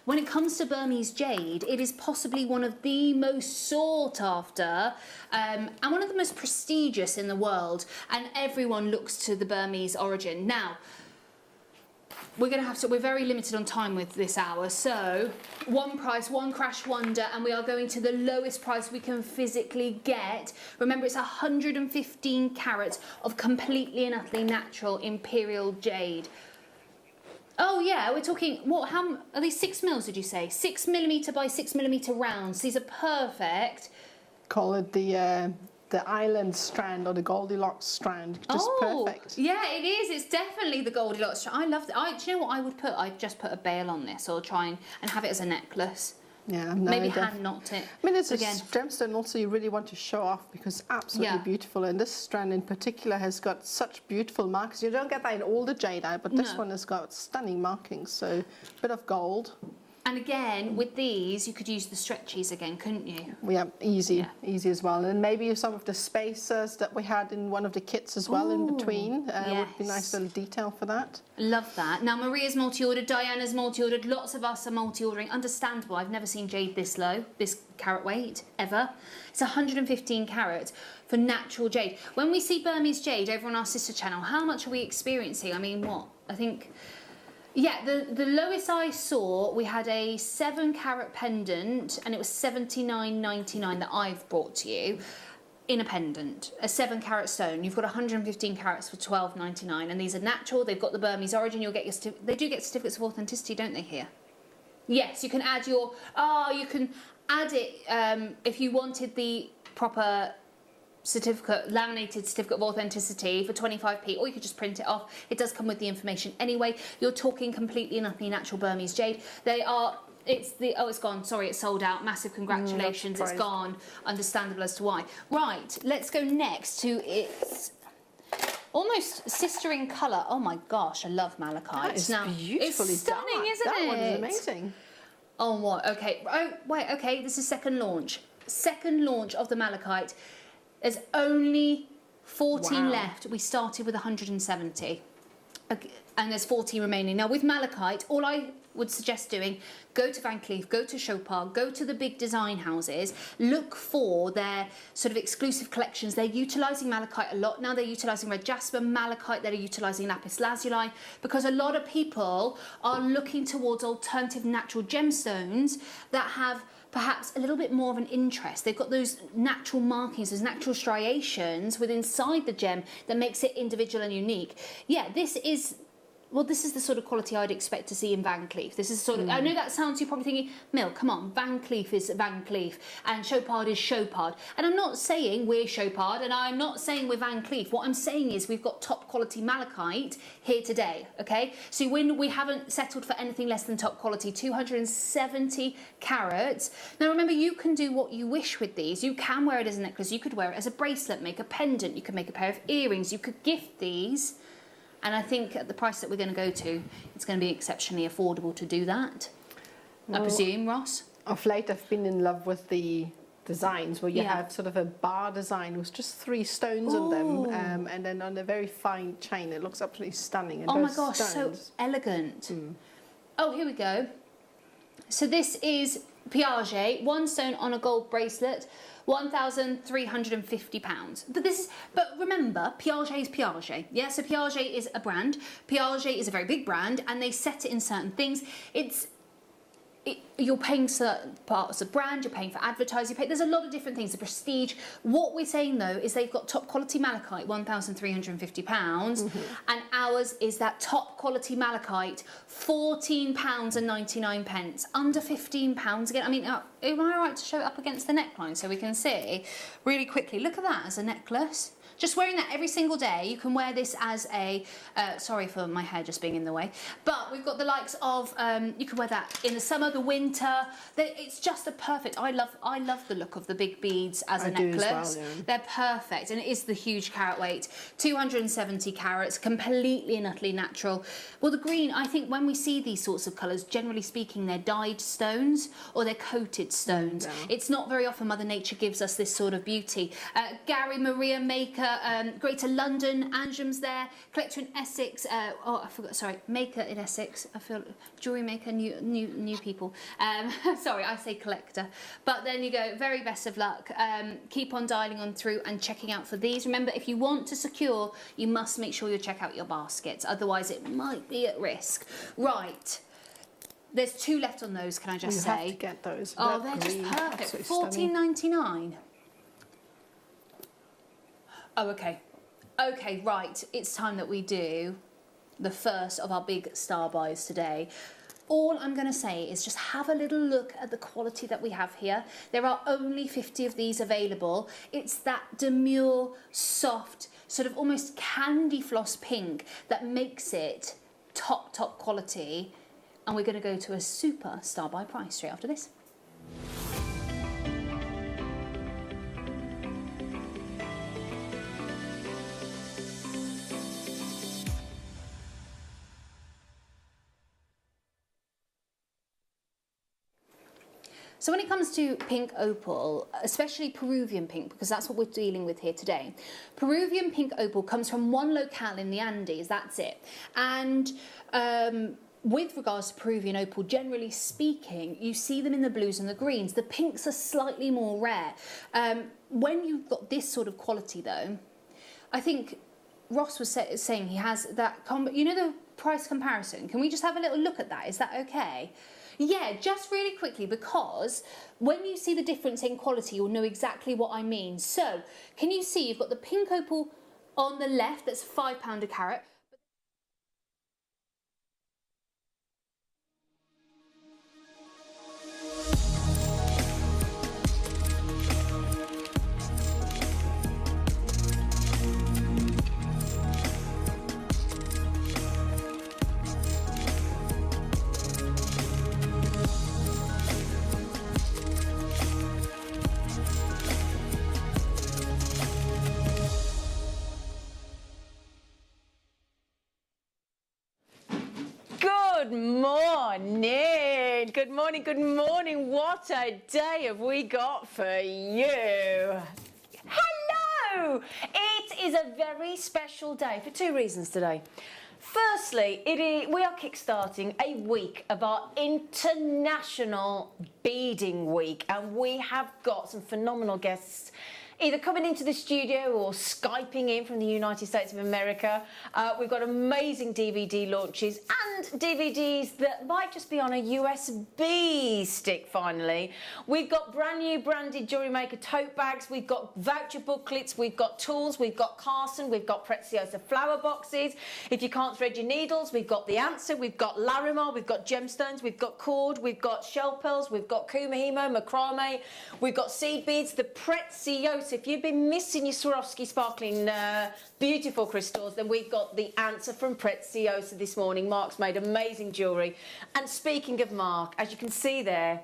when it comes to Burmese jade, it is possibly one of the most sought after and one of the most prestigious in the world, and everyone looks to the Burmese origin. Now, we're very limited on time with this hour, so one price, one crash wonder, and we are going to the lowest price we can physically get. Remember, it's 115 carats of completely and utterly natural imperial jade. Oh yeah, we're talking, how are these 6 mils, did you say? 6mm by 6mm rounds. These are perfect. Call it the island strand or the Goldilocks strand. Just perfect. Yeah, it is. It's definitely the Goldilocks strand. I love that. Do you know what I would put? I'd just put a bail on this, or try and have it as a necklace. Yeah, no, maybe hand knot it. I mean, it's a gemstone also you really want to show off because it's absolutely beautiful. And this strand in particular has got such beautiful marks. You don't get that in all the jadeite, but this one has got stunning markings. So a bit of gold. And again, with these, you could use the stretchies again, couldn't you? Yeah, easy as well. And maybe some of the spacers that we had in one of the kits as well in between would be nice little detail for that. Love that. Now, Maria's multi-ordered, Diana's multi-ordered, lots of us are multi-ordering. Understandable. I've never seen jade this low, this carat weight, ever. It's 115 carats for natural jade. When we see Burmese jade over on our sister channel, how much are we experiencing? I mean, what? I think... Yeah, the lowest I saw, we had a 7 carat pendant, and it was $79.99 that I've brought to you in a pendant, a 7 carat stone. You've got 115 carats for $12.99, and these are natural. They've got the Burmese origin. You'll get your they do get certificates of authenticity, don't they? Here, yes, you can add your you can add it if you wanted the proper certificate, laminated certificate of authenticity for 25p, or you could just print it off. It does come with the information anyway. You're talking completely and utterly natural Burmese jade. They are, it's gone, sorry, it's sold out. Massive congratulations, it's gone. Understandable as to why. Right, let's go next to its almost sister in colour. Oh my gosh, I love malachite. That is beautifully it's stunning, dark. Isn't that it? That one is amazing. Oh, what? Okay. Oh, wait, okay, this is second launch. Second launch of the malachite. There's only 14 left. We started with 170. Okay, and there's 14 remaining. Now with malachite, all I would suggest doing, go to Van Cleef, go to Chopard, go to the big design houses, look for their sort of exclusive collections. They're utilising malachite a lot now. They're utilising red jasper, malachite, they're utilising lapis lazuli, because a lot of people are looking towards alternative natural gemstones that have perhaps a little bit more of an interest. They've got those natural markings, those natural striations within inside the gem that makes it individual and unique. Yeah, this is the sort of quality I'd expect to see in Van Cleef. This is sort of, I know that sounds, you're probably thinking, Mill, come on, Van Cleef is Van Cleef and Chopard is Chopard. And I'm not saying we're Chopard and I'm not saying we're Van Cleef. What I'm saying is we've got top quality malachite here today, okay? So when we haven't settled for anything less than top quality, 270 carats. Now remember, you can do what you wish with these. You can wear it as a necklace, you could wear it as a bracelet, make a pendant, you could make a pair of earrings, you could gift these. And I think at the price that we're going to go to, it's going to be exceptionally affordable to do that. Well, I presume, Ross? Of late, I've been in love with the designs where you have sort of a bar design with just 3 stones on them, and then on a very fine chain. It looks absolutely stunning. And oh my gosh, so elegant. Oh, here we go. So this is Piaget, 1 stone on a gold bracelet. £1,350. But remember, Piaget is Piaget. Yeah, so Piaget is a brand. Piaget is a very big brand, and they set it in certain things. You're paying certain parts of brand, you're paying for advertising, there's a lot of different things, the prestige. What we're saying though is they've got top quality malachite, £1,350, and ours is that top quality malachite, £14.99, under £15 again. I mean, am I right to show it up against the neckline so we can see really quickly? Look at that as a necklace. Just wearing that every single day. You can wear this as a, sorry for my hair just being in the way, but we've got the likes of, you can wear that in the summer, the winter. It's just a perfect, I love the look of the big beads as a necklace. As well, yeah. They're perfect, and it is the huge carat weight. 270 carats, completely and utterly natural. Well, the green, I think when we see these sorts of colours, generally speaking, they're dyed stones or they're coated stones. It's not very often Mother Nature gives us this sort of beauty. Gary Maria Maker, Greater London, Antrim's there, Collector in Essex, oh I forgot, sorry, Maker in Essex, I feel, JewelleryMaker, new people, sorry I say Collector, but then you go, very best of luck, keep on dialing on through and checking out for these. Remember, if you want to secure, you must make sure you check out your baskets, otherwise it might be at risk. Right. There's 2 left on those, can I just say? You have to get those. Oh, they're just perfect. $14.99. Oh, okay. Okay, right. It's time that we do the first of our big star buys today. All I'm going to say is just have a little look at the quality that we have here. There are only 50 of these available. It's that demure, soft, sort of almost candy floss pink that makes it top quality. And we're going to go to a super star buy price straight after this. So when it comes to pink opal, especially Peruvian pink, because that's what we're dealing with here today, Peruvian pink opal comes from one locale in the Andes, that's it. And with regards to Peruvian opal, generally speaking, you see them in the blues and the greens. The pinks are slightly more rare. When you've got this sort of quality though, I think Ross was saying he has that, you know, the price comparison. Can we just have a little look at that? Is that okay? Yeah, just really quickly, because when you see the difference in quality, you'll know exactly what I mean. So, can you see you've got the pink opal on the left, that's £5 a carat. Good morning, good morning, good morning. What a day have we got for you. Hello! It is a very special day for 2 reasons today. Firstly, we are kickstarting a week of our International Beading Week, and we have got some phenomenal guests either coming into the studio or Skyping in from the United States of America. We've got amazing DVD launches and DVDs that might just be on a USB stick finally. We've got brand new branded JewelleryMaker tote bags, we've got voucher booklets, we've got tools, we've got Carson, we've got Preziosa flower boxes. If you can't thread your needles, we've got the answer, we've got Larimar, we've got gemstones, we've got cord, we've got shell pearls, we've got Kumahimo, macrame, we've got seed beads, the Preziosa. If you've been missing your Swarovski sparkling beautiful crystals, then we've got the answer from Preziosa this morning. Mark's made amazing jewellery. And speaking of Mark, as you can see there,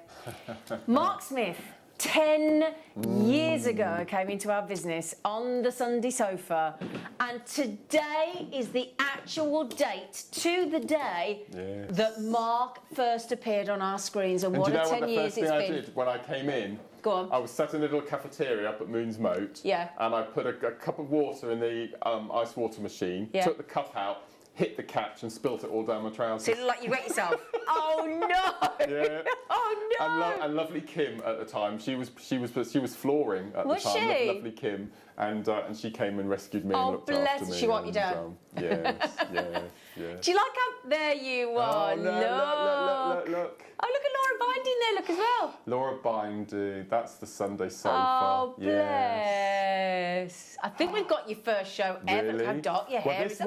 Mark Smith, 10 years ago, came into our business on the Sunday sofa, and today is the actual date to the day that Mark first appeared on our screens, and what a 10 years it's been. I did when I came in? Go on. I was sat in a little cafeteria up at Moon's Moat, yeah, and I put a cup of water in the ice water machine, took the cup out, hit the catch and spilt it all down my trousers. So it looked like you wet yourself. Oh no! Yeah. Oh no! And lovely Kim at the time, she was flooring at was the time. She? Lovely Kim, and she came and rescued me and looked bless after me. She wiped you down. Yes, yes, yes. Do you like how there you are? Oh, look. Oh, look at Laura Binding there, look as well. Laura Binding, that's the Sunday sofa. Oh, bless. Yes. I think we've got your first show ever. Really? How dark your hair is.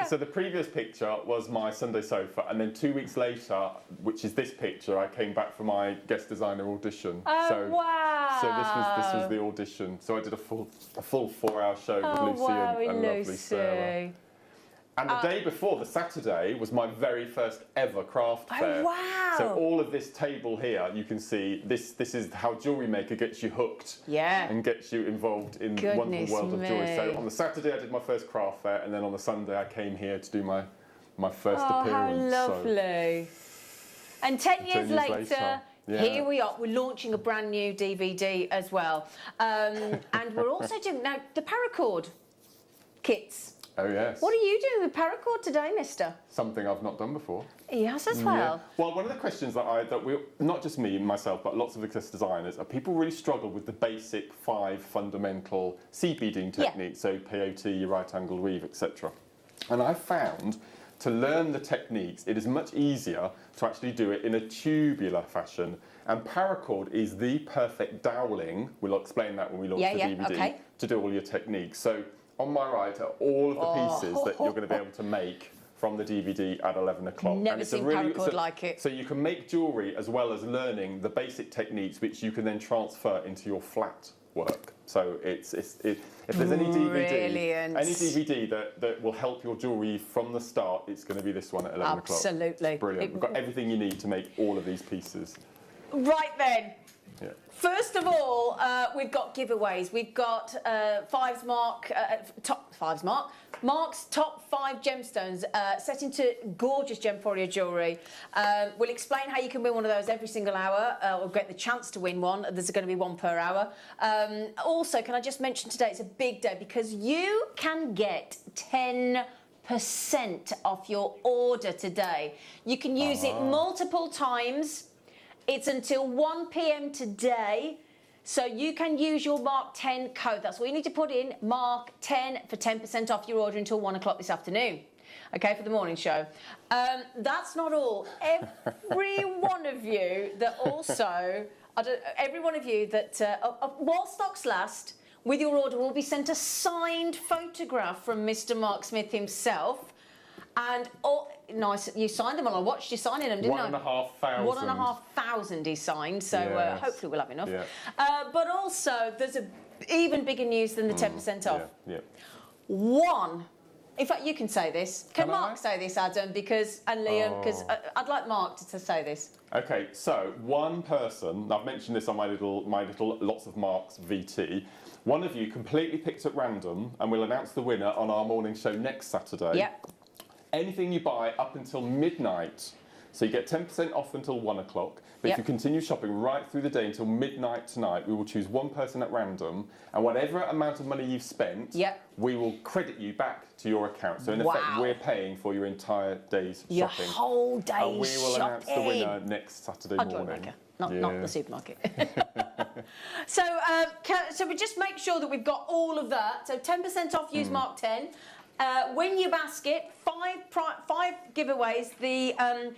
So the previous picture was my Sunday sofa, and then 2 weeks later, which is this picture, I came back for my guest designer audition. Oh, wow. So this was the audition. So I did a full 4-hour show with Lucy and lovely Sarah. And the day before, the Saturday, was my very first ever craft fair. Oh, wow. So all of this table here, you can see, this is how JewelleryMaker gets you hooked. Yeah. And gets you involved in the wonderful world of jewellery. So on the Saturday, I did my first craft fair, and then on the Sunday, I came here to do my first appearance. Oh, how lovely. And 10 years later, Here we are. We're launching a brand new DVD as well. And we're also doing, now, the paracord kits. Oh, yes. What are you doing with paracord today, mister? Something I've not done before. Yes, as well. Yeah. Well, one of the questions that we, not just me, myself, but lots of accessory designers, are people really struggle with the basic 5 fundamental seed beading techniques, so peyote, your right angled weave, etc. And I found to learn the techniques, it is much easier to actually do it in a tubular fashion. And paracord is the perfect doweling, we'll explain that when we launch the DVD, to do all your techniques. So on my right are all of the pieces that you're going to be able to make from the DVD at 11 o'clock. Never seen paracord like it. So you can make jewellery as well as learning the basic techniques which you can then transfer into your flat work. So if there's any DVD that will help your jewellery from the start, it's going to be this one at 11 o'clock. Absolutely. Brilliant. We've got everything you need to make all of these pieces. Right then. Yeah. First of all, we've got giveaways. We've got Mark's top 5 gemstones set into gorgeous Gemforia jewellery. We'll explain how you can win one of those every single hour, or get the chance to win one. There's going to be one per hour. Also, can I just mention today it's a big day because you can get 10% off your order today. You can use it multiple times. It's until 1 p.m. today, so you can use your Mark 10 code. That's all you need to put in, Mark 10, for 10% off your order until 1 o'clock this afternoon. Okay, for the morning show. That's not all. Every one of you that also, while stocks last, with your order will be sent a signed photograph from Mr. Mark Smith himself. And nice, you signed them all. I watched you signing them, didn't I? 1,500. 1,500 he signed, so yes. Hopefully we'll have enough. Yeah. But also, there's even bigger news than the 10% off. Yeah. One, in fact, you can say this. Can Mark say this, Adam? And Liam, because I'd like Mark to say this. Okay, so one person, I've mentioned this on my little Lots of Marks VT. One of you completely picked at random, and we'll announce the winner on our morning show next Saturday. Yep. Anything you buy up until midnight, so you get 10% off until 1 o'clock, but if you continue shopping right through the day until midnight tonight, we will choose one person at random, and whatever amount of money you've spent, we will credit you back to your account. So in effect, we're paying for your entire day's shopping. Your whole day's shopping. And we will announce the winner next Saturday morning. Not the supermarket. So we just make sure that we've got all of that. So 10% off, use Mark 10. Win your basket, 5 giveaways, the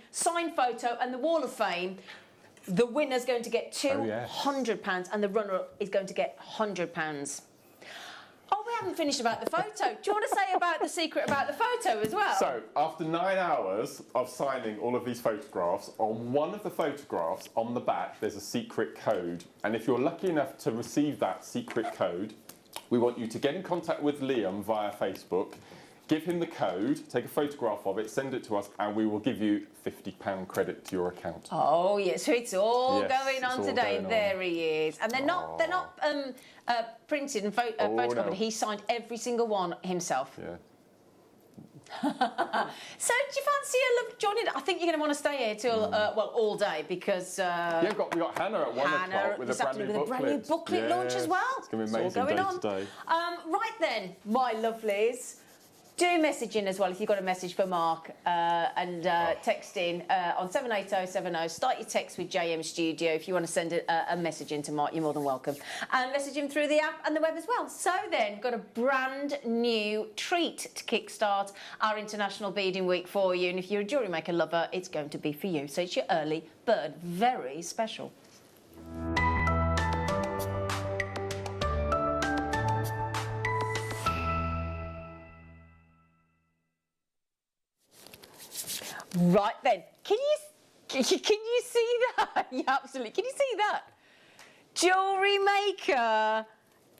signed photo and the Wall of Fame. The winner's going to get £200 and the runner is going to get £100. Oh, we haven't finished about the photo. Do you want to say about the secret about the photo as well? So, after 9 hours of signing all of these photographs, on one of the photographs on the back there's a secret code. And if you're lucky enough to receive that secret code, we want you to get in contact with Liam via Facebook, give him the code, take a photograph of it, send it to us, and we will give you £50 credit to your account. Oh yes, so it's all going on today. There he is, and they're not printed and photographed. No. He signed every single one himself. Yeah. So do you fancy joining? I think you're going to want to stay here till all day because we got Hannah at 1 o'clock with a brand new booklet launch as well. It's going to be amazing day today. Right then, my lovelies. Do message in as well if you've got a message for Mark and text in on 78070. Start your text with JM Studio. If you want to send a message in to Mark, you're more than welcome. And message him through the app and the web as well. So then, got a brand new treat to kickstart our International Beading Week for you. And if you're a jewellery maker lover, it's going to be for you. So it's your early bird. Very special. Right then, can you see that? Yeah, absolutely. Can you see that? JewelleryMaker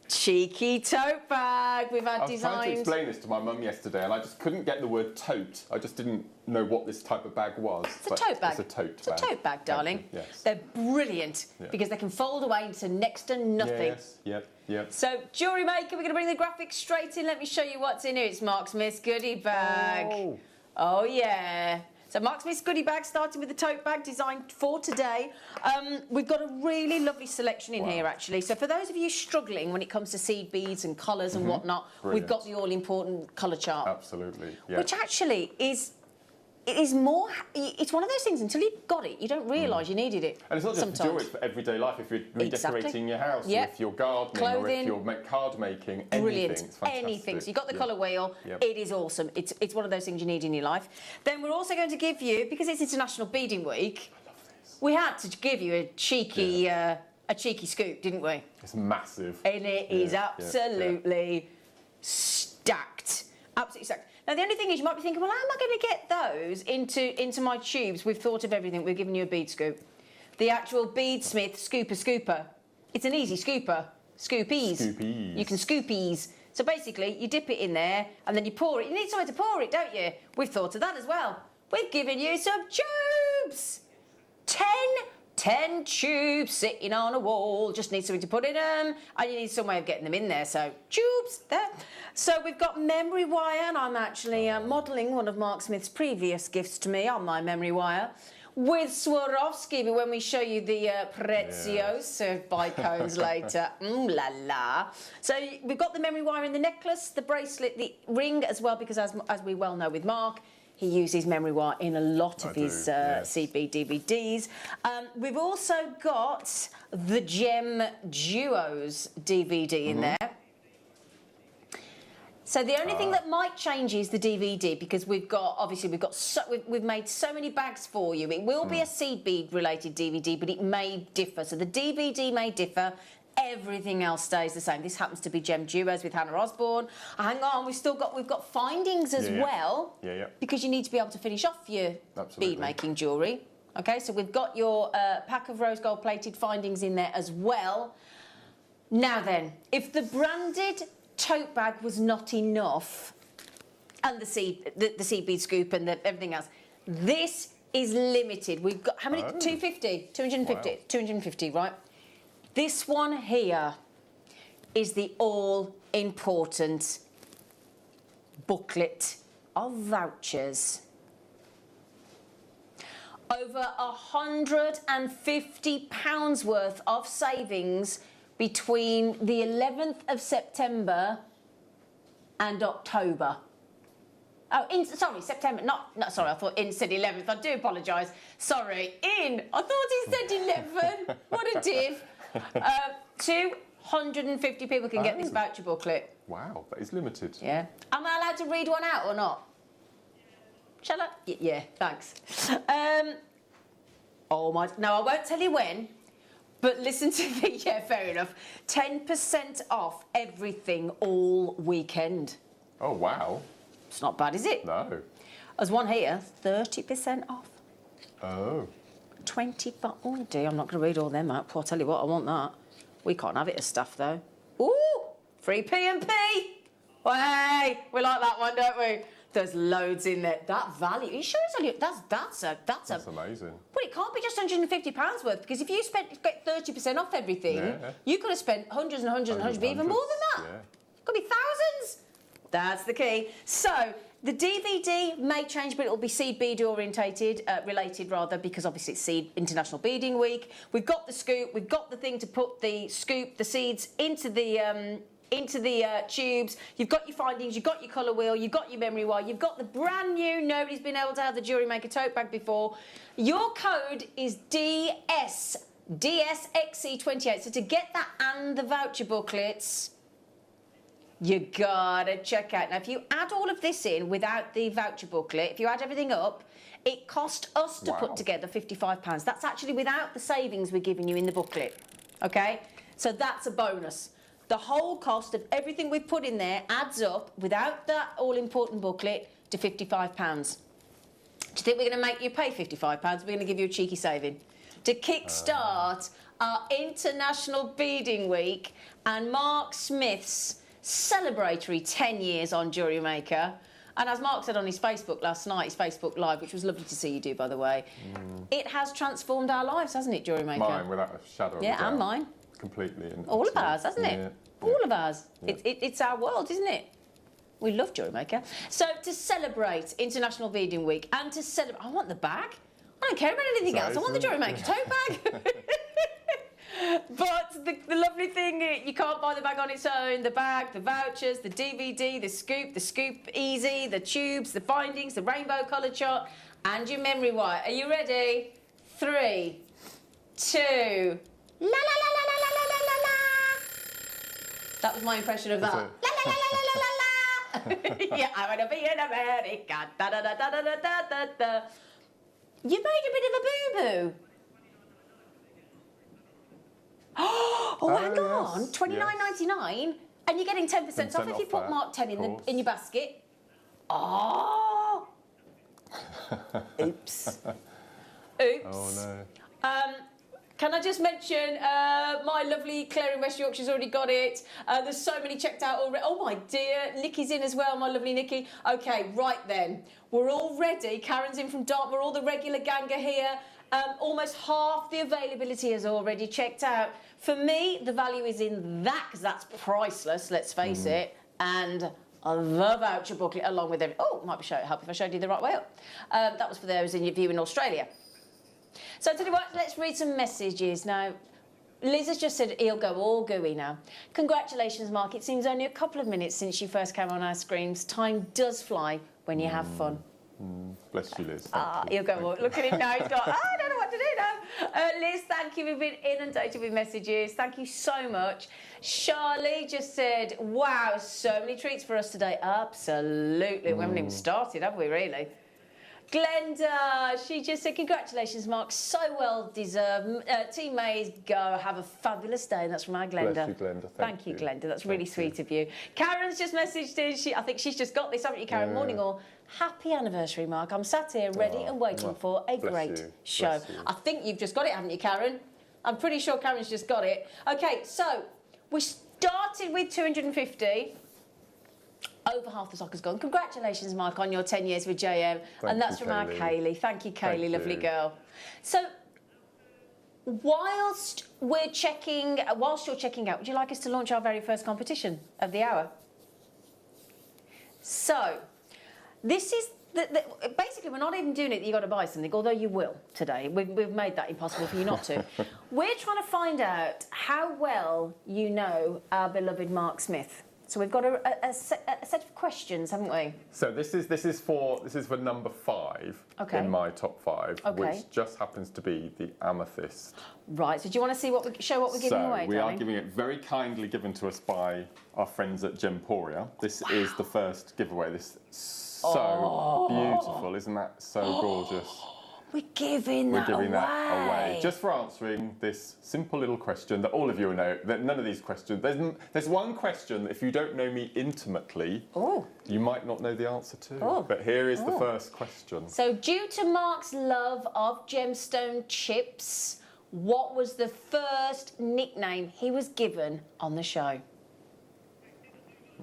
cheeky tote bag with our designs. I was trying to explain this to my mum yesterday, and I just couldn't get the word tote. I just didn't know what this type of bag was. It's a tote bag. It's a tote bag. It's a tote bag, darling. Yes. They're brilliant because they can fold away into next to nothing. Yes. Yep. So, JewelleryMaker, we're going to bring the graphics straight in. Let me show you what's in here. It's Mark Smith's goodie bag. Oh yeah. So Mark Smith's goodie bag, starting with the tote bag designed for today. We've got a really lovely selection in here, actually. So for those of you struggling when it comes to seed beads and colours and whatnot, we've got the all-important colour chart. Absolutely, yeah. Which actually is... It is more... It's one of those things, until you've got it, you don't realise you needed it. And it's not just for jewellery, it's for everyday life. If you're redecorating your house, or if you're gardening, or if you're card making, anything. It's fantastic. Anything. So you've got the colour wheel. It is awesome. It's one of those things you need in your life. Then we're also going to give you, because it's International Beading Week, we had to give you a cheeky scoop, didn't we? It's massive. And it is absolutely stacked. Absolutely stacked. Now, the only thing is, you might be thinking, well, how am I going to get those into my tubes? We've thought of everything. We've given you a bead scoop. The actual Beadsmith scooper. It's an easy scooper. Scoopies. You can scoopies. So basically, you dip it in there, and then you pour it. You need somewhere to pour it, don't you? We've thought of that as well. We've given you some tubes. 10 tubes sitting on a wall. Just need something to put in them, and you need some way of getting them in there. So tubes there. So we've got memory wire, and I'm actually modelling one of Mark Smith's previous gifts to me on my memory wire with Swarovski. But when we show you the Preziosi served by cones later, la la. So we've got the memory wire in the necklace, the bracelet, the ring as well, because as we well know with Mark, he uses memory wire in a lot of his CB DVDs. We've also got the Gem Duos DVD in there. So the only thing that might change is the DVD, because we've made so many bags for you. It will be a seed bead related DVD, but it may differ. So the DVD may differ. Everything else stays the same. This happens to be Gem Duos with Hannah Osborne. Hang on, we've got findings as well. Because you need to be able to finish off your bead making jewellery. Okay, so we've got your pack of rose gold plated findings in there as well. Now then, if the branded tote bag was not enough, and the seed bead scoop and everything else, this is limited. We've got how many? 250, 250, wow. 250, right? This one here is the all-important booklet of vouchers. Over £150 worth of savings between the 11th of September and October. Sorry, September, sorry, I thought said 11th, I do apologise. Sorry, I thought he said 11, what a div. 250 people can get this voucher booklet. Wow, that is limited. Yeah. Am I allowed to read one out or not? Shall I? Yeah, thanks. No, I won't tell you when, but listen to me, yeah, fair enough. 10% off everything all weekend. Oh, wow. It's not bad, is it? No. There's one here, 30% off. Oh. 25. Oh dear, I'm not going to read all them out. I'll tell you what, I want that. We can't have it as stuff though. Ooh, free P&P. Way, we like that one, don't we? There's loads in there. That value. Are you sure it's only that's amazing. Well, it can't be just £150 worth, because if you get 30% off everything, you could have spent hundreds and hundreds and hundreds, but even more than that. Yeah. Could be thousands. That's the key. So the DVD may change, but it will be seed bead related rather, because obviously it's International Beading Week. We've got the scoop. We've got the thing to put the seeds into the tubes. You've got your findings. You've got your colour wheel. You've got your memory wire. You've got the brand new. Nobody's been able to have the JewelleryMaker tote bag before. Your code is DSXC28. So to get that and the voucher booklets, you gotta check out. Now, if you add all of this in without the voucher booklet, if you add everything up, it cost us to put together £55. That's actually without the savings we're giving you in the booklet, okay? So that's a bonus. The whole cost of everything we've put in there adds up, without that all-important booklet, to £55. Do you think we're going to make you pay £55? We're going to give you a cheeky saving to kickstart our International Beading Week and Mark Smith's celebratory 10 years on JewelleryMaker. And as Mark said on his Facebook last night, his Facebook Live, which was lovely to see you do, by the way, it has transformed our lives, hasn't it, JewelleryMaker? Mine, without a shadow of a doubt. Yeah, and mine. Completely. All of ours, hasn't it? All of ours. Yeah. It's our world, isn't it? We love JewelleryMaker. So to celebrate International Beading Week and to celebrate, I want the bag. I don't care about anything else. I want the JewelleryMaker tote bag. But the lovely thing, you can't buy the bag on its own. The bag, the vouchers, the DVD, the Scoop Easy, the tubes, the bindings, the rainbow colour chart, and your memory wire. Are you ready? 3, 2, la la la la la la la la la. That was my impression of that. La la la la la la la. Yeah, I want to be in America. Da da da da da da da da. You made a bit of a boo-boo. Oh, hang on, yes, $29.99, and you're getting 10% off if you put that, Mark 10 in your basket. Oh, oops, oops. Oh no. Can I just mention my lovely Claire in West Yorkshire's already got it. There's so many checked out already. Oh my dear, Nikki's in as well, my lovely Nikki. Okay, right then, we're all ready. Karen's in from Dartmoor, all the regular gang are here. Almost half the availability is already checked out. For me, the value is in that, because that's priceless, let's face it, and the voucher booklet along with everything. Oh, might be help if I showed you the right way up. That was for those in your view in Australia. So I tell you what, let's read some messages now. Liz has just said he'll go all gooey now. Congratulations, Mark. It seems only a couple of minutes since you first came on our screens. Time does fly when you have fun. Bless you, Liz. He'll go, look at him now, he's got, I don't know what to do now. Liz, thank you, we've been inundated with messages. Thank you so much. Charlie just said, wow, so many treats for us today. Absolutely. We haven't even started, have we, really? Glenda, she just said, congratulations, Mark, so well deserved. Team Mays, go, have a fabulous day. And that's from our Glenda. Bless you, Glenda. Thank you, Glenda. That's really sweet of you. Karen's just messaged in. I think she's just got this, haven't you, Karen? Morning all. Happy anniversary, Mark. I'm sat here ready and waiting for a great show. I think you've just got it, haven't you, Karen? I'm pretty sure Karen's just got it. Okay, so we started with 250. Over half the stock has gone. Congratulations, Mark, on your 10 years with JM. And that's from our Kaylee. Thank you, Kaylee, lovely girl. So, whilst you're checking out, would you like us to launch our very first competition of the hour? So, this is basically, we're not even doing it that you've got to buy something, although you will today. We've made that impossible for you not to. We're trying to find out how well you know our beloved Mark Smith. So we've got a set of questions, haven't we? So this is for number 5 in my top 5, which just happens to be the amethyst. Right. So do you want to see show what we're giving away? So we are giving it very kindly given to us by our friends at Gemporia. This is the first giveaway. This so beautiful, isn't that so gorgeous? We're giving that away. Just for answering this simple little question that all of you know. That none of these questions. There's one question that if you don't know me intimately, you might not know the answer to. But here is the first question. So, due to Mark's love of gemstone chips, what was the first nickname he was given on the show?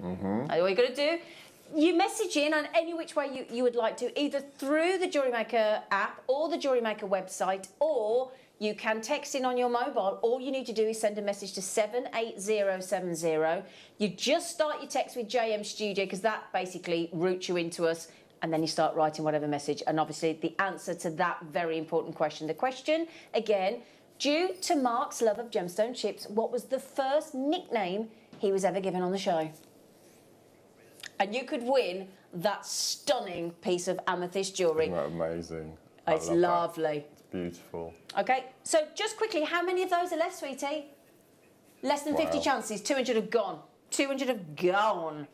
All you got to do. You message in on any which way you would like to, either through the JewelleryMaker app or the JewelleryMaker website, or you can text in on your mobile. All you need to do is send a message to 78070. You just start your text with JM Studio, because that basically routes you into us, and then you start writing whatever message. And obviously the answer to that very important question. The question, again, due to Mark's love of gemstone chips, what was the first nickname he was ever given on the show? And you could win that stunning piece of amethyst jewellery. Isn't that amazing? It's lovely. It's beautiful. Okay, so just quickly, how many of those are left, sweetie? Less than 50 chances. 200 have gone. 200 have gone.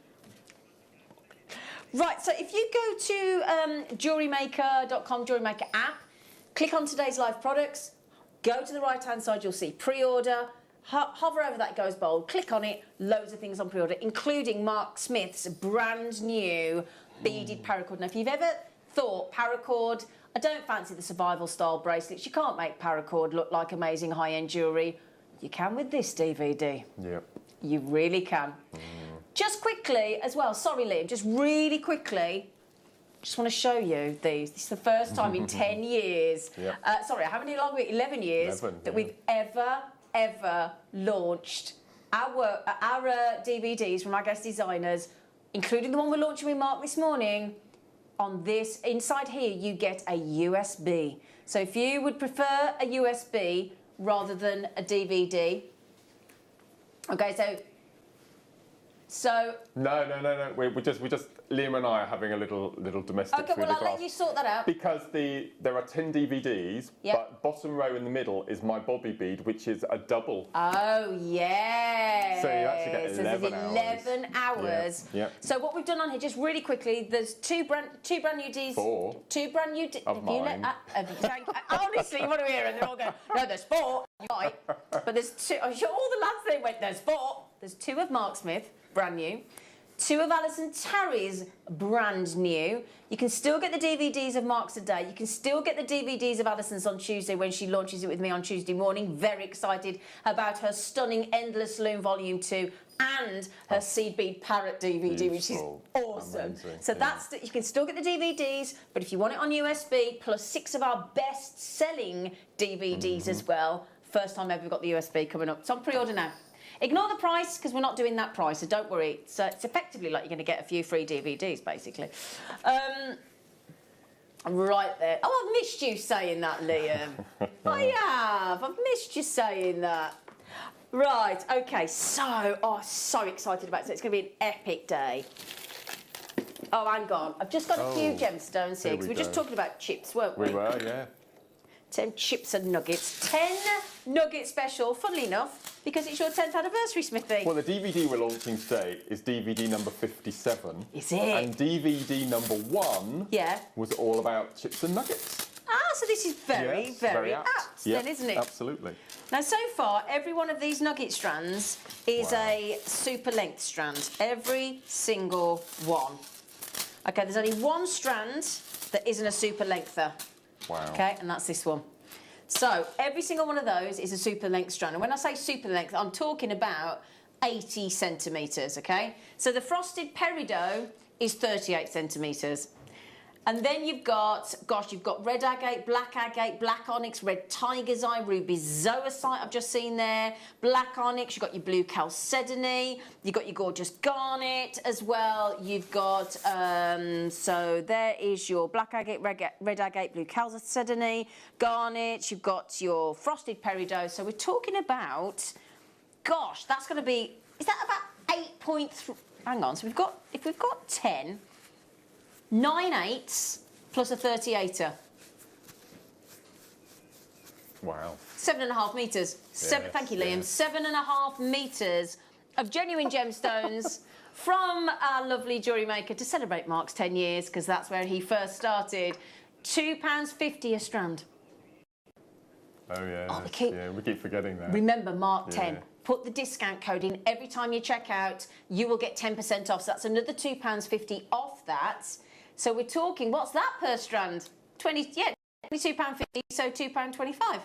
Right, so if you go to JewelleryMaker.com, JewelleryMaker app, click on today's live products, go to the right-hand side, you'll see pre-order. Hover over that, it goes bold, click on it, loads of things on pre-order, including Mark Smith's brand new beaded paracord. Now, if you've ever thought paracord, I don't fancy the survival style bracelets, you can't make paracord look like amazing high-end jewellery. You can with this DVD. Yep. You really can. Just quickly as well, sorry Liam, just really quickly, just want to show you these. This is the first time in 10 years, sorry, how many longer? 11 years that we've ever launched our DVDs from our guest designers including the one we're launching with Mark this morning, on this, inside here, you get a USB. So if you would prefer a USB rather than a DVD, okay, so No. We're just Liam and I are having a little domestic. okay, through well, the I'll let you sort that out. Because there are 10 DVDs, Yep. but bottom row in the middle is my Bobby bead, which is a double. Oh, yeah. So you actually get So 11 there's 11 hours. Yeah. So what we've done on here, just really quickly, there's two brand new Ds. 4. Two brand new Ds. Of mine. Honestly, you want to hear it? They're all going, no, there's 4. You're right. But there's 2. I'm sure all the lads there went, there's 4. There's 2 of Mark Smith, brand new. 2 of Alison Terry's, brand new. You can still get the DVDs of Mark's today. You can still get the DVDs of Alison's on Tuesday when she launches it with me on Tuesday morning. Very excited about her stunning Endless Loom Volume 2 and her Seed Bead Parrot DVD, which is awesome. Amazing. So you can still get the DVDs, but if you want it on USB, plus 6 of our best-selling DVDs as well. First time ever we've got the USB coming up. It's on pre-order now. Ignore the price, because we're not doing that price, so don't worry. It's effectively like you're going to get a few free DVDs, basically. Right there. Oh, I've missed you saying that, Liam. I have. I've missed you saying that. Right, OK, so excited about it. So it's going to be an epic day. Oh, hang on. I've just got a few gemstones here, because we were just talking about chips, weren't we? We were, yeah. 10 chips and nuggets. 10 nugget special, funnily enough, because it's your 10th anniversary, Smithy. Well, the DVD we're launching today is DVD number 57. Is it? And DVD number 1 was all about chips and nuggets. Ah, so this is very apt then, isn't it? Absolutely. Now, so far, every one of these nugget strands is a super length strand. Every single one. OK, there's only one strand that isn't a super lengther. Wow. Okay, and that's this one. So every single one of those is a super length strand. And when I say super length, I'm talking about 80 centimetres, okay? So the frosted peridot is 38 centimetres. And then you've got red agate, black onyx, red tiger's eye, ruby zoisite I've just seen there, black onyx, you've got your blue chalcedony, you've got your gorgeous garnet as well, you've got, so there is your black agate, red agate, blue chalcedony, garnet, you've got your frosted peridot, so we're talking about, gosh, that's going to be, is that about 8.3, hang on, so if we've got 10, 9 8s plus a 38er. Wow. 7.5 metres. Thank you, Liam. 7.5 metres of genuine gemstones from our lovely jewellery maker to celebrate Mark's 10 years, because that's where he first started. £2.50 a strand. Oh, yeah. Oh, we keep forgetting that. Remember, Mark 10. Put the discount code in every time you check out. You will get 10% off. So that's another £2.50 off that. So we're talking, what's that per strand? £22.50, so £2.25.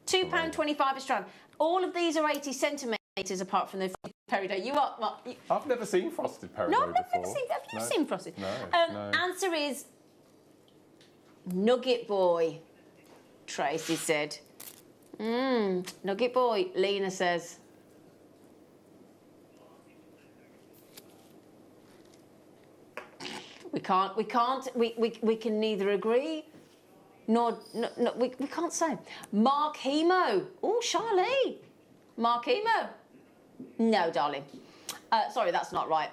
£2.25 a strand. All of these are 80 centimetres apart from the peridot. I've never seen frosted peridot no, before. I've never seen. Have you seen frosted? No. Answer is Nugget Boy, Tracy said. Nugget Boy, Lena says. We can neither agree nor we can't say. Mark Hemo. Oh, Charlie. Mark Hemo. No, darling. Sorry, that's not right.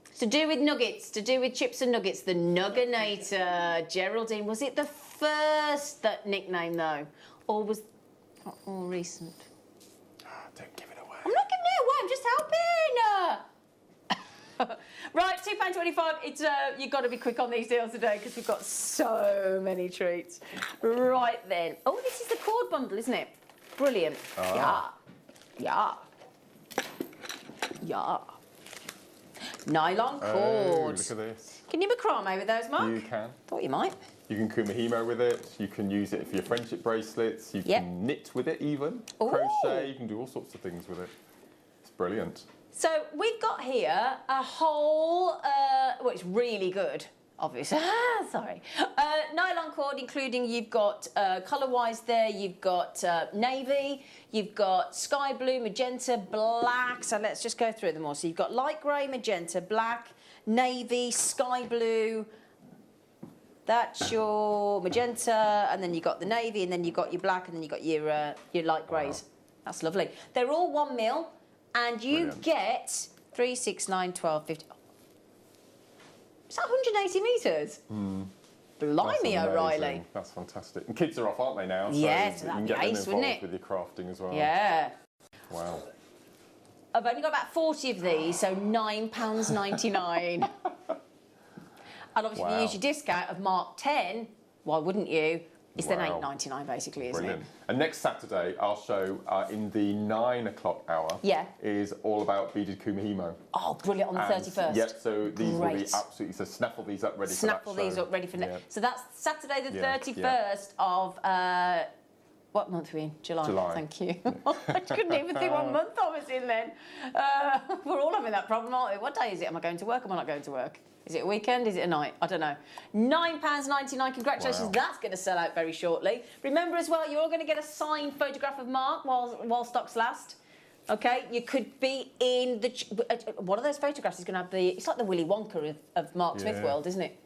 It's to do with nuggets, to do with chips and nuggets. The Nugginator. Geraldine. Was it the first nickname, though? Or was not more recent? Don't give it away. I'm not giving it away. I'm just helping. Right, £2.25. It's you've got to be quick on these deals today because we've got so many treats. Right then. Oh, this is the cord bundle, isn't it? Brilliant. Yeah. Nylon cord. Oh, look at this. Can you macrame with those, Mark? You can. Thought you might. You can kumahimo with it. You can use it for your friendship bracelets. You can knit with it even. Ooh. Crochet. You can do all sorts of things with it. It's brilliant. So we've got here a whole, well, it's really good, obviously. Sorry. Nylon cord, including you've got colour-wise there, you've got navy, you've got sky blue, magenta, black. So let's just go through them all. So you've got light grey, magenta, black, navy, sky blue. That's your magenta, and then you got the navy, and then you got your black, and then you got your light greys. That's lovely. They're all 1 mil, and you Brilliant. get 3, 6, 9, 12, 15. Is that 180 metres? Blimey, That's O'Reilly. amazing. That's fantastic. And kids are off, aren't they now? So Yes, you that'd can be get them ace, wouldn't involved it? with your crafting as well. Yeah. Wow. I've only got about 40 of these, so £9.99. And obviously, if you Wow. use your discount of Mark 10, why wouldn't you? It's then Wow. £8.99 basically, isn't Brilliant. it? And next Saturday, I'll show in the 9 o'clock hour. Yeah. Is all about beaded kumihimo. Oh, brilliant, on the And, 31st. Yep, so these will be Great. absolutely, so snaffle these up ready Snaffle for that these show. up ready for Yeah. next. So that's Saturday the Yeah, 31st of, what month are we in? July. July. Thank you. I couldn't even think what month I was in then. We're all having that problem, aren't we? What day is it? Am I going to work? Am I not going to work? Is it a weekend? Is it a night? I don't know. £9.99. Congratulations. Wow. That's going to sell out very shortly. Remember as well, you're all going to get a signed photograph of Mark while stocks last. Okay, you could be in the... one of those photographs is going to have the... It's like the Willy Wonka of Mark Smith Yeah. world, isn't it?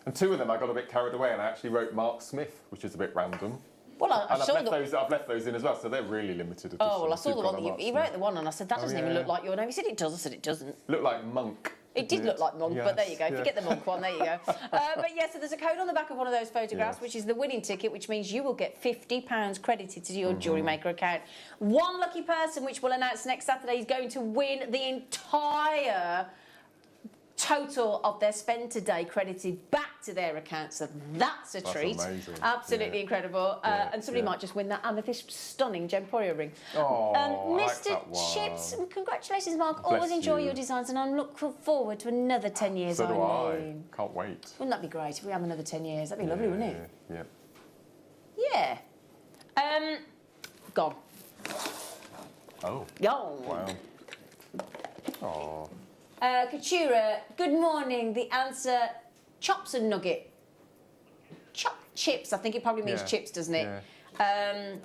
And 2 of them, I got a bit carried away and I actually wrote Mark Smith, which is a bit random. Well, I And saw I've left those in as well, so they're really limited edition. Oh, well, I saw the You've one got that a Mark you Smith. wrote the one, and I said, that doesn't even yeah. look like your name. He said, it does. I said, it doesn't. Looked like Monk. It did look like Monk, but there you go. Yes, Forget yeah. the Monk one, there you go. But yeah, so there's a code on the back of one of those photographs, Yes. which is the winning ticket, which means you will get £50 credited to your Mm-hmm. JewelleryMaker account. One lucky person, which we'll announce next Saturday, is going to win the entire total of their spend today credited back to their account. So that's a treat. amazing. Absolutely Yeah. incredible. Yeah, And somebody yeah. might just win that amethyst stunning Gemporia ring. Oh, I like Mr. that one. Chips, congratulations, Mark. Bless Always enjoy you. your designs, and I'm looking forward to another 10 years. So do I. Eileen. Can't wait. Wouldn't that be great if we have another 10 years? That'd be lovely, wouldn't it? Yeah. Yeah. Gone. Oh, Gone. wow. Oh. Katura, good morning. The answer, chops and nugget. Chips, I think it probably means Yeah. chips, doesn't it? Yeah.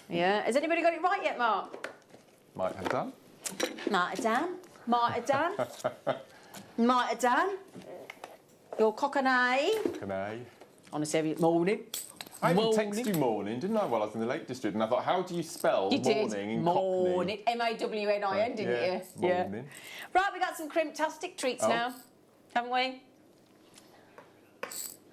Yeah. Has anybody got it right yet, Mark? Might have done. Might have done. Might have done. Might have done. Your cockney. Can I? Honestly, every morning. I even Morning. texted you morning, didn't I, while I was in the Lake District? And I thought, how do you spell You morning did. in Morning. Cockney? Mawnin, didn't Yeah, you? morning. Right, we got some crimptastic treats Oh. now, haven't we?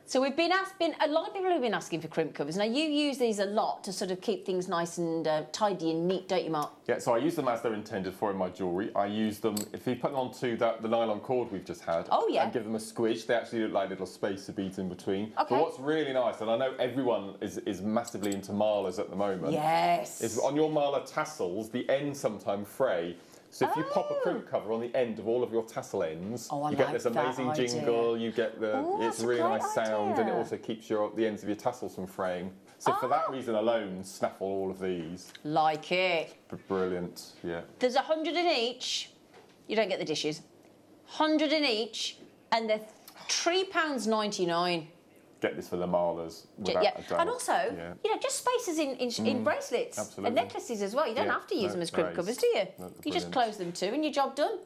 So we've been asking, a lot of people have been asking for crimp covers. Now, you use these a lot to sort of keep things nice and tidy and neat, don't you, Mark? Yeah, so I use them as they're intended for in my jewellery. I use them, if you put them onto the nylon cord we've just had, Oh, yeah. and give them a squish, they actually look like little spacer beads in between. Okay. But what's really nice, and I know everyone is massively into malas at the moment, Yes. is on your mala tassels, the ends sometimes fray. So if you pop a crimp cover on the end of all of your tassel ends, Oh, I you get like this that amazing idea. jingle, you get the, Oh, it's that's a a really great nice sound, and it idea. also keeps the ends of your tassels from fraying. So for that reason alone, snaffle all of these. Like it. Brilliant, yeah. There's 100 in each. You don't get the dishes. 100 in each, and they're £3.99. Get this for the malas, without Yeah, a doubt. and also, Yeah. you know, just spacers in bracelets absolutely. and necklaces as well. You don't Yeah, have to use no, them as crimp great. covers, do you? No, You just brilliant. close them too, and your job done.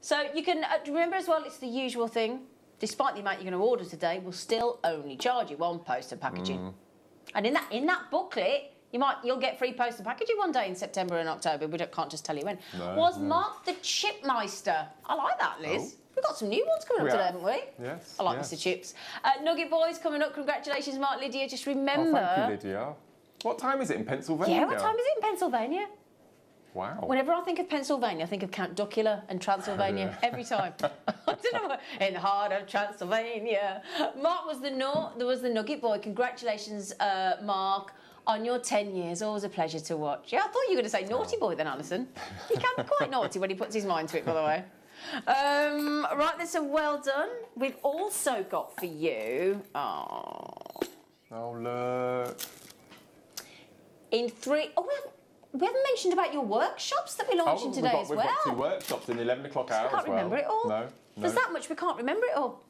So you can remember as well. It's the usual thing. Despite the amount you're going to order today, we'll still only charge you one post and packaging. Mm. And in that booklet, you'll get free post and packaging one day in September and October. We can't just tell you when. No, Was no. Mark the Chipmeister? I like that, Liz. Oh. We've got some new ones coming We up today, have. haven't we? Yes, I like yes. Mr. Chips. Nugget Boys coming up. Congratulations, Mark, Lydia. Just remember. Oh, thank you, Lydia. What time is it in Pennsylvania? Yeah, what time is it in Pennsylvania? Wow. Whenever I think of Pennsylvania, I think of Count Duckula and Transylvania every time. I don't know what, in the heart of Transylvania. Mark was the Nugget Boy. Congratulations, Mark, on your 10 years. Always a pleasure to watch. Yeah, I thought you were going to say naughty boy then, Alison. He can be quite naughty when he puts his mind to it, by the way. Right, then, so well done. We've also got for you. Oh, look. in three. Oh, we haven't mentioned about your workshops that we're launching today as we've well. got 2 workshops in the 11 o'clock hour I can't as well. remember it all. No. There's that much we can't remember it all.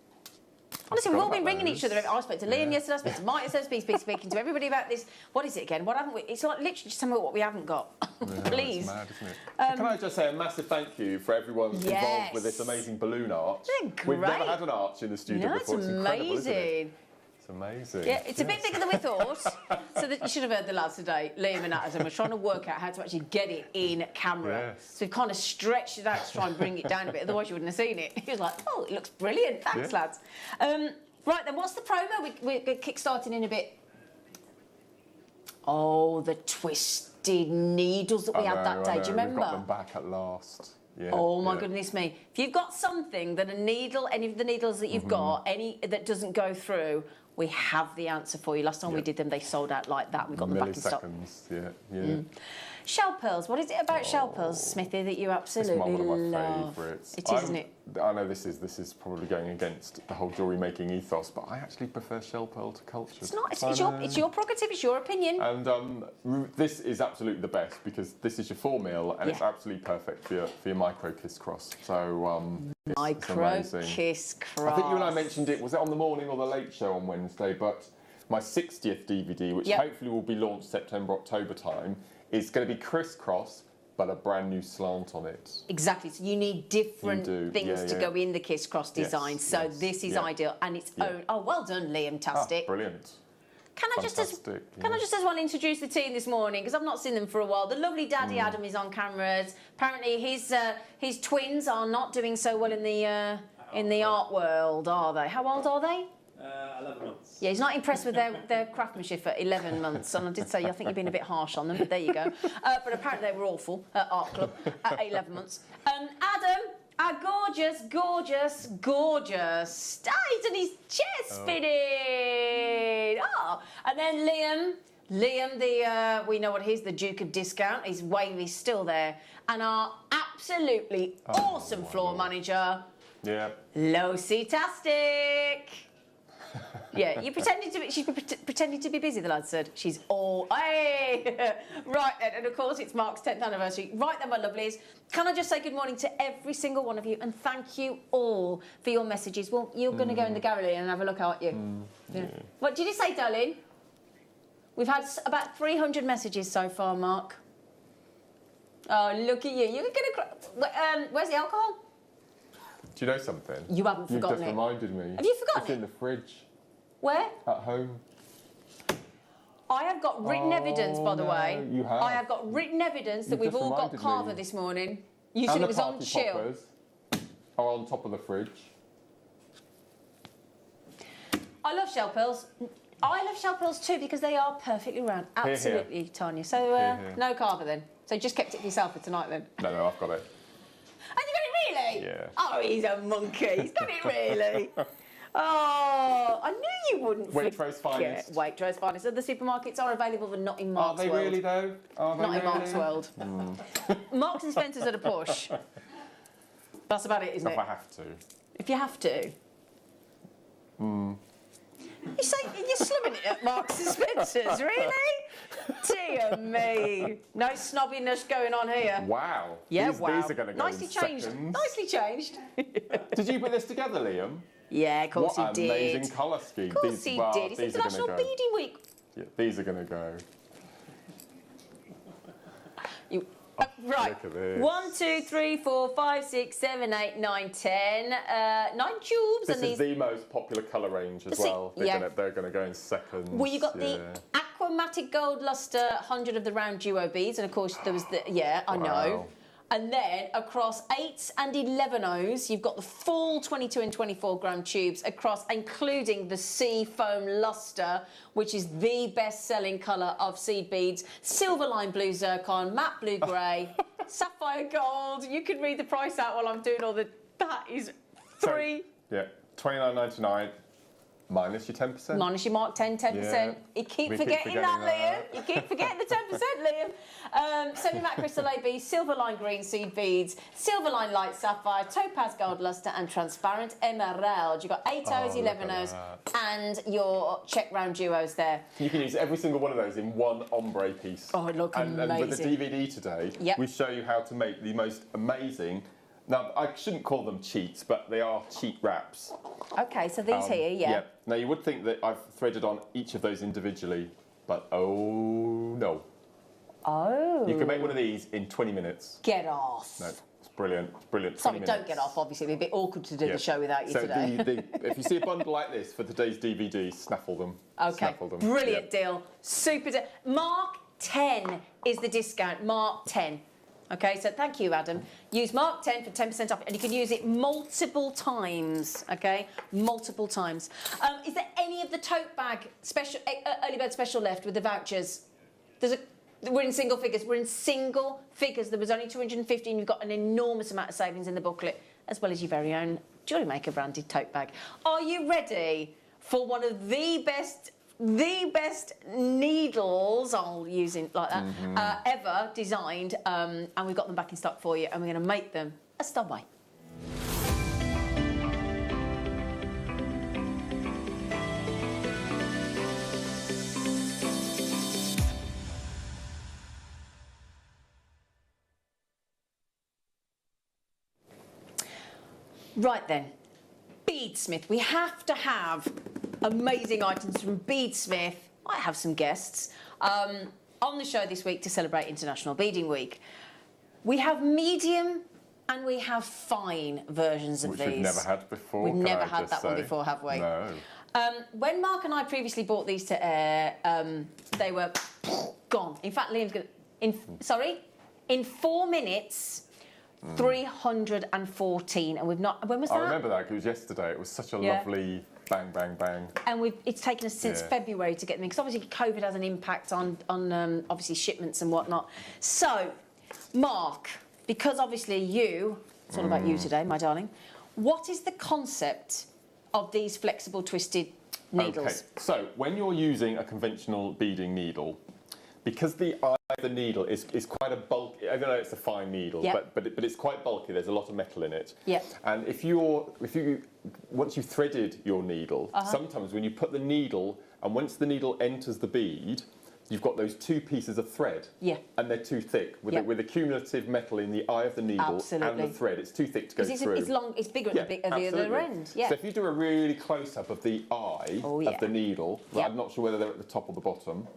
Honestly, we've all been ringing each other. I spoke to Liam yesterday, I spoke to Mike yesterday, speaking to everybody about this. What is it again? What haven't we? It's like literally just tell me what we haven't got. Please. It's mad, isn't it? So can I just say a massive thank you for everyone involved with this amazing balloon arch. They're great. We've never had an arch in the studio before. It's incredible, amazing. isn't it? It's amazing. Yeah, it's a bit bigger than we thought. So that you should have heard the lads today, Liam and Adam, were trying to work out how to actually get it in camera. Yes. So we've kind of stretched it out to try and bring it down a bit, otherwise you wouldn't have seen it. He was like, oh, it looks brilliant. Thanks, lads. Right then, what's the promo? We're kick-starting in a bit. Oh, the twisted needles that we had that day. Do you remember? We've got them back at last. Yeah, oh my goodness me. If you've got something that a needle, any of the needles that you've got, any that doesn't go through, we have the answer for you. Last time we did them, they sold out like that. We got them back in stock. Yeah. Shell pearls. What is it about shell pearls, Smithy, that you absolutely one of my love? favourites. It is, isn't it? I know this is probably going against the whole jewellery making ethos, but I actually prefer shell pearl to cultured. It's not. It's your prerogative. It's your opinion. And this is absolutely the best because this is your full meal and it's absolutely perfect for your micro kiss cross. So it's amazing. Kiss cross. I think you and I mentioned it. Was it on the morning or the late show on Wednesday? But my 60th DVD, which hopefully will be launched September, October time, is going to be crisscross, but a brand new slant on it. Exactly. So you need different things to go in the kiss cross design. So this is ideal, and its own. Oh, well done, Liam Tastic. Brilliant. Can I just as well introduce the team this morning because I've not seen them for a while. The lovely Daddy Adam is on cameras. Apparently his twins are not doing so well in the art world, are they? How old are they? 11 months. Yeah, he's not impressed with their craftsmanship at 11 months. And I did say, I think you've been a bit harsh on them, but there you go. But apparently they were awful at Art Club at 11 months. Adam, our gorgeous He's done his chest spinning. Oh. And then Liam, we know what he is, the Duke of Discount. His wave is still there. And our absolutely awesome floor manager, Losie Tastic. Yeah, she's pretending to be busy, the lad said. She's all, hey! Right then, and of course it's Mark's 10th anniversary. Right then, my lovelies, can I just say good morning to every single one of you and thank you all for your messages. Well, you're going to go in the gallery and have a look, aren't you? What did you say, darling? We've had about 300 messages so far, Mark. Oh, look at you. You're going to... where's the alcohol? Do you know something? You haven't forgotten it. You've just reminded me. Have you forgotten It's in the fridge. Where? At home. I have got written evidence, by the way. You have. I have got written evidence that we've all got carver this morning. You said it was on chill. Are on top of the fridge. I love shell pearls. I love shell pearls too because they are perfectly round. Absolutely, Tanya. So no carver then. So you just kept it for yourself for tonight then? No, I've got it. And you got it really? Yeah. Oh, he's a monkey. He's got it really. Oh, I knew you wouldn't Waitrose Finest. Waitrose Finest. So the supermarkets are available, but not in Mark's world. Are they really, though? Not in Mark's world. Marks and Spencer's at a push. That's about it, isn't it? If I have to. If you have to. You say you're slumming it at Marks and Spencer's, really? Dear me. No snobbiness going on here. Wow. Yeah, These are going to go Nicely in changed. seconds. Nicely changed. Did you put this together, Liam? Yeah, of course he did. What an amazing colour scheme. Of course he did. It's International Beadie Week. Yeah, these are going to go. Right. Look at this. 1, 2, 3, 4, 5, 6, 7, 8, 9, 10. 9 tubes. This is the most popular colour range as well. They're going to go in seconds. Well, you got the Aquamatic Gold Luster 100 of the round duo beads, and of course there was the I know. And then across 8s and 11s, you've got the full 22 and 24 gram tubes across, including the sea foam luster, which is the best-selling colour of seed beads. Silver line blue zircon, matte blue grey, sapphire gold. You can read the price out while I'm doing all the. That is three. So, $29.99 minus your 10%. Minus your mark 10%. Yeah. You keep forgetting that, Liam. You keep forgetting the 10%, Liam. Semi-matte crystal AB, silver line green seed beads, silver line light sapphire, topaz gold luster, and transparent emerald. You've got 8Os, 11Os, and your check round duos there. You can use every single one of those in one ombre piece. Oh, it looks amazing. And with the DVD today, we show you how to make the most amazing Now, I shouldn't call them cheats, but they are cheat wraps. Okay, so these here, yeah. Now, you would think that I've threaded on each of those individually, but oh no. Oh. You can make one of these in 20 minutes. Get off. No, it's brilliant. It's brilliant. Sorry, 20 don't minutes. get off, obviously. It'd be a bit awkward to do the show without you so today. if you see a bundle like this for today's DVD, snaffle them. Okay, Snaffle them. brilliant deal. Super deal. Mark 10 is the discount. Mark 10. Okay, so thank you, Adam. Use Mark 10 for 10% off, and you can use it multiple times, okay? Multiple times. Is there any of the tote bag special, early bird special left with the vouchers? We're in single figures. We're in single figures. There was only 250, and you've got an enormous amount of savings in the booklet, as well as your very own JewelleryMaker branded tote bag. Are you ready for one of the best needles, I'll use it like that, ever designed, and we've got them back in stock for you, and we're going to make them a stubway. Right then, Beadsmith. We have to have amazing items from Beadsmith. Might have some guests on the show this week to celebrate International Beading Week. We have medium and we have fine versions of Which these. we've never had before. We've never had that one before, have we? No. When Mark and I previously brought these to air, they were gone. In fact, Liam's going to... In 4 minutes... 314, and we've not. When was that? I remember that, 'cause it was yesterday. It was such a lovely bang, bang, bang. And it's taken us since February to get them, because obviously COVID has an impact on obviously shipments and whatnot. So, Mark, because obviously it's all about you today, my darling. What is the concept of these flexible twisted needles? Okay, so when you're using a conventional beading needle, because the eye of the needle is quite a bulky, I don't know it's a fine needle, but it's quite bulky, there's a lot of metal in it. Yeah. And once you've threaded your needle, sometimes when you put the needle, and once the needle enters the bead, you've got those two pieces of thread. Yeah. And they're too thick. With the cumulative metal in the eye of the needle and the thread, it's too thick to go through. It's bigger at the other end. Yeah. So if you do a really close-up of the eye of the needle, I'm not sure whether they're at the top or the bottom,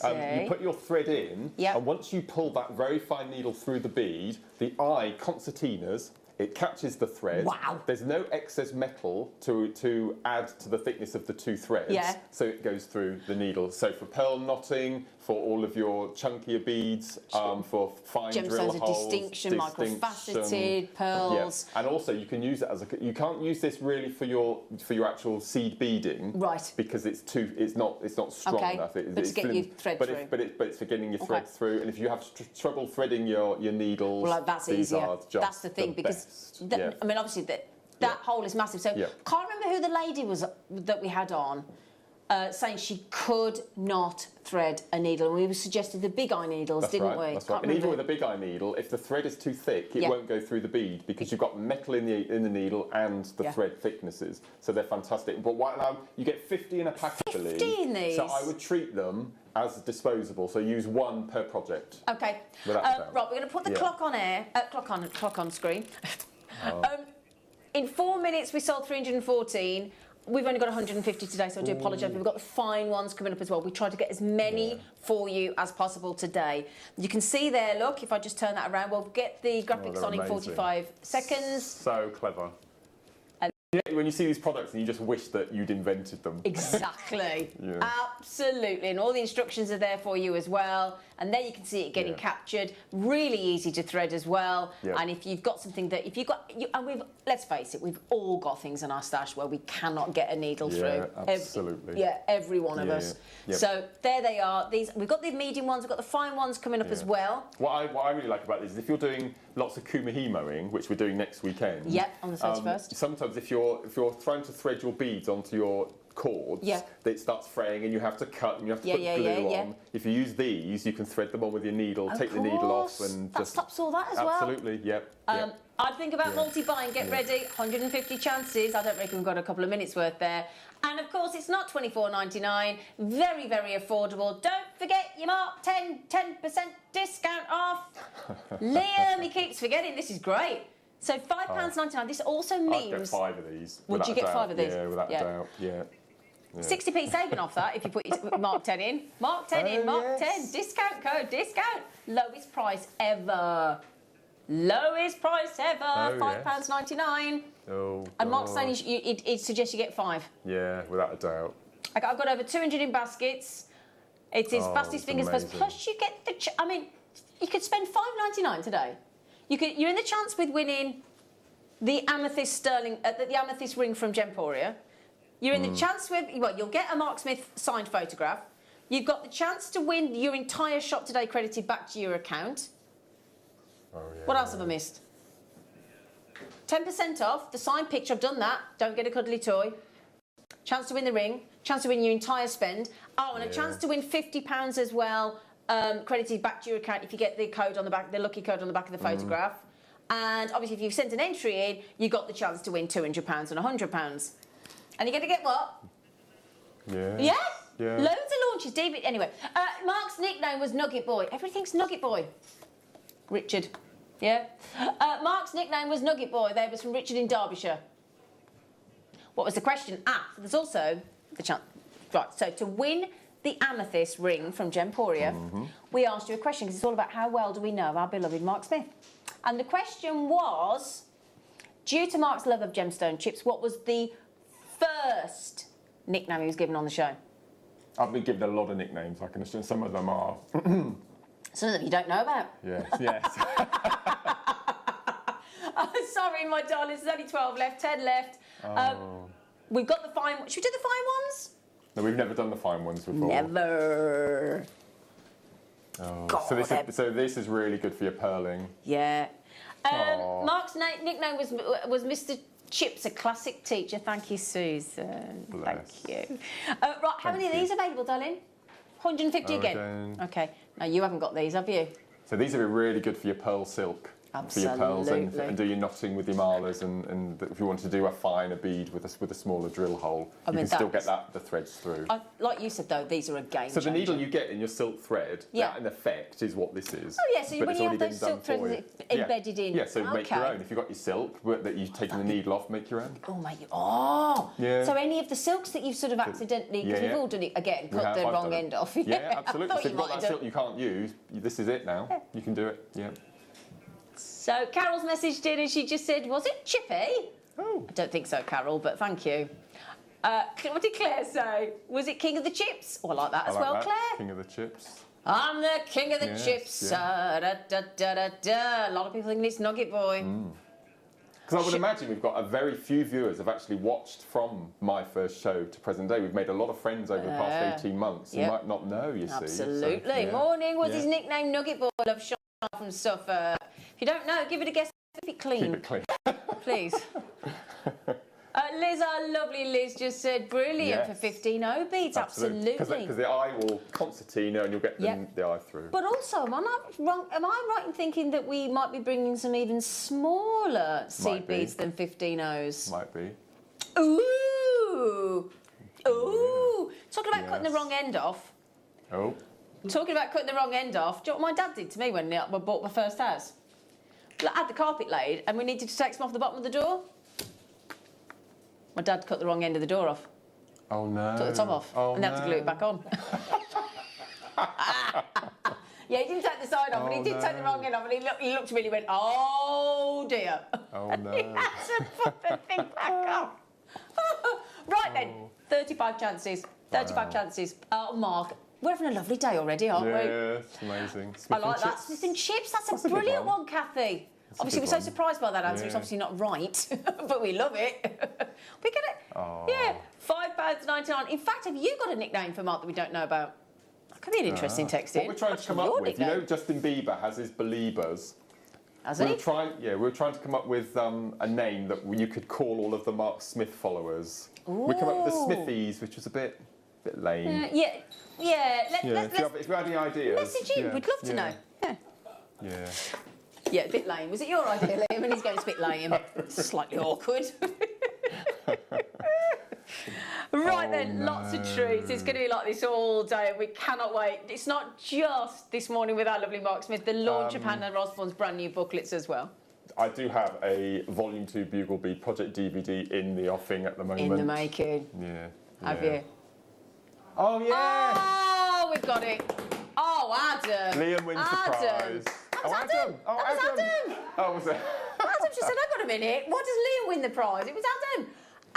you put your thread in, and once you pull that very fine needle through the bead, the eye concertinas, it catches the thread. Wow. There's no excess metal to add to the thickness of the two threads, so it goes through the needle. So for pearl knotting, for all of your chunkier beads, for fine drill gemstones holes, of distinction, microfaceted pearls. And also you can use it as you can't use this really for your actual seed beading, right? Because it's not strong enough. But to get your thread through. But it's for getting your thread through. And if you have trouble threading your needles, well, that's these easier. are just that's the thing, because I mean, obviously that hole is massive. So can't remember who the lady was that we had on. Saying she could not thread a needle, and we suggested the big eye needles, didn't we? That's right. And even with a big eye needle, if the thread is too thick, it won't go through the bead because you've got metal in the needle and the thread thicknesses. So they're fantastic. But now you get 50 in a pack, I believe. 50 in these. So I would treat them as disposable. So use one per project. Okay. Right, we're going to put the clock on air. Clock on screen. In 4 minutes, we sold 314. We've only got 150 today, so I do apologise. We've got the fine ones coming up as well. We tried to get as many for you as possible today. You can see there, look, if I just turn that around, we'll get the graphics on in 45 seconds. So clever. When you see these products and you just wish that you'd invented them. Exactly. Absolutely. And all the instructions are there for you as well. And there you can see it getting captured. Really easy to thread as well. And if you've got something that, let's face it, we've all got things in our stash where we cannot get a needle through. Absolutely. Every one of us. So there they are. We've got the medium ones, we've got the fine ones coming up as well. What I really like about this is if you're doing lots of kumahi mowing, which we're doing next weekend. On the 31st. Sometimes if you're trying to thread your beads onto your cords, it starts fraying and you have to cut and you have to put glue on. If you use these, you can thread them on with your needle, take the needle off, and that stops all that as well. Absolutely, I'd think about multi-buying. Get ready, 150 chances. I don't reckon we've got a couple of minutes worth there. And of course, it's not $24.99. Very, very affordable. Don't forget your Mark 10% discount off. Liam, he keeps forgetting. This is great. So £5.99. This also I'd get means 5 of these. Would you without a get doubt. 5 of these? Yeah, without Yeah. a doubt. Yeah. 60p saving off that if you put your Mark 10 in. Mark 10 in, Mark yes. 10. Discount code, discount. Lowest price ever. Lowest price ever. £5.99. Oh, And Mark's God. saying it suggests you get 5. Yeah, without a doubt. I've got over 200 in baskets. It is fastest it's fingers first. amazing. Plus you get the... I mean, you could spend £5.99 today. You're in the chance with winning the amethyst sterling, the amethyst ring from Gemporia. You're in the chance with, well, you'll get a Mark Smith signed photograph. You've got the chance to win your entire shop today credited back to your account. Oh, yeah. What else have I missed? 10% off, the signed picture, I've done that. Don't get a cuddly toy. Chance to win the ring, chance to win your entire spend. Oh, and a chance to win £50 as well, credited back to your account if you get the code on the back, the lucky code on the back of the photograph. And obviously if you've sent an entry in, you got the chance to win £200 and £100. And you're going to get what? Yeah. Yeah? Yeah. Loads of launches. David, anyway, Mark's nickname was Nugget Boy. Everything's Nugget Boy. Richard. Yeah? Mark's nickname was Nugget Boy. That was from Richard in Derbyshire. What was the question? There's also the chance. Right, so to win the amethyst ring from Gemporia, we asked you a question because it's all about how well do we know our beloved Mark Smith. And the question was, due to Mark's love of gemstone chips, what was the first nickname he was given on the show? I've been given a lot of nicknames, I can assume. Some of them are... Some of them you don't know about. Yes, yes. Sorry, my darlings, there's only 12 left, 10 left. We've got the fine... Should we do the fine ones? No, we've never done the fine ones before. Never. Oh. God, So this is really good for your pearling. Yeah. Mark's nickname was Mr. Chips, a classic teacher. Thank you, Susan. Bless. Thank you. Right, how many of these available, darling? 150 again. Again. Okay. Now, you haven't got these, have you? So these are really good for your pearl silk. For your pearls Absolutely. and do your knotting with your malas and if you want to do a finer bead with a smaller drill hole, you can still get the threads through. Like you said, though, these are a game So the changer. needle you get in your silk thread, Yeah. that in effect is what this is. Oh, yeah, so But when it's you already have those been silk done for threads you. embedded in. Yeah, so make your Okay. own. If you've got your silk that you've taken the needle off, make your own. Oh, mate. Oh. Yeah. So any of the silks that you've sort of accidentally, because we've all done it again, cut the wrong end off. Yeah, absolutely. I thought So if you you've might got have that done. silk you can't use, this is it now. You can do it, yeah. So Carol's messaged in and she just said, was it Chippy? Oh. I don't think so, Carol, but thank you. What did Claire say? Was it King of the Chips? Oh, I like that as well, Claire. King of the chips. I'm the king of the Yes, chips. yeah. Da, da, da, da, da. A lot of people think it's Nugget Boy. Because I would imagine we've got a very few viewers have actually watched from my first show to present day. We've made a lot of friends over the past 18 months. You Yep. might not know, you see. Absolutely. So, yeah. Morning was Yeah. his nickname Nugget Boy. Love shot from Suffolk. If you don't know, give it a guess. Keep it clean. Keep it clean. Please. Liz, our lovely Liz, just said brilliant for 15 O-beads. Absolutely. Because the eye will concertina and you'll get the eye through. But also, am I not wrong? Am I right in thinking that we might be bringing some even smaller seed beads than 15 O's? Might be. Ooh. Ooh. Talking about cutting the wrong end off. Oh. Talking about cutting the wrong end off. Do you know what my dad did to me when I bought my first house? I had the carpet laid and we needed to take some off the bottom of the door. My dad cut the wrong end of the door off. Oh no. Took the top off. Oh, and they had to glue it back on. Yeah, he didn't take the side off, but he did take the wrong end off, and he looked at me and he went, oh dear. Oh and no. he had to put the thing back on. Right then, 35 chances. 35 chances. Oh, Mark, we're having a lovely day already, aren't we? Yeah, it's amazing. I like that. Smith and chips, that's a good brilliant one. one, Kathy. That's a Obviously, good we're so one. surprised by that answer. It's Yeah. obviously not right, but we love it. We get it. Oh. Yeah, £5.99. In fact, have you got a nickname for Mark that we don't know about? That could be an interesting text in. What we're trying What's to come your up with, you know, nickname? Justin Bieber has his Beliebers. Has We he? were trying to come up with a name that you could call all of the Mark Smith followers. We come up with the Ooh. Smithies, which was a bit lame. Yeah. If you have any ideas, message in. We'd love to know. Yeah. Yeah. Yeah, a bit lame. Was it your idea, Liam? And he's going, it's a bit lame. Slightly awkward. Right then, lots of treats. It's going to be like this all day. We cannot wait. It's not just this morning with our lovely Mark Smith, the launch of Hannah Osborne's brand new booklets as well. I do have a Volume 2 Bugle Bead Project DVD in the offing at the moment. In the making. Yeah. Have yeah. you? Oh, yeah! Oh, we've got it. Oh, Adam. Liam wins the prize. That was Oh, Adam. Oh, That was Adam. Oh, was it? Adam just said, hang on a minute, what does Liam win the prize? It was Adam.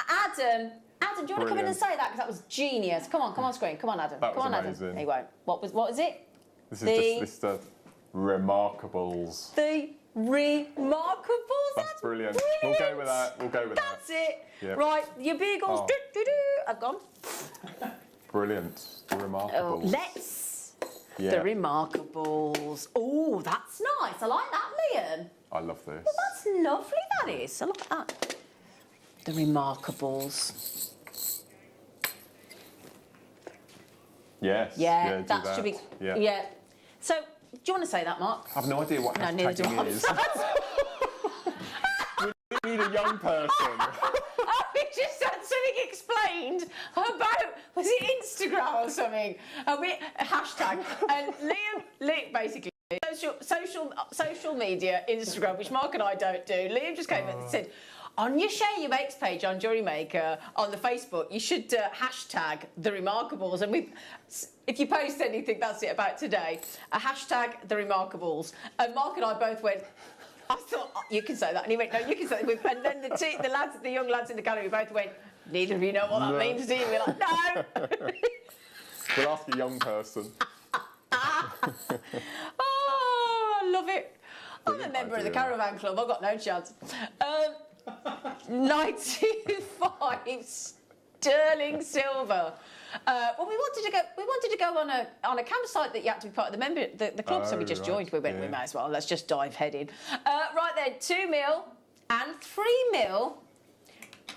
Adam, do you want to come in and say that? Because that was genius. Come on screen. Come on, Adam. That was come on, amazing. Adam. He won't. What is it? This is just this Remarkables. The Remarkables. That's brilliant. We'll go with that. We'll go with that. That's it. Yep. Right, your beagles have gone. Brilliant. The Remarkables. Oh, let's. Yeah. The Remarkables. Oh, that's nice. I like that, Liam. I love this. Well, that's lovely, that is. I like that. The Remarkables. Yes. Yeah, do that should be. Yeah. So, do you want to say that, Mark? I have no idea what neither do I. hashtagging is. We need a young person. Oh, we just had something explained about, was it Instagram or something? A hashtag. And Liam basically, social media, Instagram, which Mark and I don't do. Liam just came and said, on your Share Your Makes page on JewelleryMaker on the Facebook, you should hashtag the Remarkables. And if you post anything, that's it about today. A hashtag the Remarkables. And Mark and I both went, I thought, oh, you can say that. And he went, no, you can say that. And then the young lads in the gallery both went, neither of you know what that means, do you? We're like, no. We'll ask a young person. Oh, I love it. I'm a member of the Caravan Club. I've got no chance. 95 sterling silver. Well, we wanted to go on a campsite that you had to be part of the club, so we just joined. We went, we might as well. Let's just dive head in. Right then, 2 mil and 3 mil.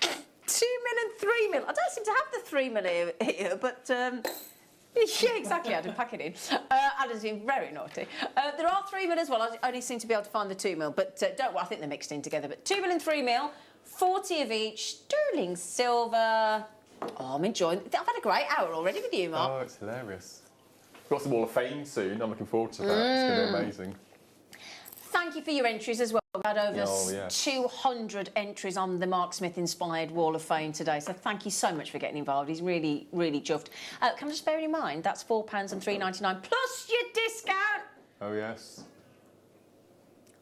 2 mil and 3 mil. I don't seem to have the 3 mil here, but. Yeah, exactly. I didn't pack it in. Adam's been very naughty. There are 3 mil as well. I only seem to be able to find the 2 mil, but don't worry, I think they're mixed in together. But 2 mil and 3 mil, 40 of each, sterling silver. Oh, I'm enjoying it. I've had a great hour already with you, Mark. Oh, it's hilarious. We've got some Wall of Fame soon. I'm looking forward to that. It's going to be amazing. Thank you for your entries as well. We've had over 200 entries on the Mark Smith inspired Wall of Fame today. So thank you so much for getting involved. He's really, really chuffed. Can I just bear in mind, that's £4 and $3.99 plus your discount. Oh, yes.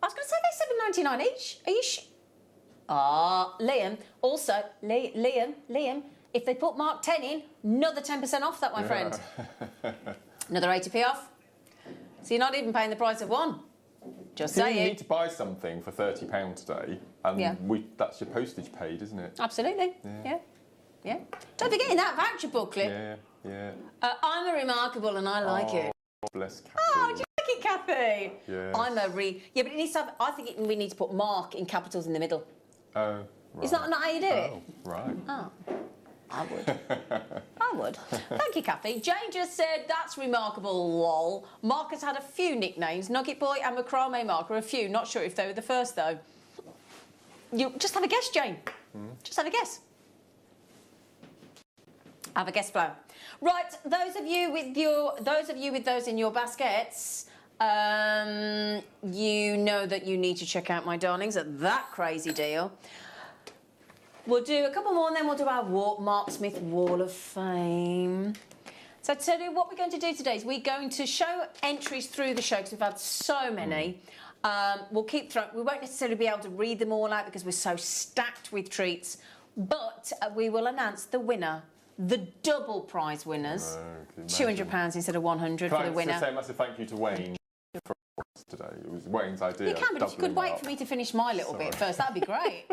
I was going to say they're $7.99 each. Are you Liam. Also, Liam, if they put Mark 10 in, another 10% off that, my friend. Another 80p off. So you're not even paying the price of one. Just saying. You need to buy something for £30 today, and that's your postage paid, isn't it? Absolutely. Yeah. Don't forget in that voucher booklet. Yeah. I'm a Remarkable and I like it. Bless Kathy. Oh, do you like it, Kathy? Yes. I'm a Yeah, but it needs to have. I think we need to put Mark in capitals in the middle. Oh, right. Is that not how you do it? Oh, right. Oh. I would. Thank you, Kathy. Jane just said, that's remarkable, lol. Mark has had a few nicknames. Nugget Boy and Macrame Mark are a few. Not sure if they were the first, though. You just have a guess, Jane. Just have a guess. Have a guess, Flo. Right, those of you with those in your baskets, you know that you need to check out my darlings at that crazy deal. We'll do a couple more and then we'll do our Mark Smith Wall of Fame. So I tell you what we're going to do today is we're going to show entries through the show because we've had so many. We'll keep throwing. We won't necessarily be able to read them all out because we're so stacked with treats, but we will announce the winner, the double prize winners, £200 instead of 100 for the winner. Can I say a massive thank you to Wayne for today? It was Wayne's idea. You can, but if you could wait for me to finish my little bit first, that'd be great.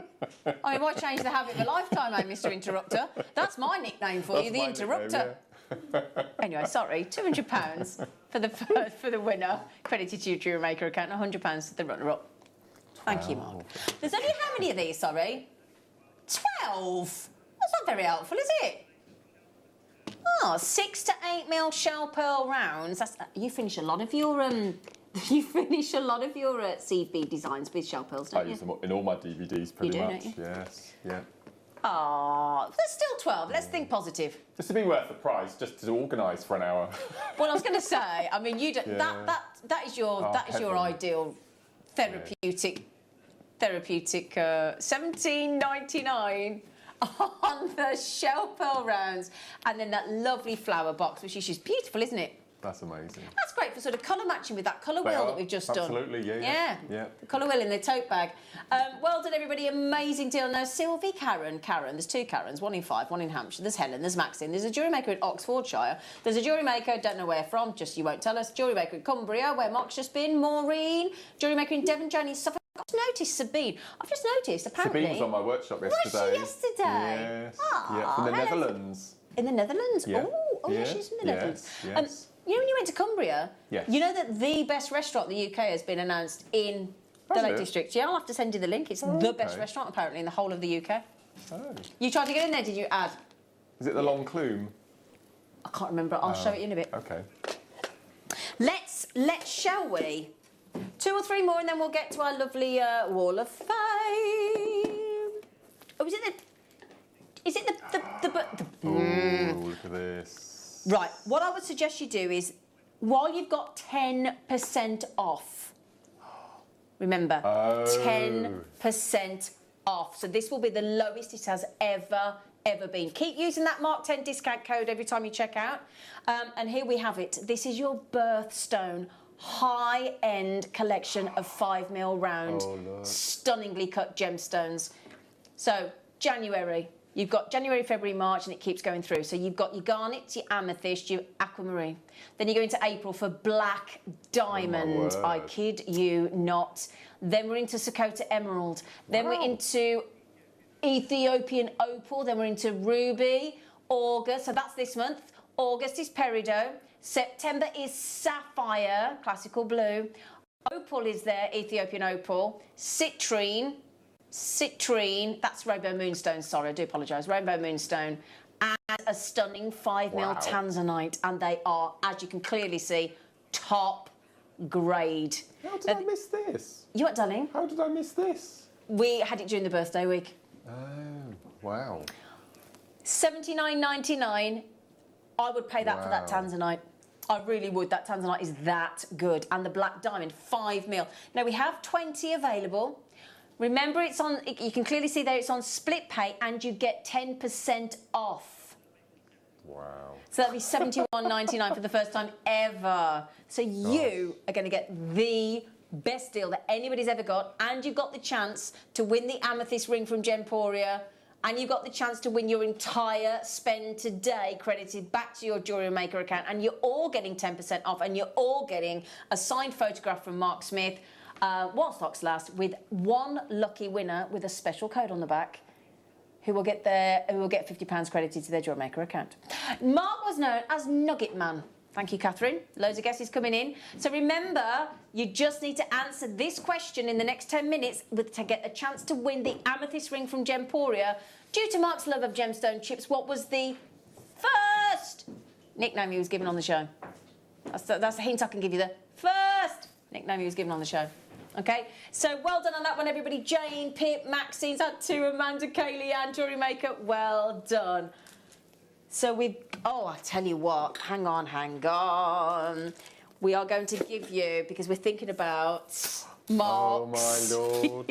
I mean, why change the habit of a lifetime, eh, Mr. Interrupter? That's my nickname for you, the Interrupter. Anyway, sorry, £200 for the winner, credited to your JewelleryMaker account, and £100 to the runner-up. Thank you, Mark. There's only how many of these, sorry? 12. That's not very helpful, is it? Oh, 6 to 8 mil shell pearl rounds. That's, you finish a lot of your seed bead designs with shell pearls, don't you? I use them in all my DVDs pretty much. Don't you? Yes, yeah. Oh, there's still 12. Let's think positive. This would be worth the price just to organise for an hour. Well, I was going to say, I mean, you that is your heaven. ideal therapeutic therapeutic, $17.99 on the shell pearl rounds, and then that lovely flower box, which is just beautiful, isn't it? That's amazing. That's great for sort of colour matching with that colour wheel that we've just done. Absolutely, yeah. The colour wheel in the tote bag. Well done, everybody. Amazing deal. Now, Sylvie, Karen, there's two Karens, one in Fife, one in Hampshire. There's Helen, there's Maxine. There's a JewelleryMaker in Oxfordshire. There's a JewelleryMaker, don't know where from, just you won't tell us. JewelleryMaker in Cumbria, where Mark's just been. Maureen. JewelleryMaker in Devon, Janie, Suffolk. I've just noticed Sabine. I've just noticed, apparently. Sabine was on my workshop yesterday. Was she yesterday? Yes. Yeah, from the Netherlands. In the Netherlands? Yeah. Oh, yeah, she's in the Netherlands. Yes. You know when you went to Cumbria? Yes. You know that the best restaurant in the UK has been announced in the Lake District? Yeah, I'll have to send you the link. It's the best restaurant, apparently, in the whole of the UK. Oh. You tried to get in there, did you, Ad? Is it the Long Clume? I can't remember. I'll show it you in a bit. Okay. Let's, shall we? 2 or 3 more, and then we'll get to our lovely Wall of Fame. Oh, is it the Ooh, look at this. Right, what I would suggest you do is, while you've got 10% off, remember, 10% off. So this will be the lowest it has ever been. Keep using that Mark 10 discount code every time you check out. And here we have it. This is your birthstone high-end collection of 5mm round, stunningly cut gemstones. So, January. You've got January, February, March, and it keeps going through. So you've got your garnet, your amethyst, your aquamarine. Then you go into April for black diamond. I kid you not. Then we're into Sakota emerald. Then we're into Ethiopian opal. Then we're into ruby. August, so that's this month. August is peridot. September is sapphire, classical blue. Opal is there, Ethiopian opal. Citrine, that's rainbow moonstone, sorry, I do apologise, rainbow moonstone, and a stunning 5mm tanzanite, and they are, as you can clearly see, top grade. How did I miss this? You what, darling? How did I miss this? We had it during the birthday week. Oh, wow. $79.99, I would pay that for that tanzanite. I really would. That tanzanite is that good. And the black diamond, 5mm. Now, we have 20 available. Remember, it's on, you can clearly see there it's on split pay, and you get 10% off. Wow. So that'd be $71.99 for the first time ever. So you are going to get the best deal that anybody's ever got, and you've got the chance to win the amethyst ring from Gemporia, and you've got the chance to win your entire spend today credited back to your JewelleryMaker account, and you're all getting 10% off, and you're all getting a signed photograph from Mark Smith. While stocks last, with one lucky winner with a special code on the back, who will get £50 credited to their JewelleryMaker account. Mark was known as Nugget Man. Thank you, Catherine. Loads of guesses coming in. So remember, you just need to answer this question in the next 10 minutes to get a chance to win the amethyst ring from Gemporia. Due to Mark's love of gemstone chips, what was the first nickname he was given on the show? That's a hint I can give you. The first nickname he was given on the show. Okay, so well done on that one, everybody. Jane, Pip, Maxine's had 2, Amanda, Kaylee, and JewelleryMaker. Well done. So we've... Oh, I tell you what. Hang on. We are going to give you, because we're thinking about Mark's... Oh, my Lord.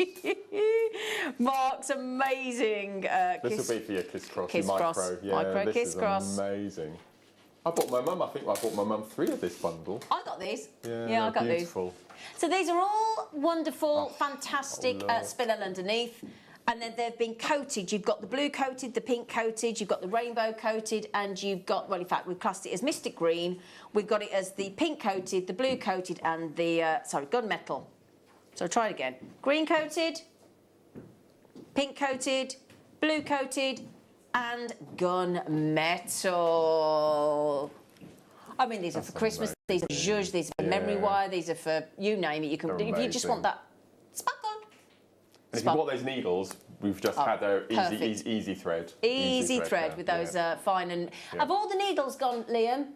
Mark's amazing... This will be for your Kiss Cross, Kiss your Cross. micro. Yeah, Micro this Kiss is Cross. Amazing. I think I bought my mum 3 of this bundle. I got these. Yeah, I got beautiful. these. So these are all wonderful, fantastic spillel underneath. And then they've been coated. You've got the blue coated, the pink coated, you've got the rainbow coated, and you've got, well, in fact, we've classed it as Mystic Green. We've got it as the pink coated, the blue coated, and the, gunmetal. So try it again. Green coated, pink coated, blue coated, and gunmetal. I mean, these are for Christmas, these are for zhuzh, these are for memory wire, these are for, you name it. You can, if you just want that, spot on. If you bought those needles, we've just had their easy thread. Easy thread with those fine and... Have all the needles gone, Liam?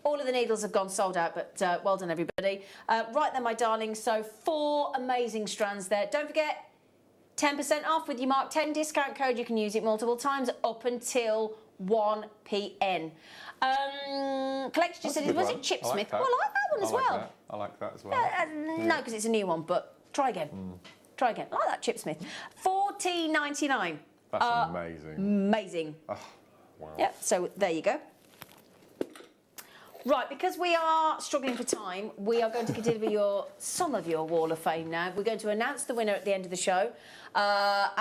All of the needles have gone sold out, but well done, everybody. Right then, my darling, so 4 amazing strands there. Don't forget, 10% off with your Mark 10 discount code. You can use it multiple times up until 1 p.m. Collector just said, was it Chipsmith? Well, I like that one as well. I like that as well. No, because it's a new one, but try again. Try again. I like that, Chip Smith. $14.99. That's amazing. Amazing. Oh, wow. Yep, so there you go. Right, because we are struggling for time, we are going to deliver some of your Wall of Fame now. We're going to announce the winner at the end of the show. Have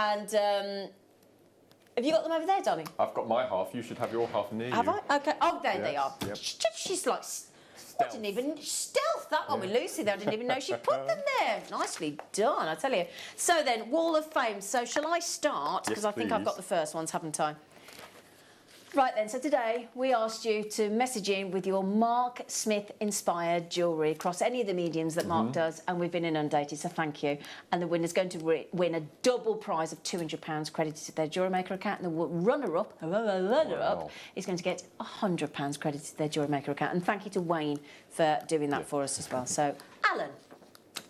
you got them over there, darling? I've got my half. You should have your half near you. Have I? Okay. Oh, there they Yes, are. yep. She's like... I didn't even... Stealth! That one with Lucy there. I didn't even know she put them there. Nicely done, I tell you. So then, Wall of Fame. So shall I start? Because Yes, I think I've please. got the first ones, haven't I? Right then, so today we asked you to message in with your Mark Smith inspired jewellery across any of the mediums that Mark does, and we've been inundated, so thank you. And the winner's going to win a double prize of £200 credited to their JewelleryMaker account, and the runner-up is going to get £100 credited to their JewelleryMaker account. And thank you to Wayne for doing that for us as well. So, Alan,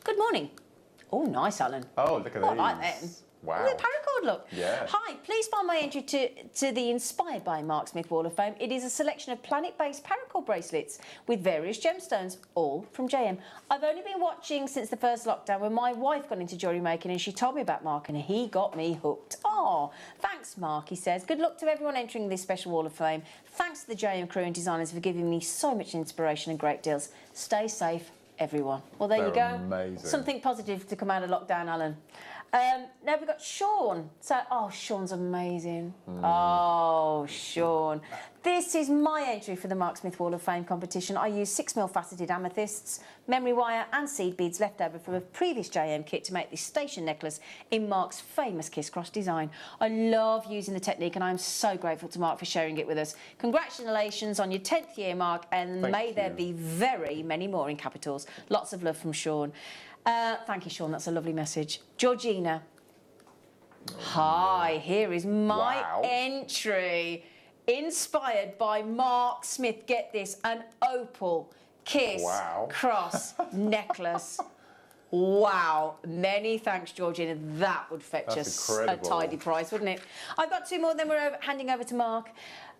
good morning. Oh, nice, Alan. Oh, look at I these. like them. Wow. Oh, the paracord look. Yeah. Hi, please find my entry to the Inspired by Mark Smith Wall of Fame. It is a selection of planet-based paracord bracelets with various gemstones, all from JM. I've only been watching since the first lockdown when my wife got into jewellery making and she told me about Mark and he got me hooked. Oh, thanks, Mark, he says. Good luck to everyone entering this special Wall of Fame. Thanks to the JM crew and designers for giving me so much inspiration and great deals. Stay safe, everyone. Well, there you go. Amazing. Something positive to come out of lockdown, Alan. Now we've got Sean. So, oh, Sean's amazing. Oh, Sean. This is my entry for the Mark Smith Wall of Fame competition. I used 6mm faceted amethysts, memory wire and seed beads left over from a previous JM kit to make this station necklace in Mark's famous Kiss Cross design. I love using the technique and I'm so grateful to Mark for sharing it with us. Congratulations on your 10th year, Mark, and may there be very many more in capitals. Lots of love from Sean. Thank you, Sean. That's a lovely message. Georgina. Hi, here is my entry. Inspired by Mark Smith. Get this, an opal Kiss Cross necklace. Wow. Many thanks, Georgina. That would fetch us a tidy price, wouldn't it? I've got two more, then we're handing over to Mark.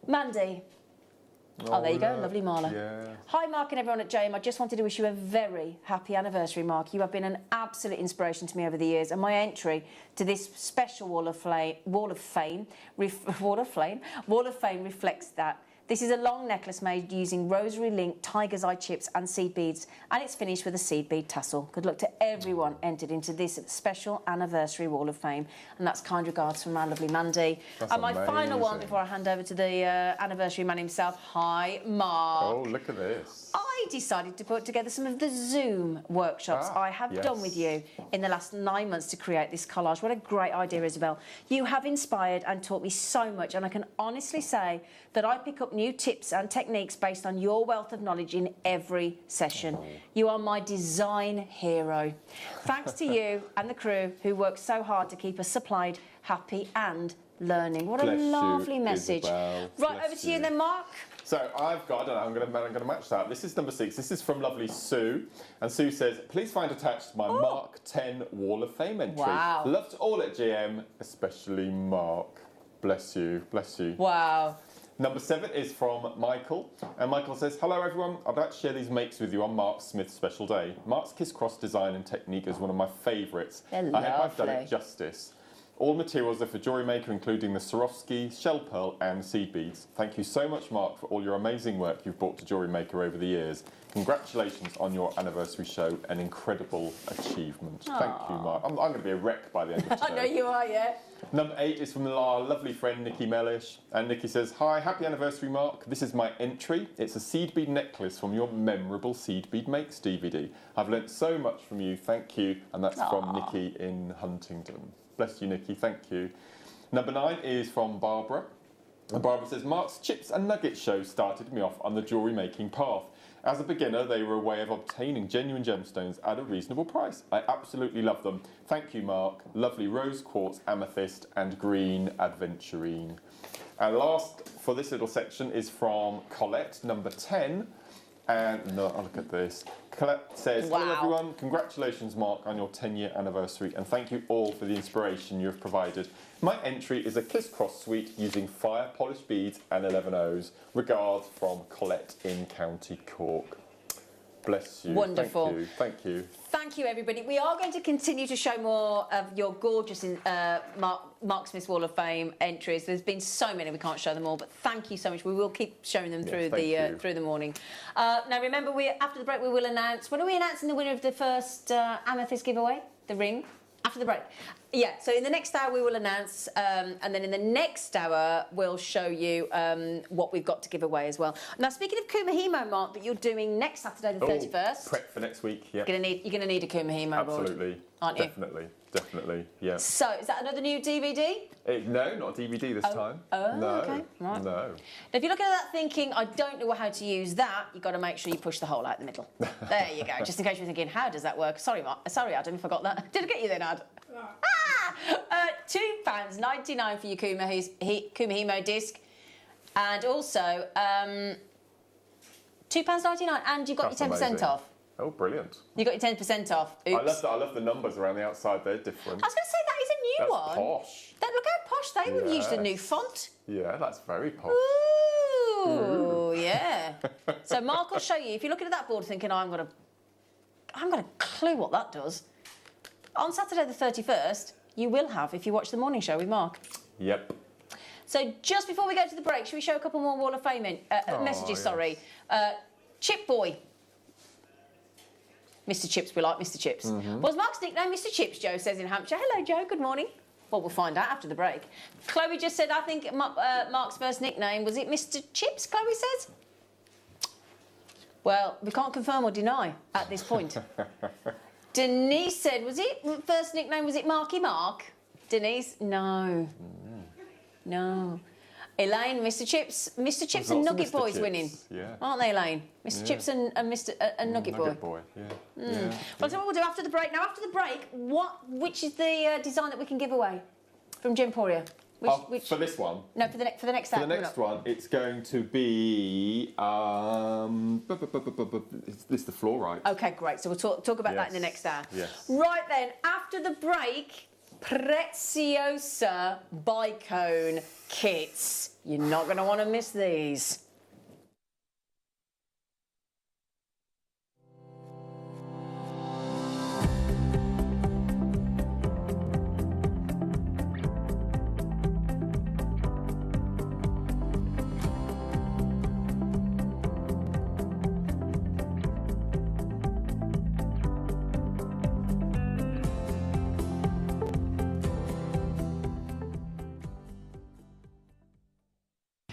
Mandy. Oh, there you go, lovely Marla. Yeah. Hi, Mark and everyone at JM. I just wanted to wish you a very happy anniversary, Mark. You have been an absolute inspiration to me over the years, and my entry to this special Wall of Fame reflects that. This is a long necklace made using rosary link, tiger's eye chips and seed beads, and it's finished with a seed bead tassel. Good luck to everyone entered into this special anniversary Wall of Fame, and that's kind regards from our lovely Mandy. And my final one before I hand over to the anniversary man himself. Hi, Mark. Oh, look at this. I decided to put together some of the Zoom workshops I have done with you in the last 9 months to create this collage. What a great idea, Isabel. You have inspired and taught me so much, and I can honestly say that I pick up new tips and techniques based on your wealth of knowledge in every session. You are my design hero. Thanks to you and the crew who work so hard to keep us supplied, happy and learning. What a lovely message. Right, over to you then, Mark. So I've got, I don't know, I'm going to match that. This is number 6. This is from lovely Sue. And Sue says, please find attached my Mark 10 Wall of Fame entry. Wow. Loved all at GM, especially Mark. Bless you, bless you. Wow. Number 7 is from Michael. And Michael says, hello everyone, I'd like to share these makes with you on Mark Smith's special day. Mark's Kiss Cross design and technique is one of my favourites. I hope I've done it justice. All materials are for JewelleryMaker, including the Swarovski, shell pearl and seed beads. Thank you so much, Mark, for all your amazing work you've brought to JewelleryMaker over the years. Congratulations on your anniversary show, an incredible achievement. Thank you, Mark. I'm going to be a wreck by the end of today. I know you are, yeah. Number 8 is from our lovely friend Nikki Mellish. And Nikki says, hi, happy anniversary, Mark. This is my entry. It's a seed bead necklace from your memorable Seed Bead Makes DVD. I've learnt so much from you. Thank you. And that's from Nikki in Huntingdon. Bless you, Nikki. Thank you. Number 9 is from Barbara. And Barbara says, Mark's Chips and Nuggets show started me off on the jewellery making path. As a beginner, they were a way of obtaining genuine gemstones at a reasonable price. I absolutely love them. Thank you, Mark. Lovely rose quartz, amethyst and green aventurine. And last for this little section is from Colette, number 10. And no, look at this. Colette says, hello everyone, congratulations Mark on your 10-year anniversary and thank you all for the inspiration you have provided. My entry is a Kiss Cross suite using fire polished beads and 11 O's. Regards from Colette in County Cork. Bless you. Wonderful. Thank you. Thank you. thank you, everybody. We are going to continue to show more of your gorgeous Mark Smith's Wall of Fame entries. There's been so many, we can't show them all, but thank you so much. We will keep showing them through the morning. Now, remember, after the break, we will announce... When are we announcing the winner of the first Amethyst giveaway? The ring? After the break. Yeah, so in the next hour we will announce, and then in the next hour we'll show you what we've got to give away as well. Now, speaking of Kumahimo, Mark, that you're doing next Saturday the 31st. Prep for next week, yeah. You're going to need a Kumahimo board. Absolutely. Aren't you? Definitely, yeah. So, is that another new DVD? No, not a DVD this time. Oh, no, okay. Right. No. Now, if you're looking at that thinking, I don't know how to use that, you've got to make sure you push the hole out the middle. There you go. Just in case you're thinking, how does that work? Sorry, Adam, if I got that. Did I get you then, Ad? No. £2.99 for your Kumahimo disc. And also, £2.99, and you've got That's your 10% amazing. off. Oh, brilliant. You got your 10% off. Oops. I love the numbers around the outside. They're different. I was going to say, that is a new That's one. posh. Look how posh they would have used a new Yes. font. Yeah, that's very posh. Ooh, yeah. So Mark will show you. If you're looking at that board thinking, I haven't got a clue what that does. On Saturday the 31st, you will have, if you watch the morning show with Mark. Yep. So just before we go to the break, should we show a couple more Wall of Fame messages? Yes. Sorry. Chip Boy. Mr. Chips, we like Mr. Chips. Was Mark's nickname Mr. Chips, Joe says in Hampshire. Hello, Joe, good morning. Well, we'll find out after the break. Chloe just said, I think Mark's first nickname, was it Mr. Chips, Chloe says? Well, we can't confirm or deny at this point. Denise said, first nickname, was it Marky Mark? Denise, no. No. Elaine, Mr. Chips and Nugget Boy's winning, yeah. aren't they, Elaine? Mr. Chips and Nugget Boy. Nugget Boy, yeah. Well, so what we'll do after the break. Now, after the break, which is the design that we can give away from Gemporia? For this one? No, for the next hour. For the next one, it's going to be it's the fluorite. Okay, great. So we'll talk about that in the next hour. Yes. Right then, after the break, Preziosa Bicone kits. You're not going to want to miss these.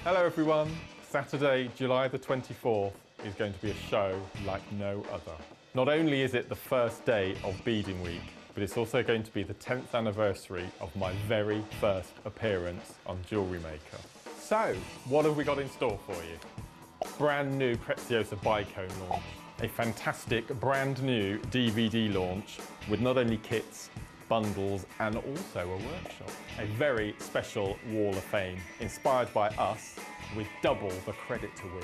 Hello everyone. Saturday, July the 24th is going to be a show like no other. Not only is it the first day of beading week, but it's also going to be the 10th anniversary of my very first appearance on JewelleryMaker. So, what have we got in store for you? Brand new Preziosa Bicone launch. A fantastic brand new DVD launch with not only kits, bundles and also a workshop. A very special Wall of Fame inspired by us with double the credit to win.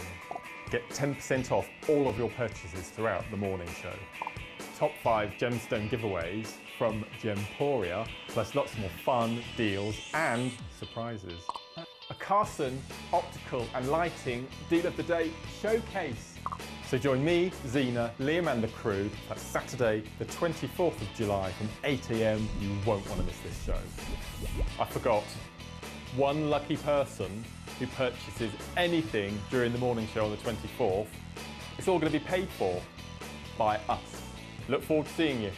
Get 10% off all of your purchases throughout the morning show. Top 5 gemstone giveaways from Gemporia, plus lots more fun, deals and surprises. A Carson optical and lighting deal of the day showcase. So join me, Zena, Liam and the crew. That's Saturday the 24th of July from 8 AM. You won't want to miss this show. I forgot, one lucky person who purchases anything during the morning show on the 24th, it's all going to be paid for by us. Look forward to seeing you.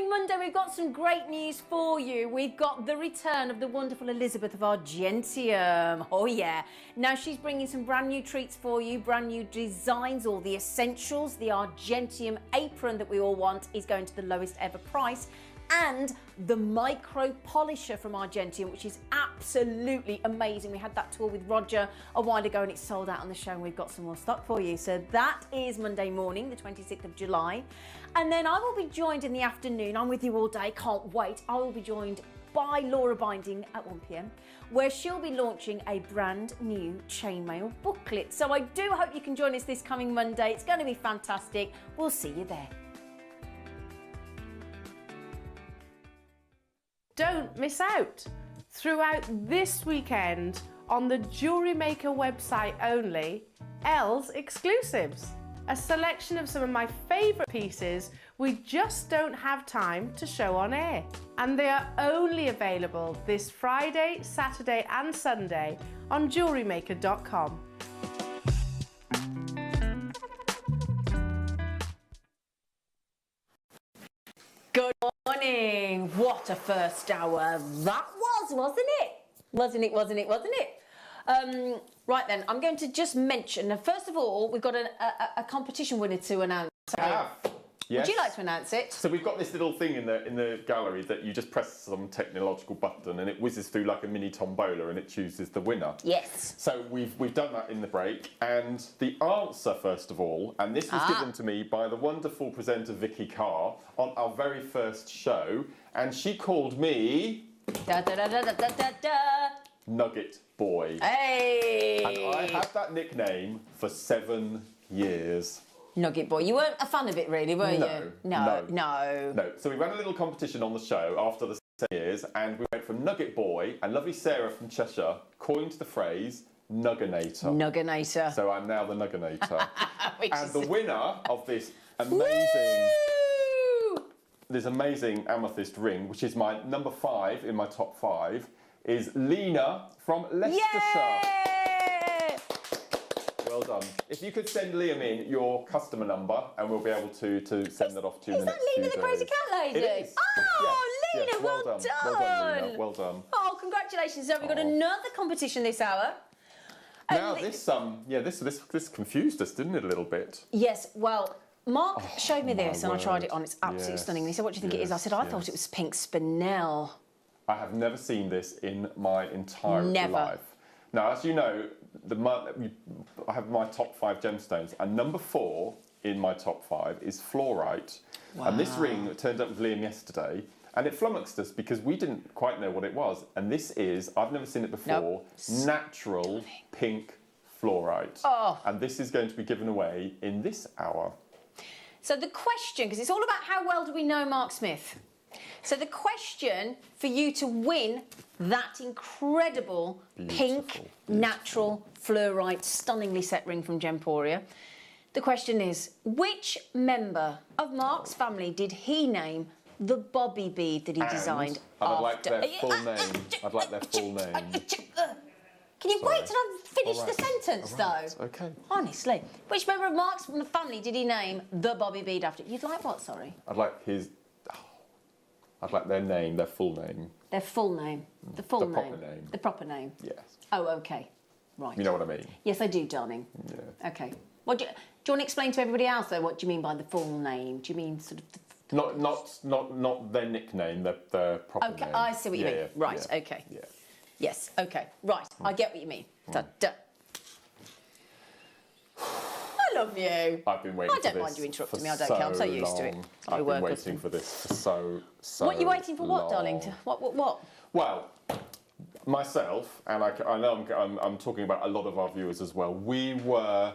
Monday, we've got some great news for you. We've got the return of the wonderful Elizabeth of Argentium. Oh yeah. Now she's bringing some brand new treats for you, brand new designs, all the essentials. The Argentium apron that we all want is going to the lowest ever price. And the micro polisher from Argentium, which is absolutely amazing. We had that tour with Roger a while ago and it's sold out on the show, and we've got some more stock for you. So that is Monday morning, the 26th of July. And then I will be joined in the afternoon. I'm with you all day, can't wait. I will be joined by Laura Binding at 1 p.m, where she'll be launching a brand new chainmail booklet. So I do hope you can join us this coming Monday. It's going to be fantastic. We'll see you there. Don't miss out. Throughout this weekend on the JewelleryMaker website only, Elle's exclusives. A selection of some of my favourite pieces we just don't have time to show on air. And they are only available this Friday, Saturday and Sunday on JewelleryMaker.com. Good morning. What a first hour that was, wasn't it? Wasn't it? Right then, I'm going to just mention, first of all, we've got a competition winner to announce. Yes. Would you like to announce it? So we've got this little thing in the gallery that you just press some technological button and it whizzes through like a mini tombola and it chooses the winner. Yes. So we've done that in the break, and the answer, first of all, and this was given to me by the wonderful presenter Vicky Carr on our very first show, and she called me Nugget Boy. Hey! And I had that nickname for 7 years. Nugget Boy. You weren't a fan of it, really, were you? No. So we ran a little competition on the show after the 7 years, and we went from Nugget Boy, and lovely Sarah from Cheshire coined the phrase Nugginator. Nugginator. So I'm now the Nugginator. And the winner of this amazing amethyst ring, which is my number 5 in my top 5, is Lena from Leicestershire. Yay! Well done. If you could send Liam in your customer number, and we'll be able to send that off to you in the next few days. Is that Lena the Crazy Cat Lady? It is. Oh, Yes. Lena, well done. Well done, Lena. Well done. Oh, congratulations. So we've got another competition this hour. Now this confused us, didn't it, a little bit? Yes, well, Mark showed me this and I tried it on. It's absolutely Yes. stunning. And he said, what do you think it is? I said, I thought it was pink spinel. I have never seen this in my entire Never. life. Now, as you know, I have my top 5 gemstones, and number 4 in my top 5 is fluorite. Wow. And this ring turned up with Liam yesterday, and it flummoxed us because we didn't quite know what it was. And this is, I've never seen it before, natural pink fluorite. Oh. And this is going to be given away in this hour. So the question, because it's all about how well do we know Mark Smith. So the question for you to win that incredible pink natural fluorite stunningly set ring from Gemporia, the question is, which member of Mark's family did he name the bobby bead that he designed I'd after? like their full name. I'd like their full name. Can you wait till I've finished the sentence, though? Okay. Honestly. Which member of Mark's family did he name the bobby bead after? You'd like what, sorry? I'd like their name, their full name. Their full name. The full name. Proper name. The proper name. Yes. Oh, okay. Right. You know what I mean? Yes, I do, darling. Yeah. Okay. What do you want to explain to everybody else, though, what do you mean by the full name? Do you mean sort of... Not their nickname, their proper name. Okay, I see what you mean. Yeah, Right, yeah, okay. Yeah. Yes, okay. Right, I get what you mean. Da-da. I love you. I've been waiting for this. I don't mind you interrupting me, I don't care. I'm so used to it. I've been waiting for this for so What are you waiting for what, long. darling? What? Well, myself, and I know I'm talking about a lot of our viewers as well, we were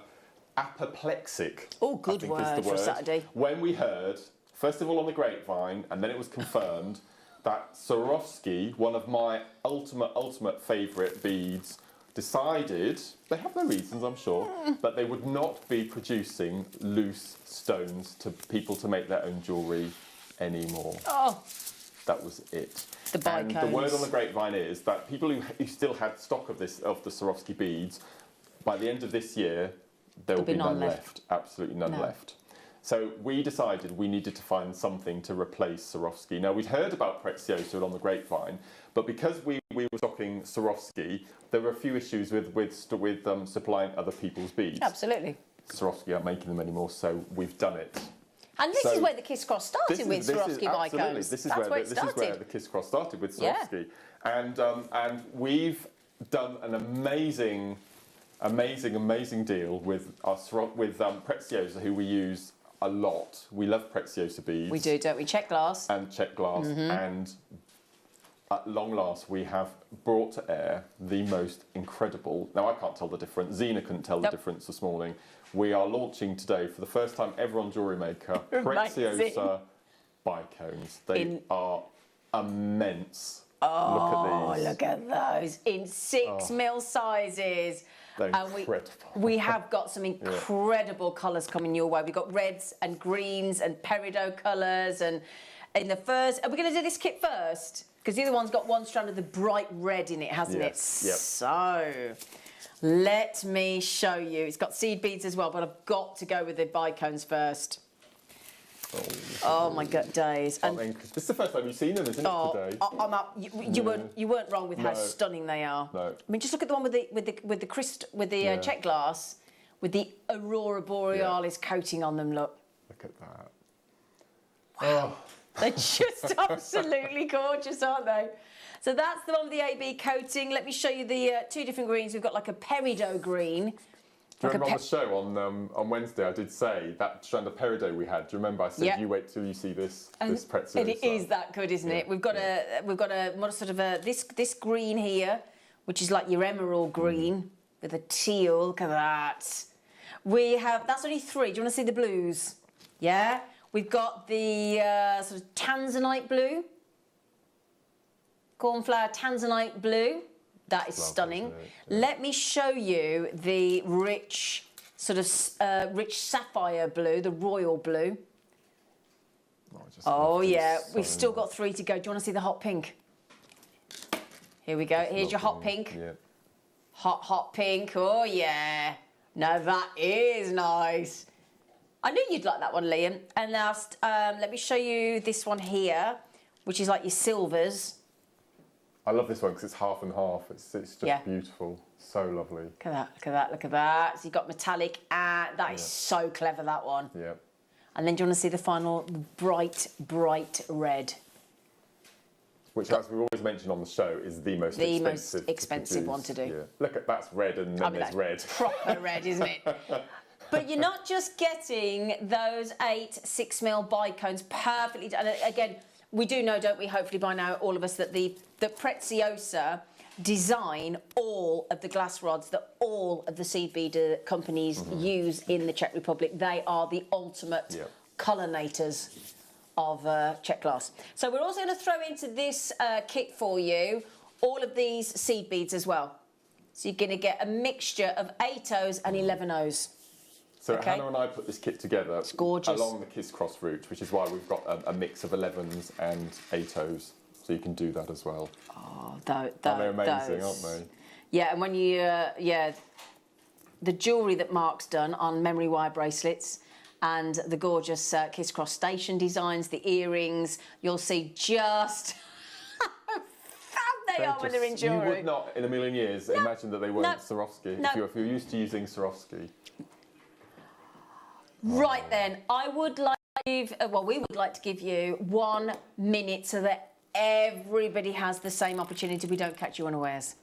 apoplectic. Oh, good I think is word the for a Saturday. When we heard, first of all on the grapevine, and then it was confirmed, that Swarovski, one of my ultimate favourite beads, decided, they have their reasons I'm sure, but they would not be producing loose stones to people to make their own jewellery anymore. Oh. That was it. The bicones. And the word on the grapevine is that people who still had stock of the Swarovski beads, by the end of this year, there will be none left. Absolutely none left. So we decided we needed to find something to replace Swarovski. Now, we'd heard about Preziosa on the grapevine, but because we were stocking Swarovski, there were a few issues with supplying other people's beads. Absolutely. Swarovski aren't making them anymore, so we've done it. And this is where the Kiss Cross started with Swarovski bicones. This is where the Kiss Cross started with Swarovski. Yeah. And we've done an amazing deal with Preziosa, who we use a lot. We love Preziosa beads. We do, don't we? Check glass. And check glass. And at long last, we have brought to air the most incredible. Now, I can't tell the difference. Zena couldn't tell the difference this morning. We are launching today, for the first time ever on JewelleryMaker, Preziosa bicones. They are immense. Oh, look at these. Look at those. In 6mm sizes. They're incredible. We have got some incredible colours coming your way. We've got reds and greens and peridot colours. And in the first... Are we going to do this kit first? Because the other one's got one strand of the bright red in it, hasn't it? Yep. So... let me show you. It's got seed beads as well, but I've got to go with the bicones first. Oh my God, days! And this is the first time you've seen them, isn't it? Today. I'm up. You weren't wrong with how stunning they are. No. I mean, just look at the one with the check glass, with the Aurora Borealis coating on them. Look at that. Wow. Oh. They're just absolutely gorgeous, aren't they? So that's the one with the AB coating. Let me show you the two different greens. We've got like a peridot green. Do you remember on the show on Wednesday I did say that strand of peridot we had? Do you remember I said you wait till you see this Preziosa? And it is that good, isn't it? We've got a more sort of a this green here, which is like your emerald green with a teal. Look at that. We have that's only 3. Do you want to see the blues? Yeah. We've got the sort of tanzanite blue. Cornflower tanzanite blue. That is stunning. Let me show you the rich, sort of rich sapphire blue, the royal blue. Oh yeah, we've still got 3 to go. Do you want to see the hot pink? Here we go. Here's your hot pink. Yeah. Hot pink. Oh yeah. Now that is nice. I knew you'd like that one, Liam. And last, let me show you this one here, which is like your silvers. I love this one because it's half and half. It's just beautiful. So lovely. Look at that, look at that, look at that. So you've got metallic, that is so clever, that one. Yeah. And then do you want to see the final bright, bright red? Which, as we always mention on the show, is the most expensive one to do. Yeah. Look at that's red, and then there's red. Proper red, isn't it? But you're not just getting those 8 6mm bicones perfectly done. And again, we do know, don't we, hopefully by now, all of us, that the Preziosa design all of the glass rods that all of the seed beader companies use in the Czech Republic. They are the ultimate colonators of Czech glass. So we're also going to throw into this kit for you all of these seed beads as well. So you're going to get a mixture of 8 O's and 11 O's. So Hannah and I put this kit together along the Kiss Cross route, which is why we've got a mix of 11s and 8 O's. So you can do that as well. Oh, they're amazing, aren't they? Yeah, and when you, the jewellery that Mark's done on memory wire bracelets and the gorgeous Kiss Cross station designs, the earrings, you'll see just how fab they are when they're in jewellery. You would not, in a million years, imagine that they weren't Swarovski, if you're used to using Swarovski. Right then, I would like to give, we would like to give you 1 minute so that everybody has the same opportunity. We don't catch you unawares.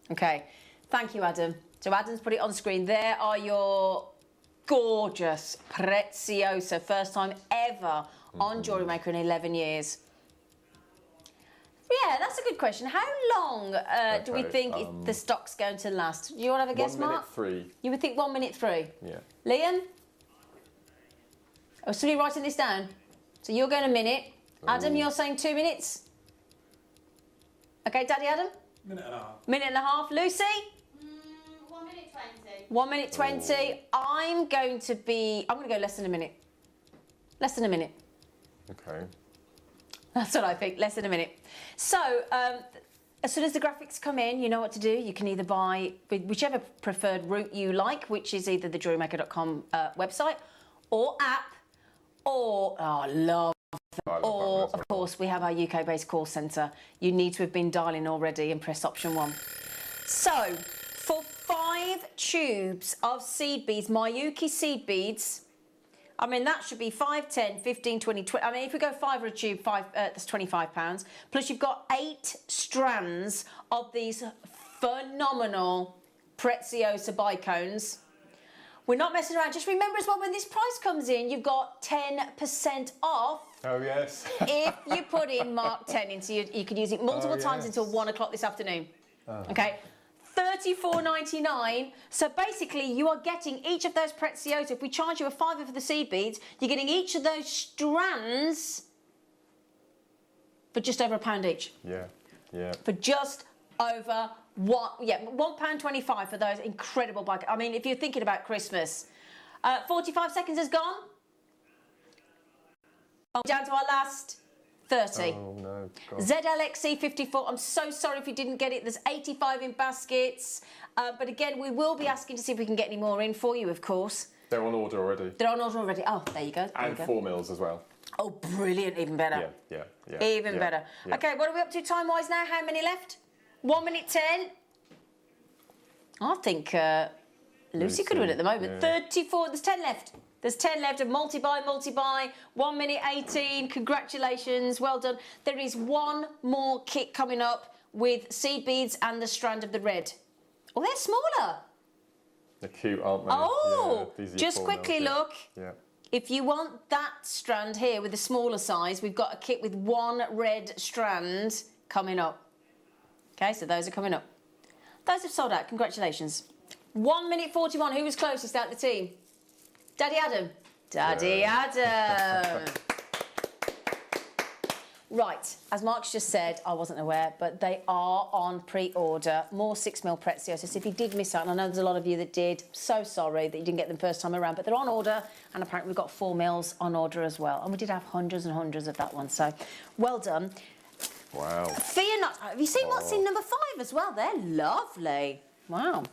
Okay, thank you, Adam. So Adam's put it on screen. There are your gorgeous Preziosa, first time ever on JewelleryMaker in 11 years. Yeah, that's a good question. How long do we think the stock's going to last? Do you want to have a guess, Mark? 1 minute 3. You would think 1 minute 3? Yeah. Liam? Oh, somebody writing this down. So you're going a minute. Adam, you're saying 2 minutes? Okay, Daddy Adam? Minute and a half. Minute and a half. Lucy? 1 minute 20. I'm going to go less than a minute. Less than a minute. Okay. That's what I think, less than a minute. So, as soon as the graphics come in, you know what to do. You can either buy whichever preferred route you like, which is either the JewelleryMaker.com website or app, or, of course, we have our UK-based call centre. You need to have been dialing already and press option 1. So, for 5 tubes of seed beads, Mayuki seed beads, I mean, that should be 5, 10, 15, 20, 20. I mean, if we go 5 a tube, that's £25. Plus, you've got 8 strands of these phenomenal Preziosa bicones. We're not messing around. Just remember as well, when this price comes in, you've got 10% off. Oh, yes. If you put in Mark 10 into you can use it multiple times until 1 o'clock this afternoon. Okay. $34.99. So basically, you are getting each of those Preziosa. If we charge you a £5 for the seed beads, you're getting each of those strands for just over £1 each. Yeah, yeah. For just over £1.25 for those incredible bike. I mean, if you're thinking about Christmas, 45 seconds has gone. Oh, down to our last 30. Oh, no. God. ZLXC54, I'm so sorry if you didn't get it. There's 85 in baskets. But again, we will be asking to see if we can get any more in for you, of course. They're on order already. They're on order already. Oh, there you go. And 4 mils as well. Oh, brilliant. Even better. Yeah. Even better. Yeah. Okay, what are we up to time-wise now? How many left? 1 minute 10. I think Lucy could win at the moment. Yeah. 34. There's 10 left. There's 10 left of multi-buy. 1 minute 18. Congratulations. Well done. There is one more kit coming up with seed beads and the strand of the red. Oh, they're smaller. They're cute, aren't they? Oh, yeah, just quickly look. Yeah. If you want that strand here with the smaller size, we've got a kit with 1 red strand coming up. Okay, so those are coming up. Those have sold out. Congratulations. 1 minute 41. Who was closest out of the team? Daddy Adam. Daddy Adam. Right, as Mark's just said, I wasn't aware, but they are on pre-order. More 6mm Preziosa. So if you did miss out, and I know there's a lot of you that did, so sorry that you didn't get them first time around, but they're on order, and apparently we've got 4 mils on order as well. And we did have hundreds and hundreds of that one, so well done. Wow. Fear not. Have you seen what's in number 5 as well? They're lovely. Wow.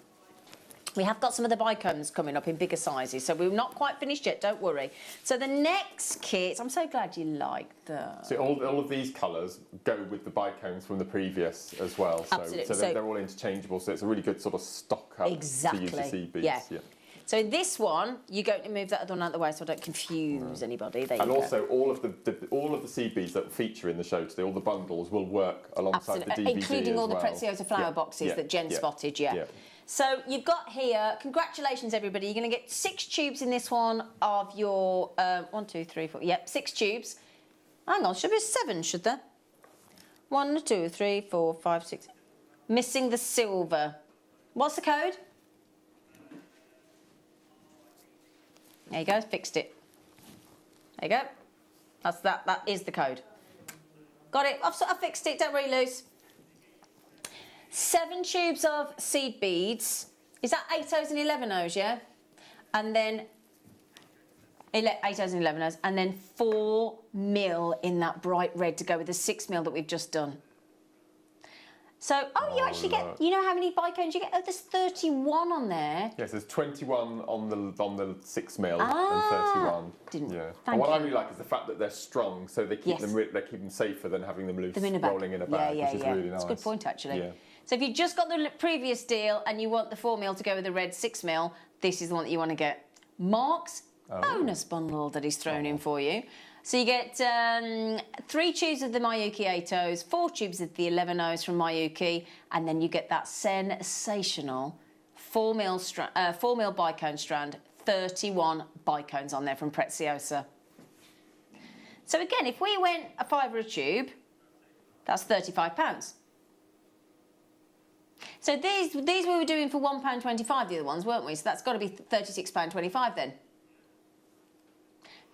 We have got some of the bicones coming up in bigger sizes, so we're not quite finished yet, don't worry. So the next kit, I'm so glad you like them. So all of these colours go with the bicones from the previous as well. So, Absolutely. So they're all interchangeable, so it's a really good sort of stock up to use your seed beads. Yeah. So in this one, you're going to move that other one out of the way so I don't confuse anybody. There and you go. also, all of the seed beads that feature in the show today, all the bundles will work alongside the DVD including all as the well. Preziosa flower boxes that Jen spotted, Yeah. So you've got here, congratulations everybody, you're going to get 6 tubes in this one of your, 1, 2, 3, 4, 6 tubes. Hang on, should be 7, should there? 1, 2, 3, 4, 5, 6. Missing the silver. What's the code? There you go, fixed it. There you go. That is the code. Got it, I've fixed it, don't worry, Luce. 7 tubes of seed beads. Is that 8 O's and 11 O's, yeah? And then 8 O's and 11 O's, and then 4 mil in that bright red to go with the 6 mil that we've just done. So, you actually get, you know how many bicones you get? Oh, there's 31 on there. Yes, there's 21 on the 6 mil and 31. And what I really like is the fact that they're strong, so they keep them safer than having them loose, rolling in a bag, which is really nice. That's a good point, actually. Yeah. So if you just got the previous deal and you want the 4 mil to go with the red 6 mil, this is the one that you want to get. Mark's bonus bundle that he's thrown in for you. So you get 3 tubes of the Mayuki 8 O's, 4 tubes of the 11 O's from Mayuki, and then you get that sensational 4 mil bicone strand, 31 bicones on there from Preziosa. So again, if we went a £5 a tube, that's £35. So these we were doing for £1.25, the other ones, weren't we? So that's got to be £36.25 then.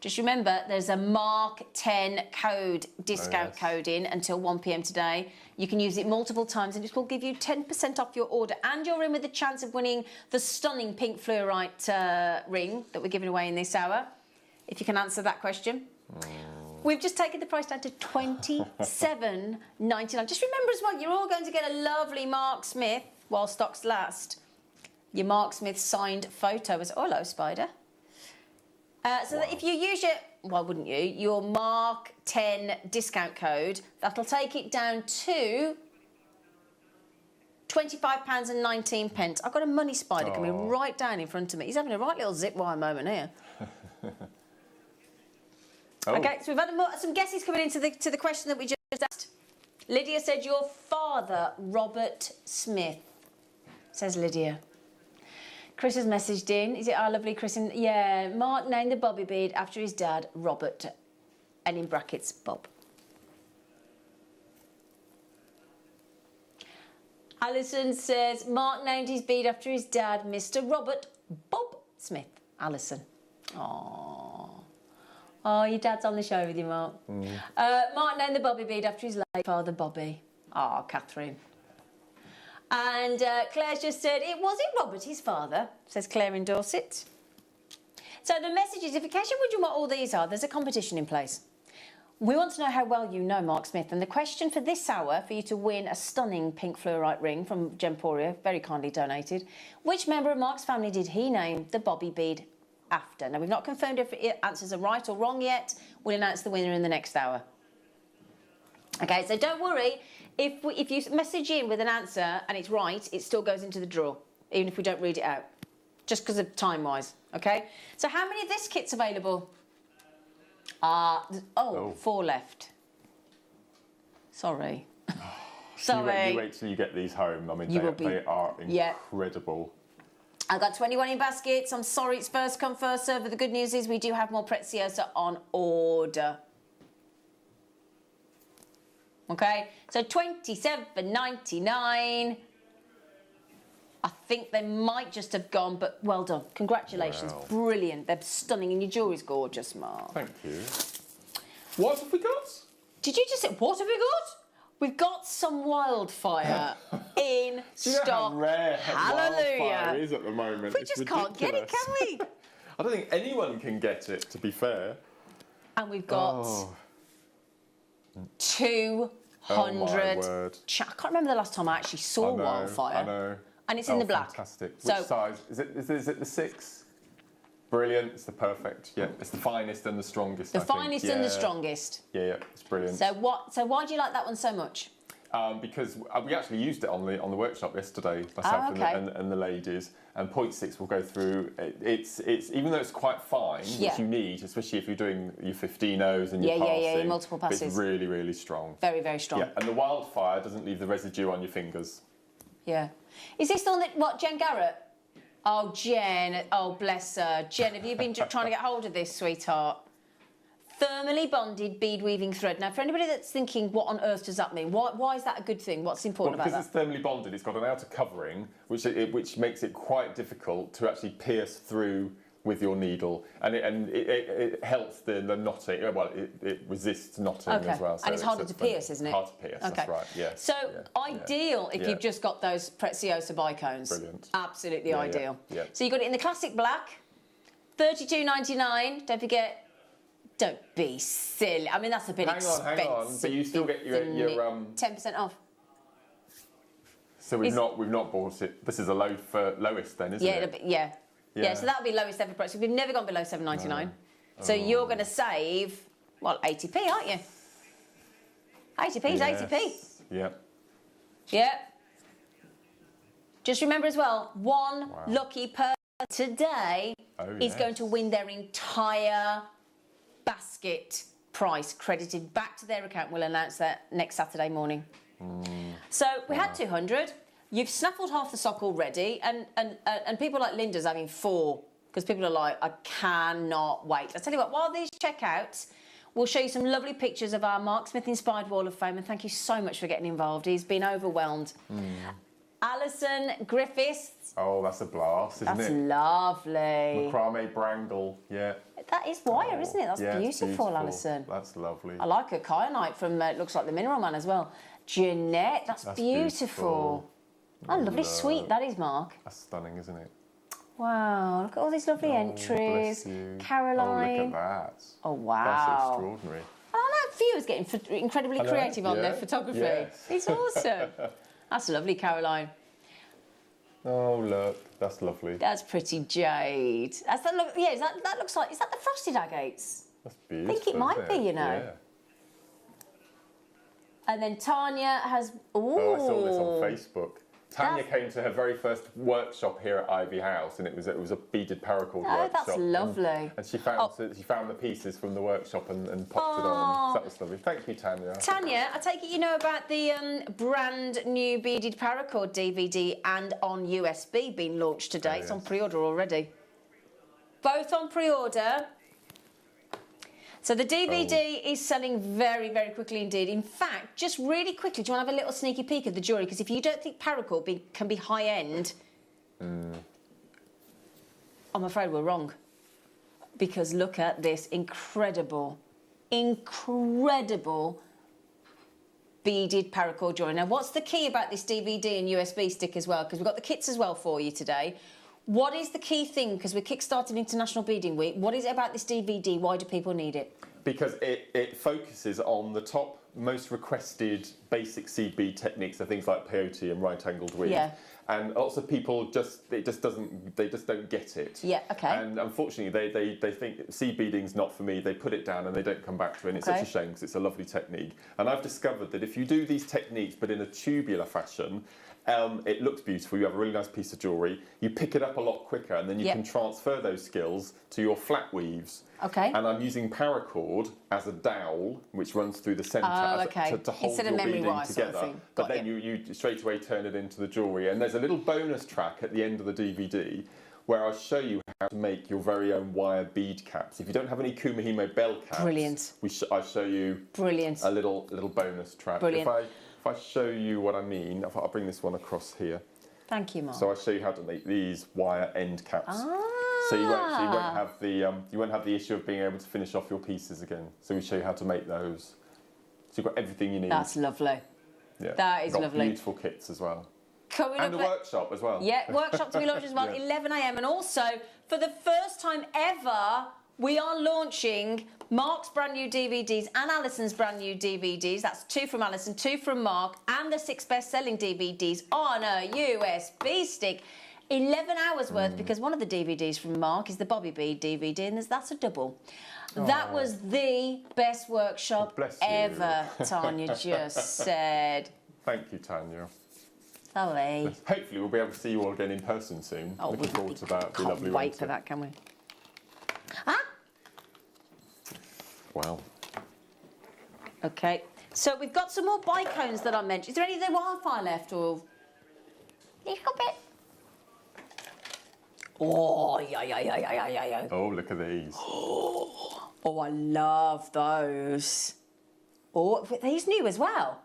Just remember, there's a Mark 10 code, discount code in until 1 p.m. today. You can use it multiple times and it will give you 10% off your order. And you're in with the chance of winning the stunning pink fluorite ring that we're giving away in this hour, if you can answer that question. We've just taken the price down to $27.99. Just remember as well, you're all going to get a lovely Mark Smith, while stocks last, your Mark Smith signed photo. Oh, hello, Spider. So that if you use your Mark 10 discount code, that'll take it down to £25.19. I've got a money spider coming right down in front of me. He's having a right little zip wire moment here. Okay, so we've had some guesses coming into the question that we just asked. Lydia said your father, Robert Smith, says Lydia. Chris has messaged in. Is it our lovely Chris? Yeah, Mark named the bobby bead after his dad, Robert, and in brackets, Bob. Alison says Mark named his bead after his dad, Mr. Robert Bob Smith. Alison. Oh, your dad's on the show with you, Mark. Mark named the bobby bead after his late father, Bobby. Oh, Catherine. And Claire's just said, it wasn't Robert, his father, says Claire in Dorset. So the message is, if in case you're wondering what all these are, there's a competition in place. We want to know how well you know Mark Smith. And the question for this hour, for you to win a stunning pink fluorite ring from Gemporia, very kindly donated, which member of Mark's family did he name the bobby bead after? Now, we've not confirmed if answers are right or wrong yet. We'll announce the winner in the next hour. Okay, so don't worry. If you message in with an answer and it's right, it still goes into the draw, even if we don't read it out, just because of time-wise, okay? So how many of this kit's available? 4 left. Sorry. Sorry. You wait till you get these home. I mean, they are incredible. I've got 21 in baskets. I'm sorry, it's first come, first serve. But the good news is we do have more Preziosa on order. Okay, so $27.99. I think they might just have gone, but well done. Congratulations. Wow. Brilliant. They're stunning and your jewellery's gorgeous, Mark. Thank you. What have we got? Did you just say, what have we got? We've got some wildfire in stock. You know how rare Hallelujah. wildfire is at the moment. We just can't get it, can we? I don't think anyone can get it, to be fair. And we've got 200. Oh my word. I can't remember the last time I actually saw wildfire. I know. And it's in the black. Fantastic. Which size? Is it the 6? Brilliant. It's the perfect. Yeah, it's the finest and the strongest. The finest and the strongest. Yeah, it's brilliant. So why do you like that one so much? Because we actually used it on the workshop yesterday, myself and the ladies. And 0.6 will go through. It's even though it's quite fine, which you need, especially if you're doing your 15-0s and your passing. Your multiple passes. It's really, really strong. Very, very strong. Yeah, and the wildfire doesn't leave the residue on your fingers. Yeah. Is this the one that Jen Garrett? Oh, Jen. Oh, bless her. Jen, have you been trying to get hold of this, sweetheart? Thermally bonded bead weaving thread. Now, for anybody that's thinking, what on earth does that mean? Why is that a good thing? What's important about that? Because it's thermally bonded, it's got an outer covering, which makes it quite difficult to actually pierce through with your needle, and it helps the knotting. Well, it resists knotting as well. So and it's harder to pierce, isn't it? Hard to pierce. That's right. Yeah. So ideal if you've just got those Preziosa bicones. Brilliant. Absolutely ideal. Yeah. So you got it in the classic black, $32.99. Don't forget. Don't be silly. I mean, that's a bit expensive. Hang on. But you still get your 10% off. So we've not bought it. This is a lowest then, isn't it? Yeah. So that'll be lowest ever price. We've never gone below $7.99. No. So you're going to save 80p, aren't you? 80p is 80p. Yeah. Yeah. Just remember as well, one lucky person today is going to win their entire basket price credited back to their account. We'll announce that next Saturday morning. So we had 200. You've snaffled half the sock already, and people like Linda's having 4 because people are like, I cannot wait. I tell you what, while these check out, we'll show you some lovely pictures of our Mark Smith inspired Wall of Fame, and thank you so much for getting involved. He's been overwhelmed. Alison Griffiths. Oh, that's a blast, isn't That's it? lovely. Macrame Brangle, yeah. That is wire, isn't it? That's Yeah, it's beautiful, Alison. That's lovely. I like her kyanite from, it looks like the Mineral Man as well. Jeanette, that's beautiful. beautiful. Oh, lovely sweet that is, Mark. That's stunning, isn't it? Wow, look at all these lovely entries. Bless you. Caroline. Oh, look at that. Oh, wow. That's extraordinary. And I like viewers getting incredibly I know, creative on their yeah, photography. yes. It's awesome. That's lovely, Caroline. Oh, look, that's lovely. That's pretty jade. That's that look. Yeah, that looks like. Is that the frosted agates? That's beautiful. I think it might isn't be, you know. Yeah. And then Tanya has. Ooh. Oh, I saw this on Facebook. Tanya came to her very first workshop here at Ivy House, and it was a beaded paracord Oh, workshop. that's lovely. And she found the pieces from the workshop and popped it on. So that was lovely. Thank you, Tanya. Tanya, I take it you know about the brand new beaded paracord DVD and on USB being launched today. It's on pre-order already. Both on pre-order. So the DVD is selling very, very quickly indeed. In fact, just really quickly, do you want to have a little sneaky peek of the jewellery? Because if you don't think paracord can be high-end, I'm afraid we're wrong. Because look at this incredible, incredible beaded paracord jewellery. Now, what's the key about this DVD and USB stick as well? Because we've got the kits as well for you today. What is the key thing? Because we're kickstarting International Beading Week. What is it about this DVD? Why do people need it? Because it focuses on the top most requested basic seed bead techniques, so things like peyote and right-angled weave. Yeah. And lots of people they just don't get it. Yeah, okay. And unfortunately, they think seed beading's not for me. They put it down and they don't come back to it. And it's such a shame because it's a lovely technique. And I've discovered that if you do these techniques but in a tubular fashion, it looks beautiful. You have a really nice piece of jewellery. You pick it up a lot quicker, and then you can transfer those skills to your flat weaves. Okay. And I'm using paracord as a dowel, which runs through the centre to hold Instead your of memory beading wire sort together. of thing. But Got then you straight away turn it into the jewellery. And there's a little bonus track at the end of the DVD where I'll show you how to make your very own wire bead caps. If you don't have any Kumihimo bell caps, Brilliant. I show you Brilliant. a little bonus track. Brilliant. If I show you what I mean, I'll bring this one across here. Thank you, Mark. So I'll show you how to make these wire end caps. So you won't have the issue of being able to finish off your pieces again. So we show you how to make those. So you've got everything you need. That's lovely. Yeah. That is got lovely. Beautiful kits as well. Coming And up a workshop as well. Yeah, workshop to be launched as well, Yeah. 11 a.m. And also, for the first time ever, we are launching Mark's brand new DVDs and Alison's brand new DVDs. That's 2 from Alison, 2 from Mark, and the 6 best-selling DVDs on a USB stick. 11 hours worth, because one of the DVDs from Mark is the Bobby Bead DVD, and that's a double. That was the best workshop Bless you. ever, Tanya just said. Thank you, Tanya. Sorry. Hopefully we'll be able to see you all again in person soon. Oh, Looking forward to that. Be Can't lovely, wait won't for it? that, can we? Ah! Wow. Okay, so we've got some more bicones that I mentioned. Is there any of the wildfire left, or a little bit? Oh, yeah. Oh, look at these. Oh, I love those. Oh, these new as well.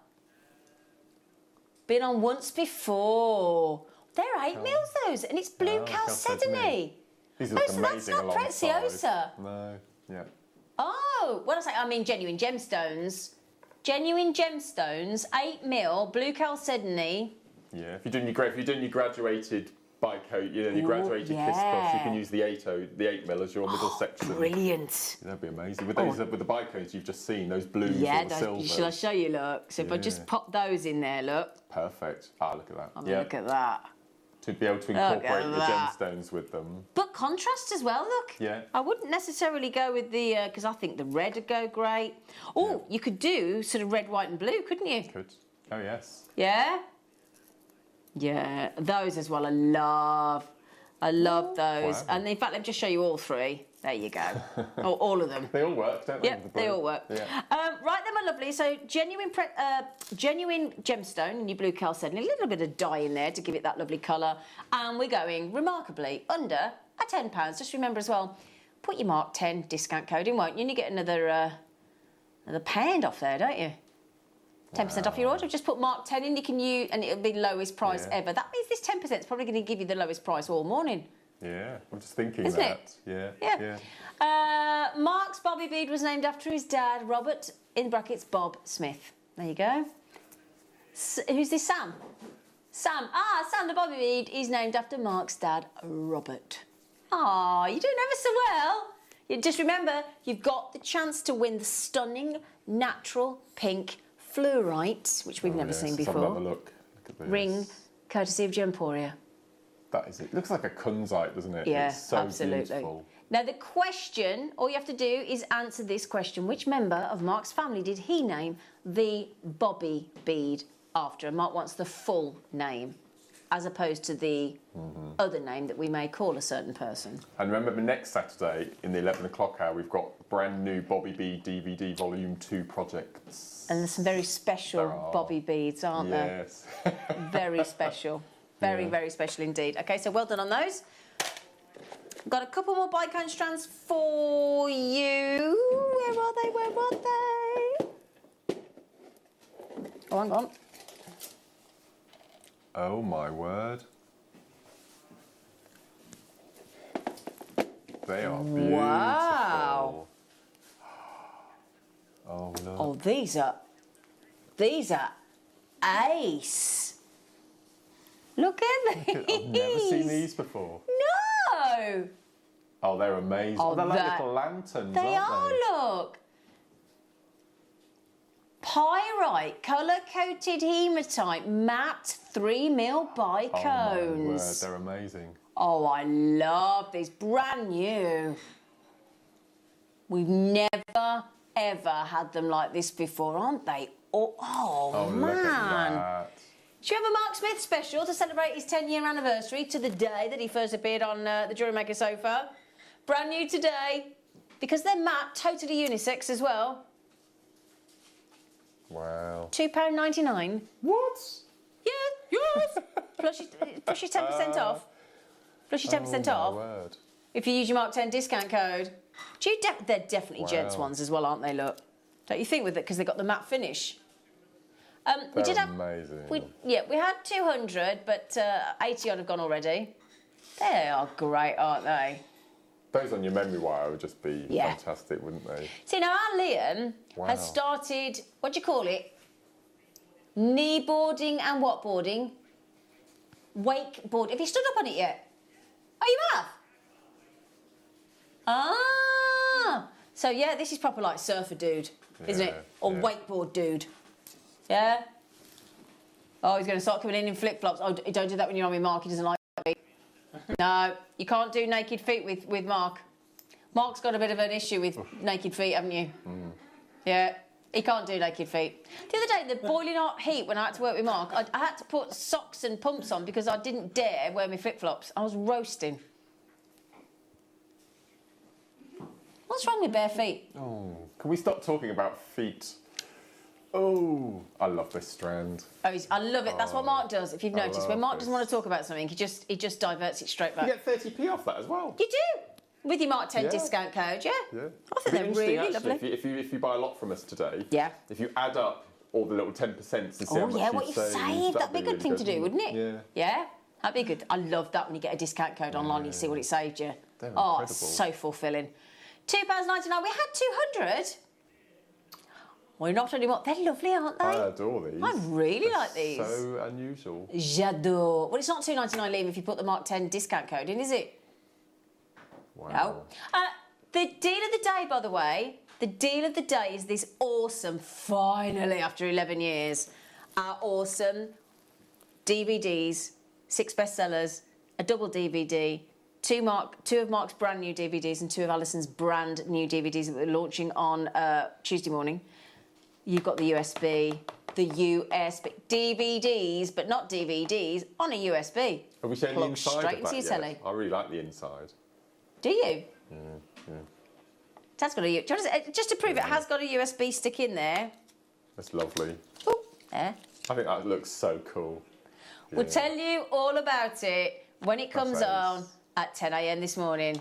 Been on once before. They're 8 mils, those, and it's blue chalcedony. These look so that's amazing not alongside. Preziosa. No, yeah. Oh, when I mean genuine gemstones. Genuine gemstones, 8 mil, blue chalcedony. Yeah, if you're doing your graduated bicoat, your graduated kiss cross, you can use the 8 mil as your middle section. Brilliant. That'd be amazing. With those, with the bicoats you've just seen, those blues or the silvers. Shall I show you? Look. So if I just pop those in there, look. Perfect. Ah, look at that. I mean, look at that. To be able to incorporate the gemstones with them. But contrast as well, look. Yeah. I wouldn't necessarily go with the, because I think the red would go great. Oh, you could do sort of red, white and blue, couldn't you? Could. Oh, yes. Yeah? Yeah, those as well, I love those. Wow. And in fact, let me just show you all 3. There you go. Oh, all of them. They all work, don't they? Yep, they all work. Yeah. Right then, my lovely. So genuine gemstone in your blue chalcedony, a little bit of dye in there to give it that lovely colour. And we're going remarkably under £10. Just remember as well, put your Mark 10 discount code in, won't you? And you get another £1 off there, don't you? 10% off your order. Just put Mark 10 in, you can use, and it'll be lowest price ever. That means this 10% is probably going to give you the lowest price all morning. Yeah, I'm just thinking Isn't that. it? Yeah. Mark's bobby bead was named after his dad, Robert, in brackets, Bob Smith. There you go. Who's this, Sam? Sam. Sam the bobby bead is named after Mark's dad, Robert. Ah, you're doing ever so well. Just remember, you've got the chance to win the stunning natural pink fluorite, which we've never seen before. Have another look. Look at this. Ring, courtesy of Gemporia. That is it. Looks like a kunzite, doesn't it? Yeah, it's so absolutely. beautiful. Now, the question, all you have to do is answer this question. Which member of Mark's family did he name the bobby bead after? And Mark wants the full name, as opposed to the other name that we may call a certain person. And remember, next Saturday in the 11 o'clock hour, we've got brand new Bobby Bead DVD Volume 2 projects. And there's some very special bobby beads, aren't there? Yes. Very special. Very special indeed. Okay, so well done on those. Got a couple more bicone strands for you. Where are they? Where are they? Oh, hang on. Oh my word. They are beautiful. Wow. Oh look. Oh, these are ace. Look at these. I've never seen these before. No. Oh, they're amazing. Oh, they're like that- little lanterns, They aren't are, they? look. Pyrite, colour-coated hematite, matte 3mm bicones. Oh my word, they're amazing. Oh, I love these. Brand new. We've never, ever had them like this before, aren't they? Oh Look at man. that. Should we have a Mark Smith special to celebrate his 10-year anniversary to the day that he first appeared on the JewelleryMaker sofa? Brand new today. Because they're matte, totally unisex as well. Wow. £2.99. What? Yeah, yours. plus your 10% off. Plus your 10% off. My word. If you use your Mark 10 discount code. They're definitely gents ones as well, aren't they? Look, don't you think with it because they've got the matte finish. We did have amazing. We had 200, but 80 odd have gone already. They are great, aren't they? Those on your memory wire would just be Yeah. fantastic, wouldn't they? See, now our Liam has started, what do you call it? Knee boarding and what boarding? Wakeboard. Have you stood up on it yet? Oh, you have? Ah! So, yeah, this is proper like surfer dude, isn't it? Or wakeboard dude. Yeah? Oh, he's going to start coming in flip-flops. Oh, don't do that when you're on with Mark. He doesn't like feet. No, you can't do naked feet with Mark. Mark's got a bit of an issue with naked feet, haven't you? Yeah, he can't do naked feet. The other day, the boiling hot heat, when I had to work with Mark, I had to put socks and pumps on because I didn't dare wear my flip-flops. I was roasting. What's wrong with bare feet? Oh, can we stop talking about feet? Oh, I love this strand. Oh, I love it. That's what Mark does. If you've noticed, when Mark doesn't want to talk about something, he just diverts it straight back. You get 30p off that as well. You do with your Mark 10 discount code, yeah. I think they're really lovely. If you buy a lot from us today, Yeah. If you add up all the little 10% and see how Oh much yeah, what you've you've saved. That'd be a good really thing to do, wouldn't it? Yeah. Yeah. That'd be good. I love that when you get a discount code online and you see what it saved you. They're Oh, incredible. so fulfilling. £2.99. We had 200. Well, not anymore. They're lovely, aren't they? I adore these. I really They're like these. So unusual. J'adore. Well, it's not £2.99, Liam, if you put the Mark 10 discount code in, is it? Wow. No. The deal of the day, by the way, the deal of the day is this awesome, finally, after 11 years, our awesome DVDs, 6 bestsellers, a double DVD, two of Mark's brand new DVDs and 2 of Alison's brand new DVDs that we're launching on Tuesday morning. You've got the USB, the USB, DVDs, but not DVDs, on a USB. Are we showing the Plug inside straight of into that your yet? telly. I really like the inside. Do you? Yeah. That's got a just to prove it has got a USB stick in there. That's lovely. Oh, there. I think that looks so cool. We'll Yeah. tell you all about it when it comes That's on ace. at 10 a.m. this morning.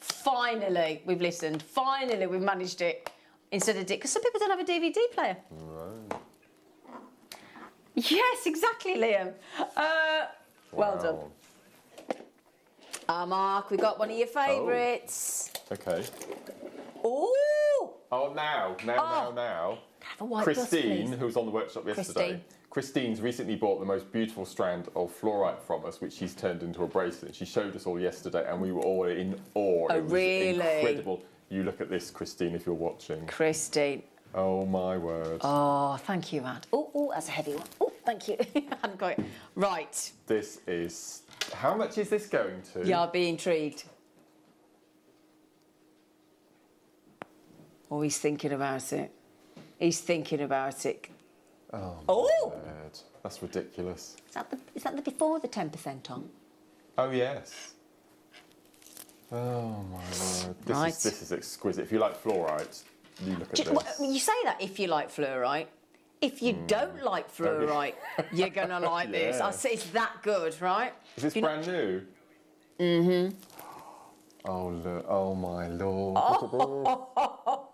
Finally, we've listened. Finally, we've managed it. Instead of because some people don't have a DVD player. Right. Yes, exactly, Liam. Well done. Mark, we got one of your favourites. Okay. Oh! Oh, now. Have a white Christine, bus, who was on the workshop yesterday, Christine's recently bought the most beautiful strand of fluorite from us, which she's turned into a bracelet. She showed us all yesterday, and we were all in awe. Oh, it was really? incredible. You look at this, Christine, if you're watching. Christine. Oh, my word. Oh, thank you, Matt. Oh, that's a heavy one. Oh, thank you. I hadn't got it. Right. This is... How much is this going to? Yeah, I'll be intrigued. Oh, he's thinking about it. He's thinking about it. Oh, Oh! word. That's ridiculous. Is that the before the 10% on? Oh, yes. Oh, my word. Right. This is exquisite. If you like fluorite, you look at this. Well, you say that if you like fluorite. If you don't like fluorite, you're going to like this. Yeah. I say it's that good, right? Is this brand new? Mm-hmm. Oh, look. Oh, my Lord. Oh,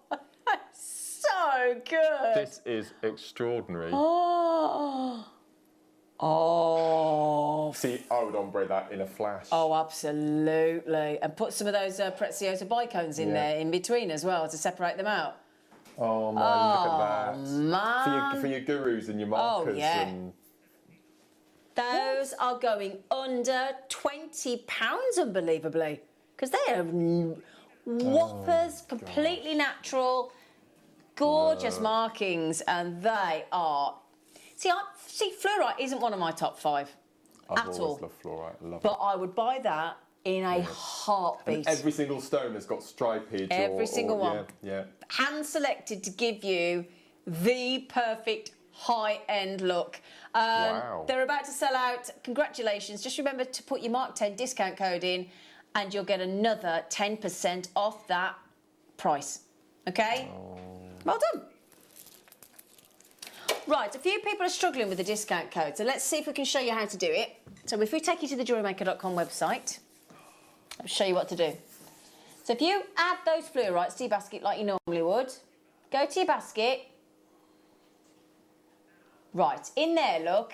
so good. This is extraordinary. Oh. Oh. See, I would ombre that in a flash. Oh, absolutely. And put some of those Preziosa bicones in there in between as well to separate them out. Oh, my, look at that. Man. For your gurus and your markers. yeah. And... Those are going under £20, unbelievably. Because they are whoppers, completely natural, gorgeous markings, and they are... See, fluorite isn't one of my top 5 I've at always all. loved fluorite. I love But I would buy that in a heartbeat. And every single stone has got stripage. Every single one. Yeah. Hand selected to give you the perfect high-end look. Wow. They're about to sell out. Congratulations. Just remember to put your Mark 10 discount code in and you'll get another 10% off that price. Okay? Well done. Right, a few people are struggling with the discount code, so let's see if we can show you how to do it. So if we take you to the JewelleryMaker.com website, I'll show you what to do. So if you add those fluorites to your basket like you normally would, go to your basket. Right, in there, look.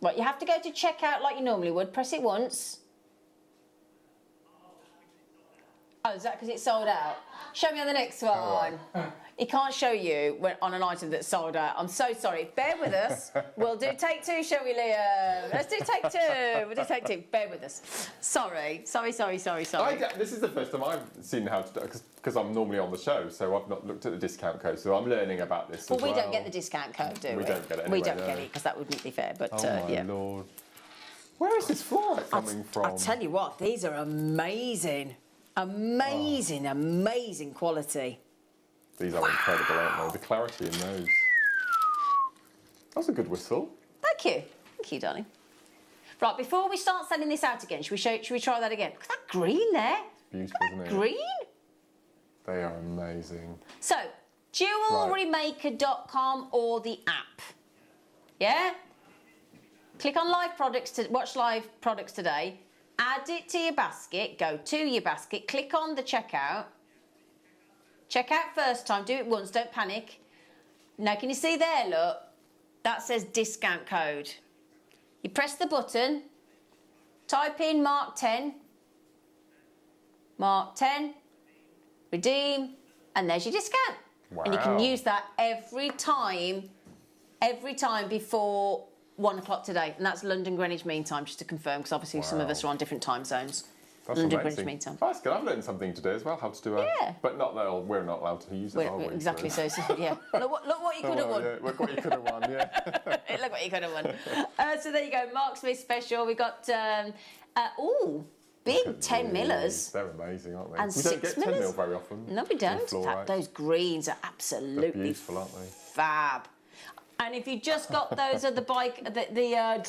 Right, you have to go to checkout like you normally would. Press it once. Oh, is that because it's sold out? Show me on the next one. He can't show you on an item that's sold out. I'm so sorry. Bear with us. We'll do take 2, shall we, Liam? Let's do take 2. We'll do take 2. Bear with us. Sorry. This is the first time I've seen how to do it, because I'm normally on the show, so I've not looked at the discount code, so I'm learning about this Well, as well. we don't get the discount code, do we? We don't get it We anyway, don't no. get it, because that wouldn't be fair, but Oh, my yeah. Lord. Where is this fluorite coming from? I'll tell you what, these are amazing. Amazing quality. These are incredible, aren't they? The clarity in those. That's a good whistle. Thank you, darling. Right, before we start sending this out again, should we try that again? Look at that green there. Beautiful, isn't it? Green? They are amazing. So, JewelleryMaker.com or the app. Yeah? Click on live products to watch live products today. Add it to your basket. Go to your basket. Click on the checkout. Check out first time. Do it once. Don't panic. Now, can you see there, look? That says discount code. You press the button. Type in Mark 10. Mark 10. Redeem. And there's your discount. Wow. And you can use that every time before 1 o'clock today. And that's London Greenwich Mean Time, just to confirm, because obviously some of us are on different time zones. That's London amazing. Greenwich Mean Time. Oh, that's good. I've learned something today as well, how to do a... Yeah. But not that we're not allowed to use it, are we? Exactly, so yeah. Look what you could have won. Yeah. Look what you could have won, yeah. Look what you could have won. So there you go, Mark Smith special. We got, big 10 millers. They're amazing, aren't they? And we don't 6 get 10 millers. mil very often. No, we don't. Fluorite. Those greens are They're absolutely beautiful, aren't they? fab. And if you just got those are the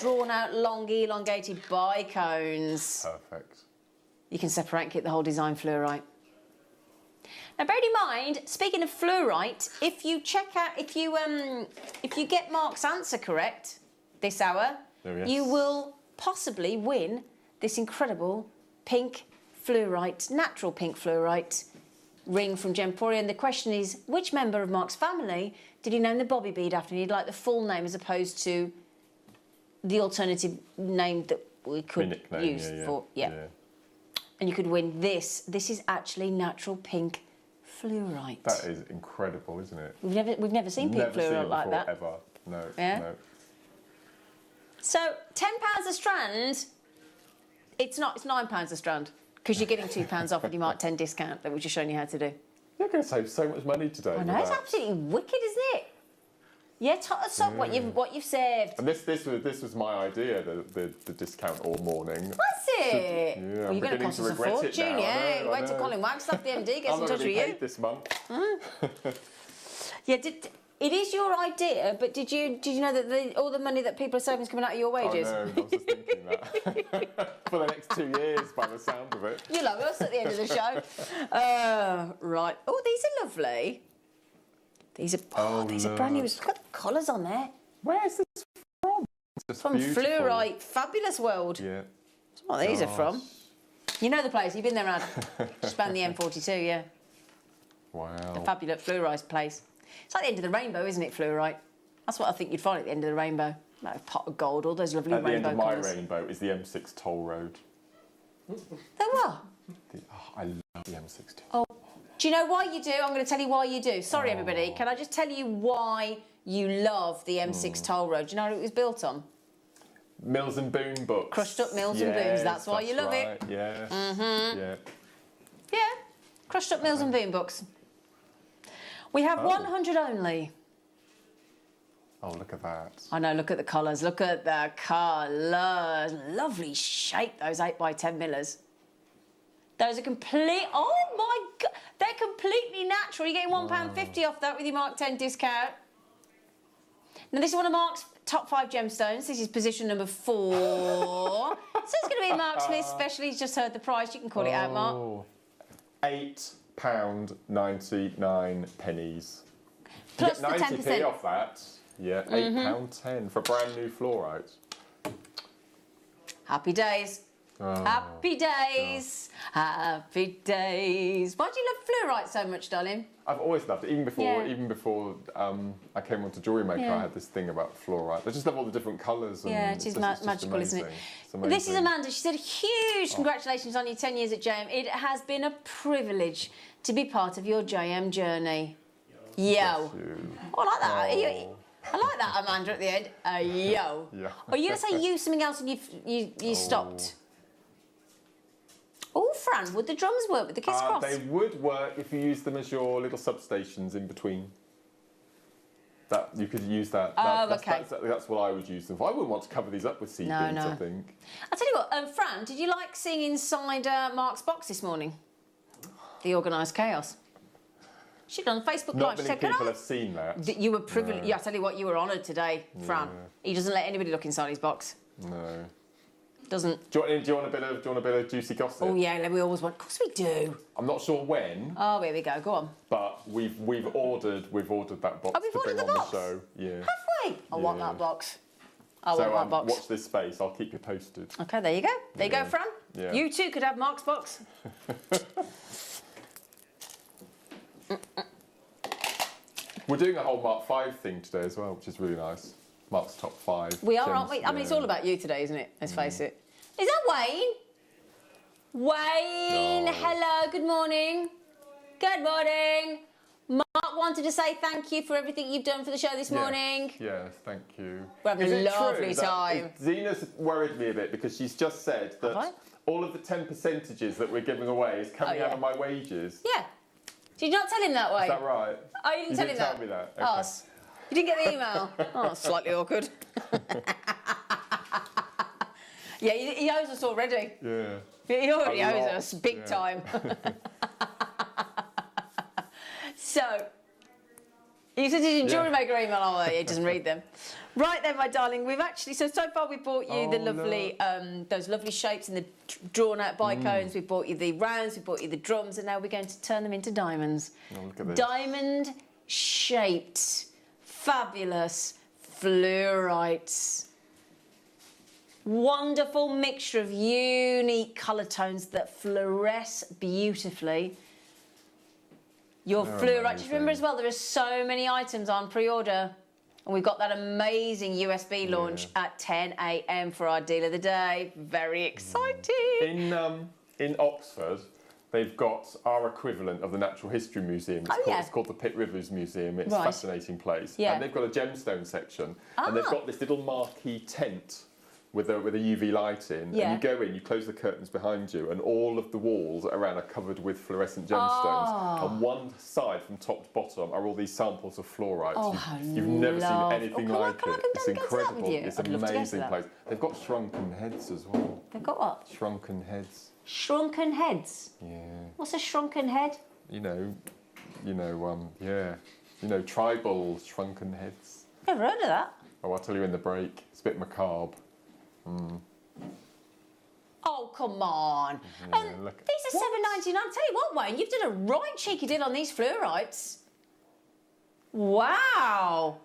drawn out, long, elongated bicones, Perfect. you can separate and keep the whole design fluorite. Now, bear in mind, speaking of fluorite, if you get Mark's answer correct this hour, Oh, yes. you will possibly win this incredible pink fluorite, natural pink fluorite ring from Gemporia, and the question is, which member of Mark's family did he name the bobby bead after? And he'd like the full name as opposed to the alternative name that we could use for. Yeah. And you could win this. This is actually natural pink fluorite. That is incredible, isn't it? We've never seen pink fluorite like that. Ever. No. Yeah? No. So £10 a strand. It's not. It's £9 a strand because you're getting £2 off with your Mark 10 discount that we've just shown you how to do. You're going to save so much money today. I know, it's absolutely wicked, isn't it? Yeah, tot us up what you've saved. And this was my idea, the discount all morning. Was it? Yeah, well, you're going to cost us a fortune, yeah. Wait till Colin Wagstaff, the MD, gets in touch with you. I'm not this month. Yeah, it is your idea, but did you know that all the money that people are saving is coming out of your wages? Oh, no, I was just thinking that. For the next 2 years, by the sound of it. You'll owe us at the end of the show. Right. Oh, these are lovely. These are brand new. Look at the colours on there. Where's this from? It's from beautiful. Fluorite Fabulous World. Yeah. That's what these are from. You know the place. You've been there around. Just around the M42, yeah. Wow. The Fabulous Fluorite place. It's like the end of the rainbow, isn't it, Fluorite? That's what I think you'd find at the end of the rainbow. Like a pot of gold, all those lovely rainbow colours. At the end of my colours. rainbow is the M6 toll road. They were. I love the M6 toll. Oh. Do you know why you do? I'm going to tell you why you do. Sorry, everybody. Can I just tell you why you love the M6 toll road? Do you know what it was built on? Mills and Boon books. Crushed up Mills and Boons. That's why you love it. Yeah. Yeah. Yeah. Crushed up Mills and Boon books. We have 100 only. Oh, look at that. I know, look at the colours. Look at the colours. Lovely shape, those 8x10 millers. Those are oh my God, they're completely natural. You're getting £1.50 off that with your Mark 10 discount. Now, this is one of Mark's top 5 gemstones. This is position number 4. So it's going to be Mark Smith special. He's just heard the price. You can call it out, Mark. £8.99 pennies. Plus you get the 90p 10%. off that. Yeah, £8.10 for brand new fluorite. Happy days. Oh, Happy days. Happy days. Why do you love fluorite so much, darling? I've always loved it. Even before I came onto JewelleryMaker, I had this thing about fluorite. I just love all the different colours. Yeah, it is magical, isn't it? This is Amanda. She said, huge congratulations on your 10 years at JM. It has been a privilege to be part of your JM journey. Yo. Oh, I like that. I like that, Amanda, at the end. Yo. Yeah. Are you going to say you something else and you stopped? Oh, Fran, would the drums work with the Kiss Cross? They would work if you use them as your little substations in between. That you could use that. Okay. That's what I would use them for. I wouldn't want to cover these up with sea beads, I think. I'll tell you what, Fran, did you like seeing inside Mark's box this morning? The organised chaos. She did on Facebook Not Live. many people have seen that. You were privileged. Yeah, I tell you what, you were honoured today, Fran. He doesn't let anybody look inside his box. No. Doesn't. Do you want a bit of juicy gossip? Oh yeah, we always want. Of course we do. I'm not sure when. Oh, here we go. Go on. But we've ordered that box we've to ordered bring the on box? the show. Yeah. Have we? I want that box. I So want that box. watch this space. I'll keep you posted. Okay, there you go. There you go, Fran. Yeah. You too could have Mark's box. We're doing a whole Mark 5 thing today as well, which is really nice. Mark's top 5. We are, aren't we? I mean, it's all about you today, isn't it? Let's face it. Is that Wayne? Wayne, hello, good morning. Good morning. Mark wanted to say thank you for everything you've done for the show this morning. Yes, thank you. We're having a lovely true time. Zena's worried me a bit because she's just said that all of the 10% that we're giving away is coming out of my wages. Yeah. Did you not tell him that way? Is that right? Oh, you didn't tell him that? tell me that. Oh, Okay. you didn't get the email? Oh, slightly awkward. Yeah, he owes us already. Yeah. He already A owes lot, us, big time. So, you said did your JewelleryMaker email? Oh, he doesn't read them. Right then, my darling, we've actually, so far we've bought you the lovely, those lovely shapes and the drawn out bicones. We've bought you the rounds, we've bought you the drums, and now we're going to turn them into diamonds. Oh, look at this. Diamond shaped, fabulous fluorites. Wonderful mixture of unique colour tones that fluoresce beautifully. Your They're fluorite. Just remember amazing. as well, there are so many items on pre-order. And we've got that amazing USB launch at 10 a.m. for our deal of the day. Very exciting. In Oxford, they've got our equivalent of the Natural History Museum. It's called the Pitt Rivers Museum. It's a fascinating place. Yeah. And they've got a gemstone section. And they've got this little marquee tent with a UV light in. Yeah. And you go in, you close the curtains behind you, and all of the walls around are covered with fluorescent gemstones. On one side, from top to bottom, are all these samples of fluorite. You've never seen anything like it. It's incredible. It's an amazing place. They've got shrunken heads as well. They've got what? Shrunken heads. Shrunken heads. Yeah. What's a shrunken head? Tribal shrunken heads. Never heard of that. Oh, I'll tell you in the break. It's a bit macabre. Oh, come on. Look. These are $7.99. Tell you what, Wayne, you've done a right cheeky deal on these fluorites. Wow.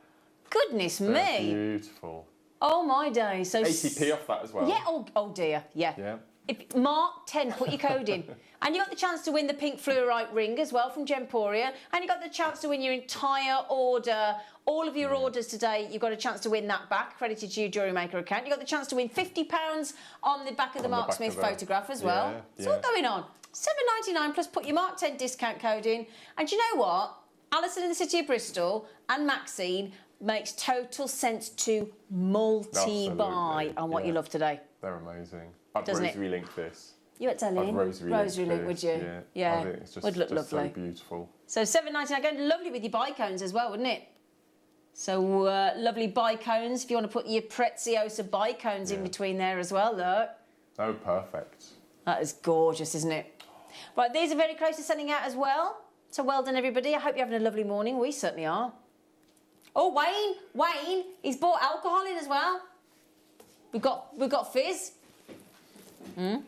Goodness They're me. beautiful. Oh, my days. So 80p off that as well. Yeah, oh dear, yeah. Yeah. If Mark 10, put your code in. And you got the chance to win the pink fluorite ring as well from Gemporia. And you got the chance to win your entire order. All of your orders today, you've got a chance to win that back, credited to your JewelleryMaker account. You got the chance to win £50 on the back of the Mark Smith photograph as well. Yeah, It's all going on. $7.99 plus put your Mark 10 discount code in. And you know what? Alison in the City of Bristol and Maxine makes total sense to multi-buy on what you love today. They're amazing. I'd Doesn't it? rosary link this. You at Darlene? Rosary link would this, you? Yeah. I think it's Would look just lovely. so beautiful. So $7.99, going lovely with your bicones as well, wouldn't it? So lovely bicones. If you want to put your Preziosa bicones in between there as well, look. Oh, perfect. That is gorgeous, isn't it? Right, these are very close to sending out as well. So well done, everybody. I hope you're having a lovely morning. We certainly are. Oh, Wayne, he's bought alcohol in as well. We've got fizz. On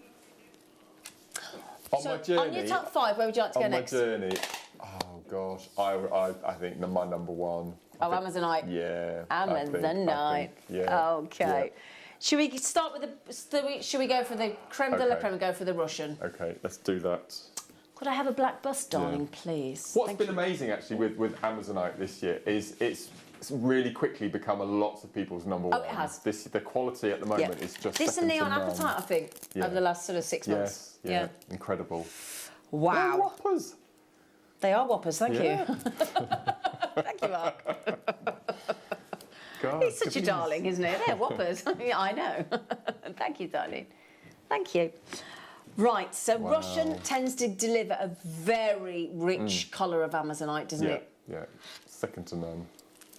my journey. On your top 5, where would you like to go next? On my journey. Oh gosh, I think my number one. Amazonite. Yeah. Amazonite. Yeah. Okay. Yeah. Should we start with should we go for the creme de la creme and go for the Russian? Okay, let's do that. Could I have a black bust, darling, please? What's been amazing actually with Amazonite this year is it's really quickly become a lot of people's number one. Oh, it has. The quality at the moment is just This and second to neon none. appetite, I think, over the last sort of 6 months. Yes, yeah, incredible. Wow. They're Whoppers. They are whoppers, thank Yeah. you. Thank you, Mark. God, He's such a darling, isn't he? They're whoppers. Yeah, I know. Thank you, darling. Thank you. Right, so Russian tends to deliver a very rich colour of Amazonite, doesn't it? Yeah, second to none.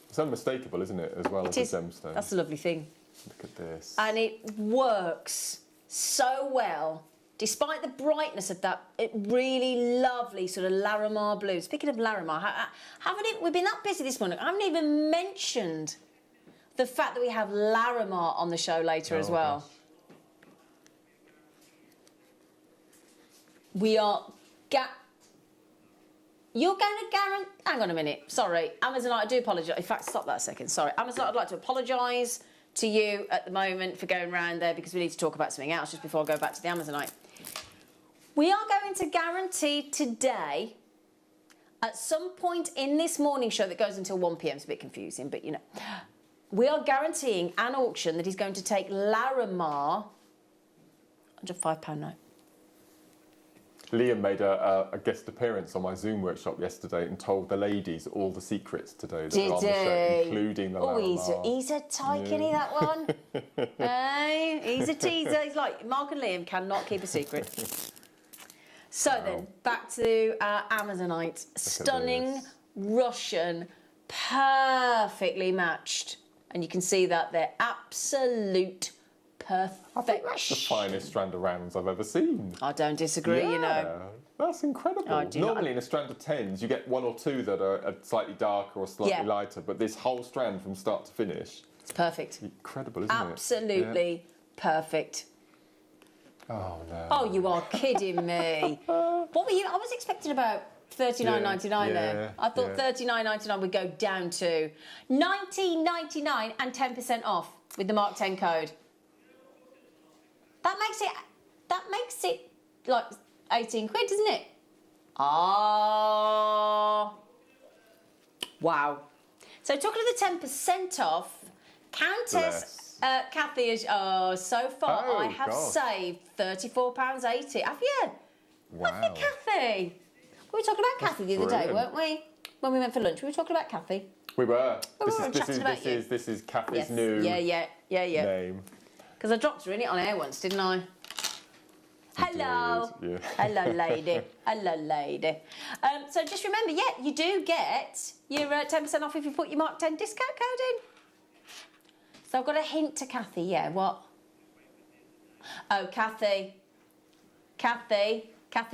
It's unmistakable, isn't it, as well It as is. a gemstone? That's a lovely thing. Look at this. And it works so well, despite the brightness of that really lovely sort of Larimar blue. Speaking of Larimar, we've been that busy this morning. I haven't even mentioned the fact that we have Larimar on the show later as well. Gosh. We are... You're going to guarantee... Hang on a minute. Sorry. Amazonite, I do apologise. In fact, stop that a second. Sorry. Amazonite, I'd like to apologise to you at the moment for going round there because we need to talk about something else just before I go back to the Amazonite. We are going to guarantee today, at some point in this morning show that goes until 1 p.m, it's a bit confusing, but you know, we are guaranteeing an auction that is going to take Larimar under £5 note. Liam made a guest appearance on my Zoom workshop yesterday and told the ladies all the secrets today that are on the show, including the Larimar. He's a tyke-inny, that one. Hey, he's a teaser. He's like, Mark and Liam cannot keep a secret. So then, back to Amazonite. Stunning, Russian, perfectly matched. And you can see that they're absolute perfection. I think that's the finest strand of rounds I've ever seen. I don't disagree, you know. That's incredible. Normally in a strand of 10s, you get 1 or 2 that are slightly darker or slightly lighter, but this whole strand from start to finish. It's perfect. Incredible, isn't it? Absolutely perfect. Oh, no. Oh, you are kidding me. What were you? I was expecting about $39.99 there. I thought $39.99 would go down to $19.99 and 10% off with the Mark 10 code. That makes it like 18 quid, doesn't it? Ah. Wow. So talking of the 10% off, Countess Kathy is, so far Oh, I have God. saved £34.80. Have you? Wow. Have you, Kathy? We were talking about Kathy the other day, brilliant. weren't we? When we went for lunch, we were talking about Kathy. We were. We were chatting about you. This is Kathy's Yes. new Yeah. name. Because I dropped her in it on air once, didn't I? Hello. did, yeah. Hello, lady. Hello, lady. So just remember, you do get your 10% off if you put your Mark 10 discount code in. So I've got a hint to Kathy, what? Oh, Kathy,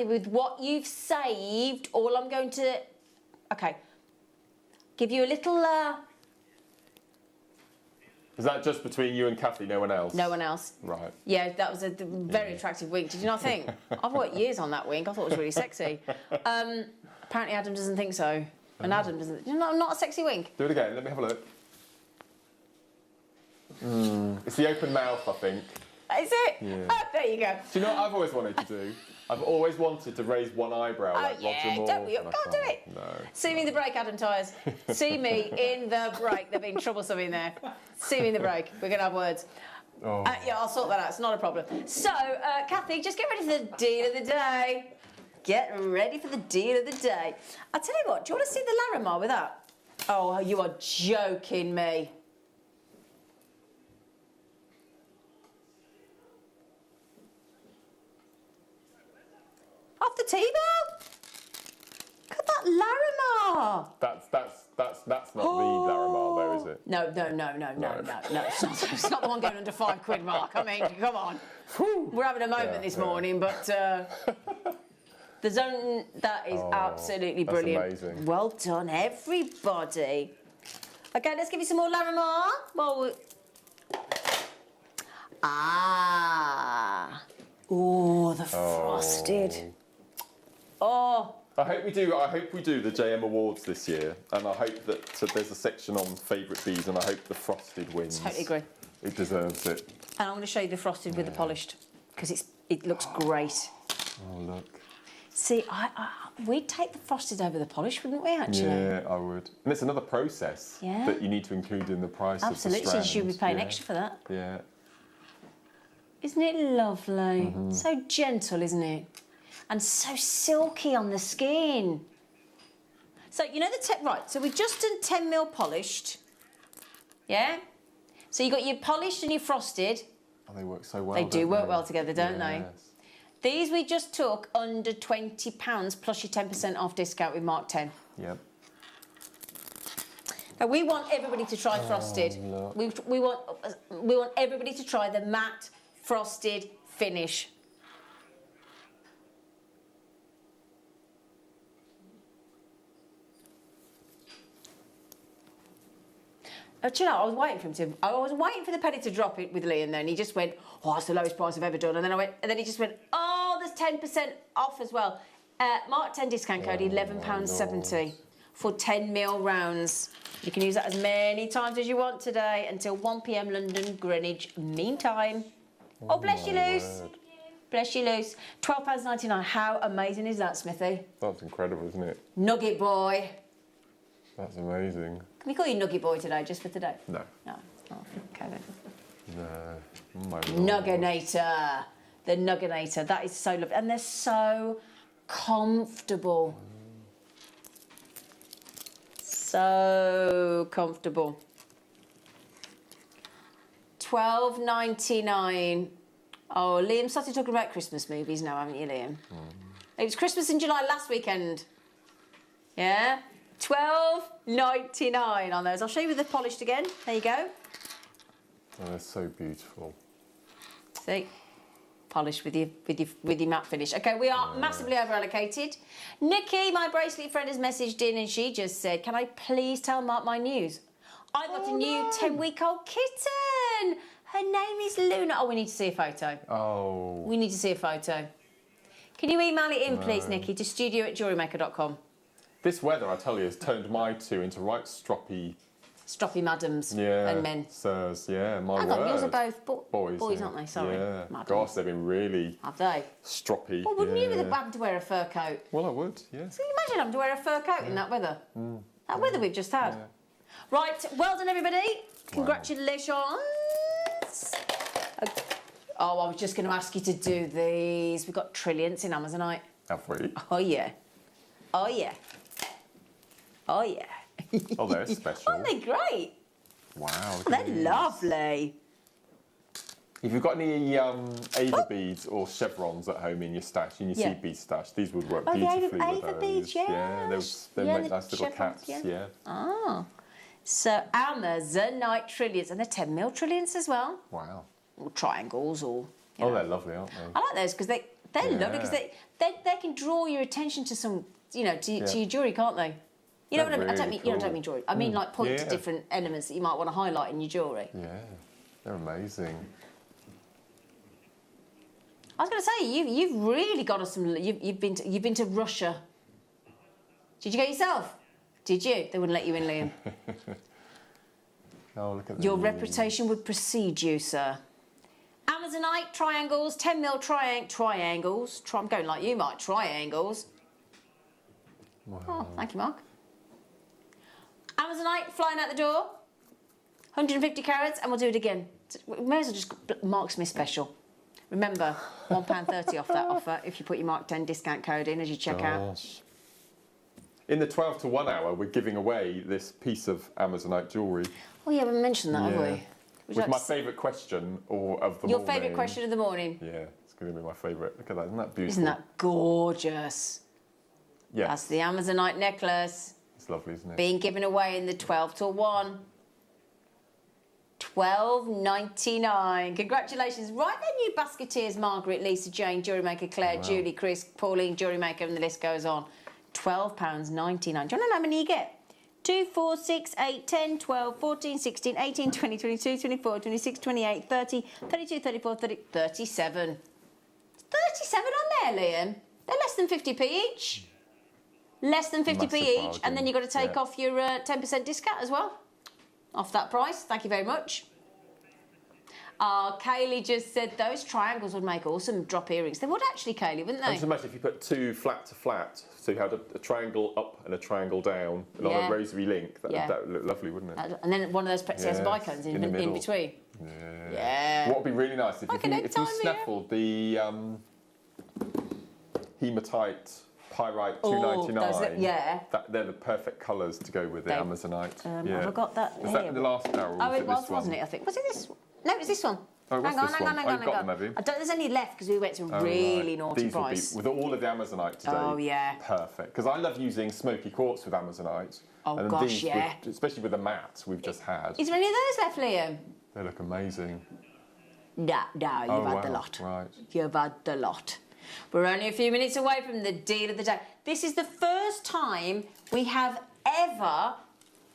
with what you've saved, all I'm going to... Okay. Give you a little... Is that just between you and Kathy, no one else? No one else. Right. Yeah, that was a very attractive wink. Did you not think? I've worked years on that wink. I thought it was really sexy. Apparently Adam doesn't think so. And Adam doesn't... Not a sexy wink. Do it again. Let me have a look. It's the open mouth, I think. Is it? Yeah. Oh, there you go. Do you know what I've always wanted to do? I've always wanted to raise one eyebrow like Roger Moore. Don't we? and I Can't do can't. it. No. See me in the break, Adam Tyres. See me in the break. They're being troublesome in there. See me in the break. We're going to have words. Oh. Yeah, I'll sort that out. It's not a problem. So, Kathy, just get ready for the deal of the day. Get ready for the deal of the day. I'll tell you what, do you want to see the Larimar with that? Oh, you are joking me. Off the table? Look at that Larimar. That's not the Larimar though, is it? No. It's not the one going under £5 mark. I mean, come on. We're having a moment this morning, but the zone, that is absolutely that's brilliant. amazing. Well done, everybody. Okay, let's give you some more Larimar. The frosted. Oh. I hope we do the JM Awards this year, and I hope that there's a section on favourite bees, and I hope the frosted wins. Totally agree. It deserves it. And I'm going to show you the frosted with the polished, because it looks great. Oh look. See, we'd take the frosted over the polished, wouldn't we, actually? Yeah, I would. And it's another process that you need to include in the price Absolutely, of the strand. so you'll be paying extra for that. Yeah. Isn't it lovely? So gentle, isn't it? And so silky on the skin. So, you know right, so we've just done 10mm polished. Yeah? So you've got your polished and your frosted. Oh, they work so well. They do work well together, don't they? Yes. These we just took under £20 plus your 10% off discount with Mark 10. Yep. Now we want everybody to try frosted. We want everybody to try the matte frosted finish. Do you know, I was waiting for the penny to drop it with Lee, and then he just went, "Oh, that's the lowest price I've ever done." And then he just went, "Oh, there's 10% off as well." Mark 10 discount code, £11.70 for 10mm rounds. You can use that as many times as you want today until 1 p.m. London Greenwich Mean Time. Oh, bless you, Luce. Bless you, Luce. £12.99. How amazing is that, Smithy? That's incredible, isn't it? Nugget boy. That's amazing. Can we call you Nugget boy today, just for today? No. No. Oh, okay then. No. Oh my Nugginator. The Nugginator. That is so lovely. And they're so comfortable. So comfortable. £12.99. Oh, Liam started talking about Christmas movies now, haven't you, Liam? It was Christmas in July last weekend. Yeah? £12.99 on those. I'll show you with the polished again. There you go. Oh, they're so beautiful. See? Polished with your matte finish. Okay, we are massively over allocated. Nikki, my bracelet friend, has messaged in and she just said, "Can I please tell Mark my news? I've got a new 10-week-old kitten. Her name is Luna." Oh, we need to see a photo. Oh. We need to see a photo. Can you email it in, please, Nikki, to studio@jewellerymaker.com? This weather, I tell you, has turned my two into right stroppy stroppy madams Yeah. and men. Sirs, yeah, my Hang on, word. yours are both boys, yeah. aren't they? Sorry, Yeah. madams. Gosh, they've been really Have they? stroppy. Well, wouldn't you yeah. be having to wear a fur coat? Well, I would, yeah. Can you imagine having to wear a fur coat in that weather? That weather we've just had. Yeah. Right, well done, everybody. Congratulations. Oh, I was just going to ask you to do these. We've got trillions in Amazonite. Have we? Oh, yeah. Oh, yeah. Oh, yeah. Oh, they're special. Aren't they great? Wow. look They're at these. lovely. If you've got any Ava beads or chevrons at home in your stash, in your Yeah. seed bead stash, these would work Oh, the beautifully with Ava those. beads, Yeah, they Yeah, make the nice little chevrons, caps. yeah. Yeah. Oh. So, Amazonite trillions. And they're 10mm trillions as well. Wow. Or triangles or... you Oh, know. they're lovely, aren't they? I like those because they're lovely because Yeah. they can draw your attention to some, to your jewellery, can't they? You know They're what I mean? really I don't cool. mean jewellery. I mean like point to Yeah. different elements that you might want to highlight in your jewellery. Yeah, they're amazing. I was going to say you've really got us some. You've been to Russia. Did you go yourself? Did you? They wouldn't let you in, Liam. Oh, look at Your these. reputation would precede you, sir. Amazonite triangles, 10mm triangles. I'm going like you, Mark. Triangles. Wow. Oh, thank you, Mark. Amazonite flying out the door. 150 carats, and we'll do it again. We may as well just Mark Smith special. Remember, £1.30 off that offer if you put your Mark 10 discount code in as you check out. Gosh. In the 12 to 1 hour, we're giving away this piece of Amazonite jewellery. Oh yeah, we mentioned that, have we? Would With you like my to s- favourite question of the Your morning. favourite question of the morning. Yeah, it's going to be my favourite. Look at that, isn't that beautiful? Isn't that gorgeous? Yeah, That's the Amazonite necklace it's lovely, isn't it? being given away in the 12 to 1. $12.99. Congratulations. Right then, you basketeers, Margaret, Lisa, Jane, JewelleryMaker, Claire, Julie, Chris, Pauline, JewelleryMaker, and the list goes on. £12.99. Do you want to know how many you get? 2, 4, 6, 8, 10, 12, 14, 16, 18, 20, 22, 24, 26, 28, 30, 32, 34, 30, 37. 37 on there, Liam. They're less than 50p each. Less than 50p Massive each. bargain. And then you've got to take Yeah. off your 10% discount as well. Off that price. Thank you very much. Kaylee just said those triangles would make awesome drop earrings. They would actually, Kaylee, wouldn't And they? just imagine if you put two flat to flat, so you had a triangle up and a triangle down, and Yeah. on a rosary link, that, Yeah. that would look lovely, wouldn't it? And then one of those pretzel Yes, bicones in the in middle. between. Yeah. Yeah. What would be really nice if Like you, an egg if you timer, yeah. snaffled the hematite pyrite Oh, 299. those yeah. They're the perfect colours to go with the They- Amazonite. Have I got that Was here? that the last barrel? Oh, it this was, one? wasn't it? I think. Was it this? No, it was this one. Oh, it was hang on, this hang one. on, hang Oh, on, you've got hang them, on. have you? I don't. There's any left because we went to a Oh, really right. naughty These price. Will be, with all of the Amazonite today, Oh, yeah. perfect. Because I love using smoky quartz with Amazonite. Oh, and gosh, these yeah. especially with the matte we've just had. Is there any of those left, Liam? They look amazing. No, you've had the wow. lot. Right. You've had the lot. We're only a few minutes away from the deal of the day. This is the first time we have ever,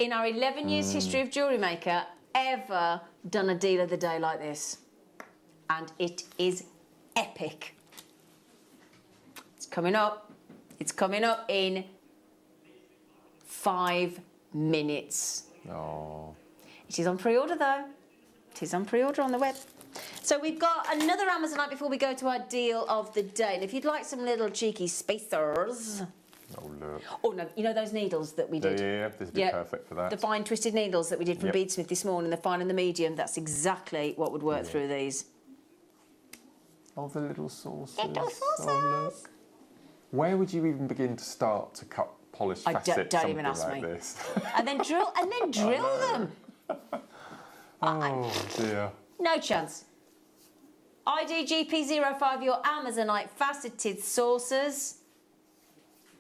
in our 11 years history of JewelleryMaker, ever done a deal of the day like this. And it is epic. It's coming up. It's coming up in 5 minutes. Oh. It is on pre-order though. It is on pre-order on the web. So we've got another Amazonite before we go to our deal of the day. And if you'd like some little cheeky spacers... Oh, look. Oh, no, you know those needles that we Yeah, did? yeah, this would be perfect for that. The fine twisted needles that we did from Yep. Beadsmith this morning, the fine and the medium, that's exactly what would work through these. Oh, the little saucers. Little Oh, saucers. look. Where would you even begin to start to cut, polish, I facet don't even ask something like me. this? And then drill them. Oh, dear. No chance. IDGP05, your Amazonite faceted saucers.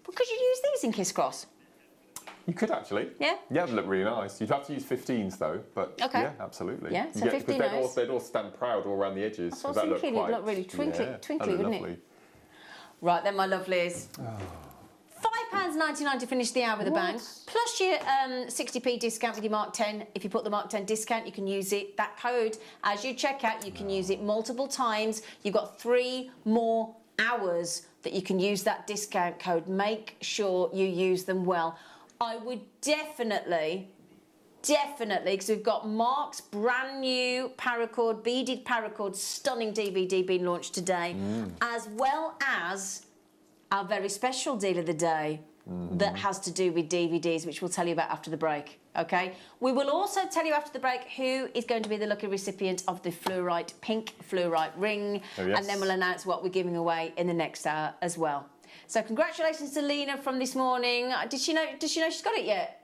But could you use these in Kiss Cross? You could actually. Yeah? Yeah, they'd look really nice. You'd have to use 15s though, but Okay. yeah, absolutely. Yeah, so You 15 because those. they'd all stand proud all around the edges. That's what I was That'd thinking, it'd quite- look really twinkly- yeah, twinkly, that'd look wouldn't it? lovely. Right then, my lovelies. £5.99 to finish the hour with a bang. Plus your 60p discount with your Mark 10. If you put the Mark 10 discount, you can use it. That code, as you check out, you can use it multiple times. You've got 3 more hours that you can use that discount code. Make sure you use them well. I would definitely definitely, because we've got Mark's brand new paracord, beaded paracord, stunning DVD being launched today, as well as our very special deal of the day that has to do with DVDs, which we'll tell you about after the break, okay? We will also tell you after the break who is going to be the lucky recipient of the fluorite, pink fluorite ring, and then we'll announce what we're giving away in the next hour as well. So congratulations to Lena from this morning. Does she know she's got it yet?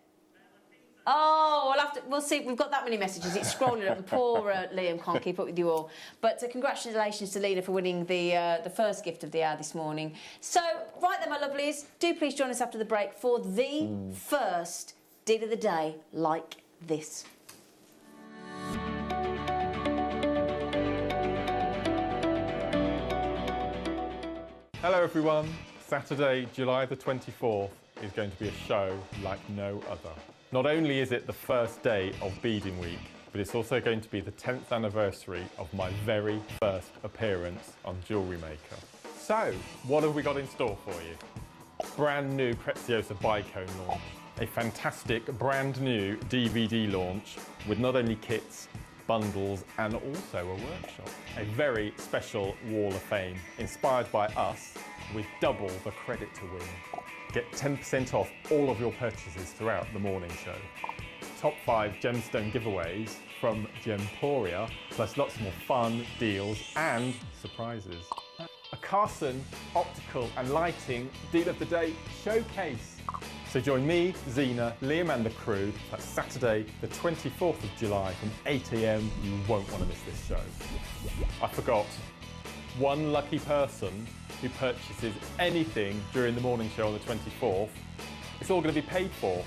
Oh, we'll see. We've got that many messages. It's scrolling up. Poor Liam can't keep up with you all. But congratulations to Lena for winning the first gift of the hour this morning. So, right then, my lovelies, do please join us after the break for the first deal of the day like this. Hello everyone. Saturday, July the 24th is going to be a show like no other. Not only is it the first day of Beading Week, but it's also going to be the 10th anniversary of my very first appearance on JewelleryMaker. So, what have we got in store for you? Brand new Preziosa Bicone launch, a fantastic brand new DVD launch with not only kits, bundles and also a workshop. A very special Wall of Fame inspired by us with double the credit to win. Get 10% off all of your purchases throughout the morning show. Top 5 gemstone giveaways from Gemporia, plus lots more fun, deals and surprises. A Carson optical and lighting deal of the day showcase. So join me, Zena, Liam and the crew. That's Saturday the 24th of July from 8 AM. You won't want to miss this show. I forgot, one lucky person who purchases anything during the morning show on the 24th, it's all going to be paid for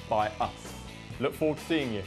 by us. Look forward to seeing you.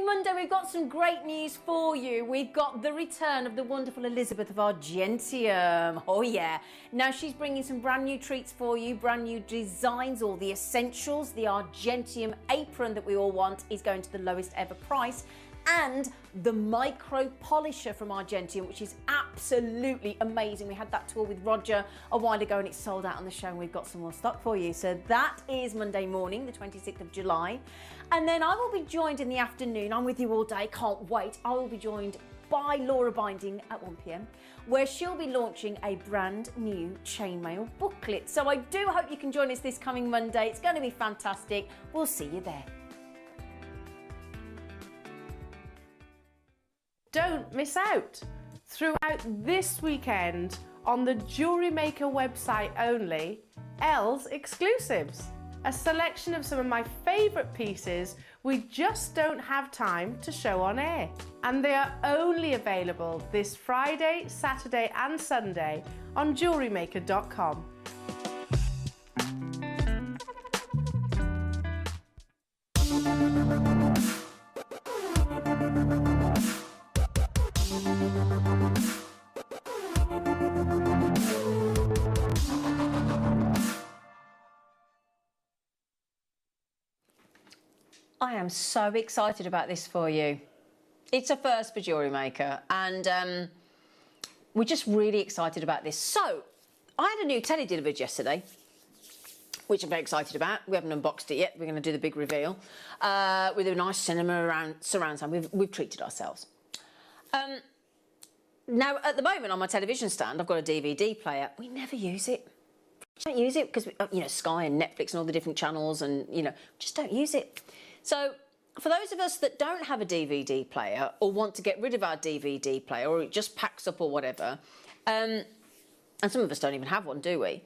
Monday, we've got some great news for you. We've got the return of the wonderful Elizabeth of Argentium. Oh yeah. Now she's bringing some brand new treats for you, brand new designs, all the essentials. The Argentium apron that we all want is going to the lowest ever price. And the micro polisher from Argentium, which is absolutely amazing. We had that tour with Roger a while ago and it's sold out on the show and we've got some more stock for you. So that is Monday morning, the 26th of July. And then I will be joined in the afternoon. I'm with you all day, can't wait. I will be joined by Laura Binding at 1 PM, where she'll be launching a brand new chainmail booklet. So I do hope you can join us this coming Monday. It's going to be fantastic. We'll see you there. Don't miss out. Throughout this weekend on the JewelleryMaker website only, Els exclusives. A selection of some of my favourite pieces we just don't have time to show on air. And they are only available this Friday, Saturday and Sunday on JewelleryMaker.com. I am so excited about this for you. It's a first for JewelleryMaker, and we're just really excited about this. So, I had a new telly delivered yesterday, which I'm very excited about. We haven't unboxed it yet. We're going to do the big reveal with a nice cinema surround sound. We've treated ourselves. Now, at the moment on my television stand, I've got a DVD player. We never use it. We don't use it because, you know, Sky and Netflix and all the different channels and, you know, just don't use it. So, for those of us that don't have a DVD player or want to get rid of our DVD player or it just packs up or whatever, and some of us don't even have one, do we?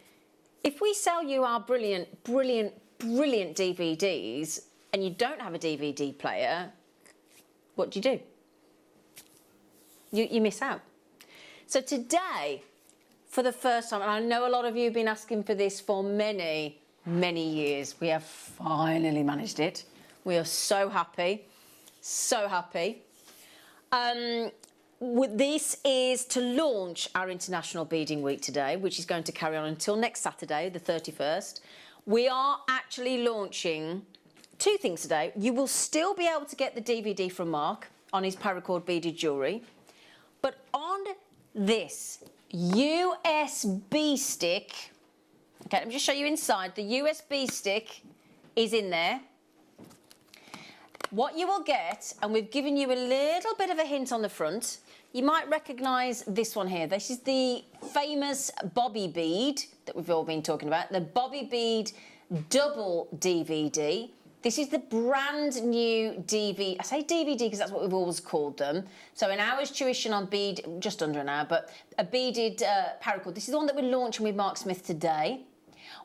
If we sell you our brilliant, brilliant, brilliant DVDs and you don't have a DVD player, what do? You miss out. So today, for the first time, and I know a lot of you have been asking for this for many, many years, we have finally managed it. We are so happy, so happy. This is to launch our International Beading Week today, which is going to carry on until next Saturday, the 31st. We are actually launching two things today. You will still be able to get the DVD from Mark on his paracord beaded jewellery, but on this USB stick, okay, let me just show you inside. The USB stick is in there. What you will get, and we've given you a little bit of a hint on the front, you might recognise this one here. This is the famous Bobby bead that we've all been talking about, the Bobby bead double DVD. This is the brand new DVD. I say DVD because that's what we've always called them. So an hour's tuition on bead, just under an hour, but a beaded paracord. This is the one that we're launching with Mark Smith today.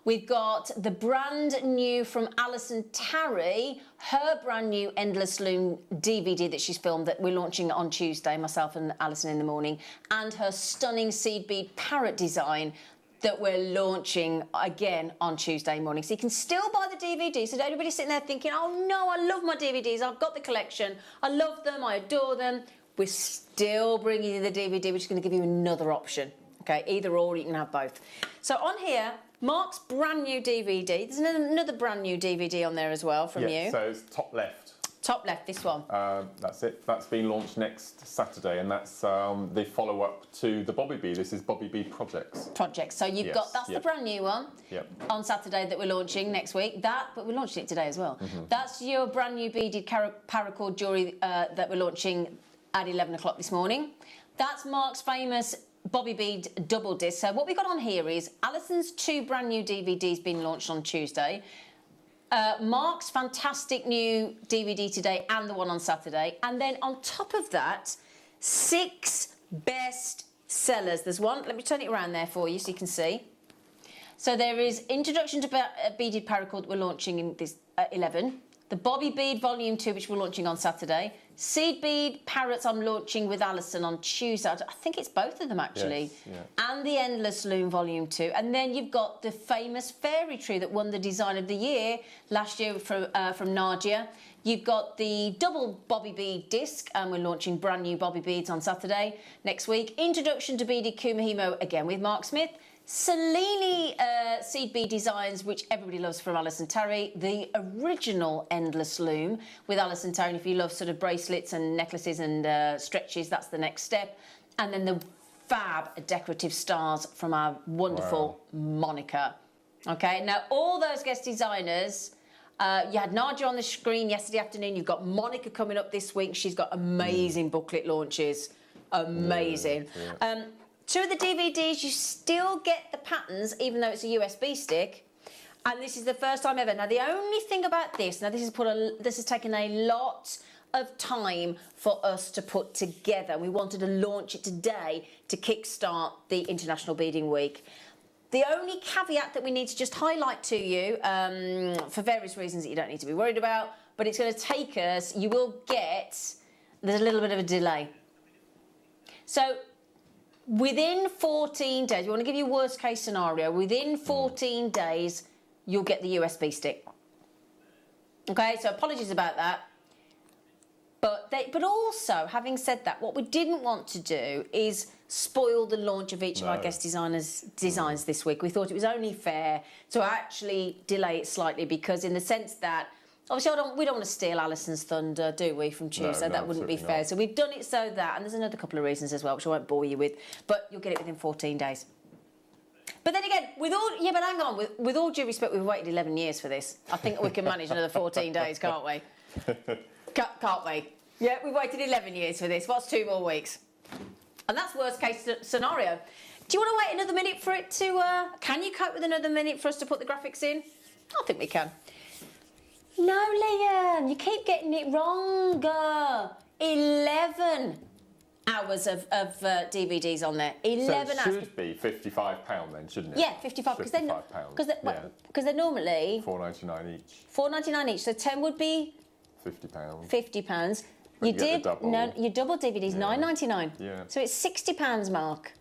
We've got the brand new from Alison Tarry, her brand new Endless Loom DVD that she's filmed that we're launching on Tuesday, myself and Alison in the morning, and her stunning seed bead parrot design that we're launching again on Tuesday morning. So you can still buy the DVD. So don't anybody sitting there thinking, oh no, I love my DVDs. I've got the collection. I love them. I adore them. We're still bringing you the DVD, which is going to give you another option. Okay, either or, you can have both. So on here, Mark's brand new DVD. There's another brand new DVD on there as well from you. So it's top left. Top left, this one. That's it. That's being launched next Saturday, and that's the follow-up to the Bobby Bead. This is Bobby Bead Projects. So you've got, that's the brand new one on Saturday that we're launching next week. But we're launching it today as well. That's your brand new beaded paracord jewellery that we're launching at 11 o'clock this morning. That's Mark's famous Bobby Bead double disc. So what we got on here is Alison's two brand new DVDs being launched on Tuesday. Mark's fantastic new DVD today and the one on Saturday. And then on top of that, 6 best sellers. There's one, let me turn it around there for you so you can see. So there is Introduction to Beaded Paracord that we're launching in this 11. The Bobby Bead Volume 2, which we're launching on Saturday. Seed Bead Parrots I'm launching with Alison on Tuesday. I think it's both of them actually. Yes, and the Endless Loom Volume 2. And then you've got the famous Fairy Tree that won the Design of the Year last year from Nadia. You've got the double Bobby Bead disc, and we're launching brand new Bobby Beads on Saturday next week. Introduction to Beaded Kumihimo, again with Mark Smith. Selene Seed Bead Designs, which everybody loves from Alison Tarry. The original Endless Loom with Alison Tarry. And if you love sort of bracelets and necklaces and stretches, that's the next step. And then the fab decorative stars from our wonderful Monica. Okay, now all those guest designers, you had Nadia on the screen yesterday afternoon. You've got Monica coming up this week. She's got amazing booklet launches. Amazing. Two of the DVDs, you still get the patterns, even though it's a USB stick. And this is the first time ever. Now, the only thing about this, now this has taken a lot of time for us to put together. We wanted to launch it today to kickstart the International Beading Week. The only caveat that we need to just highlight to you, for various reasons that you don't need to be worried about, but it's going to take us, you will get, there's a little bit of a delay. So, within 14 days, we want to give you a worst case scenario, within 14 days, you'll get the USB stick. Okay, so apologies about that. But also, having said that, what we didn't want to do is spoil the launch of each of our guest designers' designs this week. We thought it was only fair to actually delay it slightly, because in the sense that Obviously, we don't want to steal Alison's thunder, do we, from Tuesday? No, That wouldn't be fair. absolutely not. So we've done it so that, and there's another couple of reasons as well, which I won't bore you with, but you'll get it within 14 days. But then again, but hang on, with all due respect, we've waited 11 years for this. I think we can manage another 14 days, can't we? Can't we? Yeah, we've waited 11 years for this. What's 2 more weeks? And that's worst case scenario. Do you want to wait another minute for it to... can you cope with another minute for us to put the graphics in? I think we can. No, Liam, you keep getting it wrong. 11 hours of DVDs on there. 11 so it hours. should be £55 then, shouldn't it? Yeah, 55 because they're normally £4.99 each. £4.99 each. So 10 would be £50. £50. But You you get did the double. no, your double DVDs £9.99. Yeah. So it's £60, Mark.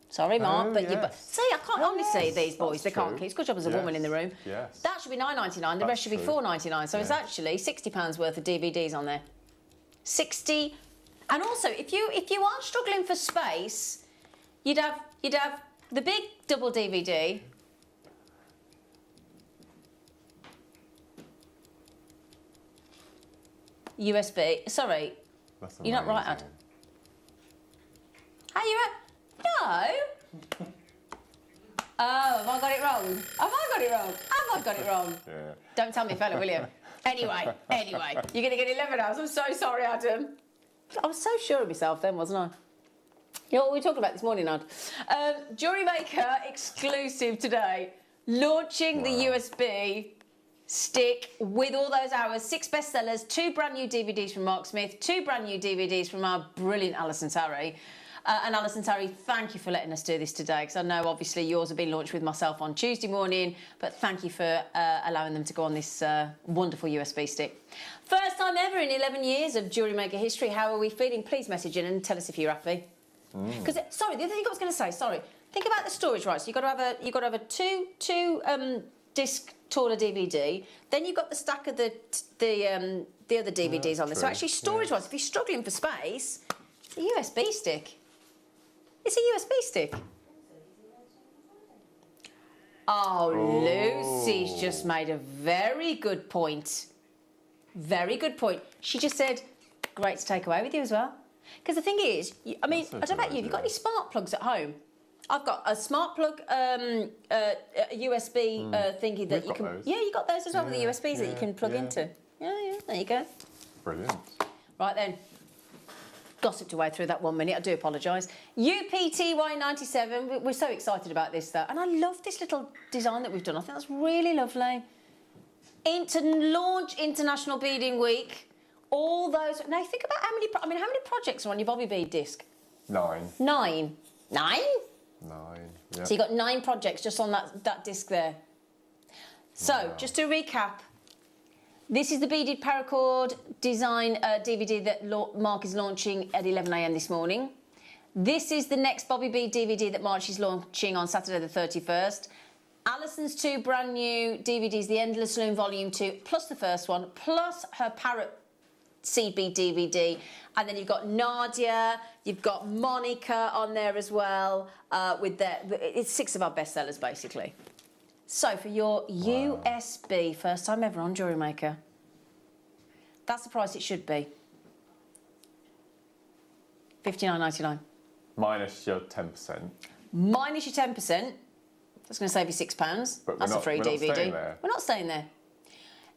Sorry, Mark, Oh, but yes. see, I can't honestly these boys. They that's can't true. keep. It's a good job there's a woman in the room. Yes. That should be £9.99. The rest should be true. £4.99. So it's Yeah. actually £60 worth of DVDs on there. 60. And also, if you are struggling for space, you'd have the big double DVD. USB. Sorry, That's you're not right, amazing. Ad. Are you right? No. Oh, have I got it wrong? Have I got it wrong? Have I got it wrong? Yeah. Don't tell me, fella, will you? Anyway, you're going to get 11 hours. I'm so sorry, Adam. I was so sure of myself then, wasn't I? You know what we talked about this morning, Ad? JewelleryMaker exclusive today. Launching the USB stick with all those hours, 6 bestsellers, 2 brand new DVDs from Mark Smith, 2 brand new DVDs from our brilliant Alison Tarry. And Alison Tarry, thank you for letting us do this today, because I know obviously yours have been launched with myself on Tuesday morning, but thank you for allowing them to go on this wonderful USB stick. First time ever in 11 years of JewelleryMaker history. How are we feeling? Please message in and tell us if you're happy. Because sorry, the other thing I was going to say, sorry, think about the storage rights. You've got to have a two disc taller DVD. Then you've got the stack of the other DVDs on there. So true. actually, storage wise, if you're struggling for space, it's a USB stick. It's a USB stick. Oh, Lucy's just made a very good point. Very good point. She just said, great to take away with you as well. Because the thing is, I mean, I don't know about you, have you got any smart plugs at home? I've got a smart plug, a USB thingy that We've you got can... those. Yeah, you got those as well with the Yeah, USBs that you can plug yeah. into. Yeah, there you go. Brilliant. Right then. Gossiped away through that 1 minute, I do apologise. UPTY97, we're so excited about this though. And I love this little design that we've done. I think that's really lovely. To launch International Beading Week, all those... Now think about how many projects are on your Bobby Bead disc? 9. 9. 9? 9. Yeah. So you've got 9 projects just on that disc there. So, Wow. just to recap, this is the beaded paracord design DVD that Mark is launching at 11 a.m. this morning. This is the next Bobby Bead DVD that March is launching on Saturday the 31st. Alison's 2 brand new DVDs, The Endless Loom Volume 2, plus the first one, plus her Parrot seed bead DVD. And then you've got Nadia, you've got Monica on there as well. It's 6 of our bestsellers, basically. So for your USB, first time ever on JewelleryMaker, that's the price it should be. $59.99. Minus your 10%. Minus your 10%. That's going to save you £6. But That's a free we're DVD. not staying there. We're not staying there.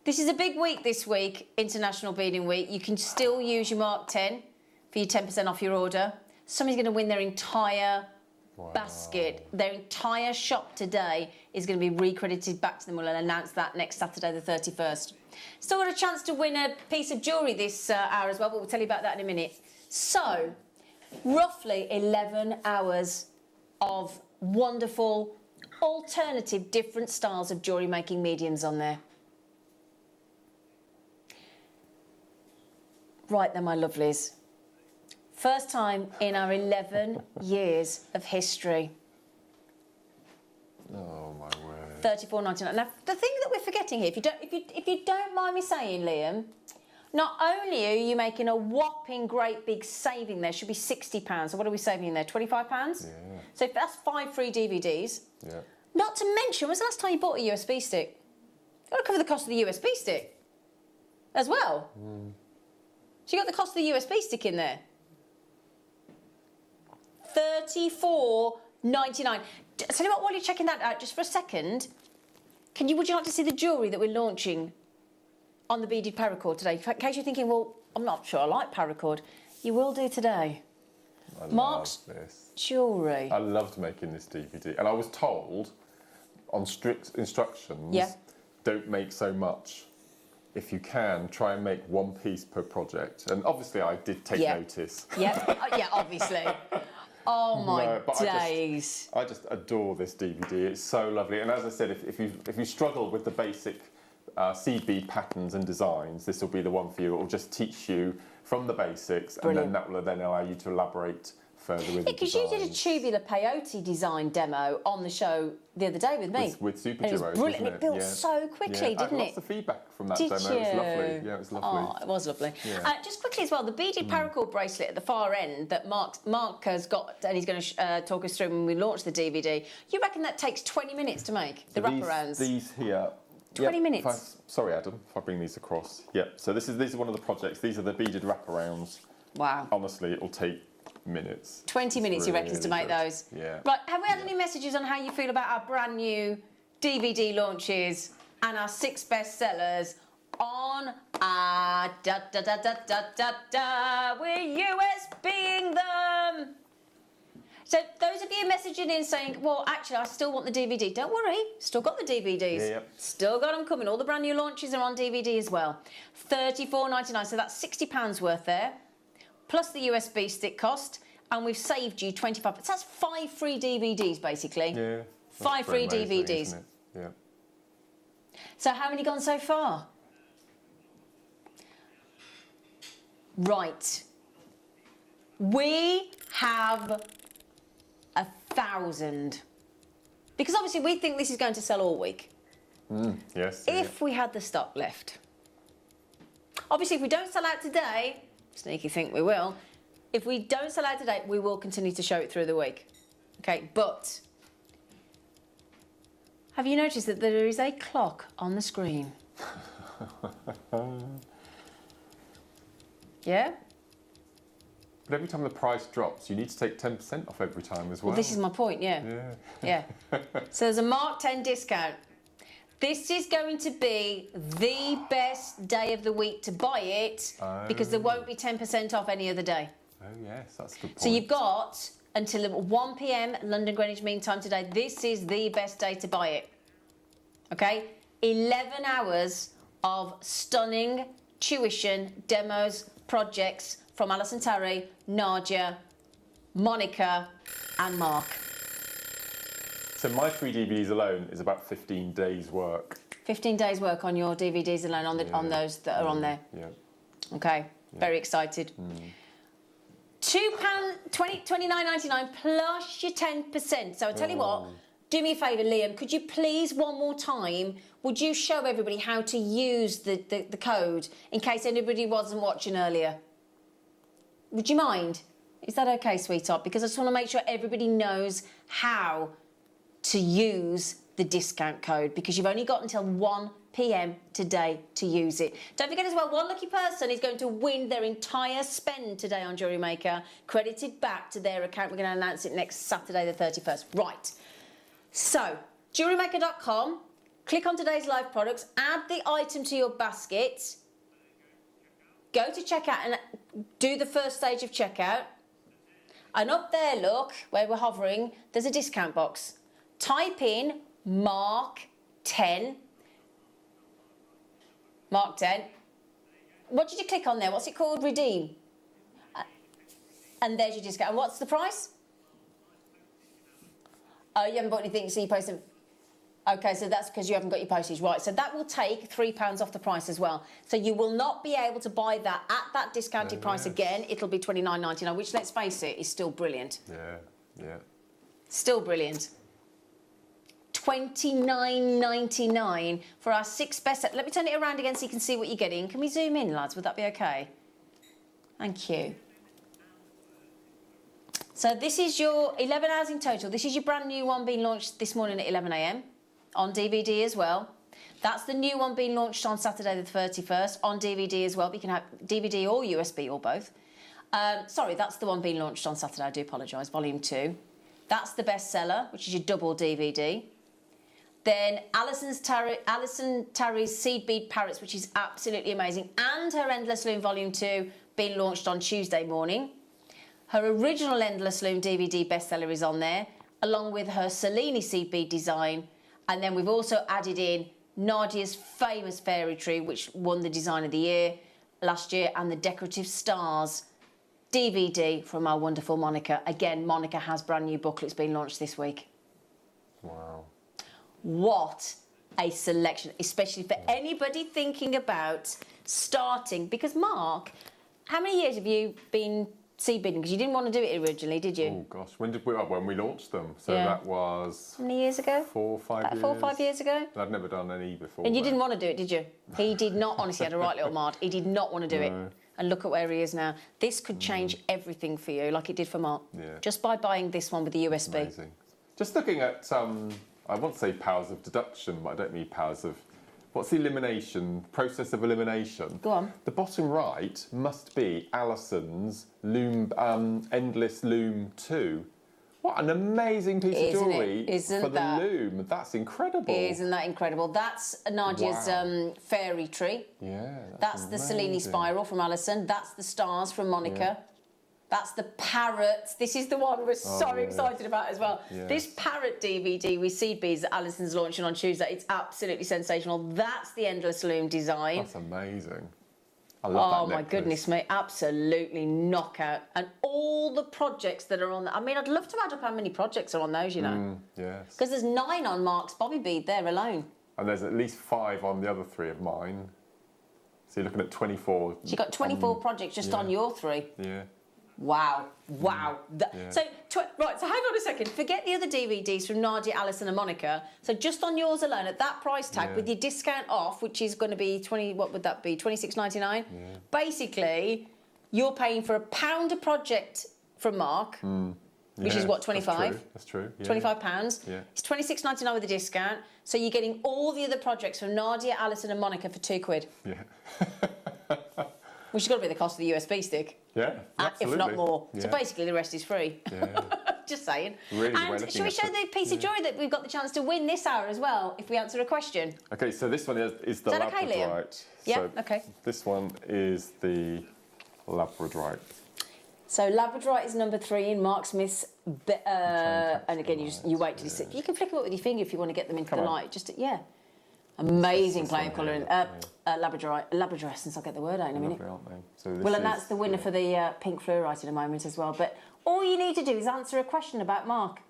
This is a big week this week, International Beading Week. You can still use your Mark 10 for your 10% off your order. Somebody's going to win their entire basket. Their entire shop today is going to be recredited back to them. We'll announce that next Saturday the 31st. Still got a chance to win a piece of jewellery this hour as well, but we'll tell you about that in a minute. So, roughly 11 hours of wonderful, alternative, different styles of jewellery making mediums on there. Right then, my lovelies. First time in our 11 years of history. Oh my word. $34.99. Now, the thing that we're forgetting here, if you don't mind me saying, Liam, not only are you making a whopping great big saving there, should be £60. So what are we saving in there? £25? Yeah. So if that's 5 free DVDs. Yeah. Not to mention, when was the last time you bought a USB stick? Got to cover the cost of the USB stick as well. So you got the cost of the USB stick in there. $34.99. Tell you what, while you're checking that out, just for a second, would you like to see the jewellery that we're launching on the beaded paracord today? In case you're thinking, well, I'm not sure I like paracord. You will do today. Mark's this jewellery. I loved making this DVD, and I was told on strict instructions, don't make so much. If you can, try and make one piece per project. And obviously I did take notice. Yeah, yeah, obviously. Oh my days. I just adore this DVD. It's so lovely. And as I said, if you struggle with the basic seed bead patterns and designs, this will be the one for you. It will just teach you from the basics, and then that will then allow you to elaborate further with because you did a tubular peyote design demo on the show the other day with me. With Super and it was Duos, brilliant. wasn't It built so quickly, didn't it? Lots of feedback from that Did demo. you? It was lovely. Yeah, it was lovely. Oh, it was lovely. Yeah. Just quickly as well, the beaded paracord bracelet at the far end that Mark has got, and he's going to talk us through when we launch the DVD. You reckon that takes 20 minutes to make, the wraparounds? These here. 20 minutes. Sorry, Adam, if I bring these across. Yep, so these are one of the projects. These are the beaded wraparounds. Wow. Honestly, it will take minutes. 20 minutes, you reckon, to make those? Yeah. Right, have we had any messages on how you feel about our brand new DVD launches and our 6 bestsellers on our we're USBing them? So those of you messaging in saying, well, actually, I still want the DVD. Don't worry, still got the DVDs. Yeah. Still got them coming. All the brand new launches are on DVD as well. $34.99, so that's £60 worth there, plus the USB stick cost, and we've saved you 25. So that's 5 free DVDs, basically. Yeah. 5 free amazing, DVDs. isn't it? Yeah. So how many gone so far? Right. We have 1,000. Because obviously we think this is going to sell all week. Yes. If we had the stock left. Obviously, if we don't sell out today, sneaky think we will, if we don't sell out today, we will continue to show it through the week. Okay, but have you noticed that there is a clock on the screen? Yeah? But every time the price drops, you need to take 10% off every time as well. Well, this is my point, yeah. Yeah. So there's a Mark 10 discount. This is going to be the best day of the week to buy it because there won't be 10% off any other day. Oh, yes, that's a good point. So you've got until 1 p.m. London Greenwich Mean Time today. This is the best day to buy it. Okay? 11 hours of stunning tuition, demos, projects from Alison Tarry, Nadia, Monica and Mark. So my 3 DVDs alone is about 15 days' work. 15 days work on your DVDs alone, on those that are on there. Yeah. Okay, very excited. £2, $29.99 plus your 10%. So I tell you what, do me a favour, Liam, could you please one more time, would you show everybody how to use the code in case anybody wasn't watching earlier? Would you mind? Is that okay, sweetheart? Because I just want to make sure everybody knows how to use the discount code because you've only got until 1 p.m. today to use it. Don't forget as well, one lucky person is going to win their entire spend today on JewelleryMaker, credited back to their account. We're going to announce it next Saturday the 31st. Right. So, JewelleryMaker.com, click on today's live products, add the item to your basket, go to checkout and do the first stage of checkout. And up there, look, where we're hovering, there's a discount box. Type in Mark 10. Mark 10. What did you click on there? What's it called? Redeem. And there's your discount. And what's the price? Oh, you haven't bought anything, so you post them. Okay, so that's because you haven't got your postage. Right, so that will take £3 off the price as well. So you will not be able to buy that at that discounted price again. It'll be $29.99, which, let's face it, is still brilliant. Yeah. Still brilliant. $29.99 for our 6 best. Let me turn it around again so you can see what you're getting. Can we zoom in, lads? Would that be okay? Thank you. So this is your 11 hours in total. This is your brand new one being launched this morning at 11 a.m. on DVD as well. That's the new one being launched on Saturday the 31st on DVD as well. But you can have DVD or USB or both. Sorry, that's the one being launched on Saturday. I do apologise. Volume 2. That's the bestseller, which is your double DVD. Then Alison Tarry's Seed Bead Parrots, which is absolutely amazing, and her Endless Loom Volume 2 being launched on Tuesday morning. Her original Endless Loom DVD bestseller is on there, along with her Cellini Seed Bead design. And then we've also added in Nadia's famous Fairy Tree, which won the Design of the Year last year, and the Decorative Stars DVD from our wonderful Monica. Again, Monica has brand new booklets being launched this week. Wow. What a selection, especially for anybody thinking about starting. Because Mark, how many years have you been seed beading? Because you didn't want to do it originally, did you? Oh gosh, when we launched them? So Yeah. that was How many years ago? 4 or 5 years. 4 or 5 years ago? And I'd never done any before. And you then. didn't want to do it, did you? He did not, honestly, had a right little mad. He did not want to do it. And look at where he is now. This could change everything for you, like it did for Mark. Yeah. Just by buying this one with the USB. Amazing. Just looking at, I want to say powers of deduction, but I don't mean powers of... What's the elimination, process of elimination? Go on. The bottom right must be Alison's Loom, Endless Loom 2. What an amazing piece Isn't of it? jewellery Isn't for that- the loom. That's incredible. Isn't that incredible? That's Nadia's Wow. Fairy Tree. Yeah, That's the Cellini amazing. Spiral from Alison. That's the Stars from Monica. Yeah. That's the Parrots. This is the one we're so yeah. excited about as well. Yes. This Parrot DVD with seed beads that Alison's launching on Tuesday, it's absolutely sensational. That's the Endless Loom design. That's amazing. I love that Oh my necklace. goodness me, absolutely knockout. And all the projects that are on there. I mean, I'd love to add up how many projects are on those, you know. Yes. Because there's 9 on Mark's bobby bead there alone. And there's at least 5 on the other 3 of mine. So you're looking at 24. So you've got 24 projects just on your 3. Yeah. Wow, wow. Yeah. So hang on a second. Forget the other DVDs from Nadia, Alison and Monica. So just on yours alone, at that price tag, Yeah. with your discount off, which is going to be what would that be? $26.99. Basically, you're paying for £1 a project from Mark, which is Yeah, what, 25? That's true. Yeah. £25. Yeah. It's $26.99 with a discount. So you're getting all the other projects from Nadia, Alison and Monica for £2. Yeah. Which has got to be the cost of the USB stick. Yeah. Absolutely. If not more. So Yeah. basically the rest is free. Yeah. Just saying. Really, we're and looking shall we at show it. the piece of jewellery that we've got the chance to win this hour as well, if we answer a question? Okay, so this one is the Is that okay, Liam? Labradorite. Yeah, So okay. This one is the Labradorite. So Labradorite is number 3 in Mark Smith's, and again you wait till you see. You can flick them up with your finger if you want to get them into Come the on. light. Just yeah, amazing This playing one colouring. here, Labradorescence. I'll get the word out in a minute. Lovely, aren't they? So this We'll is, announce the winner for the pink fluorite in a moment as well. But all you need to do is answer a question about Mark.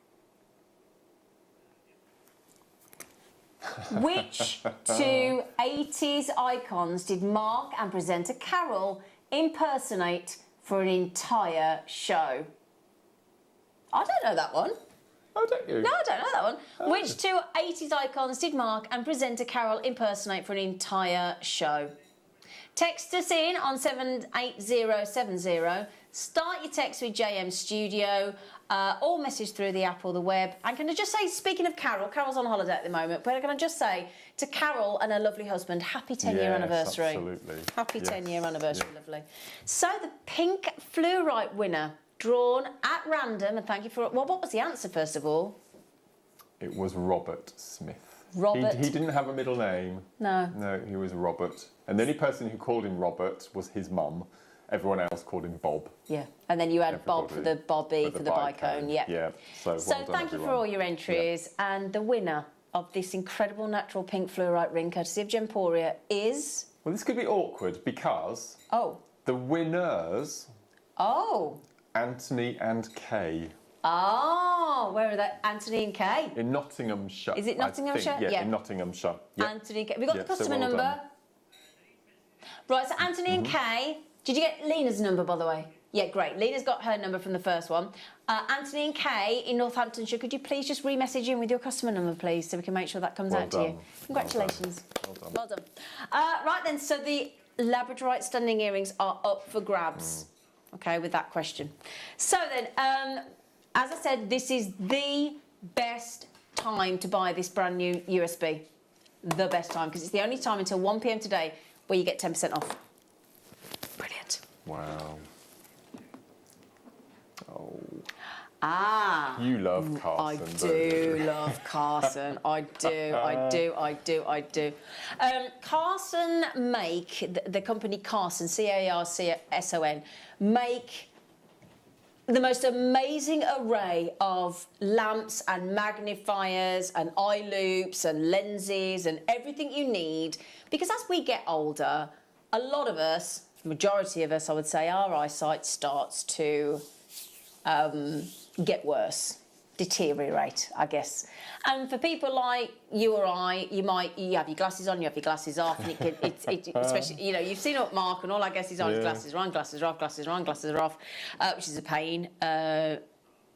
Which 2 80s icons did Mark and presenter Carol impersonate for an entire show? I don't know that one. Oh, don't you? No, I don't know that one. Which 2 80s icons did Mark and presenter Carol impersonate for an entire show? Text us in on 78070. Start your text with JM Studio or message through the app or the web. And can I just say, speaking of Carol, Carol's on holiday at the moment, but can I just say to Carol and her lovely husband, happy 10-year Yes, anniversary. absolutely. Happy Yes. 10-year anniversary, Yeah. lovely. So the pink fluorite winner, drawn at random, and thank you for... Well, what was the answer, first of all? It was Robert Smith. Robert. He didn't have a middle name. No. No, he was Robert. And the only person who called him Robert was his mum. Everyone else called him Bob. Yeah, and then you had Bob for the Everybody. Bobby, for the bicone, yeah. Yeah, so So well done, thank you for everyone. all your entries, and the winner of this incredible natural pink fluorite ring, courtesy of Gemporia, is... Well, this could be awkward because Oh. the winners, Oh. Anthony and Kay, Oh, where are they? Anthony and Kay. in Nottinghamshire. Is it I Nottinghamshire? think. Yeah, Yeah. in Nottinghamshire. Yeah. Anthony and Kay. Have we got Yeah, the so customer well number? done. Right, so Anthony and Kay. Did you get Lena's number, by the way? Yeah, great. Lena's got her number from the first one. Anthony and Kay in Northamptonshire, could you please just re-message in with your customer number, please, so we can make sure that comes Well out to you. done. Congratulations. Well done. Well done. Right then, so the Labradorite stunning earrings are up for grabs, okay, with that question. So then, as I said, this is the best time to buy this brand new USB. the best time because it's the only time until 1 p.m. today where you get 10% off. Brilliant. Wow. Oh. Ah. You love Carson. I do love Carson. I do. Carson make, the company Carson, Carson, make the most amazing array of lamps and magnifiers and eye loops and lenses and everything you need. Because as we get older, a lot of us, majority of us, I would say, our eyesight starts to get worse, deteriorate, I guess. And for people like you or I, you have your glasses on, you have your glasses off, and especially, you know, you've seen up Mark, and all I guess is on his glasses are on, glasses are off, glasses are on, glasses are off, which is a pain.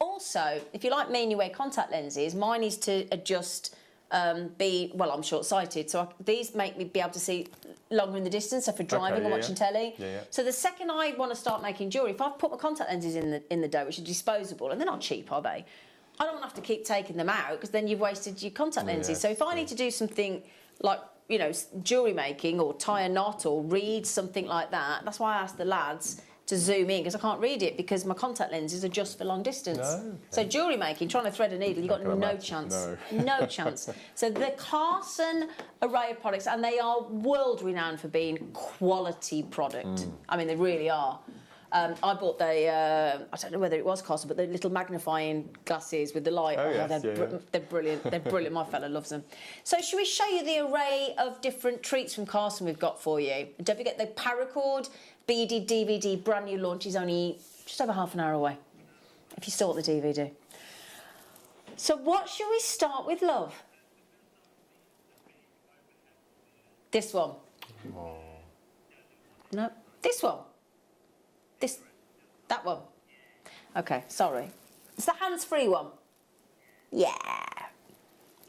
Also, if you're like me and you wear contact lenses, mine is to adjust. Well, I'm short-sighted, so these make me be able to see longer in the distance, so for driving or watching telly. So the second I want to start making jewellery, if I've put my contact lenses in the dough, which are disposable, and they're not cheap, are they? I don't want to have to keep taking them out because then you've wasted your contact lenses. So if I need to do something like, you know, jewellery making or tie a knot or read something like that, that's why I asked the lads to zoom in because I can't read it because my contact lenses are just for long distance. Okay. So jewellery making, trying to thread a needle, you've got no chance. No chance. So the Carson array of products, and they are world renowned for being quality product. I mean, they really are. I bought I don't know whether it was Carson, but the little magnifying glasses with the light. They're brilliant. They're brilliant. My fella loves them. So should we show you the array of different treats from Carson we've got for you? And don't forget the paracord beaded DVD brand new launch is only just over half an hour away, if you still want the DVD. So what should we start with, love? This one. Oh. No, this one. That one. Okay, sorry. It's the hands-free one. Yeah.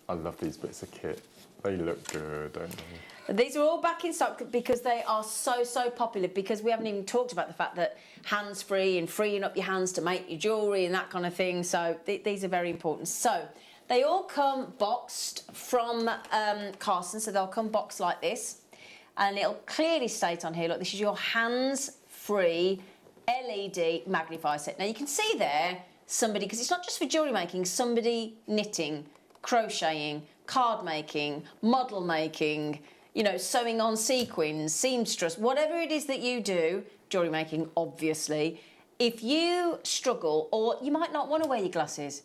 I love these bits of kit. They look good, don't they? These are all back in stock because they are so popular, because we haven't even talked about the fact that hands-free and freeing up your hands to make your jewellery and that kind of thing. So these are very important. So they all come boxed from Carson, so they'll come boxed like this. And it'll clearly state on here, look, this is your hands-free LED magnifier set. Now you can see there somebody, because it's not just for jewellery making, somebody knitting, crocheting, card making, model making, you know, sewing on sequins, seamstress, whatever it is that you do, jewellery making obviously, if you struggle, or you might not want to wear your glasses,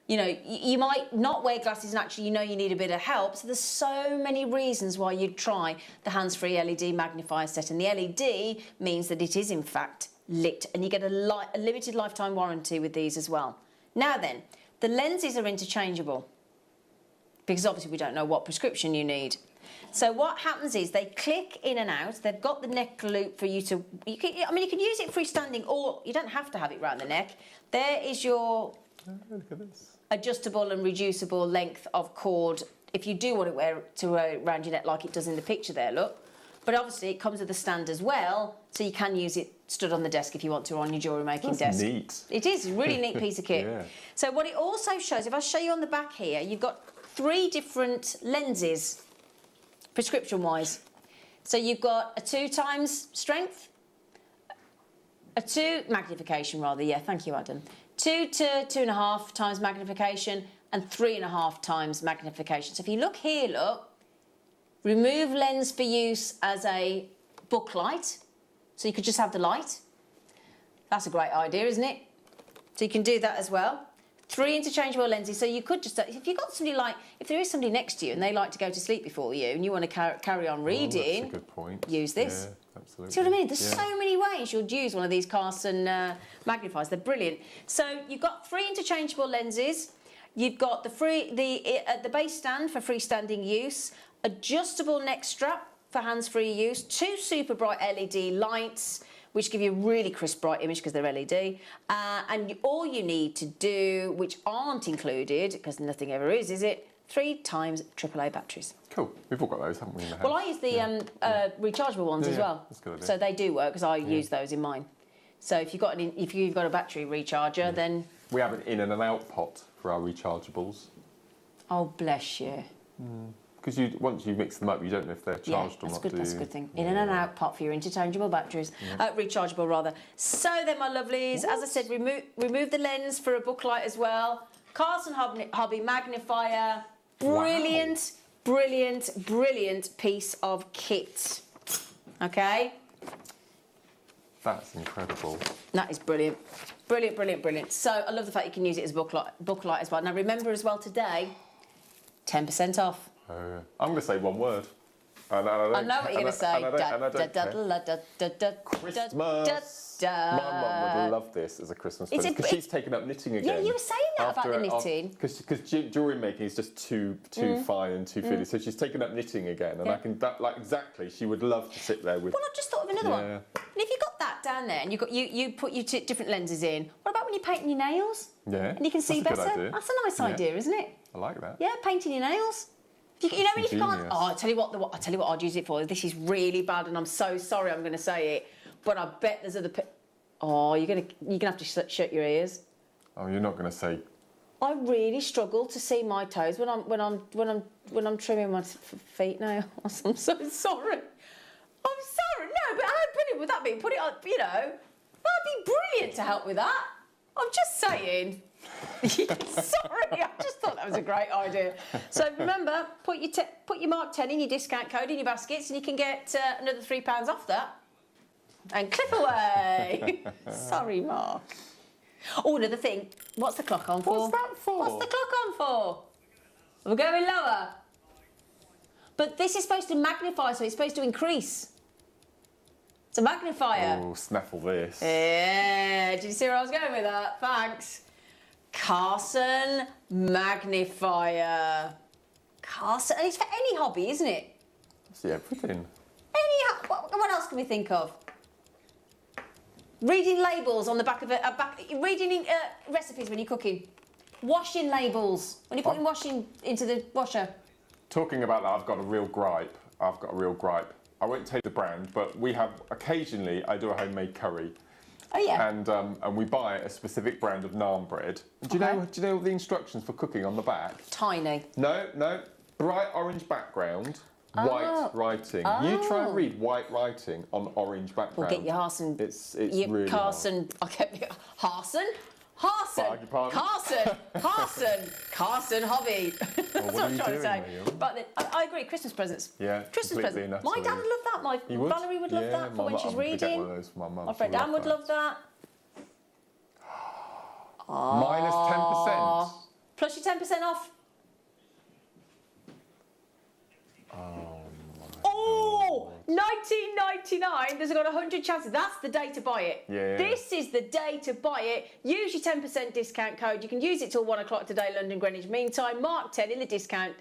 you know, you might not wear glasses and actually you know you need a bit of help. So there's so many reasons why you'd try the hands-free LED magnifier set. And the LED means that it is in fact lit, and you get a limited lifetime warranty with these as well. Now then, the lenses are interchangeable because obviously we don't know what prescription you need. So what happens is they click in and out. They've got the neck loop for you to, you can use it freestanding, or you don't have to have it around the neck. There is your look at this. Adjustable and reducible length of cord if you do want to wear around your neck like it does in the picture there, look. But obviously it comes with a stand as well, so you can use it stood on the desk if you want to, or on your jewellery making desk. Neat. It is a really neat piece of kit. Yeah. So what it also shows, if I show you on the back here, you've got 3 different lenses, prescription-wise. So you've got a 2 times strength, a 2 magnification rather, yeah, thank you, Adam. 2 to 2.5 times magnification and 3.5 times magnification. So if you look here, look, remove lens for use as a book light. So you could just have the light. That's a great idea, isn't it? So you can do that as well. 3 interchangeable lenses. So you could just, if you've got somebody like, if there is somebody next to you and they like to go to sleep before you and you want to carry on reading, that's a good point. Use this. Yeah, absolutely. See what I mean? There's so many ways you'd use one of these Carson magnifiers. They're brilliant. So you've got 3 interchangeable lenses. You've got the base stand for freestanding use, adjustable neck strap for hands-free use, 2 super bright LED lights, which give you a really crisp, bright image because they're LED. And all you need to do, which aren't included, because nothing ever is it? 3 times AAA batteries. Cool. We've all got those, haven't we, in the house? Well, I use the rechargeable ones as well. That's a good idea. So they do work because I use those in mine. So if you've got a battery recharger, then... We have an in and an out pot for our rechargeables. Oh, bless you. Because once you mix them up, you don't know if they're charged or not. That's a good thing. In and out pot for your interchangeable batteries, rechargeable rather. So then, my lovelies, as I said, remove the lens for a booklight as well. Carson Hobby magnifier, brilliant, brilliant, brilliant piece of kit. Okay. That's incredible. That is brilliant. Brilliant, brilliant, brilliant. So I love the fact you can use it as a booklight as well. Now remember as well today, 10% off. I'm going to say one word. I know what you're going to say. Christmas. My mum would love this as a Christmas present because she's taken up knitting again. Yeah, you were saying that about the knitting. Because jewellery making is just too fine and too fiddly. So she's taken up knitting again, and I can exactly. She would love to sit there with. Well, I've just thought of another one. And if you've got that down there, and you put your different lenses in, what about when you're painting your nails? Yeah. And you can see better. That's a nice idea, isn't it? I like that. Yeah, painting your nails. You know when you can't. Oh, I tell you what I'd use it for. This is really bad, and I'm so sorry. I'm going to say it, but I bet there's other. Oh, you're gonna have to shut your ears. Oh, you're not going to say. I really struggle to see my toes when I'm trimming my feet nails. I'm so sorry. I'm sorry. No, but how brilliant would that be? Put it on. You know, that'd be brilliant to help with that. I'm just saying. Sorry, I just thought that was a great idea. So remember, put your Mark 10 in your discount code in your baskets, and you can get another £3 off that. And clip away. Sorry, Mark. Oh, another thing. What's the clock on for? What's that for? What's the clock on for? We're going lower. But this is supposed to magnify, so it's supposed to increase. It's a magnifier. Oh, snaffle this. Yeah. Did you see where I was going with that? Thanks. Carson magnifier. Carson, and it's for any hobby, isn't it? See everything. What else can we think of? Reading labels on the back of reading recipes when you're cooking. Washing labels when you're putting washing into the washer. Talking about that, I've got a real gripe. I won't tell you the brand, but we have occasionally. I do a homemade curry. Oh yeah. And we buy a specific brand of naan bread. Do you know the instructions for cooking on the back? Tiny. No. Bright orange background, white writing. You try and read white writing on orange background. We'll get your Harson. It's really Carson. I'll get Harson. Beg your pardon? Carson Hobby. That's what I'm are you trying to say. doing, But I agree. Christmas presents. Yeah. Christmas presents. My dad would love that. Valerie would love that for when she's reading. One of those for my mum. My friend Anne would love that. Minus 10%. Plus your 10% off. Oh, 19.99. There's got 100 chances. That's the day to buy it. Yeah. This is the day to buy it. Use your 10% discount code. You can use it till 1 o'clock today, London, Greenwich. Meantime, Mark 10 in the discount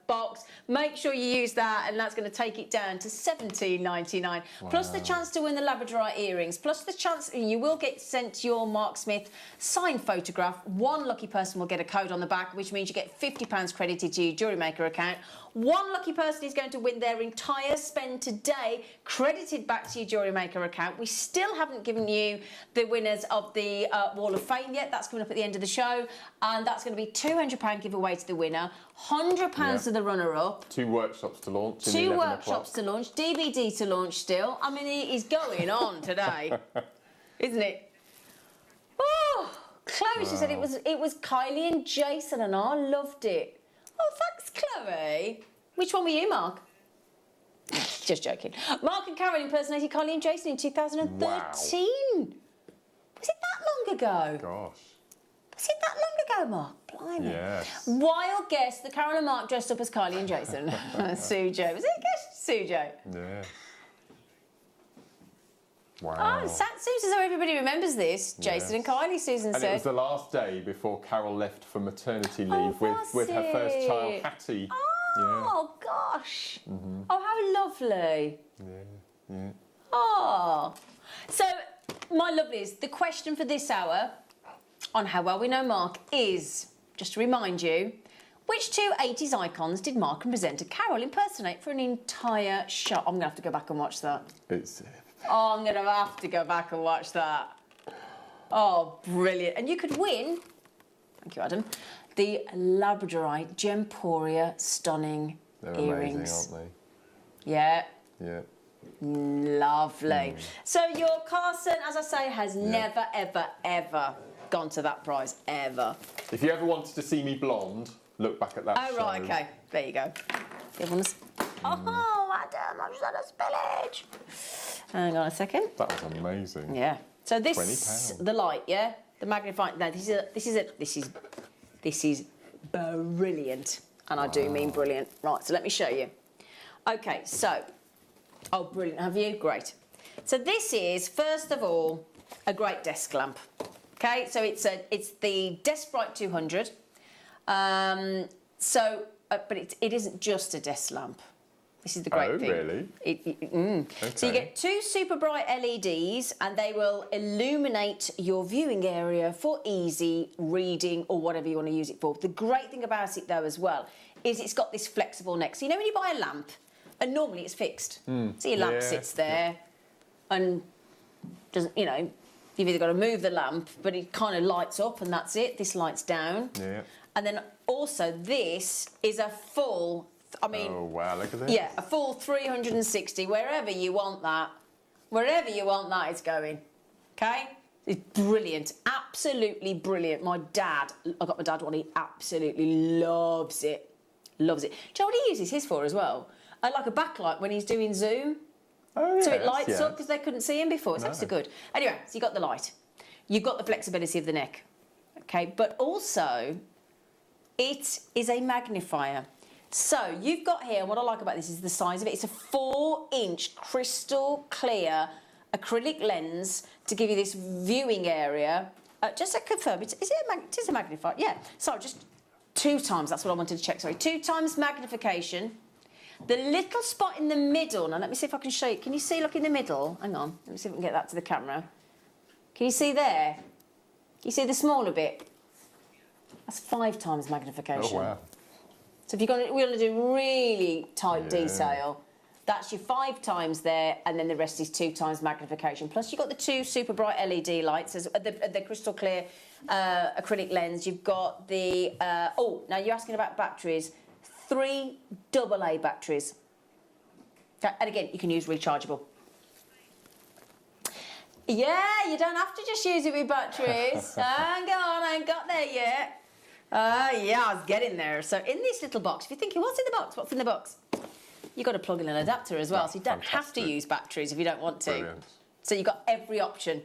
box. Make sure you use that, and that's going to take it down to $17.99. Wow. Plus the chance to win the Labradorite earrings. Plus the chance you will get sent your Mark Smith signed photograph. One lucky person will get a code on the back, which means you get £50 credited to your JewelleryMaker account. One lucky person is going to win their entire spend today credited back to your JewelleryMaker account. We still haven't given you the winners of the Wall of Fame yet. That's coming up at the end of the show, and that's going to be £200 giveaway to the winner, £100 to the runner-up. 2 workshops to launch. 2 workshops to launch, DVD to launch still. I mean, it is going on today, isn't it? Oh, Chloe, she said it was Kylie and Jason, and I loved it. Oh, thanks, Chloe. Which one were you, Mark? Just joking. Mark and Carol impersonated Kylie and Jason in 2013. Wow. Was it that long ago? Gosh. Was it that long ago, Mark? Blimey. Yes. Wild guess that Carol and Mark dressed up as Kylie and Jason. Sujo. Was it a guess, Sujo? Yeah. Wow. Oh, it seems as though everybody remembers this. Jason and Kylie, Susan and said. it was the last day before Carol left for maternity leave was with her first child, Hattie. Oh, gosh. Oh, how lovely. Yeah. Oh. So, my lovelies, the question for this hour on How Well We Know Mark is, just to remind you, which 2 80s icons did Mark and presenter Carol impersonate for an entire show? I'm going to have to go back and watch that. Oh, I'm going to have to go back and watch that. Oh, brilliant. And you could win, thank you, Adam, the Labradorite Gemporia Stunning They're earrings. amazing, aren't Yeah. they? Yeah. Lovely. So your Carson, as I say, has never, ever, ever gone to that price, ever. If you ever wanted to see me blonde, look back at that Oh, right, show. okay. There you go. Give them Oh, Adam, I've done a spillage. Hang on a second. That was amazing. Yeah. So this, £20. the light, yeah? The magnifying, no, this is brilliant. And I do mean brilliant. Right, so let me show you. Okay, so, oh, brilliant, have you? Great. So this is, first of all, a great desk lamp. Okay, so it's the Desk Bright 200. But it isn't just a desk lamp. This is the great thing. Oh, really? Okay. So you get 2 super bright LEDs, and they will illuminate your viewing area for easy reading or whatever you want to use it for. The great thing about it, though, as well, is it's got this flexible neck. So you know when you buy a lamp, and normally it's fixed. So your lamp sits there, and doesn't, you know, you've either got to move the lamp, but it kind of lights up, and that's it. This lights down. Yeah. And then also this is a full. I mean, Oh, wow, look at this. yeah, a full 360, wherever you want that, it's going. Okay? It's brilliant, absolutely brilliant. I got my dad one, he absolutely loves it. Loves it. Do you know what he uses his for as well? Like a backlight when he's doing Zoom. Oh, yes, So it lights yeah. up because they couldn't see him before. It's No. absolutely good. Anyway, so you got the light. You've got the flexibility of the neck. Okay, but also it is a magnifier. So you've got here, what I like about this is the size of it. It's a 4-inch crystal clear acrylic lens to give you this viewing area. Just to confirm, it is a magnifier? Yeah. Sorry, just 2 times. That's what I wanted to check. Sorry, 2 times magnification. The little spot in the middle. Now let me see if I can show you. Can you see? Look in the middle. Hang on. Let me see if I can get that to the camera. Can you see there? Can you see the smaller bit? That's 5 times magnification. Oh, wow. So if we want to do really tight detail, that's your 5 times there, and then the rest is 2 times magnification. Plus you've got the 2 super bright LED lights, the crystal clear acrylic lens. You've got the, now you're asking about batteries. 3 AA batteries. Okay, and again, you can use rechargeable. Yeah, you don't have to just use it with batteries. Hang on, I ain't got there yet. Yeah, I was getting there. So in this little box, if you're thinking, what's in the box? What's in the box? You've got to plug in an adapter as well, so you don't have to use batteries if you don't want to. Brilliant. So you've got every option.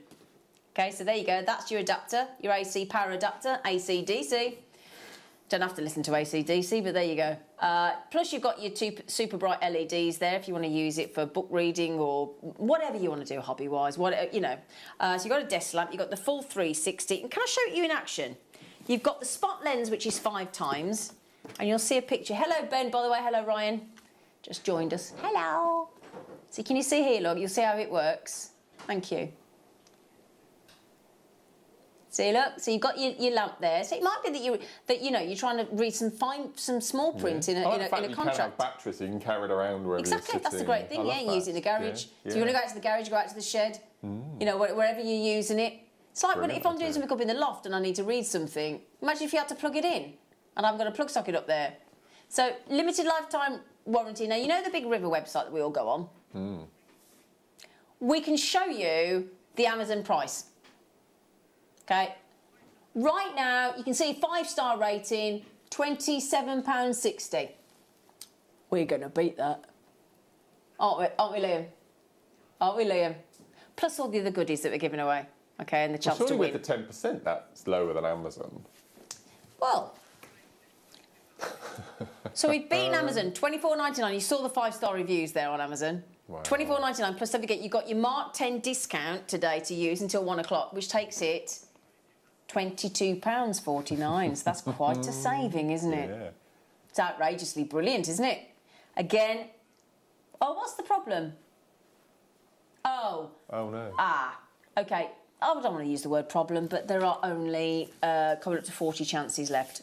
Okay, so there you go. That's your adapter, your AC power adapter, AC DC. Don't have to listen to AC DC, but there you go. Plus you've got your 2 super bright LEDs there if you want to use it for book reading or whatever you want to do hobby-wise. So you've got a desk lamp, you've got the full 360. And can I show you in action? You've got the spot lens, which is 5 times, and you'll see a picture. Hello, Ben, by the way. Hello, Ryan. Just joined us. Hello. So can you see here, look? You'll see how it works. Thank you. See, look. So you've got your lamp there. So it might be that you're trying to read some small print in a contract. You can have batteries, so you can carry it around wherever you're Exactly, that's the sitting. great thing. Yeah, you use it in the garage. Yeah, So you want to go out to the garage, go out to the shed. You know, wherever you're using it. It's like if I'm doing something up in the loft and I need to read something, imagine if you had to plug it in and I've got a plug socket up there. So, limited lifetime warranty. Now, you know the Big River website that we all go on? We can show you the Amazon price. Okay? Right now, you can see 5-star rating, £27.60. We're going to beat that. Aren't we, Liam? Aren't we, Liam? Plus all the other goodies that we're giving away. Okay, and the chance to win. Surely with the 10%, that's lower than Amazon. Well, so we've beaten Amazon, $24.99. You saw the 5-star reviews there on Amazon. Wow. $24.99, plus don't forget, you've got your Mark 10 discount today to use until 1 o'clock, which takes it £22.49. So that's quite a saving, isn't it? Yeah. It's outrageously brilliant, isn't it? Again, what's the problem? Oh no. Okay. I don't want to use the word problem, but there are only coming up to 40 chances left.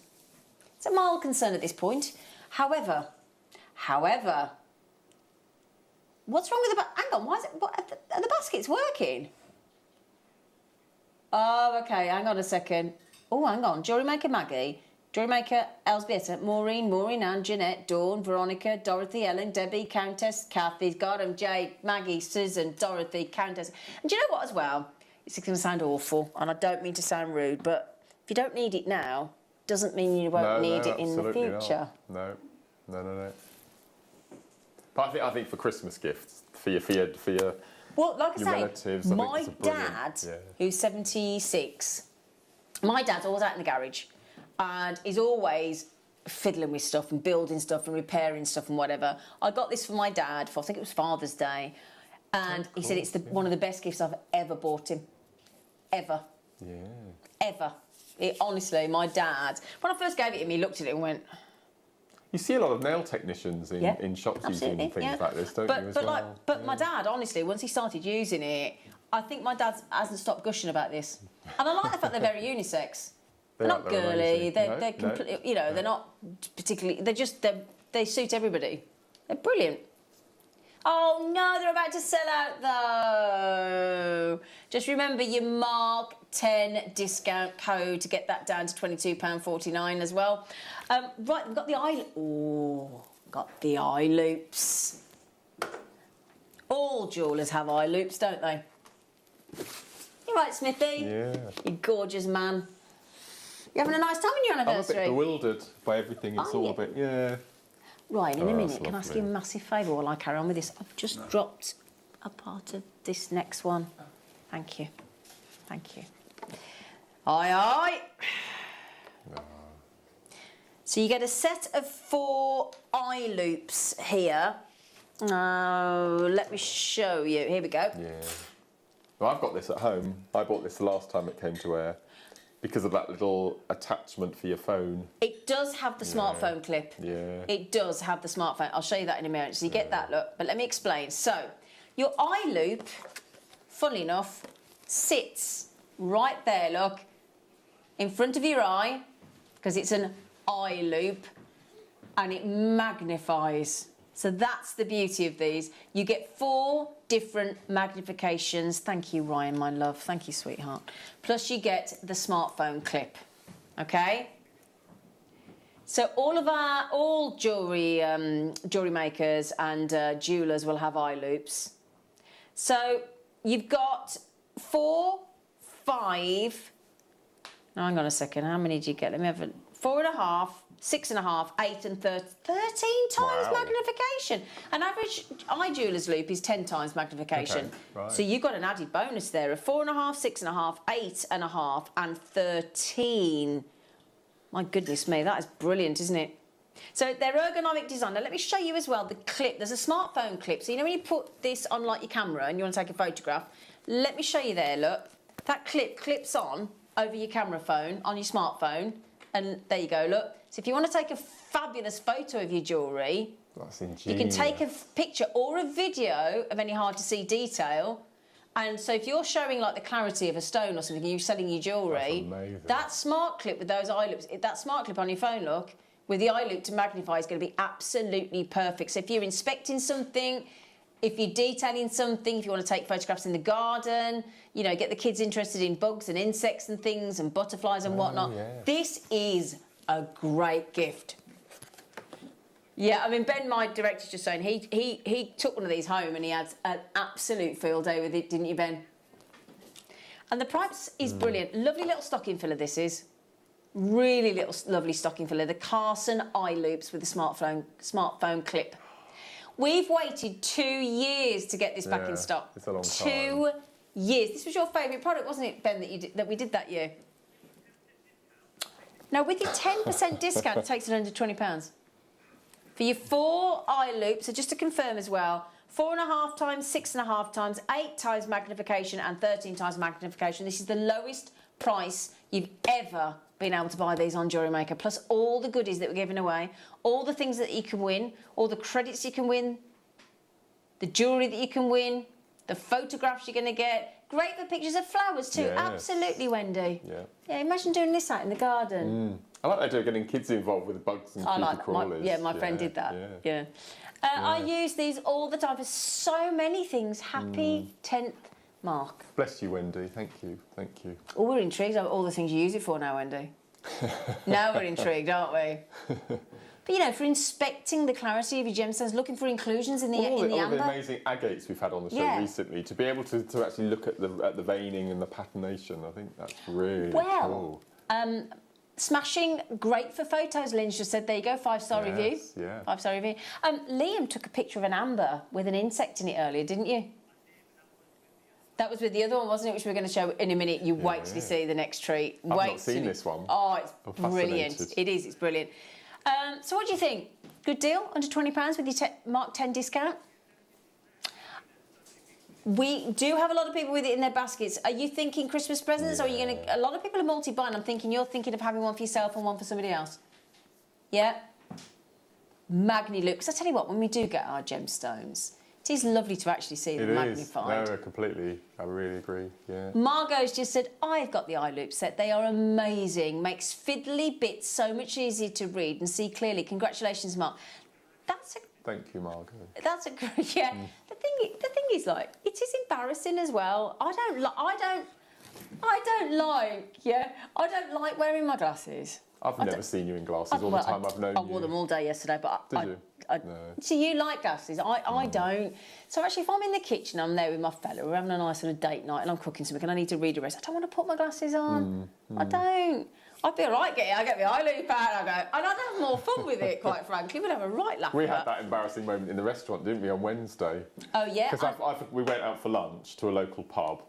It's a mild concern at this point. However, what's wrong with the hang on, why is it? Are the baskets working? Oh, okay, hang on a second. Oh, hang on, JewelleryMaker Maggie JewelleryMaker, Elzbieta, Maureen, Anne, Jeanette, Dawn, Veronica, Dorothy, Ellen, Debbie, Countess, Kathy, Gordon, Jade, Maggie, Susan, Dorothy, Countess. And do you know what as well? It's going to sound awful, and I don't mean to sound rude, but if you don't need it now, doesn't mean you won't need it in the future. No. But I think for Christmas gifts, for your well, like I say, relatives, my dad, who's 76, my dad's always out in the garage, and he's always fiddling with stuff and building stuff and repairing stuff and whatever. I got this for my dad for, I think it was Father's Day, and he said it's one of the best gifts I've ever bought him. Ever. Yeah. Ever. Honestly, my dad, when I first gave it to him, he looked at it and went... You see a lot of nail technicians in shops using things like this, don't you, as well? But my dad, honestly, once he started using it, I think my dad hasn't stopped gushing about this. And I like the fact they're very unisex. They're not girly. They're completely, you know, they're not particularly. They suit everybody. They're brilliant. Oh no, they're about to sell out though. Just remember your Mark 10 discount code to get that down to £22.49 as well. Right, we've got the eye. Oh, got the eye loops. All jewellers have eye loops, don't they? You right, Smithy? Yeah. You gorgeous man. You having a nice time on your anniversary? I'm a bit bewildered by everything. It's all a bit, Right, in a minute, that's can I ask lovely. you a massive favour while I carry on with this? I've just dropped a part of this next one. Thank you. Thank you. Aye, aye. So you get a set of 4 eye loops here. Oh, let me show you. Here we go. Yeah. Well, I've got this at home. I bought this the last time it came to air because of that little attachment for your phone. It does have the smartphone clip. Yeah. It does have the smartphone. I'll show you that in a minute. So you get that look. But let me explain. So your eye loop, funnily enough, sits right there, look, in front of your eye, because it's an eye loop, and it magnifies. So that's the beauty of these. You get 4 different magnifications. Thank you, Ryan, my love. Thank you, sweetheart. Plus you get the smartphone clip, okay? So all jewellery makers and jewellers will have eye loops. So you've got 4, 5. Now, hang on a second. How many do you get? Let me have a 4.5, 6.5, 8 and 13 times magnification. An average eye jeweller's loop is 10 times magnification. Okay, right. So you've got an added bonus there of 4.5, 6.5, 8.5 and 13. My goodness me, that is brilliant, isn't it? So they're ergonomic design. Now let me show you as well the clip. There's a smartphone clip. So you know when you put this on like your camera and you want to take a photograph, let me show you there, look. That clip clips on over your camera phone, on your smartphone, and there you go, look. So if you want to take a fabulous photo of your jewellery, That's ingenious. you can take a picture or a video of any hard to see detail. And so if you're showing like the clarity of a stone or something, and you're selling your jewellery, that smart clip with those eye loops, that smart clip on your phone, look, with the eye loop to magnify is going to be absolutely perfect. So if you're inspecting something, if you're detailing something, if you want to take photographs in the garden, you know, get the kids interested in bugs and insects and things and butterflies and whatnot, this is a great gift. Yeah, I mean, Ben, my director's just saying he took one of these home and he had an absolute field day with it, didn't you, Ben? And the price is brilliant. Lovely little stocking filler this is. Really little lovely stocking filler. The Carson eye loops with the smartphone clip. We've waited 2 years to get this back in stock. It's a long 2 years. This was your favourite product, wasn't it, Ben, that we did that year? Now, with your 10% discount, it takes it under £20. For your 4 eye loops, so just to confirm as well, 4.5 times, 6.5 times, 8 times magnification and 13 times magnification. This is the lowest price you've ever been able to buy these on JewelleryMaker, plus all the goodies that we're giving away, all the things that you can win, all the credits you can win, the jewellery that you can win, the photographs you're going to get. Great for pictures of flowers too. Yes. Absolutely, Wendy. Yeah, imagine doing this out in the garden. I like the idea of getting kids involved with the bugs and creepy crawlers. My friend did that. Yeah. I use these all the time for so many things. Happy 10th Mark. Bless you, Wendy. Thank you. Thank you. Oh, we're intrigued about all the things you use it for now, Wendy. Now we're intrigued, aren't we? But you know, for inspecting the clarity of your gemstones, looking for inclusions in the all the amber. amazing agates we've had on the show recently, to be able to actually look at the veining and the patination, I think that's really cool. Smashing, great for photos. Lynn just said, there you go, 5-star review. Yeah. 5-star review. Liam took a picture of an amber with an insect in it earlier, didn't you? That was with the other one, wasn't it? Which we're going to show in a minute. You wait till you see the next treat. I've not seen this one. Oh, it's I'm brilliant. fascinated. It is, it's brilliant. So what do you think? Good deal? Under £20 with your Mark 10 discount? We do have a lot of people with it in their baskets. Are you thinking Christmas presents, or are you going to... A lot of people are multi-buying. I'm thinking you're thinking of having one for yourself and one for somebody else. Yeah? Magni look. Because I tell you what, when we do get our gemstones, it is lovely to actually see them magnified. No, completely. I really agree, yeah. Margot's just said, I've got the eye loop set. They are amazing. Makes fiddly bits so much easier to read and see clearly. Congratulations, Mark. That's a... Thank you, Margot. That's a great... Yeah. The thing is, like, it is embarrassing as well. I don't like wearing my glasses. I've never seen you in glasses all the time I've known you. I wore them all day yesterday, but Did you? No. So you like glasses? I don't. So actually, if I'm in the kitchen, I'm there with my fella, we're having a nice sort of date night, and I'm cooking something, and I need to read a rest. I don't want to put my glasses on. I don't. I'd be all right. I get my eye loop out, and I go, and I'd have more fun with it. Quite frankly, we'd have a right laugh. We had that embarrassing moment in the restaurant, didn't we, on Wednesday? Oh yeah. Because we went out for lunch to a local pub.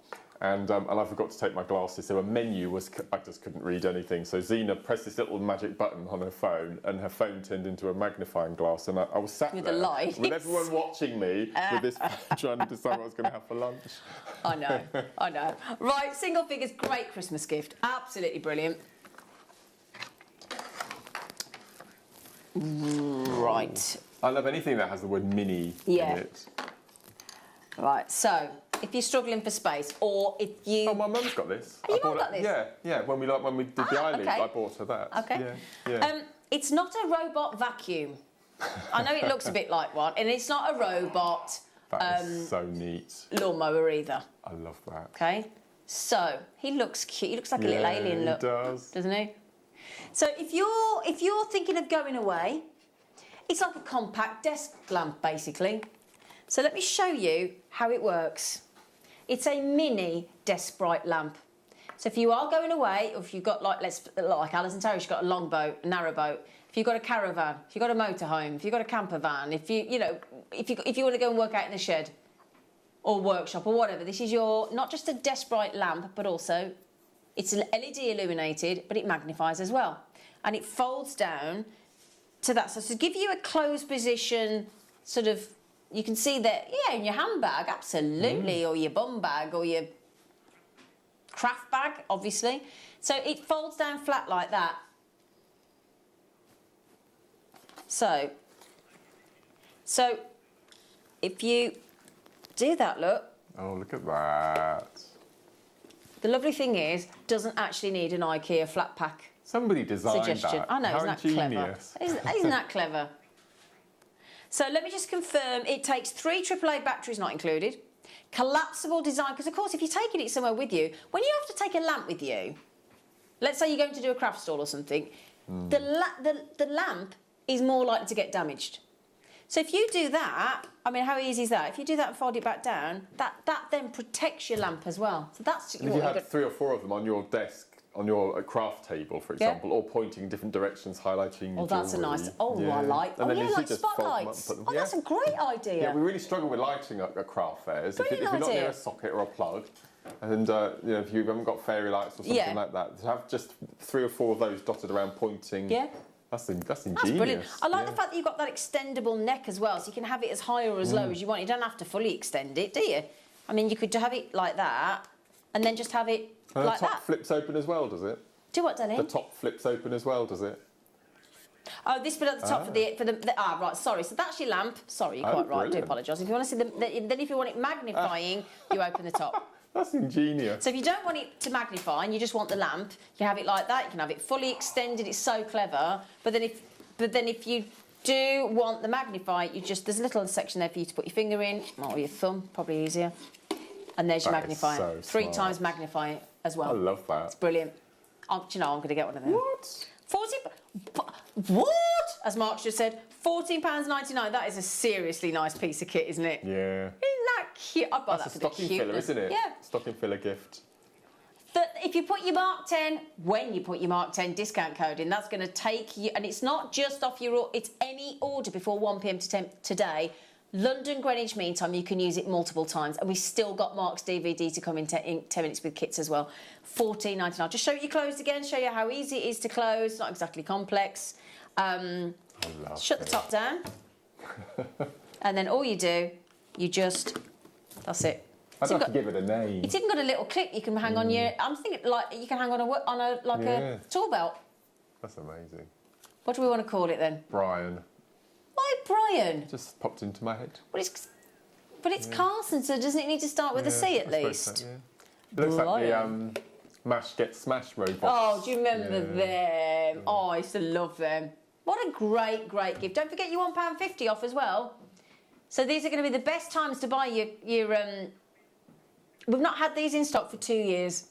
And I forgot to take my glasses, so a menu was... I just couldn't read anything. So Zena pressed this little magic button on her phone, and her phone turned into a magnifying glass. And I was sat with there the lights, with everyone watching me with this trying to decide what I was going to have for lunch. I know. Right, single figures, great Christmas gift. Absolutely brilliant. Right. I love anything that has the word mini in it. Right, so... If you're struggling for space, or if you... Oh, my mum's got this. Oh, your mum got this? Yeah. When we did the eye loop, okay. I bought her that. Okay. Yeah. It's not a robot vacuum. I know it looks a bit like one, and it's not a robot... That is so neat. Lawnmower either. I love that. Okay. So he looks cute. He looks like a little alien look. He does. Doesn't he? So if you're thinking of going away, it's like a compact desk lamp basically. So let me show you how it works. It's a mini desk bright lamp. So if you are going away, or if you've got like Alison Terry, she's got a long boat, a narrow boat. If you've got a caravan, if you've got a motorhome, if you've got a camper van, if you want to go and work out in the shed or workshop or whatever, this is your not just a desk bright lamp, but also it's LED illuminated, but it magnifies as well, and it folds down to that. So to give you a closed position, sort of. You can see that, in your handbag, absolutely, or your bum bag, or your craft bag, obviously. So it folds down flat like that. So if you do that, look. Oh, look at that. The lovely thing is, doesn't actually need an IKEA flat pack. Somebody designed suggestion. that. I know, How isn't that ingenious. clever? Isn't that clever? So let me just confirm, it takes 3 AAA batteries, not included. Collapsible design, because of course if you're taking it somewhere with you, when you have to take a lamp with you, let's say you're going to do a craft stall or something, the lamp is more likely to get damaged. So if you do that, I mean, how easy is that? If you do that and fold it back down, that then protects your lamp as well. So that's if you had 3 or 4 of them on your desk, on your craft table, for example, or pointing in different directions, highlighting your that's a jewellery. nice... Oh, I like... And then you like just fold them up and spotlights. put them- Oh, that's a great idea. Yeah, we really struggle with lighting at craft fairs. If Brilliant you're not idea. near a socket or a plug, and if you haven't got fairy lights or something like that, to have just 3 or 4 of those dotted around pointing. Yeah. That's ingenious. That's brilliant. I like the fact that you've got that extendable neck as well, so you can have it as high or as low as you want. You don't have to fully extend it, do you? I mean, you could have it like that, and then just have it and like the top that. flips open as well, does it? Do what, darling? The top flips open as well, does it? Oh, this bit at the top for the right, sorry. So that's your lamp. Sorry, you're quite right. I do apologise. If you want to see then if you want it magnifying, you open the top. That's ingenious. So if you don't want it to magnify and you just want the lamp, you can have it like that. You can have it fully extended. It's so clever. But then if you do want the magnify, there's a little section there for you to put your finger in or your thumb, probably easier. And there's your magnifier. So 3 smart. times magnify as well. I love that. It's brilliant. Do you know, I'm going to get one of them. What? 40. What? As Mark just said, £14.99. That is a seriously nice piece of kit, isn't it? Yeah. Isn't that cute? I'd buy That's that a for the stocking cuteness. filler, isn't it? Yeah. Stocking filler gift. That if you put your Mark 10, when you put your Mark 10 discount code in, that's going to take you, and it's not just off your, it's any order before 1 p.m. today. London, Greenwich Mean Time, you can use it multiple times, and we've still got Mark's DVD to come in 10 minutes with kits as well. £14.99. Just show you closed again, show you how easy it is to close, not exactly complex. Shut the top down, and then all you do, you just, that's it. I'd have to give it a name. It's even got a little clip you can hang on your. I'm thinking like you can hang on a tool belt. That's amazing. What do we want to call it then? Brian. Why Brian? Just popped into my head. But it's Carson, so doesn't it need to start with a C at least? So, It looks like the Mash Get Smash robot. Oh, do you remember them? Oh, I used to love them. What a great gift! Don't forget your £1.50 off as well. So these are going to be the best times to buy your. We've not had these in stock for 2 years.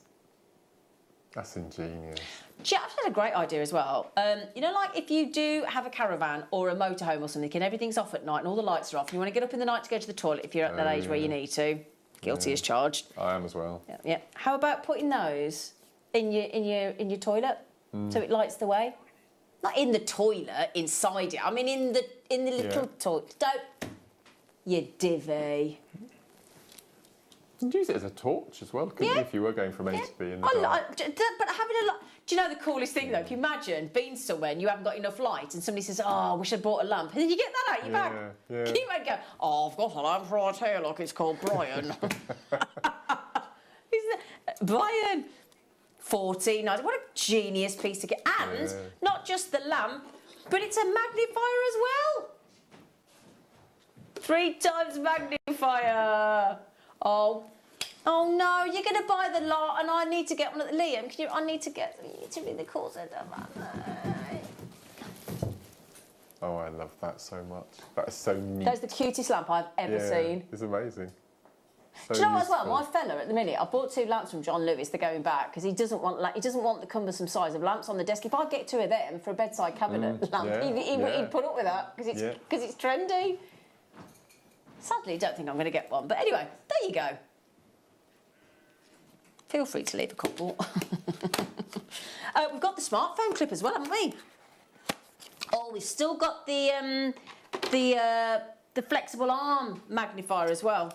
That's ingenious. Gee, I've had a great idea as well. You know, like if you do have a caravan or a motorhome or something and everything's off at night and all the lights are off and you want to get up in the night to go to the toilet if you're at that age where you need to, guilty as charged. I am as well. Yeah. How about putting those in your toilet so it lights the way? Not in the toilet, inside it. I mean in the little toilet. Don't you divvy. You can use it as a torch as well, couldn't you, if you were going from A to B in the dark? But having a lot. Do you know the coolest thing though? If you imagine being somewhere and you haven't got enough light, and somebody says, "Oh, I wish I'd bought a lamp," and then you get that out your bag. Yeah. You might go, "Oh, I've got a lamp right here. Look, it's called Brian." Isn't it? Brian, £14.99. What a genius piece of kit! And not just the lamp, but it's a magnifier as well. 3 times magnifier. Oh no, you're going to buy the lot and I need to get one at the Liam. I need to get you to read the calls. Oh, I love that so much. That is so neat. That's the cutest lamp I've ever seen. It's amazing. So Do you know what as well? useful. My fella at the minute, I bought 2 lamps from John Lewis. They're going back because he doesn't want the cumbersome size of lamps on the desk. If I get 2 of them for a bedside cabinet lamp, he'd put up with that because it's trendy. Sadly, I don't think I'm going to get one. But anyway, there you go. Feel free to leave a couple. We've got the smartphone clip as well, haven't we? Oh, we've still got the flexible arm magnifier as well.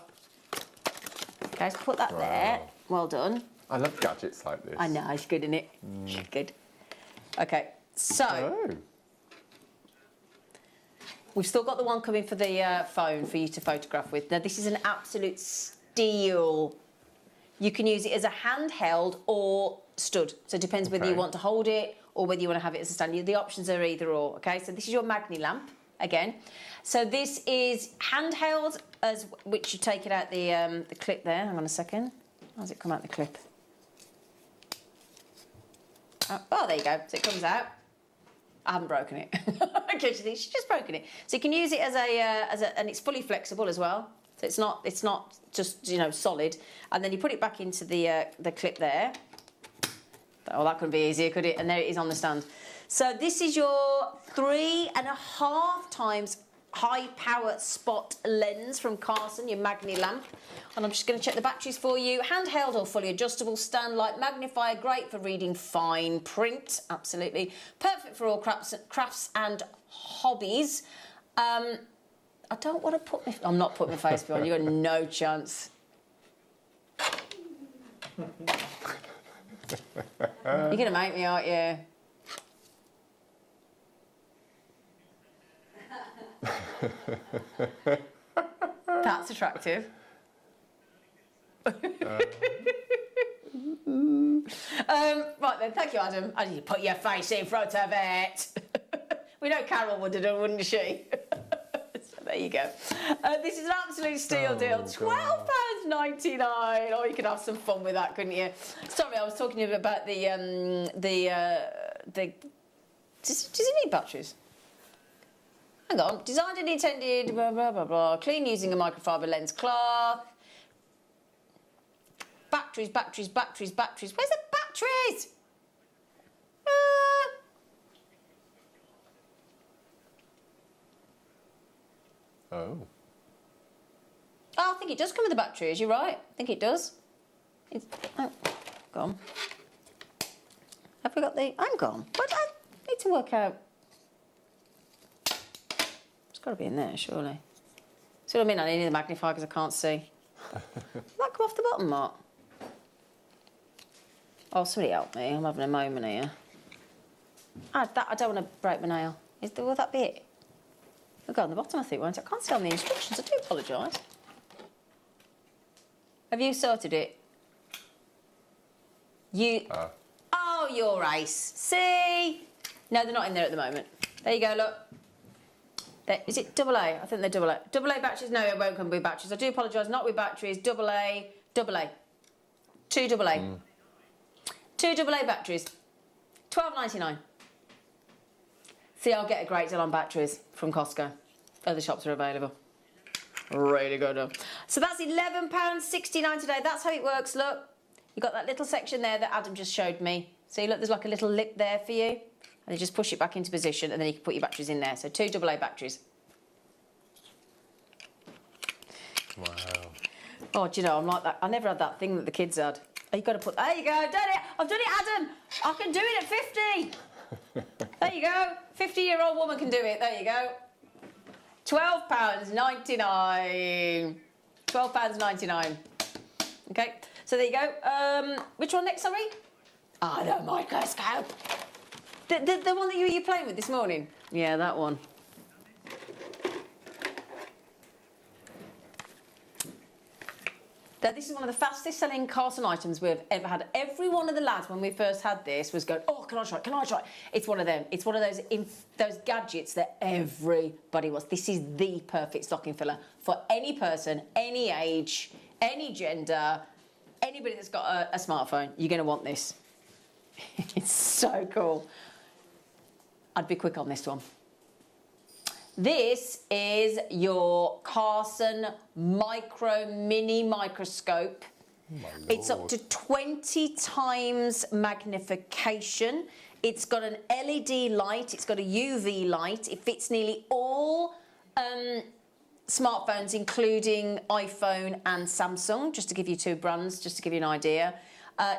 Okay, so put that there. Well done. I love gadgets like this. I know, it's good, isn't it? Good. Okay, so... Oh. We've still got the one coming for the phone for you to photograph with. Now, this is an absolute steal. You can use it as a handheld or stood. So it depends whether you want to hold it or whether you want to have it as a stand. The options are either or, okay? So this is your Magni lamp, again. So this is handheld, which you take it out the clip there. Hang on a second. How does it come out the clip? Oh, there you go. So it comes out. I haven't broken it. In case you think she's just broken it. So you can use it as a, and it's fully flexible as well. So it's not just solid. And then you put it back into the clip there. Oh, that couldn't be easier, could it? And there it is on the stand. So this is your 3.5 times high power spot lens from Carson, your Magni lamp. And I'm just going to check the batteries for you. Handheld or fully adjustable, stand light magnifier, great for reading fine print, absolutely. Perfect for all crafts and hobbies. I don't want to put I'm not putting my face behind, you've got no chance. You're going to make me, aren't you? That's attractive. Right then, thank you, Adam. I need to put your face in front of it. We know Carol would have done, wouldn't she? So there you go. This is an absolute steal deal. £12.99. Oh, you could have some fun with that, couldn't you? Sorry, I was talking to you about the does it need batteries? Hang on. Designed and intended, blah, blah, blah, blah. Clean using a microfiber lens cloth. Batteries. Where's the batteries? Oh. Oh, I think it does come with the batteries, you're right. I think it does. Oh, gone. Have we got the... I'm gone. But I need to work out... It's got to be in there, surely. See what I mean? I need the magnifier because I can't see. Did that come off the bottom, Mark? Oh, somebody help me. I'm having a moment here. I don't want to break my nail. Will that be it? It'll go on the bottom, I think, won't it? I can't see on the instructions. I do apologise. Have you sorted it? Oh, you're ace. See? No, they're not in there at the moment. There you go, look. Is it AA? I think they're AA. AA batteries? No, it won't come with batteries. I do apologise, not with batteries. AA. 2 AA. 2 AA batteries. $12.99. See, I'll get a great deal on batteries from Costco. Other shops are available. Really good. So that's £11.69 today. That's how it works, look. You've got that little section there that Adam just showed me. See, look, there's like a little lip there for you. And you just push it back into position and then you can put your batteries in there. So 2 AA batteries. Wow. Oh, do you know, I'm like that. I never had that thing that the kids had. Oh, you've got to put... There you go, I've done it. I've done it, Adam. I can do it at 50. There you go. 50-year-old woman can do it. There you go. £12.99. £12.99. Okay, so there you go. Which one next, sorry? Oh, the microscope. The one that you were playing with this morning? Yeah, that one. Now, this is one of the fastest selling Carson items we've ever had. Every one of the lads, when we first had this, was going, oh, can I try it? Can I try it? It's one of them. It's one of those gadgets that everybody wants. This is the perfect stocking filler for any person, any age, any gender, anybody that's got a smartphone. You're going to want this. It's so cool. I'd be quick on this one. This is your Carson Micro Mini Microscope. Oh, it's up to 20 times magnification. It's got an LED light. It's got a UV light. It fits nearly all smartphones, including iPhone and Samsung, just to give you 2 brands, just to give you an idea.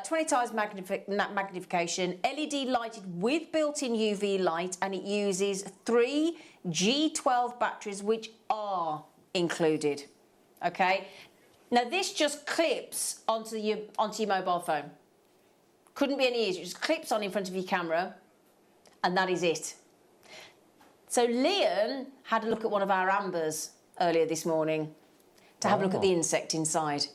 20 times magnification, LED lighted with built-in UV light, and it uses 3 G12 batteries, which are included. Okay. Now this just clips onto your mobile phone. Couldn't be any easier. It just clips on in front of your camera, and that is it. So Liam had a look at one of our ambers earlier this morning to have a look at the insect inside,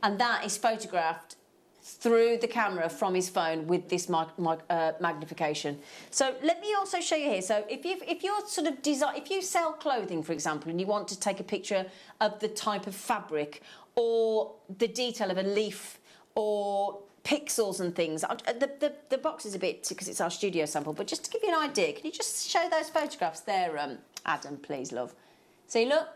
and that is photographed through the camera from his phone with this magnification. So let me also show you here. So if you're sort of if you sell clothing, for example, and you want to take a picture of the type of fabric or the detail of a leaf or pixels and things, the box is a bit, because it's our studio sample, but just to give you an idea, can you just show those photographs there, Adam, please, love? See, look.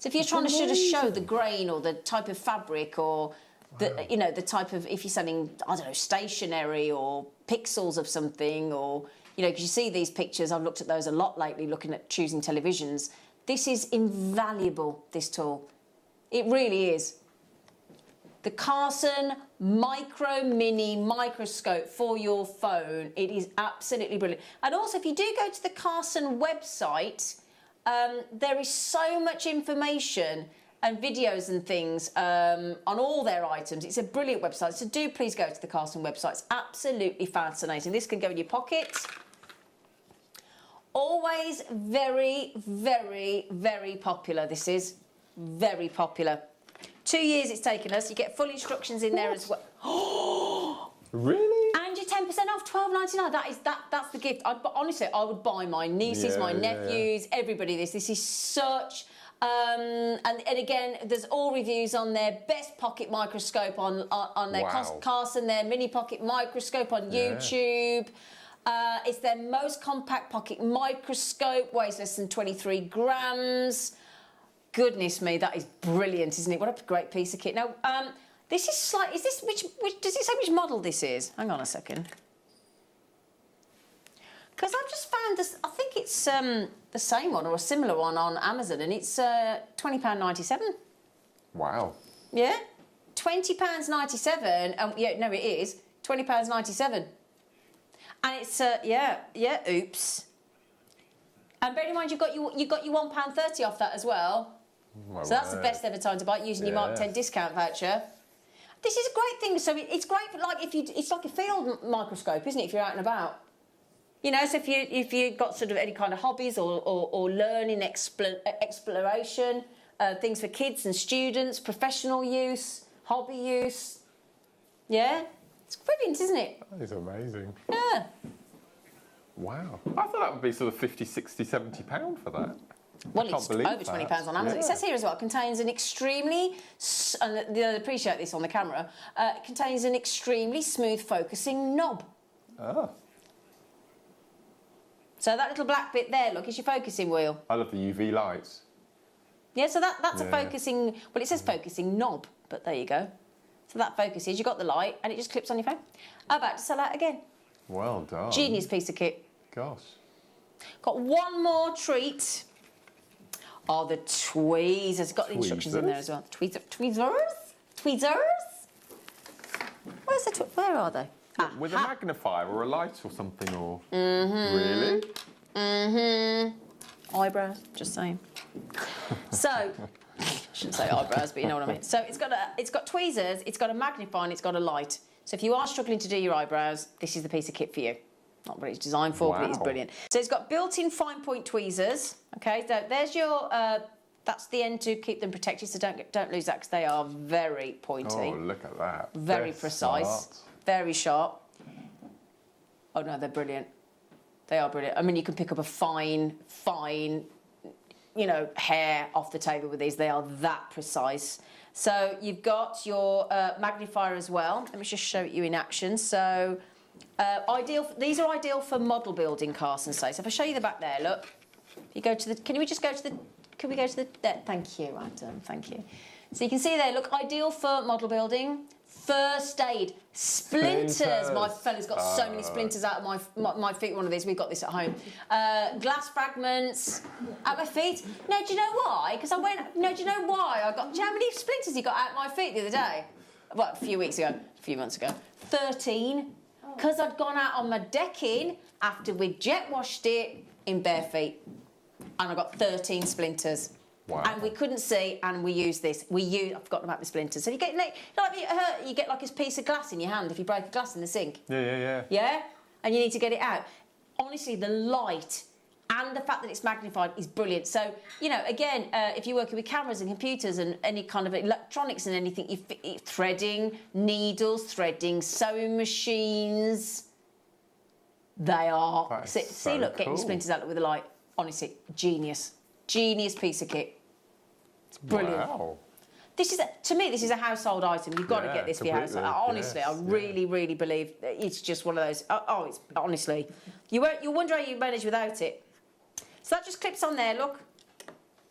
So if you're trying to sort of show the grain or the type of fabric or the type of, if you're selling, I don't know, stationery or pixels of something, or, because you see these pictures, I've looked at those a lot lately, looking at choosing televisions. This is invaluable, this tool. It really is. The Carson Micro Mini Microscope for your phone. It is absolutely brilliant. And also, if you do go to the Carson website, there is so much information and videos and things on all their items. It's a brilliant website, so do please go to the Carson website. It's absolutely fascinating. This can go in your pocket. Always very, very, very popular, this is. Very popular. 2 years it's taken us. You get full instructions in there as well. Really? And you're 10% off, $12.99. That's the gift. Honestly, I would buy my nieces, my nephews, everybody this. This is such... and again, there's all reviews on their best pocket microscope on their Carson, their mini pocket microscope on YouTube. It's their most compact pocket microscope, weighs less than 23 grams. Goodness me, that is brilliant, isn't it? What a great piece of kit. Now, this is which does it say which model this is? Hang on a second. Because I've just found this, I think it's the same one or a similar one on Amazon, and it's £20.97. Wow. Yeah? £20.97. Yeah, no, it is. £20.97. And it's, oops. And bear in mind, you got your £1.30 off that as well. My So that's the word. best ever time to buy it using your Mark 10 discount voucher. This is a great thing. So it's great for like it's like a field microscope, isn't it? If you're out and about, you know. So if you got sort of any kind of hobbies or learning exploration, things for kids and students, professional use, hobby use. Yeah, it's brilliant, isn't it? That is amazing. Yeah. Wow. I thought that would be sort of 50, 60, 70 £70 for that. Well, I can't it's believe over £20 that. on Amazon. Yeah. It says here as well, it contains an extremely, and they'll appreciate this on the camera, it contains an extremely smooth focusing knob. Ah. So that little black bit there, look, is your focusing wheel. I love the UV lights. Yeah, so that's a Yeah. focusing, well, it says focusing knob, but there you go. So that focuses, you've got the light, and it just clips on your phone. I'm about to sell out again. Well done. Genius piece of kit. Gosh. Got one more treat. Oh, the tweezers. Got the instructions in there as well. Tweezers? Where's the where are they? With a magnifier or a light or something, or really? Eyebrows. Just saying. So, I shouldn't say eyebrows, but you know what I mean. So it's got tweezers, it's got a magnifier, and it's got a light. So if you are struggling to do your eyebrows, this is the piece of kit for you. Not what it's designed for, but it is Wow. brilliant. So it's got built-in fine point tweezers. Okay, so there's your. That's the end to keep them protected. So don't lose that because they are very pointy. Oh, look at that. Very They're precise, smart. very sharp. Oh no, they're brilliant. They are brilliant. I mean, you can pick up a fine, you know, hair off the table with these. They are that precise. So you've got your magnifier as well. Let me just show it you in action. So these are ideal for model building, Carson says. So if I show you the back there, look. If you go to the, can we go to the, there, thank you, Adam, thank you. So you can see there, look, ideal for model building. First aid, splinters. My fella's got so many splinters out of my feet. One of these, we've got this at home. Glass fragments at my feet. No, do you know why? Because I went. No, do you know why I got? Do you know how many splinters he got out of my feet the other day? Well, a few months ago. 13. Because I'd gone out on my decking after we'd jet washed it in bare feet, and I got 13 splinters. Wow. And we couldn't see, and we used this. I've forgotten about the splinters. So you get like you get like a piece of glass in your hand if you break a glass in the sink. Yeah. Yeah? And you need to get it out. Honestly, the light and the fact that it's magnified is brilliant. So, you know, again, if you're working with cameras and computers and any kind of electronics and anything, threading, needles, sewing machines, they are. That is See, so look, getting cool. splinters out with the light. Honestly, genius. Genius piece of kit. It's brilliant. Wow. To me, this is a household item. You've got to Yeah, get this for your completely, household. Honestly, yes, I really believe it's just one of those. It's honestly, you'll wonder how you manage without it. So that just clips on there. Look.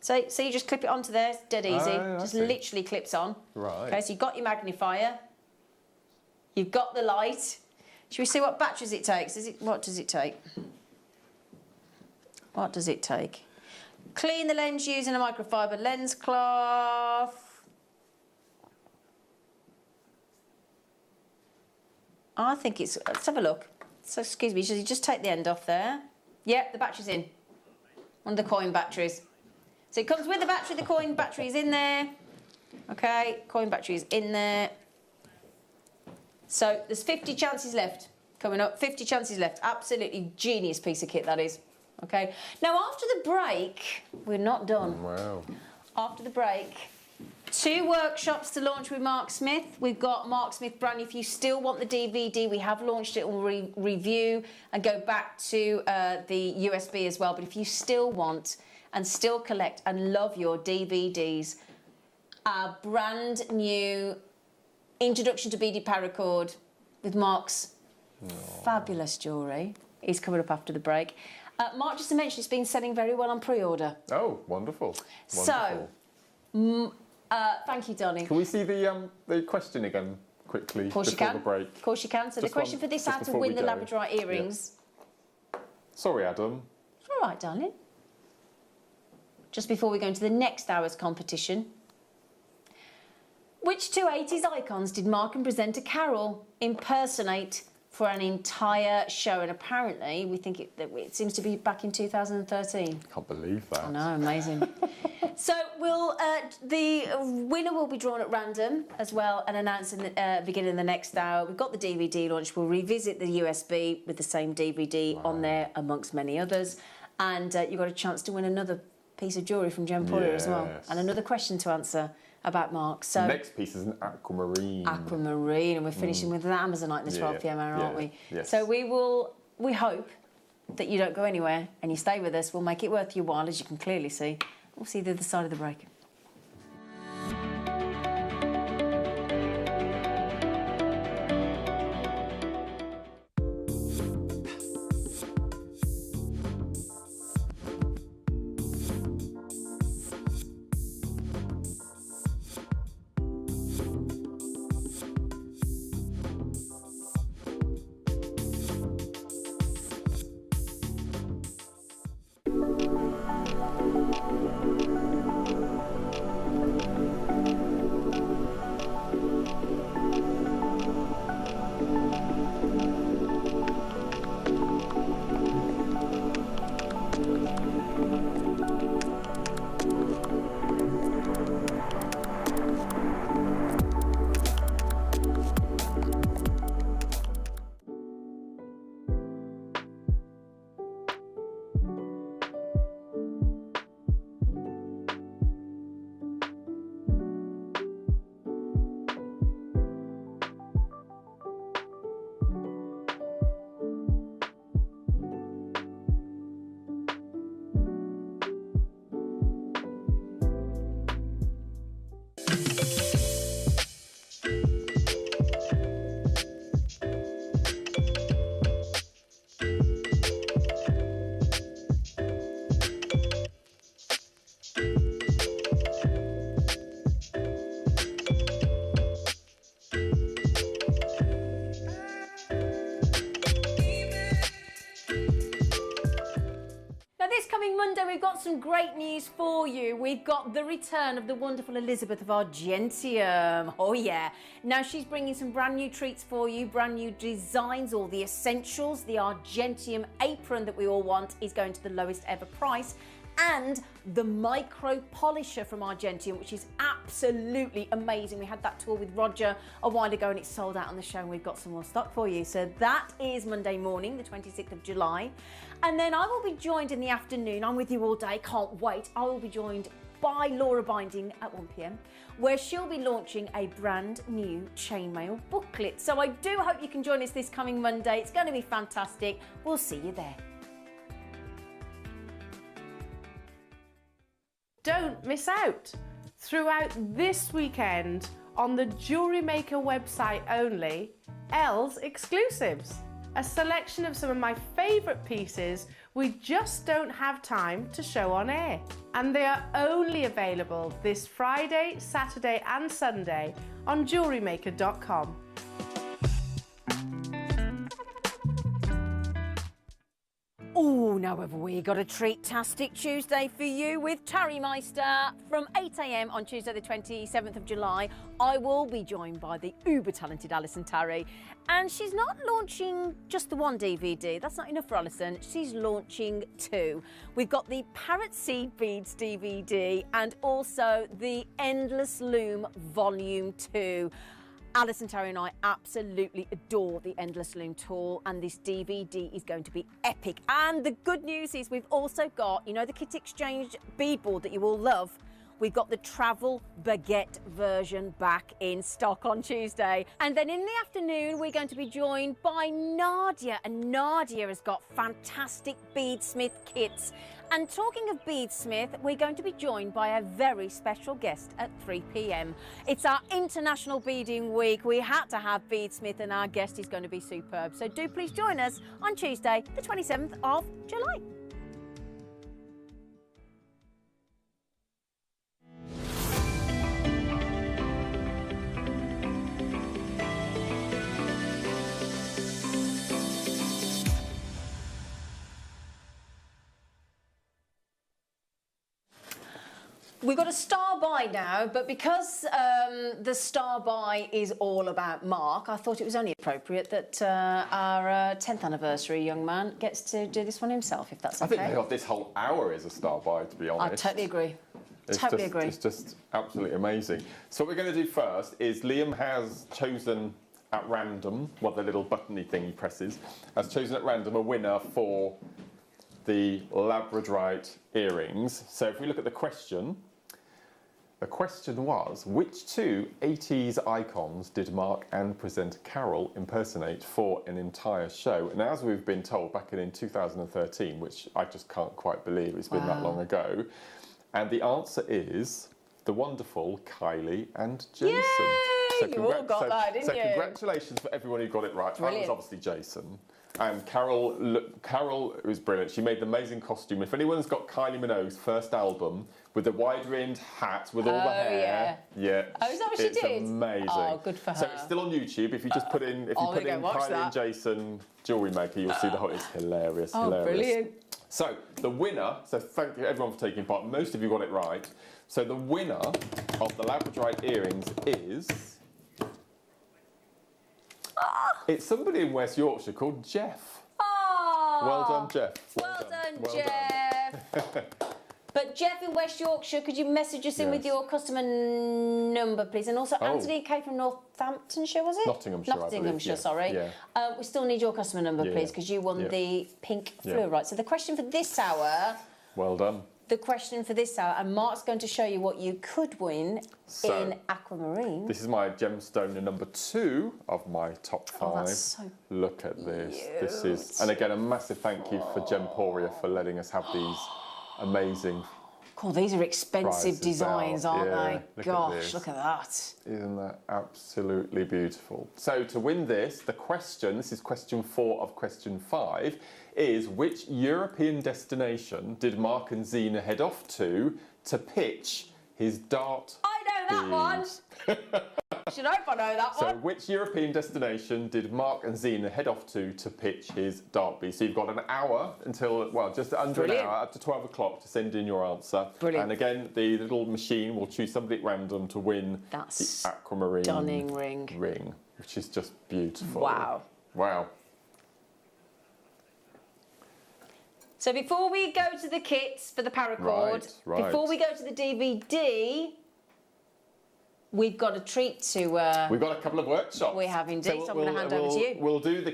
So you just clip it onto there. It's dead easy. I Just see. literally clips on. Right. Okay. So you've got your magnifier. You've got the light. Should we see what batteries it takes? What does it take? What does it take? Clean the lens using a microfiber lens cloth. I think it's. Let's have a look. So excuse me, you just take the end off there. Yep, the battery's in. One of the coin batteries. So it comes with the battery. The coin battery is in there. Okay, coin battery is in there. So there's 50 chances left coming up. 50 chances left. Absolutely genius piece of kit that is. Okay. Now after the break, we're not done. Wow. After the break, 2 workshops to launch with Mark Smith. We've got Mark Smith brand new. If you still want the DVD, we have launched it. We'll review and go back to the USB as well. But if you still want and still collect and love your DVDs, our brand new introduction to beaded paracord with Mark's fabulous jewellery is coming up after the break. Mark, just to mention, it's been selling very well on pre-order. Oh, wonderful. So, thank you, Donnie. Can we see the question again quickly Of course before you the can. break? Of course you can. So Just the question one- for this, just how to before win we the go. Labradorite earrings. Sorry, Adam. All right, darling. Just before we go into the next hour's competition, which two 80s icons did Mark and presenter Carol impersonate for an entire show? And apparently, we think it seems to be back in 2013. Can't believe that. I know, amazing. So the winner will be drawn at random as well and announced in the beginning of the next hour. We've got the DVD launch. We'll revisit the USB with the same DVD on there, amongst many others. And you've got a chance to win another piece of jewellery from Jen Potter as well. And another question to answer about Mark. So the next piece is an aquamarine. Aquamarine, and we're finishing with an Amazonite in the 12 p.m. hour, aren't we? Yes. So we hope that you don't go anywhere and you stay with us. We'll make it worth your while, as you can clearly see. We'll see you the other side of the break. Monday, we've got some great news for you. We've got the return of the wonderful Elizabeth of Argentium. Oh yeah. Now she's bringing some brand new treats for you, brand new designs, all the essentials. The Argentium apron that we all want is going to the lowest ever price. And the micro polisher from Argentium, which is absolutely amazing. We had that tour with Roger a while ago and it's sold out on the show, and we've got some more stock for you. So that is Monday morning, the 26th of July. And then I will be joined in the afternoon. I'm with you all day, can't wait. I will be joined by Laura Binding at 1 p.m, where she'll be launching a brand new chainmail booklet. So I do hope you can join us this coming Monday. It's going to be fantastic. We'll see you there. Don't miss out. Throughout this weekend on the JewelleryMaker website only, Els exclusives. A selection of some of my favourite pieces we just don't have time to show on air. And they are only available this Friday, Saturday and Sunday on JewelleryMaker.com. Oh, now have we got a treat-tastic Tuesday for you with Tarry Meister from 8 a.m. on Tuesday the 27th of July. I will be joined by the uber-talented Alison Tarry, and she's not launching just the one DVD. That's not enough for Alison. She's launching two. We've got the Parrot Seed Beads DVD and also the Endless Loom Volume 2. Alison Tarry and I absolutely adore the Endless Loom tool, and this DVD is going to be epic. And the good news is we've also got, you know, the Kit Exchange beadboard that you all love. We've got the travel baguette version back in stock on Tuesday. And then in the afternoon, we're going to be joined by Nadia. And Nadia has got fantastic beadsmith kits. And talking of beadsmith, we're going to be joined by a very special guest at 3 p.m. It's our International Beading Week. We had to have beadsmith, and our guest is going to be superb. So do please join us on Tuesday, the 27th of July. we've got a star buy now, but because the star buy is all about Mark, I thought it was only appropriate that our 10th anniversary young man gets to do this one himself, if that's okay. I think this whole hour is a star buy, to be honest. I totally agree. It's just absolutely amazing. So what we're going to do first is Liam has chosen at random, well, the little buttony thing he presses, has chosen at random a winner for the Labradorite earrings. So if we look at the question was, which two 80s icons did Mark and presenter Carol impersonate for an entire show? And as we've been told, back in 2013, which I just can't quite believe it's been that long ago, and the answer is the wonderful Kylie and Jason. Yay! You all got that, didn't you? So congratulations for everyone who got it right. Brilliant. That was obviously Jason. And Carol was brilliant. She made the amazing costume. If anyone's got Kylie Minogue's first album with the wide-rimmed hat with all the hair, yeah. Oh, is that what she did? It's amazing. Oh, good for her. So it's still on YouTube. If you just put in, Kylie and Jason JewelleryMaker, you'll see the whole. It's hilarious. Oh, hilarious. Brilliant. So the winner. So thank you everyone for taking part. Most of you got it right. So the winner of the Labradorite earrings is. It's somebody in West Yorkshire called Jeff. Oh, Well done, Jeff. Well done, Jeff. But Jeff in West Yorkshire, could you message us in with your customer number, please? And also Anthony came from Northamptonshire, was it? Nottinghamshire, Nottinghamshire, I believe, sorry. yeah. We still need your customer number, please, because you won the pink fluorite. So the question for this hour... Well done. The question for this hour, and Mark's going to show you what you could win in aquamarine. This is my gemstone number 2 of my top 5. Oh, that's so Look at this. This is, and again, a massive thank you for Gemporia for letting us have these amazing. Cool, these are expensive designs, aren't they? Gosh, look at that. Isn't that absolutely beautiful? So to win this, this is question 4 of question 5, is which European destination did Mark and Zena head off to pitch his dart I know that one! Should hope I know that one. So which European destination did Mark and Zena head off to pitch his dart beast? So you've got an hour until, well, just under an hour, up to 12 o'clock to send in your answer. Brilliant. And again, the little machine will choose somebody at random to win the aquamarine stunning ring, which is just beautiful. Wow. Wow. So before we go to the kits for the paracord, before we go to the DVD, we've got a treat to. We've got a couple of workshops. We have indeed. So I'm going to hand over to you. We'll do the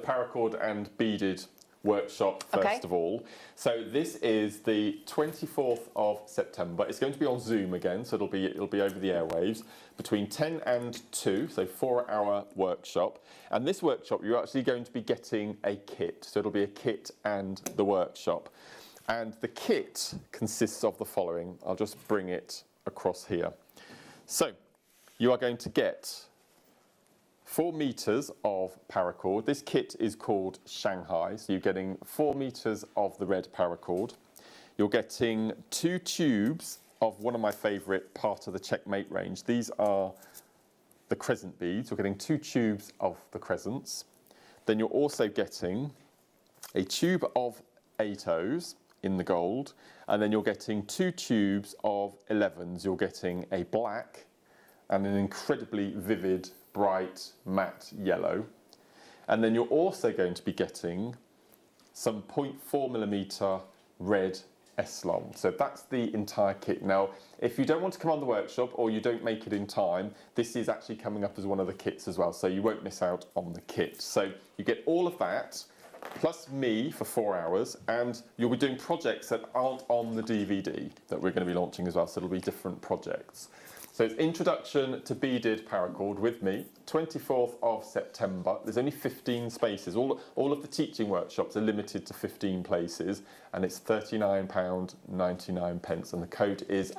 paracord and beaded workshop first of all. So this is the 24th of September. It's going to be on Zoom again, so it'll be over the airwaves between 10 and 2, so 4-hour workshop. And this workshop, you're actually going to be getting a kit. So it'll be a kit and the workshop. And the kit consists of the following. I'll just bring it across here. So you are going to get 4 meters of paracord. This kit is called Shanghai, so you're getting 4 meters of the red paracord. You're getting 2 tubes of one of my favourite part of the Checkmate range. These are the crescent beads. You're getting 2 tubes of the crescents. Then you're also getting a tube of 8/0s in the gold, and then you're getting 2 tubes of 11s. You're getting a black and an incredibly vivid, bright, matte yellow. And then you're also going to be getting some 0.4mm red S-long. So that's the entire kit. Now, if you don't want to come on the workshop or you don't make it in time, this is actually coming up as one of the kits as well, so you won't miss out on the kit. So you get all of that, plus me for 4 hours, and you'll be doing projects that aren't on the DVD that we're going to be launching as well, so it'll be different projects. So it's Introduction to Beaded Paracord with me, 24th of September. There's only 15 spaces. All of the teaching workshops are limited to 15 places, and it's £39.99, and the code is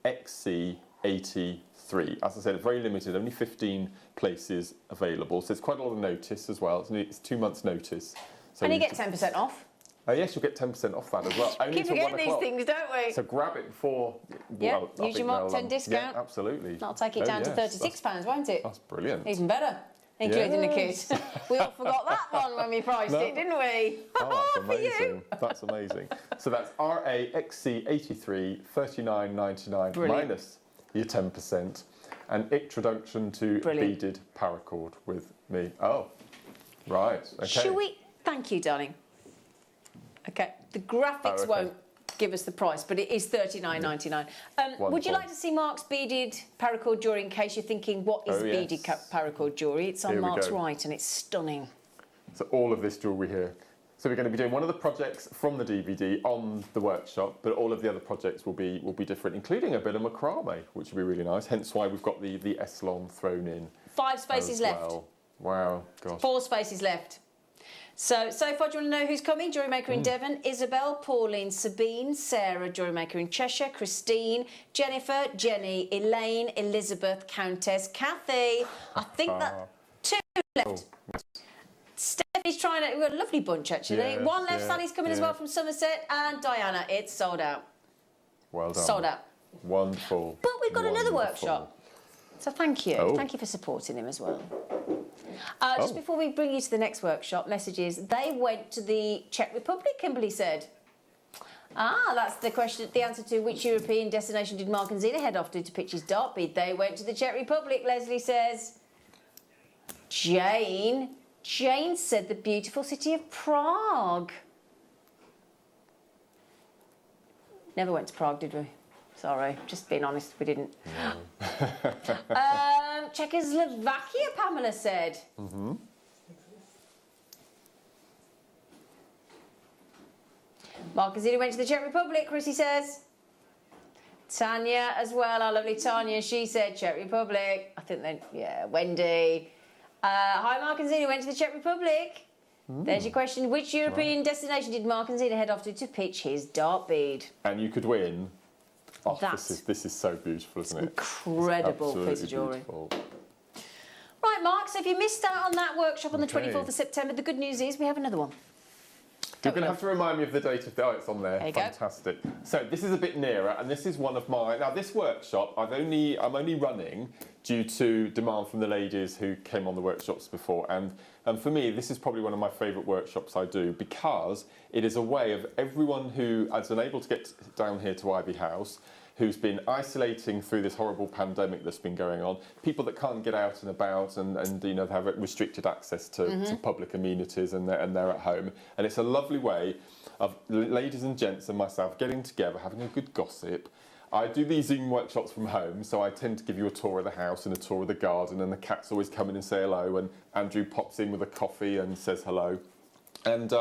RAXC83. As I said, very limited, only 15 places available. So it's quite a lot of notice as well. It's 2 months' notice. So and you get 10% off. Oh yes, you'll get 10% off that as well. Only Keep forgetting these things, don't we? So grab it before. Yeah, use your Mark 10 discount. Yeah, absolutely. That'll take it down to £36, won't it? That's brilliant. Even better. including the Yes. kids. We all forgot that one when we priced No. it, didn't we? Oh, that's For you. amazing. That's amazing. So that's RAXC83 39.99 Brilliant. minus your 10% and introduction to Brilliant. beaded paracord with me. Oh, right. Okay. Should we? Thank you, darling. Okay, the graphics Oh, okay. won't give us the price, but it is $39.99. Would Wonderful. you like to see Mark's beaded paracord jewellery in case you're thinking, what is Oh, yes. beaded paracord jewellery? It's on Here we Mark's go. right and it's stunning. So all of this jewellery here. So we're going to be doing one of the projects from the DVD on the workshop, but all of the other projects will be different, including a bit of macrame, which will be really nice. Hence why we've got the Eslon thrown in. 5 spaces as left. well. Wow, gosh. 4 spaces left. So far, do you want to know who's coming? JewelleryMaker in Devon, Isabel, Pauline, Sabine, Sarah, JewelleryMaker in Cheshire, Christine, Jennifer, Jenny, Elaine, Elizabeth, Countess, Kathy. I think that 2 left. Stephanie's trying to... We've got a lovely bunch, actually. Yes, 1 left, yeah, Sally's coming as yeah. well from Somerset, and Diana, it's sold out. Well done. Sold out. Wonderful. But we've got another Wonderful. workshop. So thank you. Oh. Thank you for supporting him as well. Just Oh. before we bring you to the next workshop, messages. They went to the Czech Republic, Kimberly said. That's the question. The answer to which European destination did Mark and Zena head off to pitch his dart bead? They went to the Czech Republic, Leslie says. Jane said the beautiful city of Prague. Never went to Prague, did we? Sorry, just being honest, we didn't. Czechoslovakia, Pamela said. Mark Azina went to the Czech Republic, Chrissy says. Tanya as well, our lovely Tanya, she said Czech Republic. I think then, yeah, Wendy. Hi, Mark and Zena went to the Czech Republic. There's your question. Which European destination did Mark and Zena head off to pitch his dart bead? And you could win. Oh, That's this is so beautiful, isn't it? Incredible piece Absolutely of jewellery. beautiful. Right, Mark, so if you missed out on that workshop on the Okay. 24th of September, the good news is we have another one. You're Don't going we to have to remind me of the date of the... Oh, it's on there. There you go. Fantastic. So this is a bit nearer, and this is one of my... Now, this workshop, I'm only running due to demand from the ladies who came on the workshops before. And for me, this is probably one of my favourite workshops I do because it is a way of everyone who is unable to get down here to Ivy House, who's been isolating through this horrible pandemic that's been going on, people that can't get out and about and you know, have restricted access to public amenities and they're at home. And it's a lovely way of ladies and gents and myself getting together, having a good gossip. I do these Zoom workshops from home, so I tend to give you a tour of the house and a tour of the garden, and the cats always come in and say hello, and Andrew pops in with a coffee and says hello. And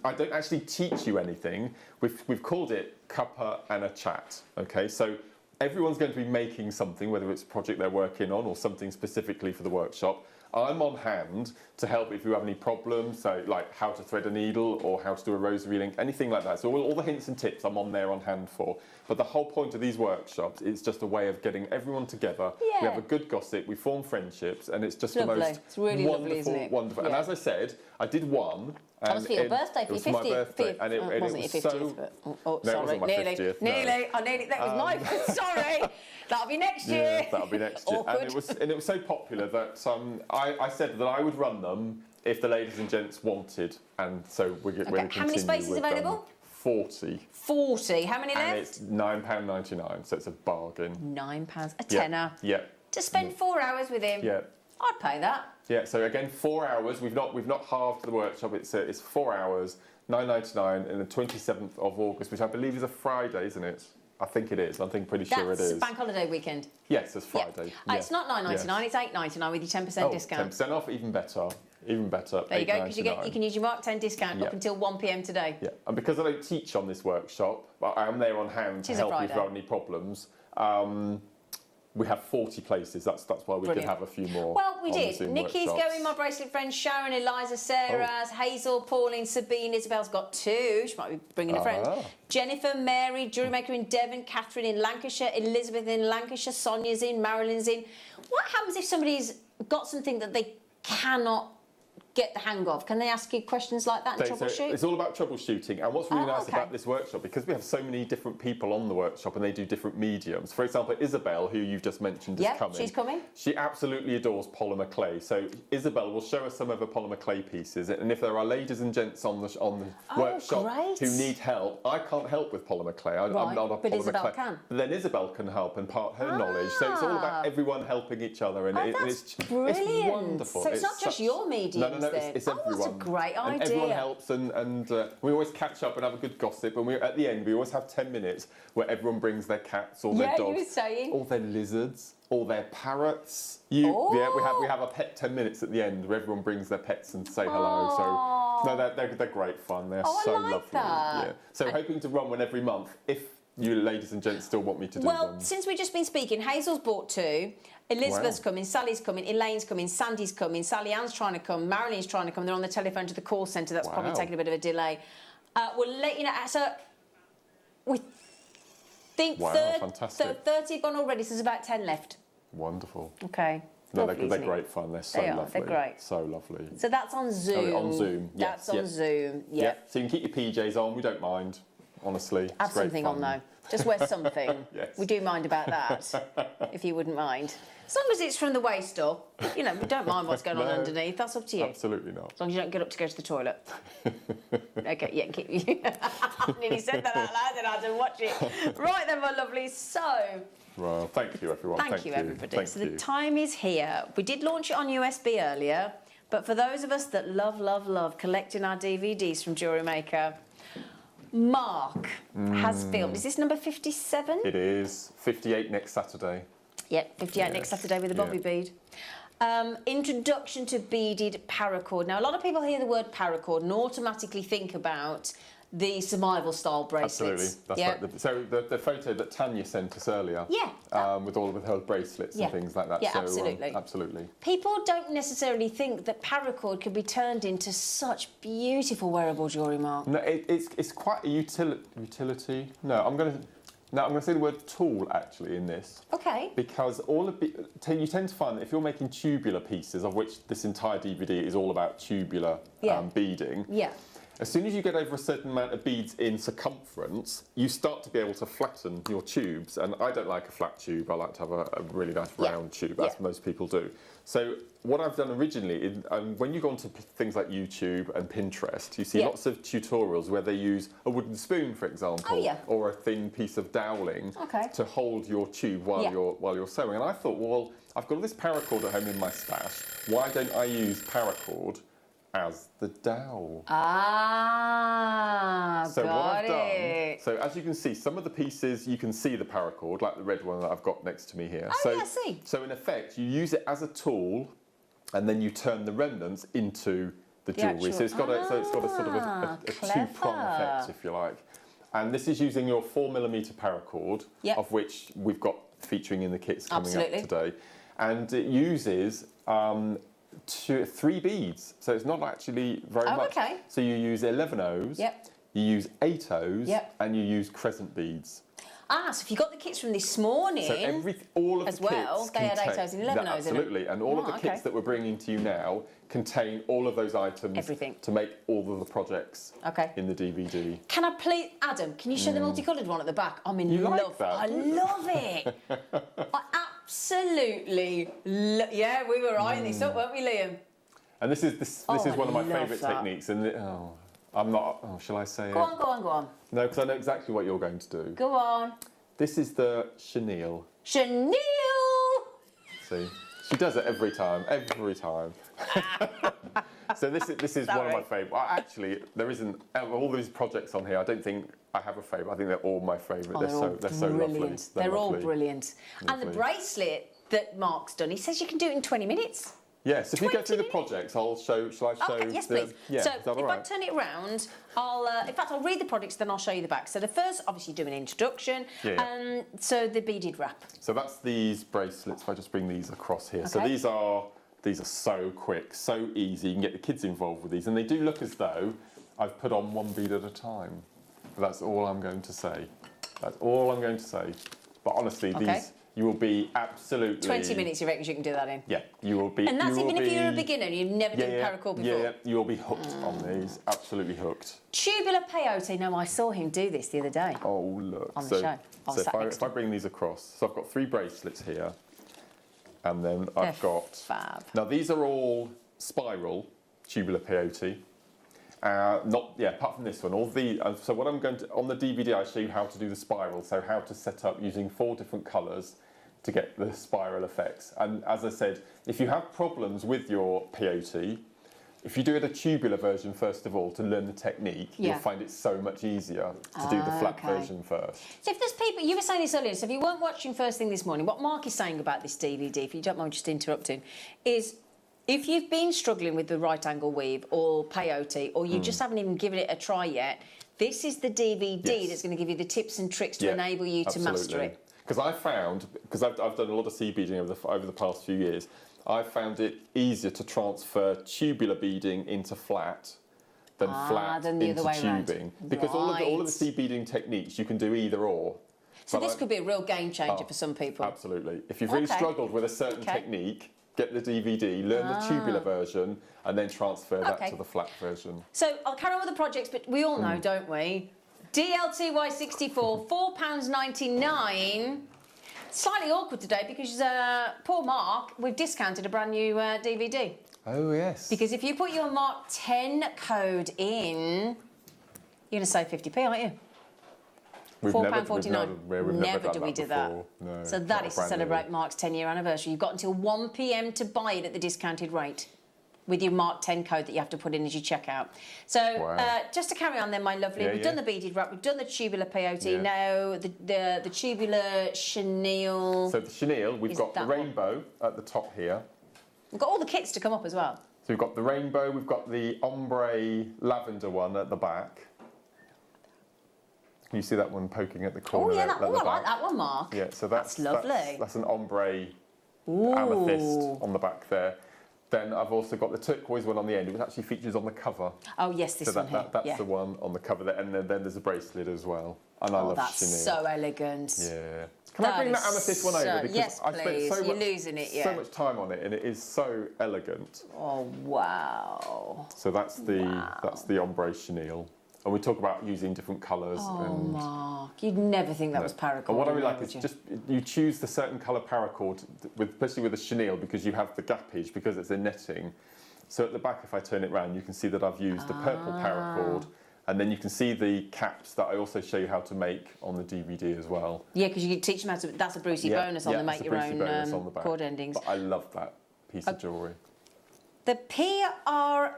I don't actually teach you anything. We've called it Cuppa and a Chat. Okay, so everyone's going to be making something, whether it's a project they're working on or something specifically for the workshop. I'm on hand to help if you have any problems, so like how to thread a needle or how to do a rosary link, anything like that. So all the hints and tips I'm on there on hand for. But the whole point of these workshops is just a way of getting everyone together. Yeah. We have a good gossip, we form friendships, and it's just Lovely. the most It's really wonderful, lovely, isn't it? wonderful. Yeah. And as I said, I did one. That was for your birthday, for it was your my 50th. birthday, and it wasn't was your 50th, so... but... Oh, No, it sorry, wasn't my nearly. 50th, no. Nearly. I nearly... That was my... Sorry. That'll be next year. Yeah, that'll be next year. Awkward. And it was so popular that I said that I would run them if the ladies and gents wanted, and so we're going to continue. How many spaces with, available? 40. 40. How many And left? it's £9.99, so it's a bargain. £9. A Yeah, tenner. Yeah. To spend 4 hours with him. Yeah. I'd pay that. Yeah. So again, 4 hours. We've not halved the workshop. It's 4 hours, £9.99, and the 27th of August, which I believe is a Friday, isn't it? I think it is. Pretty sure it That's is. bank holiday weekend. Yes, it's Yeah. Friday. It's not £9.99, it's £8.99 with your 10% discount. 10% off, even better. Even better. There you go, because you £8.99. can use your Mark 10 discount Yeah. up until 1 p.m. today. Yeah, and because I don't teach on this workshop, but I am there on hand to It is a help you if you Friday. have any problems. We have 40 places. That's why we Brilliant. can have a few more. Well, we on the did. Zoom Nikki's workshops. going, my bracelet friends, Sharon, Eliza, Sarah, Hazel, Pauline, Sabine, Isabel's got 2. She might be bringing a friend. Ah. Jennifer, Mary, JewelleryMaker in Devon, Catherine in Lancashire, Elizabeth in Lancashire, Sonia's in, Marilyn's in. What happens if somebody's got something that they cannot get the hang of? Can they ask you questions like that and So troubleshoot? it's all about troubleshooting, and what's really nice okay. about this workshop, because we have so many different people on the workshop and they do different mediums. For example, Isabel, who you've just mentioned, is coming. She's coming. She absolutely adores polymer clay. So Isabel will show us some of her polymer clay pieces, and if there are ladies and gents on the workshop great. who need help, I can't help with polymer clay. I'm not a but polymer Isabel clay. can. But then Isabel can help and part her knowledge. So it's all about everyone helping each other, and That's it's brilliant. wonderful. So it's not just your mediums No, then? it's Oh, everyone. that's a great And idea. everyone helps, and we always catch up and have a good gossip. And at the end, we always have 10 minutes where everyone brings their cats or their Yeah, you dogs, were saying. or their lizards, or their parrots. We have a pet 10 minutes at the end where everyone brings their pets and say hello. So no, they're great fun. They're I so like lovely. that. Yeah. So hoping to run one every month if you ladies and gents still want me to do Well, them. since we've just been speaking, Hazel's bought 2. Elizabeth's coming, Sally's coming, Elaine's coming, Sandy's coming, Sally Ann's trying to come, Marilyn's trying to come. They're on the telephone to the call centre. That's probably taking a bit of a delay. We'll let you know. So we think fantastic. 30 have gone already, so there's about 10 left. Wonderful. Okay. No, Lovely, they're isn't it? great fun. They're so They are, lovely. they're great. So lovely. So that's on Zoom. On Zoom, yes, That's on yes. Zoom, yeah. Yeah. So you can keep your PJs on. We don't mind, honestly. It's Have great something fun. on though. Just wear something. Yes. We do mind about that, if you wouldn't mind. As long as it's from the waist up, you know, we don't mind what's going on No. underneath. That's up to you. Absolutely not. As long as you don't get up to go to the toilet. Okay, yeah, keep you. I nearly said that out loud and I didn't watch it. Right then, my lovely. So, Well, thank you, everyone. thank you, everybody. Thank So you. the time is here. We did launch it on USB earlier, but for those of us that love collecting our DVDs from JewelleryMaker, Mark has filmed. Is this number 57? It is 58 next Saturday. Yep, 58 next Saturday with a bobby bead. Introduction to beaded paracord. Now, a lot of people hear the word paracord and automatically think about the survival style bracelets. Absolutely, that's right. So the photo that Tanya sent us earlier, with all of her bracelets and things like that. Yeah, so, absolutely. Absolutely. People don't necessarily think that paracord can be turned into such beautiful wearable jewellery, Mark. No, it's quite a utility. No, I'm going to say the word tool actually in this. Okay. Because you tend to find that if you're making tubular pieces, of which this entire DVD is all about tubular beading. Yeah. As soon as you get over a certain amount of beads in circumference, you start to be able to flatten your tubes. And I don't like a flat tube. I like to have a really nice round tube, as most people do. So what I've done originally, is, when you go onto things like YouTube and Pinterest, you see lots of tutorials where they use a wooden spoon, for example, or a thin piece of doweling to hold your tube while you're sewing. And I thought, well, I've got all this paracord at home in my stash. Why don't I use paracord as the dowel? So what I've done, so as you can see, some of the pieces you can see the paracord, like the red one that I've got next to me here. So in effect, you use it as a tool, and then you turn the remnants into the jewellery. So it's got a sort of a two-prong effect, if you like. And this is using your 4mm paracord, of which we've got featuring in the kits coming up today, and it uses 3 beads, so it's not actually very much. Okay. So you use 11 O's, you use 8 O's, and you use crescent beads. So if you got the kits from this morning, So all of the kits they had 8 O's and 11 O's in them. Absolutely, and all of the kits that we're bringing to you now contain all of those items to make all of the projects in the DVD. Can I please, Adam, can you show the multicoloured one at the back? I'm in love. Like that? I love it. I absolutely yeah, we were eyeing this up, weren't we, Liam? And this is one of my love favourite that. techniques. And I'm not. Oh, shall I say Go on. No, because I know exactly what you're going to do. Go on. This is the chenille. Chenille! See, she does it every time. So this is one of my favourite. Actually, there isn't all these projects on here. I don't think I have a favourite. I think they're all my favourite. They're so lovely. They're all brilliant. And the bracelet that Mark's done, he says you can do it in 20 minutes. Yes, if you go through the projects, I'll show. Shall I show? Okay, yes, please. Yeah, so is that all if right? I turn it around, I'll read the products, then I'll show you the back. So the first, obviously, do an introduction. So the beaded wrap. So that's these bracelets. If I just bring these across here. So these are so quick, so easy. You can get the kids involved with these, and they do look as though I've put on one bead at a time. But that's all I'm going to say. That's all I'm going to say. But honestly, you will be absolutely... 20 minutes, you reckon you can do that in? Yeah, you will be... And that's you will even if you're a be- beginner and you've never done paracord before? Yeah, you'll be hooked on these, absolutely hooked. Tubular peyote. Now, I saw him do this the other day. Oh, look. On the show. I was sat next if to I bring these across, so I've got 3 bracelets here, and then I've got... Fab. Now, these are all spiral tubular peyote. Apart from this one, all the so what I'm going to on the DVD, I show you how to do the spiral, so how to set up using 4 different colours to get the spiral effects. And as I said, if you have problems with your peyote, if you do it a tubular version first of all to learn the technique, you'll find it so much easier to do the flat version first. So if there's people, you were saying this earlier, so if you weren't watching first thing this morning, what Mark is saying about this DVD, if you don't mind just interrupting, is if you've been struggling with the right angle weave or peyote, or you just haven't even given it a try yet, this is the DVD that's going to give you the tips and tricks to enable you to master it. Because I found, because I've done a lot of seed beading over the past few years, I've found it easier to transfer tubular beading into flat than flat than the into other way tubing. round. Because all of the seed beading techniques, you can do either or. So this could be a real game changer for some people. Absolutely. If you've really struggled with a certain technique, get the DVD, learn the tubular version, and then transfer that to the flat version. So I'll carry on with the projects, but we all know, don't we? DLTY64, £4.99. Slightly awkward today because poor Mark, we've discounted a brand new DVD. Oh, yes. Because if you put your Mark 10 code in, you're going to save 50p, aren't you? £4.49. Never do we do that. No, so that is to celebrate Mark's 10-year anniversary. You've got until 1 p.m. to buy it at the discounted rate with your Mark 10 code that you have to put in as you check out. So just to carry on then, my lovely, we've done the beaded wrap, we've done the tubular peyote, now the tubular chenille. So the chenille, we've got the rainbow at the top here. We've got all the kits to come up as well. So we've got the rainbow, we've got the ombre lavender one at the back. Can you see that one poking at the corner? Oh yeah, at the I back? like that one, Mark. Yeah, so that's lovely. That's an ombre amethyst on the back there. Then I've also got the turquoise one on the end, which actually features on the cover. Oh yes, this one here. That's the one on the cover there, and then there's a bracelet as well. And I love that's chenille. so elegant. Yeah. Can I bring that amethyst one over? Because yes, I spent please. You're losing it, so much time on it, and it is so elegant. Oh wow. So that's the ombre chenille. And we talk about using different colours. Oh, Mark, you'd never think that was paracord. And what I really like is just you choose the certain colour paracord, especially with the chenille, because you have the gappage, because it's a netting. So at the back, if I turn it round, you can see that I've used the purple paracord, and then you can see the caps that I also show you how to make on the DVD as well. Yeah, because you teach them how to. That's a Brucey bonus on the make your own cord endings. But I love that piece of jewellery. The PRAW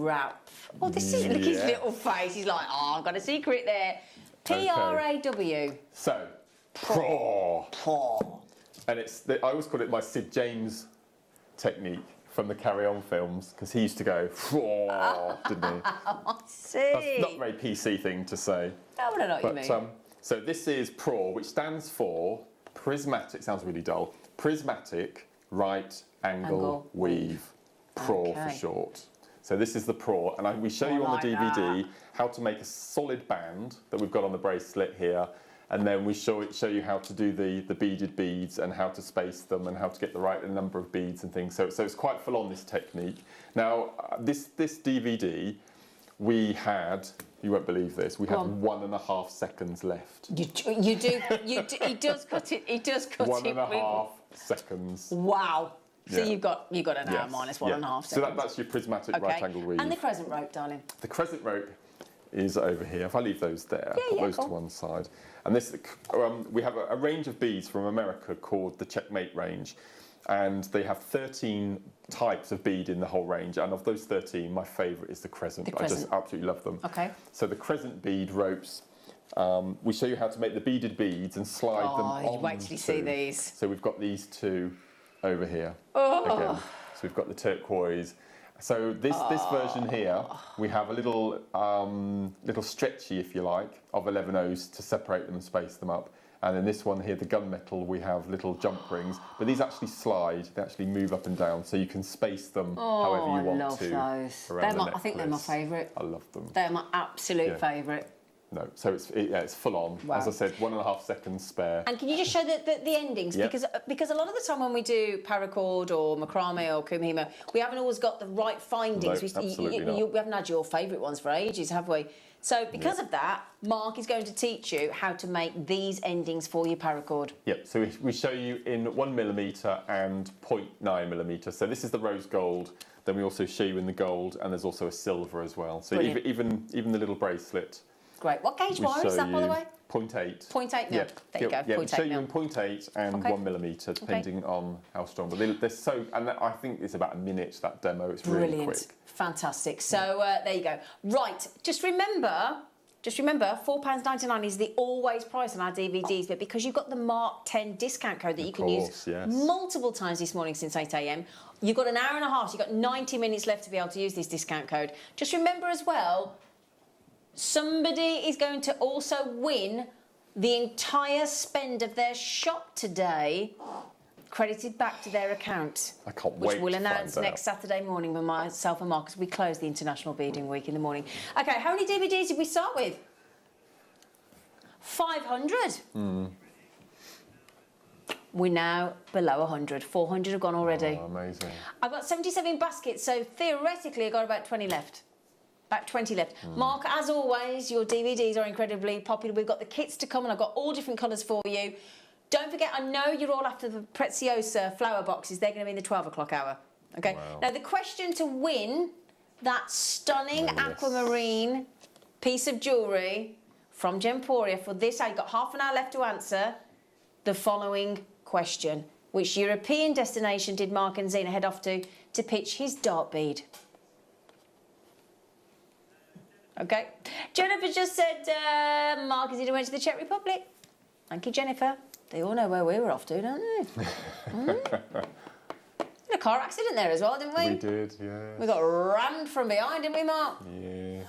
wrap. Oh, this is look at his little face. He's like, oh, I've got a secret there. PRAW. So, PRAW. And I always call it my Sid James technique from the Carry On films, because he used to go, didn't he? I see. That's not a very PC thing to say. No, I don't know what you mean. So this is PRAW, which stands for prismatic, sounds really dull, prismatic right angle weave. PRAW for short. So this is the PRAW, and we show you on the DVD how to make a solid band that we've got on the bracelet here, and then we show you how to do the beaded beads and how to space them and how to get the right number of beads and things. So it's quite full on, this technique. Now this DVD, we had, you won't believe this, we had 1.5 seconds left. You do. He does cut it. He does cut it. 1.5 seconds. Wow. So you've got an hour minus 1.5 seconds. So that's your prismatic right angle weave. And the crescent rope, darling. The crescent rope is over here. If I leave those there, put those to one side. And this, we have a range of beads from America called the Checkmate range, and they have 13 types of bead in the whole range. And of those 13, my favourite is the crescent. I just absolutely love them. Okay. So the crescent bead ropes. We show you how to make the beaded beads and slide them on. Oh, wait till you see these. So we've got these two over here. Again. So we've got the turquoise. So this version here, we have a little stretchy, if you like, of 11 O's to separate them and space them up. And in this one here, the gunmetal, we have little jump rings, but these actually slide. They actually move up and down, so you can space them however you want to. I love those. I think they're my favourite. I love them. They're my absolute favourite. No. So it's full on. Wow. As I said, 1.5 seconds spare. And can you just show the endings? Yep. Because a lot of the time when we do paracord or macrame or kumihimo, we haven't always got the right findings. No, absolutely not. We haven't had your favourite ones for ages, have we? So because of that, Mark is going to teach you how to make these endings for your paracord. Yep, so we show you in 1mm and 0.9mm. So this is the rose gold. Then we also show you in the gold, and there's also a silver as well. So even the little bracelet. Great. What gauge wire is that, by the way? 0.8. 0.8 mil. Yeah. There you go. Yeah, we 0.8 show you mil. in 0.8 and Okay. 1mm, depending on how strong. But they're so, and I think it's about a minute, that demo. It's really Brilliant. quick. Fantastic. So there you go. Right. Just remember, £4.99 is the always price on our DVDs, but because you've got the Mark 10 discount code that you can use multiple times this morning since 8 a.m, you've got an hour and a half, so you've got 90 minutes left to be able to use this discount code. Just remember as well, somebody is going to also win the entire spend of their shop today, credited back to their account. I can't which wait we'll to announce find out. next Saturday morning with myself and Mark, because we close the International Beading Week in the morning. Okay, how many DVDs did we start with? 500. We're now below 100. 400 have gone already. Oh, amazing. I've got 77 baskets, so theoretically I've got about 20 left. About 20 left. Mark, as always, your DVDs are incredibly popular. We've got the kits to come, and I've got all different colours for you. Don't forget, I know you're all after the Preziosa flower boxes. They're going to be in the 12 o'clock hour. Okay? Wow. Now, the question to win that stunning aquamarine piece of jewellery from Gemporia for this hour, you've got half an hour left to answer the following question. Which European destination did Mark and Zena head off to pitch his dart bead? Okay. Jennifer just said Mark and Zena went to the Czech Republic. Thank you, Jennifer. They all know where we were off to, don't they? A car accident there as well, didn't we? We did, yeah. We got rammed from behind, didn't we, Mark? Yeah.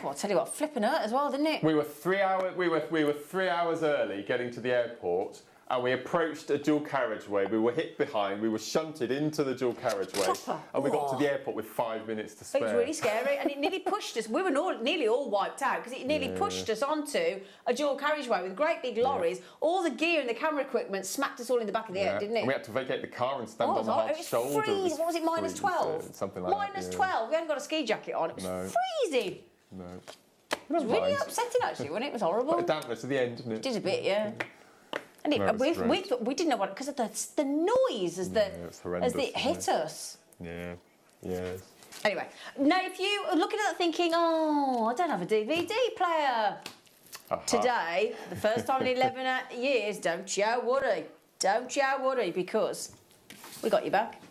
Oh, I'll tell you what, flipping hurt as well, didn't it? We were 3 hours early getting to the airport, and we approached a dual carriageway. We were hit behind. We were shunted into the dual carriageway, and we got to the airport with 5 minutes to It spare. was really scary, and it nearly pushed us. We were nearly all wiped out because it nearly pushed us onto a dual carriageway with great big lorries. All the gear and the camera equipment smacked us all in the back of the head, didn't it? And we had to vacate the car and stand on the It hard was shoulder. freezing. What was it, minus 12? Something like that. Minus 12. We hadn't got a ski jacket on. It was freezing. No. It was really upsetting, actually, wasn't it? It was horrible. But a damper to the end, didn't it? Did a bit, yeah. And we thought, we didn't know what, because of the noise as it hit us. Yeah, yes. Anyway, now if you are looking at that thinking, oh, I don't have a DVD player today, the first time in 11 years, don't you worry. Don't you worry, because we got you back.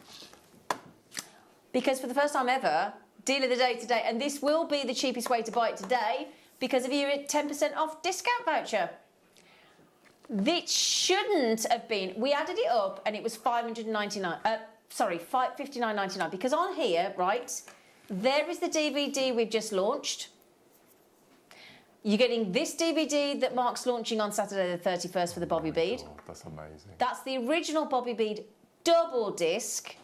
Because for the first time ever, deal of the day today, and this will be the cheapest way to buy it today because of your 10% off discount voucher. This shouldn't have been. We added it up and it was $59.99 because on here, right, there is the DVD we've just launched. You're getting this DVD that Mark's launching on Saturday the 31st for the Bobby Bead. God, that's amazing. That's the original Bobby Bead double disc.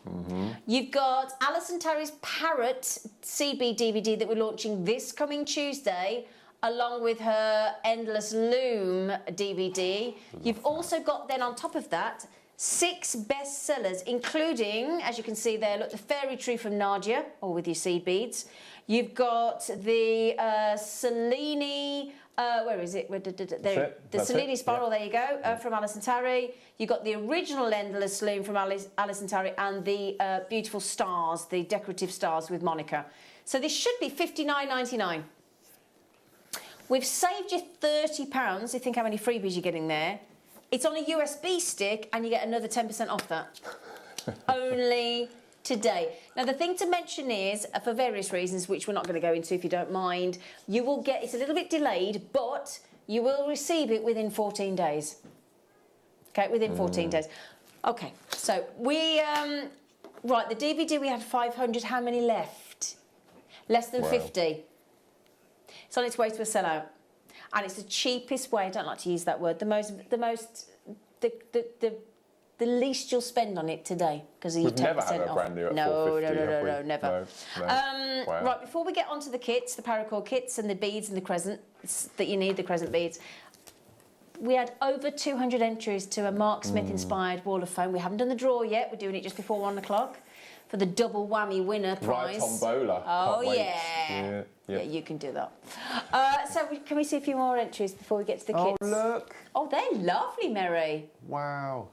You've got Alison Terry's Parrot CB DVD that we're launching this coming Tuesday, along with her Endless Loom DVD. You've also got then on top of that 6 bestsellers, including, as you can see there, look, the Fairy Tree from Nadia, all with your seed beads. You've got the Cellini, where is it? The Cellini Spiral, there you go, from Alison Terry. You've got the original Endless Loom from Alison Terry and the beautiful stars, the decorative stars with Monica. So this should be $59.99. We've saved you £30. You think how many freebies you're getting there. It's on a USB stick and you get another 10% off that. Only today. Now, the thing to mention is, for various reasons, which we're not going to go into if you don't mind, you will get, it's a little bit delayed, but you will receive it within 14 days. Okay, within 14 days. Okay, so we, right, the DVD we had 500, how many left? Less than 50. It's on its way to a sellout. And it's the cheapest way, I don't like to use that word, the the least you'll spend on it today because of your 10% off. We've never had a brand new at $4.50, have we? No, never. No. Wow. Right, before we get onto the kits, the paracord kits and the beads and the crescents that you need, the crescent beads, we had over 200 entries to a Mark Smith inspired wall of foam. We haven't done the draw yet. We're doing it just before 1 o'clock for the double whammy winner prize. Right, tombola. Oh, Can't wait. yeah. Yeah, you can do that. So can we see a few more entries before we get to the kits? Oh, look. Oh, they're lovely, Mary. Wow.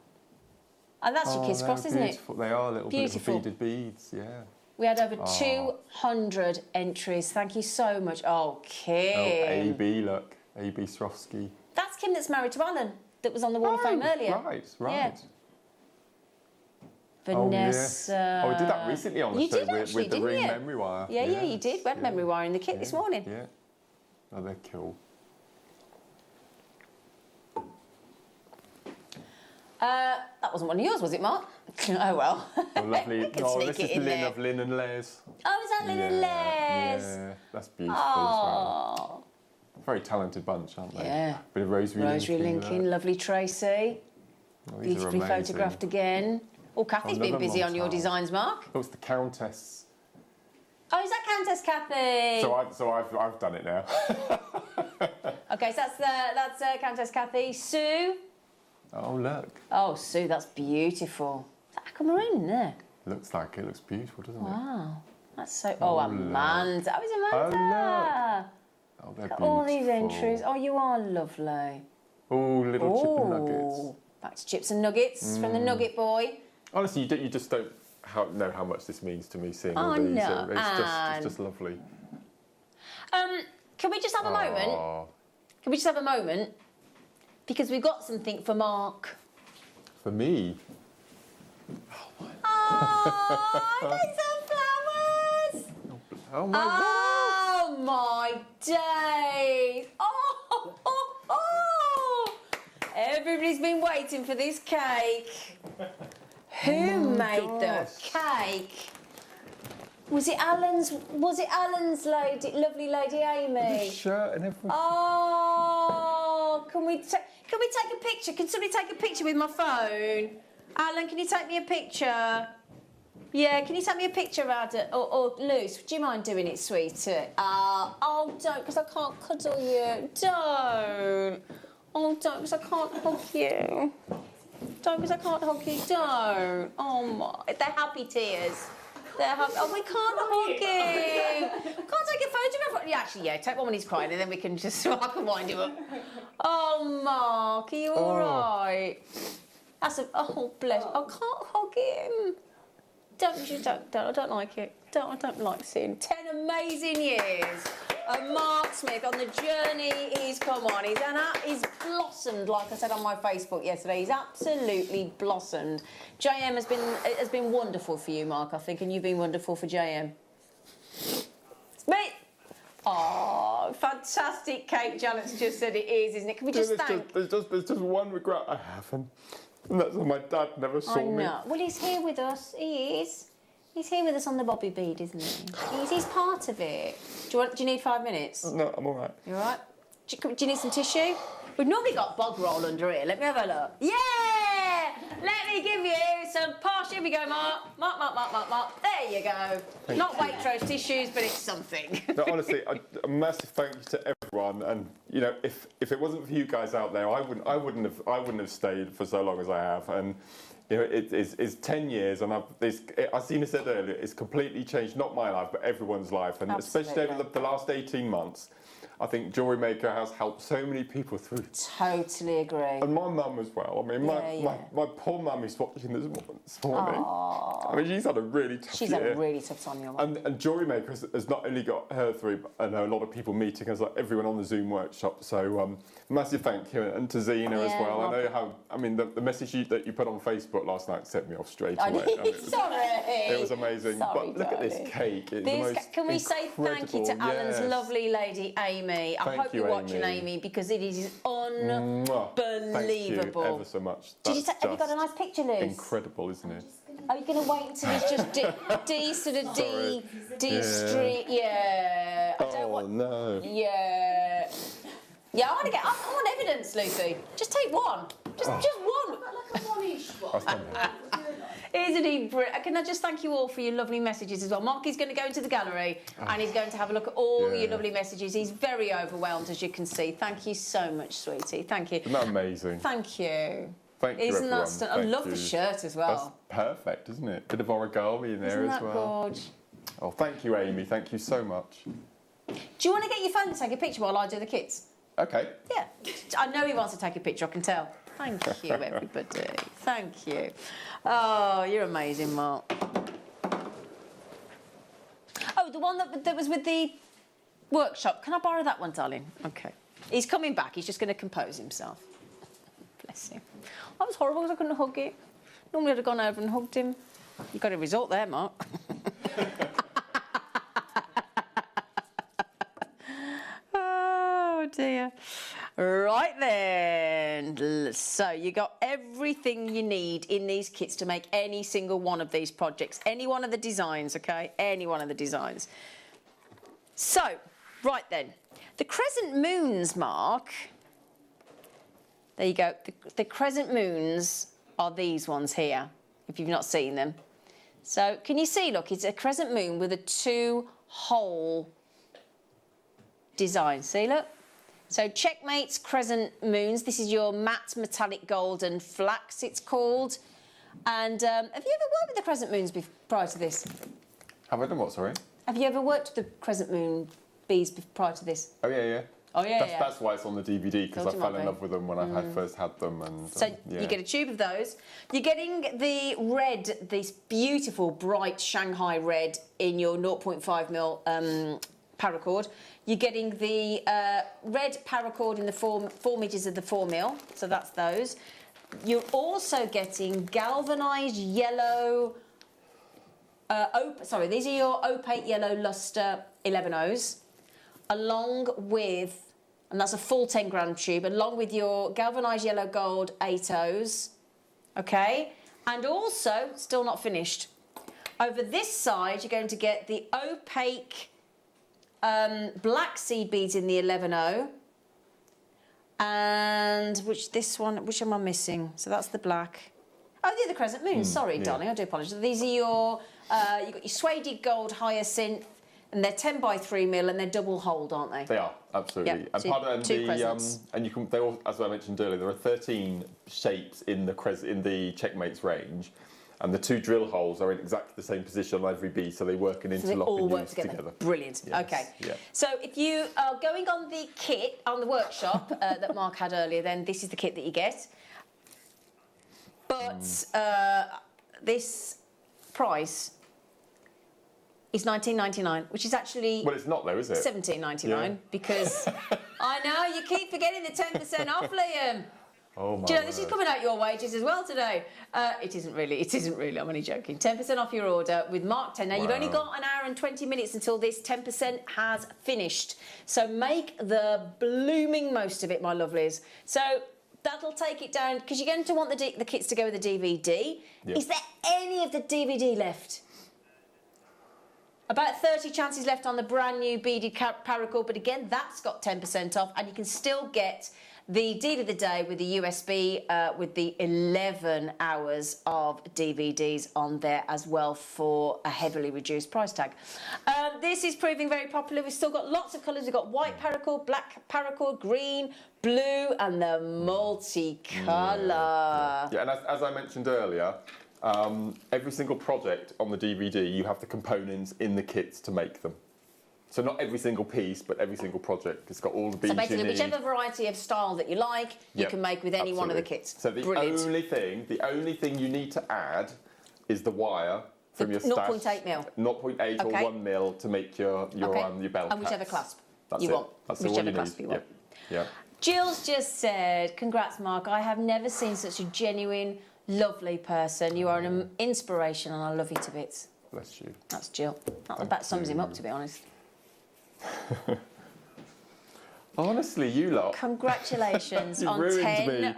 And that's your kids' cross, isn't it? Beautiful. They are little beaded beads, yeah. We had over 200 entries. Thank you so much. Oh, Kim. Oh, AB, look. AB Swarovski. That's Kim that's married to Alan that was on the Wall of Fame earlier. Right. Yeah. Vanessa. Oh, we did that recently on the You show did actually, with the didn't ring you? memory wire. Yeah, you did. We had memory wire in the kit this morning. Yeah. Oh, they're cool. That wasn't one of yours, was it, Mark? Oh, well. Oh, lovely. We can Oh, sneak this it is in Lynn there. of Lynn and Les. Oh, is that Lynn and Les? Yeah, that's beautiful as well. Oh, Very talented bunch, aren't they? Yeah. Bit of rosary linking, lovely Tracy. Oh, these are Beautifully amazing. photographed again. Oh, Kathy's been Another busy on your montage. designs, Mark. Oh, it's the Countess. Oh, is that Countess Kathy? So I've done it now. Okay, so that's Countess Kathy. Sue. Oh, look. Oh, Sue, that's beautiful. Is that aquamarine in there? Looks like it. Looks beautiful, doesn't it? Wow. That's so... Oh, Amanda. Oh, it's Oh, Amanda. Oh, they're Look at beautiful. all these entries. Oh, you are lovely. Oh, little chip and nuggets. Ooh. Back to chips and nuggets from the Nugget Boy. Honestly, you just don't know how much this means to me seeing all Oh, these. no, It's just lovely. Can we just have a moment? Oh, Can we just have a moment? Because we've got something for Mark. for me. Oh, there's some flowers. Oh my god. Oh my days! Oh. Everybody's been waiting for this cake. Who made the cake? Was it Alan's? Was it Alan's lovely lady Amy? Shirt and everything. Oh, can we take a picture? Can somebody take a picture with my phone? Alan, can you take me a picture? Yeah, can you take me a picture of it? Or Luce, do you mind doing it, sweetie? Oh, don't, because I can't cuddle you. Don't. Oh, don't, because I can't hug you. Don't, because I can't hug you. Don't. Oh, my. They're happy tears. They're happy. Oh, we can't hug you. Can't take a photograph. Yeah, actually, yeah, take one when he's crying and then we can just, I can wind him up. Oh, Mark, are you all right? That's a, oh, bless. I can't hug him. Don't, I don't like it. I don't like seeing 10 amazing years of Mark Smith on the journey he's come on. He's blossomed, like I said on my Facebook yesterday. He's absolutely blossomed. JM has been wonderful for you, Mark, I think, and you've been wonderful for JM. Mate. Oh, fantastic cake. Janet's just said it is, isn't it? Can we just thank... There's just one regret I have, and that's that my dad never saw me. I know. Well, he's here with us. He is. He's here with us on the Bobby Bead, isn't he? He's part of it. Do you need 5 minutes? No, I'm all right. You all right? Do you need some tissue? We've normally got bog roll under here. Let me have a look. Yeah! Let me give you some posh. Here we go, Mark. Mark. There you go. Not Waitrose tissues, but it's something. No, honestly, a massive thank you to everyone. And you know, if it wasn't for you guys out there, I wouldn't have stayed for so long as I have. And you know, it's 10 years, and as Zena said earlier, it's completely changed not my life, but everyone's life, and Absolutely. especially over the last 18 months. I think JewelleryMaker has helped so many people through. Totally agree. And my mum as well. I mean, my poor mum is watching this morning. Aww. I mean, she's had a really tough She's year. had a really tough time, your mum. And JewelleryMaker has not only got her through, but I know a lot of people meeting us, like everyone on the Zoom workshop. So massive thank you, and to Zena as well. I know how. I mean, the message that you put on Facebook last night set me off straight away. Sorry. It was amazing. Sorry, but look at this darling. cake. It's the most Can we say thank you to incredible- Alan's yes. lovely lady Amy? I Thank hope you, you're watching, Amy. Amy, because it is Mwah. unbelievable. Thank you ever so much. Have you That's got a just nice picture, Liz? incredible, isn't it? Are you going to wait until it's just D sort of D Yeah. street? Yeah. I don't Oh want. no. Yeah. Yeah, I want evidence, Lucy. Just take one. Just one. Like a one-ish one. I'll stand here. Isn't he brilliant? Can I just thank you all for your lovely messages as well? Mark is going to go into the gallery and he's going to have a look at all your lovely messages. He's very overwhelmed, as you can see. Thank you so much, sweetie. Thank you. Isn't that amazing? Thank you. Thank you, Isn't everyone. that I love the shirt as well. That's perfect, isn't it? Bit of origami in there Isn't as that well. gorgeous? Oh, thank you, Amy. Thank you so much. Do you want to get your phone and take a picture while I do the kits? Okay. Yeah. I know he wants to take a picture, I can tell. Thank you, everybody. Thank you. Oh, you're amazing, Mark. Oh, the one that was with the workshop. Can I borrow that one, darling? Okay. He's coming back. He's just going to compose himself. Bless him. That was horrible because I couldn't hug it. Normally I'd have gone over and hugged him. You got a result there, Mark. Oh, dear. Right then, so you got everything you need in these kits to make any single one of these projects, any one of the designs, okay? Any one of the designs. So, right then, the crescent moons, Mark, there you go. The crescent moons are these ones here, if you've not seen them. So, can you see, look, it's a crescent moon with a 2-hole design, see, look? So Checkmate's Crescent Moons. This is your matte metallic gold and flax, it's called. And have you ever worked with the Crescent Moons prior to this? Have I done what, sorry? Have you ever worked with the Crescent Moon bees prior to this? Oh, yeah, yeah. Oh, yeah, yeah. That's why it's on the DVD, because I Thought you fell might in be. love with them when I first had them. And So yeah. you get a tube of those. You're getting the red, this beautiful, bright Shanghai red in your 0.5mm paracord. You're getting the red paracord in the 4 meters of the 4mm, so that's those. You're also getting galvanised yellow. These are your opaque yellow luster 11Os, along with, and that's a full 10-gram tube, along with your galvanised yellow gold 8Os, okay? And also, still not finished. Over this side, you're going to get the opaque black seed beads in the 11O, and which am I missing? So that's the black. Oh, the other crescent moon. Sorry, darling, I do apologise. These are your you've got your suede gold hyacinth, and they're 10 by 3mm, and they're double holed, aren't they? They are, absolutely. Yep, And so part of two crescents. and you can, they all, as I mentioned earlier, there are 13 shapes in the Checkmates range, and the 2 drill holes are in exactly the same position on every bee, so they work and So they interlock all and work use together. Brilliant. Yes, Okay. yeah. So if you are going on the kit, on the workshop that Mark had earlier, then this is the kit that you get. But this price is $19.99, which is actually Well, it's not though, is it? $17.99 Yeah. because I know you keep forgetting the 10% off, Liam. Oh my Do you know this is word. coming out your wages as well today? It isn't really. I'm only joking. 10% off your order with Mark 10. Now you've only Wow. got an hour and 20 minutes until this 10% has finished. So make the blooming most of it, my lovelies. So that'll take it down because you're going to want the kits to go with the DVD. Yep. Is there any of the DVD left? About 30 chances left on the brand new beaded paracord, but again, that's got 10% off, and you can still get the deal of the day with the USB with the 11 hours of DVDs on there as well for a heavily reduced price tag. This is proving very popular. We've still got lots of colours. We've got white paracord, black paracord, green, blue, and the multicolour. Yeah, and as I mentioned earlier, every single project on the DVD, you have the components in the kits to make them. So not every single piece, but every single project. It's got all the beads So basically, you need. whichever variety of style that you like, you Yep, can make with any one of the absolutely. kits. So the only thing you need to add is the wire from your stash. 0.8 mil. 0.8 Okay. or 1 mil to make your bell And whichever caps. clasp That's you it. want. That's all Whichever you clasp need. you want. Yeah. Jill's just said, congrats, Mark. I have never seen such a genuine, lovely person. You are an inspiration, and I love you to bits. Bless you. That's Jill. That about sums him up, to be honest. Honestly, you lot. Congratulations You've on ruined 10.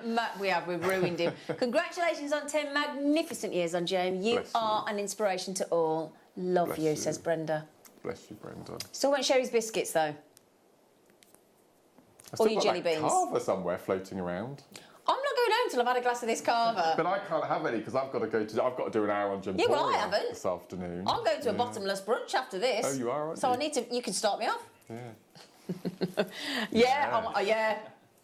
We've ruined him. Congratulations on 10 magnificent years on James. You Bless you. are an inspiration to all. Love Bless you, you. says Brenda. Bless you, Brenda. Still won't share his biscuits, though. I've Or still your got jelly that beans. carver somewhere floating around. I'm not going home until I've had a glass of this cava. But I can't have any because I've got to do an hour on Jemporium well, I haven't. this afternoon. I'm going to a bottomless brunch after this. Oh, you are, aren't so you? I need to. You can start me off. Yeah. Yeah.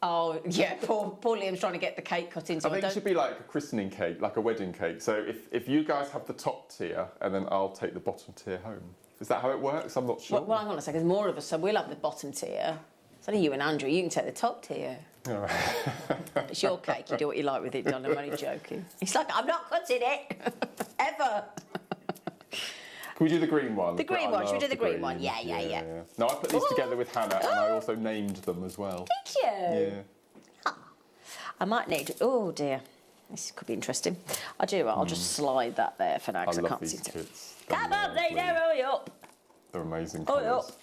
Oh, yeah. Poor Liam's trying to get the cake cut into. I think it should be like a christening cake, like a wedding cake. So if you guys have the top tier, and then I'll take the bottom tier home. Is that how it works? I'm not sure. Well, hang on a second. There's more of us, so we'll have the bottom tier. It's only you and Andrew. You can take the top tier. All right. It's your cake. You do what you like with it, Don. I'm only joking. He's like, I'm not cutting it. Ever. Can we do the green one? The green one. Should we do the green one? Yeah. No, I put these together with Hannah, and I also named them as well. Did you? Yeah. I might need. Oh dear. This could be interesting. I'll do it. I'll just slide that there for now I because I, love can't these see it. kits. Come on, Zeno, hurry up. They're amazing Hurry colours. up.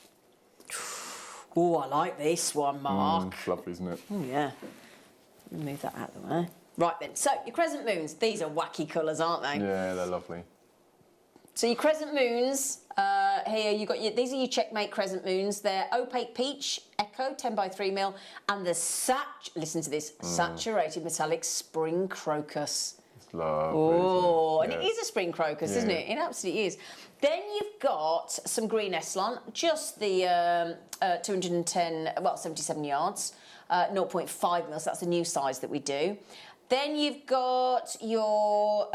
Oh, I like this one, Mark. It's lovely, isn't it? Oh, yeah. Move that out of the way. Right then, so your crescent moons, these are wacky colours, aren't they? Yeah, they're lovely. So your crescent moons, here you got these are your checkmate crescent moons. They're opaque peach, echo, 10 by 3 mil, and the listen to this, saturated metallic spring crocus. It's lovely. Oh, isn't it? and it is a spring crocus, isn't it? It absolutely is. Then you've got some green Essilon, just the 77 yards, 0.5 mils. That's the new size that we do. Then you've got your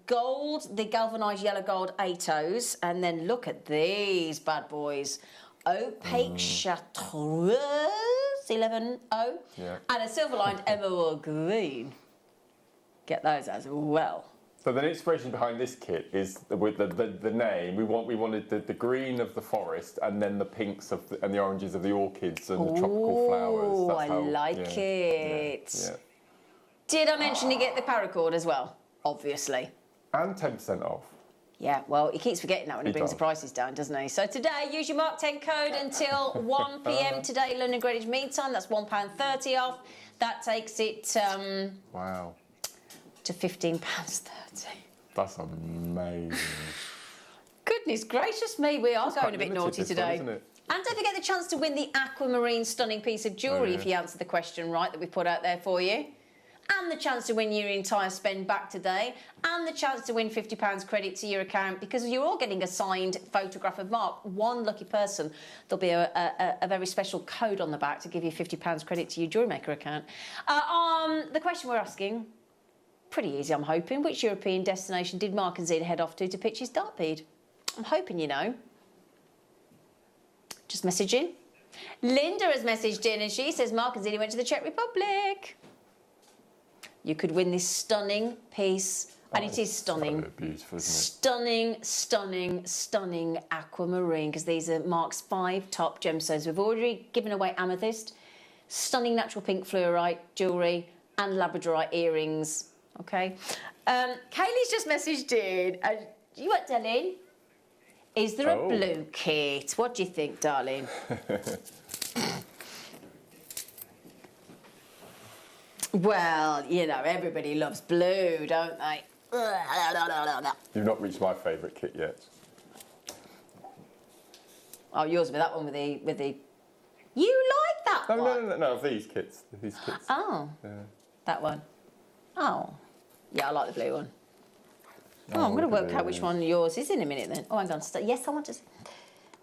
gold, the galvanised yellow gold 8Os, and then look at these bad boys. Opaque Chartreuse 11O, and a silver-lined emerald green. Get those as well. So the inspiration behind this kit is with the name. We wanted the green of the forest, and then the pinks and the oranges of the orchids and the tropical flowers. Oh, I like it. Yeah. Did I mention you get the paracord as well? Obviously. And 10% off. Yeah, well, he keeps forgetting that when he brings does. the prices down, doesn't he? So today, use your Mark 10 code until 1 p.m. today, London Greenwich Mean Time. That's £1.30 off. That takes it Wow. to £15.30. That's amazing. Goodness gracious me, we are going a bit limited, naughty this one, today. isn't it? And don't forget the chance to win the aquamarine stunning piece of jewellery if you answer the question right that we put out there for you. And the chance to win your entire spend back today. And the chance to win £50 credit to your account because you're all getting a signed photograph of Mark. One lucky person. There'll be a very special code on the back to give you £50 credit to your JewelleryMaker account. The question we're asking, pretty easy I'm hoping. Which European destination did Mark and Zena head off to pitch his dart bead? I'm hoping you know. Just message in. Linda has messaged in and she says Mark and Zena went to the Czech Republic. You could win this stunning piece, and it is stunning. So beautiful, isn't it? Stunning, stunning, stunning aquamarine, because these are Mark's 5 top gemstones. We've already given away amethyst, stunning natural pink fluorite jewellery, and labradorite earrings. Okay. Kaylee's just messaged in. You what, darling? Is there a blue kit? What do you think, darling? Well, you know, everybody loves blue, don't they? You've not reached my favourite kit yet. Oh, yours with that one with the. You like that one? No, these kits. These kits. Oh, Yeah. that one. Oh, yeah, I like the blue one. Oh, I'm going to look at work out which these. one yours is in a minute then. Oh, hang on. Yes, I want to.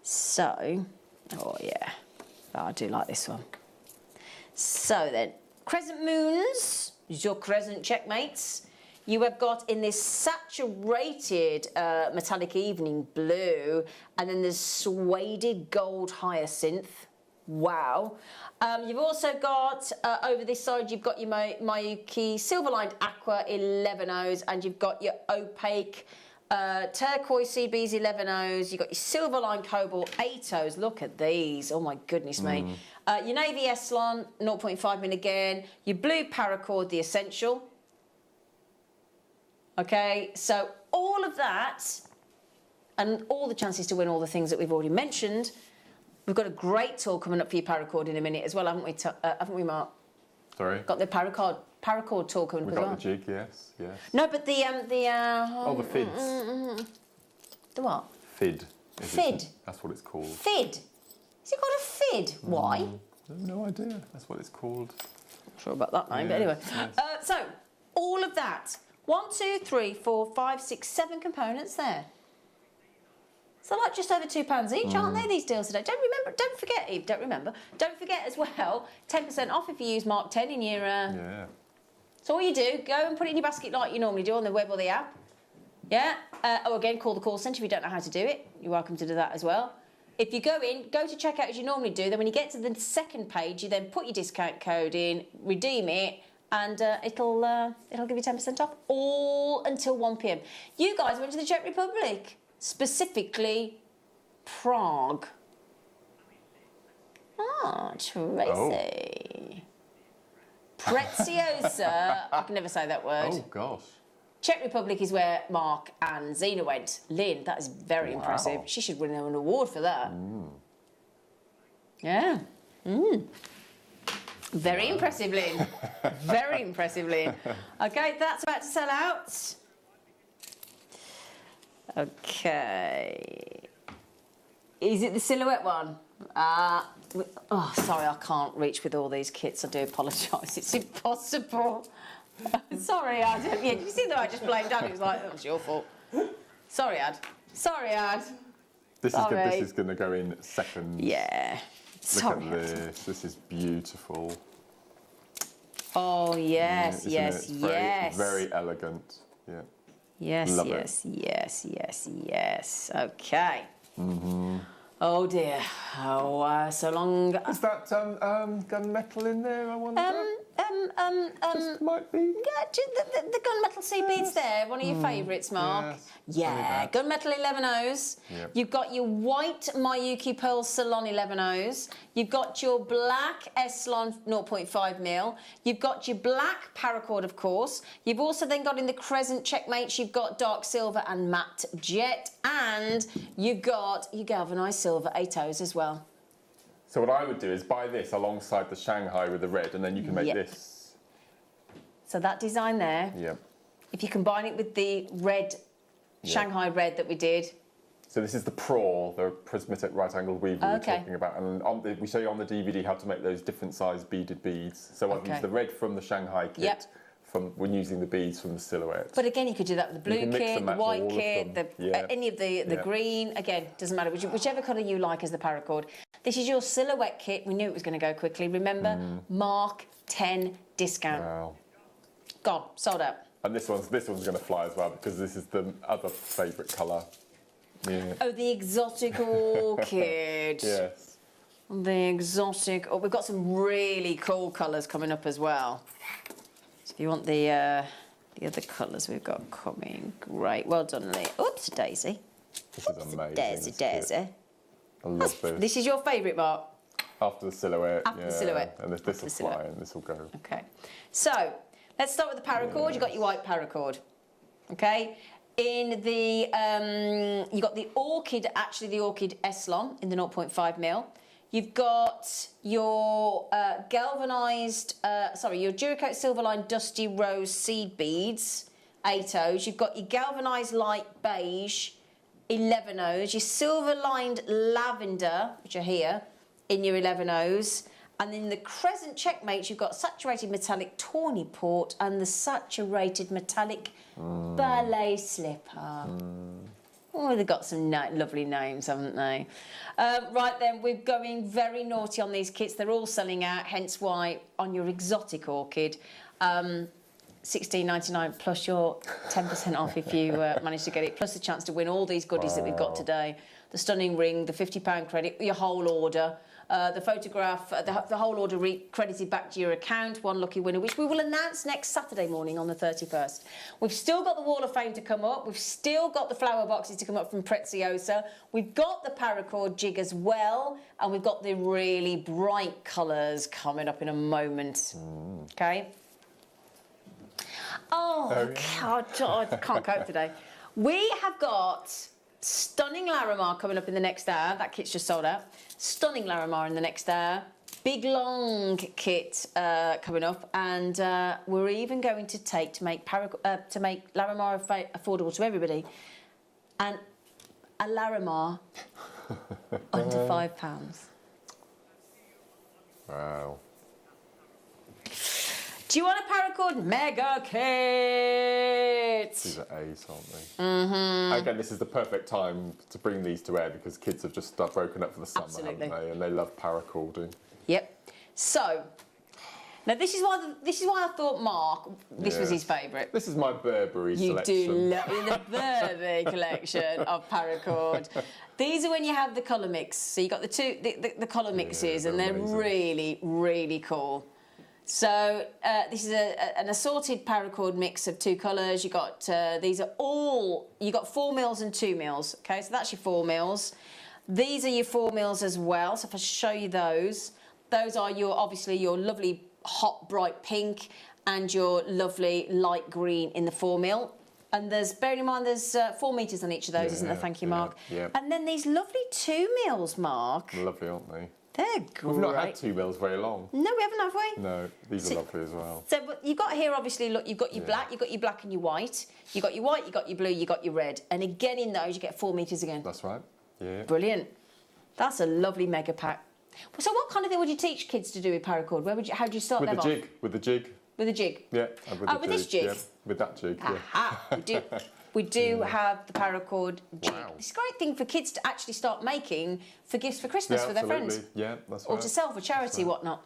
So, oh yeah, oh, I do like this one. So then, crescent moons, your crescent checkmates. You have got in this saturated metallic evening blue, and then there's suede gold hyacinth. Wow. You've also got, over this side, you've got your Mayuki silver-lined aqua 11Os, and you've got your opaque turquoise CBs 11Os. You've got your silver-lined cobalt 8Os. Look at these. Oh, my goodness me. Your navy Essilon, 0.5 mil again. Your blue paracord, the essential. Okay, so all of that, and all the chances to win all the things that we've already mentioned. We've got a great tool coming up for your paracord in a minute as well, haven't we, Mark? Sorry? Got the paracord tool coming We up as got well. the jig, yes. No, but the the fids. the what? Fid. Fid. That's what it's called. Fid. Has it got a fid? Why? I have no idea. That's what it's called. sure about that name, but anyway. So, all of that. 1, 2, 3, 4, 5, 6, 7 components there. So like just over £2 each, aren't they, these deals today? Don't forget, Eve, don't forget as well, 10% off if you use Mark 10 in your... Yeah. So all you do, go and put it in your basket like you normally do on the web or the app. Yeah. Again, call the call centre if you don't know how to do it. You're welcome to do that as well. If you go to checkout as you normally do, then when you get to the second page, you then put your discount code in, redeem it, and it'll give you 10% off all until 1 p.m. You guys went to the Czech Republic, specifically Prague. Ah, Tracy. Preziosa. I can never say that word. Oh, gosh. Czech Republic is where Mark and Zena went. Lynn, that is very impressive. She should win an award for that. Yeah. Very impressive, Lynn. Very impressive, Lynn. Okay, that's about to sell out. Okay. Is it the silhouette one? Oh, sorry, I can't reach with all these kits. I do apologise. It's impossible. Sorry, Ad. Yeah, did you see that I just blamed Ad? It was like, oh, it's your fault. Sorry, Ad. Sorry, Ad. This is going to go in second. Yeah. Look at this. This is beautiful. Oh, yes, Yeah, yes, isn't it? yes. Very elegant. Yeah. Yes, Love yes, yes, yes, yes. Okay. Oh dear. Oh, so long. Is that gunmetal in there, I wonder? Just might be. Yeah, the gunmetal sea beads there, one of your favourites, Mark. Yes, Yeah, gunmetal 11Os. Yep. You've got your white Mayuki Pearl Salon 11Os. You've got your black Eslon 0.5mm. You've got your black paracord, of course. You've also then got in the Crescent Checkmates, you've got dark silver and matte jet. And you've got your galvanised silver 8Os as well. So what I would do is buy this alongside the Shanghai with the red, and then you can make this. So that design there, Yep. if you combine it with the red, Shanghai red that we did. So this is the PRAW, the prismatic right-angled weave we were talking about, and we show you on the DVD how to make those different size beaded beads. So I've used the red from the Shanghai kit, when using the beads from the silhouette. But again, you could do that with the blue kit, the white kit, any of the green. Again, doesn't matter, whichever colour you like as the paracord. This is your silhouette kit. We knew it was going to go quickly. Remember, Mark 10 discount. Wow. Gone, sold out. And this one's going to fly as well, because this is the other favourite colour. Yeah. Oh, the exotic orchid. Yes. The exotic. Oh, we've got some really cool colours coming up as well. So if you want the other colours we've got coming, great. Well done, Lee. Oops, Daisy. This is amazing. Daisy. I love this. This is your favourite, Mark? After the silhouette. After the silhouette. And this will fly and this will go. Okay. So, let's start with the paracord. You've got your white paracord. Okay. In the, you got the orchid, actually the orchid Eslon in the 0.5mm. You've got your galvanised, your Duracoat Silverline Dusty Rose seed beads, 8Os. You've got your galvanised light beige, 11Os. Your silver lined lavender, which are here, in your 11Os. And in the Crescent Checkmates, you've got saturated metallic tawny port and the saturated metallic ballet slipper. Oh, they've got some lovely names, haven't they? Right then, we're going very naughty on these kits. They're all selling out, hence why on your exotic orchid, $16.99 plus your 10% off if you manage to get it, plus the chance to win all these goodies that we've got today. The stunning ring, the £50 credit, your whole order. The photograph, the whole order credited back to your account, one lucky winner, which we will announce next Saturday morning on the 31st. We've still got the Wall of Fame to come up. We've still got the flower boxes to come up from Preziosa. We've got the paracord jig as well, and we've got the really bright colours coming up in a moment. Okay? Oh, God, I can't cope today. We have got stunning Larimar coming up in the next hour. That kit's just sold out. Stunning Larimar in the next hour. Big long kit coming up, and we're even going to make Larimar affordable to everybody, and a Larimar under £5. Wow. Do you want a paracord mega kit? These are A's, aren't they? Mm-hmm. Again, this is the perfect time to bring these to air because kids have just broken up for the summer, Absolutely. haven't they? And they love paracording. Yep. So, now this is why I thought Mark, this was his favourite. This is my Burberry You selection. do love the Burberry collection of paracord. These are when you have the colour mix. So you got the colour mixes, and they're amazing. really, really cool. So this is an assorted paracord mix of 2 colours. You got these are all you got 4 mils and 2 mils. Okay, so that's your 4 mils. These are your 4 mils as well. So if I show you those are obviously your lovely hot bright pink and your lovely light green in the 4 mil. And bearing in mind there's 4 metres on each of those, isn't there? Thank you, Mark. Yeah. And then these lovely 2 mils, Mark. Lovely, aren't they? They're great. We've not had 2 mils very long. No, we haven't, have we? No, these are lovely as well. So what you've got here, obviously, look, you've got your black, you've got your black and your white. You've got your white, you've got your blue, you've got your red. And again in those, you get 4 metres again. That's right. Yeah. Brilliant. That's a lovely mega pack. So what kind of thing would you teach kids to do with paracord? How do you start With them the off? jig. With the jig. With a jig? Yeah. With this jig? Yeah. With that jig. Yeah. Aha, we do have the paracord jig. Wow. It's a great thing for kids to actually start making for gifts for Christmas Yeah, for their absolutely. friends. Yeah, that's Or right. to sell for charity, right. whatnot.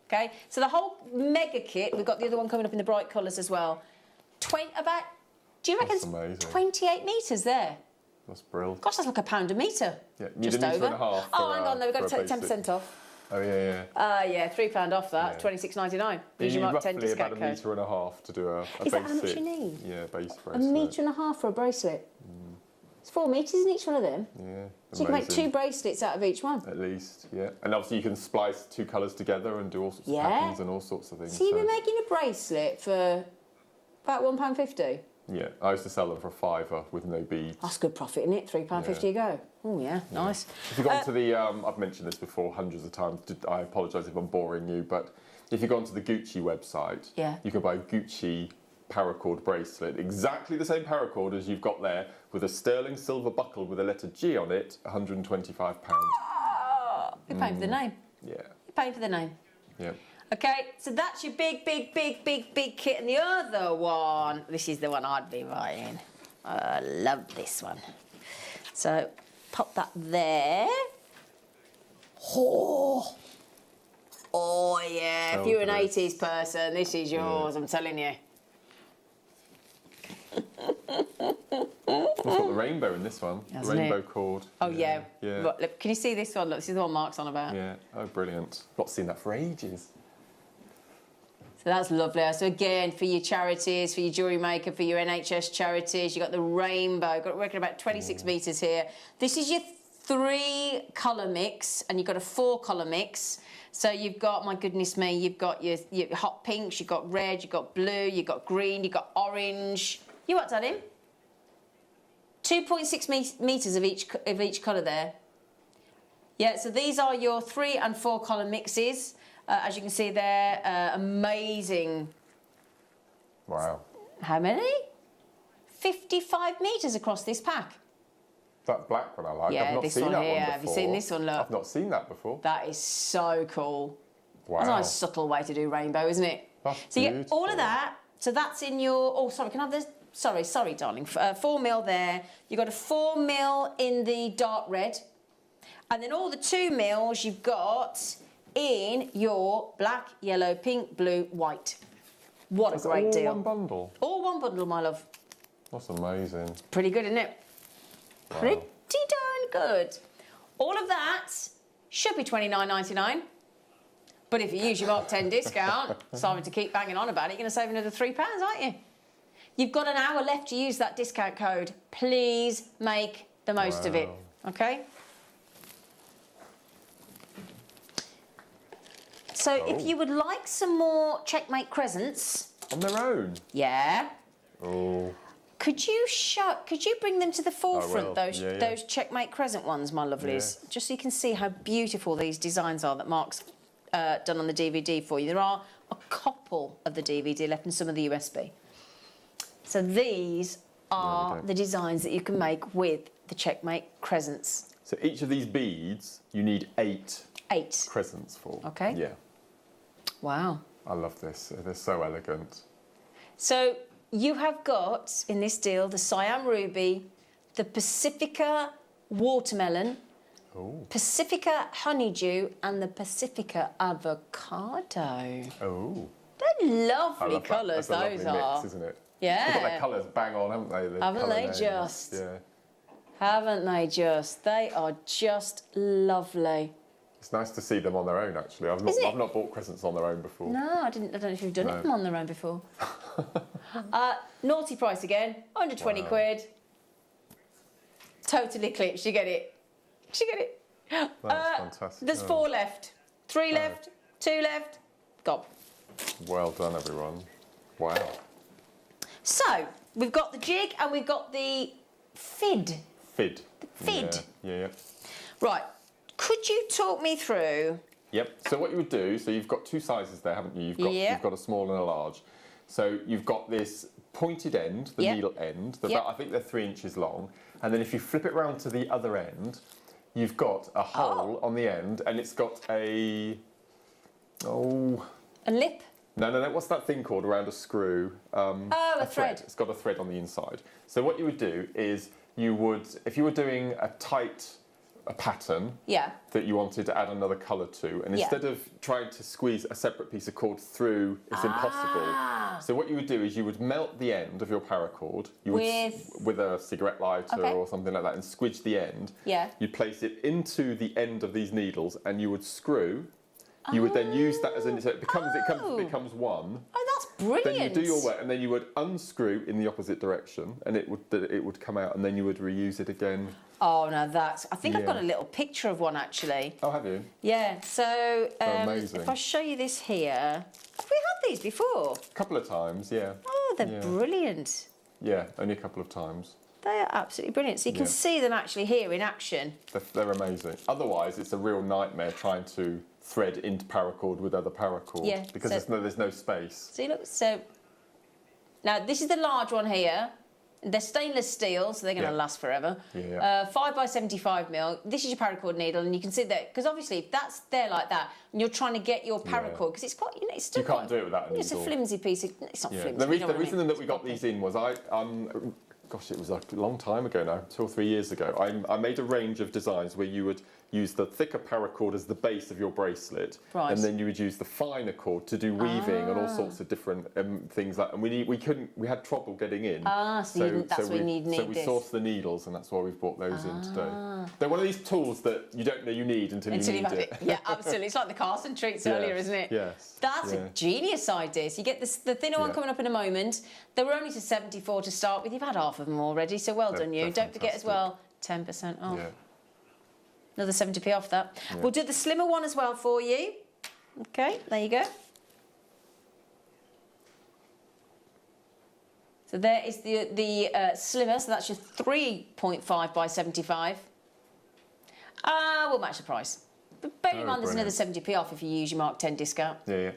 Okay, so the whole mega kit, we've got the other one coming up in the bright colours as well. Do you reckon That's amazing. 28 metres there? That's brilliant. Gosh, that's like £1 a metre. Yeah, you Just need a metre over. and a half Oh, for, hang on, no, we've got to for a take 10% basic. off. Oh, yeah, Yeah, £3 off that, Yeah. $26.99. You Use your need Mark 10 roughly discount about a code. metre and a half to do a Is basic. that how much you need? Yeah, basic A bracelet. metre and a half for a bracelet. It's 4 metres in each one of them. Yeah, So you can make amazing. 2 bracelets out of each one. At least, yeah. And obviously you can splice 2 colours together and do all sorts Yeah. of patterns and all sorts of things. So you've been making a bracelet for about £1.50? Yeah, I used to sell them for £5 with no beads. That's good profit, isn't it? £3.50 a go. Oh, yeah, nice. If you go onto the, I've mentioned this before hundreds of times, I apologise if I'm boring you, but if you go onto the Gucci website, Yeah. you can buy a Gucci paracord bracelet, exactly the same paracord as you've got there, with a sterling silver buckle with a letter G on it, £125. You're paying for the name. Yeah, You're paying for the name. yeah. Okay, so that's your big kit. And the other one, this is the one I'd be buying. I love this one. So, pop that there. Oh, yeah. If Oh, you're an yes. 80s person, this is yours, I'm telling you. It's got the rainbow in this one, the Hasn't rainbow it? cord. Oh, yeah. Yeah. Look, can you see this one? Look, this is the one Mark's on about. Yeah, oh brilliant. Not seen that for ages. So that's lovely. So again, for your charities, for your jewellery maker, for your NHS charities, you've got the rainbow. Got working about 26 metres here. This is your 3 colour mix, and you've got a 4 colour mix. So you've got, my goodness me, you've got your hot pinks, you've got red, you've got blue, you've got green, you've got orange. You what's that in? 2.6 metres of each colour there. Yeah, so these are your 3 and 4 colour mixes. As you can see there, amazing. Wow. How many? 55 metres across this pack. That black one I like. Yeah, I've not this seen one that here. one before. Have you seen this one, look? I've not seen that before. That is so cool. Wow. That's a nice subtle way to do rainbow, isn't it? That's so you get all of beautiful. that. So that's in your. Oh, sorry. Can I have this? Sorry, darling. 4 mil there. You got a 4 mil in the dark red, and then all the 2 mils you've got in your black, yellow, pink, blue, white. What That's a great all deal! one bundle. All one bundle, my love. That's amazing. Pretty good, isn't it? Wow. Pretty darn good. All of that should be $29.99. But if you use your Mark 10 discount, sorry to keep banging on about it, you're going to save another £3, aren't you? You've got an hour left to use that discount code. Please make the most of it, okay? So if you would like some more Checkmate Crescents, On their own. yeah, Oh. could you bring them to the forefront, will. those Yeah. those Checkmate Crescent ones, my lovelies, Yeah. just so you can see how beautiful these designs are that Mark's done on the DVD for you. There are a couple of the DVD left and some of the USB. So these are go. the designs that you can make with the Checkmate Crescents. So each of these beads, you need 8 8. crescents for. Okay. Yeah. Wow. I love this. They're so elegant. So you have got, in this deal, the Siam Ruby, the Pacifica Watermelon, Pacifica Honeydew, and the Pacifica Avocado. Oh. They're lovely colours, That's a those lovely are. mix, isn't it? Yeah. They've got their colours bang on, haven't they? The Haven't colour they names. just? Yeah. Haven't they just? They are just lovely. It's nice to see them on their own, actually. I've not bought crescents on their own before. No, I don't know if you've done them on their own before. Naughty price again, 120 quid. Totally clips, you get it. You get it. That's fantastic. There's 4 left. 3 left, 2 left. Go. Well done, everyone. Wow. So, we've got the jig and we've got the fid. Fid. Fid. Yeah. Right, could you talk me through? Yep. So what you would do, so you've got 2 sizes there, haven't you? You've got a small and a large. So you've got this pointed end, the needle end. I think they're 3 inches long. And then if you flip it round to the other end, you've got a hole on the end, and it's got a lip? No. What's that thing called around a screw? A thread. It's got a thread on the inside. So what you would do is you would, if you were doing a pattern that you wanted to add another colour to, and instead of trying to squeeze a separate piece of cord through, it's impossible. So what you would do is you would melt the end of your paracord with a cigarette lighter or something like that, and squidge the end. You'd place it into the end of these needles, and you would screw. You would then use that as so it becomes one. Oh, that's brilliant. Then you do your work, and then you would unscrew in the opposite direction, and it would come out, and then you would reuse it again. Oh, no, I think I've got a little picture of one actually. Oh, have you? Yeah, so amazing. if I show you this here, have we had these before? A couple of times, yeah. Oh, they're brilliant. Yeah, only a couple of times. They are absolutely brilliant. So you can see them actually here in action. They're amazing. Otherwise, it's a real nightmare trying to thread into paracord with other paracord because there's no space. See, look, so now this is the large one here. They're stainless steel, so they're going to last forever. 5 by 75 mil. This is your paracord needle, and you can see that because obviously if that's there like that, and you're trying to get your paracord because it's quite, it's still. You can't do it without a needle. It's a flimsy piece. It's not flimsy. The reason that we got these in was gosh, it was a long time ago now, 2 or 3 years ago. I made a range of designs where you would use the thicker paracord as the base of your bracelet, and then you would use the finer cord to do weaving and all sorts of different things like. And we had trouble getting in. So we need So we sourced the needles, and that's why we've brought those in today. They're one of these tools that you don't know you need until you need it. Yeah, absolutely. It's like the Carson treats earlier, isn't it? Yes. That's a genius idea. So you get the thinner one coming up in a moment. They were only to 74 to start with. You've had half of them already, so well done you. Don't forget as well, 10% off. Yeah. Another 70p off that. Yeah. We'll do the slimmer one as well for you. Okay, there you go. So there is the slimmer, so that's your 3.5 by 75. We'll match the price. But bear in mind there's another 70p off if you use your Mark 10 discount. Yeah.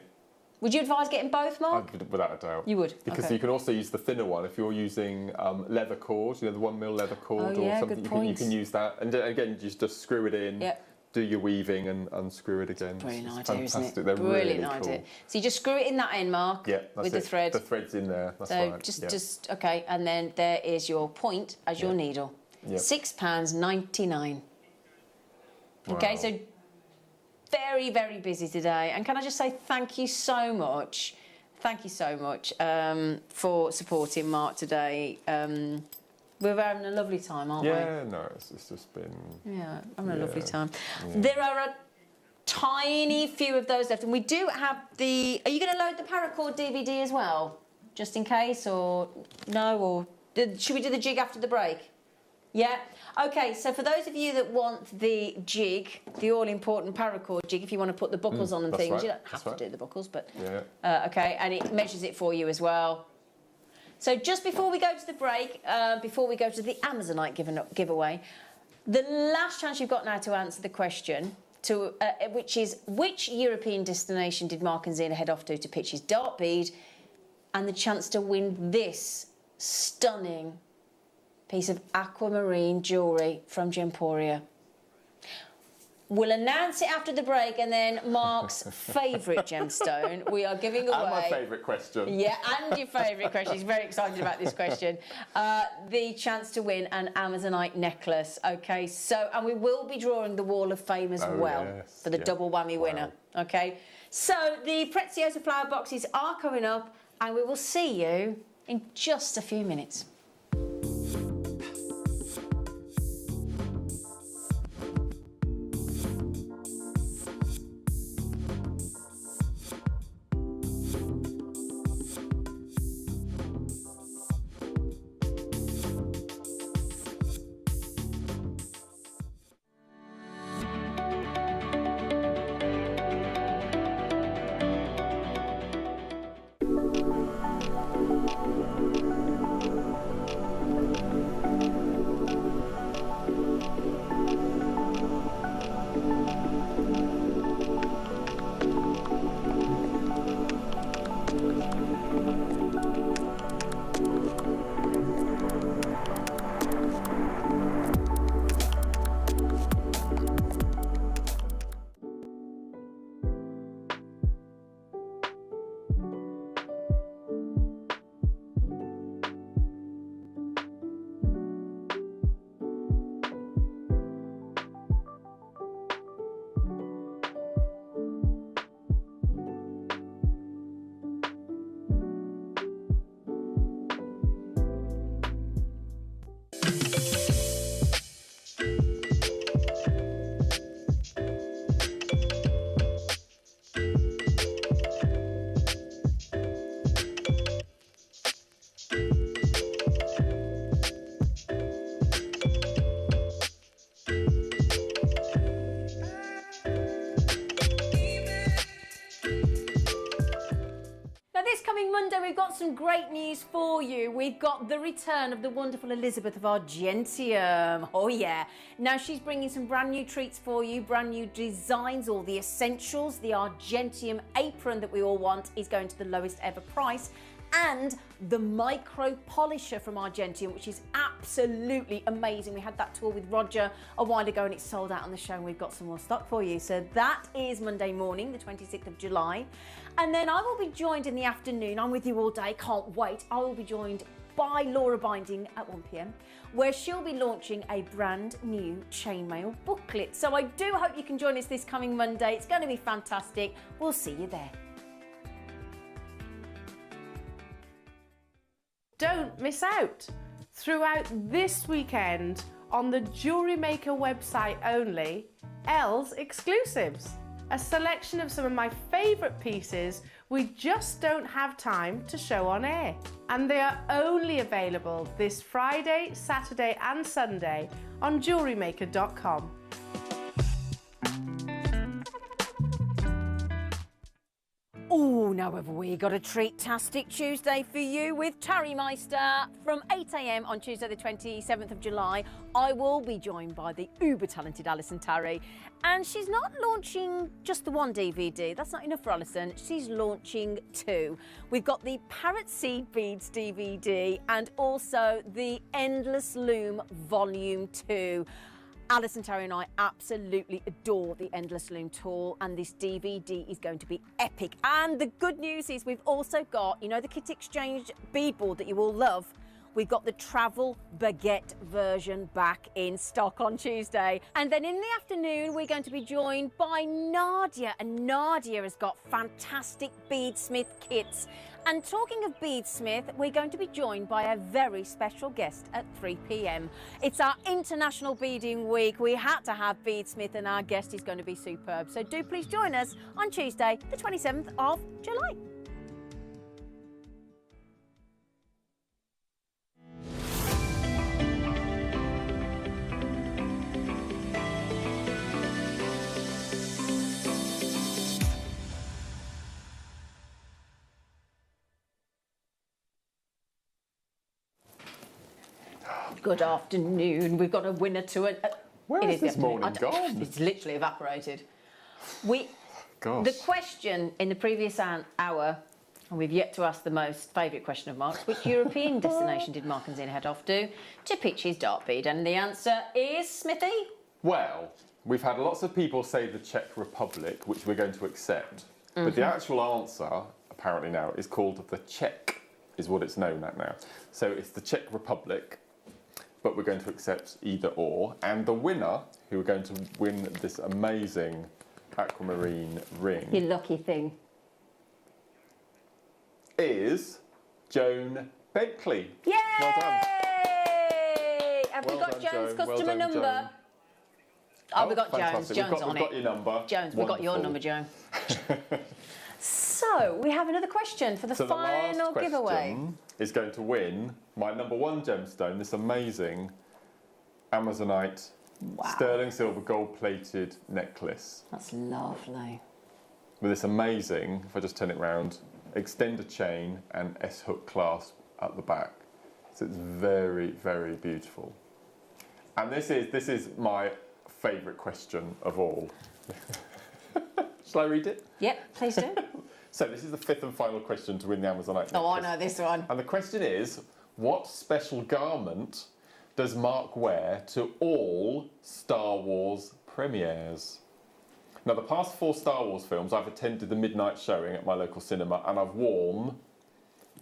Would you advise getting both, Mark? Without a doubt. You would? Because you can also use the thinner one if you're using leather cord, the 1 mil leather cord or something. You can use that. And again, just screw it in, do your weaving and unscrew it again. Brilliant idea, fantastic. Isn't it? They're brilliant really idea. Cool. So you just screw it in that end, Mark, with the thread. The thread's in there, that's so right. just, okay, and then there is your point as your needle. £6.99. Wow. Okay, so very, very busy today. And can I just say thank you so much. Thank you so much for supporting Mark today. We're having a lovely time, aren't we? Yeah, no, it's just been... Yeah, having a lovely time. Yeah. There are a tiny few of those left, and we do have the... Are you going to load the paracord DVD as well, just in case, or no? Or should we do the jig after the break? Yeah? OK, so for those of you that want the jig, the all-important paracord jig, if you want to put the buckles on and things, right. you don't have to do the buckles, but... Yeah. OK, and it measures it for you as well. So just before we go to the break, before we go to the Amazonite giveaway, the last chance you've got now to answer the question, which is which European destination did Mark and Zena head off to pitch his dart bead, and the chance to win this stunning piece of aquamarine jewellery from Gemporia. We'll announce it after the break, and then Mark's favourite gemstone we are giving away. And my favourite question. Yeah, and your favourite question. He's very excited about this question. The chance to win an Amazonite necklace. Okay, so, and we will be drawing the Wall of Fame as well for the double whammy winner. Okay, so the Preziosa flower boxes are coming up, and we will see you in just a few minutes. Monday, we've got some great news for you. We've got the return of the wonderful Elizabeth of Argentium. Oh yeah. Now she's bringing some brand new treats for you, brand new designs, all the essentials. The Argentium apron that we all want is going to the lowest ever price. And the micro polisher from Argentium, which is absolutely amazing. We had that tour with Roger a while ago and it's sold out on the show, and we've got some more stock for you. So that is Monday morning, the 26th of July. And then I will be joined in the afternoon. I'm with you all day, can't wait. I will be joined by Laura Binding at 1 p.m, where she'll be launching a brand new chainmail booklet. So I do hope you can join us this coming Monday. It's going to be fantastic. We'll see you there. Don't miss out. Throughout this weekend on the JewelleryMaker website only, Els Exclusives. A selection of some of my favourite pieces we just don't have time to show on air. And they are only available this Friday, Saturday and Sunday on JewelleryMaker.com. Oh, now have we got a treat-tastic Tuesday for you with Tarry Meister from 8 a.m. on Tuesday the 27th of July. I will be joined by the uber-talented Alison Tarry, and she's not launching just the one DVD. That's not enough for Alison. She's launching two. We've got the Parrot Seed Beads DVD and also the Endless Loom Volume 2. Alison Tarry and I absolutely adore the Endless Loom tool, and this DVD is going to be epic. And the good news is we've also got, you know, the Kit Exchange beadboard that you all love. We've got the Travel Baguette version back in stock on Tuesday. And then in the afternoon, we're going to be joined by Nadia. And Nadia has got fantastic beadsmith kits. And talking of beadsmith, we're going to be joined by a very special guest at 3 p.m. It's our International Beading Week. We had to have beadsmith, and our guest is going to be superb. So do please join us on Tuesday, the 27th of July. Good afternoon. We've got a winner to it. Where is this morning gone? It's literally evaporated. Gosh. The question in the previous hour, and we've yet to ask the most favourite question of Mark's, which European destination did Mark and Zinn head off to pitch his dart bead? And the answer is Smithy. Well, we've had lots of people say the Czech Republic, which we're going to accept. But the actual answer, apparently now, is called the Czech, is what it's known at now. So it's the Czech Republic, but we're going to accept either or. And the winner, who are going to win this amazing aquamarine ring, You lucky thing. is Joan Bentley. Yay! Well done. Have Well we got done, Joan's Joan. Well customer done, number? Joan. Oh, we got fantastic. Joan's. Joan's on we've got it. your number. Jones, we got your Wonderful. number, Joan. So, we have another question for the So final the last question giveaway. is going to win my #1 gemstone, this amazing Amazonite sterling silver gold-plated necklace That's lovely. with this amazing, if I just turn it round, extender chain and S-hook clasp at the back. So it's very, very beautiful. And this is my favourite question of all. Shall I read it? Yep, please do. So this is the 5th and final question to win the Amazonite necklace. Oh, I know this one. And the question is, what special garment does Mark wear to all Star Wars premieres? Now, the past 4 Star Wars films, I've attended the midnight showing at my local cinema, and I've worn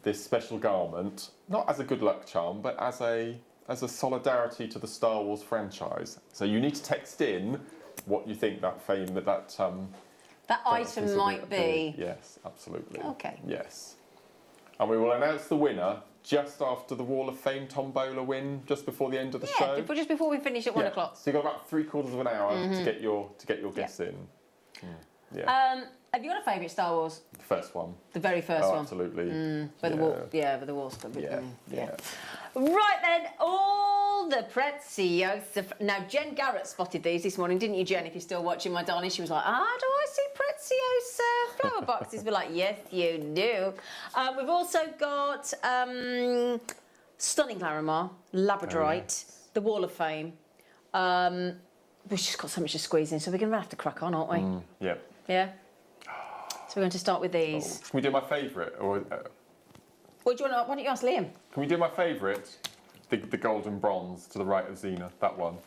this special garment, not as a good luck charm, but as a solidarity to the Star Wars franchise. So you need to text in what you think that That item might be. Yes, absolutely. Okay. Yes. And we will announce the winner just after the Wall of Fame tombola win, just before the end of the show. Just before we finish at 1 Yeah. o'clock. So you've got about 3/4 of an hour to get your guess in. Yeah. Have you got a favourite Star Wars? The first one. The very first Oh, one. absolutely. Where the wall, where the walls come. Yeah. Right then, all the Preziosa. Now, Jen Garrett spotted these this morning, didn't you, Jen? If you're still watching my darling, she was like, do I see Preziosa flower boxes? We're like, yes, you do. We've also got stunning Larimar, Labradorite, the Wall of Fame. We've just got so much to squeeze in, so we're going to have to crack on, aren't we? Yeah. Yeah? So we're going to start with these. Can we do my favourite? Or Why don't you ask Liam? can we do my favourite? The golden bronze to the right of Xena, that one.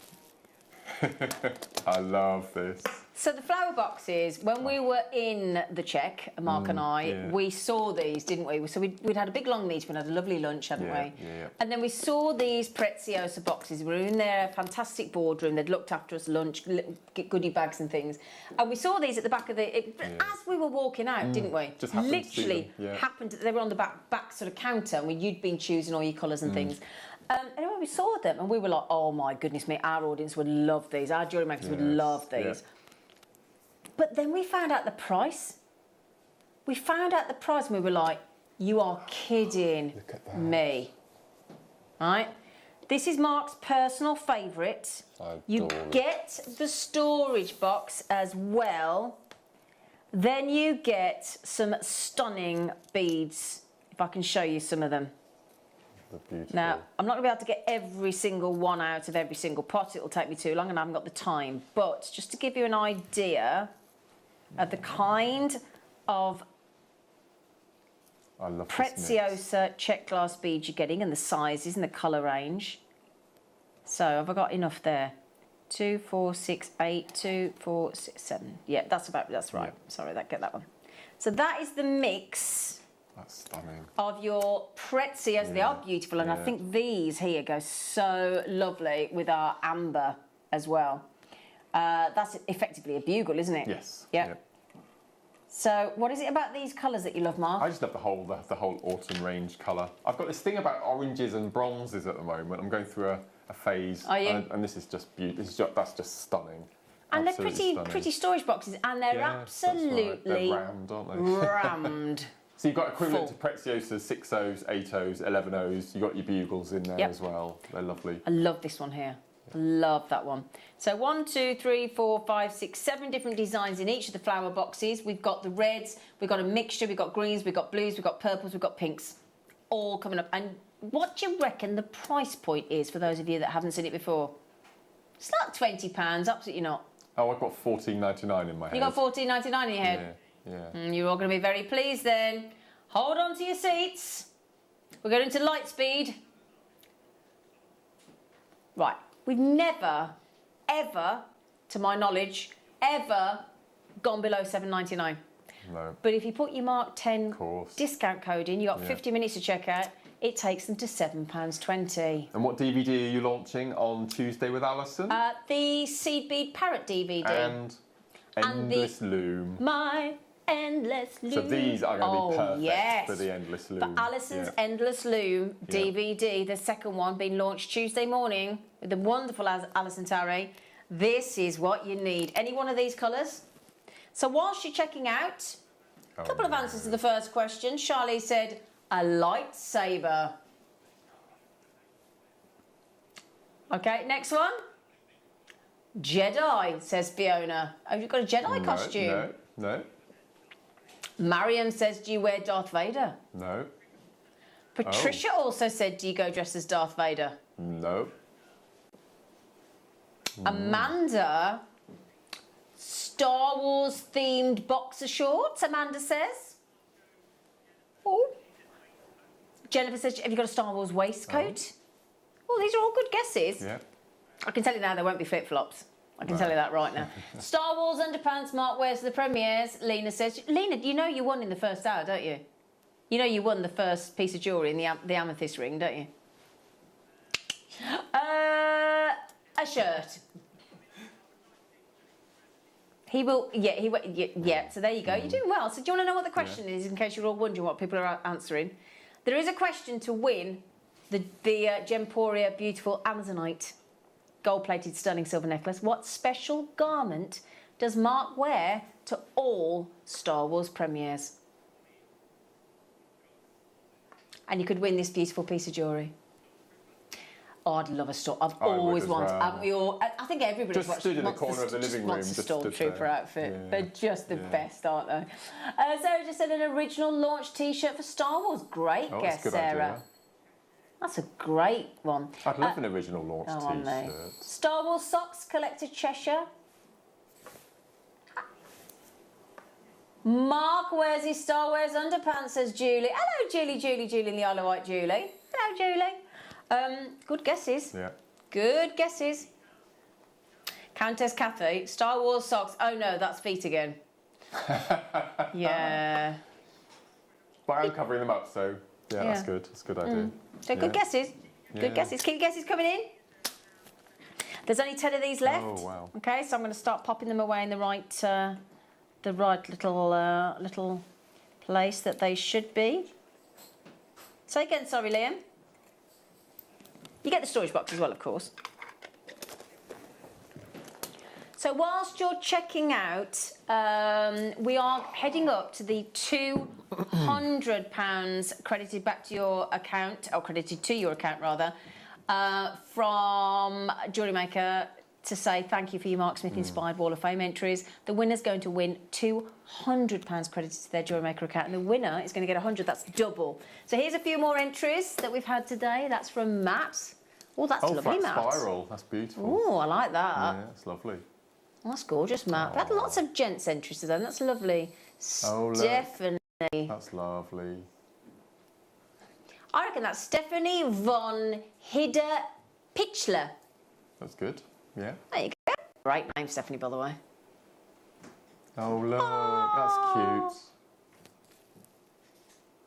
I love this. So the flower boxes, when we were in the Czech, Mark and I, yeah. we saw these, didn't we? So we'd had a big long meeting, we'd had a lovely lunch, hadn't we? Yeah. And then we saw these Preziosa boxes. We were in their fantastic boardroom. They'd looked after us lunch, goodie bags and things. And we saw these at the back of as we were walking out, didn't we? Just happened to see Literally them, yeah. happened. They were on the back sort of counter, and you'd been choosing all your colours and things. Anyway, we saw them, and we were like, oh my goodness me, our audience would love these. Our jewellery makers would love these. Yeah. But then we found out the price. We found out the price and we were like, you are kidding Look at that. me. Right? This is Mark's personal favourite. You adore it. get the storage box as well. Then you get some stunning beads, if I can show you some of them. They're beautiful. Now, I'm not going to be able to get every single one out of every single pot. It'll take me too long and I haven't got the time. But just to give you an idea of the kind of I love this mix. Preziosa check glass beads you're getting and the sizes and the colour range. So have I got enough there? 2, 4, 6, 8, 2, 4, 6, 7. Yeah, that's right. Yeah. Sorry, get that one. So that is the mix That's stunning. of your Preziosa. They are beautiful, and I Yeah. think these here go so lovely with our amber as well. That's effectively a bugle, isn't it? Yes. Yeah. So, what is it about these colours that you love, Mark? I just love the whole autumn range colour. I've got this thing about oranges and bronzes at the moment. I'm going through a phase. Are you? And this is just beautiful. That's just stunning. And they're Absolutely stunning. pretty storage boxes, and they're Yes, that's right. absolutely They're rammed, aren't they? rammed. So you've got equivalent Full. to Preziosas, 6Os, 8Os, 11Os. You've got your bugles in there Yep. as well. They're lovely. I love this one here. I love that one. So 1, 2, 3, 4, 5, 6, 7 different designs in each of the flower boxes. We've got the reds, we've got a mixture, we've got greens, we've got blues, we've got purples, we've got pinks, all coming up. And what do you reckon the price point is for those of you that haven't seen it before? It's not £20, absolutely not. Oh, I've got $14.99 in my head. You got $14.99 in your head. Yeah. You're all going to be very pleased then. Hold on to your seats. We're going into light speed. Right. We've never, ever, to my knowledge, ever gone below $7.99. No. But if you put your Mark 10 course. discount code in, you got 50 minutes to check out, it takes them to £7.20. And what DVD are you launching on Tuesday with Alison? The Seed Bead Parrot DVD. And Endless Loom. My Endless Loom. So these are going to be perfect yes. for the Endless Loom. For Alison's Endless Loom DVD, the second one being launched Tuesday morning with the wonderful Alison Tarry. This is what you need. Any one of these colours? So whilst you're checking out, a couple of answers to the first question. Charlie said, a lightsaber. Okay, next one. Jedi, says Fiona. Have you got a Jedi costume? No. Mariam says, do you wear Darth Vader? No. Patricia also said, do you go dressed as Darth Vader? No. Amanda, Star Wars themed boxer shorts, Amanda says. Oh. Jennifer says, have you got a Star Wars waistcoat? Oh, these are all good guesses. Yeah. I can tell you now there won't be flip-flops. I can tell you that right now. Star Wars underpants, Mark wears the premieres. Lena says, Lena, you know you won in the first hour, don't you? You know you won the first piece of jewellery in the amethyst ring, don't you? A shirt. He will, yeah, so there you go. You're doing well. So do you want to know what the question is, in case you're all wondering what people are answering? There is a question to win the Gemporia Beautiful Amazonite gold-plated stunning silver necklace. What special garment does Mark wear to all Star Wars premieres? And you could win this beautiful piece of jewellery. Oh, I'd love a storm. I've always wanted. Haven't we all? I think everybody just stood in the corner of the living room. Wants a stormtrooper outfit. Yeah. They're just the best, aren't they? Sarah just said an original launch T-shirt for Star Wars. Great guess, that's a good Sarah. idea. That's a great one. I'd love an original launch on me. T-shirt. Star Wars socks, Collector Cheshire. Mark wears his Star Wars underpants, says Julie. Hello, Julie in the Isle of Wight, Julie. Hello, Julie. Good guesses. Yeah. Good guesses. Countess Kathy, Star Wars socks. Oh no, that's feet again. Yeah. But I'm covering them up, so yeah, that's good. That's a good idea. So good guesses. Good guesses. Keep your guesses coming in. There's only 10 of these left. Oh wow. Okay, so I'm going to start popping them away in the right little place that they should be. Say again, sorry, Liam. You get the storage box as well, of course. So whilst you're checking out, we are heading up to the £200 credited back to your account, or credited to your account rather, from JewelleryMaker to say thank you for your Mark Smith inspired Wall of Fame entries. The winner's going to win £200 credited to their JewelleryMaker account, and the winner is going to get 100. That's double. So here's a few more entries that we've had today. That's from Matt. Oh, that's lovely, flat Matt. spiral. That's beautiful. Oh, I like that. Yeah, that's lovely. That's gorgeous, Matt. We had lots of gents entries today, and that's lovely. Oh, look. Stephanie. That's lovely. I reckon that's Stephanie von Hidder Pitchler. That's good. Yeah. There you go. Great name, Stephanie, by the way. Oh, look. That's cute.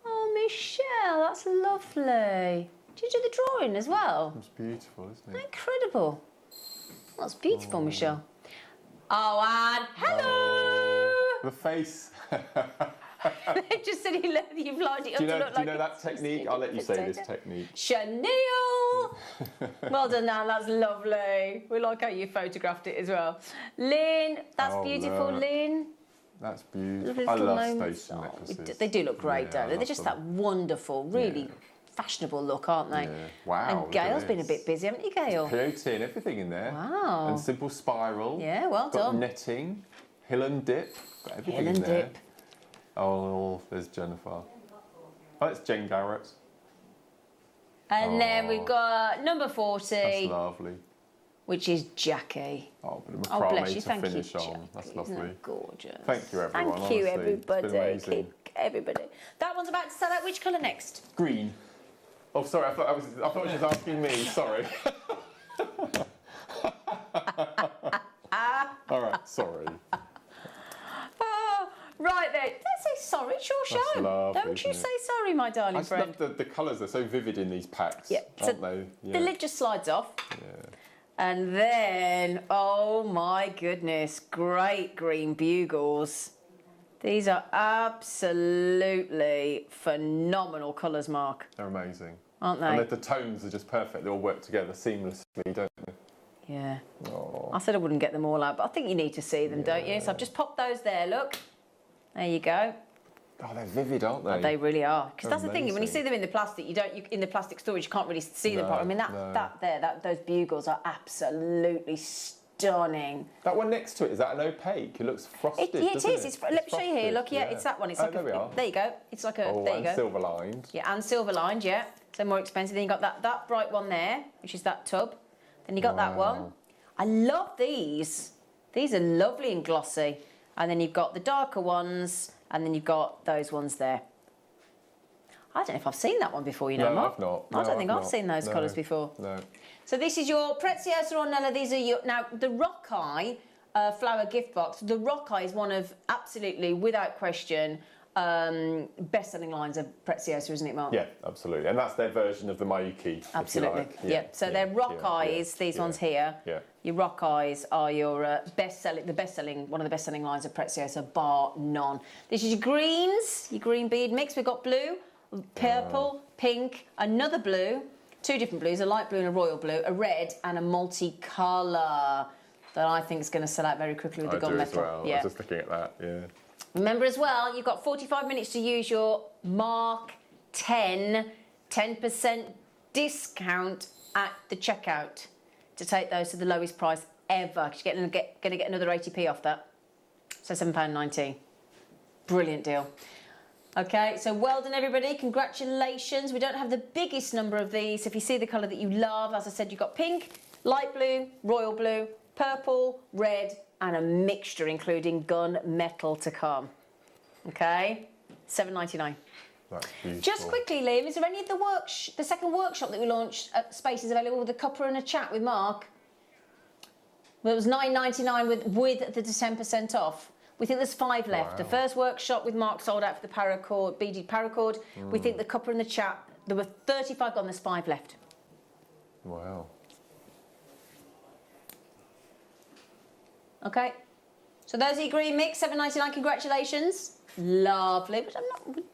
Oh, Michelle, that's lovely. Did you do the drawing as well? That's beautiful, isn't it? Incredible. That's beautiful, Michelle. Oh, Anne. Hello. Oh, the face. They just said you've lined it up to look like... Do you know that technique? I'll let you say this technique. Chanel! Well done, Anne, that's lovely. We like how you photographed it as well. Lynn, that's beautiful, look. Lynn. That's beautiful. Little I love moments. station necklaces. They do look great, don't they? I They're just love that wonderful, really fashionable look, aren't they? Yeah. Wow. And Gail's been a bit busy, haven't you, Gail? Peyote and everything in there. Wow. And simple spiral. Yeah, well got done. netting, hill and dip. Got everything Hill and in there. dip. Oh, there's Jennifer. Oh, it's Jen Garrett. And then we've got number 40. That's lovely. Which is Jackie. Oh, but a Oh, macrame bless you. to Thank you, finish Jackie. on. That's Isn't lovely. that gorgeous? Thank you, everyone. Thank you, honestly. everybody. It's been amazing. Everybody. That one's about to sell out. Which colour next? Green. Oh, sorry. I thought she was asking me. Sorry. Sorry. Right then, don't say sorry, it's your show. Lovely, Don't you isn't say sorry, my I darling just friend. love the colours. They're so vivid in these packs, Yeah, so aren't they? Yeah. The lid just slides off. Yeah. And then, oh my goodness, great green bugles. These are absolutely phenomenal colours, Mark. They're amazing. Aren't they? And the tones are just perfect. They all work together seamlessly, don't they? Yeah. Oh. I said I wouldn't get them all out, but I think you need to see them, don't you? So I've just popped those there, look. There you go. Oh, they're vivid, aren't they? They really are. Because that's the thing, when you Amazing. see them in the plastic, in the plastic storage, you can't really see them No, properly. I mean, no. those bugles are absolutely stunning. That one next to it, is that an opaque? It looks frosted, It doesn't is. Let me show you here. frosted, Look, yeah, it's that one. It's oh, like there we are. there you go. It's like a. Oh, there you and go. silver lined. Yeah, and silver lined. Yeah, so more expensive. Then you got that bright one there, which is that tub. Then you got that one. Wow. I love these. These are lovely and glossy. And then you've got the darker ones, and then you've got those ones there. I don't know if I've seen that one before, you know, No, Mark. I've not. I don't No, think I've I've not. seen those No. colours before. No. So this is your Preziosa Ornella. These are your, now the Rock Eye flower gift box. The Rock Eye is one of, absolutely, without question, best-selling lines of Preziosa, isn't it, Mark? Yeah, absolutely. And that's their version of the Mayuki. Absolutely. If you Yeah. like. So they're Rock Eyes, these ones here. Yeah. Your Rock Eyes are your one of the best-selling lines of Preziosa, bar none. This is your greens, your green bead mix. We've got blue, purple, pink, another blue, two different blues, a light blue and a royal blue, a red and a multicolour that I think is going to sell out very quickly with the I do gunmetal. as well. Yeah. I was just looking at that, yeah. Remember as well, you've got 45 minutes to use your Mark 10% discount at the checkout to take those to the lowest price ever. 'Cause you're going to get another 80p off that. So £7.19. Brilliant deal. Okay, so well done everybody. Congratulations. We don't have the biggest number of these. If you see the colour that you love, as I said, you've got pink, light blue, royal blue, purple, red, and a mixture including gun metal to come. Okay, £7.99. That's beautiful. Just quickly, Liam, is there any of the second workshop that we launched at Spaces available with a cuppa and a chat with Mark? Well, it was £9.99 with the 10% off. We think there's 5 left. Wow. The first workshop with Mark sold out for the paracord, beaded paracord. We think the cuppa and the chat, there were 35 gone, there's 5 left. Wow. Okay, so there's your green mix, £7.99. Congratulations. Lovely, but I'm not.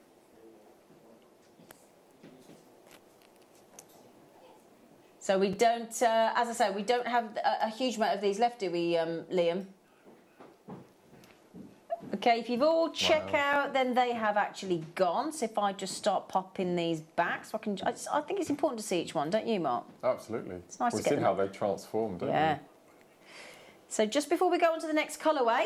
So we don't, as I say, we don't have a huge amount of these left, do we, Liam? Okay, if you've all checked out, then they have actually gone. So if I just start popping these back, so I think it's important to see each one, don't you, Mark? Absolutely. It's nice We've to get seen them. how they transformed, don't Yeah. So just before we go on to the next colourway,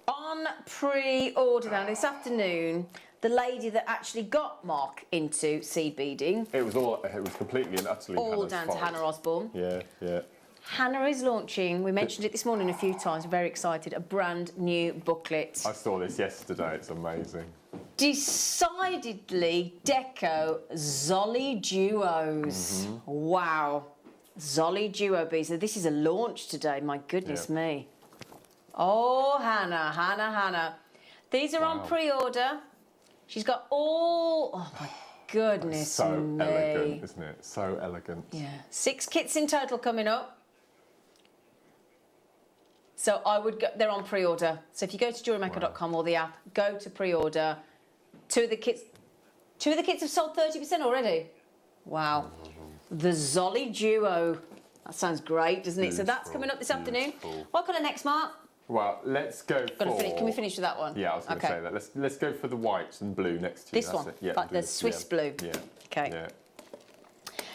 on pre-order now this afternoon, the lady that actually got Mark into seed beading, we? It was completely and utterly all Hannah's down fault. to Hannah Osborne. Yeah, yeah. Hannah is launching, we mentioned it this morning a few times, we're very excited, a brand new booklet. I saw this yesterday. It's amazing. Decidedly Deco Zolly Duos. Wow. Zolly Duo beads. So this is a launch today, my goodness Yeah. me. Oh, Hannah. These are on Wow. pre-order. She's got all, oh my goodness So me. elegant, isn't it? So elegant. Yeah. 6 kits in total coming up. So I would go, they're on pre-order. So if you go to JewelleryMaker.com or the app, go to pre-order. Two of the kits have sold 30% already. Wow. The Zolly Duo. That sounds great, doesn't it? So that's coming up this afternoon. Beautiful. What colour next, Mark? Well, let's go for... Can we finish with that one? Yeah, I was going to say that. Let's go for the white and blue next to you. This That's one? it. Yeah, Like do the this. Swiss Yeah. blue? Yeah. Okay. Yeah.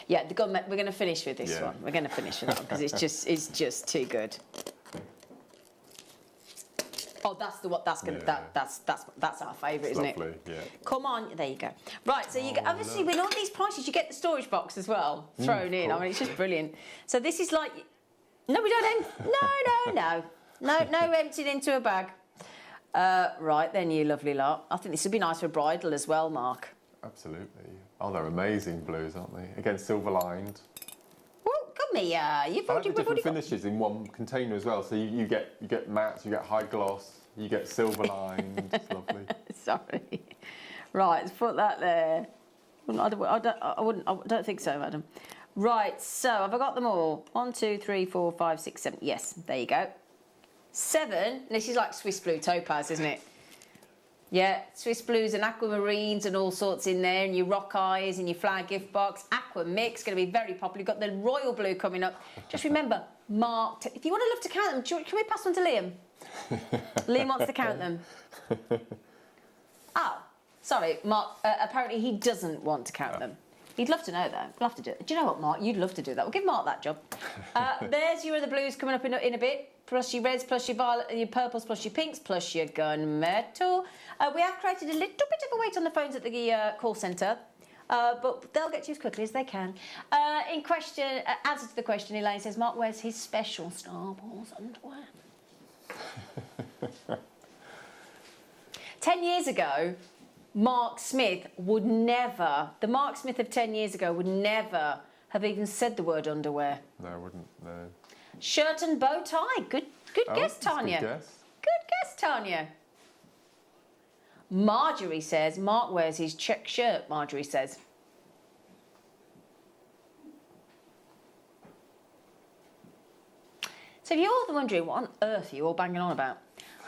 Yeah, we're going to finish with this Yeah. one. We're going to finish with that one because it's just too good. Oh, that's the what. That's gonna. Yeah. That's our favourite, isn't Lovely, it? yeah. Come on, there you go. Right, so you get, obviously with all these prices, you get the storage box as well thrown in. I mean, it's just brilliant. So this is like, no, we don't. No emptied into a bag. Right then, you lovely lot. I think this would be nice for a bridal as well, Mark. Absolutely. Oh, they're amazing blues, aren't they? Again, silver lined. Well, come Mia. You've I like already, the we've already different finishes in one container as well. So you get matte, you get high gloss, you get silver lined. It's lovely. Sorry. Right, let's put that there. I don't think so, madam. Right, so have I got them all? 1, 2, 3, 4, 5, 6, 7. Yes, there you go. 7. This is like Swiss blue topaz, isn't it? Yeah, Swiss blues and aquamarines and all sorts in there, and your rock eyes and your flower gift box. Aqua mix, going to be very popular. You've got the royal blue coming up. Just remember, marked. If you want to love to count them, can we pass one to Liam? Liam wants to count them. Oh, sorry, Mark. Apparently he doesn't want to count them. He'd love to know that. We'll have to do it. Do you know what, Mark? You'd love to do that. We'll give Mark that job. There's your other blues coming up in a bit. Plus your reds, plus your violet, your purples, plus your pinks, plus your gunmetal. We have created a little bit of a wait on the phones at the call centre, but they'll get to you as quickly as they can. Answer to the question, Elaine says, Mark wears his special Star Wars underwear. 10 years ago, Mark Smith would never, the Mark Smith of 10 years ago would never have even said the word underwear. No, I wouldn't, no. Shirt and bow tie. Good guess, Tanya. Good guess. Good guess, Tanya. Marjorie says, Mark wears his check shirt, Marjorie says. So if you're all wondering what on earth are you all banging on about,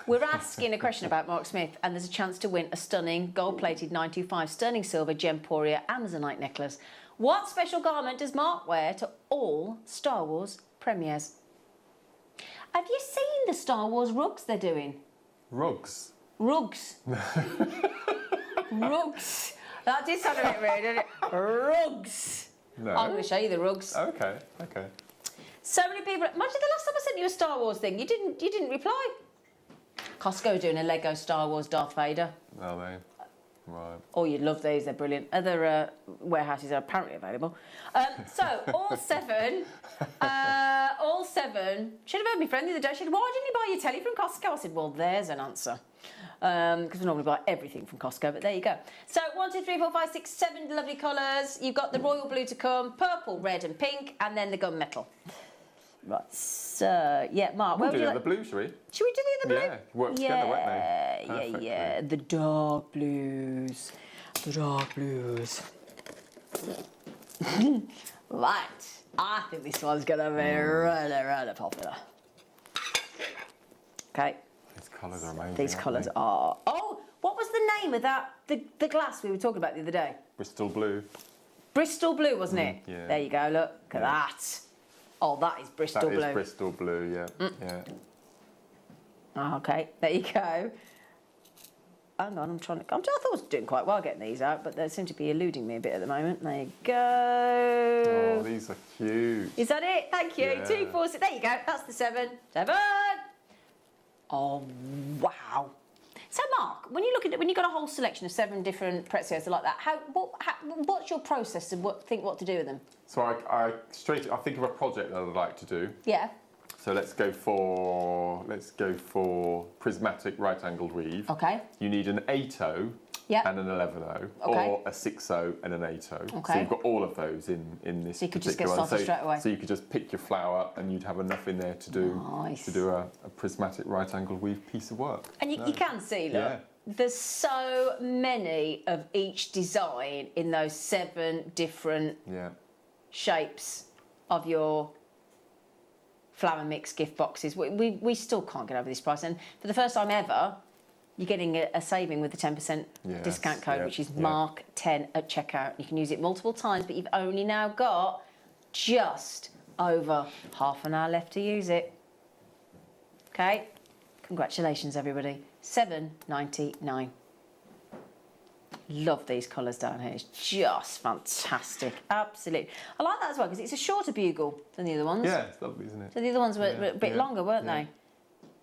we're asking a question about Mark Smith, and there's a chance to win a stunning gold-plated 925 sterling silver Gemporia Amazonite necklace. What special garment does Mark wear to all Star Wars premieres? Have you seen the Star Wars rugs they're doing? Rugs. Rugs. Rugs. That did sound a bit weird, didn't it? Rugs. No. I'm going to show you the rugs. Okay. So many people. Imagine the last time I sent you a Star Wars thing, you didn't reply. Costco doing a Lego Star Wars Darth Vader. Are they? Right. Oh, you'd love these. They're brilliant. Other warehouses are apparently available. So all seven should have heard me friend the other day. She said, "Why didn't you buy your telly from Costco?" I said, "Well, there's an answer." Because we normally buy everything from Costco, but there you go. So 1, 2, 3, 4, 5, 6, 7 lovely colours. You've got the royal blue to come, purple, red, and pink, and then the gunmetal. Right. So yeah, Mark, We'll where would do you the like? blue, shall we? Should we do the other blue? Yeah, work together, won't they? Perfectly. Yeah. The dark blues. The dark blues. Right. I think this one's going to be really popular. Okay. These colours are amazing. These colours are... Oh, what was the name of that? The glass we were talking about the other day? Bristol blue. Bristol blue, wasn't it? Yeah. There you go, look at that. Oh, that is Bristol blue. That is Bristol blue, yeah. Oh, okay, there you go. Hang on, I thought I was doing quite well getting these out, but they seem to be eluding me a bit at the moment. There you go. Oh, these are cute. Is that it? Thank you. Yeah. 2, 4, 6. There you go. That's the 7. 7. Oh, wow. So, Mark, when you've got a whole selection of 7 different pretzels like that, what's your process to think what to do with them? So I think of a project that I'd like to do. Yeah. So let's go for prismatic right-angled weave. Okay. You need an 8/0 Yep. and an 11/0, Okay. or a 6/0 and an 8/0. Okay. So you've got all of those in this So you could just particular get one. started straight away. So you could just pick your flower, and you'd have enough in there to do Nice. a prismatic right-angled weave piece of work. And you can see, look, Yeah. there's so many of each design in those 7 different Yeah. shapes of your flower mix gift boxes. We still can't get over this price, and for the first time ever, you're getting a saving with the 10% Yes, discount code, yeah, which is yeah. Mark10 at checkout. You can use it multiple times, but you've only now got just over half an hour left to use it. Okay, congratulations everybody. $7.99. Love these colours down here. It's just fantastic. Absolutely. I like that as well because it's a shorter bugle than the other ones. Yeah, it's lovely, isn't it? So the other ones were a bit longer, weren't they?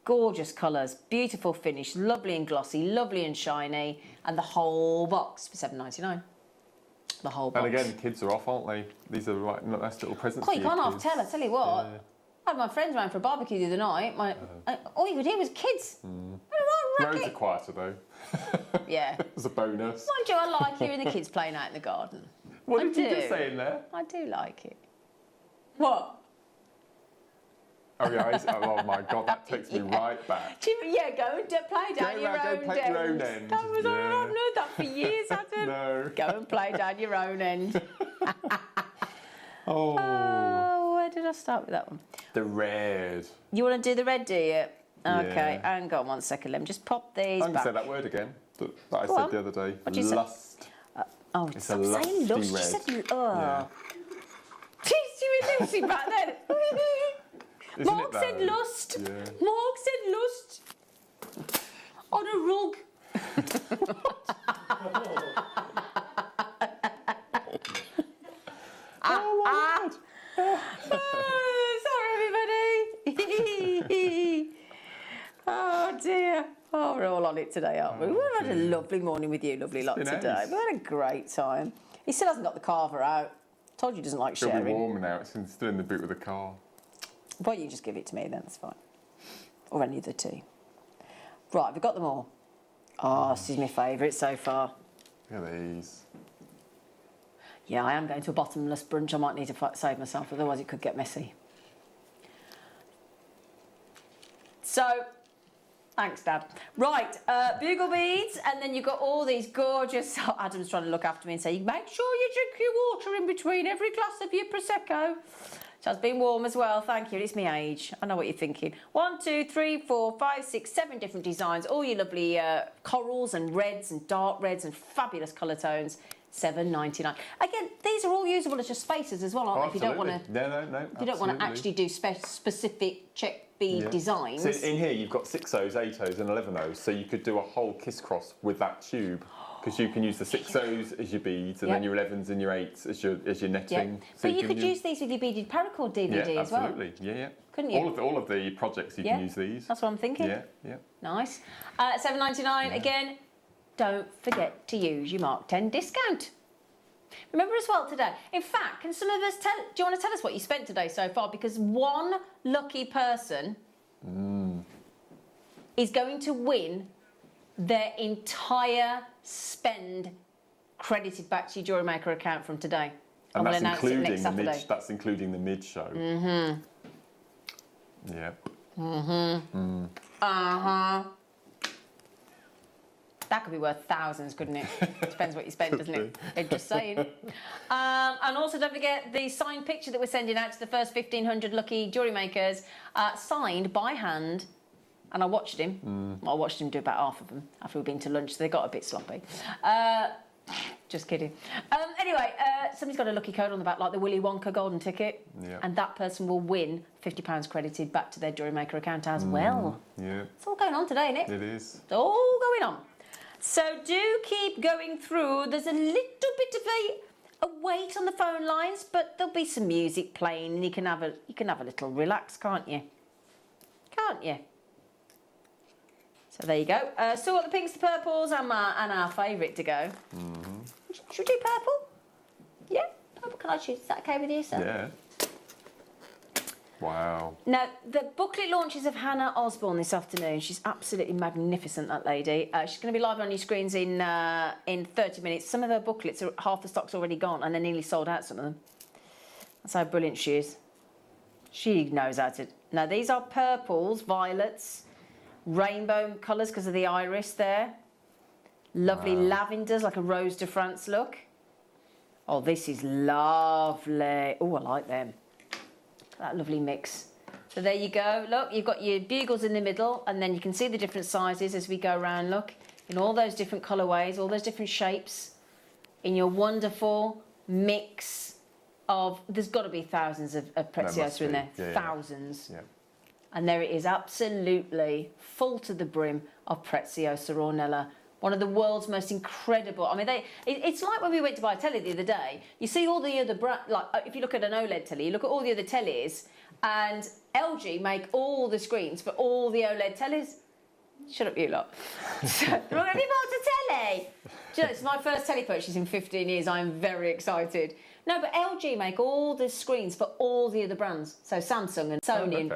Gorgeous colours, beautiful finish, lovely and glossy, lovely and shiny, and the whole box for $7.99. The whole box. And again, kids are off, aren't they? These are right, nice little presents. Oh, for you your can't half kids. tell. I tell you what. Yeah. I had my friends round for a barbecue the other night. All you could hear was kids. Roads are quieter though. Yeah. As a bonus. Mind you, I like hearing the kids playing out in the garden. What I did you do. just say in there? I do like it. What? Oh yeah, oh my God, that takes me right back. Yeah, go and play down your own end. That was, I haven't heard that for years, Adam. No. Go and play down your own end. Oh. Oh, where did I start with that one? The red. You want to do the red, do you? Okay, Yeah. hang on 1 second. Let me just pop these I'm going to back. say that word again that I Go said on. the other day. What did you say? Lust. Oh, It's stop a saying lusty lust. You red. said, Yeah. Jeez, you were Lucy back then. Isn't Mark it said though? lust. Yeah. Mark said lust. On a rug. Sorry, everybody. Oh dear. Oh, we're all on it today, aren't we? We've had a lovely morning with you, lovely lot been today. ace. We've had a great time. He still hasn't got the carver out. Told you he doesn't like It'll be sharing. warm now. It's still in the boot of the car. Why don't you just give it to me then? That's fine. Or any of the tea. Right, we've got them all. Oh, this is my favourite so far. Look at these. Yeah, I am going to a bottomless brunch. I might need to save myself, otherwise it could get messy. So, thanks, Dad. Right, bugle beads, and then you've got all these gorgeous... Oh, Adam's trying to look after me and say, make sure you drink your water in between every glass of your Prosecco. So it's been warm as well, thank you. It's my age. I know what you're thinking. 1, 2, 3, 4, 5, 6, 7 different designs. All your lovely corals and reds and dark reds and fabulous colour tones. $7.99. Again, these are all usable as just spacers as well, aren't they? If you don't want to... No. If you don't want to actually do specific check bead designs. So in here you've got 6 O's, 8 O's and 11 O's, so you could do a whole kiss cross with that tube. Because you can use the 6 O's as your beads, and then your 11s and your 8s as your netting. Yeah. But you could use these with your beaded paracord DVD as well. Absolutely. Yeah. Couldn't you? All of the projects you can use these. That's what I'm thinking. Yeah. Nice. $7.99 again. Don't forget to use your Mark 10 discount. Remember as well today. In fact, can some of us do you want to tell us what you spent today so far? Because one lucky person is going to win their entire spend credited back to your JewelleryMaker account from today. And I'm that's going to announce it next including Saturday. that's including the mid show. Yep. That could be worth thousands, couldn't it? Depends what you spend, doesn't it? I'm just saying. And also don't forget the signed picture that we're sending out to the first 1,500 lucky JewelleryMakers, signed by hand. And I watched him. Well, I watched him do about half of them after we'd been to lunch, so they got a bit sloppy. Just kidding. Anyway, somebody's got a lucky code on the back, like the Willy Wonka golden ticket. Yeah. And that person will win £50 credited back to their JewelleryMaker account as well. Yeah. It's all going on today, isn't it? It is. It's all going on. So do keep going through. There's a little bit of a wait on the phone lines, but there'll be some music playing and you can have a little relax, can't you? Can't you? So there you go. So what the pinks, the purples, and our favourite to go. Should we do purple? Yeah, purple. Can I choose? Is that okay with you, sir? Yeah. Wow. Now, the booklet launches of Hannah Osborne this afternoon. She's absolutely magnificent, that lady. She's going to be live on your screens in 30 minutes. Some of her booklets, half the stock's already gone, and they're nearly sold out, some of them. That's how brilliant she is. She knows how to... Now, these are purples, violets, rainbow colours because of the iris there. Lovely lavenders, like a Rose de France look. Oh, this is lovely. Oh, I like them. That lovely mix. So there you go. Look, you've got your bugles in the middle, and then you can see the different sizes as we go around. Look, in all those different colourways, all those different shapes, in your wonderful mix of... There's got to be thousands of Preziosa in there. Yeah, thousands. Yeah. And there it is, absolutely full to the brim of Preziosa Ornella. One of the world's most incredible... I mean, it's like when we went to buy a telly the other day. You see all the other... Like, if you look at an OLED telly, you look at all the other tellies, and LG make all the screens for all the OLED tellies. Shut up, you lot. Have you bought a telly? Do you know, it's my first telly purchase in 15 years. I'm very excited. No, but LG make all the screens for all the other brands. So Samsung and Sony, and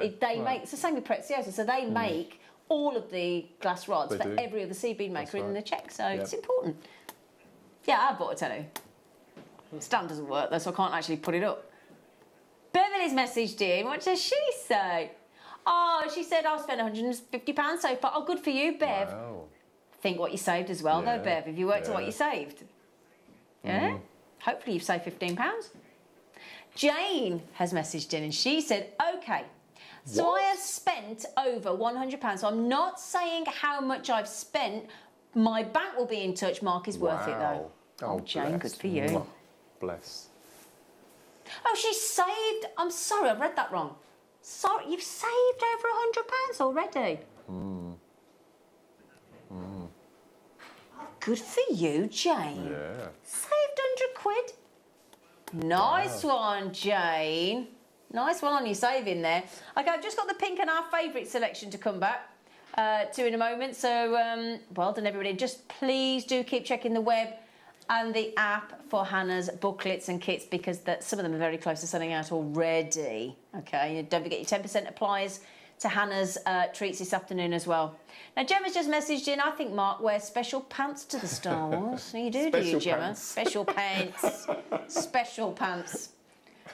make... It's the same with Preziosa. So they make... all of the glass rods for every other seed maker in the Czech, so it's important. Yeah, I bought a telly. Stand doesn't work though, so I can't actually put it up. Beverly's messaged in. What does she say? Oh, she said, I'll spend £150 so far. Oh, good for you, Bev. Wow. Think what you saved as well, Yeah, though, Bev. Have you worked out what yeah. you saved? Yeah? Hopefully you've saved £15. Jane has messaged in and she said, OK, so I have spent over £100. So I'm not saying how much I've spent. My bank will be in touch. Mark is worth it, though. Oh, Jane, bless. good for you. Mwah. Bless. Oh, she saved. I'm sorry, I've read that wrong. Sorry, you've saved over £100 already. Good for you, Jane. Yeah. Saved £100. Nice one, Jane. Nice one on your saving there. Okay, I've just got the pink and our favourite selection to come back to in a moment. So, well done, everybody. Just please do keep checking the web and the app for Hannah's booklets and kits because some of them are very close to selling out already. Okay, don't forget your 10% applies to Hannah's treats this afternoon as well. Now, Gemma's just messaged in, I think Mark wears special pants to the Star Wars. You do you, Special Gemma? pants. Special pants. Special pants.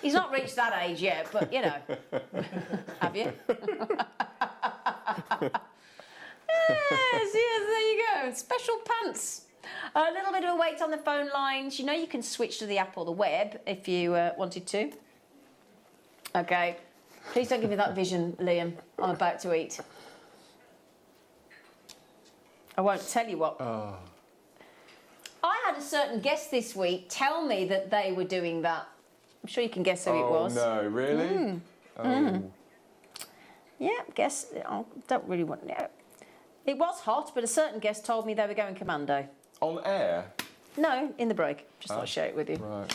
He's not reached that age yet, but, you know. Have you? Yes, there you go. Special pants. A little bit of a wait on the phone lines. You know you can switch to the app or the web if you wanted to. Okay. Please don't give me that vision, Liam. I'm about to eat. I won't tell you what. Oh. I had a certain guest this week tell me that they were doing that. I'm sure you can guess who it was. Oh, no, really? Oh. Yeah, guess. I don't really want to know. It was hot, but a certain guest told me they were going commando. On air? No, in the break. Just thought I'd share it with you. Right.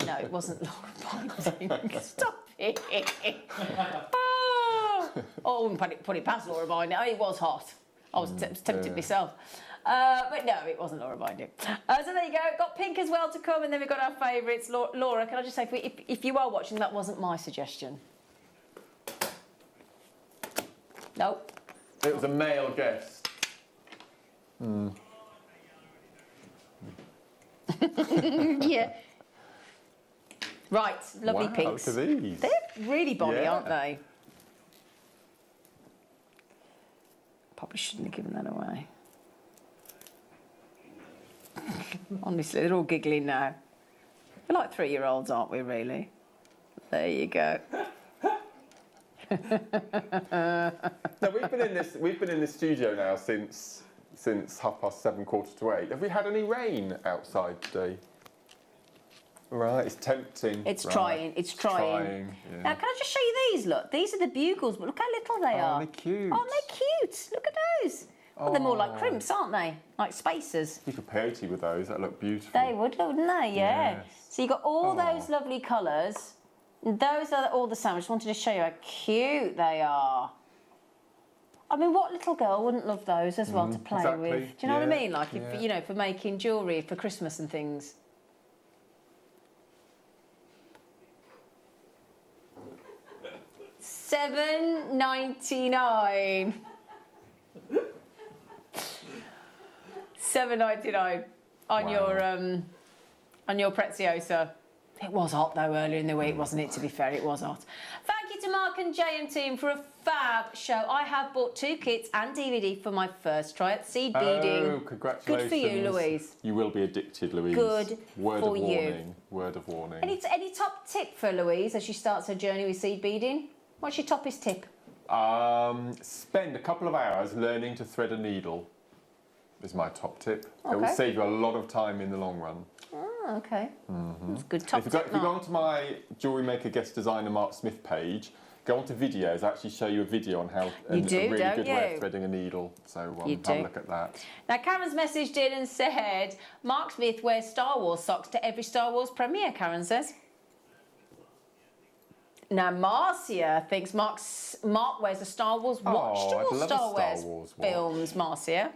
No, it wasn't Laura Binding. Stop it. Oh, I wouldn't put it past Laura Binding. It was hot. I was tempted myself. But no, it wasn't Laura Binding. So there you go. Got pink as well to come, and then we've got our favourites. Laura, can I just say, if you are watching, that wasn't my suggestion. Nope. It was a male guest. Yeah. Right, lovely Wow, pinks. look at these. They're really bonny, Yeah. aren't they? Probably shouldn't have given that away. Honestly, they're all giggling now. We're like 3-year-olds, aren't we, really? There you go. Now we've been in this studio now since 7:30, 7:45. Have we had any rain outside today? Right, it's tempting. It's right. trying. It's trying. Yeah. Now, can I just show you these? Look, these are the bugles, but look how little they are. they're cute. Oh, they're cute. Look at those. Well, they're more like crimps, aren't they? Like spacers. You could peyote with those. That look beautiful. They would, wouldn't they? Yeah. Yes. So you've got all those lovely colours. Those are all the same. I just wanted to show you how cute they are. I mean, what little girl wouldn't love those as well to play exactly. with? Do you know what I Yeah, mean? Like, if, yeah. you know, for making jewellery for Christmas and things. $7.99. $7.99 on your Preziosa. It was hot though earlier in the week, wasn't it? To be fair, it was hot. Thank you to Mark and Jay and team for a fab show. I have bought 2 kits and DVD for my first try at seed beading. Oh, congratulations. Good for you, Louise. You will be addicted, Louise. Good Word for of you. warning. Word of warning. Any top tip for Louise as she starts her journey with seed beading? What's your toppest tip? Spend a couple of hours learning to thread a needle is my top tip. It will Okay. save you a lot of time in the long run. Oh, okay. That's a good top If you tip. go Mark. onto my Jewellery Maker guest designer Mark Smith page, go onto videos. I actually show you a video on how You do, a really don't good way you? of threading a needle. So You have do. a look at that. Now, Karen's messaged in and said, Mark Smith wears Star Wars socks to every Star Wars premiere, Karen says. Now, Marcia thinks Mark wears a Star Wars watch Oh, to I'd all love a Star Star Wars Wars watch. films, Marcia.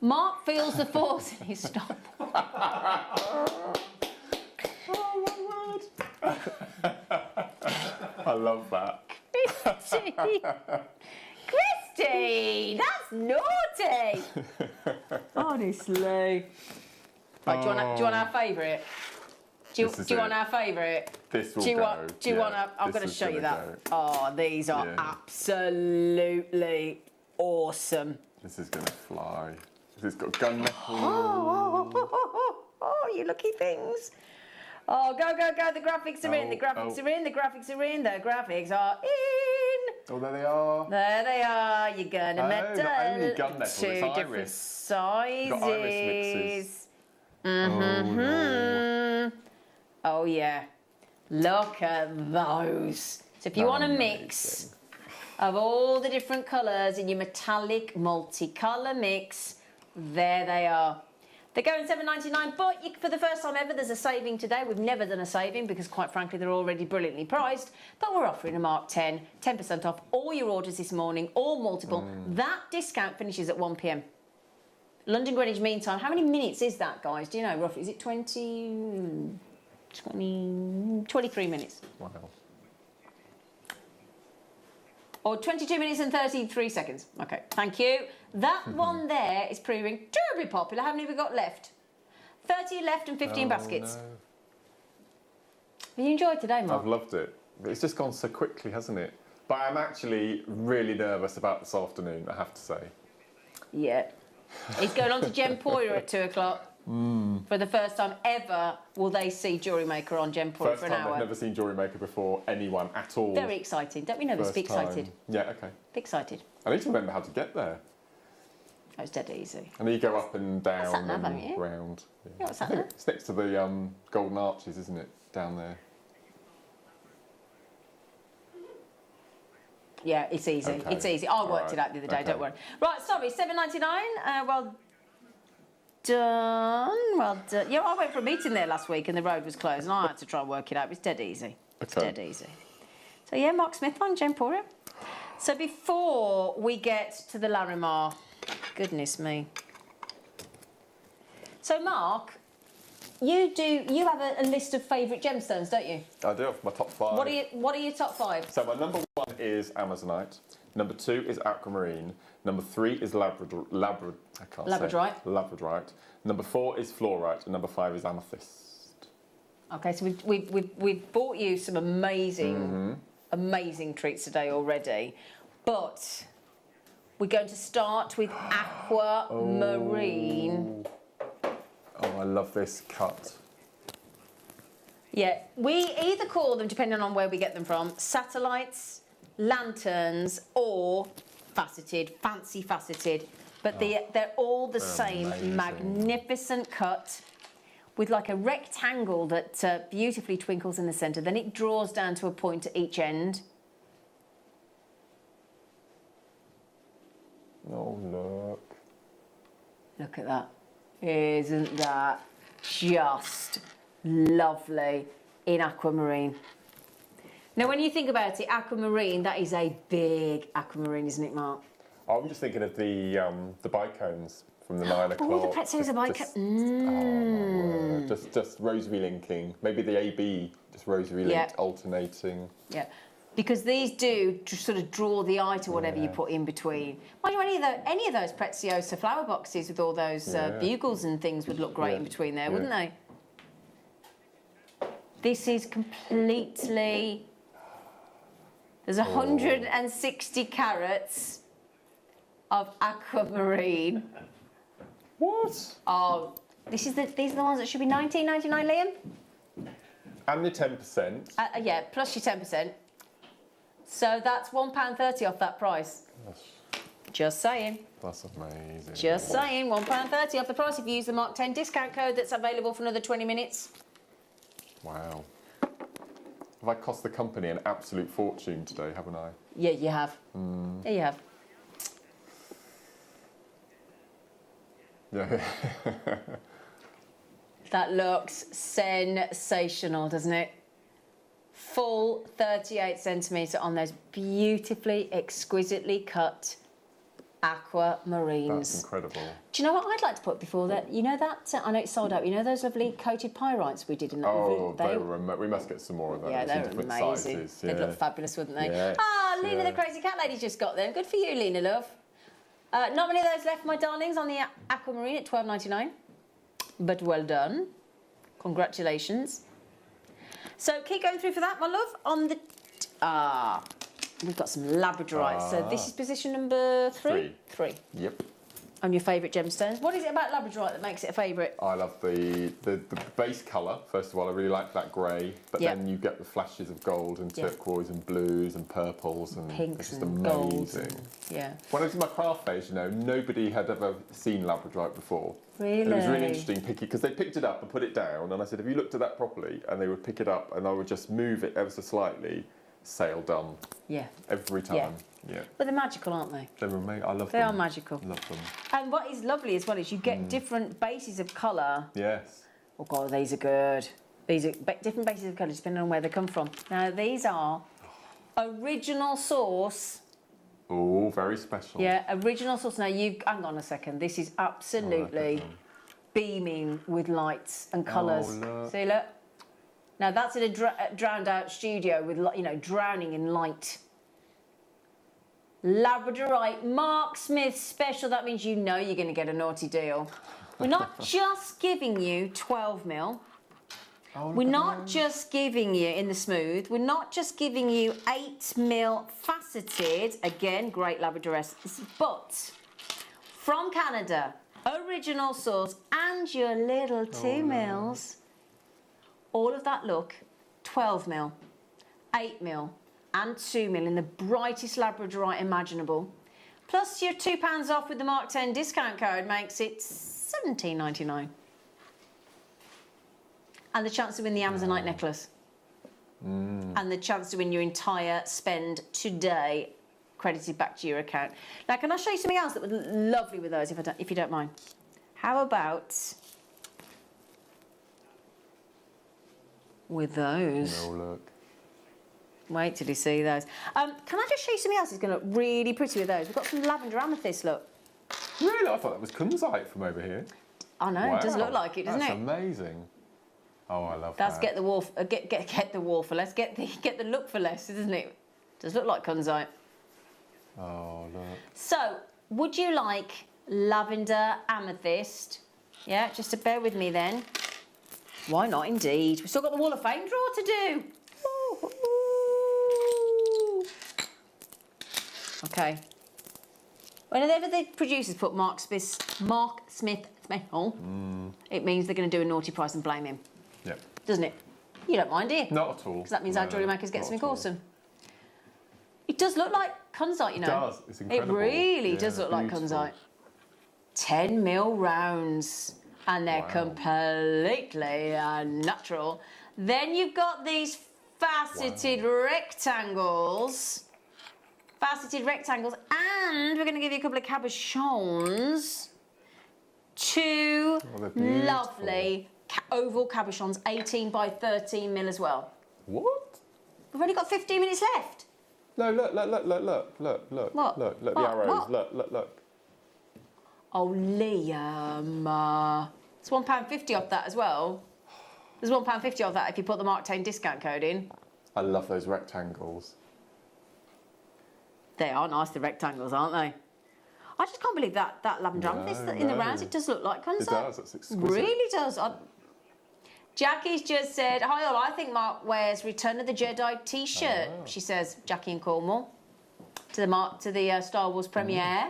Mark feels the force in his Star Wars. Oh my word! I love that. Christy, that's naughty. Honestly. Right, do you want our favourite? Do you want our favourite? This will do you go. Want, do you want to? I'm going to show you that. Oh, these are absolutely awesome. This is going to fly. It's got gunmetal. Oh, you lucky things. Oh, go. The graphics are in. The graphics are in. The graphics are in. The graphics are in. Oh, there they are. There they are. You're going to metal. Not only gunmetal, Two it's different iris. sizes. You've got iris mixes. Mm-hmm. Oh, no. Oh, yeah. Look at those. So if you want a mix of all the different colours in your metallic multicolour mix, there they are. They're going $7.99, but for the first time ever, there's a saving today. We've never done a saving because, quite frankly, they're already brilliantly priced. But we're offering a Mark 10, 10% off all your orders this morning, all multiple. That discount finishes at 1 p.m. London Greenwich Mean Time. How many minutes is that, guys? Do you know roughly? Is it 23 minutes? Wow. Or 22 minutes and 33 seconds. Okay, thank you. That one there is proving terribly popular. How many have we got left? 30 left and 15 baskets. No. Have you enjoyed today, Mark? I've loved it. It's just gone so quickly, hasn't it? But I'm actually really nervous about this afternoon, I have to say. Yeah. He's going on to Jen Poyer at 2 o'clock. For the first time ever, will they see JewelleryMaker on Jen Poyer First for an time hour? I've never seen JewelleryMaker before, anyone at all. Very exciting. Don't be nervous, First be excited. time. Yeah, okay. Be excited. I need to remember how to get there. That was dead easy. And then you go up and down What's that nav, and haven't you? round. Yeah, what's that I think nav? it's next to the Golden Arches, isn't it? Down there. Yeah, it's easy. Okay. It's easy. I worked Right. it out the other day, Okay. don't worry. Right, sorry, $7.99. Well done. Well done. Yeah, I went for a meeting there last week and the road was closed and I had to try and work it out. It's dead easy. It's Okay. dead easy. So yeah, Mark Smith on Jen Poyer. So before we get to the Larimar, goodness me. So Mark, you have a list of favourite gemstones, don't you? I do have my top 5. What are your top 5? So my number 1 is Amazonite. Number 2 is Aquamarine. Number 3 is Labradorite. Labradorite. Number 4 is Fluorite. And number 5 is Amethyst. Okay, so we've bought you some amazing treats today already, but we're going to start with Aquamarine. Oh, I love this cut. Yeah, we either call them, depending on where we get them from, satellites, lanterns, or fancy faceted. But they're all the same amazing. magnificent cut with like a rectangle that beautifully twinkles in the centre. Then it draws down to a point at each end. Oh, look. Look at that. Isn't that just lovely in Aquamarine? Now, when you think about it, Aquamarine, that is a big Aquamarine, isn't it, Mark? I'm just thinking of the bicones from the 9 o'clock. Oh, the pretzels are Just- Oh, my word. Just rosary linking. Maybe the AB, just rosary linked, alternating. Yeah. Because these do just sort of draw the eye to whatever you put in between. Mind you, any of those Preziosa flower boxes with all those bugles and things would look great in between there, wouldn't they? This is completely... There's 160 carats of Aquamarine. What? Oh, these are the ones that should be $19.99, Liam? And the 10%. Yeah, plus your 10%. So that's £1.30 off that price. Just saying. That's amazing. Just saying, £1.30 off the price if you use the Mark 10 discount code that's available for another 20 minutes. Wow. Have I cost the company an absolute fortune today, haven't I? Yeah, you have. Yeah, you have. Yeah. That looks sensational, doesn't it? Full 38 centimetre on those beautifully, exquisitely cut aquamarines. That's incredible. Do you know what I'd like to put before that? You know that, I know it's sold out, you know those lovely coated pyrites we did in that Oh, we must get some more of those. Yeah, in they're different amazing. Sizes. They'd look fabulous, wouldn't they? Yes, Lena the Crazy Cat Lady just got them. Good for you, Lena, love. Not many of those left, my darlings, on the aquamarine at $12.99. But well done. Congratulations. So keep going through for that, my love. On the we've got some labradorite. So this is position number three. Yep. On your favourite gemstones. What is it about labradorite that makes it a favourite? I love the base colour. First of all, I really like that grey, but Yep. then you get the flashes of gold and Yeah. turquoise and blues and purples and Pinks it's just and amazing. golds and- yeah. When I was in my craft phase, you know, nobody had ever seen labradorite before. Really? And it was really interesting picking because they picked it up and put it down, and I said, "Have you looked at that properly?" And they would pick it up, and I would just move it ever so slightly. Sale done Yeah. every time. Yeah. But they're magical, aren't they? They were amazing. I love They them. are magical. Love them. And what is lovely as well is you get different bases of colour. Yes. Oh God, these are good. These are different bases of colour depending on where they come from. Now these are original source. Oh, very special. Yeah, original source. Now you hang on a second. This is absolutely beaming with lights and colours. look. See, look. Now that's in a drowned out studio with, you know, drowning in light. Labradorite Mark Smith special. That means you know you're going to get a naughty deal. We're not just giving you 12 mil. We're not just giving you in the smooth. We're not just giving you 8 mil faceted. Again, great Labradoress. But from Canada, original source, and your little 2 mils. All of that look, 12 mil, 8 mil, and 2 mil in the brightest Labradorite imaginable. Plus your £2 off with the Mark 10 discount code makes it $17.99. And the chance to win the Amazonite necklace. And the chance to win your entire spend today credited back to your account. Now, can I show you something else that was lovely with those, if you don't mind? How about with those? Oh, look. Wait till you see those. Can I just show you something else that's going to look really pretty with those? We've got some lavender amethyst, look. Really? I thought that was kunzite from over here. I know, it does look like it, doesn't That's it? amazing. Oh, I love That's that. get the wall, get the wall for less, get the look for less, doesn't it? Does look like kunzite. Oh, look. So, would you like lavender amethyst? Yeah, just to bear with me then. Why not, indeed? We've still got the Wall of Fame draw to do. Ooh. Okay. Whenever the producers put Mark Smith special, it means they're going to do a naughty price and blame him, Yep. doesn't it? You don't mind, do you? Not at all. Because that means our jewellery makers get not something at all. awesome. It does look like kunzite, you know. It does. It's incredible. It really Yeah, does look like beautiful. kunzite. 10 mil rounds, and they're Wow. completely natural. Then you've got these faceted rectangles. Faceted rectangles, and we're going to give you a couple of cabochons. Two they're beautiful. lovely oval cabochons, 18 by 13 mil as well. What? We've only got 15 minutes left. No, look. What? Look, the What? arrows. What? Look. Oh, Liam. It's £1.50 off that as well. There's £1.50 off that if you put the Mark 10 discount code in. I love those rectangles. They are nice, the rectangles, aren't they? I just can't believe that lavender amethyst in the rounds. It does look like kunzite. It does. It's exquisite. Really does. Jackie's just said, "Hi all, I think Mark wears Return of the Jedi T-shirt." Oh. She says, Jackie in Cornwall, to the Star Wars premiere.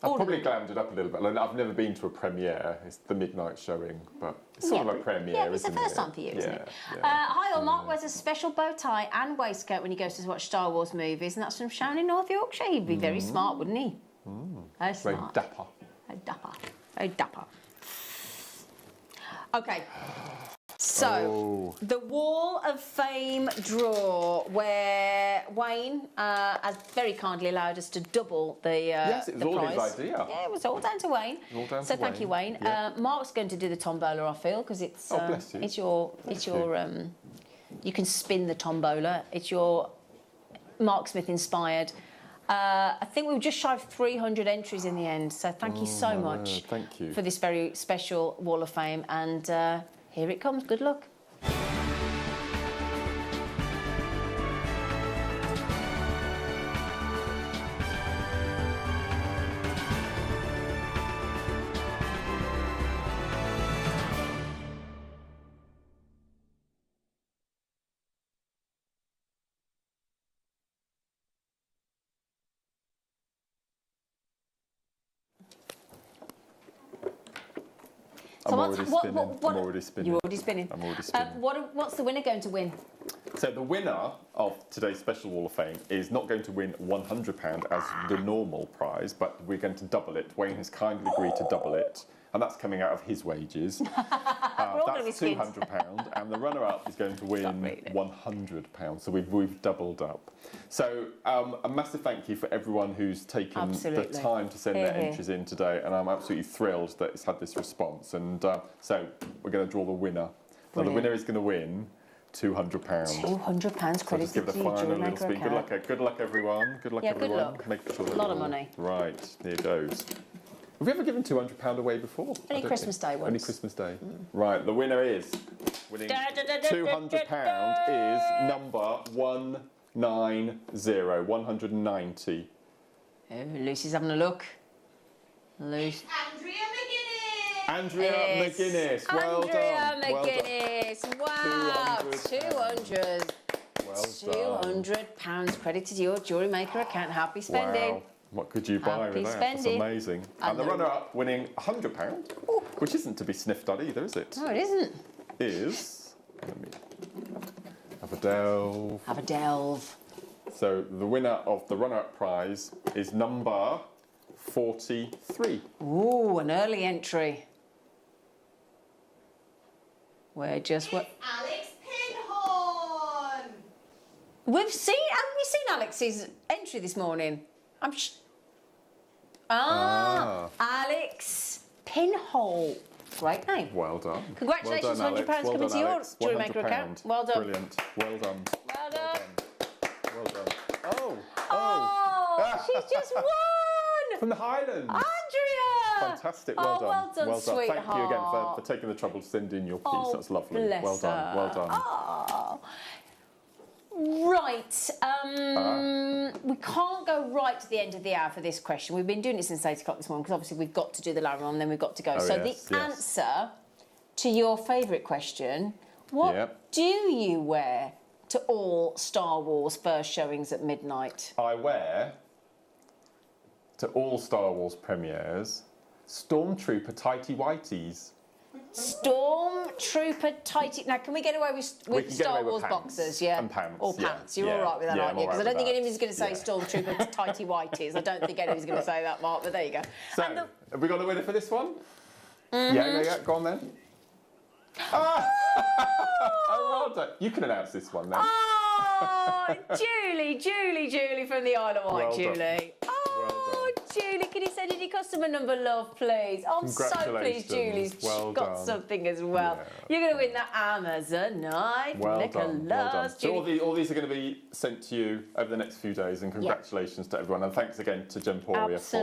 I've probably glammed it up a little bit. Like, I've never been to a premiere. It's the midnight showing, but it's sort of a premiere, Yeah, it's the isn't first it? time for you, isn't it? Yeah. Hi all, Mark wears a special bow tie and waistcoat when he goes to watch Star Wars movies, and that's from Sharon in North Yorkshire. He'd be very smart, wouldn't he? Very Very smart. dapper. Very dapper. Very dapper. Okay. So, Oh. the Wall of Fame draw, where Wayne has very kindly allowed us to double the Yes, it was the all his prize. idea. Yeah, it was all down to Wayne. All down so to thank you, Wayne. Wayne. Yeah. Mark's going to do the tombola, I feel, because it's Oh, bless you. it's your you can spin the tombola. It's your Mark Smith inspired. I think we were just shy of 300 entries in the end. So thank you so my much word, thank you. for this very special Wall of Fame. And here it comes. Good luck. So I'm already spinning. I'm already spinning. You're already spinning. I'm already spinning. What's the winner going to win? So the winner of today's special Wall of Fame is not going to win £100 as the normal prize, but we're going to double it. Wayne has kindly agreed to double it, and that's coming out of his wages. That's £200, and the runner-up is going to win £100. So we've doubled up. So a massive thank you for everyone who's taken the time to send their entries in today, and I'm absolutely thrilled that it's had this response. And so we're going to draw the winner. Now the winner is going to win £200. £200 credit Just give it a final little spin. Good luck, everyone. Good luck, everyone. Good luck. Make sure a lot of money. Right, here goes. Have we ever given £200 away before? Only Christmas Day once. Only Christmas Day. Right, the winner is winning £200 is number 190. Oh, Lucy's having a look. Andrea McGuinness. Andrea McGuinness. Well done. McGuinness. Wow. 200. Well done. £200 credit to your Jewellery Maker account. Happy spending. Wow. What could you buy with that? That's amazing. And the runner-up winning £100, which isn't to be sniffed at either, is it? No, it isn't. Is, let me have a delve. Have a delve. So the winner of the runner-up prize is number 43. Ooh, an early entry. We're just what? Alex Pinhorn. Haven't we seen Alex's entry this morning? Alex Pinhole. Great name. Well done. Congratulations, well done, £100 coming to your Jewellery Maker account. Well done. Brilliant. Well done. Well done. Well done. Oh, she's just won! From the Highlands. Andrea! Fantastic. Well done. Well done, sweetheart. Thank you again for taking the trouble to send in your piece. That's lovely. Bless Well done. her. Well done. Oh. Right, we can't go right to the end of the hour for this question. We've been doing it since 8 o'clock this morning because obviously we've got to do the Laramon and then we've got to go. The answer to your favourite question, what do you wear to all Star Wars first showings at midnight? I wear to all Star Wars premieres Stormtrooper tighty whities. Stormtrooper tighty. Now, can we get away with Star Wars boxers? Yeah, and pants. Or pants. You're all right with that, aren't you? Because I don't think anybody's going to say Stormtrooper tighty whities. I don't think anybody's going to say that, Mark. But there you go. So, have we got a winner for this one? Yeah. Go on then. Oh, well done. You can announce this one then. Oh, Julie from the Isle of Wight, Julie. Oh, Julie, can you send in your customer number, love, please? I'm so pleased Julie's got something as well. You're going to win that Amazonite Nicholas. So all these are going to be sent to you over the next few days, and congratulations to everyone. And thanks again to Gemporia for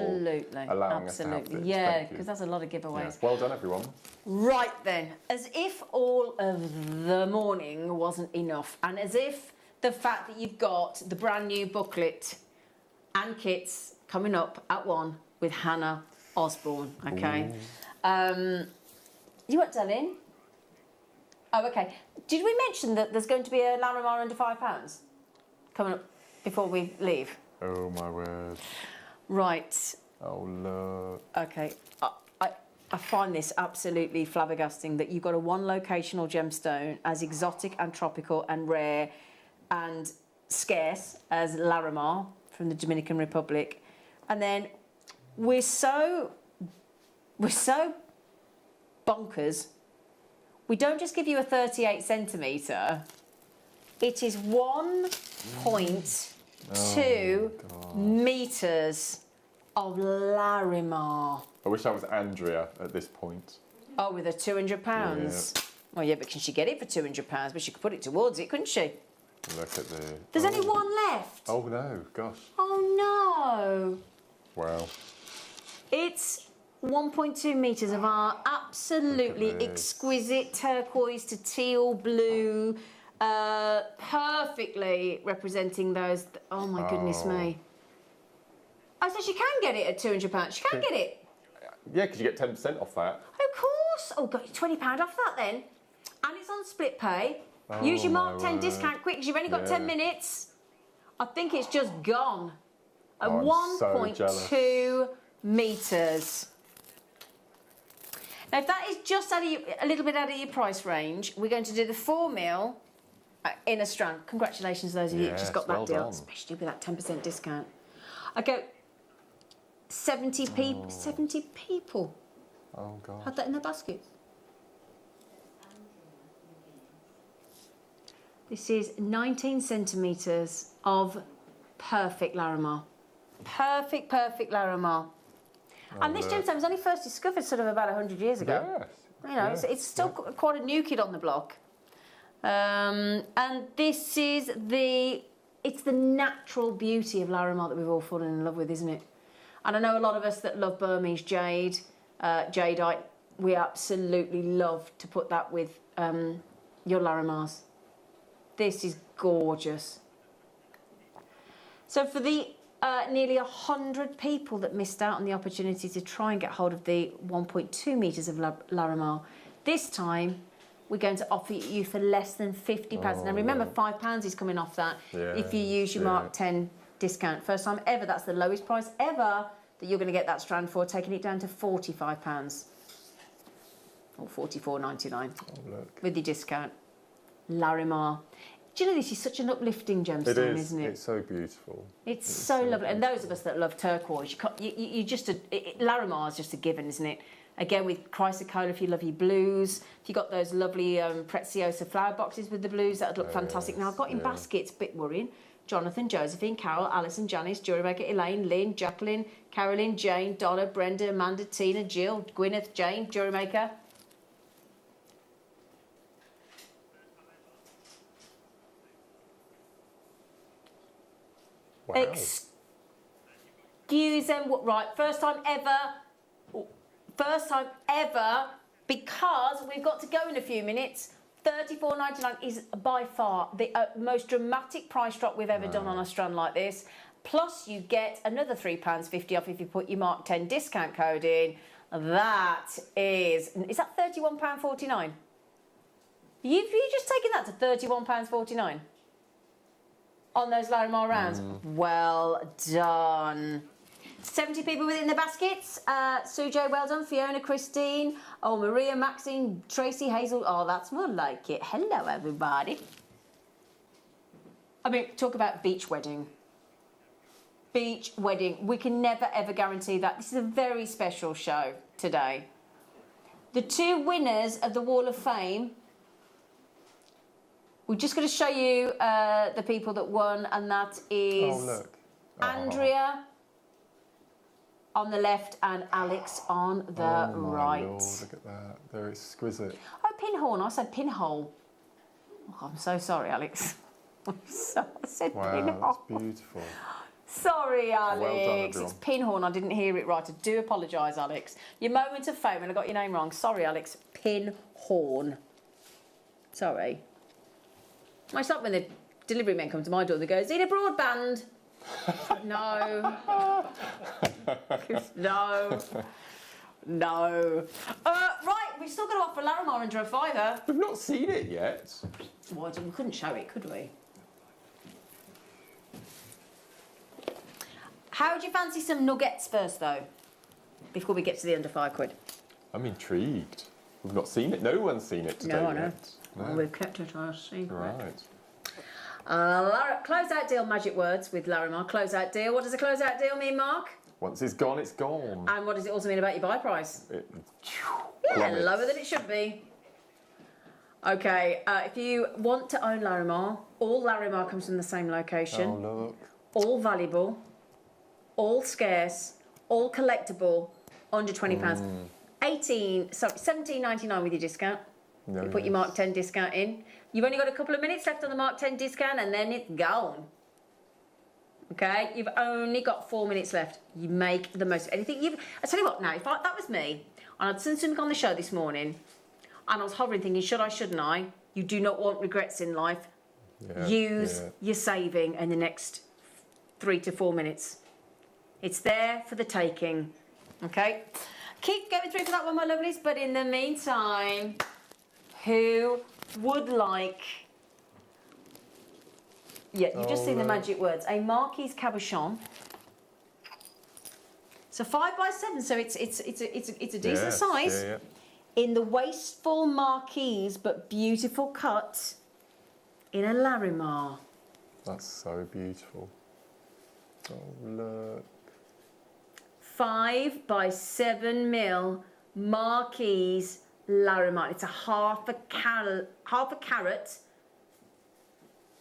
allowing us to have this. Yeah, because that's a lot of giveaways. Yeah. Well done, everyone. Right then, as if all of the morning wasn't enough, and as if the fact that you've got the brand new booklet and kits coming up at 1 with Hannah Osborne, okay? You weren't telling? Oh, okay. Did we mention that there's going to be a Laramar under £5 coming up before we leave? Oh, my word. Right. Oh, look. Okay. I find this absolutely flabbergasting that you've got a one-locational gemstone as exotic and tropical and rare and scarce as Laramar from the Dominican Republic. And then we're so bonkers. We don't just give you a 38 centimetre. It is 1.2 metres of Larimar. I wish I was Andrea at this point. Oh, with her £200? Yeah. Well, yeah, but can she get it for £200? But she could put it towards it, couldn't she? Look at the... There's only one left. Oh, no. Gosh. Oh, no. Wow. It's 1.2 metres of our absolutely exquisite turquoise to teal blue, perfectly representing those... Oh, my goodness me. Oh, so she can get it at £200. She can get it. Yeah, because you get 10% off that. Of course. Oh, got £20 off that then. And it's on split pay. Use your Mark 10 discount quick because you've only got 10 minutes. I think it's just gone. At 1.2 metres. Now, if that is just out of a little bit out of your price range, we're going to do the 4 mil in a strand. Congratulations, those of you who just got that well deal, done. especially with that 10% discount. I go 70 people. 70 people Oh, God. had that in their baskets. This is 19 centimetres of perfect Larimar. Perfect Larimar. And this gemstone was only first discovered sort of about 100 years ago. Yes. You know, it's still quite a new kid on the block. And this is it's the natural beauty of Larimar that we've all fallen in love with, isn't it? And I know a lot of us that love Burmese jade, jadeite, we absolutely love to put that with your Larimars. This is gorgeous. So for the nearly 100 people that missed out on the opportunity to try and get hold of the 1.2 metres of Larimar, this time we're going to offer you for less than £50. Now remember, £5 is coming off that if you use your Mark 10 discount. First time ever, that's the lowest price ever that you're going to get that strand for, taking it down to £45 or $44.99 with your discount. Larimar. Do you know this is such an uplifting gemstone, isn't it? It's so beautiful. It's so lovely. And those of us that love turquoise, you just Larimar is just a given, isn't it? Again, with chrysocolla, if you love your blues, if you've got those lovely Preziosa flower boxes with the blues, that would look fantastic. Now, I've got in baskets, bit worrying, Jonathan, Josephine, Carol, Alison, Janice, JewelleryMaker, Elaine, Lynn, Jacqueline, Carolyn, Jane, Donna, Brenda, Amanda, Tina, Jill, Gwyneth, Jane, JewelleryMaker. Wow. Excuse them, right, first time ever, because we've got to go in a few minutes. $34.99 is by far the most dramatic price drop we've ever done on a strand like this. Plus you get another £3.50 off if you put your Mark 10 discount code in. That is that £31.49? You've just taken that to £31.49? On those Larimar rounds. Well done. 70 people within the baskets. Sujay, well done. Fiona, Christine. Oh, Maria, Maxine, Tracy, Hazel. Oh, that's more like it. Hello, everybody. I mean, talk about beach wedding. Beach wedding. We can never, ever guarantee that. This is a very special show today. The 2 winners of the Wall of Fame. We're just going to show you the people that won, and that is Andrea on the left and Alex on the right. Lord, look at that. They're exquisite. Oh, pinhorn. I said pinhole. Oh, I'm so sorry, Alex. I said pinhole. Wow, that's beautiful. Sorry, Alex. Well done, everyone. It's pinhorn. I didn't hear it right. I do apologise, Alex. Your moment of fame, and I got your name wrong. Sorry, Alex. Pinhorn. Sorry. It's like when the delivery men come to my door, they go, "Is it a broadband?" No. No. Right, we've still got to offer Larimar under a £5. We've not seen it yet. Well, we couldn't show it, could we? How do you fancy some nuggets first, though? Before we get to the under £5. I'm intrigued. We've not seen it. No one's seen it today No, I know. yet. No. Well, we've kept it our secret. Right. Closeout deal, magic words with Larimar. Closeout deal. What does a closeout deal mean, Mark? Once it's gone, it's gone. And what does it also mean about your buy price? Yeah, plummets. lower than it should be. Okay, if you want to own Larimar, all Larimar comes from the same location. Oh, look. All valuable, all scarce, all collectible, under £20. £17.99 with your discount. No, You put your Mark 10 discount in. You've only got a couple of minutes left on the Mark 10 discount, and then it's gone. Okay, you've only got 4 minutes left. You make the most of anything. I tell you what, now, if that was me, and I'd seen something on the show this morning, and I was hovering thinking, should I, shouldn't I? You do not want regrets in life. Yeah, Use your saving in the next 3 to 4 minutes. It's there for the taking. Okay, keep going through for that one, my lovelies. But in the meantime, who would like? Yeah, you've just seen the magic words. A Marquise cabochon. So 5 by 7, so it's a decent size. Yeah. in the wasteful marquise but beautiful cut in a Larimar. That's so beautiful. Oh, look. 5 by 7 mil marquise Larimar. It's a half a carat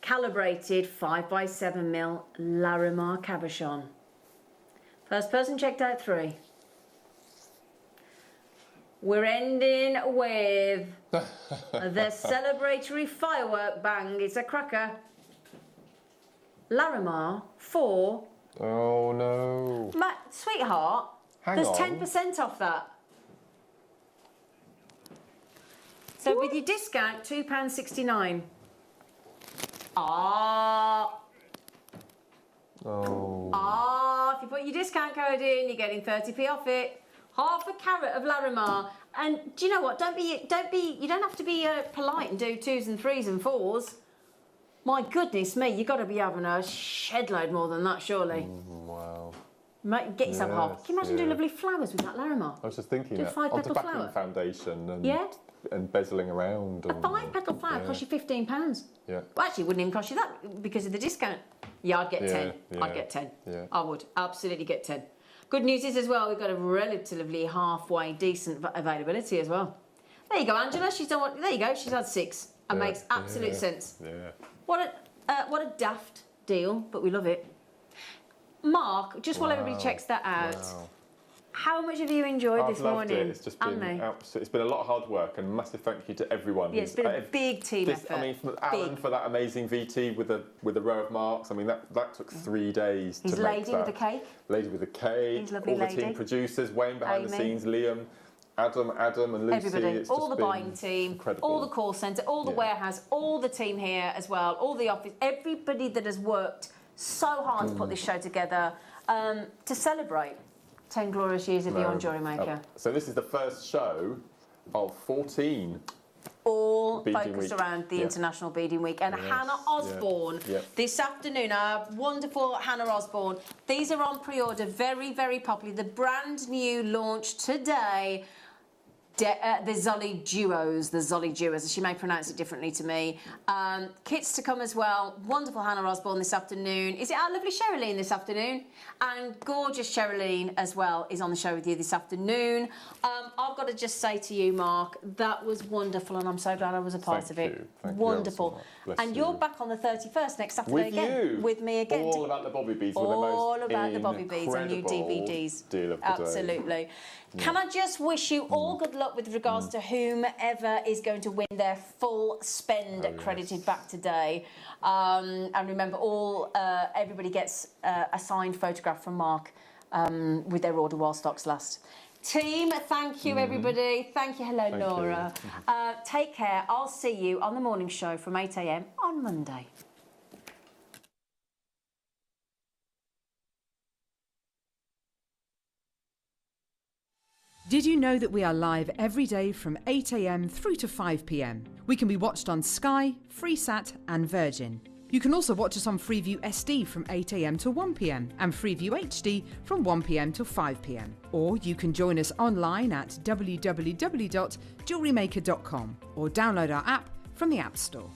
calibrated 5 by 7 mil Larimar cabochon. First person checked out 3. We're ending with the celebratory firework bang. It's a cracker. Larimar 4. Oh no. Sweetheart, there's 10% off that. So with your discount, £2.69. Oh. If you put your discount code in, you're getting 30p off it. Half a carat of Larimar. And do you know what? You don't have to be polite and do 2s and 3s and 4s. My goodness me, you've got to be having a shed load more than that, surely. Wow. Get yourself half. Can you imagine doing yeah. lovely flowers with that Larimar? I was just thinking Do a that. 5-petal Onto backing flower. foundation and, Yeah. and bezeling around. A 5-petal flower costs you £15. Yeah. Well, actually, it wouldn't even cost you that because of the discount. Yeah, I'd get 10. Yeah, I'd get 10. yeah. I would absolutely get 10. Good news is as well, we've got a relatively halfway decent availability as well. There you go, Angela. She's done what? There you go. She's had 6. It makes absolute sense. Yeah. What a daft deal, but we love it. Mark, just while everybody checks that out, how much have you enjoyed this morning? It. It's just been it's been a lot of hard work, and massive thank you to everyone. Yeah, it's been a big team effort. I mean, from Alan for that amazing VT with a row of marks. I mean, that took 3 days His to make lady that. with the cake. Lady with the cake. His lovely all the lady. team producers, Wayne behind the Amy. scenes, Liam, Adam and Lucy. Everybody, It's all just the been buying team, incredible. all the call centre, all the warehouse, all the team here as well, all the office, everybody that has worked so hard to put this show together to celebrate 10 glorious years of you on JewelleryMaker. So this is the first show of 14. All Beading focused week. around the International Beading Week. And Yes, Hannah Osborne, this afternoon, our wonderful Hannah Osborne, these are on pre-order, very, very popular. The brand new launch today, the Zolly Duos, she may pronounce it differently to me. Kits to come as well. Wonderful Hannah Osborne this afternoon. Is it our lovely Sherilyn this afternoon? And gorgeous Sherilyn as well is on the show with you this afternoon. I've got to just say to you, Mark, that was wonderful, and I'm so glad I was a part of it. Thank Wonderful. you, and you're back on the 31st next Saturday with again. you. With me again. All about the bobby beads. All about the bobby beads and new incredible DVDs. Deal of the Absolutely. Yeah. Can I just wish you all good luck with regards to whomever is going to win their full spend credited back today. And remember, everybody gets a signed photograph from Mark with their order while stocks last. Team, thank you, everybody. Thank you. Hello, Thank Laura. Take care. I'll see you on the morning show from 8 a.m. on Monday. Did you know that we are live every day from 8 a.m. through to 5 p.m? We can be watched on Sky, Freesat and Virgin. You can also watch us on Freeview SD from 8 a.m. to 1 p.m. and Freeview HD from 1 p.m. to 5 p.m. Or you can join us online at www.jewellerymaker.com or download our app from the App Store.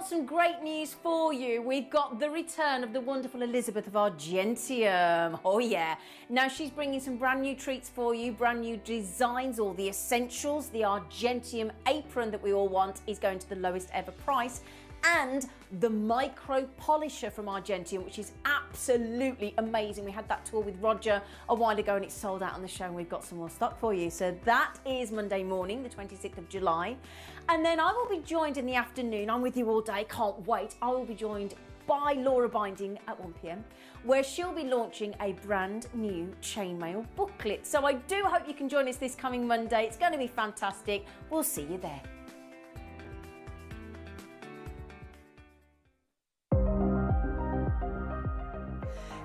some great news for you. We've got the return of the wonderful Elizabeth of Argentium. Oh yeah. Now she's bringing some brand new treats for you, brand new designs, all the essentials. The Argentium apron that we all want is going to the lowest ever price. And the micro polisher from Argentium, which is absolutely amazing. We had that tour with Roger a while ago and it sold out on the show, and we've got some more stock for you. So that is Monday morning, the 26th of July. And then I will be joined in the afternoon. I'm with you all day, can't wait. I will be joined by Laura Binding at 1 p.m, where she'll be launching a brand new chainmail booklet. So I do hope you can join us this coming Monday. It's going to be fantastic. We'll see you there.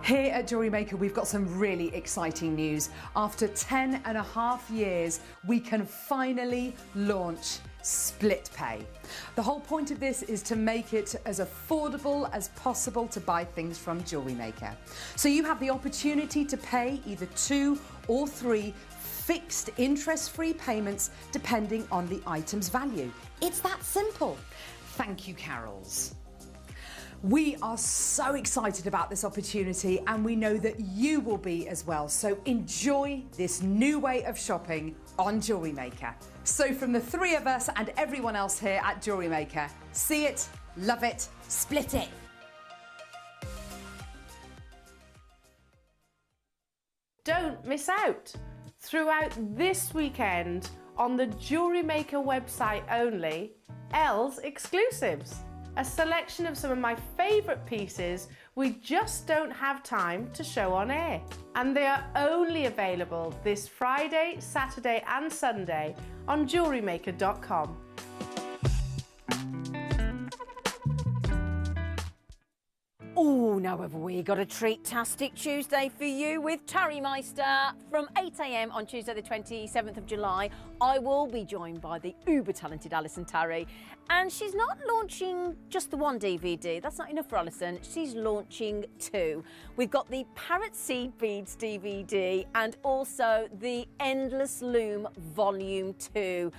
Here at JewelleryMaker, we've got some really exciting news. After 10.5 years, we can finally launch split pay. The whole point of this is to make it as affordable as possible to buy things from JewelleryMaker. So you have the opportunity to pay either 2 or 3 fixed interest-free payments depending on the item's value. It's that simple. Thank you, Carols. We are so excited about this opportunity, and we know that you will be as well. So enjoy this new way of shopping on JewelleryMaker. So from the 3 of us and everyone else here at JewelleryMaker, see it, love it, split it. Don't miss out. Throughout this weekend on the JewelleryMaker website only, Els Exclusives. A selection of some of my favourite pieces we just don't have time to show on air. And they are only available this Friday, Saturday and Sunday on JewelleryMaker.com. Oh, now have we got a treat-tastic Tuesday for you with Terry Meister from 8 a.m. on Tuesday the 27th of July. I will be joined by the uber-talented Alison Terry, and she's not launching just the 1 DVD. That's not enough for Alison. She's launching 2. We've got the Parrot Seed Beads DVD and also the Endless Loom Volume 2.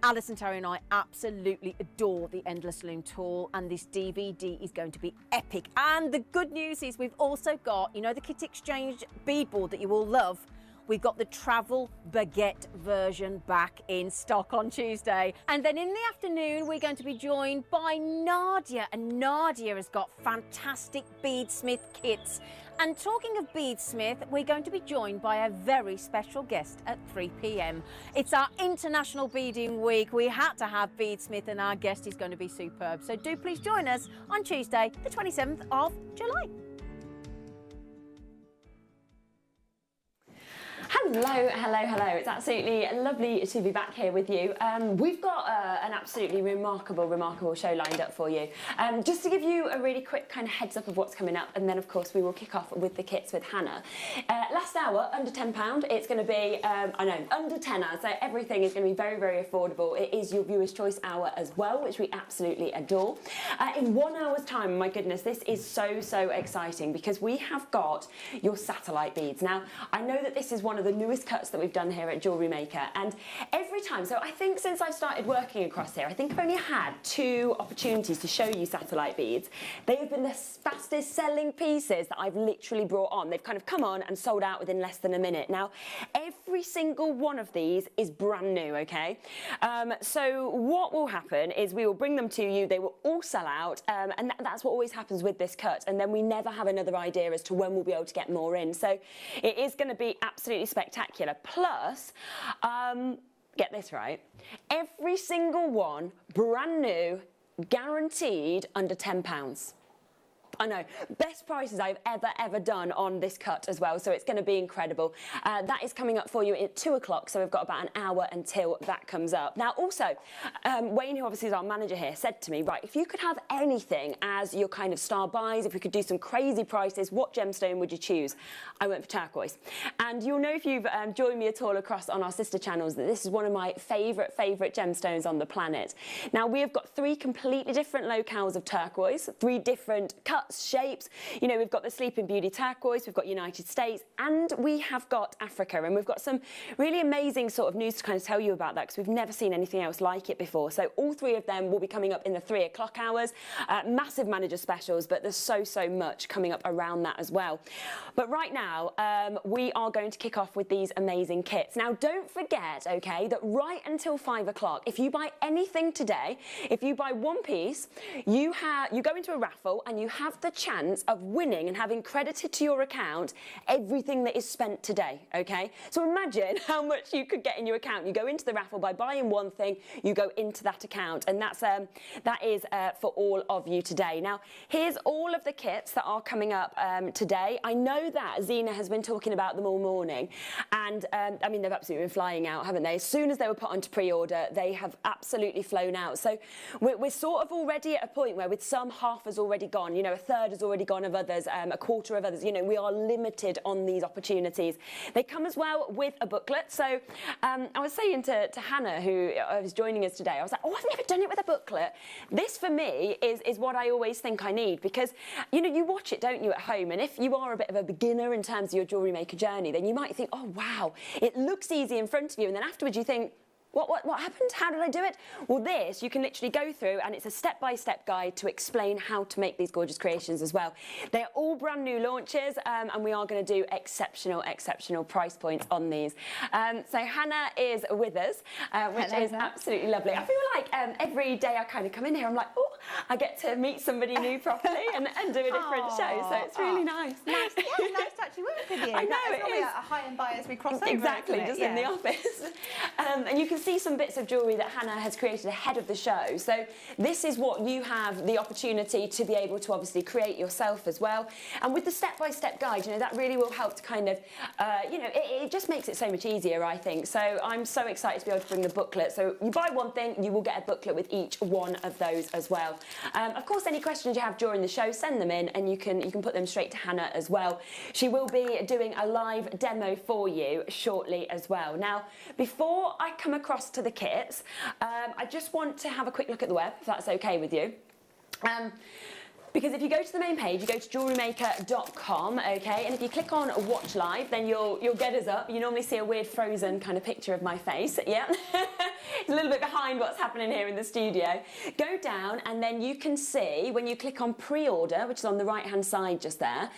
Alison Terry and I absolutely adore the Endless Loom tool, and this DVD is going to be epic. And the good news is we've also got, you know, the Kit Exchange beadboard that you all love. We've got the travel baguette version back in stock on Tuesday. And then in the afternoon, we're going to be joined by Nadia. And Nadia has got fantastic beadsmith kits. And talking of beadsmith, we're going to be joined by a very special guest at 3 p.m. It's our International Beading Week. We had to have beadsmith, and our guest is going to be superb. So do please join us on Tuesday, the 27th of July. Hello, hello, hello. It's absolutely lovely to be back here with you. We've got an absolutely remarkable show lined up for you. Just to give you a really quick kind of heads up of what's coming up, and then of course we will kick off with the kits with Hannah. Last hour, under £10. It's going to be, I know, under tenner, so everything is going to be very, very affordable. It is your viewer's choice hour as well, which we absolutely adore. In 1 hour's time, my goodness, this is so exciting because we have got your satellite beads. Now, I know that this is one of the newest cuts that we've done here at JewelleryMaker, and every time, so I think since I've started working across here, I think I've only had 2 opportunities to show you satellite beads. They have been the fastest selling pieces that I've literally brought on. They've kind of come on and sold out within less than a minute. Now, every single one of these is brand new, okay? So what will happen is we will bring them to you, they will all sell out, and that's what always happens with this cut, and then we never have another idea as to when we'll be able to get more in. So it is going to be absolutely spectacular. Plus, get this right, every single one, brand new, guaranteed under £10. I know, best prices I've ever done on this cut as well, so it's going to be incredible. That is coming up for you at 2 o'clock, so we've got about an hour until that comes up. Now also, Wayne, who obviously is our manager here, said to me, right, if you could have anything as your kind of star buys, if we could do some crazy prices, what gemstone would you choose? I went for turquoise. And you'll know if you've joined me at all across on our sister channels that this is one of my favourite gemstones on the planet. Now we have got 3 completely different locales of turquoise, 3 different cuts cuts, shapes. You know, we've got the Sleeping Beauty turquoise, we've got United States, and we have got Africa. And we've got some really amazing sort of news to kind of tell you about that, because we've never seen anything else like it before. So all three of them will be coming up in the 3 o'clock hours. Massive manager specials, but there's so much coming up around that as well. But right now, we are going to kick off with these amazing kits. Now, don't forget, okay, that right until 5 o'clock, if you buy anything today, if you buy one piece, you go into a raffle and you have the chance of winning and having credited to your account everything that is spent today, okay? So imagine how much you could get in your account. You go into the raffle by buying one thing, you go into that account, and that is for all of you today. Now, here's all of the kits that are coming up today. I know that Zena has been talking about them all morning, and I mean, they've absolutely been flying out, haven't they? As soon as they were put onto pre-order, they have absolutely flown out. So we're sort of already at a point where with some, half has already gone, you know, a third has already gone of others, a quarter of others. You know, we are limited on these opportunities. They come as well with a booklet. So I was saying to Hannah, who was joining us today, I was like, oh, I've never done it with a booklet. This for me is what I always think I need, because, you know, you watch it, don't you, at home? And if you are a bit of a beginner in terms of your jewellery maker journey, then you might think, oh, wow, it looks easy in front of you. And then afterwards you think, what happened? How did I do it? Well, this, you can literally go through, and it's a step-by-step guide to explain how to make these gorgeous creations as well. They're all brand new launches, and we are going to do exceptional price points on these. So Hannah is with us, which is absolutely lovely. I feel like every day I kind of come in here, I'm like, oh, I get to meet somebody new properly and do a different show, so it's really nice. Nice, yeah, nice to actually work with you. I know, it's normally a high-end buy as we cross over. Exactly, just in the office. And you can see some bits of jewellery that Hannah has created ahead of the show. So this is what you have the opportunity to be able to obviously create yourself as well. And with the step-by-step guide, you know, that really will help to kind of, you know, it just makes it so much easier, I think. So I'm so excited to be able to bring the booklet. So you buy one thing, you will get a booklet with each one of those as well. Of course, any questions you have during the show, send them in, and you can put them straight to Hannah as well. She will be doing a live demo for you shortly as well. Now, before I come across to the kits, I just want to have a quick look at the web, if that's okay with you. Because if you go to the main page, you go to JewelleryMaker.com, okay, and if you click on Watch Live, then you'll get us up. You normally see a weird frozen kind of picture of my face, yeah. It's a little bit behind what's happening here in the studio. Go down, and then you can see, when you click on pre-order, which is on the right-hand side just there,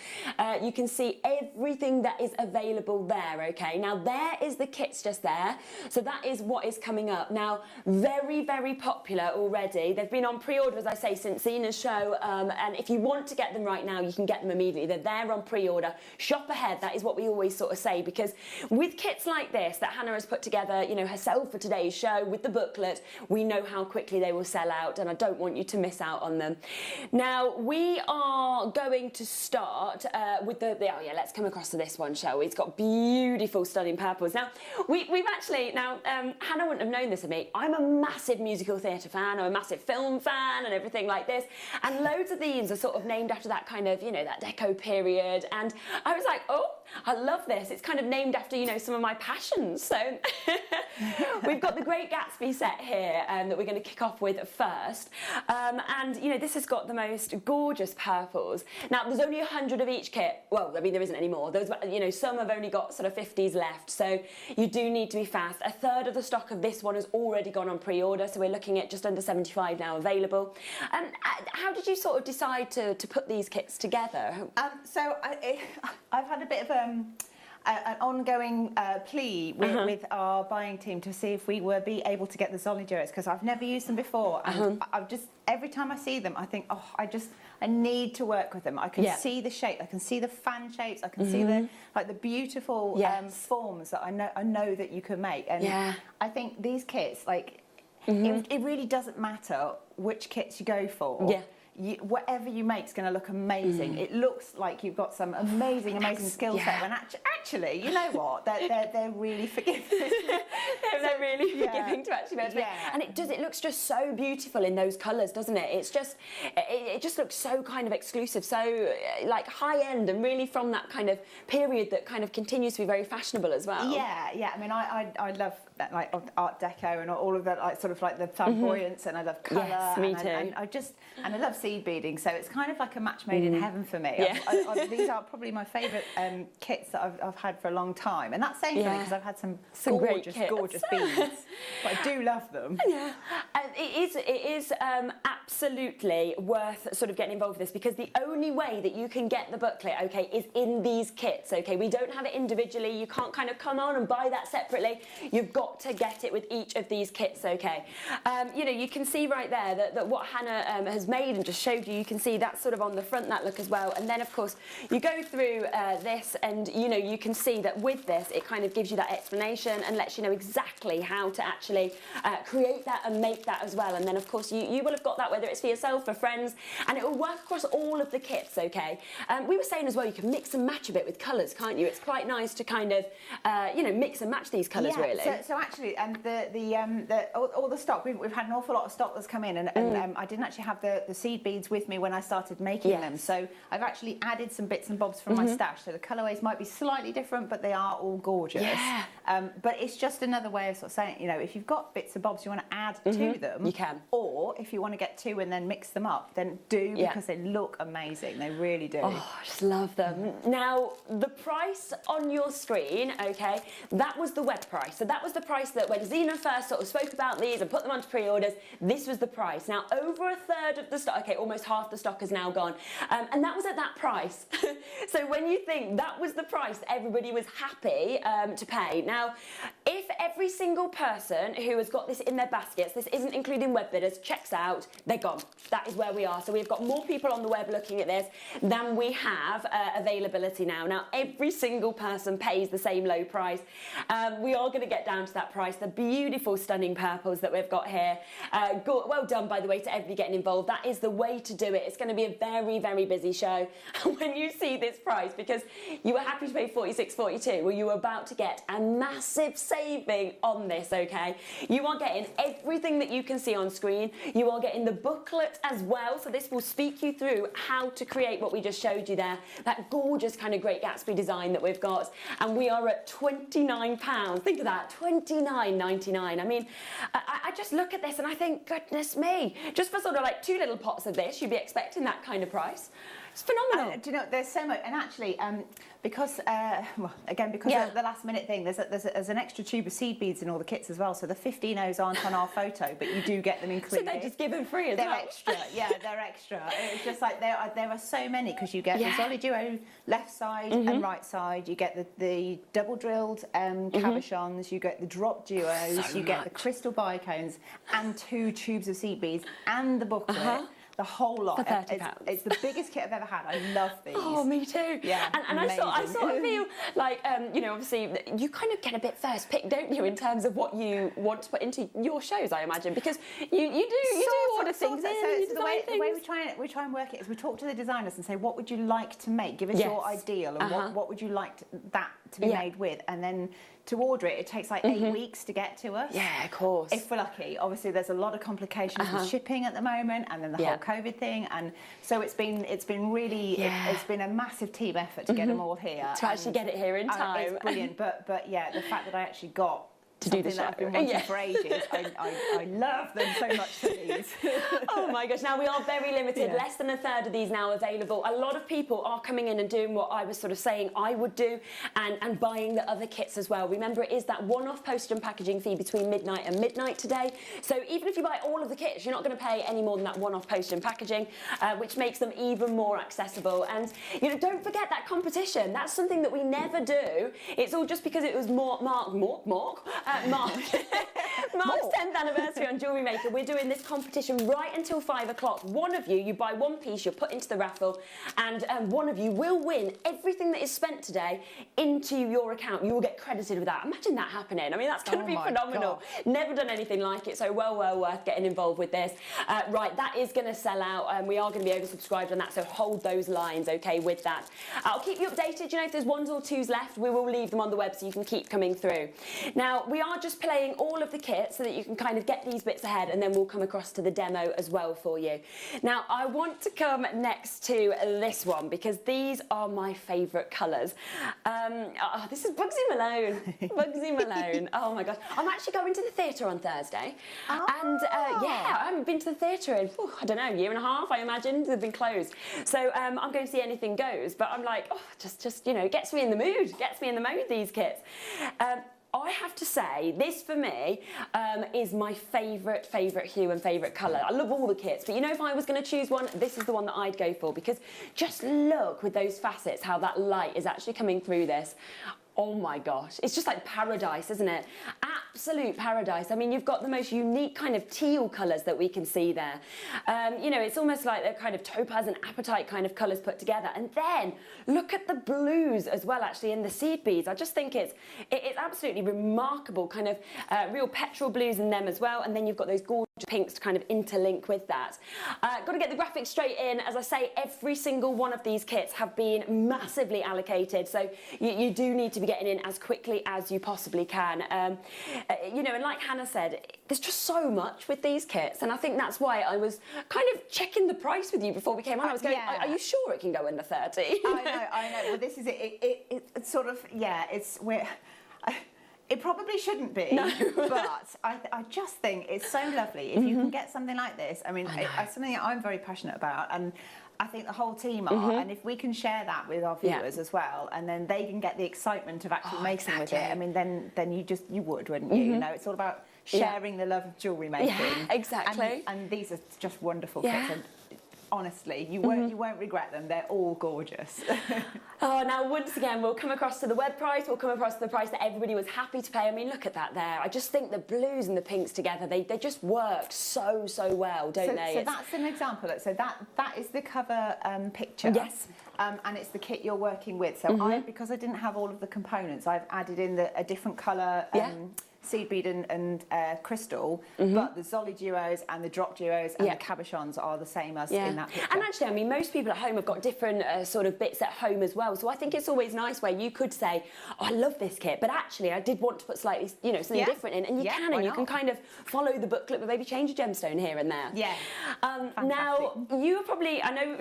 you can see everything that is available there, okay? Now, there is the kits just there, so that is what is coming up. Now, very popular already. They've been on pre-order, as I say, since Zena's show, and if you want to get them right now, you can get them immediately. They're there on pre-order. Shop ahead, that is what we always sort of say, because with kits like this that Hannah has put together, you know, herself for today's show, with the booklet, we know how quickly they will sell out, and I don't want you to miss out on them. Now, we are going to start with oh yeah, let's come across to this one, shall we? It's got beautiful, stunning purples. Now, we've actually, Hannah wouldn't have known this of me. I'm a massive musical theatre fan, I'm a massive film fan and everything like this, and loads of these are sort of named after that kind of, you know, that deco period, and I was like, oh, I love this. It's kind of named after, you know, some of my passions. So we've got the Great Gatsby set here that we're going to kick off with first. And, you know, this has got the most gorgeous purples. Now, there's only 100 of each kit. Well, I mean, there isn't any more. There's, you know, some have only got sort of 50s left. So you do need to be fast. A third of the stock of this one has already gone on pre-order. So we're looking at just under 75 now available. How did you sort of decide to put these kits together? So I've had a bit of an ongoing plea with our buying team to see if we were able to get the solid jewels, because I've never used them before, and I've just, every time I see them, I think, oh, I need to work with them. I can see the shape, I can see the fan shapes, I can see the beautiful forms that I know that you can make, and I think these kits, like, it really doesn't matter which kits you go for. Yeah. Whatever you make is going to look amazing. It looks like you've got some amazing skill set. And actually, you know what? They're really forgiving. they're really forgiving to actually be able to make. And it looks just so beautiful in those colours, doesn't it? It's just, it just looks so kind of exclusive, so like high end, and really from that kind of period that kind of continues to be very fashionable as well. Yeah. I mean, I love that, like Art Deco and all of that, like sort of like the flamboyance, and I love colour. Yes, me too. And I love seed beading, so it's kind of like a match made in heaven for me. Yeah. These are probably my favourite kits that I've had for a long time, and that's saying something because I've had some great gorgeous, kits. gorgeous beads, but I do love them. Yeah, and it is absolutely worth sort of getting involved with this, because the only way that you can get the booklet, okay, is in these kits, okay? We don't have it individually. You can't kind of come on and buy that separately. You've got to get it with each of these kits, okay? You know, you can see right there that what Hannah has made and just showed you. You can see that's sort of on the front, that look as well. And then, of course, you go through this, and, you know, you can see that with this, it kind of gives you that explanation and lets you know exactly how to actually create that and make that as well. And then, of course, you will have got that, whether it's for yourself, for friends, and it will work across all of the kits, okay? We were saying as well, you can mix and match a bit with colours, can't you? It's quite nice to kind of, you know, mix and match these colours, really. So actually, all the stock, we've had an awful lot of stock that's come in, and I didn't actually have the seed beads with me when I started making them. So I've actually added some bits and bobs from my stash. So the colourways might be slightly different, but they are all gorgeous. Yeah. But it's just another way of sort of saying, you know, if you've got bits and bobs you want to add to them, you can. Or if you want to get two and then mix them up, then do, because they look amazing. They really do. Oh, I just love them. Now, the price on your screen, okay, that was the web price. So that was the price that when Zena first sort of spoke about these and put them onto pre-orders, this was the price. Now, over a third of the stock, okay, almost half the stock is now gone. And that was at that price. So when you think that was the price that everybody was happy to pay. Now, if every single person who has got this in their baskets, this isn't including web bidders, checks out, they're gone. That is where we are. So we've got more people on the web looking at this than we have availability now. Now, every single person pays the same low price. We are going to get down to that price. The beautiful, stunning purples that we've got here. Well done, by the way, to everybody getting involved. That is the way to do it. It's going to be a very, very busy show when you see this price, because you were happy to pay $46.42. Well, you were about to get a massive saving on this, okay? You are getting everything that you can see on screen. You are getting the booklet as well. So this will speak you through how to create what we just showed you there, that gorgeous kind of Great Gatsby design that we've got. And we are at £29. Think of that, $29.99. I mean, I just look at this and I think, goodness me, just for sort of like 2 little pots of this, you'd be expecting that kind of price. It's phenomenal. Do you know, there's so much, and actually, because of the last minute thing, there's an extra tube of seed beads in all the kits as well. So the 15 O's aren't on our photo, but you do get them included. So they're just given free as well. They're extra, yeah, they're extra. It's just like there are so many, because you get the Zolly Duo left side and right side. You get the double drilled cabochons. You get the drop duos. You get the crystal bicones and 2 tubes of seed beads and the booklet. The whole lot. For £30. It's the biggest kit I've ever had. I love these. Oh, me too. Yeah, and I sort of feel like, you know, obviously you kind of get a bit first pick, don't you, in terms of what you want to put into your shows, I imagine, because you do order things in. So the way we try and work it is we talk to the designers and say, what would you like to make? Give us your ideal, and what would you like that to be made with, and then to order it takes like 8 weeks to get to us. Yeah, of course. If we're lucky. Obviously, there's a lot of complications with shipping at the moment, and then the whole COVID thing, and so it's been really it's been a massive team effort to get them all here. To actually get it here in time. It's brilliant, but yeah, the fact that I actually got to do the show. That I've been wanting for ages. I love them so much for these. Oh my gosh, now we are very limited, less than a third of these now available. A lot of people are coming in and doing what I was sort of saying I would do, and buying the other kits as well. Remember, it is that one-off postage and packaging fee between midnight and midnight today. So even if you buy all of the kits, you're not going to pay any more than that one-off postage and packaging, which makes them even more accessible. And, you know, don't forget that competition. That's something that we never do. It's all just because it was Mark's 10th anniversary on JewelleryMaker. We're doing this competition right until 5 o'clock. One of you buy one piece, you're put into the raffle, and one of you will win everything that is spent today into your account. You will get credited with that. Imagine that happening. I mean, that's going to be phenomenal. God. Never done anything like it, so well worth getting involved with this. Right, that is going to sell out, and we are going to be oversubscribed on that, so hold those lines, okay, with that. I'll keep you updated. You know, if there's 1s or 2s left, we will leave them on the web so you can keep coming through. Now, we are just playing all of the kits it so that you can kind of get these bits ahead, and then we'll come across to the demo as well for you. Now, I want to come next to this one because these are my favourite colours. This is Bugsy Malone. Bugsy Malone. Oh my gosh. I'm actually going to the theatre on Thursday. And yeah, I haven't been to the theatre in, I don't know, a year and a half, I imagine. They've been closed. So I'm going to see Anything Goes. But I'm like, just, you know, gets me in the mood. Gets me in the mood, these kits. I have to say, this for me is my favourite hue and favourite colour. I love all the kits, but you know, if I was going to choose one, this is the one that I'd go for, because just look with those facets how that light is actually coming through this. Oh my gosh, it's just like paradise, isn't it? Absolute paradise. I mean, you've got the most unique kind of teal colours that we can see there. You know, it's almost like they're kind of topaz and apatite kind of colours put together. And then look at the blues as well, actually, in the seed beads. I just think it's absolutely remarkable, kind of real petrol blues in them as well. And then you've got those gorgeous pinks to kind of interlink with that. Got to get the graphics straight in. As I say, every single one of these kits have been massively allocated. So you do need to be getting in as quickly as you possibly can. You know, and like Hannah said, there's just so much with these kits, and I think that's why I was kind of checking the price with you before we came on. I was going, are you sure it can go under 30? I know. Well, this is it. It's sort of, yeah, it probably shouldn't be, no. But I just think it's so lovely if you can get something like this. I mean, it's something that I'm very passionate about, and I think the whole team are, and if we can share that with our viewers as well, and then they can get the excitement of actually making with it, I mean, then you would, wouldn't you? You know, it's all about sharing the love of jewellery making. Yeah, exactly. And these are just wonderful kits. And honestly, you won't regret them. They're all gorgeous. Now once again, we'll come across to the web price. We'll come across to the price that everybody was happy to pay. I mean, look at that there. I just think the blues and the pinks together, they just work so well, don't they? So that's an example. So that is the cover picture. Yes. And it's the kit you're working with. So because I didn't have all of the components, I've added in a different colour seed bead and crystal, but the Zolly duos and the drop duos and the cabochons are the same as in that picture. And actually, I mean, most people at home have got different sort of bits at home as well. So I think it's always nice where you could say, I love this kit, but actually I did want to put slightly, you know, something different in, and you can, and you can kind of follow the booklet, but maybe change a gemstone here and there. Yeah. Now, you are probably, I know,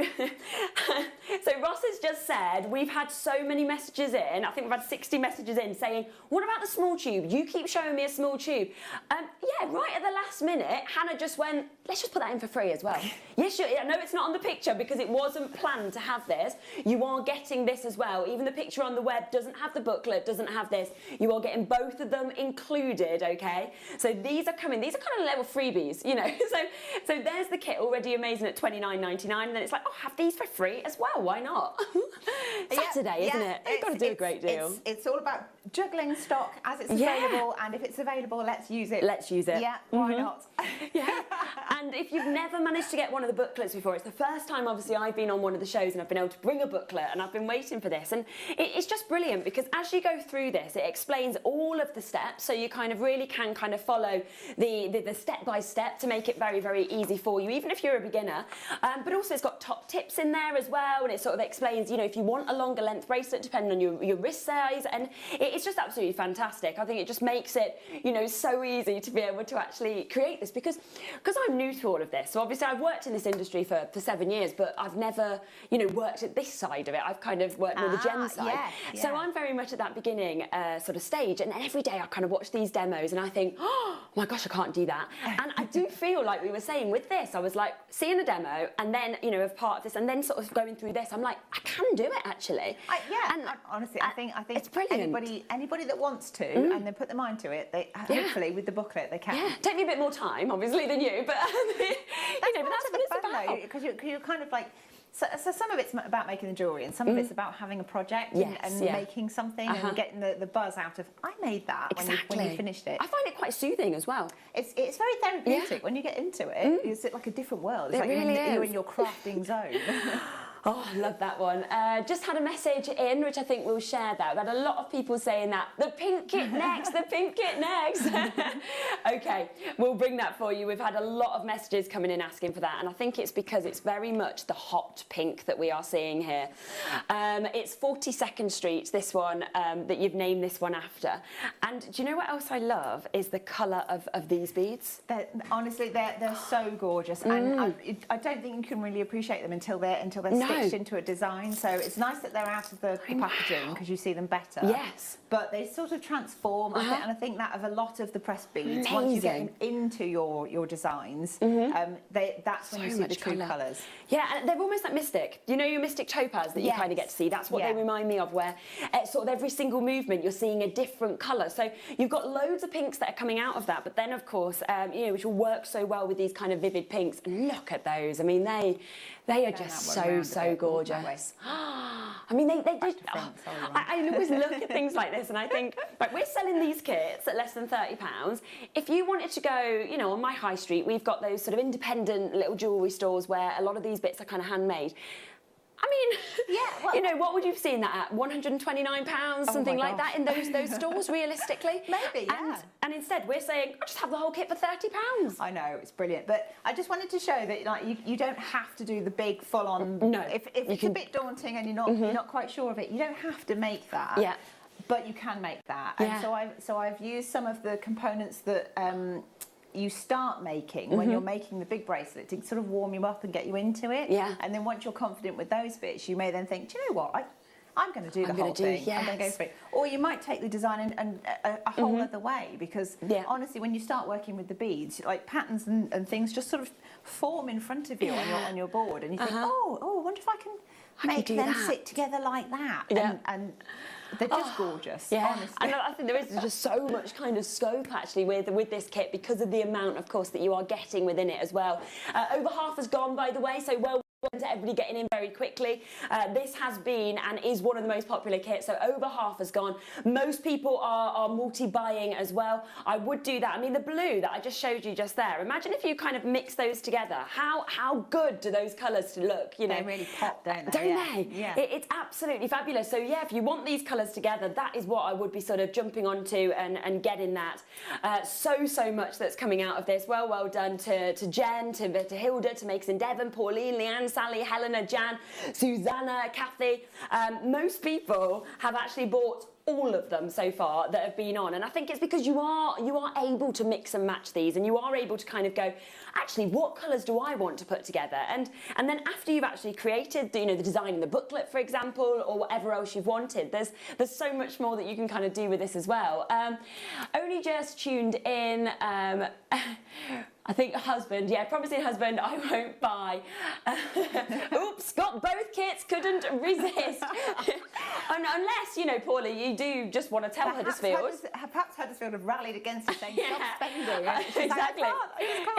so Ross has just said, we've had so many messages in, I think we've had 60 messages in saying, what about the small tube? You keep showing me a small tube. Yeah, right at the last minute, Hannah just went, let's just put that in for free as well. Yes, I know it's not on the picture because it wasn't planned to have this. You are getting this as well. Even the picture on the web doesn't have the booklet, doesn't have this. You are getting both of them included, okay? So these are coming, these are kind of little freebies, you know. So there's the kit already amazing at $29.99, and then it's like, oh, have these for free as well, why not? Saturday, isn't it? You've got to do a great deal. It's all about juggling stock as it's available, and if it's available, let's use it. Let's use it. Yeah, why not? Yeah. And if you've never managed to get one of the booklets before, it's the first time, obviously, I've been on one of the shows and I've been able to bring a booklet, and I've been waiting for this. And it's just brilliant because as you go through this, it explains all of the steps, so you kind of really can kind of follow the step by step to make it very easy for you, even if you're a beginner. But also it's got top tips in there as well, and it sort of explains, you know, if you want a longer length bracelet, depending on your wrist size, and it's just absolutely fantastic. I think it just makes it, you know, so easy to be able to actually create this because I'm new to all of this. So obviously I've worked in this industry for 7 years, but I've never, you know, worked at this side of it. I've kind of worked more the gem side. So I'm very much at that beginning sort of stage, and every day I kind of watch these demos and I think, oh my gosh, I can't do that. And I do feel like we were saying with this, I was like seeing a demo and then, you know, as part of this and then sort of going through this, I'm like, I can do it actually. Honestly, I think it's brilliant. Anybody that wants to and they put their mind to it, they hopefully with the booklet they can. Yeah, take me a bit more time, obviously, than you, but you know, that's what it's about. Because you're kind of like. So some of it's about making the jewellery, and some of it's about having a project and making something and getting the buzz out of. I made that when you finished it. I find it quite soothing as well. It's very therapeutic when you get into it. It's like a different world. It's like really you're in your crafting zone. Oh, I love that one. Just had a message in, which I think we'll share that. We've had a lot of people saying that. The pink kit next, the pink kit next. Okay, we'll bring that for you. We've had a lot of messages coming in asking for that, and I think it's because it's very much the hot pink that we are seeing here. It's 42nd Street, this one, that you've named this one after. And do you know what else I love is the colour of these beads? Honestly, they're so gorgeous, and I don't think you can really appreciate them until they're stitched into a design. So it's nice that they're out of the packaging because you see them better. Yes. But they sort of transform, and I think that of a lot of the pressed beads, once you get them into your designs, that's when you see the true colours. Yeah, and they're almost like mystic. You know your mystic topaz that you kind of get to see? That's what they remind me of, where sort of every single movement you're seeing a different colour. So you've got loads of pinks that are coming out of that, but then of course, you know, which will work so well with these kind of vivid pinks. And look at those. I mean, they are just so gorgeous. I mean, they just... I always look at things like this and I think, right, we're selling these kits at less than £30. If you wanted to go, you know, on my high street, we've got those sort of independent little jewellery stores where a lot of these bits are kind of handmade. I mean, you know, what would you have seen that at? £129, something like that, in those stores, realistically? Maybe, yeah. And instead, we're saying, I'll just have the whole kit for £30. I know, it's brilliant. But I just wanted to show that, like, you don't have to do the big, full-on... No. If it's a bit daunting and you're not quite sure of it, you don't have to make that. Yeah. But you can make that. And so I've used some of the components that... you start making when you're making the big bracelet to sort of warm you up and get you into it. Yeah. And then once you're confident with those bits, you may then think, do you know what? I'm going to do the whole thing. I'm going to go for it. Or you might take the design and a whole other way, because honestly, when you start working with the beads, like patterns and things just sort of form in front of you on your board, and you think, oh, I wonder if I can make them sit together like that. Yeah. And they're just gorgeous, honestly. And I think there is just so much kind of scope actually with this kit because of the amount, of course, that you are getting within it as well. Over half has gone, by the way, so well done to everybody getting in very quickly. This has been and is one of the most popular kits, so over half has gone. Most people are multi-buying as well. I would do that. I mean, the blue that I just showed you just there, imagine if you kind of mix those together. How good do those colours look? You know, they really pop, don't they? Don't they? Yeah. It's absolutely fabulous. So yeah, if you want these colours together, that is what I would be sort of jumping onto and getting that. So much that's coming out of this. Well done to Jen, to Hilda, to Makes in Devon, Pauline, Leanne, Sally, Helena, Jan, Susanna, Kathy. Most people have actually bought all of them so far that have been on, and I think it's because you are able to mix and match these, and you are able to kind of go, actually, what colours do I want to put together? And then after you've actually created the design in the booklet, for example, or whatever else you've wanted, there's so much more that you can kind of do with this as well. Only just tuned in. I think husband, promising husband, I won't buy. Oops, got both kits, couldn't resist. Unless, Paula, you do just want to tell Huddersfield. Perhaps Huddersfield have rallied against it, saying stop spending. Exactly.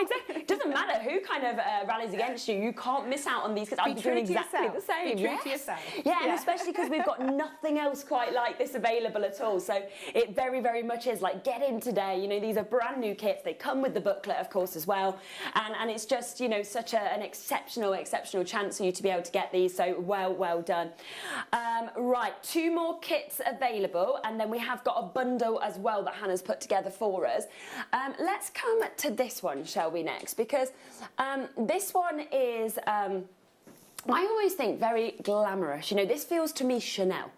Exactly. It doesn't matter who kind of rallies against you. You can't miss out on these kits. I'd be doing exactly the same. Be true to yourself. Yeah, and especially because we've got nothing else quite like this available at all. So it very, very much is like, get in today. These are brand new kits. They come with the booklet, of course, as well, and it's just such an exceptional chance for you to be able to get these, so well done. Right, 2 more kits available, and then we have got a bundle as well that Hannah's put together for us. Let's come to this one, shall we, next, because this one is I always think very glamorous. This feels to me Chanel.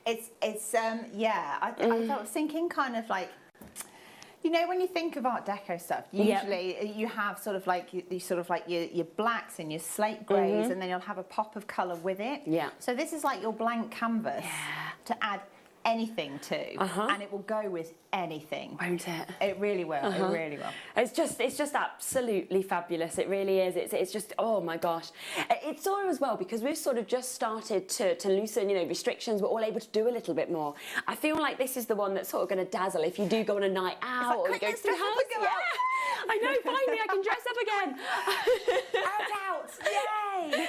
I was thinking kind of like, when you think of Art Deco stuff, usually you have sort of like your blacks and your slate greys, and then you'll have a pop of colour with it. Yeah. So this is like your blank canvas to add anything to, and it will go with anything. Won't it? It really will. It really will. It's just absolutely fabulous. It really is. It's just, oh my gosh. It's sort of as well because we've sort of just started to loosen, restrictions. We're all able to do a little bit more. I feel like this is the one that's sort of going to dazzle if you do go on a night out or you go to the house. I know. Finally, I can dress up again. Out! Yay!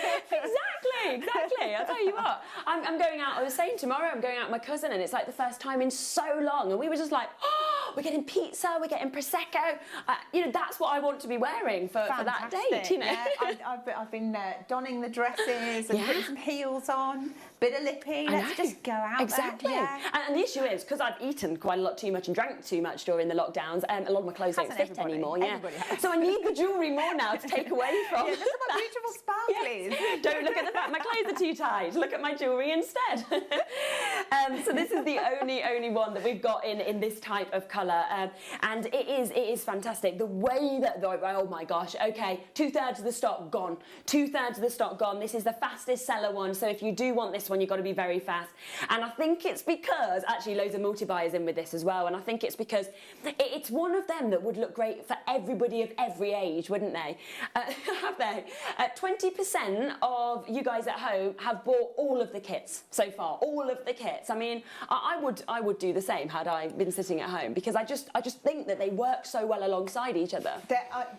Exactly. I'll tell you what. I'm going out. I was saying tomorrow I'm going out with my cousin, and it's like the first time in so long, and we were just like, oh, we're getting pizza, we're getting Prosecco. You know, that's what I want to be wearing for that date, you know. Yeah, I've been donning the dresses and putting some heels on, bit of lippy. Let's just go out exactly. there. Yeah. And the issue is, because I've eaten quite a lot too much and drank too much during the lockdowns, a lot of my clothes don't fit anymore. Yeah. So I need the jewellery more now to take away from. Yeah, look at my beautiful sparklies. Yes. Don't look at the fact my clothes are too tight. Look at my jewellery instead. So this is the only one that we've got in this type of colour, and it is fantastic. The way that, oh my gosh, okay, 2/3 of the stock gone. 2/3 of the stock gone. This is the fastest seller one, so if you do want this one, you've got to be very fast. And I think it's because, actually loads of multi-buyers in with this as well, and I think it's because it's one of them that would look great for everybody of every age, wouldn't they? Have they? 20% of you guys at home have bought all of the kits so far, all of the kits. I mean, I would do the same had I been sitting at home, because I just think that they work so well alongside each other.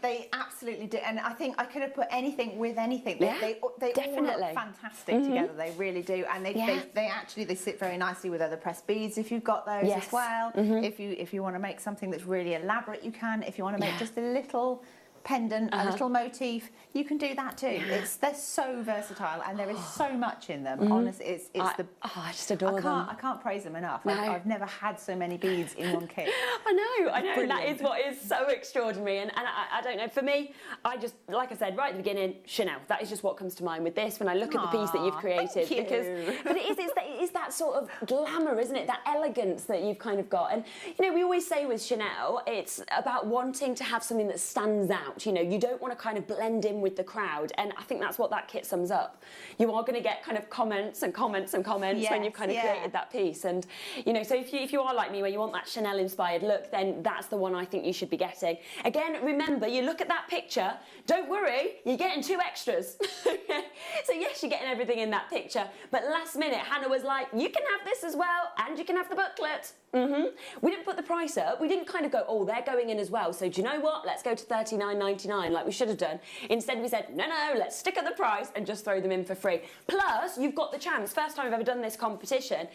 They absolutely do, and I think I could have put anything with anything. They definitely all look fantastic together. They really do, and they sit very nicely with other pressed beads if you've got those as well. If you want to make something that's really elaborate, you can. If you want to make just a little pendant, a little motif, you can do that too. They're so versatile, and there is so much in them. Honestly, I just adore them. I can't praise them enough. No. I've never had so many beads in one kit. I know. Brilliant. That is what is so extraordinary, and I don't know, for me, I just, like I said right at the beginning, Chanel. That is just what comes to mind with this when I look at the piece that you've created. Thank you. But it is that sort of glamour, isn't it? That elegance that you've kind of got. And you know, we always say with Chanel, it's about wanting to have something that stands out. You know, you don't want to kind of blend in with the crowd, and I think that's what that kit sums up. You are going to get kind of comments and comments and comments when you've kind of created that piece. And you know, so if you are like me, where you want that Chanel inspired look, then that's the one I think you should be getting. Again, remember, you look at that picture, don't worry, you're getting 2 extras. So yes, you're getting everything in that picture, but last minute Hannah was like, you can have this as well, and you can have the booklet. We didn't put the price up. We didn't kind of go, oh, they're going in as well, so do you know what? Let's go to $39.99 like we should have done. Instead, we said, no, let's stick at the price and just throw them in for free. Plus, you've got the chance, first time I've ever done this competition,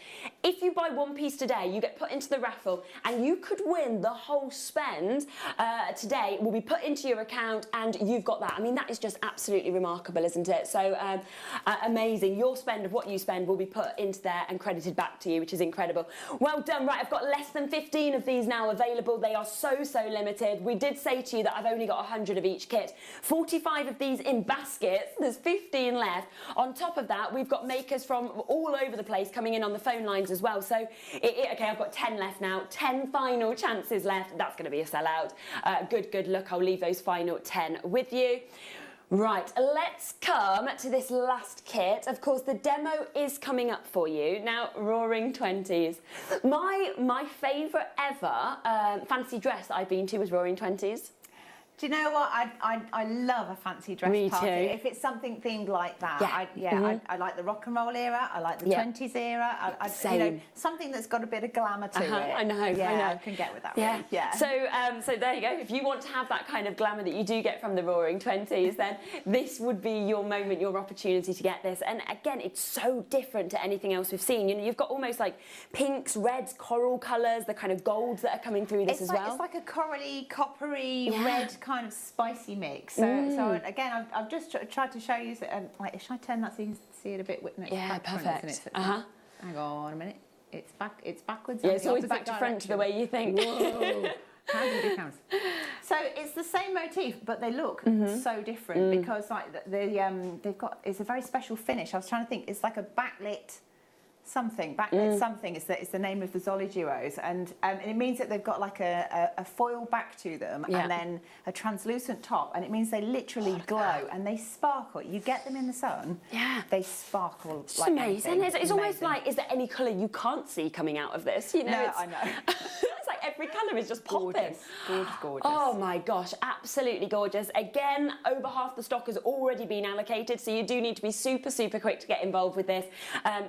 if you buy one piece today, you get put into the raffle, and you could win the whole spend today, will be put into your account, and you've got that. I mean, that is just absolutely remarkable, isn't it? So amazing. Your spend of what you spend will be put into there and credited back to you, which is incredible. Well done. Right, I've got less than 15 of these now available. They are so limited. We did say to you that I've only got 100 of each kit. 45 of these in baskets. There's 15 left. On top of that, we've got makers from all over the place coming in on the phone lines as well. So, okay, I've got 10 left now. 10 final chances left. That's going to be a sellout. Good luck. I'll leave those final 10 with you. Right, let's come to this last kit. Of course, the demo is coming up for you. Now, Roaring 20s. My favourite ever fancy dress that I've been to was Roaring 20s. Do you know what? I love a fancy dress party. If it's something themed like that, I like the rock and roll era. I like the 20s era. Same. You know, something that's got a bit of glamour to it. I know. I can get with that. Yeah. One. Yeah. So there you go. If you want to have that kind of glamour that you do get from the Roaring 20s, then this would be your moment, your opportunity to get this. And again, it's so different to anything else we've seen. You know, you've got almost like pinks, reds, coral colours, the kind of golds that are coming through this as well. It's like a corally, coppery, red kind of spicy mix. So again, I've just tried to show you. Should I turn that so you can see it a bit? Yeah, perfect. Hang on a minute. It's backwards. Yeah, it's always back to front the way you think. Whoa. How do you count? So it's the same motif, but they look so different because like they've got, it's a very special finish. I was trying to think. It's like a backlit something. Backlit something is the name of the Zolly duos, and it means that they've got like a foil back to them and then a translucent top, and it means they literally glow and they sparkle. You get them in the sun, they sparkle. It's like amazing. Anything. It's almost like, is there any colour you can't see coming out of this? You know, no, I know. It's like every colour is just popping. Gorgeous. Oh my gosh, absolutely gorgeous. Again, over half the stock has already been allocated, so you do need to be super quick to get involved with this.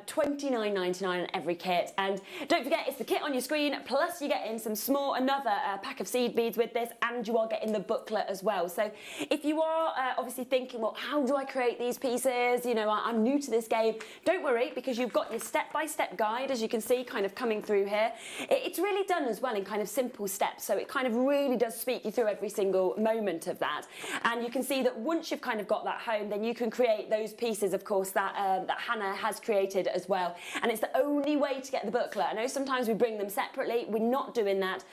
$29.99 on every kit, and don't forget, it's the kit on your screen, plus you get in another pack of seed beads with this, and you are getting the booklet as well. So if you are obviously thinking, well, how do I create these pieces? You know, I'm new to this game. Don't worry, because you've got your step-by-step guide, as you can see, kind of coming through here. It's really done as well in kind kind of simple steps. So it kind of really does speak you through every single moment of that. And you can see that once you've kind of got that home, then you can create those pieces, of course, that that Hannah has created as well. And it's the only way to get the booklet. I know sometimes we bring them separately. We're not doing that.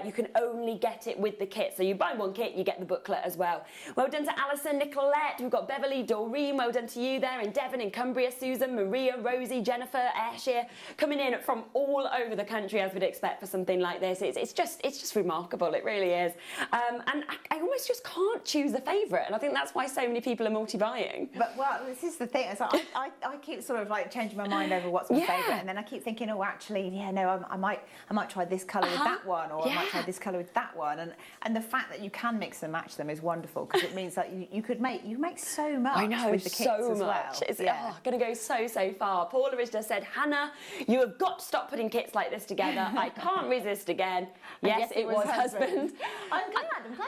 You can only get it with the kit. So you buy one kit, you get the booklet as well. Well done to Alison, Nicolette. We've got Beverly, Doreen. Well done to you there in Devon, in Cumbria, Susan, Maria, Rosie, Jennifer, Ayrshire, coming in from all over the country, as we'd expect for something like this. It's just remarkable. It really is. And I almost just can't choose a favourite, and I think that's why so many people are multi-buying. But well, this is the thing. Is I keep sort of like changing my mind over what's my favourite, and then I keep thinking, oh, actually, yeah, no, I might try this colour with that one, or I might try this colour with that one, and the fact that you can mix and match them is wonderful, because it means that you make so much. I know, with the kits so as well. much. It's going to go so far. Paula has just said, Hannah, you have got to stop putting kits like this together. I can't resist again. Yes, it was husband. I'm glad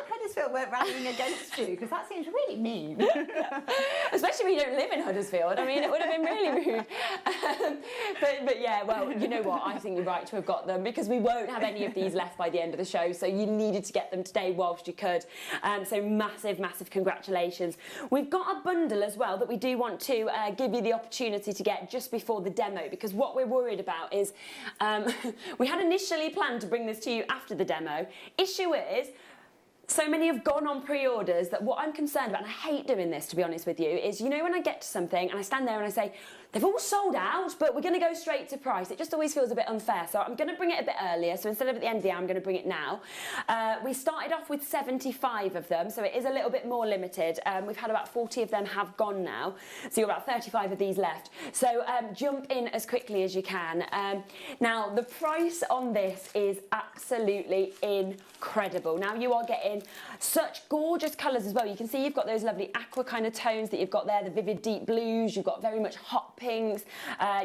Huddersfield weren't rallying against you, because that seems really mean. Especially when you don't live in Huddersfield. I mean, it would have been really rude. But yeah, well, you know what? I think you're right to have got them, because we won't have any of these left by the end of the show. So you needed to get them today whilst you could. So massive congratulations. We've got a bundle as well that we do want to give you the opportunity to get just before the demo, because what we're worried about is we had initially planned to bring this to you after the demo. Issue is, so many have gone on pre-orders that what I'm concerned about, and I hate doing this to be honest with you, is, you know, when I get to something and I stand there and I say, they've all sold out, but we're going to go straight to price. It just always feels a bit unfair. So I'm going to bring it a bit earlier. So instead of at the end of the hour, I'm going to bring it now. We started off with 75 of them, so it is a little bit more limited. We've had about 40 of them have gone now. So you've got about 35 of these left. So jump in as quickly as you can. Now, the price on this is absolutely incredible. Now, you are getting such gorgeous colours as well. You can see you've got those lovely aqua kind of tones that you've got there, the vivid deep blues. You've got very much hot pinks.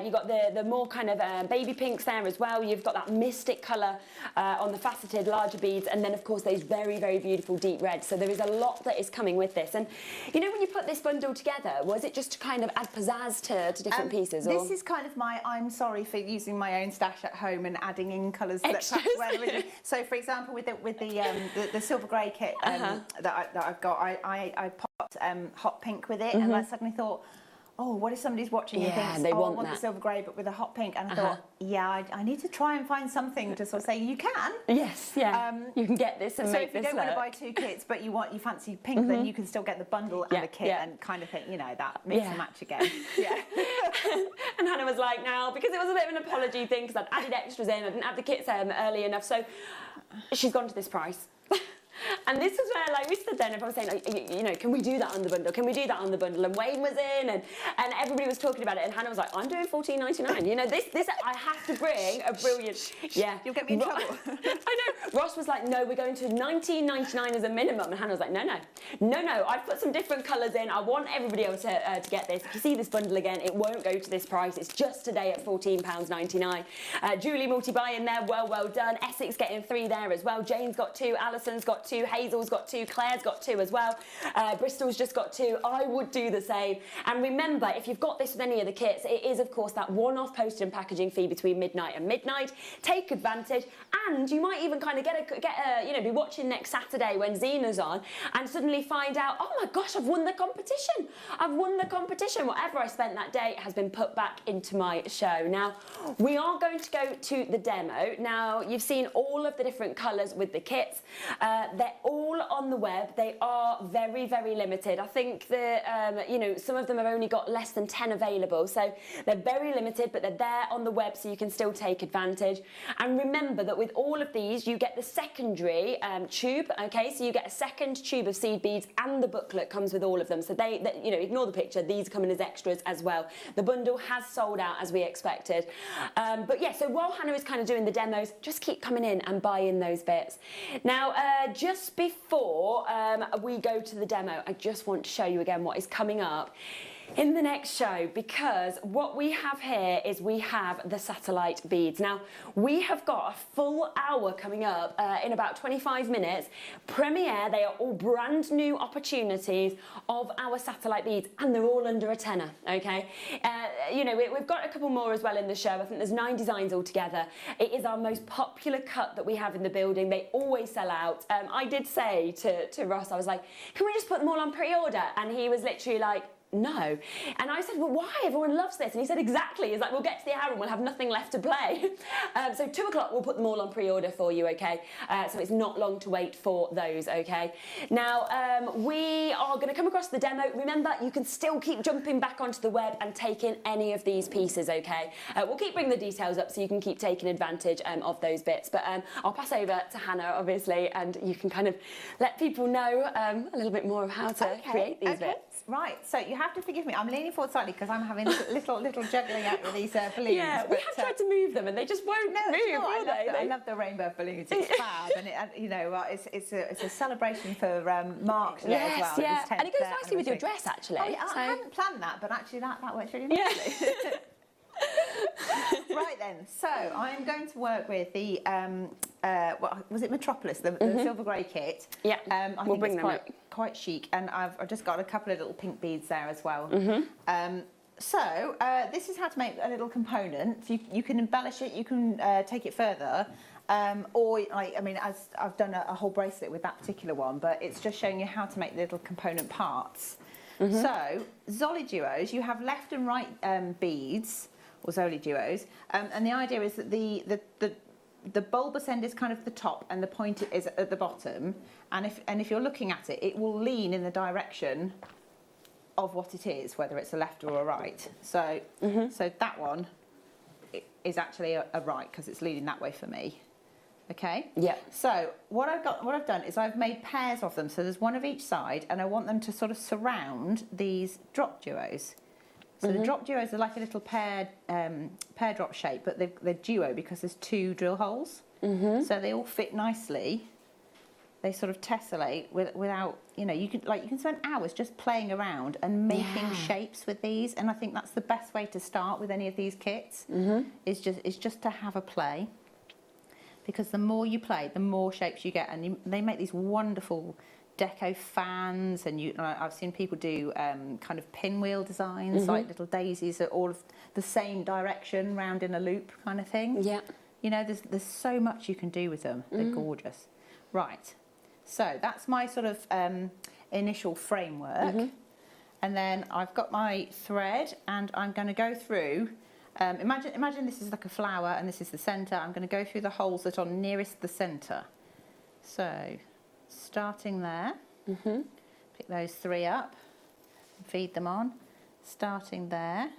You've got the more kind of baby pinks there as well. You've got that mystic colour on the faceted larger beads, and then of course those very beautiful deep reds. So there is a lot that is coming with this. And you know, when you put this bundle together, was it just to kind of add pizzazz to different pieces? Or? This is kind of my, I'm sorry for using my own stash at home and adding in colours that Extras. perhaps weren't. So for example, with the silver grey kit that I've got, I popped hot pink with it, and I suddenly thought, oh, what if somebody's watching and thinks, they oh, I want want that. the silver grey but with a hot pink, and I thought, yeah, I need to try and find something to sort of say you can. Yes, yeah. You can get this and so make this if you don't want to look. buy two kits but you fancy pink, then you can still get the bundle and the kit and kind of think, you know, that mix and match again. Yeah. And Hannah was like, now, because it was a bit of an apology thing, because I'd added extras in, I didn't have the kits early enough, so she's gone to this price. And this is where, like, we stood there and everyone was saying, like, you know, can we do that on the bundle? Can we do that on the bundle? And Wayne was in, and everybody was talking about it, and Hannah was like, I'm doing $14.99. You know, this I have to bring a brilliant, You'll get me in trouble. I know. Ross was like, no, we're going to $19.99 as a minimum, and Hannah was like, no, I've put some different colours in. I want everybody else to get this. If you see this bundle again, it won't go to this price. It's just today at £14.99. Julie multi-buy in there, well done. Essex getting 3 there as well. Jane's got 2, Alison's got 2, Hazel's got 2, Claire's got 2 as well. Bristol's just got 2. I would do the same. And remember, if you've got this with any of the kits, it is of course that one-off postage and packaging fee between midnight and midnight. Take advantage, and you might even kind of you know, be watching next Saturday when Zena's on, and suddenly find out, oh my gosh, I've won the competition. I've won the competition. Whatever I spent that day has been put back into my show. Now, we are going to go to the demo. Now, you've seen all of the different colours with the kits. They're all on the web. They are very limited. I think that, you know, some of them have only got less than 10 available. So they're very limited, but they're there on the web so you can still take advantage. And remember that with all of these, you get the secondary tube, okay? So you get a second tube of seed beads, and the booklet comes with all of them. So they you know, ignore the picture. These come in as extras as well. The bundle has sold out as we expected. But yeah, so while Hannah is kind of doing the demos, just keep coming in and buy in those bits. Now, just before we go to the demo, I just want to show you again what is coming up. in the next show, because what we have here is we have the satellite beads. Now, we have got a full hour coming up in about 25 minutes. Premiere, they are all brand new opportunities of our satellite beads, and they're all under a tenner, okay? You know, we've got a couple more as well in the show. I think there's 9 designs altogether. It is our most popular cut that we have in the building. They always sell out. I did say to Ross, I was like, can we just put them all on pre-order? And he was literally like, no. And I said, well, why? Everyone loves this. And he said, exactly. He's like, we'll get to the hour and we'll have nothing left to play. So 2 o'clock, we'll put them all on pre-order for you, okay? So it's not long to wait for those, okay? Now, we are going to come across the demo. Remember, you can still keep jumping back onto the web and taking any of these pieces, okay? We'll keep bringing the details up so you can keep taking advantage of those bits. But I'll pass over to Hannah, obviously, and you can kind of let people know a little bit more of how to create these bits. Right, so you have to forgive me. I'm leaning forward slightly because I'm having little juggling act with these balloons. Yeah, we have tried to move them and they just won't move, will they? I love the rainbow balloons. It's fab, and you know, it's a celebration for Mark today as well. Yeah, and it goes nicely with your dress, actually. I hadn't planned that, but actually that works really nicely. Right then, so I'm going to work with the what was it, Metropolis, the silver grey kit. Yeah, I think it's quite chic, and I've just got a couple of little pink beads there as well. So this is how to make a little component. So you can embellish it, you can take it further, or I mean, as I've done a whole bracelet with that particular one, but it's just showing you how to make little component parts. So Zolly Duos, you have left and right beads, or Zolly Duos, and the idea is that the bulbous end is kind of the top and the point is at the bottom, and if you're looking at it, it will lean in the direction of what it is, whether it's a left or a right. So so that one is actually a right because it's leaning that way for me. Okay. Yeah. So what I've done is I've made pairs of them. So there's one of each side, and I want them to sort of surround these drop duos. So the drop duos are like a little pear drop shape, but they're duo because there's 2 drill holes. So they all fit nicely. They sort of tessellate without, you know, you can spend hours just playing around and making shapes with these, and I think that's the best way to start with any of these kits. Is just to have a play, because the more you play, the more shapes you get, and they make these wonderful deco fans, and I've seen people do kind of pinwheel designs, like little daisies that all of the same direction round in a loop kind of thing. Yeah. You know, there's so much you can do with them. They're gorgeous. Right. So that's my sort of initial framework. And then I've got my thread, and I'm going to go through, imagine this is like a flower and this is the centre. I'm going to go through the holes that are nearest the centre. So starting there, pick those 3 up, feed them on, starting there.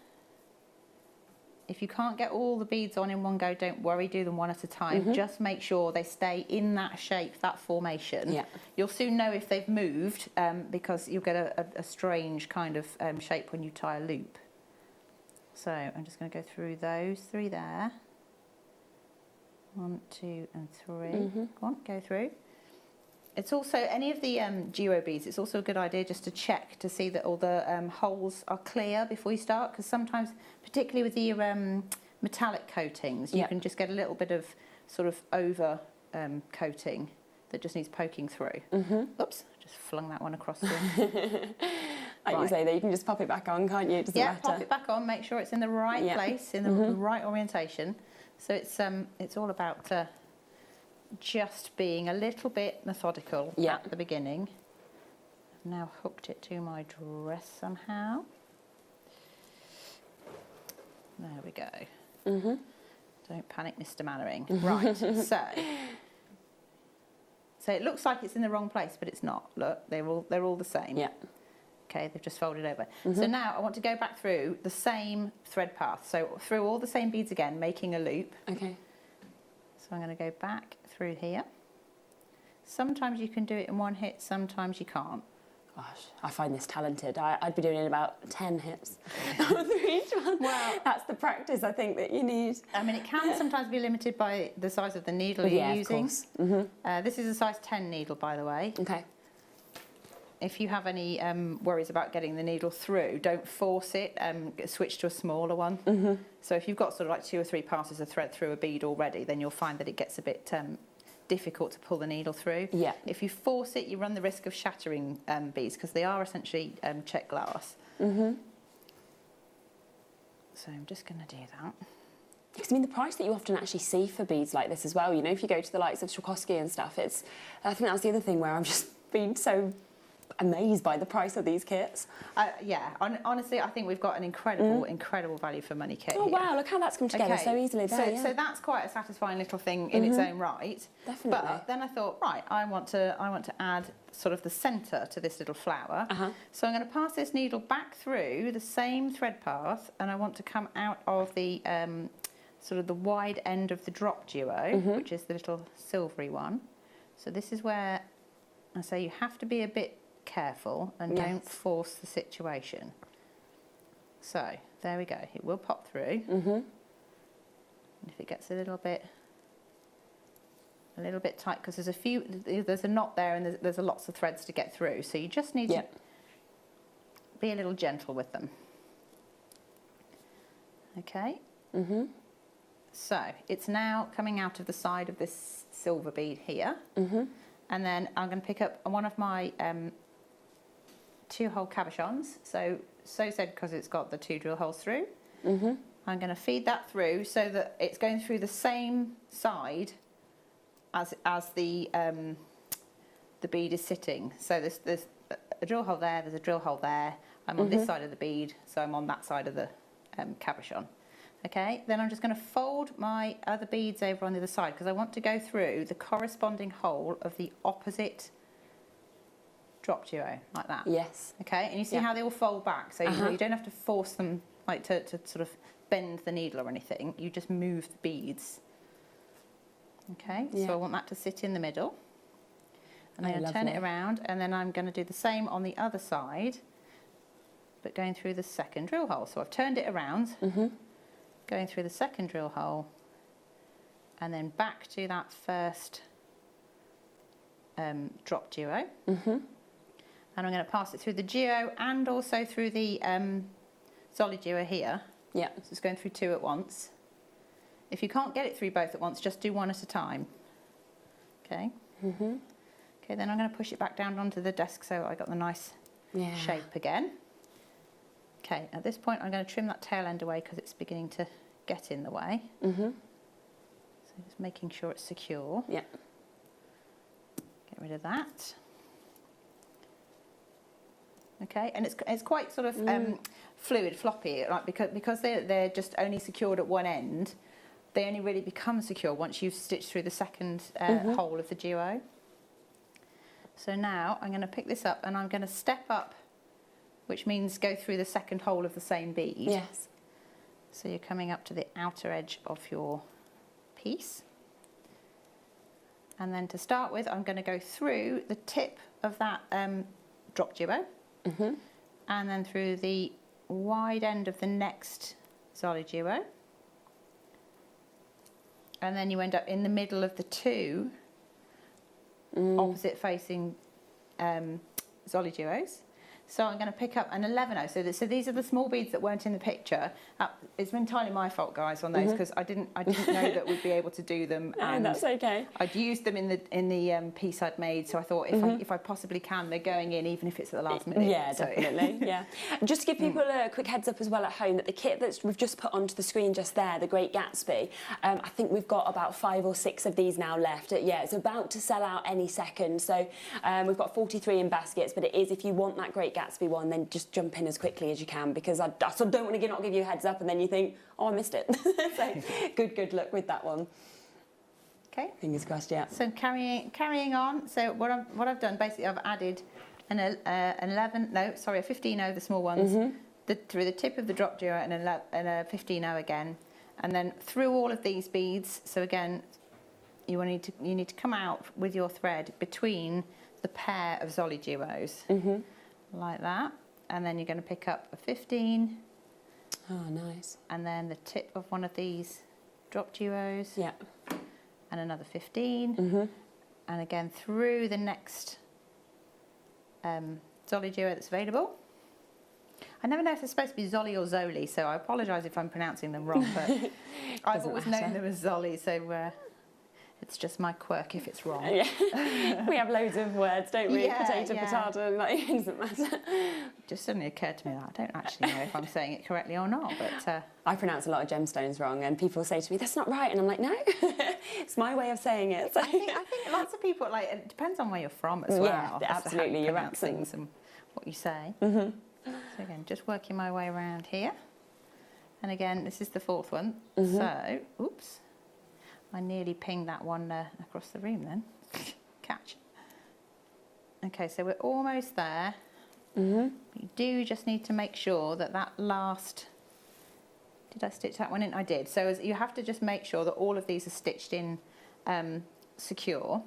If you can't get all the beads on in one go, don't worry, do them one at a time. Just make sure they stay in that shape, that formation. Yeah. You'll soon know if they've moved, because you'll get a strange kind of shape when you tie a loop. So I'm just going to go through those 3 there. 1, 2 and 3. Go on, go through. It's also, any of the duo beads, it's also a good idea just to check to see that all the holes are clear before you start, because sometimes, particularly with the metallic coatings, you can just get a little bit of sort of over coating that just needs poking through. Oops, just flung that one across the Like you say, there, you can just pop it back on, can't you? It doesn't matter. Pop it back on, make sure it's in the right place, in the right orientation. So it's all about just being a little bit methodical at the beginning. I've now hooked it to my dress somehow. There we go. Don't panic, Mr. Mannering. Right, so it looks like it's in the wrong place, but it's not. Look, they're all the same. Yeah. Okay, they've just folded over. So now I want to go back through the same thread path. So through all the same beads again, making a loop. Okay. So I'm going to go back through here. Sometimes you can do it in one hit, sometimes you can't. Gosh, I find this talented. I'd be doing it in about 10 hits through each one. Well, that's the practice I think that you need. I mean, it can sometimes be limited by the size of the needle you're using. Of course. This is a size 10 needle, by the way. Okay. if you have any worries about getting the needle through, don't force it. Switch to a smaller one. So if you've got sort of like 2 or 3 passes of thread through a bead already, then you'll find that it gets a bit difficult to pull the needle through. Yeah. If you force it, you run the risk of shattering beads because they are essentially check glass. So I'm just going to do that. Because I mean, the price that you often actually see for beads like this as well, you know, if you go to the likes of Swarovski and stuff, I think that was the other thing where I've just been so amazed by the price of these kits. Yeah, honestly, I think we've got an incredible value for money kit Oh here. wow, look how that's come together so easily there. So that's quite a satisfying little thing in its own right. Definitely. But then I thought, right, I want to add sort of the centre to this little flower. So I'm going to pass this needle back through the same thread path, and I want to come out of the sort of the wide end of the drop duo, which is the little silvery one. So this is where I say you have to be a bit careful and don't force the situation. So there we go. It will pop through. And if it gets a little bit tight, because there's a knot there and there's lots of threads to get through. So you just need to be a little gentle with them. Okay. So it's now coming out of the side of this silver bead here. And then I'm going to pick up one of my 2-hole cabochons. So said because it's got the 2 drill holes through. I'm going to feed that through so that it's going through the same side as the bead is sitting. So there's a drill hole there, there's a drill hole there. I'm on this side of the bead, so I'm on that side of the cabochon. Okay, then I'm just going to fold my other beads over on the other side because I want to go through the corresponding hole of the opposite drop duo, like that. Yes. Okay, and you see how they all fold back, so you don't have to force them like to sort of bend the needle or anything. You just move the beads. Okay, so I want that to sit in the middle. And I'm going to turn it around, and then I'm going to do the same on the other side, but going through the second drill hole. So I've turned it around. Going through the second drill hole and then back to that first drop duo. And I'm going to pass it through the duo and also through the solid duo here. So it's going through 2 at once. If you can't get it through both at once, just do 1 at a time. Okay. Okay, then I'm going to push it back down onto the desk so I got the nice shape again. Okay, at this point I'm going to trim that tail end away because it's beginning to get in the way. So just making sure it's secure. Get rid of that. Okay, and it's quite sort of fluid, floppy, like because they're just only secured at one end. They only really become secure once you've stitched through the second hole of the duo. So now I'm going to pick this up and I'm going to step up, which means go through the second hole of the same bead. So you're coming up to the outer edge of your piece. And then to start with, I'm going to go through the tip of that drop duo. And then through the wide end of the next solid duo. And then you end up in the middle of the 2 opposite facing solid duos. So I'm going to pick up an 11-0. So these are the small beads that weren't in the picture. It's entirely my fault, guys, on those because I didn't know that we'd be able to do them. And that's okay. I'd used them in the piece I'd made, so I thought if I possibly can, they're going in, even if it's at the last minute. Yeah, definitely. Just to give people a quick heads up as well at home that the kit that we've just put onto the screen just there, the Great Gatsby, I think we've got about 5 or 6 of these now left. It's about to sell out any second. So we've got 43 in baskets, but it is, if you want that Great Gatsby one, then just jump in as quickly as you can because I sort of don't want to not give you a heads up and then you think, oh, I missed it. So good luck with that one. Okay. Fingers crossed, So carrying on. So what I've done basically, I've added a 15-0, the small ones, through the tip of the drop duo and a 15-0 again, and then through all of these beads. So again, you need to come out with your thread between the pair of solid duos. Like that, and then you're going to pick up a 15. Oh, nice. And then the tip of one of these drop duos. And another 15. And again through the next Zolly duo that's available. I never know if it's supposed to be Zolly or Zoli, so I apologise if I'm pronouncing them wrong, but I've always known them as Zolly, so it's just my quirk if it's wrong. Yeah. We have loads of words, don't we? Yeah, Potato, yeah. potato, like, it doesn't matter. It just suddenly occurred to me that I don't actually know if I'm saying it correctly or not, but... I pronounce a lot of gemstones wrong, and people say to me, that's not right, and I'm like, no, it's my way of saying it. So. I think lots of people, like, it depends on where you're from as well. Yeah, as to how absolutely, you your pronounce accent. things and what you say. So again, just working my way around here. And again, this is the fourth one. So, oops, I nearly pinged that one across the room then. Catch. Okay, so we're almost there. You do just need to make sure that that last... Did I stitch that one in? I did. So you have to just make sure that all of these are stitched in secure.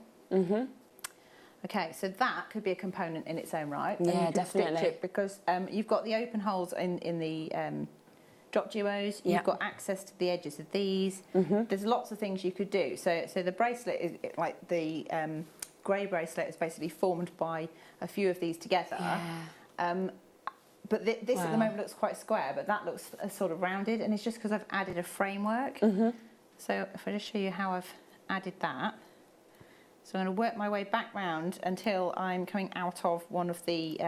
Okay, so that could be a component in its own right. And Yeah, you could definitely. Stitch it because you've got the open holes in the drop duos. Yeah. You've got access to the edges of these. There's lots of things you could do. So the bracelet is like the grey bracelet is basically formed by a few of these together. Yeah. But this at the Wow. moment looks quite square, but that looks sort of rounded, and it's just because I've added a framework. So if I just show you how I've added that. So I'm going to work my way back round until I'm coming out of one of the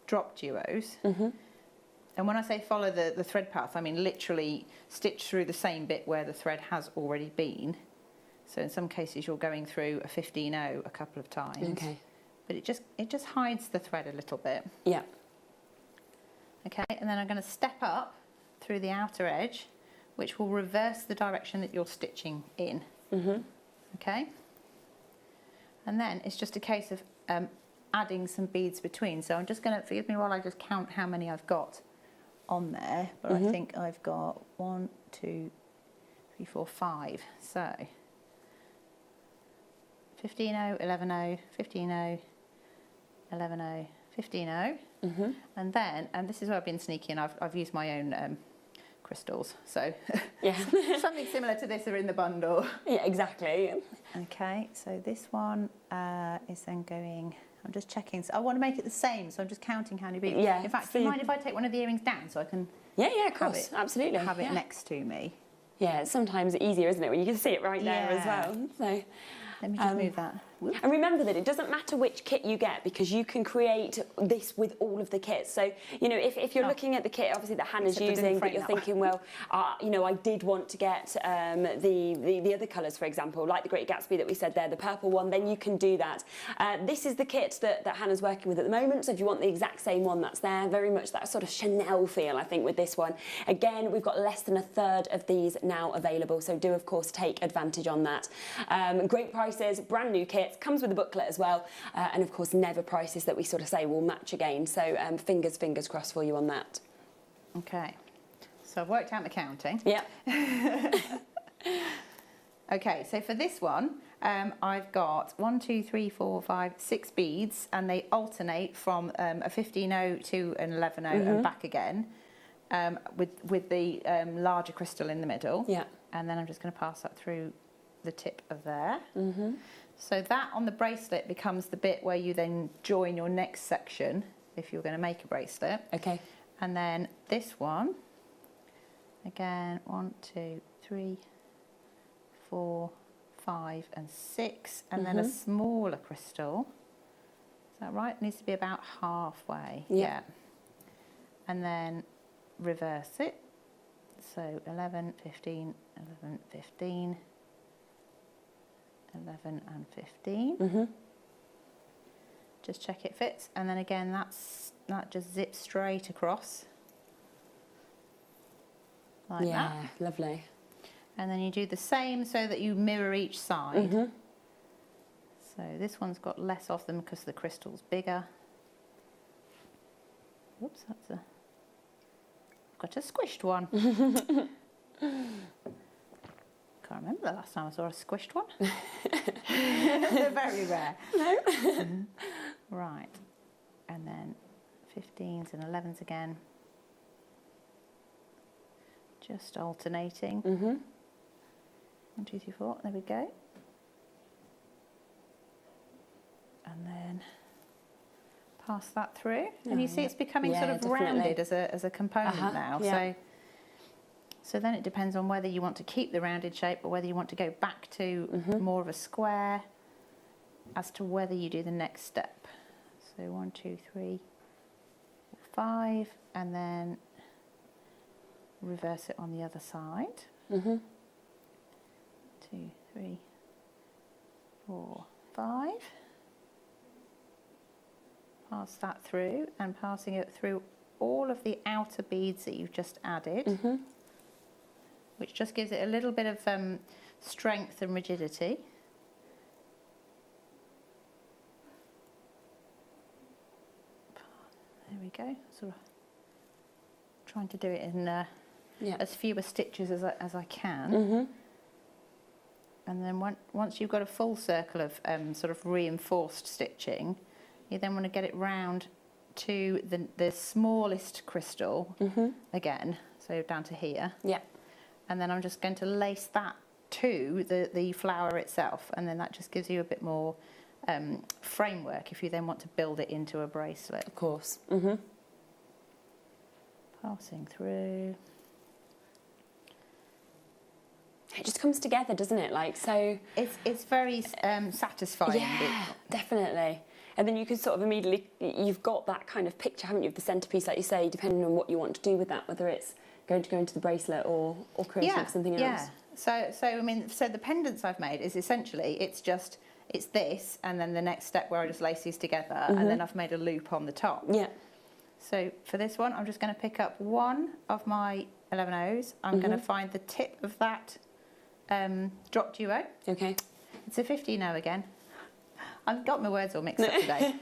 drop duos. And when I say follow the thread path, I mean literally stitch through the same bit where the thread has already been. So in some cases you're going through a 15-0 a couple of times. Okay. But it just hides the thread a little bit. Yeah. Okay, and then I'm going to step up through the outer edge, which will reverse the direction that you're stitching in. Okay? And then it's just a case of adding some beads between. So I'm just going to, forgive me while I just count how many I've got on there, but I think I've got 1, 2, 3, 4, 5. So 15-0, 11-0, 15-0, 11-0, 15-0. And then, and this is where I've been sneaky, and I've used my own crystals. So Yeah. something similar to this are in the bundle. Yeah, exactly. Okay, so this one is then going, I'm just checking. So I want to make it the same, so I'm just counting how many beads. Yeah, In fact, do you mind if I take one of the earrings down so I can Yeah, of have course, it, absolutely. have it yeah. next to me? Yeah, it's sometimes easier, isn't it, when you can see it right there as Yeah. well. So. Let me just move that. Whoop. And remember that it doesn't matter which kit you get, because you can create this with all of the kits. So, you know, if you're looking at the kit, obviously, that Hannah's Except I didn't using, but frame you're that one. thinking, well, you know, I did want to get the other colours, for example, like the Great Gatsby that we said there, the purple one, then you can do that. This is the kit that Hannah's working with at the moment. So if you want the exact same one that's there, very much that sort of Chanel feel, I think, with this one. Again, we've got less than a third of these now available. So do, of course, take advantage on that. Great prices, brand new kits, comes with a booklet as well, and of course never prices that we sort of say will match again, so fingers crossed for you on that. Okay, so I've worked out my counting. Yeah. Okay, so for this one, I've got 1, 2, 3, 4, 5, 6 beads, and they alternate from a 15-0 to an 11-0 and back again, with the larger crystal in the middle. Yeah. And then I'm just going to pass that through the tip of there. So that on the bracelet becomes the bit where you then join your next section if you're going to make a bracelet. Okay. And then this one, again, 1, 2, 3, 4, 5 and 6, and then a smaller crystal. Is that right? It needs to be about halfway. Yeah. And then reverse it. So 11, 15, 11, 15, 11 and 15. Just check it fits, and then again that just zips straight across like that. Lovely. And then you do the same so that you mirror each side. So this one's got less of them because the crystal's bigger. Whoops, I've got a squished one. Can't remember the last time I saw a squished one. They're very rare. No. Right, and then 15s and 11s again. Just alternating. 1, 2, 3, 4. There we go. And then pass that through. And you see it's becoming sort of definitely. rounded as a component now. yeah. So then it depends on whether you want to keep the rounded shape or whether you want to go back to more of a square as to whether you do the next step. So 1, 2, 3, 5, and then reverse it on the other side. 2, 3, 4, 5. Pass that through, and passing it through all of the outer beads that you've just added, which just gives it a little bit of strength and rigidity. There we go. Sort of trying to do it in as fewer stitches as I can. And then once you've got a full circle of sort of reinforced stitching, you then want to get it round to the smallest crystal again, so down to here. Yeah. And then I'm just going to lace that to the flower itself, and then that just gives you a bit more framework if you then want to build it into a bracelet. Of course. Passing through. It just comes together, doesn't it? Like, so... It's very satisfying. Yeah, definitely. And then you can sort of immediately, you've got that kind of picture, haven't you, of the centrepiece, like you say, depending on what you want to do with that, whether it's going to go into the bracelet or creating something else. Yeah. So I mean, so the pendants I've made is essentially it's this, and then the next step where I just lace these together, and then I've made a loop on the top. Yeah. So for this one, I'm just going to pick up one of my 11 O's. I'm going to find the tip of that drop duo. Okay. It's a 15 O again. I've got my words all mixed up today.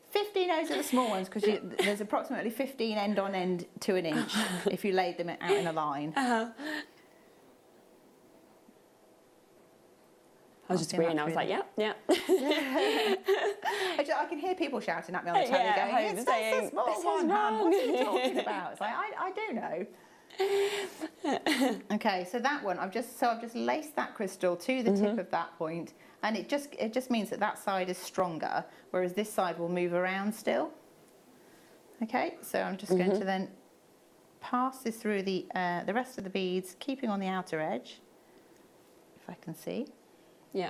15 O's are the small ones because there's approximately 15 end on end to an inch if you laid them out in a line. I was just agreeing. I was like, yeah. I can hear people shouting at me on the telly going, "It's a small one, man. What are you talking about?" It's like, I do know. Okay, so that one, I've just laced that crystal to the tip of that point, and it just means that side is stronger, whereas this side will move around still. Okay, so I'm just going to then pass this through the rest of the beads, keeping on the outer edge, if I can see. Yeah.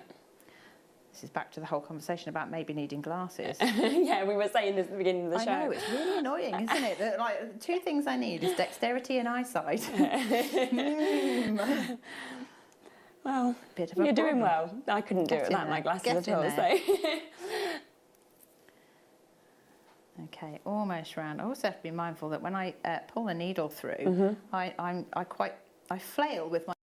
This is back to the whole conversation about maybe needing glasses. Yeah, we were saying this at the beginning of the show. I know, it's really annoying, isn't it? That, like, two things I need is dexterity and eyesight. Well, bit of a you're doing problem. well. I couldn't do it without my glasses at all. So. Okay, almost round. I also have to be mindful that when I pull the needle through, I flail with my arms.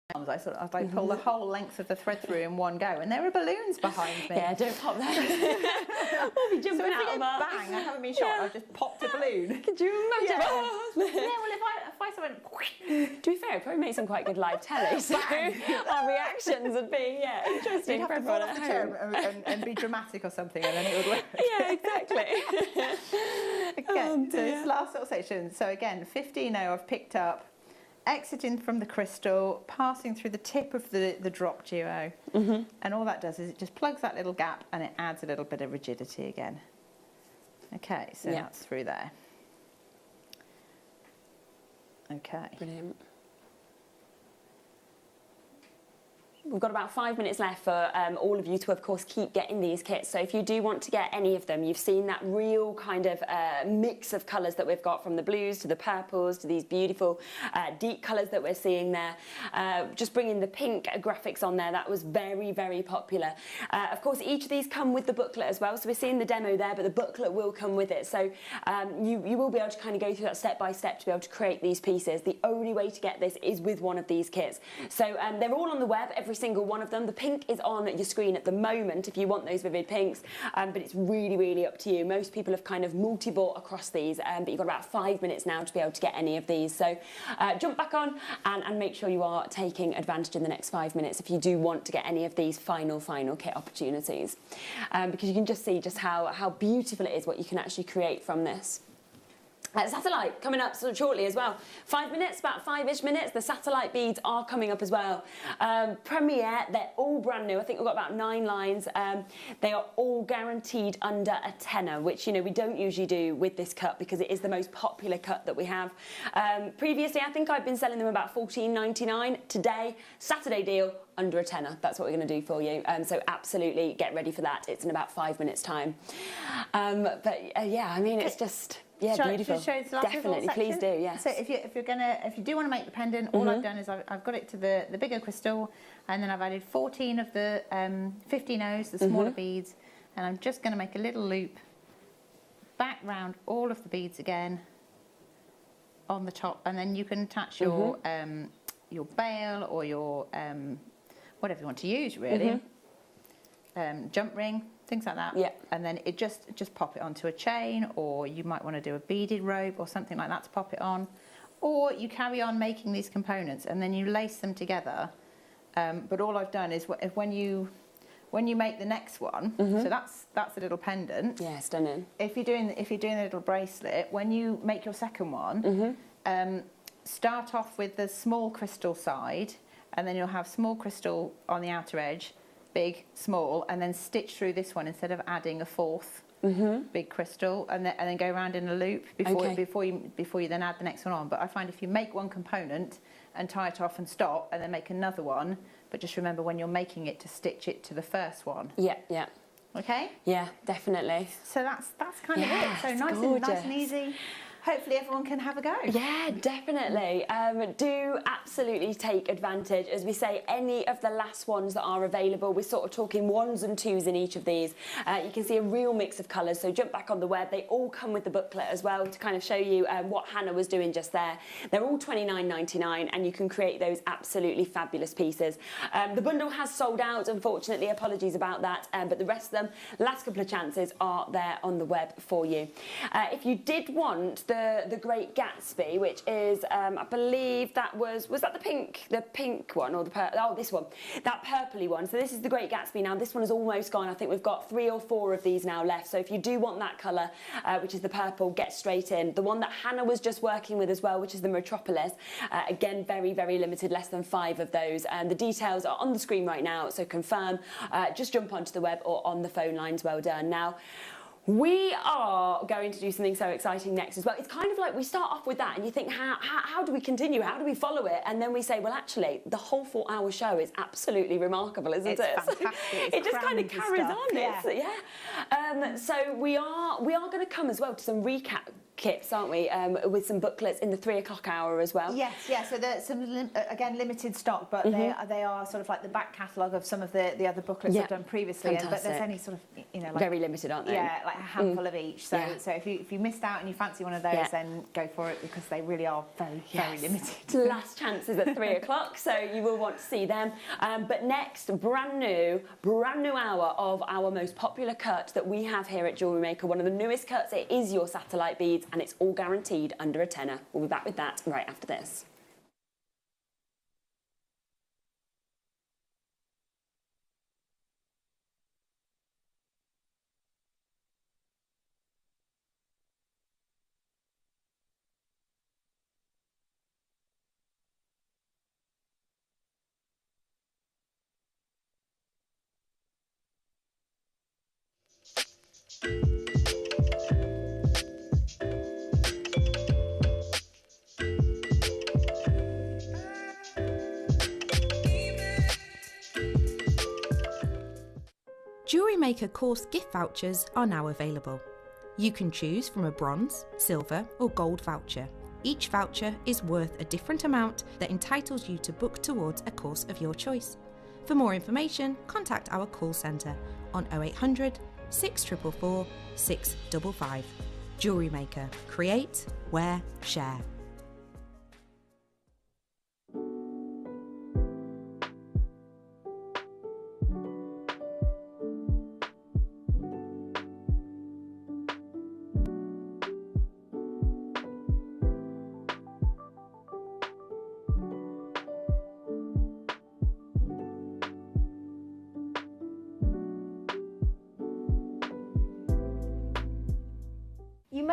I pull the whole length of the thread through in one go, and there are balloons behind me. Yeah, don't pop that. We'll be jumping out of our... bang, I haven't been shot, I've just popped a balloon. Could you imagine? Yeah, well, if I sort of... To be fair, it probably makes some quite good live telly, so our reactions would be, interesting. You'd have to fall off the chair and be dramatic or something, and then it would work. Yeah, exactly. Okay, so this last little section. So again, 15 O I've picked up, exiting from the crystal, passing through the tip of the drop duo, and all that does is it just plugs that little gap and it adds a little bit of rigidity again. Okay, so that's through there. Okay. Brilliant. We've got about 5 minutes left for all of you to, of course, keep getting these kits. So if you do want to get any of them, you've seen that real kind of mix of colours that we've got, from the blues to the purples to these beautiful deep colours that we're seeing there. Just bringing the pink graphics on there, that was very, very popular. Of course, each of these come with the booklet as well. So we're seeing the demo there, but the booklet will come with it. So you will be able to kind of go through that step by step to be able to create these pieces. The only way to get this is with one of these kits. So they're all on the web, every single one of them. The pink is on your screen at the moment if you want those vivid pinks, but it's really, really up to you. Most people have kind of multi-bought across these, but you've got about 5 minutes now to be able to get any of these. So jump back on and make sure you are taking advantage in the next 5 minutes if you do want to get any of these final kit opportunities, because you can just see just how beautiful it is what you can actually create from this. Satellite coming up sort of shortly as well. 5 minutes, about 5-ish minutes. The satellite beads are coming up as well. Premier, they're all brand new. I think we've got about 9 lines. They are all guaranteed under a tenner, which, you know, we don't usually do with this cut because it is the most popular cut that we have. Previously, I think I've been selling them about $14.99. Today, Saturday deal, under a tenner. That's what we're going to do for you. So absolutely get ready for that. It's in about 5 minutes time. Yeah, I mean, it's just... Yeah, beautiful. Definitely, please do. Yes. So if you do want to make the pendant, all I've done is I've got it to the bigger crystal, and then I've added 14 of the 15 O's, the smaller beads, and I'm just going to make a little loop back round all of the beads again on the top, and then you can attach your bail or your whatever you want to use, really. Jump ring. Things like that. Yeah. And then it just pop it onto a chain, or you might want to do a beaded rope or something like that to pop it on. Or you carry on making these components and then you lace them together. But all I've done is when you make the next one, so that's a little pendant. Yeah, stunning. If you're doing a little bracelet, when you make your second one, start off with the small crystal side, and then you'll have small crystal on the outer edge, big, small, and then stitch through this one instead of adding a fourth big crystal, and then go around in a loop before you then add the next one on. But I find if you make one component and tie it off and stop, and then make another one, but just remember when you're making it to stitch it to the first one. Yeah, yeah. Okay. Yeah, definitely. So that's kind of it. So nice and easy. Hopefully everyone can have a go. Yeah, definitely. Do absolutely take advantage. As we say, any of the last ones that are available, we're sort of talking 1s and 2s in each of these. You can see a real mix of colours, so jump back on the web. They all come with the booklet as well to kind of show you what Hannah was doing just there. They're all $29.99 and you can create those absolutely fabulous pieces. The bundle has sold out, unfortunately, apologies about that, but the rest of them, last couple of chances, are there on the web for you. If you did want the Great Gatsby, which is I believe that was that the pink one, or this one, that purpley one. So this is the Great Gatsby now. This one is almost gone. I think we've got 3 or 4 of these now left. So if you do want that colour, which is the purple, get straight in. The one that Hannah was just working with as well, which is the Metropolis, again, very, very limited, less than 5 of those. The details are on the screen right now, so confirm. Just jump onto the web or on the phone lines. Well done. Now, we are going to do something so exciting next as well. It's kind of like we start off with that and you think, how do we continue? How do we follow it? And then we say, well, actually, the whole 4-hour show is absolutely remarkable, isn't it? It's fantastic. It just kind of carries on. Yeah. So we are going to come as well to some recap kits, aren't we, with some booklets in the 3 o'clock hour as well. Yes, yeah. So there's some again limited stock, but they are sort of like the back catalogue of some of the other booklets I've done previously. But there's only sort of like, very limited, aren't they? Yeah, like a handful of each. So so if you missed out and you fancy one of those, then go for it because they really are very limited. Last chances at 3 o'clock, so you will want to see them. But next, brand new hour of our most popular cut that we have here at Jewellery Maker. One of the newest cuts. It is your satellite beads, and it's all guaranteed under a tenner. We'll be back with that right after this. Jewellery Maker course gift vouchers are now available. You can choose from a bronze, silver or gold voucher. Each voucher is worth a different amount that entitles you to book towards a course of your choice. For more information, contact our call centre on 0800 644 655. Jewellery Maker. Create, wear, share.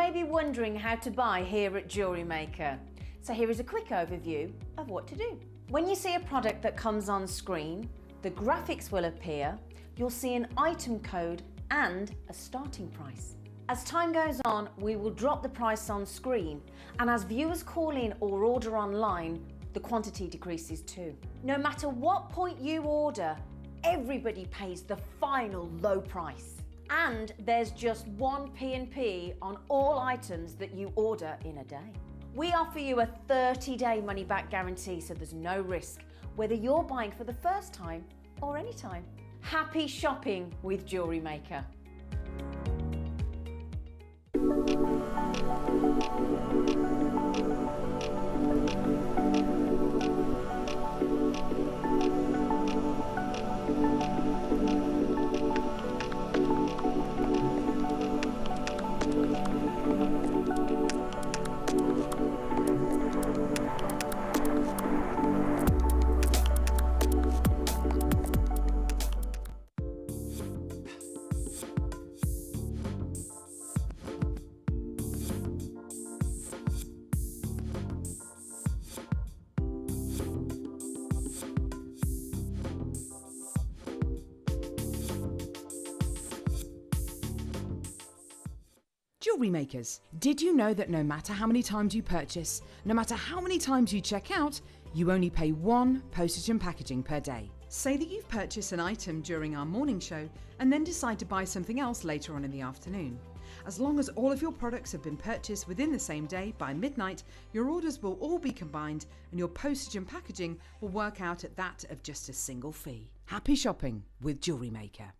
may be wondering how to buy here at JewelleryMaker. So here is a quick overview of what to do. When you see a product that comes on screen, the graphics will appear, you'll see an item code and a starting price. As time goes on, we will drop the price on screen, and as viewers call in or order online, the quantity decreases too. No matter what point you order, everybody pays the final low price. And there's just one P&P on all items that you order in a day. We offer you a 30-day money-back guarantee, so there's no risk, whether you're buying for the first time or any time. Happy shopping with JewelleryMaker. Jewellery makers, did you know that no matter how many times you purchase, no matter how many times you check out, you only pay one postage and packaging per day? Say that you've purchased an item during our morning show and then decide to buy something else later on in the afternoon. As long as all of your products have been purchased within the same day by midnight, your orders will all be combined and your postage and packaging will work out at that of just a single fee. Happy shopping with JewelleryMaker.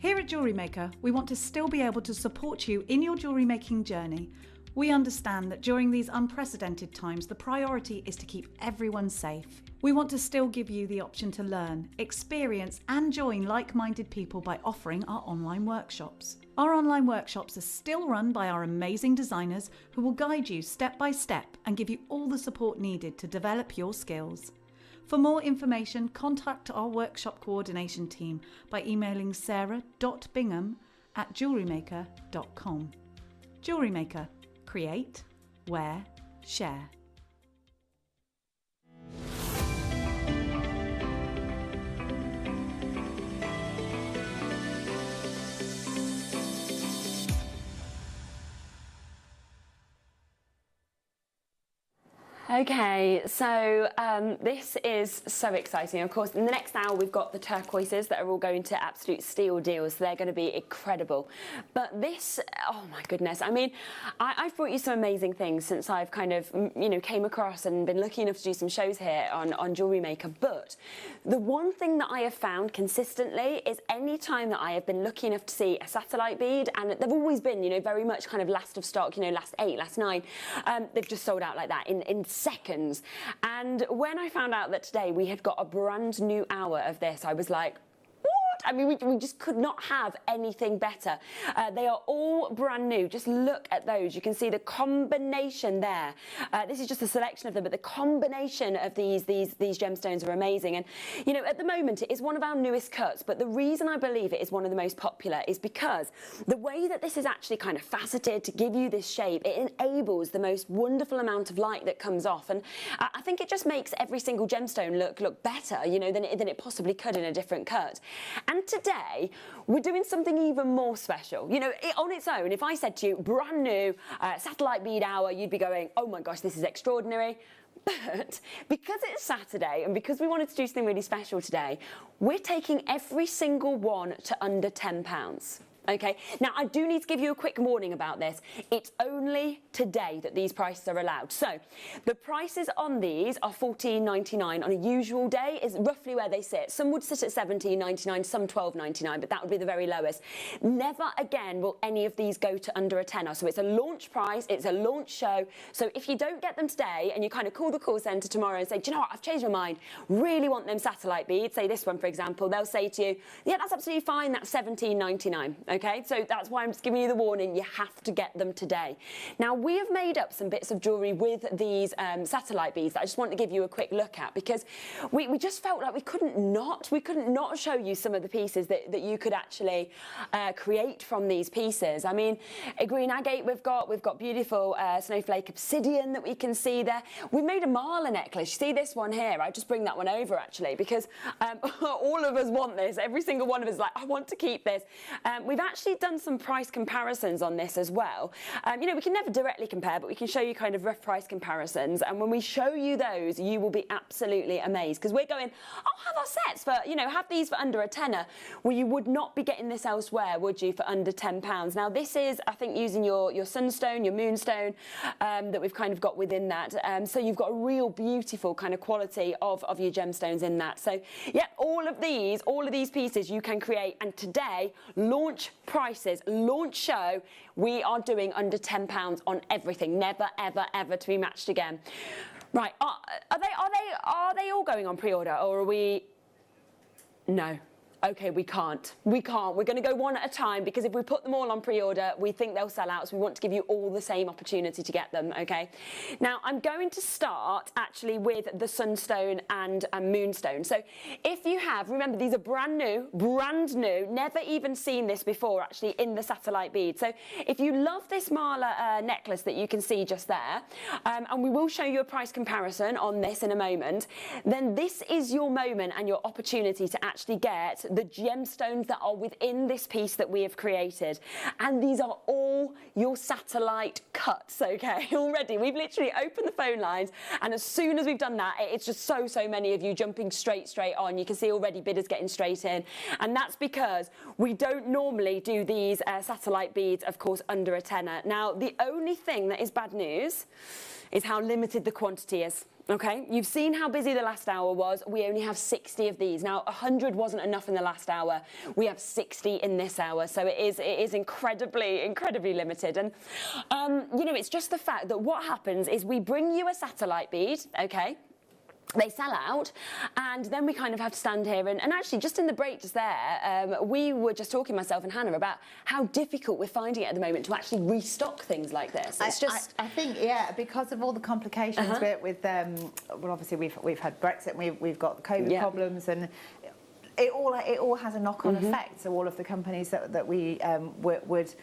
Here at JewelleryMaker, we want to still be able to support you in your jewellery making journey. We understand that during these unprecedented times, the priority is to keep everyone safe. We want to still give you the option to learn, experience and join like-minded people by offering our online workshops. Our online workshops are still run by our amazing designers who will guide you step by step and give you all the support needed to develop your skills. For more information, contact our workshop coordination team by emailing sarah.bingham@jewellerymaker.com. JewelleryMaker. Create, wear, share. Okay, so this is so exciting. Of course, in the next hour, we've got the turquoises that are all going to absolute steal deals. They're going to be incredible. But this, oh my goodness. I mean, I've brought you some amazing things since I've kind of, you know, came across and been lucky enough to do some shows here on JewelleryMaker. But the one thing that I have found consistently is any time that I have been lucky enough to see a satellite bead, and they've always been, you know, very much kind of last of stock, you know, last 8, last 9, they've just sold out like that in seconds. And when I found out that today we had got a brand new hour of this, I was like, I mean, we just could not have anything better. They are all brand new. Just look at those. You can see the combination there. This is just a selection of them, but the combination of these gemstones are amazing. And, you know, at the moment, it is one of our newest cuts, but the reason I believe it is one of the most popular is because the way that this is actually kind of faceted to give you this shape, it enables the most wonderful amount of light that comes off. And I think it just makes every single gemstone look better, you know, than it possibly could in a different cut. And today, we're doing something even more special. You know, on its own, if I said to you, brand new satellite bead hour, you'd be going, oh my gosh, this is extraordinary. But because it's Saturday and because we wanted to do something really special today, we're taking every single one to under £10. Okay, now I do need to give you a quick warning about this. It's only today that these prices are allowed. So the prices on these are $14.99 on a usual day is roughly where they sit. Some would sit at $17.99, some $12.99, but that would be the very lowest. Never again will any of these go to under a tenner. So it's a launch price, it's a launch show. So if you don't get them today and you kind of call the call centre tomorrow and say, do you know what, I've changed my mind, really want them satellite beads, say this one for example, they'll say to you, yeah, that's absolutely fine, that's $17.99. okay? So that's why I'm just giving you the warning, you have to get them today. Now, we have made up some bits of jewellery with these satellite beads that I just want to give you a quick look at, because we just felt like we couldn't not show you some of the pieces that you could actually create from these pieces. I mean, a green agate we've got beautiful snowflake obsidian that we can see there. We made a mala necklace. You see this one here? I just bring that one over actually, because all of us want this. Every single one of us is like, I want to keep this. We've actually done some price comparisons on this as well. You know, we can never directly compare, but we can show you kind of rough price comparisons. And when we show you those, you will be absolutely amazed, because we're going, I'll have our sets for, you know, have these for under a tenner. Well, you would not be getting this elsewhere, would you, for under £10? Now, this is, I think, using your sunstone, your moonstone, that we've kind of got within that. So you've got a real beautiful kind of quality of your gemstones in that. So, yeah, all of these pieces you can create. And today, launch prices, launch show, we are doing under £10 on everything. Never, ever, ever to be matched again. Right, are they all going on pre-order, or are we? No. Okay, we can't. We're going to go one at a time, because if we put them all on pre-order, we think they'll sell out, so we want to give you all the same opportunity to get them, okay? Now, I'm going to start actually with the sunstone and moonstone. So if you have, remember, these are brand new, never even seen this before actually in the satellite bead. So if you love this mala necklace that you can see just there, and we will show you a price comparison on this in a moment, then this is your moment and your opportunity to actually get the gemstones that are within this piece that we have created. And these are all your satellite cuts, okay? Already, we've literally opened the phone lines, and as soon as we've done that, it's just so many of you jumping straight on. You can see already bidders getting straight in. And that's because we don't normally do these satellite beads, of course, under a tenner. Now, the only thing that is bad news is how limited the quantity is. Okay, you've seen how busy the last hour was. We only have 60 of these. Now, 100 wasn't enough in the last hour. We have 60 in this hour, so it is incredibly limited. And, you know, it's just the fact that what happens is we bring you a satellite bead, okay? They sell out, and then we kind of have to stand here and actually just in the break just there, we were just talking, myself and Hannah, about how difficult we're finding it at the moment to actually restock things like this. It's just... I think, yeah, because of all the complications with well, obviously we've had Brexit, and we've got the COVID problems, and it all has a knock-on effect. So all of the companies that we would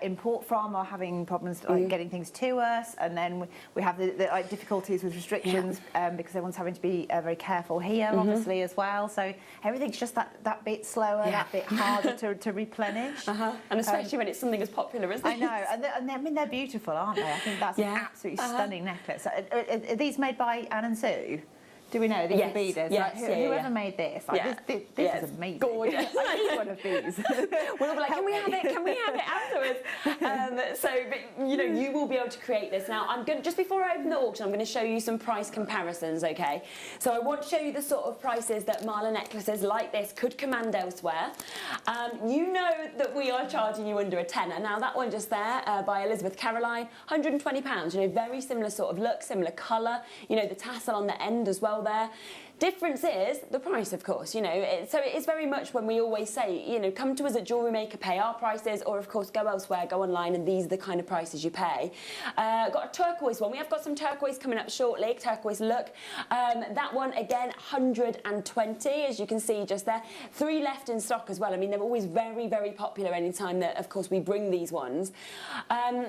import from are having problems like getting things to us, and then we have the like difficulties with restrictions because everyone's having to be very careful here, obviously, as well. So everything's just that bit slower, that bit harder to replenish. And especially when it's something as popular as this. I know, and I mean, they're beautiful, aren't they? I think that's an absolutely stunning necklace. Are these made by Anne and Sue? Do we know these are beaders? Yes, like, whoever made this, like, this is amazing. Gorgeous. I need one of these. We'll be like, can we have it? Can we have it afterwards? But, you know, you will be able to create this. Now, I'm going just before I open the auction, I'm going to show you some price comparisons, okay? So I want to show you the sort of prices that mala necklaces like this could command elsewhere. You know that we are charging you under a tenner. Now, that one just there by Elizabeth Caroline, £120. You know, very similar sort of look, similar colour. You know, the tassel on the end as well there. Difference is the price, of course, you know. So it is very much when we always say, you know, come to us at JewelleryMaker, pay our prices, or of course go elsewhere, go online, and these are the kind of prices you pay. Got a turquoise one. We have got some turquoise coming up shortly, turquoise look. That one, again, 120, as you can see just there. 3 left in stock as well. I mean, they're always very popular anytime that, of course, we bring these ones.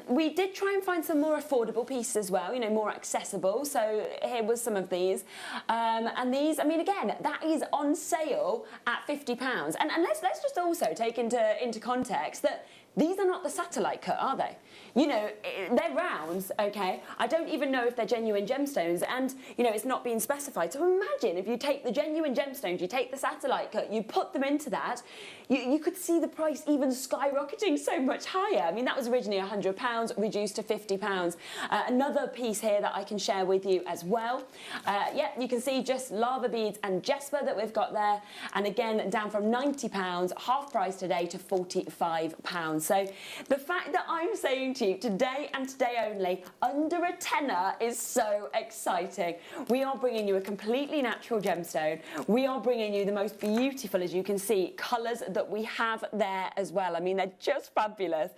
We did try and find some more affordable pieces as well, you know, more accessible. So here was some of these. And these, I mean, again, that is on sale at £50. And let's just also take into context that these are not the satellite cut, are they? You know, they're rounds, okay? I don't even know if they're genuine gemstones, and, you know, it's not being specified. So imagine if you take the genuine gemstones, you take the satellite cut, you put them into that, you could see the price even skyrocketing so much higher. I mean, that was originally £100, reduced to £50. Another piece here that I can share with you as well. Yeah, you can see just lava beads and Jesper that we've got there. And again, down from £90, half price today, to £45. So the fact that I'm saying to you today and today only, under a tenner is so exciting. We are bringing you a completely natural gemstone. We are bringing you the most beautiful, as you can see, colours that we have there as well. I mean, they're just fabulous.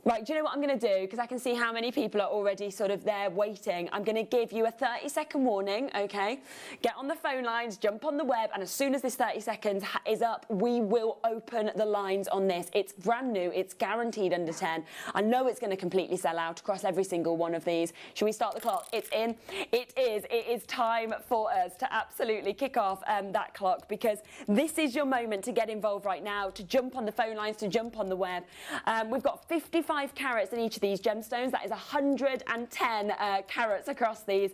Right, do you know what I'm going to do? Because I can see how many people are already sort of there waiting. I'm going to give you a 30-second warning, okay? Get on the phone lines, jump on the web, and as soon as this 30 seconds is up, we will open the lines on this. It's brand new. It's guaranteed under 10. I know it's going to completely sell out across every single one of these. Should we start the clock? It's in. It is. It is time for us to absolutely kick off that clock, because this is your moment to get involved right now, to jump on the phone lines, to jump on the web. We've got 55 carats in each of these gemstones. That is 110 carats across these.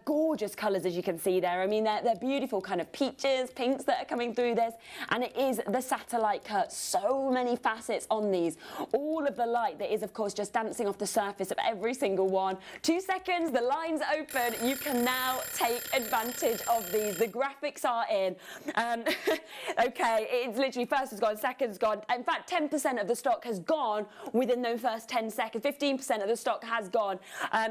Gorgeous colours, as you can see there. I mean, they're beautiful kind of peaches, pinks that are coming through this, and it is the satellite cut. So many facets on these. All of the light that is, of course, just dancing off the surface of every single one. 2 seconds, the line's open. You can now take advantage of these. The graphics are in. Okay, it's literally first has gone, second's gone. In fact, 10% of the stock has gone within those first 10 seconds. 15% of the stock has gone.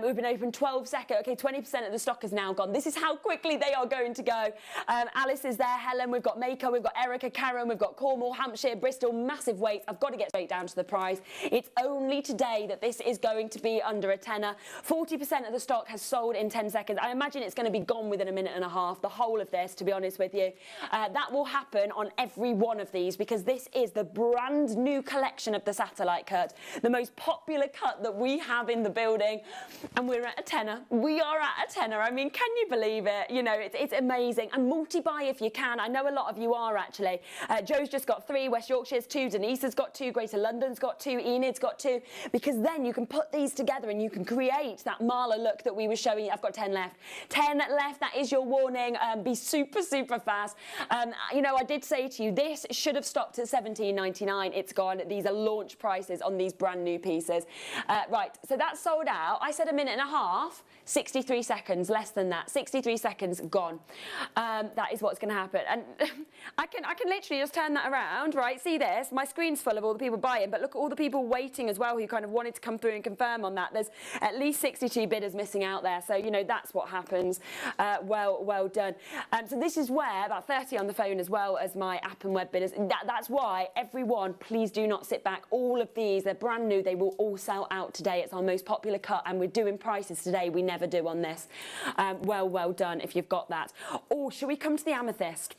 We've been open 12 seconds. Okay, 20% of the stock has now gone. This is how quickly they are going to go. Alice is there, Helen, we've got Mako, we've got Erica, Karen, we've got Cornwall, Hampshire, Bristol, massive weights. I've got to get straight down to the price. It's only today that this is going to be under a tenner. 40% of the stock has sold in 10 seconds. I imagine it's going to be gone within a minute and a half, the whole of this, to be honest with you. That will happen on every one of these, because this is the brand new collection of the satellite cut. The most popular cut that we have in the building, and we're at a tenner. We are at a tenner. I mean, can you believe it? You know, it's amazing. And multi-buy if you can. I know a lot of you are actually. Joe's just got 3, West Yorkshire's 2, Denise has got 2, Greater London's got 2, Enid's got 2, because then you can put these together and you can create that mala look that we were showing you. I've got 10 left. 10 left, that is your warning. Be super, super fast. You know, I did say to you, this should have stopped at $17.99. It's gone. These are launch prices on these brand new pieces. Right, so that's sold out. I said a minute and a half, 63 seconds, less than that. 63 seconds gone. That is what's going to happen. And I can literally just turn that around, right? See this? My screen's full of all the people buying, but look at all the people waiting as well who kind of wanted to come through and confirm on that. There's at least 62 bidders missing out there. So, you know, that's what happens. Well done. So this is where, about 30 on the phone as well as my app and web bidders. That's why, everyone, please do not sit back. All of these, they're brand new. They will all sell out today. It's our most popular cut, and we're doing prices today we never do on this. Well done if you've got that. Or should we come to the amethyst?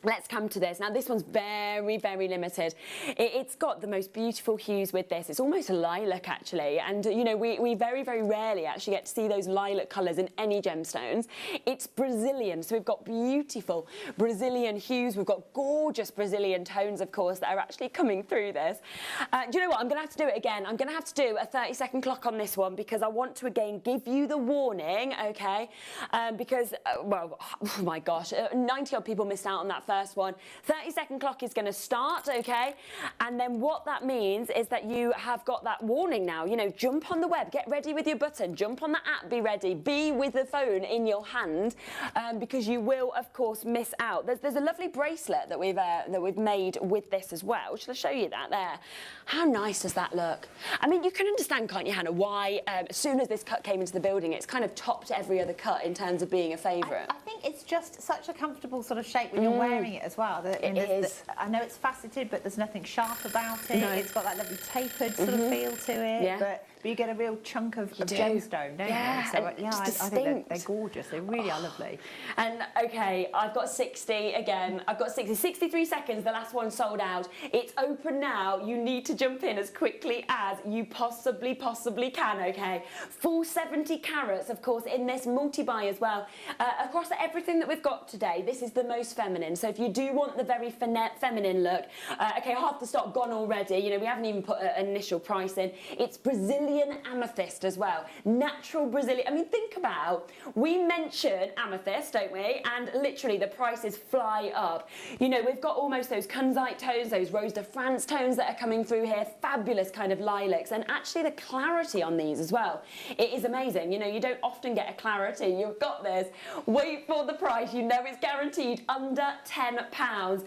Let's come to this. Now, this one's very, very limited. It's got the most beautiful hues with this. It's almost a lilac, actually. And, you know, we very, very rarely actually get to see those lilac colours in any gemstones. It's Brazilian, so we've got beautiful Brazilian hues. We've got gorgeous Brazilian tones, of course, that are actually coming through this. Do you know what? I'm going to have to do it again. I'm going to have to do a 30-second clock on this one, because I want to, again, give you the warning, OK? Because, well, oh my gosh, 90-odd people missed out on that first one. 30-second clock is going to start, okay? And then what that means is that you have got that warning now. You know, jump on the web, get ready with your button, jump on the app, be ready, be with the phone in your hand, because you will, of course, miss out. There's a lovely bracelet that we've made with this as well. Shall I show you that there? How nice does that look? I mean, you can understand, can't you, Hannah, why as soon as this cut came into the building, it's kind of topped every other cut in terms of being a favourite. I think it's just such a comfortable sort of shape when you're wearing it as well. It is. I know it's faceted, but there's nothing sharp about it. No. It's got that lovely tapered sort of feel to it. Yeah. But you get a real chunk of gemstone, don't you? So, yeah, I think they're gorgeous. They really are lovely. And, OK, I've got 60 again. I've got 60. 63 seconds, the last one sold out. It's open now. You need to jump in as quickly as you possibly can, OK? Full 70 carats, of course, in this multi-buy as well. Across everything that we've got today, this is the most feminine. So if you do want the very feminine look, OK, half the stock gone already. You know, we haven't even put an initial price in. It's Brazilian Brazilian amethyst as well. Natural Brazilian. I mean, think about, we mention amethyst, don't we? And literally the prices fly up. You know, we've got almost those kunzite tones, those Rose de France tones that are coming through here, fabulous kind of lilacs, and actually the clarity on these as well. It is amazing. You know, you don't often get a clarity. You've got this. Wait for the price. You know it's guaranteed under £10.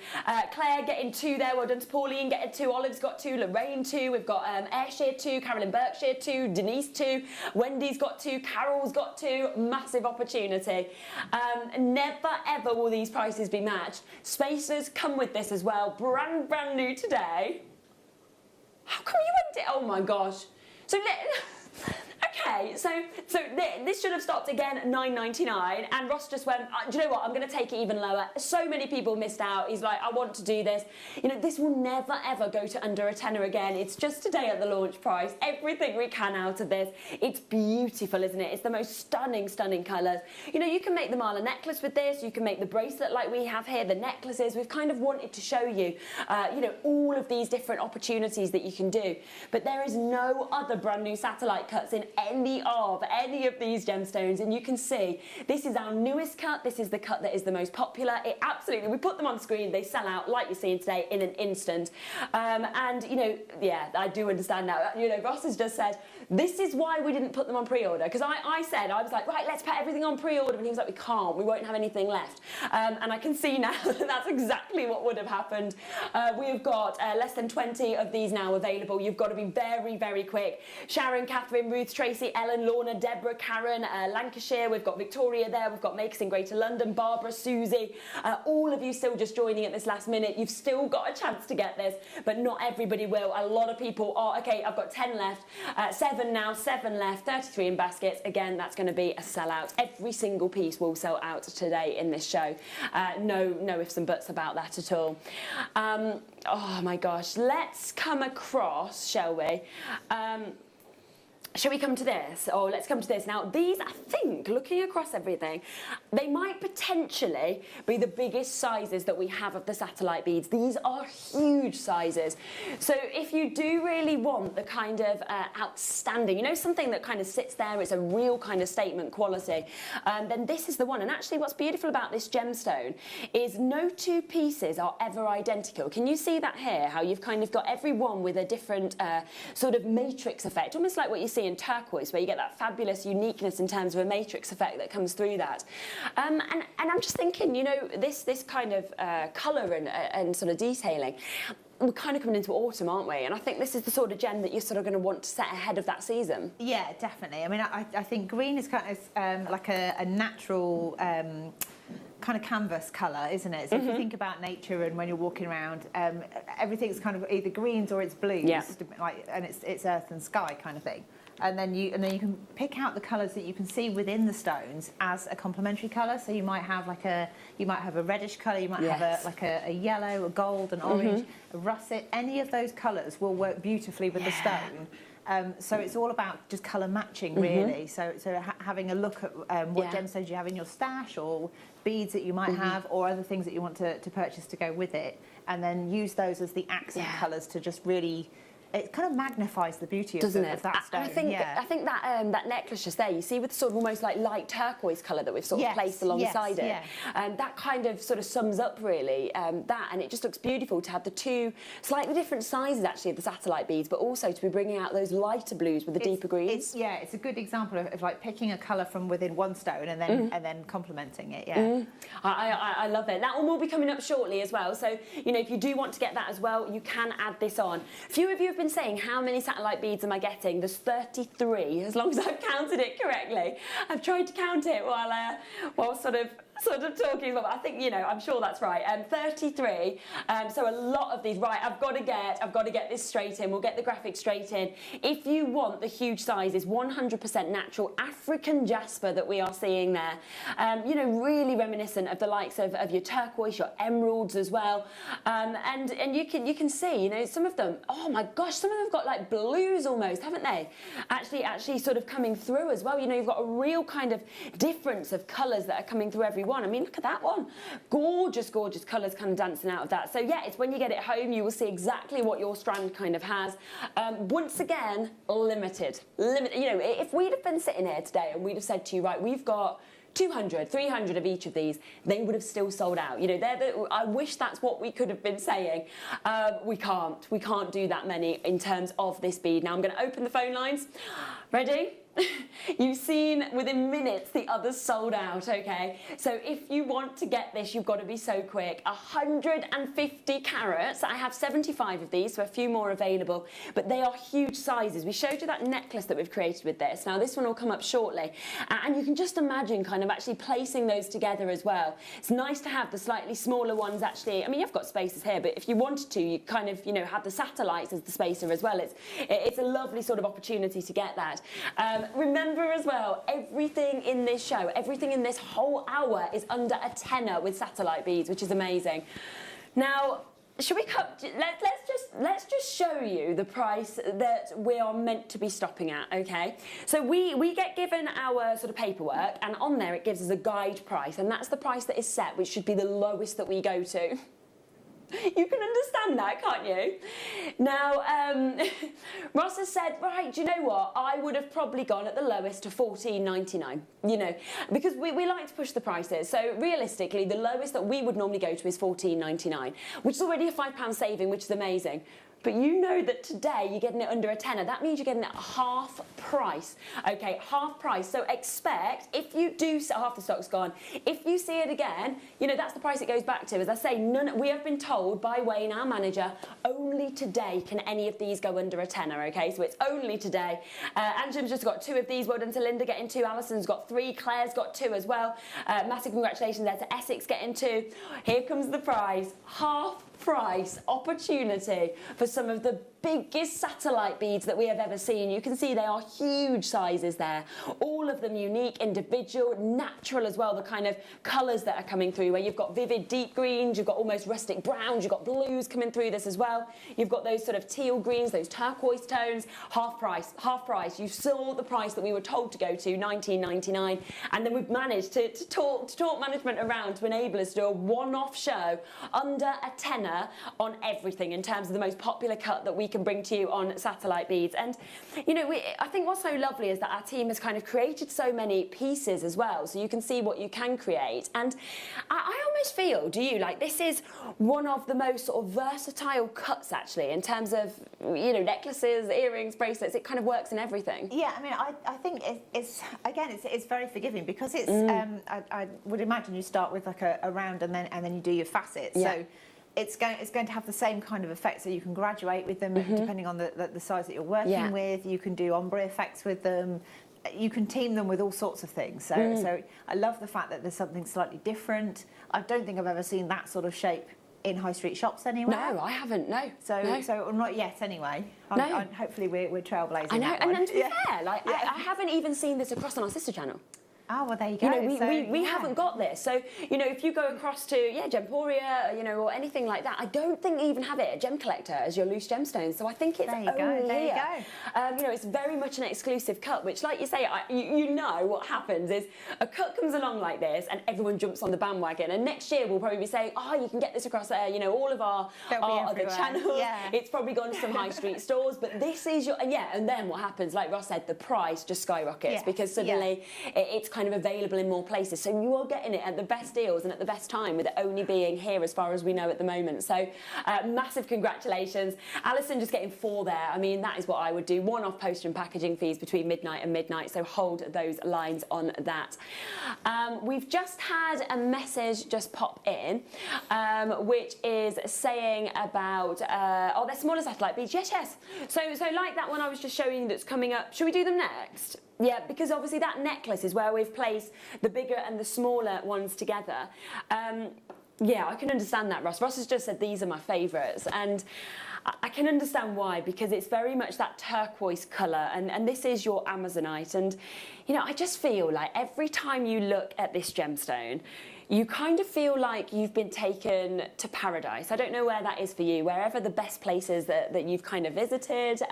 Claire getting 2 there. Well done to Pauline getting 2. Olive's got 2. Lorraine 2. We've got Ayrshire 2. Carolyn Berkshire 2. Denise 2. Wendy's got 2. Carol's got 2. Massive opportunity. Never ever will these prices be matched. Spacers come with this as well. Brand new today. How come you went it? Oh my gosh. So okay, so this should have stopped again at £9.99, and Ross just went, do you know what, I'm going to take it even lower. So many people missed out. He's like, I want to do this. You know, this will never ever go to under a tenner again. It's just today at the launch price. Everything we can out of this. It's beautiful, isn't it? It's the most stunning colours. You know, you can make the mala necklace with this. You can make the bracelet like we have here, the necklaces. We've kind of wanted to show you, you know, all of these different opportunities that you can do. But there is no other brand new satellite cuts in any of these gemstones, and you can see this is our newest cut. This is the cut that is the most popular. It absolutely, we put them on screen, they sell out like you're seeing today in an instant. And you know, yeah, I do understand now. You know, Ross has just said this is why we didn't put them on pre-order, because I said, I was like, right, let's put everything on pre-order, and he was like, we can't, we won't have anything left. And I can see now that that's exactly what would have happened. We've got less than 20 of these now available. You've got to be very quick. Sharon, Catherine, Ruth, Tracy, Ellen, Lorna, Deborah, Karen, Lancashire. We've got Victoria there. We've got Makers in Greater London, Barbara, Susie. All of you still just joining at this last minute. You've still got a chance to get this, but not everybody will. A lot of people are, okay, I've got 10 left, 7 now, 7 left, 33 in baskets. Again, that's going to be a sellout. Every single piece will sell out today in this show. No ifs and buts about that at all. Oh my gosh, let's come across, shall we? Shall we come to this? Oh, let's come to this. Now, these, I think, looking across everything, they might potentially be the biggest sizes that we have of the satellite beads. These are huge sizes. So if you do really want the kind of outstanding, you know, something that kind of sits there, it's a real kind of statement quality, then this is the one. And actually what's beautiful about this gemstone is no two pieces are ever identical. Can you see that here? How you've kind of got every one with a different sort of matrix effect, almost like what you see in turquoise, where you get that fabulous uniqueness in terms of a matrix effect that comes through that. And I'm just thinking, you know, this kind of colour and sort of detailing, we're kind of coming into autumn, aren't we? And I think this is the sort of gem that you're sort of going to want to set ahead of that season. Yeah, definitely. I mean, I think green is kind of like a natural kind of canvas colour, isn't it? So if you think about nature and when you're walking around, everything's kind of either greens or it's blues, like, and it's earth and sky kind of thing. And then you can pick out the colours that you can see within the stones as a complementary colour. So you might have a reddish colour, you might have a yellow, a gold, an orange, a russet. Any of those colours will work beautifully with the stone. So it's all about just colour matching, really. So having a look at what gemstones you have in your stash, or beads that you might have, or other things that you want to purchase to go with it, and then use those as the accent colours to just really. It kind of magnifies the beauty of that stone. And I think that that necklace just there, you see with sort of almost like light turquoise colour that we've sort of placed alongside it. That kind of sort of sums up really that, and it just looks beautiful to have the two slightly different sizes actually of the satellite beads, but also to be bringing out those lighter blues with the deeper greens. It's a good example of like picking a colour from within one stone and then complementing it. I love it. That one will be coming up shortly as well. So you know, if you do want to get that as well, you can add this on. A few of you have been saying, how many satellite beads am I getting? There's 33, as long as I've counted it correctly. I've tried to count it while sort of talking about, I think, you know, I'm sure that's right. 33. So a lot of these. Right, I've got to get this straight in. We'll get the graphic straight in. If you want the huge sizes, 100% natural African jasper that we are seeing there. You know, really reminiscent of the likes of your turquoise, your emeralds as well. And you can see, you know, some of them. Oh my gosh. gosh, some of them have got like blues almost, haven't they? Actually sort of coming through as well. You know, you've got a real kind of difference of colours that are coming through every one. I mean, look at that one. Gorgeous, gorgeous colours kind of dancing out of that. So yeah, it's when you get it home, you will see exactly what your strand kind of has. Once again, limited. You know, if we'd have been sitting here today and we'd have said to you, right, we've got 200, 300 of each of these, they would have still sold out. You know, I wish that's what we could have been saying. We can't do that many in terms of this bead. Now I'm going to open the phone lines. Ready? You've seen within minutes the others sold out, okay? So if you want to get this, you've got to be so quick. 150 carats. I have 75 of these, so a few more available, but they are huge sizes. We showed you that necklace that we've created with this. Now this one will come up shortly, and you can just imagine kind of actually placing those together as well. It's nice to have the slightly smaller ones actually. I mean, you've got spaces here, but if you wanted to, you kind of, you know, have the satellites as the spacer as well. It's a lovely sort of opportunity to get that. Remember as well, everything in this show, everything in this whole hour is under a tenner with satellite beads, which is amazing. Now, should we cut? Let's just show you the price that we are meant to be stopping at, okay? So we get given our sort of paperwork, and on there it gives us a guide price, and that's the price that is set, which should be the lowest that we go to. You can understand that, can't you? Now, Ross has said, right, do you know what? I would have probably gone at the lowest to $14.99, you know, because we like to push the prices. So realistically, the lowest that we would normally go to is $14.99, which is already a £5 saving, which is amazing. But you know that today you're getting it under a tenner. That means you're getting it at half price. Okay, half price. So expect, if you do, half the stock's gone. If you see it again, you know, that's the price it goes back to. As I say, we have been told by Wayne, our manager, only today can any of these go under a tenner, okay? So it's only today. Angela's just got 2 of these. Well done to Linda getting 2. Alison's got 3. Claire's got 2 as well. Massive congratulations there to Essex getting 2. Here comes the prize. Half price opportunity for some of the biggest satellite beads that we have ever seen. You can see they are huge sizes there, all of them unique, individual, natural as well, the kind of colours that are coming through, where you've got vivid deep greens, you've got almost rustic browns, you've got blues coming through this as well, you've got those sort of teal greens, those turquoise tones. Half price. You saw the price that we were told to go to, $19.99, and then we've managed to talk management around to enable us to do a one-off show under a tenner on everything in terms of the most popular cut that we can bring to you on satellite beads. And you know, I think what's so lovely is that our team has kind of created so many pieces as well, so you can see what you can create. And I almost feel, do you, like this is one of the most sort of versatile cuts actually in terms of, you know, necklaces, earrings, bracelets. It kind of works in everything. Yeah, I mean, I think it's very forgiving because it's I would imagine you start with like a round and then you do your facets. Yeah. So it's going to have the same kind of effect, so you can graduate with them depending on the size that you're working with. You can do ombre effects with them. You can team them with all sorts of things. So I love the fact that there's something slightly different. I don't think I've ever seen that sort of shape in high street shops anywhere. No, I haven't. No. So not yet anyway. Hopefully we're trailblazing. I know, that and one. to be fair, like I haven't even seen this across on our sister channel. Oh, well, there you go. You know, we haven't got this. So, you know, if you go across to, Gemporia, you know, or anything like that, I don't think you even have it at Gem Collector as your loose gemstones. So I think it's only here. There you go. You know, it's very much an exclusive cut, which, like you say, you know what happens is a cut comes along like this and everyone jumps on the bandwagon. And next year we'll probably be saying, you can get this across there, you know, all of our other channels. Yeah. It's probably gone to some high street stores, but this is your, and then what happens, like Ross said, the price just skyrockets because suddenly it's kind of available in more places. So you are getting it at the best deals and at the best time, with it only being here as far as we know at the moment. So massive congratulations. Alison just getting 4 there. I mean, that is what I would do. One-off post and packaging fees between midnight and midnight. So hold those lines on that. We've just had a message just pop in, which is saying about, they're smaller satellite beads. Yes. So like that one I was just showing you that's coming up. Should we do them next? Yeah, because obviously that necklace is where we've placed the bigger and the smaller ones together. Yeah, I can understand that, Ross. Ross has just said these are my favourites. And I can understand why, because it's very much that turquoise colour, and this is your Amazonite. And, you know, I just feel like every time you look at this gemstone, you kind of feel like you've been taken to paradise. I don't know where that is for you, wherever the best places that you've kind of visited.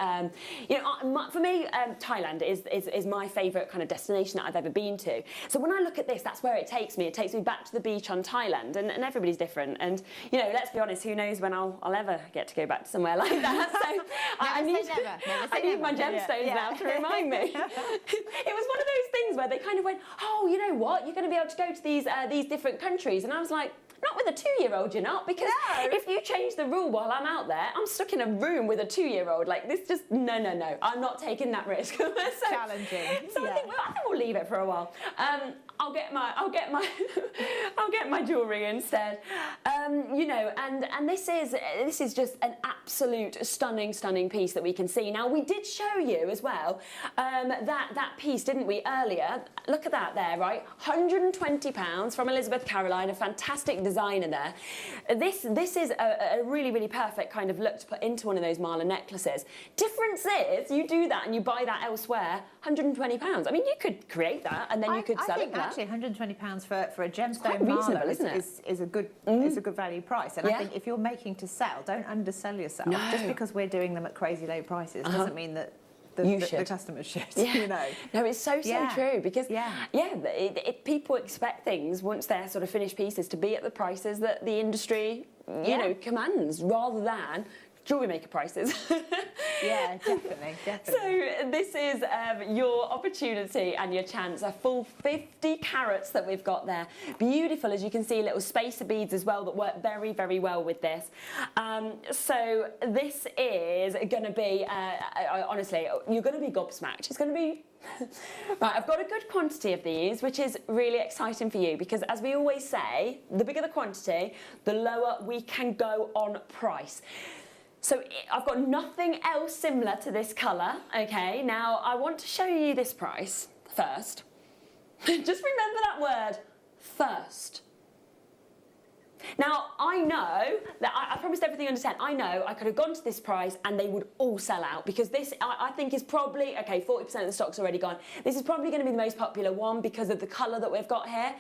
You know, for me, Thailand is my favourite kind of destination that I've ever been to. So when I look at this, that's where it takes me. It takes me back to the beach on Thailand, and everybody's different. And, you know, let's be honest, who knows when I'll ever get to go back to somewhere like that. So I need my gemstones now to remind me. It was one of those things where they kind of went, oh, you know what, you're going to be able to go to these different countries, and I was like, not with a 2-year-old, you're not, because if you change the rule while I'm out there, I'm stuck in a room with a 2-year-old. Like, this just, no, I'm not taking that risk. So, challenging. So I think we'll leave it for a while. I'll get my jewellery instead. You know, and this is just an absolute stunning piece that we can see. Now, we did show you as well that piece, didn't we, earlier? Look at that there, right? £120 from Elizabeth Caroline, a fantastic designer there. This is a really perfect kind of look to put into one of those mala necklaces. Difference is, you do that and you buy that elsewhere, £120. I mean, you could create that and then you could sell it for that. Actually, £120 for a gemstone quite reasonable, mala isn't it? is a good value price. And I think if you're making to sell, don't undersell yourself. No. Just because we're doing them at crazy low prices doesn't mean that the customers should. Yeah. You know. No, it's so true, because people expect things once they're sort of finished pieces to be at the prices that the industry you know commands, rather than jewellery maker prices. Yeah, definitely. So this is your opportunity and your chance. A full 50 carats that we've got there. Beautiful, as you can see, little spacer beads as well that work very well with this. So this is going to be, honestly, you're going to be gobsmacked. It's going to be... Right, I've got a good quantity of these, which is really exciting for you, because as we always say, the bigger the quantity, the lower we can go on price. So I've got nothing else similar to this colour, okay? Now, I want to show you this price first. Just remember that word, first. Now, I know that I promised everything under 10. I know I could have gone to this price and they would all sell out, because this, I think, is probably, okay, 40% of the stock's already gone. This is probably going to be the most popular one because of the colour that we've got here.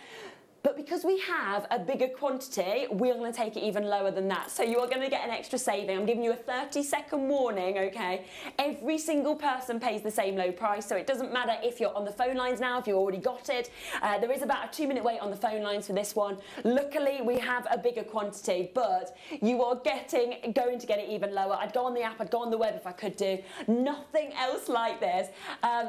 But because we have a bigger quantity, we're going to take it even lower than that. So you are going to get an extra saving. I'm giving you a 30-second warning, okay? Every single person pays the same low price, so it doesn't matter if you're on the phone lines now, if you already got it. There is about a 2-minute wait on the phone lines for this one. Luckily, we have a bigger quantity, but you are going to get it even lower. I'd go on the app, I'd go on the web if I could do. Nothing else like this.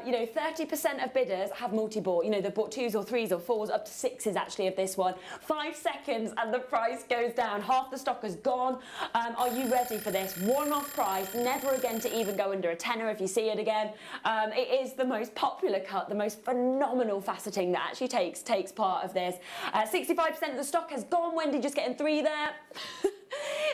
You know, 30% of bidders have multi-bought. You know, they've bought 2s or 3s or 4s, up to 6s actually of this one. 5 seconds and the price goes down. Half the stock is gone. Are you ready for this? One-off price, never again to even go under a tenner if you see it again. It is the most popular cut, the most phenomenal faceting that actually takes part of this. 65% of the stock has gone. Wendy just getting 3 there.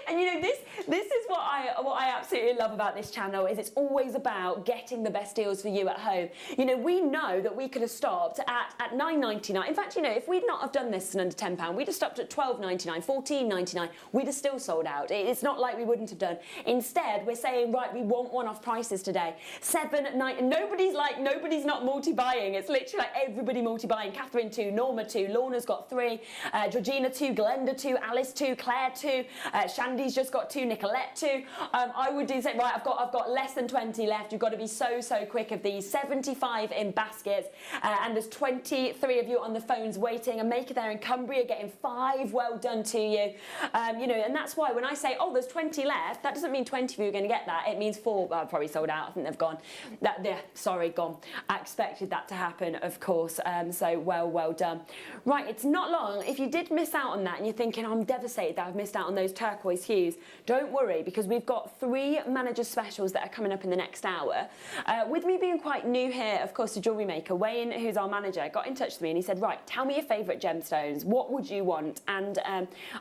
And you know, this is what I absolutely love about this channel, is it's always about getting the best deals for you at home. You know, we know that we could have stopped at $9.99. In fact, you know, if we'd not have done this and under £10, we'd have stopped at $12.99, $14.99. We'd have still sold out. It's not like we wouldn't have done. Instead, we're saying, right, we want one-off prices today. $7.99. Nobody's not multi-buying. It's literally like everybody multi-buying. Catherine 2, Norma 2, Lorna's got 3, Georgina 2, Glenda 2, Alice 2, Claire 2, Shandy's just got 2, Nicolette 2. I would do say, right, I've got less than 20 left. You've got to be so quick of these. 75 in baskets, and there's 23 of you on the phones waiting. A maker there in Cumbria getting 5. Well done to you. You know, and that's why when I say, oh, there's 20 left, that doesn't mean 20 of you are going to get that. It means 4 probably sold out. I think they've gone. Sorry, gone. I expected that to happen, of course. So well done. Right, it's not long. If you did miss out on that and you're thinking, oh, I'm devastated that I've missed out on those turquoise hues, don't worry, because we've got 3 manager specials that are coming up in the next hour. With me being quite new here, of course, to Jewellery Maker, Wayne, who's our manager, got in touch with me and he said, right, tell me your favourite gemstones. What would you want? And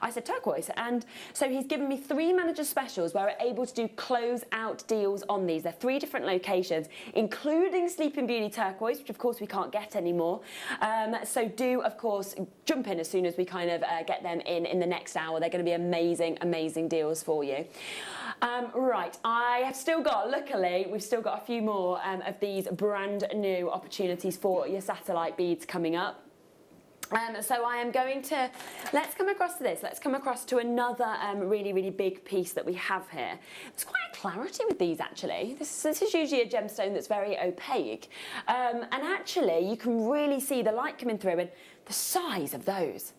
I said turquoise. And so he's given me 3 manager specials where we're able to do close-out deals on these. They're 3 different locations, including Sleeping Beauty turquoise, which of course we can't get anymore. So do, of course, jump in as soon as we kind of get them in the next hour. They're going to be amazing amazing deals for you. Right, I have still got, luckily, we've still got a few more of these brand new opportunities for your satellite beads coming up. So I am going to, let's come across to this. Let's come across to another really, really big piece that we have here. There's quite a clarity with these, actually. This is usually a gemstone that's very opaque. And actually, you can really see the light coming through and the size of those.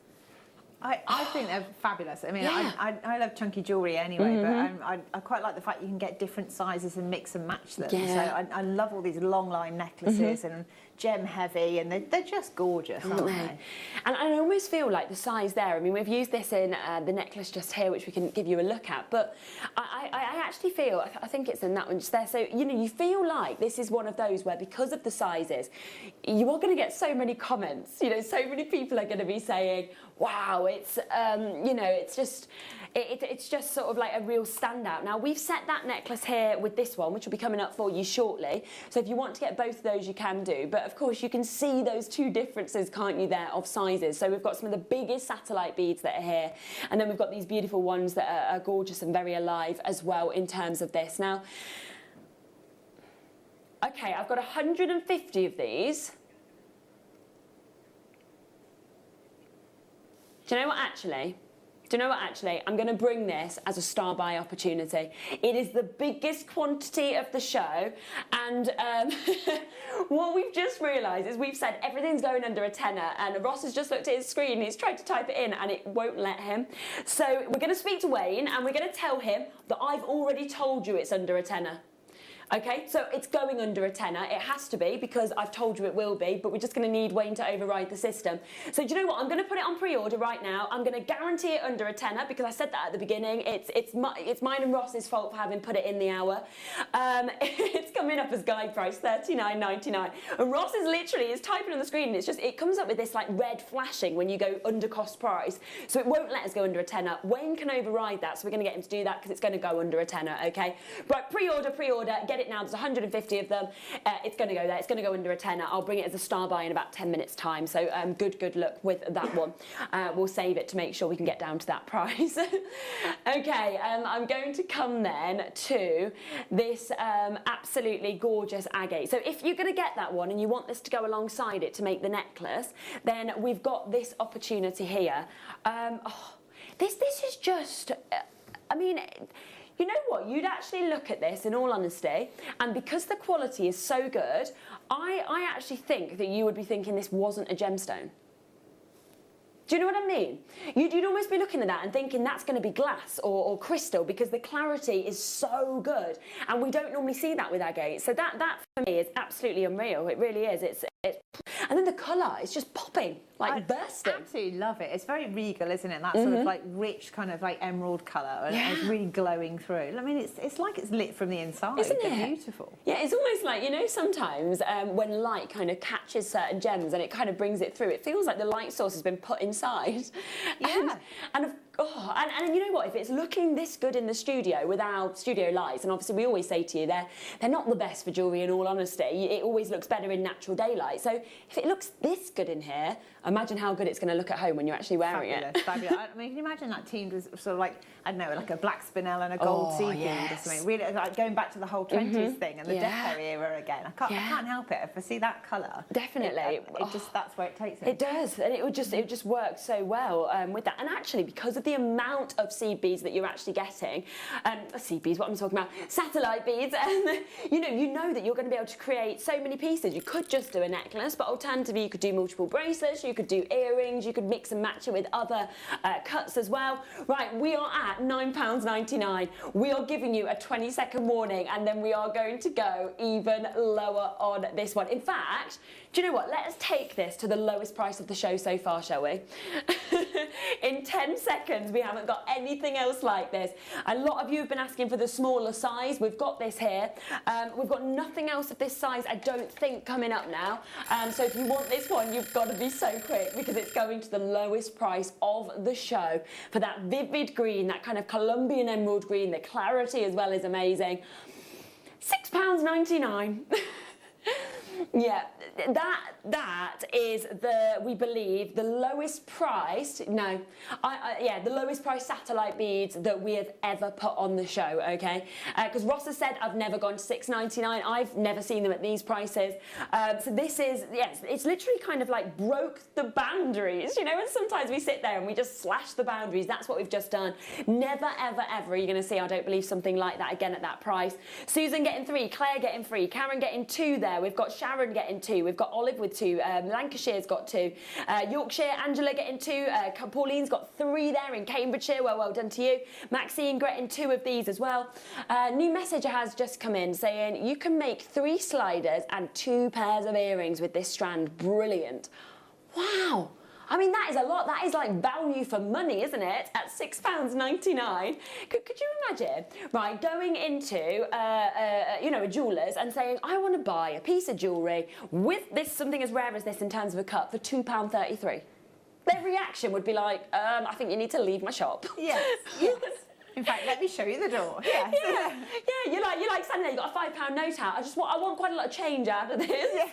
I think they're fabulous. I mean, Yeah. I love chunky jewellery anyway, but I quite like the fact you can get different sizes and mix and match them. Yeah. So I love all these long line necklaces and gem heavy, and they're just gorgeous, aren't they? And I almost feel like the size there, I mean, we've used this in the necklace just here, which we can give you a look at, but I actually feel, I think it's in that one just there, so, you know, you feel like this is one of those where because of the sizes, you are going to get so many comments, you know, so many people are going to be saying, wow, it's, you know, it's just sort of like a real standout. Now, we've set that necklace here with this one, which will be coming up for you shortly. So if you want to get both of those, you can do. But of course, you can see those two differences, can't you, there, of sizes. So we've got some of the biggest satellite beads that are here. And then we've got these beautiful ones that are gorgeous and very alive as well in terms of this. Now, okay, I've got 150 of these. Do you know what, actually? I'm going to bring this as a star buy opportunity. It is the biggest quantity of the show, and what we've just realised is we've said everything's going under a tenner, and Ross has just looked at his screen, he's tried to type it in, and it won't let him. So we're going to speak to Wayne, and we're going to tell him that I've already told you it's under a tenner. Okay, so it's going under a tenner. It has to be because I've told you it will be, but we're just going to need Wayne to override the system. So do you know what? I'm going to put it on pre-order right now. I'm going to guarantee it under a tenner because I said that at the beginning. It's mine and Ross's fault for having put it in the hour. It's coming up as guide price, $39.99. And Ross is typing on the screen and it comes up with this like red flashing when you go under cost price. So it won't let us go under a tenner. Wayne can override that, so we're going to get him to do that because it's going to go under a tenner, okay? Right, pre-order, get it now. There's 150 of them. It's going to go there. It's going to go under a tenner. I'll bring it as a star buy in about 10 minutes time. So good luck with that one. We'll save it to make sure we can get down to that price. Okay, I'm going to come then to this absolutely gorgeous agate. So if you're going to get that one and you want this to go alongside it to make the necklace, then we've got this opportunity here. This is just, I mean, you know what, you'd actually look at this in all honesty, and because the quality is so good, I actually think that you would be thinking this wasn't a gemstone. Do you know what I mean? You'd almost be looking at that and thinking that's going to be glass or crystal because the clarity is so good, and we don't normally see that with agate. So that for me is absolutely unreal. It really is. It's and then the colour is just popping, like bursting. I absolutely love it. It's very regal, isn't it? That sort of like rich kind of like emerald colour, and it's really glowing through. I mean, it's like it's lit from the inside. Isn't it? They're beautiful. Yeah, it's almost like, you know, sometimes when light kind of catches certain gems and it kind of brings it through, it feels like the light source has been put inside. Yeah. And you know what, if it's looking this good in the studio without studio lights, and obviously we always say to you they're not the best for jewellery in all honesty, it always looks better in natural daylight. So if it looks this good in here, imagine how good it's going to look at home when you're actually wearing it. Fabulous. I mean, can you imagine that teamed with sort of like, I don't know, like a black spinel and a gold sea bead or something? Really, like going back to the whole 20s thing and the Deco era again. I can't help it. If I see that colour, definitely, that's where it takes it. It does, and it would just work so well with that. And actually, because of the amount of seed beads that you're actually getting, seed beads, what I'm talking about, satellite beads, you know that you're going to be able to create so many pieces. You could just do a necklace, but alternatively, you could do multiple bracelets, you could do earrings, you could mix and match it with other cuts as well. Right, we are at £9.99. We are giving you a 20-second warning, and then we are going to go even lower on this one. In fact, do you know what? Let us take this to the lowest price of the show so far, shall we? In 10 seconds, we haven't got anything else like this. A lot of you have been asking for the smaller size. We've got this here. We've got nothing else of this size, I don't think, coming up now. So if you want this one, you've got to be so quick because it's going to the lowest price of the show for that vivid green, that kind of Colombian emerald green. The clarity as well is amazing. £6.99. Yeah, that is we believe the lowest priced. No, the lowest priced satellite beads that we have ever put on the show. Okay, because Ross has said I've never gone to $6.99. I've never seen them at these prices. So this is it's literally kind of like broke the boundaries. You know, and sometimes we sit there and we just slash the boundaries. That's what we've just done. Never ever ever are you going to see, I don't believe, something like that again at that price. Susan getting 3, Claire getting 3, Karen getting 2 there. We've got Sharon getting 2, we've got Olive with 2, Lancashire's got 2, Yorkshire, Angela getting 2, Pauline's got 3 there in Cambridgeshire, well done to you. Maxine getting 2 of these as well. New message has just come in saying you can make 3 sliders and 2 pairs of earrings with this strand. Brilliant. Wow. I mean, that is a lot. That is like value for money, isn't it? At £6.99. Could you imagine, right, going into, a jeweller's and saying, I want to buy a piece of jewellery with this, something as rare as this in terms of a cut for £2.33? Their reaction would be like, I think you need to leave my shop. Yes, yes. In fact, let me show you the door. Yes. Yeah, you're like standing there, you've got a £5 note out. I want quite a lot of change out of this. Yeah.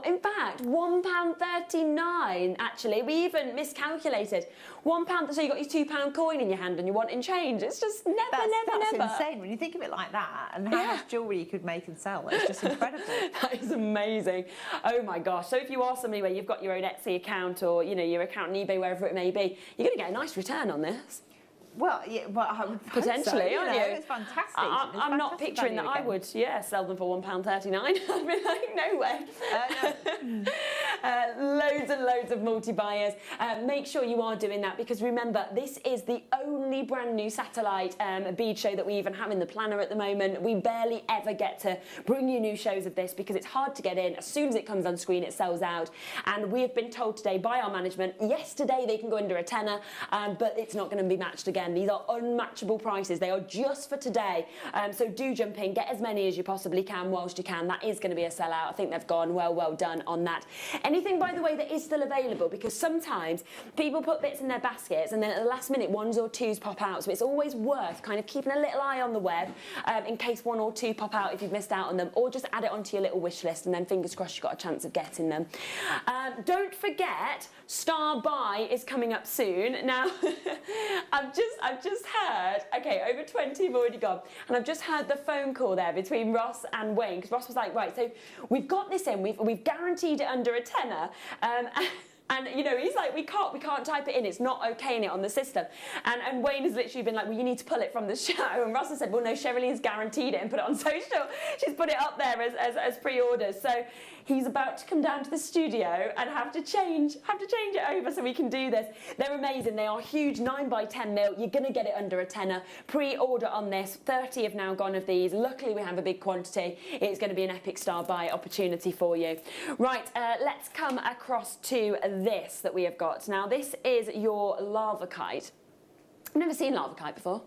In fact, £1.39, actually. We even miscalculated. £1, so you got your £2 coin in your hand and you want in change. It's just never. That's insane when you think of it like that, and how much jewellery you could make and sell. It's just incredible. That is amazing. Oh my gosh. So if you are somebody where you've got your own Etsy account or, your account on eBay, wherever it may be, you're going to get a nice return on this. Well, yeah, I would potentially, so, aren't you? It's fantastic. I'm not picturing that I would, sell them for £1.39. I'd be like, no way. Loads and loads of multi-buyers. Make sure you are doing that, because remember, this is the only brand new satellite bead show that we even have in the planner at the moment. We barely ever get to bring you new shows of this because it's hard to get in. As soon as it comes on screen, it sells out. And we have been told today by our management, yesterday they can go under a tenner, but it's not going to be matched again. These are unmatchable prices. They are just for today. So do jump in, get as many as you possibly can whilst you can. That is going to be a sellout. I think they've gone well done on that. Anything, by the way, that is still available, because sometimes people put bits in their baskets and then at the last minute 1s or 2s pop out. So it's always worth kind of keeping a little eye on the web in case 1 or 2 pop out if you've missed out on them, or just add it onto your little wish list and then fingers crossed you've got a chance of getting them. Don't forget, Star Buy is coming up soon. Now, I've just heard, okay, over 20 have already gone, and I've just heard the phone call there between Ross and Wayne, because Ross was like, right, so we've got this in, we've guaranteed it under a tenner, and he's like, we can't type it in, it's not okaying it on the system. And Wayne has literally been like, well, you need to pull it from the show. And Ross has said, well, no, Sherilyn's guaranteed it and put it on social. She's put it up there as pre-orders. So he's about to come down to the studio and have to change it over so we can do this. They're amazing. They are huge, 9x10 mil. You're going to get it under a tenner. Pre-order on this. 30 have now gone of these. Luckily, we have a big quantity. It's going to be an epic Star Buy opportunity for you. Right, let's come across to this that we have got. Now, this is your lava kite. I've never seen lava kite before.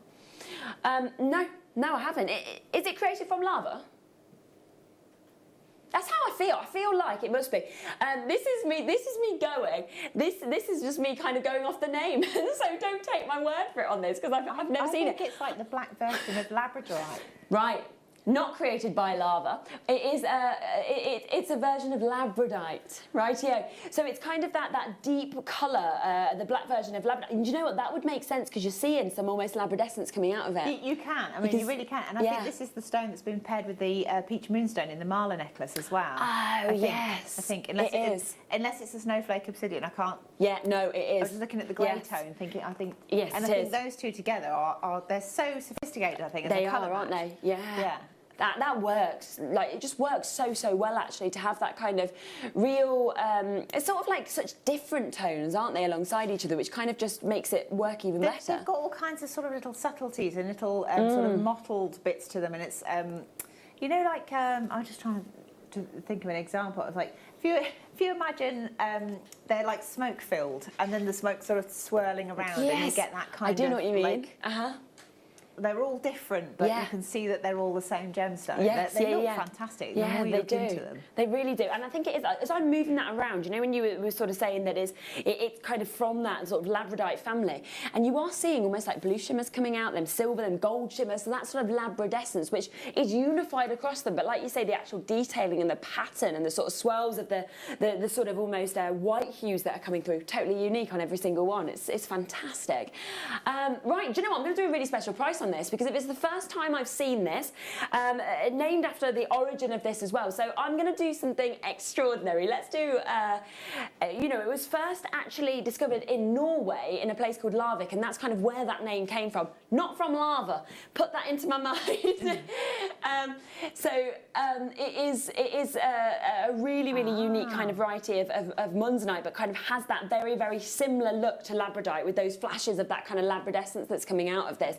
No, I haven't. Is it created from lava? That's how I feel. I feel like it must be. This is me going. This is just me kind of going off the name. So don't take my word for it on this, because I've never seen it. I think it's like the black version of Labradorite. Right. Not created by lava. It is it's a version of labradorite, right? Yeah. So it's kind of that deep colour, the black version of labradorite. And do you know what? That would make sense, because you're seeing some almost labradescence coming out of it. You can. I mean, you really can. And I think this is the stone that's been paired with the peach moonstone in the Marla necklace as well. Oh, yes. I think unless it's a snowflake obsidian, I can't. Yeah, no, it is. I was just looking at the grey tone, thinking. Yes, and I think those two together are they're so sophisticated. I think they are, aren't they? Yeah. Yeah. That works. Like, it just works so well, actually, to have that kind of real. It's sort of like such different tones, aren't they, alongside each other, which kind of just makes it work even better. They've got all kinds of sort of little subtleties and little sort of mottled bits to them, and it's I'm just trying to think of an example. It's like if you imagine they're like smoke filled, and then the smoke sort of swirling around, and you get that kind of. I do know what you mean. Like, they're all different, but Yeah. you can see that they're all the same gemstone. Yes, they look yeah. fantastic. The Yeah, more you they look do. into them. They really do. And I think it is, as I'm moving that around, you know, when you were sort of saying that it's kind of from that sort of labradorite family, and you are seeing almost like blue shimmers coming out, them silver, them gold shimmers, so that sort of labradescence, which is unified across them. But like you say, the actual detailing and the pattern and the sort of swirls of the sort of almost white hues that are coming through, totally unique on every single one. It's fantastic. Right, do you know what? I'm going to do a really special price on this, because if it's the first time I've seen this, named after the origin of this as well. So I'm going to do something extraordinary. Let's do, you know, it was first actually discovered in Norway in a place called Larvik, and that's kind of where that name came from. Not from lava. Put that into my mind. It is a really, really unique kind of variety of munzonite, but kind of has that very, very similar look to labradorite with those flashes of that kind of labradescence that's coming out of this.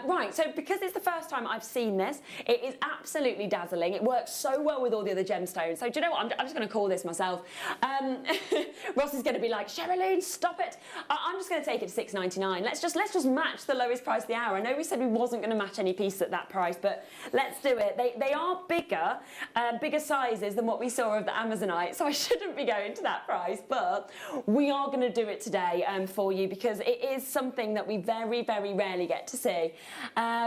Right, so because it's the first time I've seen this, it is absolutely dazzling. It works so well with all the other gemstones. So do you know what? I'm just going to call this myself. Ross is going to be like, Sherilyn, stop it. I'm just going to take it to $6.99. Let's just match the lowest price of the hour. I know we said we wasn't going to match any piece at that price, but let's do it. They are bigger sizes than what we saw of the Amazonite, so I shouldn't be going to that price, but we are going to do it today for you, because it is something that we very, very rarely get to see.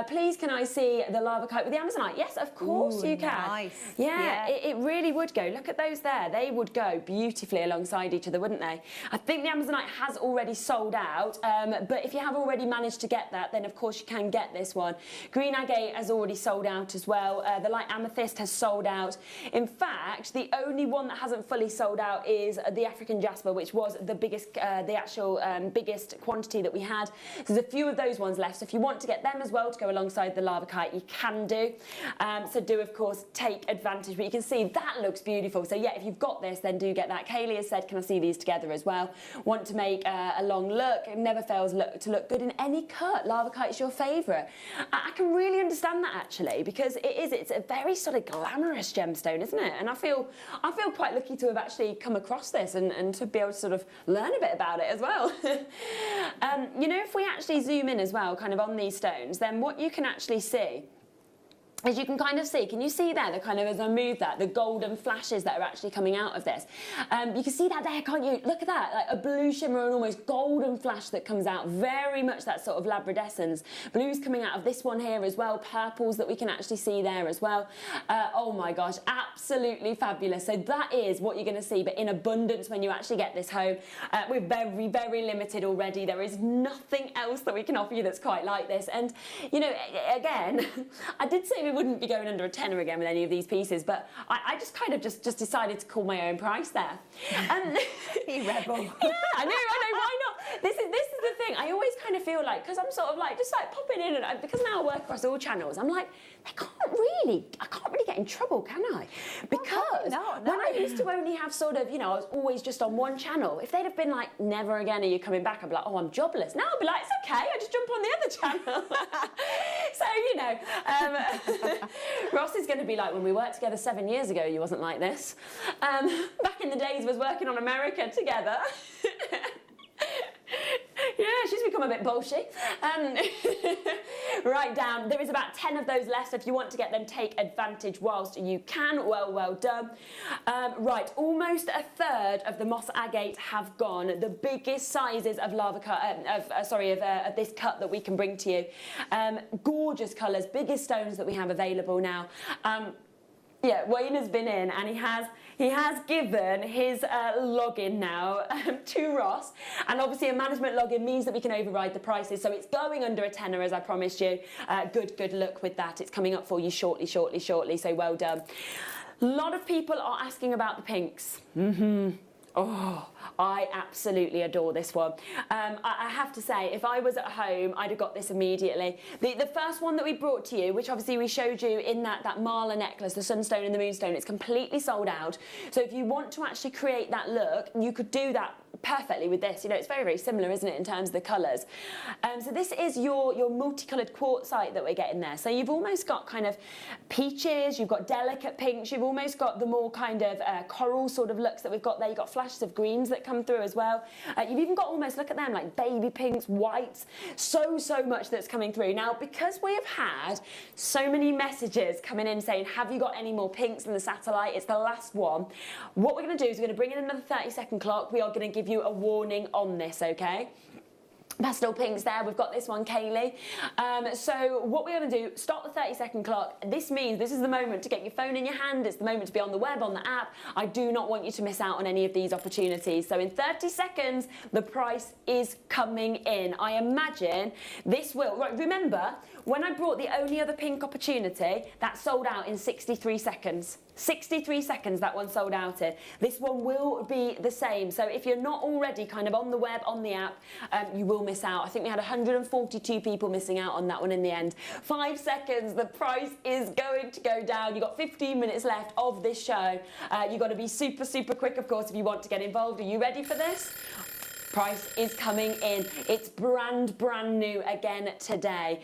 Please, can I see the lava kite with the Amazonite? Yes, of course. Ooh, you can. nice. Yeah, it really would go. Look at those there. They would go beautifully alongside each other, wouldn't they? I think the Amazonite has already sold out, but if you have already managed to get that, then of course you can get this one. Green agate has already sold out as well. The light amethyst has sold out. In fact, the only one that hasn't fully sold out is the African jasper, which was the biggest, the actual biggest quantity that we had. So there's a few of those ones left. So if you want to get them as well to go alongside the lava kite, you can do. So do, of course, take advantage. But you can see that looks beautiful. So yeah, if you've got this, then do get that. Kaylee has said, can I see these together as well? Want to make a long look. It never fails to look good in any cut. Lava kite is your favourite. I can really understand that, actually, because it's a very sort of glamorous gemstone, isn't it? And I feel quite lucky to have actually come across this and to be able to sort of learn a bit about it as well. You know, if we actually zoom in as well, kind of on these stones, then what you can actually see, as you can kind of see, can you see there, the kind of, as I move that, the golden flashes that are actually coming out of this? You can see that there, can't you? Look at that, like a blue shimmer and almost golden flash that comes out, very much that sort of labradescence. Blues coming out of this one here as well, purples that we can actually see there as well. Oh my gosh, absolutely fabulous. So that is what you're going to see, but in abundance when you actually get this home. We're very, very limited already. There is nothing else that we can offer you that's quite like this. And, you know, again, I did say we wouldn't be going under a tenner again with any of these pieces, but I just kind of just decided to call my own price there. You rebel. Yeah, I know, why not? This is the thing. I always kind of feel like, because I'm sort of like just like popping in, and because now I work across all channels, I'm like, I can't really get in trouble, can I? Because when I used to only have sort of, you know, I was always just on one channel. If they'd have been like, never again are you coming back, I'd be like, oh, I'm jobless. Now I'd be like, it's okay, I just jump on the other channel. So, you know, Ross is going to be like, when we worked together 7 years ago, you wasn't like this. Back in the days, I was working on America together. Yeah, she's become a bit bolshy. Right down, there is about 10 of those left, so if you want to get them, take advantage whilst you can. Well done. Right, almost a third of the moss agate have gone. The biggest sizes of lava cut, of this cut that we can bring to you. Gorgeous colours, biggest stones that we have available now. Yeah, Wayne has been in and he has given his login now to Ross, and obviously a management login means that we can override the prices, so it's going under a tenner, as I promised you. Good luck with that. It's coming up for you shortly, so well done. A lot of people are asking about the pinks. Oh, I absolutely adore this one. I have to say, if I was at home, I'd have got this immediately. The first one that we brought to you, which obviously we showed you in that mala necklace, the sunstone and the moonstone, it's completely sold out. So if you want to actually create that look, you could do that perfectly with this. You know, it's very, very similar, isn't it, in terms of the colours. So this is your multicoloured quartzite that we're getting there. So you've almost got kind of peaches, you've got delicate pinks, you've almost got the more kind of coral sort of looks that we've got there. You've got flashes of greens that come through as well. You've even got almost, look at them, like baby pinks, whites, so much that's coming through. Now, because we have had so many messages coming in saying, have you got any more pinks in the satellite? It's the last one. What we're going to do is we're going to bring in another 30-second clock. We are going to give you a warning on this, okay? Pastel pinks there, we've got this one, Kaylee. So what we're going to do, stop the 30-second clock. This means this is the moment to get your phone in your hand. It's the moment to be on the web, on the app. I do not want you to miss out on any of these opportunities. So in 30 seconds, the price is coming in. I imagine this will, right, remember, when I brought the only other pink opportunity, that sold out in 63 seconds. 63 seconds that one sold out in. This one will be the same. So if you're not already kind of on the web, on the app, you will miss out. I think we had 142 people missing out on that one in the end. 5 seconds, the price is going to go down. You've got 15 minutes left of this show. You've got to be super quick, of course, if you want to get involved. Are you ready for this? Price is coming in. It's brand new again today.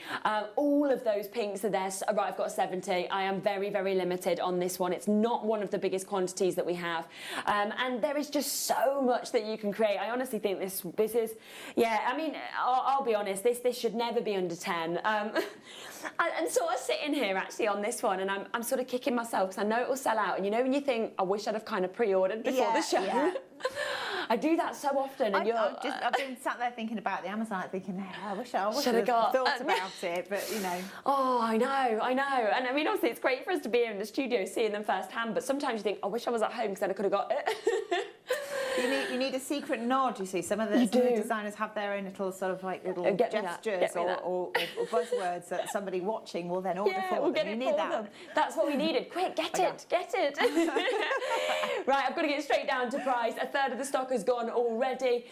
All of those pinks are there. Right, I've got 70. I am very limited on this one. It's not one of the biggest quantities that we have. And there is just so much that you can create. I honestly think this is, yeah, I mean, I'll be honest, this should never be under 10. And sort of sitting here actually on this one, and I'm sort of kicking myself because I know it will sell out. And you know when you think, I wish I'd have kind of pre-ordered before the show? Yeah. I do that so often, and I've been sat there thinking about the Amazon, thinking, hey, I wish I would have thought about it, but you know. Oh, I know, and I mean, obviously, it's great for us to be here in the studio seeing them firsthand, but sometimes you think, I wish I was at home because then I could have got it. You need a secret nod, you see. Some of the designers have their own little sort of like little gestures or buzzwords that somebody watching will then order for them. You need that. That's what we needed. Quick, get it. Right, I've got to get straight down to price. A third of the stock has gone already.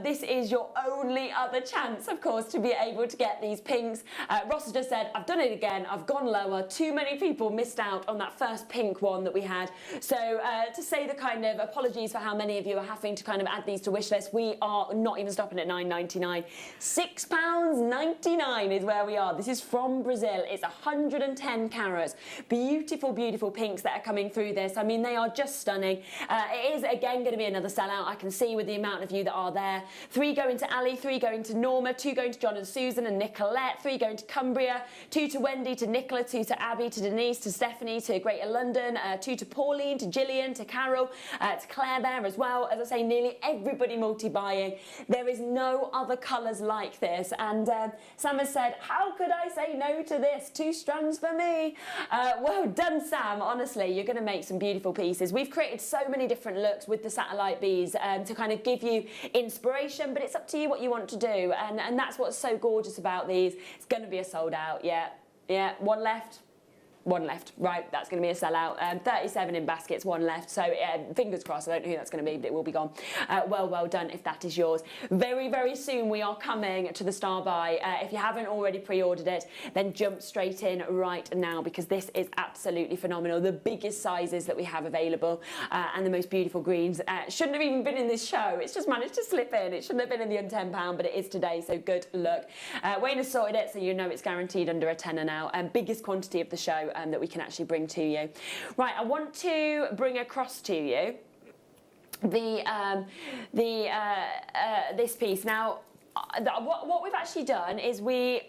This is your only other chance, of course, to be able to get these pinks. Ross has just said, I've done it again. I've gone lower. Too many people missed out on that first pink one that we had. So to say the kind of apologies for how many of you are having to kind of add these to wish list, we are not even stopping at £9.99. £6.99 is where we are. This is from Brazil. It's 110 carats. Beautiful pinks that are coming through this. I mean, they are just stunning. It is again going to be another sellout. I can see with the amount of you that are there. 3 going to Ali, 3 going to Norma, 2 going to John and Susan and Nicolette, 3 going to Cumbria, 2 to Wendy, to Nicola, 2 to Abby, to Denise, to Stephanie, to Greater London, 2 to Pauline, to Gillian, to Carol, to Claire there as well. As I say, nearly everybody multi-buying. There is no other colours like this. And Sam has said, how could I say no to this? 2 strands for me. Well done, Sam. Honestly, you're going to make some beautiful pieces. We've created so many different looks with the satellite bees to kind of give you inspiration, but it's up to you what you want to do. And that's what's so gorgeous about these. It's going to be a sold out. Yeah. One left. Right, that's going to be a sellout. 37 in baskets, 1 left. So fingers crossed. I don't know who that's going to be, but it will be gone. Well done if that is yours. Very soon we are coming to the Star Buy. If you haven't already pre-ordered it, then jump straight in right now because this is absolutely phenomenal. The biggest sizes that we have available and the most beautiful greens. Shouldn't have even been in this show. It's just managed to slip in. It shouldn't have been in the under £10, but it is today. So good luck. Wayne has sorted it, so you know it's guaranteed under a tenner now. Biggest quantity of the show. That we can actually bring to you. Right, I want to bring across to you this piece. Now, what we've actually done is we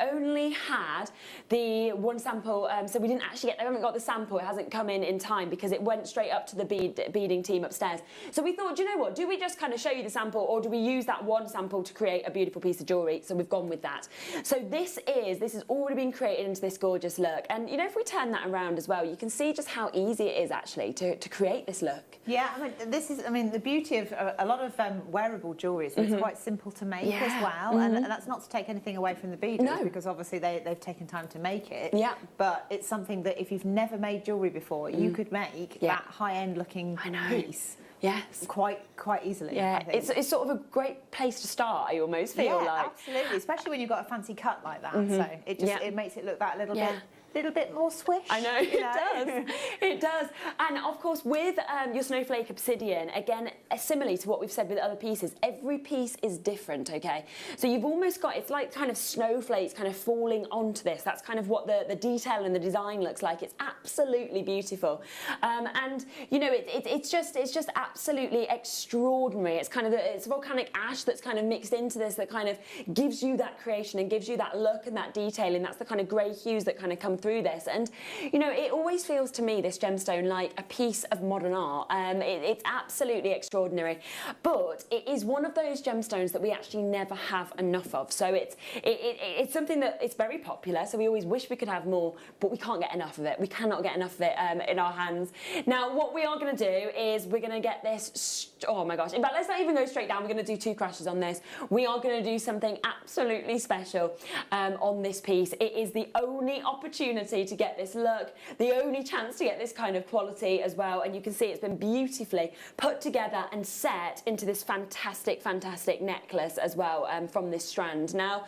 only had the one sample, so we didn't actually we haven't got the sample, it hasn't come in time because it went straight up to the beading team upstairs. So we thought, do you know what, do we just kind of show you the sample or do we use that one sample to create a beautiful piece of jewellery? So we've gone with that. So this has already been created into this gorgeous look. And you know, if we turn that around as well, you can see just how easy it is actually to create this look. Yeah, I mean, the beauty of a lot of wearable jewellery is it's quite simple to make as well, and that's not to take anything away from the beaders because obviously they've taken time to make it. Yeah. But it's something that if you've never made jewellery before, you could make that high-end looking piece. Yes, quite easily. Yeah, it's sort of a great place to start. I almost feel like. Absolutely, especially when you've got a fancy cut like that. So it makes it look that little bit little bit more swish. I know, it does. It does. And of course, with your snowflake obsidian, again, similarly to what we've said with other pieces, every piece is different, okay? So you've almost got, it's like kind of snowflakes kind of falling onto this. That's kind of what the detail and the design looks like. It's absolutely beautiful. And, you know, it's just absolutely extraordinary. It's kind of, it's volcanic ash that's kind of mixed into this that kind of gives you that creation and gives you that look and that detailing. That's the kind of grey hues that kind of come through this. And, you know, it always feels to me, this gemstone, like a piece of modern art. It's absolutely extraordinary. But it is one of those gemstones that we actually never have enough of. So it's something that it's very popular. So we always wish we could have more, but we can't get enough of it. We cannot get enough of it in our hands. Now, what we are going to do is we're going to get this, oh my gosh. In fact, let's not even go straight down. We're going to do 2 crashes on this. We are going to do something absolutely special on this piece. It is the only opportunity to get this look, the only chance to get this kind of quality as well. And you can see it's been beautifully put together and set into this fantastic, fantastic necklace as well from this strand. Now,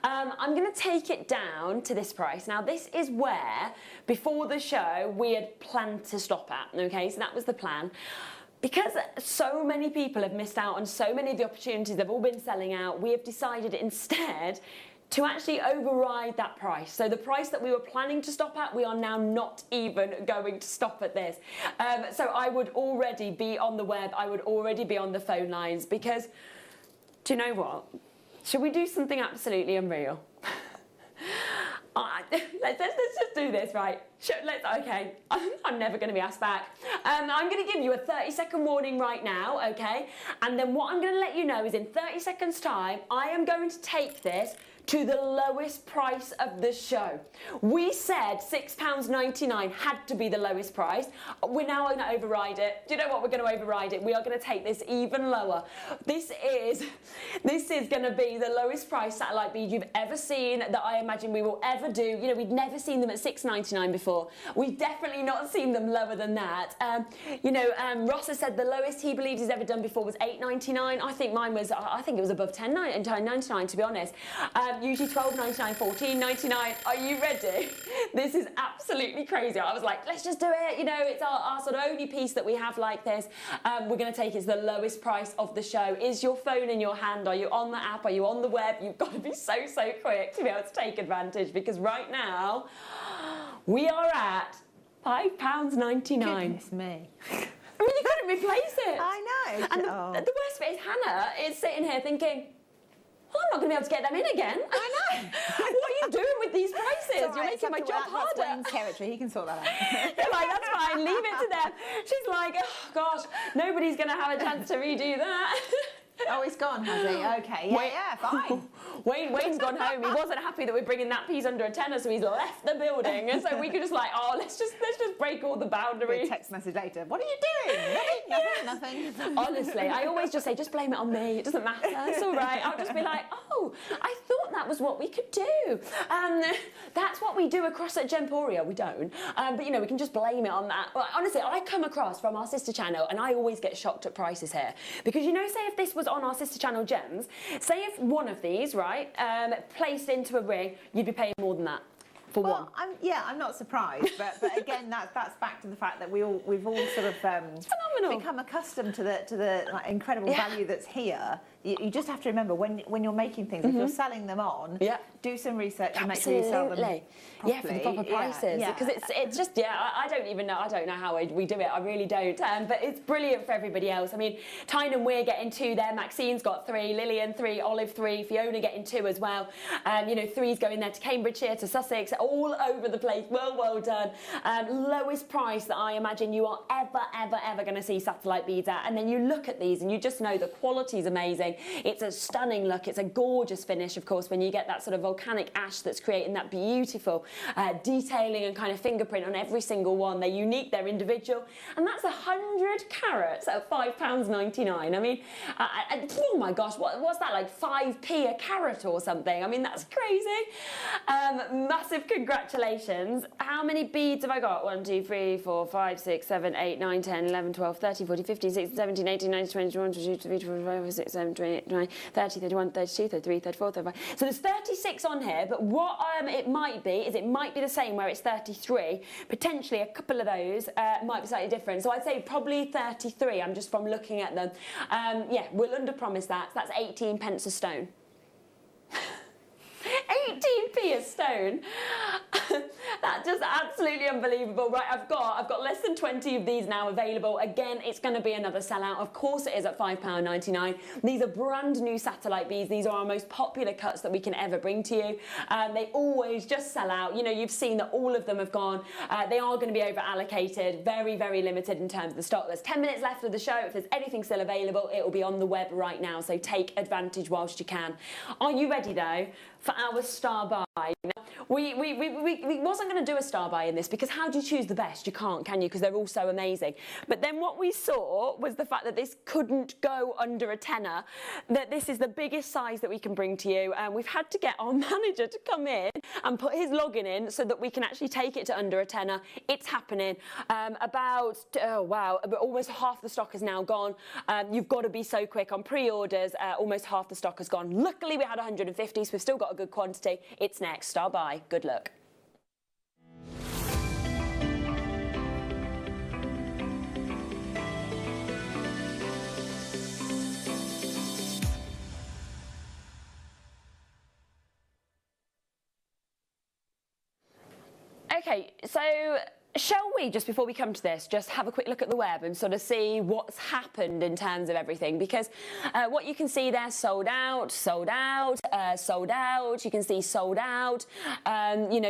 I'm going to take it down to this price. Now, this is where, before the show, we had planned to stop at, okay? So that was the plan. Because so many people have missed out on so many of the opportunities, they've all been selling out, we have decided instead to actually override that price. So the price that we were planning to stop at, we are now not even going to stop at this. So I would already be on the web, I would already be on the phone lines, because, do you know what? Should we do something absolutely unreal? Let's just do this, right? Okay, I'm never going to be asked back. I'm going to give you a 30-second warning right now, okay? And then what I'm going to let you know is in 30 seconds' time, I am going to take this to the lowest price of the show. We said £6.99 had to be the lowest price. We're now going to override it. Do you know what? We're going to override it. We are going to take this even lower. This is going to be the lowest price satellite bead you've ever seen, that I imagine we will ever do. You know, we'd never seen them at £6.99 before. We've definitely not seen them lower than that. Ross has said the lowest he believes he's ever done before was £8.99. I think mine was, I think it was above £10.99 to be honest. Usually £12.99, £14.99. Are you ready? This is absolutely crazy. I was like, let's just do it. You know, it's our sort of only piece that we have like this. We're going to take it to the lowest price of the show. Is your phone in your hand? Are you on the app? Are you on the web? You've got to be so quick to be able to take advantage, because right now we are at £5.99. Goodness me. I mean, you couldn't replace it. I know. And the worst bit is Hannah is sitting here thinking, well, I'm not going to be able to get them in again. I know. What are you doing with these prices? You're making my job harder. That's Wayne's territory. He can sort that out. You're like, that's fine, leave it to them. She's like, oh gosh, nobody's going to have a chance to redo that. Oh, he's gone, has he? Okay, yeah, fine. Wayne's gone home. He wasn't happy that we're bringing that piece under a tenner, so he's left the building. And so we could just like, oh, let's just break all the boundaries. Text message later. What are you doing? Nothing. Honestly, I always just say, just blame it on me. It doesn't matter. It's all right. I'll just be like, oh, I thought that was what we could do. That's what we do across at Gemporia. We don't. But you know, we can just blame it on that. Well, honestly, I come across from our sister channel, and I always get shocked at prices here, because you know, say if this was on our sister channel Gems, say if one of these, right, placed into a ring, you'd be paying more than that for one. I'm not surprised, but again, that's back to the fact that we've all sort of become accustomed to the like, incredible value that's here. You just have to remember when you're making things, if you're selling them on, do some research and make sure you sell them properly. Yeah, for the proper prices. Because it's just, I don't even know. I don't know how we do it. I really don't. But it's brilliant for everybody else. I mean, Tyne and Weir getting 2 there. Maxine's got 3. Lillian 3. Olive 3. Fiona getting 2 as well. 3's going there to Cambridgeshire, to Sussex, all over the place. Well done. Lowest price that I imagine you are ever going to see satellite beads at. And then you look at these and you just know the quality's amazing. It's a stunning look. It's a gorgeous finish, of course, when you get that sort of volcanic ash that's creating that beautiful detailing and kind of fingerprint on every single one. They're unique, they're individual, and that's 100 carats at £5.99. I mean, oh my gosh, what's that, like 5p a carat or something? I mean, that's crazy. Massive congratulations. How many beads have I got? 1, 2, 3, 4, 5, 6, 7, 8, 9, 10, 11, 12, 13, 14, 15, 16, 17, 18, 19, 20, 21, 22, 23, 24, 25, 26, 27, 30, 31, 32, 33, 34, 35. So there's 36 on here, but what it might be is it might be the same where it's 33. Potentially a couple of those might be slightly different. So I'd say probably 33. I'm just from looking at them. Yeah, we'll under-promise that. So that's 18 pence a stone. 18p a stone. That's just absolutely unbelievable. Right, I've got less than 20 of these now available. Again, it's going to be another sellout. Of course it is at £5.99. These are brand new satellite beads. These are our most popular cuts that we can ever bring to you. They always just sell out. You know, you've seen that all of them have gone. They are going to be over allocated. Very, very limited in terms of the stock. There's 10 minutes left of the show. If there's anything still available, it will be on the web right now. So take advantage whilst you can. Are you ready though for our star buy? Now, we wasn't going to do a star buy in this because how do you choose the best? You can't, can you? Because they're all so amazing. But then what we saw was the fact that this couldn't go under a tenner, that this is the biggest size that we can bring to you. And we've had to get our manager to come in and put his login in so that we can actually take it to under a tenner. It's happening. Almost half the stock is now gone. You've got to be so quick on pre-orders. Almost half the stock has gone. Luckily, we had 150, so we've still got a good quantity. It's next. Star buy. Good luck. Okay, so shall we, just before we come to this, just have a quick look at the web and sort of see what's happened in terms of everything? Because what you can see there, sold out, sold out, sold out. You can see sold out,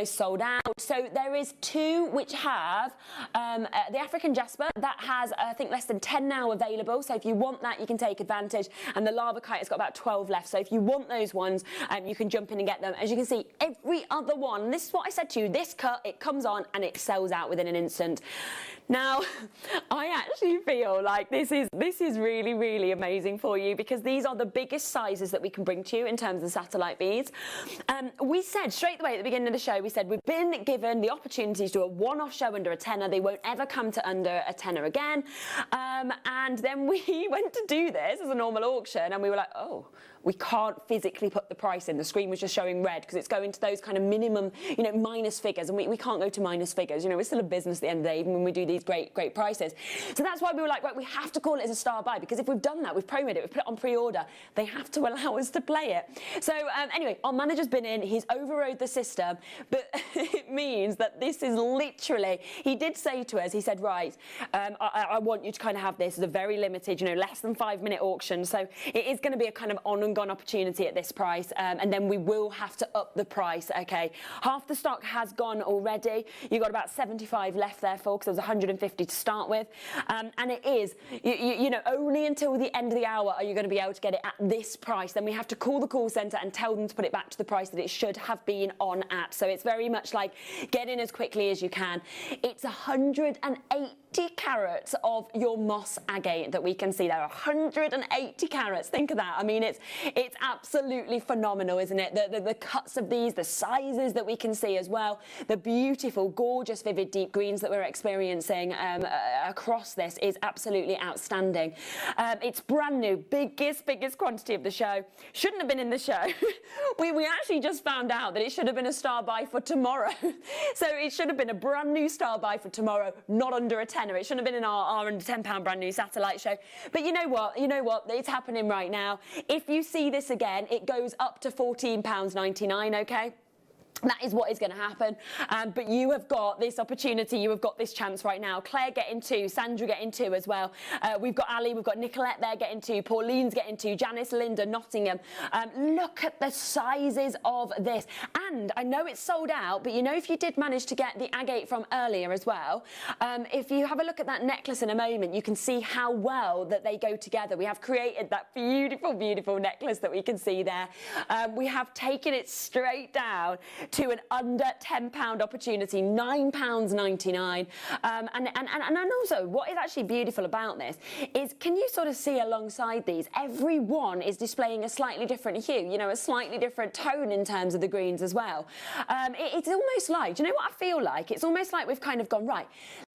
sold out. So there is two which have the African Jasper. That has, I think, less than 10 now available. So if you want that, you can take advantage. And the Lava Kite has got about 12 left. So if you want those ones, you can jump in and get them. As you can see, every other one, this is what I said to you, this cut, it comes on and it sells out within an instant. Now, I actually feel like this is really, really amazing for you because these are the biggest sizes that we can bring to you in terms of satellite beads. We said straight away at the beginning of the show, we said we've been given the opportunity to do a one-off show under a tenner. They won't ever come to under a tenner again. And then we went to do this as a normal auction and we were like, oh, we can't physically put the price in. The screen was just showing red because it's going to those kind of minimum, minus figures, and we can't go to minus figures. We're still a business at the end of the day, even when we do these great prices. So that's why we were like, right, we have to call it as a star buy because if we've done that, we've promoted it, we've put it on pre-order, they have to allow us to play it. So anyway, our manager's been in, he's overrode the system, but it means that this is literally, he did say to us, he said, right, I want you to kind of have this as a very limited, less than 5-minute auction. So it is going to be a kind of on and gone opportunity at this price, and then we will have to up the price. Okay, half the stock has gone already. You've got about 75 left there, folks. There's 150 to start with, and it is, only until the end of the hour are you going to be able to get it at this price. Then we have to call the call centre and tell them to put it back to the price that it should have been on at. So it's very much like get in as quickly as you can. It's 180 carats of your moss agate that we can see there. 180 carats. Think of that. I mean, it's absolutely phenomenal, isn't it? The cuts of these, the sizes that we can see as well, the beautiful, gorgeous, vivid deep greens that we're experiencing across this is absolutely outstanding. It's brand new, biggest quantity of the show. Shouldn't have been in the show. we actually just found out that it should have been a star buy for tomorrow. So it should have been a brand new star buy for tomorrow, not under a tenner. It shouldn't have been in our under £10 brand new satellite show. But you know what? It's happening right now. If you see this again, it goes up to £14.99, okay? That is what is going to happen, but you have got this opportunity, you have got this chance right now. Claire getting 2, Sandra getting 2 as well. We've got Ali, we've got Nicolette there getting 2, Pauline's getting 2, Janice, Linda, Nottingham. Look at the sizes of this. And I know it's sold out, but if you did manage to get the agate from earlier as well, if you have a look at that necklace in a moment, you can see how well that they go together. We have created that beautiful, beautiful necklace that we can see there. We have taken it straight down to an under £10 opportunity, £9.99. And also, what is actually beautiful about this is, can you sort of see alongside these, every one is displaying a slightly different hue, a slightly different tone in terms of the greens as well. It's almost like, do you know what I feel like? It's almost like we've kind of gone, right,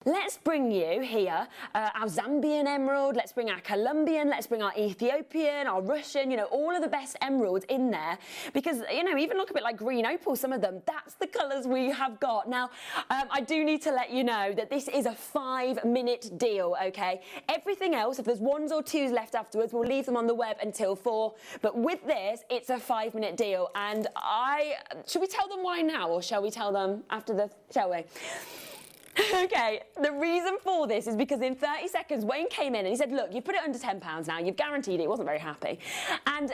Let's bring you here our Zambian emerald, let's bring our Colombian, let's bring our Ethiopian, our Russian, you know, all of the best emeralds in there because, you know, even look a bit like green opal, some of them, that's the colours we have got. Now, I do need to let you know that this is a 5-minute deal, okay? Everything else, if there's 1s or 2s left afterwards, we'll leave them on the web until 4. But with this, it's a 5-minute deal. And should we tell them why now or shall we tell them after shall we? Okay, the reason for this is because in 30 seconds, Wayne came in and he said, look, you've put it under £10 now, you've guaranteed it, he wasn't very happy. And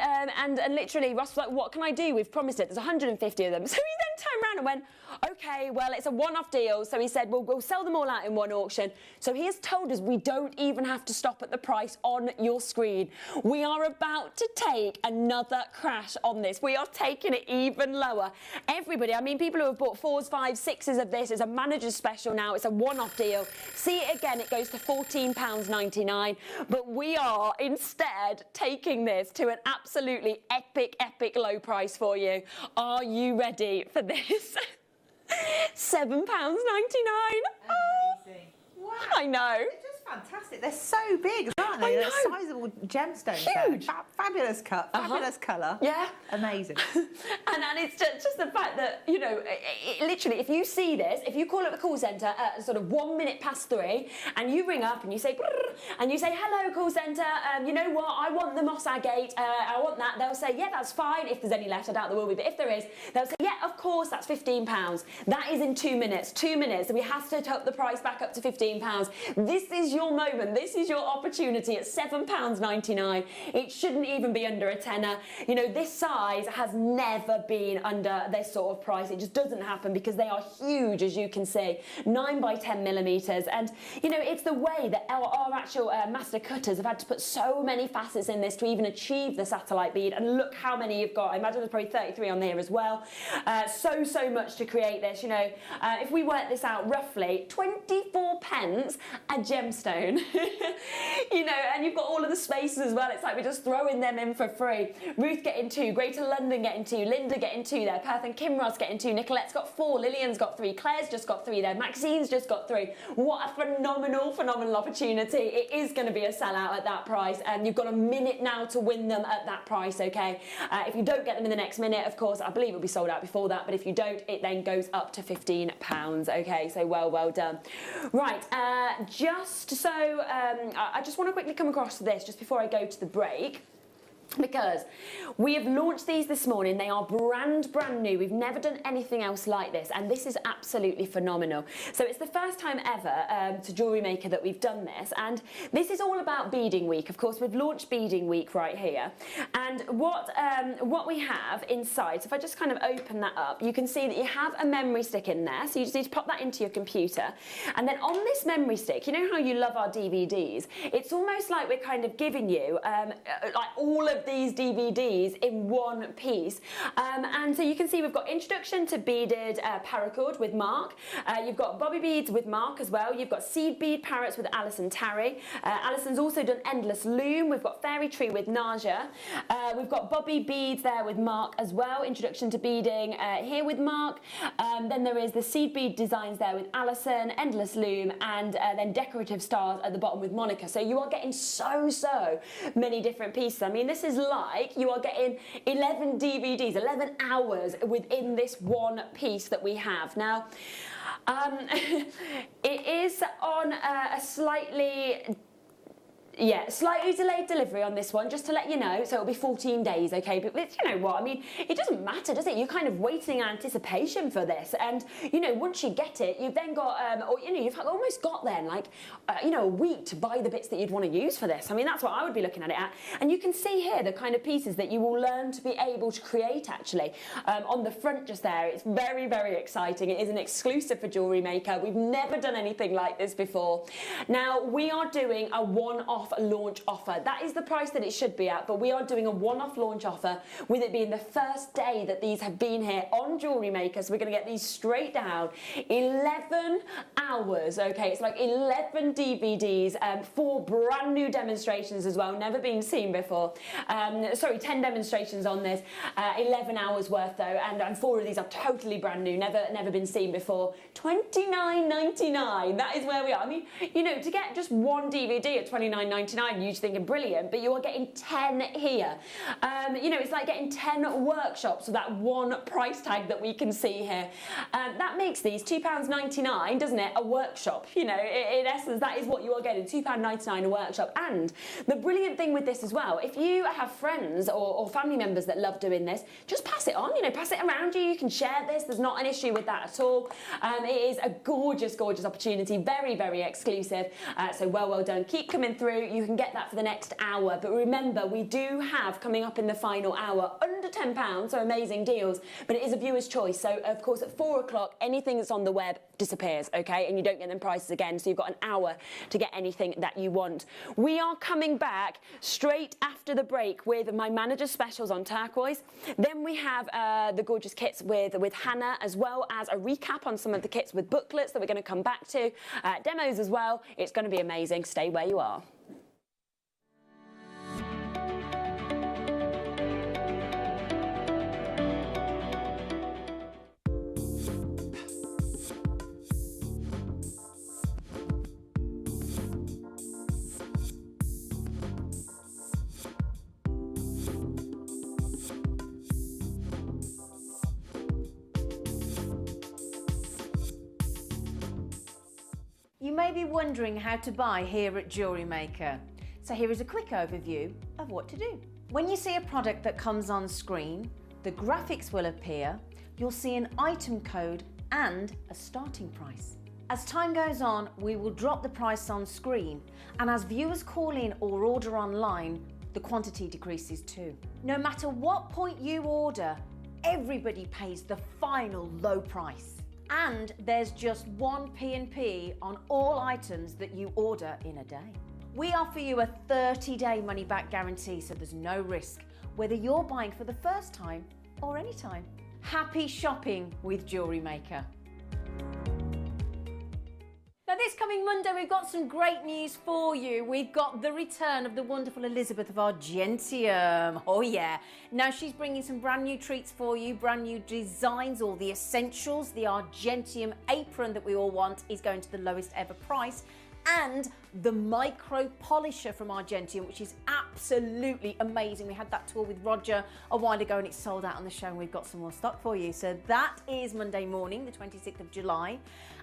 literally, Russ was like, what can I do? We've promised it, there's 150 of them. So he then turned around and went, okay, well, it's a one-off deal. So he said, well, we'll sell them all out in one auction. So he has told us we don't even have to stop at the price on your screen. We are about to take another crash on this. We are taking it even lower. Everybody, I mean, people who have bought 4s, 5s, 6s of this, it's a manager's special now. It's a one-off deal. See it again, it goes to £14.99. But we are instead taking this to an absolutely epic, epic low price for you. Are you ready for this? £7.99. Amazing. Wow. I know. They're just fantastic. They're so big, aren't they? They're sizable gemstones. Huge. Fabulous cut, fabulous colour. Yeah. Amazing. and it's just the fact that, you know, literally, if you see this, if you call up the call centre at sort of 3:01 and you ring up and you say, and you say, hello, call centre, you know what, I want the moss agate, I want that. They'll say, yeah, that's fine. If there's any left, I doubt there will be, but if there is, they'll say, yeah, of course, that's £15. That is in 2 minutes. 2 minutes. We have to up the price back up to £15. This is your moment. This is your opportunity at £7.99. It shouldn't even be under a tenner. You know, this size has never been under this sort of price. It just doesn't happen because they are huge, as you can see, 9 by 10 millimetres. And, you know, it's the way that our actual master cutters have had to put so many facets in this to even achieve the satellite bead. And look how many you've got. I imagine there's probably 33 on here as well. So much to create this. You know, if we work this out roughly, 24 pence a gemstone. You know, and you've got all of the spaces as well. It's like we're just throwing them in for free. Ruth getting 2, Greater London getting 2, Linda getting 2 there, Perth and Kinross getting 2, Nicolette's got 4, Lillian's got 3, Claire's just got 3 there, Maxine's just got 3. What a phenomenal opportunity. It is going to be a sellout at that price, and you've got a minute now to win them at that price, okay? If you don't get them in the next minute, of course, I believe it'll be sold out before that, but if you don't, it then goes up to £15, okay? So well done. Right, just so, I just want to quickly come across to this just before I go to the break. Because we have launched these this morning. They are brand new. We've never done anything else like this, and this is absolutely phenomenal. So it's the first time ever to Jewellery Maker that we've done this, and this is all about beading week. Of course, we've launched beading week right here, and what we have inside, so if I just kind of open that up, you can see that you have a memory stick in there, so you just need to pop that into your computer, and then on this memory stick, you know how you love our DVDs? It's almost like we're kind of giving you like all of these DVDs in one piece, and so you can see we've got Introduction to Beaded Paracord with Mark, you've got Bobby Beads with Mark as well, you've got Seed Bead Parrots with Alison Tarry, Alison's also done Endless Loom, we've got Fairy Tree with Naja, we've got Bobby Beads there with Mark as well, Introduction to Beading here with Mark, then there is the Seed Bead Designs there with Alison, Endless Loom, and then Decorative Stars at the bottom with Monica. So you are getting so many different pieces. I mean, this is like you are getting 11 DVDs, 11 hours within this one piece that we have. Now, it is on a slightly delayed delivery on this one, just to let you know, so it'll be 14 days, okay? But you know what, I mean, it doesn't matter, does it? You're kind of waiting in anticipation for this, and, you know, once you get it, you've then got, or, you know, you've almost got then, like, you know, a week to buy the bits that you'd want to use for this. I mean, that's what I would be looking at it at. And you can see here the kind of pieces that you will learn to be able to create, actually. On the front just there, it's very exciting. It is an exclusive for Jewellery Maker. We've never done anything like this before. Now, we are doing a one-off one-off launch offer. That is the price that it should be at, but we are doing a one-off launch offer, with it being the first day that these have been here on Jewellery Maker. So we're going to get these straight down. 11 hours, okay? It's like 11 DVDs, 4 brand new demonstrations as well, never been seen before. Sorry, 10 demonstrations on this, 11 hours worth though, and 4 of these are totally brand new, never been seen before. $29.99, that is where we are. I mean, you know, to get just one DVD at $29.99, you're thinking brilliant, but you are getting 10 here. You know, it's like getting 10 workshops for that one price tag that we can see here. That makes these £2.99, doesn't it? A workshop, you know, in essence, that is what you are getting, £2.99 a workshop. And the brilliant thing with this as well, if you have friends or family members that love doing this, just pass it on, you know, pass it around you. You can share this. There's not an issue with that at all. It is a gorgeous, gorgeous opportunity. Very, very exclusive. So well done. Keep coming through. You can get that for the next hour. But remember, we do have coming up in the final hour under £10, so amazing deals. But it is a viewer's choice. So of course at 4 o'clock, anything that's on the web disappears, okay? And you don't get them prices again. So you've got an hour to get anything that you want. We are coming back straight after the break with my manager's specials on turquoise. Then we have the gorgeous kits with Hannah, as well as a recap on some of the kits with booklets that we're going to come back to, demos as well. It's going to be amazing. Stay where you are. You may be wondering how to buy here at Jewellery Maker. So here is a quick overview of what to do. When you see a product that comes on screen, the graphics will appear, you'll see an item code and a starting price. As time goes on, we will drop the price on screen, and as viewers call in or order online, the quantity decreases too. No matter what point you order, everybody pays the final low price. And there's just one P&P on all items that you order in a day. We offer you a 30-day money-back guarantee, so there's no risk, whether you're buying for the first time or any time. Happy shopping with Jewellery Maker. Now this coming Monday, we've got some great news for you. We've got the return of the wonderful Elizabeth of Argentium. Oh yeah. Now she's bringing some brand new treats for you, brand new designs, all the essentials. The Argentium apron that we all want is going to the lowest ever price. And the micro polisher from Argentium, which is absolutely amazing. We had that tour with Roger a while ago and it sold out on the show, and we've got some more stock for you. So that is Monday morning, the 26th of July.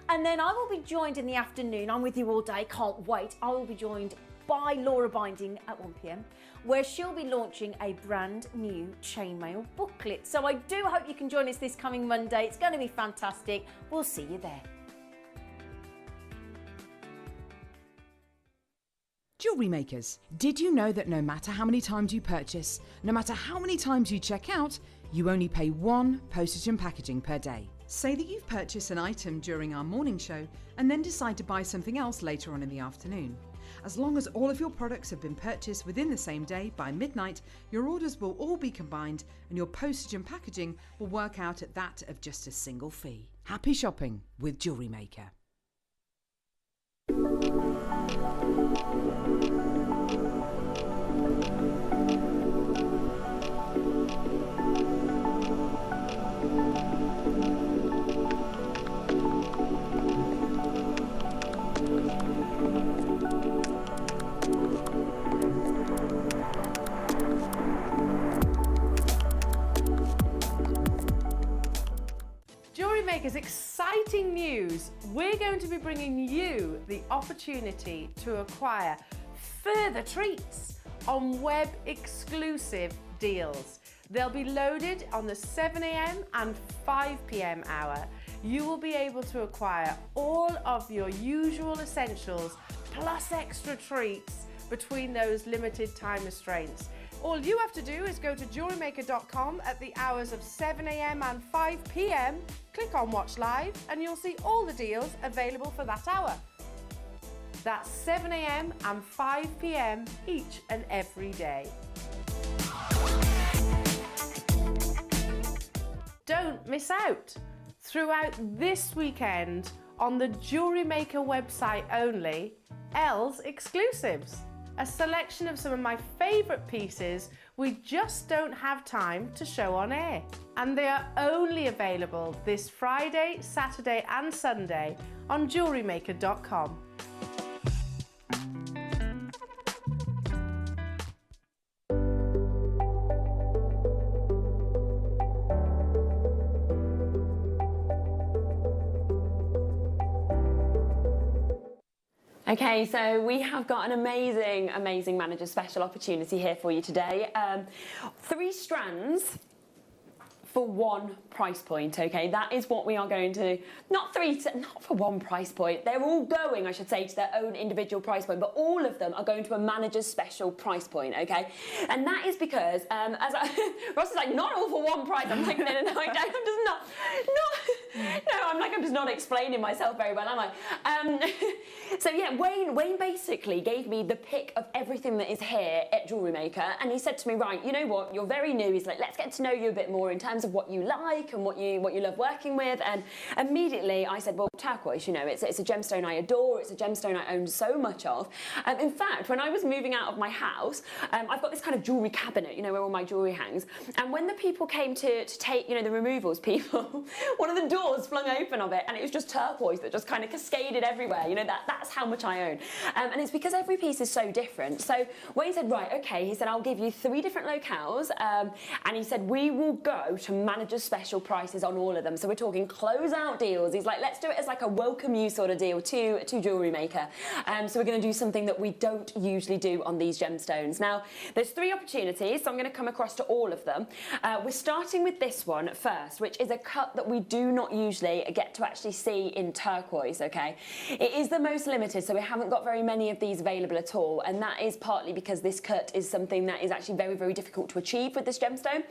And then I will be joined in the afternoon. I'm with you all day, can't wait. I will be joined by Laura Binding at 1 p.m, where she'll be launching a brand new chainmail booklet. So I do hope you can join us this coming Monday. It's going to be fantastic. We'll see you there. Jewellery makers, did you know that no matter how many times you purchase, no matter how many times you check out, you only pay 1 postage and packaging per day? Say that you've purchased an item during our morning show and then decide to buy something else later on in the afternoon. As long as all of your products have been purchased within the same day by midnight, your orders will all be combined and your postage and packaging will work out at that of just a single fee. Happy shopping with Jewellery Maker. Jewellery Maker's exciting news. We're going to be bringing you the opportunity to acquire further treats on web exclusive deals. They'll be loaded on the 7 a.m. and 5 p.m. hour. You will be able to acquire all of your usual essentials plus extra treats between those limited time restraints. All you have to do is go to JewelleryMaker.com at the hours of 7 a.m. and 5 p.m, click on Watch Live, and you'll see all the deals available for that hour. That's 7 a.m. and 5 p.m. each and every day. Don't miss out. Throughout this weekend, on the JewelleryMaker website only, Els Exclusives. A selection of some of my favourite pieces we just don't have time to show on air. And they are only available this Friday, Saturday and Sunday on JewelleryMaker.com. Okay, so we have got an amazing manager special opportunity here for you today. 3 strands for 1 price point, okay? That is what we are going to, not for 1 price point. They're all going, I should say, to their own individual price point, but all of them are going to a manager's special price point, okay? And that is because, Ross is like, not all for 1 price. I'm like, no, I'm just not, I'm just not explaining myself very well, am I? So yeah, Wayne basically gave me the pick of everything that is here at JewelleryMaker, and he said to me, right, you know what, you're very new. He's like, let's get to know you a bit more in terms of what you like and what you love working with. And immediately I said, well, turquoise, you know, it's a gemstone I adore. It's a gemstone I own so much of. In fact, when I was moving out of my house, I've got this kind of jewellery cabinet, you know, where all my jewellery hangs. And when the people came to take, you know, the removals people, one of the doors flung open of it, and it was just turquoise that just kind of cascaded everywhere. You know, that's how much I own. And it's because every piece is so different. So Wayne said, right, okay, he said, I'll give you 3 different locales. And he said, we will go to manager's special prices on all of them. So we're talking close-out deals. He's like, let's do it as like a welcome you sort of deal to JewelleryMaker. So we're going to do something that we don't usually do on these gemstones. Now, there's 3 opportunities, so I'm going to come across to all of them. We're starting with this one first, which is a cut that we do not usually get to actually see in turquoise, okay? It is the most limited, so we haven't got very many of these available at all, and that is partly because this cut is something that is actually very, very difficult to achieve with this gemstone.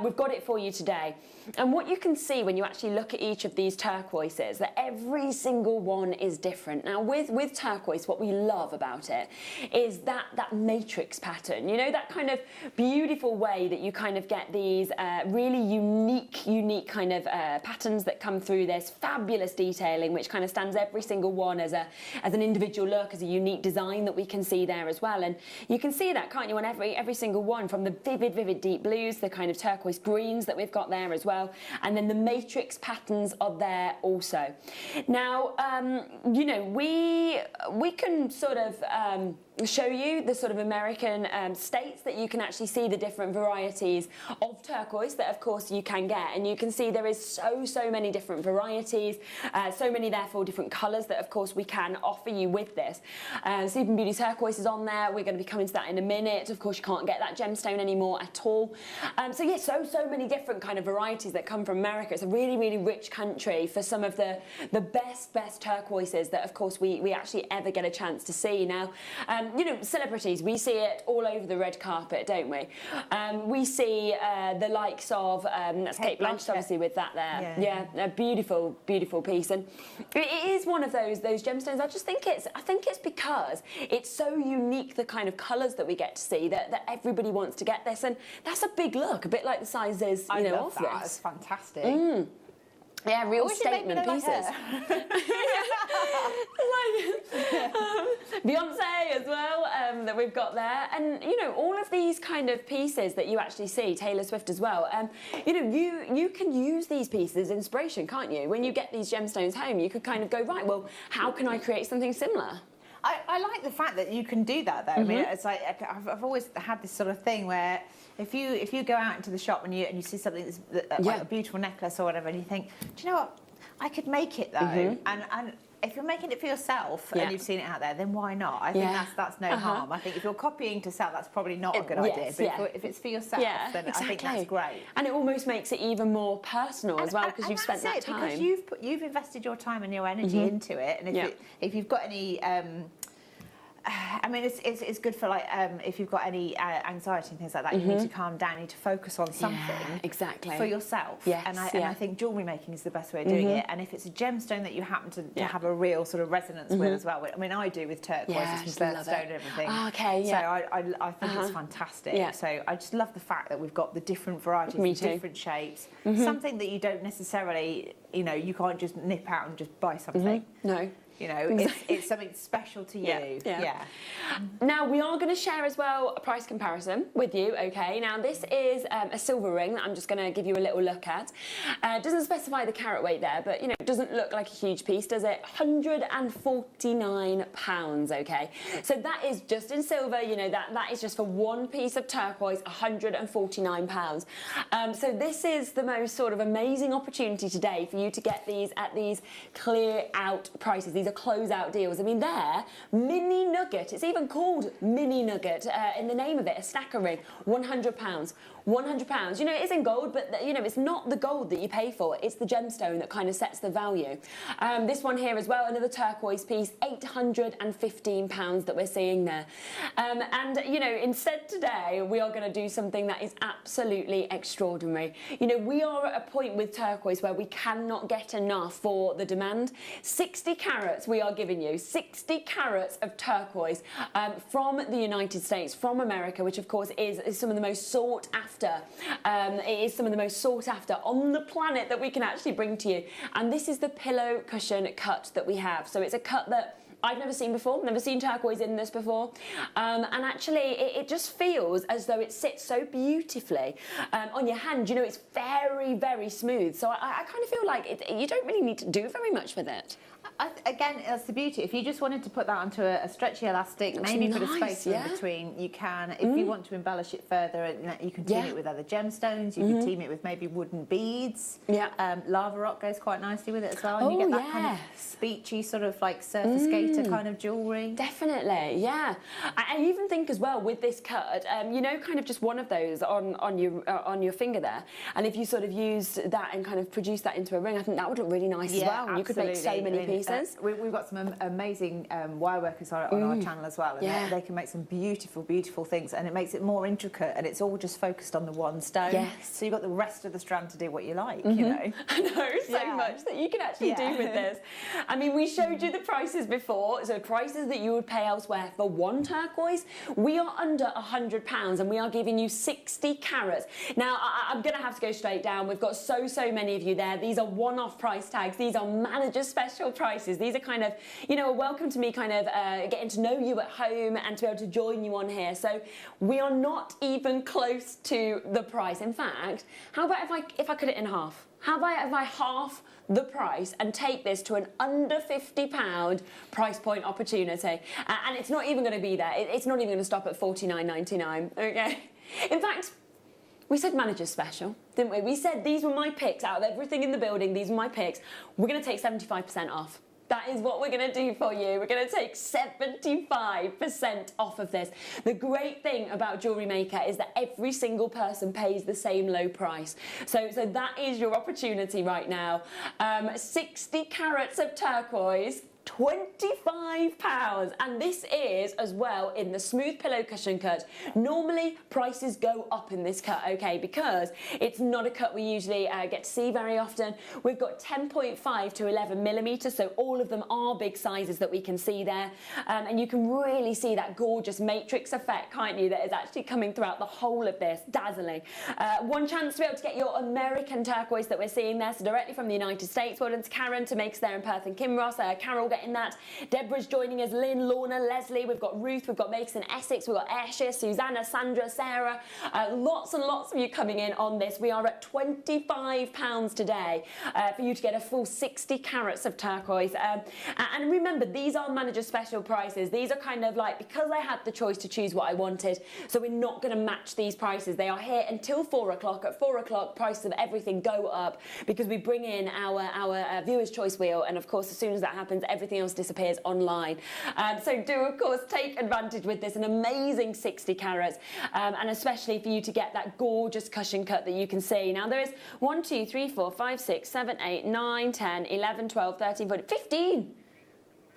We've got it for you today. And what you can see when you actually look at each of these turquoises, that every single one is different. Now, with turquoise, what we love about it is that matrix pattern, you know, that kind of beautiful way that you kind of get these really unique kind of patterns that come through this fabulous detailing, which kind of stands every single one as an individual look, as a unique design that we can see there as well. And you can see that, can't you, on every single one, from the vivid deep blues, the kind of turquoise greens that we've got there as well, and then the matrix patterns are there also. Now, you know, we can sort of show you the sort of American states that you can actually see the different varieties of turquoise that of course you can get, and you can see there is so many different varieties, so many therefore different colours that of course we can offer you with this. Sleeping Beauty turquoise is on there. We're going to be coming to that in a minute. Of course you can't get that gemstone anymore at all. So yeah, so many different kind of varieties that come from America. It's a really rich country for some of the best turquoises that of course we actually ever get a chance to see. Now, you know, celebrities, we see it all over the red carpet, don't we? We see the likes of that's Kate Blanchett, obviously, with that there. Yeah, a beautiful piece, and it is one of those gemstones. I think it's because it's so unique, the kind of colours that we get to see, that everybody wants to get this, and that's a big look, a bit like the sizes, you know, of this. It's fantastic. Yeah, real statement pieces. Beyonce as well, that we've got there, and you know, all of these kind of pieces that you actually see, Taylor Swift as well. You know, you can use these pieces as inspiration, can't you? When you get these gemstones home, you could kind of go, right, well, how can I create something similar? I like the fact that you can do that, though. I mean, it's like I've always had this sort of thing where if you go out into the shop and you see something that's like a beautiful necklace or whatever, and you think, do you know what, I could make it though, and if you're making it for yourself and you've seen it out there, then why not? I think that's no harm. I think if you're copying to sell, that's probably not a good idea. But if it's for yourself, then I think that's great. And it almost makes it even more personal as well, because you've spent that time. Because you've invested your time and your energy into it, and if you've got any I mean, it's good for like if you've got any anxiety and things like that. You need to calm down. You need to focus on something exactly for yourself. Yes, and I think jewellery making is the best way of doing it. And if it's a gemstone that you happen to have a real sort of resonance with as well. I mean, I do with turquoise, it's my birthstone and everything. Oh, okay, So I think it's fantastic. Yeah. So I just love the fact that we've got the different varieties, Me the too. different shapes. Something that you don't necessarily, you can't just nip out and just buy something. No. It's something special to you. Yeah. Now, we are going to share as well a price comparison with you, okay? Now, this is a silver ring that I'm just going to give you a little look at. It doesn't specify the carat weight there, but, it doesn't look like a huge piece, does it? £149, okay? So that is just in silver, that is just for one piece of turquoise, £149. So this is the most sort of amazing opportunity today for you to get these at these clear out prices. These are closeout deals. I mean, they're mini nugget. It's even called mini nugget in the name of it. A stacker ring, £100. £100. It is in gold, but it's not the gold that you pay for. It's the gemstone that kind of sets the value. This one here as well, another turquoise piece, £815 that we're seeing there. Instead today we are going to do something that is absolutely extraordinary. We are at a point with turquoise where we cannot get enough for the demand. 60 carats we are giving you, 60 carats of turquoise from the United States, from America, which of course is some of the most sought after. It is some of the most sought after on the planet that we can actually bring to you. And this is the pillow cushion cut that we have. So it's a cut that I've never seen before, never seen turquoise in this before. And actually, it just feels as though it sits so beautifully on your hand. It's very, very smooth. So I kind of feel like you don't really need to do very much with it. Again, that's the beauty. If you just wanted to put that onto a stretchy elastic, maybe put a space in between, you can. If you want to embellish it further, you can team it with other gemstones. You can team it with maybe wooden beads. Lava rock goes quite nicely with it as well. And you get that kind of beachy sort of like surfer skater kind of jewellery. Definitely, yeah. I even think as well with this cut, kind of just one of those on your finger there. And if you sort of used that and kind of produced that into a ring, I think that would look really nice as well. And you could make so many pieces. We've got some amazing wire workers on our channel as well, and they can make some beautiful, beautiful things, and it makes it more intricate, and it's all just focused on the one stone. Yes. So you've got the rest of the strand to do what you like, I know so much that you can actually do with this. I mean, we showed you the prices before, so prices that you would pay elsewhere for one turquoise. We are under £100, and we are giving you 60 carats. Now, I'm going to have to go straight down. We've got so many of you there. These are one-off price tags. These are manager special prices. These are kind of, a welcome to me kind of getting to know you at home and to be able to join you on here. So we are not even close to the price. In fact, how about if I cut it in half? How about if I half the price and take this to an under £50 price point opportunity? And it's not even going to be there. It's not even going to stop at $49.99, okay? In fact, we said manager special, didn't we? We said these were my picks out of everything in the building. These were my picks. We're going to take 75% off. That is what we're going to do for you. We're going to take 75% off of this. The great thing about JewelleryMaker is that every single person pays the same low price. So that is your opportunity right now. 60 carats of turquoise, £25, and this is as well in the smooth pillow cushion cut. Normally prices go up in this cut, okay, because it's not a cut we usually get to see very often. We've got 10.5 to 11 millimeters, so all of them are big sizes that we can see there, and you can really see that gorgeous matrix effect, can't you, that is actually coming throughout the whole of this. Dazzling. One chance to be able to get your American turquoise that we're seeing there, so directly from the United States. Well done to Karen to make us there in Perth and Kinross. Carol getting that. Deborah's joining us, Lynn, Lorna, Leslie, we've got Ruth, we've got Mason Essex, we've got Aisha, Susanna, Sandra, Sarah, lots and lots of you coming in on this. We are at £25 today for you to get a full 60 carats of turquoise. And remember, these are manager special prices. These are kind of like, because I had the choice to choose what I wanted, so we're not going to match these prices. They are here until 4 o'clock. At 4 o'clock, prices of everything go up because we bring in our viewer's choice wheel, and of course, as soon as that happens, everything else disappears online. So do, of course, take advantage with this, an amazing 60 carats, and especially for you to get that gorgeous cushion cut that you can see. Now, there is 1, 2, 3, 4, 5, 6, 7, 8, 9, 10, 11, 12, 13, 14, 15.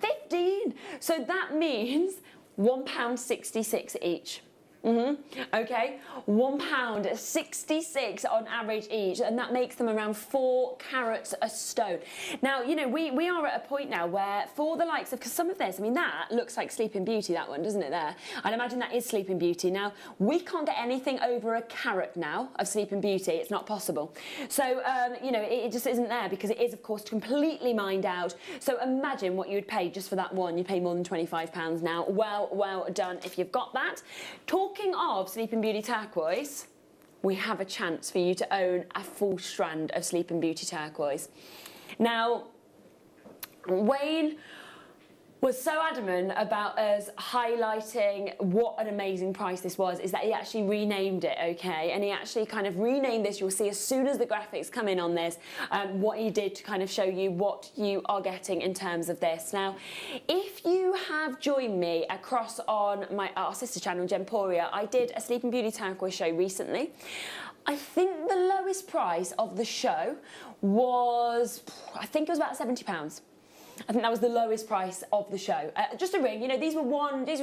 15! So that means £1.66 each. Okay, £1.66 on average each, and that makes them around 4 carats a stone. Now, you know, we are at a point now where for the likes of, because some of this, I mean, that looks like Sleeping Beauty, that one, doesn't it there? I'd imagine that is Sleeping Beauty. Now, we can't get anything over a carat now of Sleeping Beauty. It's not possible. So, you know, it just isn't there because it is, of course, completely mined out. So imagine what you would pay just for that one. You'd pay more than £25 now. Well done if you've got that. Talking of Sleeping Beauty turquoise, we have a chance for you to own a full strand of Sleeping Beauty turquoise. Now, Wayne was so adamant about us highlighting what an amazing price this was, is that he actually renamed it, okay? And he actually kind of renamed this. You'll see as soon as the graphics come in on this, what he did to kind of show you what you are getting in terms of this. Now, if you have joined me across on our sister channel, Gemporia, I did a Sleeping Beauty turquoise show recently. I think the lowest price of the show was, I think it was about £70. I think that was the lowest price of the show. Just a ring, you know, these were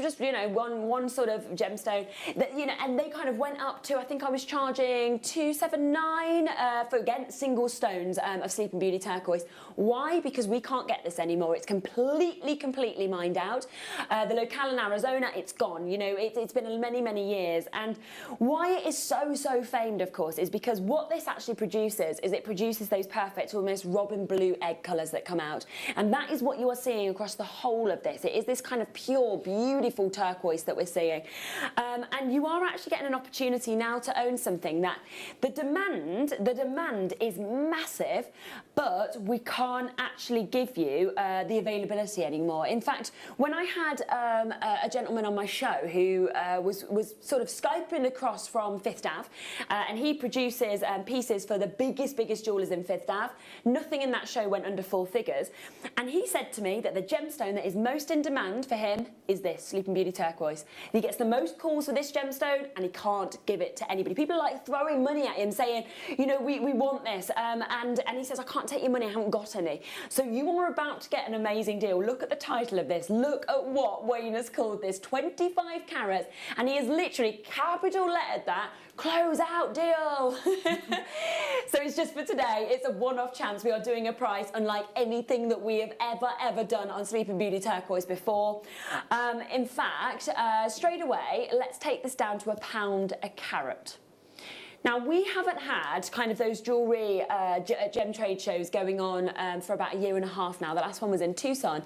just, you know, one sort of gemstone that, you know, and they kind of went up to, I think I was charging £279 for, again, single stones of Sleeping Beauty turquoise. Why? Because we can't get this anymore. It's completely mined out. The locale in Arizona, it's gone. You know, it's been many years. And why it is so famed, of course, is because what this actually produces is it produces those perfect, almost robin blue egg colours that come out. And that is what you are seeing across the whole of this. It is this kind of pure, beautiful turquoise that we're seeing. And you are actually getting an opportunity now to own something that the demand is massive, but we can't actually give you the availability anymore. In fact, when I had a gentleman on my show who was sort of Skyping across from Fifth Ave, and he produces pieces for the biggest jewellers in Fifth Ave. Nothing in that show went under 4 figures. And he said to me that the gemstone that is most in demand for him is this, Sleeping Beauty turquoise. And he gets the most calls for this gemstone and he can't give it to anybody. People are like throwing money at him saying, you know, we want this. And he says, I can't take your money, I haven't got any. So you are about to get an amazing deal. Look at the title of this. Look at what Wayne has called this, 25 carats. And he has literally capital lettered that, close out deal. So it's just for today. It's a one-off chance. We are doing a price unlike anything that we have ever done on Sleeping Beauty turquoise before. In fact, straight away, let's take this down to £1 a carat. Now, we haven't had kind of those jewellery gem trade shows going on for about 1.5 years now. The last one was in Tucson.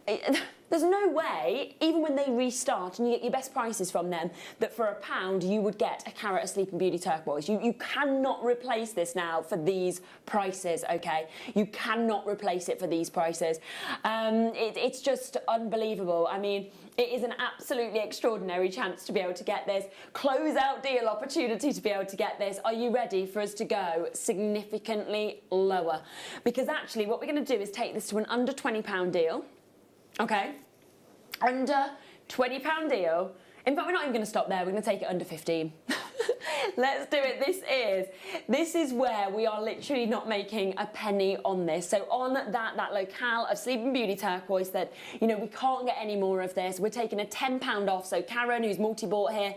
There's no way, even when they restart and you get your best prices from them, that for £1 you would get a carat of Sleeping Beauty turquoise. You cannot replace this now for these prices, okay? You cannot replace it for these prices. It's just unbelievable. I mean, it is an absolutely extraordinary chance to be able to get this. Close-out deal opportunity to be able to get this. Are you ready for us to go significantly lower? Because actually what we're going to do is take this to an under £20 deal. Okay, under £20 deal. In fact, we're not even going to stop there. We're going to take it under 15. Let's do it. This is where we are literally not making a penny on this. So on that locale of Sleeping Beauty turquoise that, you know, we can't get any more of this. We're taking a £10 off. So Karen, who's multi-bought here,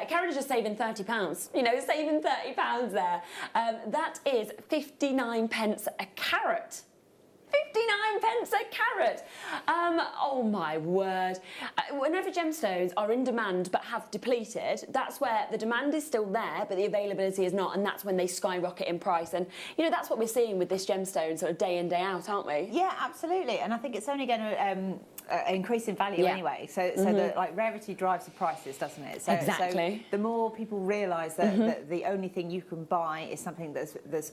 Karen is just saving £30. You know, saving £30 there. That is 59p a carat. 59p a carat. Oh my word. Whenever gemstones are in demand but have depleted, that's where the demand is still there but the availability is not, and that's when they skyrocket in price. And you know, that's what we're seeing with this gemstone sort of day in, day out, aren't we? Yeah, absolutely. And I think it's only going to increase in value anyway. So the like rarity drives the prices, doesn't it? So, exactly. So the more people realise that the only thing you can buy is something that's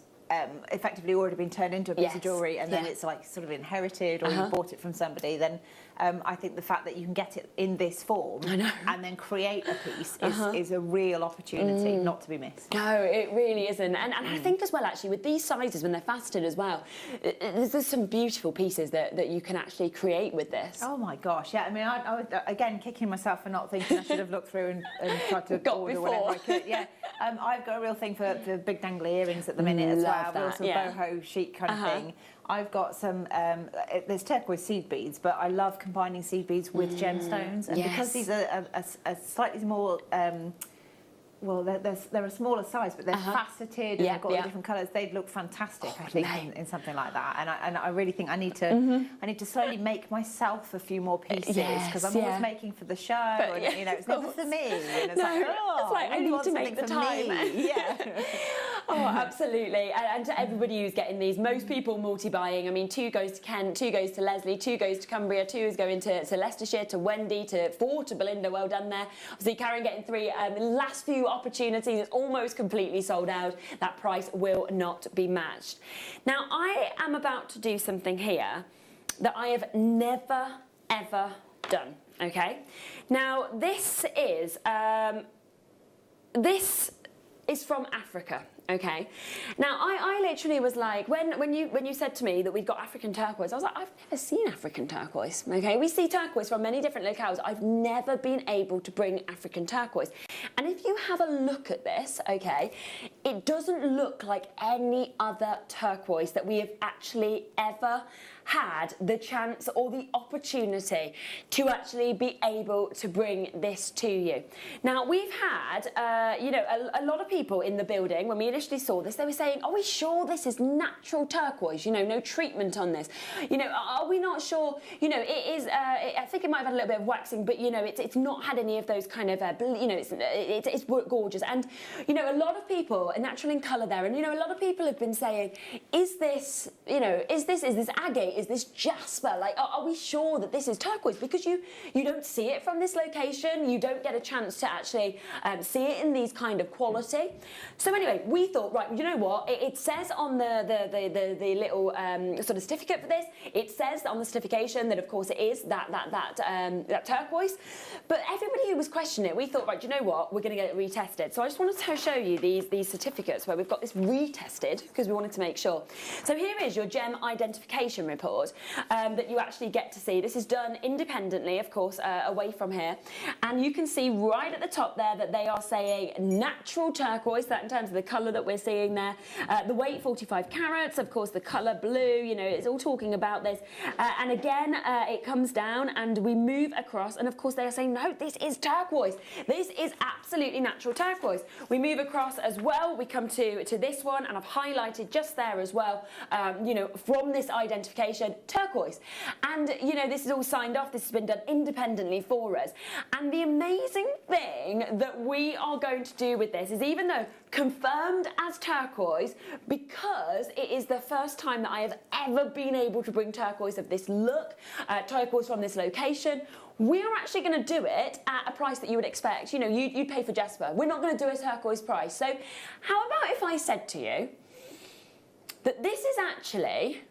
effectively already been turned into a piece of jewellery, and then it's like sort of inherited, or you bought it from somebody, then I think the fact that you can get it in this form and then create a piece is a real opportunity not to be missed. No, it really isn't. And I think as well, actually, with these sizes, when they're faceted as well, there's some beautiful pieces that you can actually create with this. Oh my gosh, yeah. I mean, I was again kicking myself for not thinking I should have looked through and tried to order whatever I could. Yeah, I've got a real thing for the big dangly earrings at the minute as well. Real sort of boho chic kind of thing. I've got some, there's turquoise seed beads, but I love combining seed beads with gemstones. And because these are a slightly more, well, they're a smaller size, but they're faceted and they've got all the different colours. They'd look fantastic, I think, in something like that. And I really think I need to slowly make myself a few more pieces because I'm always making for the show, but, and you know, it's never for me. And it's I need to make the time. Yeah. Oh, absolutely. And to everybody who's getting these, most people multi-buying. I mean, 2 goes to Kent, 2 goes to Leslie, 2 goes to Cumbria, 2 is going to Leicestershire, to Wendy, 4 to Belinda. Well done there. Obviously, Karen getting 3. Last few opportunities, it's almost completely sold out. That price will not be matched. Now, I am about to do something here that I have never, ever done, okay? Now, this is from Africa. Okay. Now, I literally was like, when you said to me that we've got African turquoise, I was like, I've never seen African turquoise. Okay. We see turquoise from many different locales. I've never been able to bring African turquoise. And if you have a look at this, okay, it doesn't look like any other turquoise that we have actually ever had the chance or the opportunity to actually be able to bring this to you. Now, we've had, you know, a lot of people in the building, when we initially saw this, they were saying, are we sure this is natural turquoise? You know, no treatment on this. You know, are we not sure? You know, it is, I think it might have had a little bit of waxing, but, you know, it's not had any of those kind of, you know, it's gorgeous. And, you know, a lot of people are natural in colour there. And, you know, a lot of people have been saying, is this, you know, is this agate? Is this jasper? Like, are we sure that this is turquoise? Because you don't see it from this location. You don't get a chance to actually see it in these kind of quality. So anyway, we thought, right, you know what? It says on the little sort of certificate for this, it says on the certification that, of course, it is that turquoise. But everybody who was questioning it, we thought, right, you know what? We're going to get it retested. So I just wanted to show you these certificates where we've got this retested because we wanted to make sure. So here is your gem identification report that you actually get to see. This is done independently, of course, away from here. And you can see right at the top there that they are saying natural turquoise, that in terms of the colour that we're seeing there. The weight, 45 carats, of course, the colour blue, you know, it's all talking about this. And again, it comes down and we move across. And of course, they are saying, no, this is turquoise. This is absolutely natural turquoise. We move across as well. We come to this one, and I've highlighted just there as well, you know, from this identification, turquoise. And, you know, this is all signed off. This has been done independently for us. And the amazing thing that we are going to do with this is, even though confirmed as turquoise, because it is the first time that I have ever been able to bring turquoise of this look, turquoise from this location, we are actually going to do it at a price that you would expect. You know, you'd pay for jasper. We're not going to do a turquoise price. So how about if I said to you that this is actually,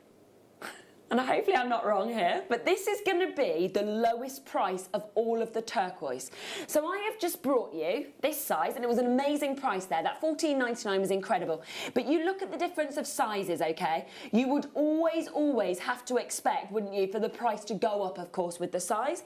and hopefully I'm not wrong here, but this is going to be the lowest price of all of the turquoise. So I have just brought you this size, and it was an amazing price there. That $14.99 was incredible. But you look at the difference of sizes, okay? You would always have to expect, wouldn't you, for the price to go up, of course, with the size.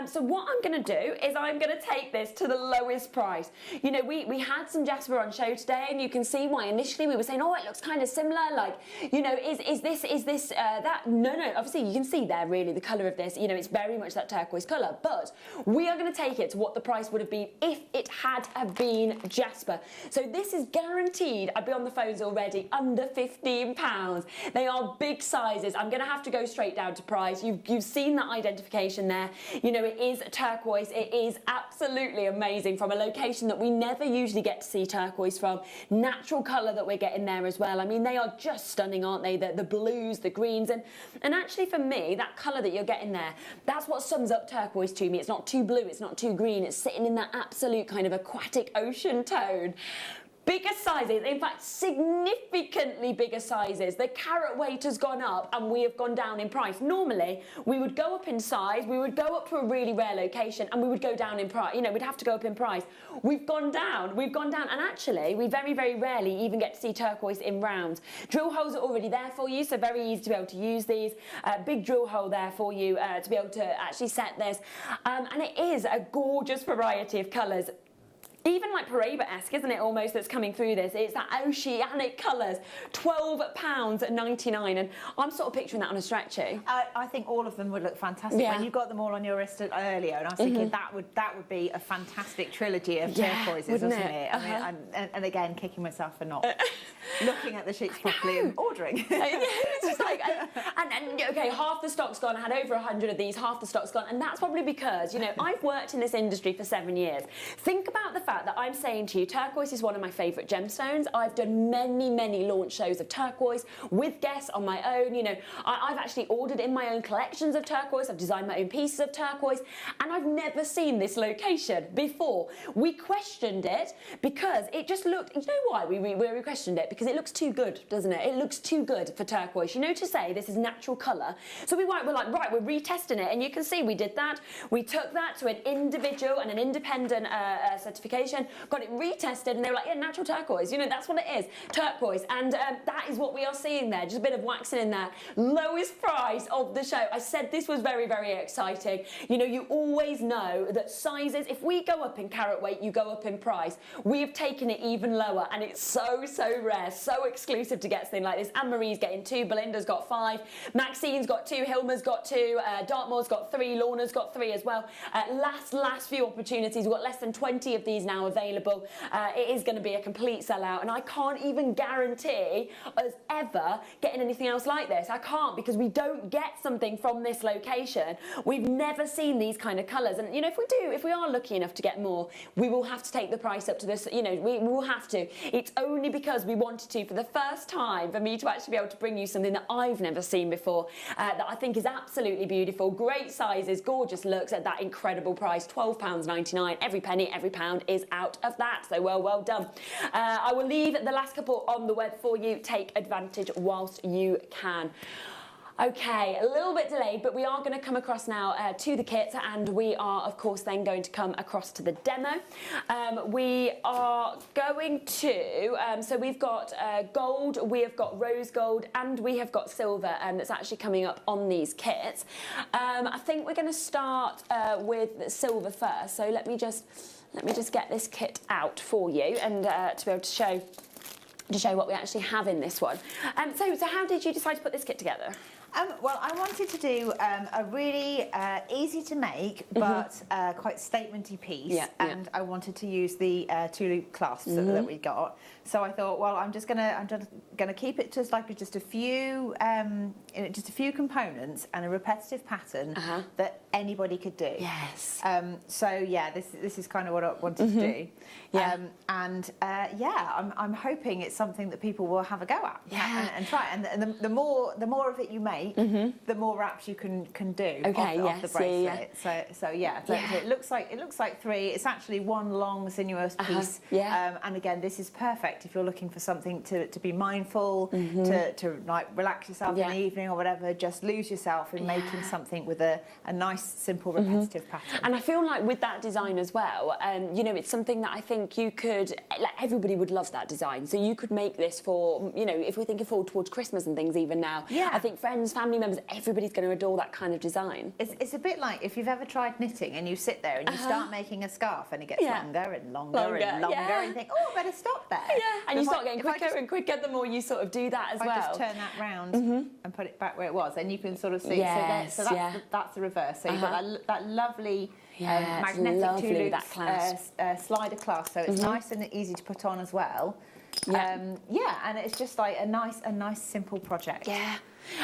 So what I'm going to do is I'm going to take this to the lowest price. You know, we had some jasper on show today, and you can see why initially we were saying, oh, it looks kind of similar. Like, you know, is this that? No, obviously you can see there really the colour of this, you know, it's very much that turquoise colour, but we are going to take it to what the price would have been if it had have been jasper. So this is guaranteed, I'd be on the phones already, under £15. They are big sizes. I'm going to have to go straight down to price. You've seen that identification there. You know, it is turquoise. It is absolutely amazing from a location that we never usually get to see turquoise from. Natural colour that we're getting there as well. I mean, they are just stunning, aren't they? The blues, the greens, and actually for me, that colour that you're getting there, that's what sums up turquoise to me. It's not too blue, it's not too green, it's sitting in that absolute kind of aquatic ocean tone. bigger sizes, in fact significantly bigger sizes. The carat weight has gone up and we have gone down in price. Normally we would go up in size, we would go up to a really rare location and we would go down in price. You know, we'd have to go up in price. We've gone down, and actually we very, very rarely even get to see turquoise in rounds. Drill holes are already there for you, so very easy to be able to use these. Big drill hole there for you to be able to actually set this. And it is a gorgeous variety of colours. Even like Paraiba-esque, isn't it, almost, that's coming through this? It's that oceanic colours. £12.99, and I'm sort of picturing that on a stretchy. I think all of them would look fantastic. Yeah. When you got them all on your wrist earlier, and I was thinking that would be a fantastic trilogy of turquoises, wouldn't wasn't it? it? I mean, and again, kicking myself for not looking at the sheets properly and ordering. It's just like, and okay, half the stock's gone. I had over 100 of these, half the stock's gone, and that's probably because, you know, I've worked in this industry for 7 years. Think about the fact that I'm saying to you, turquoise is one of my favourite gemstones. I've done many, many launch shows of turquoise with guests on my own. You know, I've actually ordered in my own collections of turquoise. I've designed my own pieces of turquoise, and I've never seen this location before. We questioned it because it just looked, you know why we questioned it? Because it looks too good, doesn't it? It looks too good for turquoise. You know, to say this is natural colour. So we're like, right, we're retesting it, and you can see we did that. We took that to an individual and an independent certification, got it retested, and they were like, yeah, natural turquoise. You know, that's what it is, turquoise. And that is what we are seeing there, just a bit of waxing in there. Lowest price of the show. I said this was very, very exciting. You know, you always know that sizes, if we go up in carat weight, you go up in price. We have taken it even lower, and it's so, so rare, so exclusive to get something like this. Anne-Marie's getting 2, Belinda's got 5, Maxine's got 2, Hilma's got 2, Dartmoor's got 3, Lorna's got 3 as well. Last few opportunities. We've got less than 20 of these now available. It is going to be a complete sellout, and I can't even guarantee us ever getting anything else like this. I can't, because we don't get something from this location. We've never seen these kind of colours, and you know, if we are lucky enough to get more, we will have to take the price up to this. You know, we will have to. It's only because we wanted to, for the first time, for me to actually be able to bring you something that I've never seen before, that I think is absolutely beautiful. Great sizes, gorgeous looks at that incredible price, £12.99. Every penny, every pound is out of that, so well done. I will leave the last couple on the web for you. Take advantage whilst you can. Okay, a little bit delayed, but we are going to come across now to the kits, and we are, of course, then going to come across to the demo. We are going to, so we've got gold, we have got rose gold, and we have got silver, and that's actually coming up on these kits. I think we're going to start with silver first, so let me just get this kit out for you, and to be able to show what we actually have in this one. So how did you decide to put this kit together? Well, I wanted to do a really easy to make but quite statementy piece, and I wanted to use the 2-loop clasps that we got. So I thought, well, I'm just gonna keep it to just a few components and a repetitive pattern that anybody could do. Yes. So yeah, this is kind of what I wanted to do. Yeah. I'm hoping it's something that people will have a go at and try. And the more of it you make, the more wraps you can do off the bracelet. So it looks like 3. It's actually one long sinuous piece. And again, this is perfect if you're looking for something to be mindful, to like relax yourself in the evening or whatever. Just lose yourself in making something with a nice, simple, repetitive pattern. And I feel like with that design as well, you know, it's something that I think you could, like, everybody would love that design. So you could make this for, you know, if we're thinking forward towards Christmas and things even now, I think friends, family members, everybody's going to adore that kind of design. It's a bit like if you've ever tried knitting and you sit there and you start making a scarf and it gets longer and longer and longer and you think, oh, I better stop there. And you start getting quicker and quicker the more you sort of do that as well. If I just turn that round and put it back where it was, then you can sort of see. So that's the reverse. So you've got that lovely magnetic 2-loop slider clasp. So it's nice and easy to put on as well. And it's just like a nice simple project.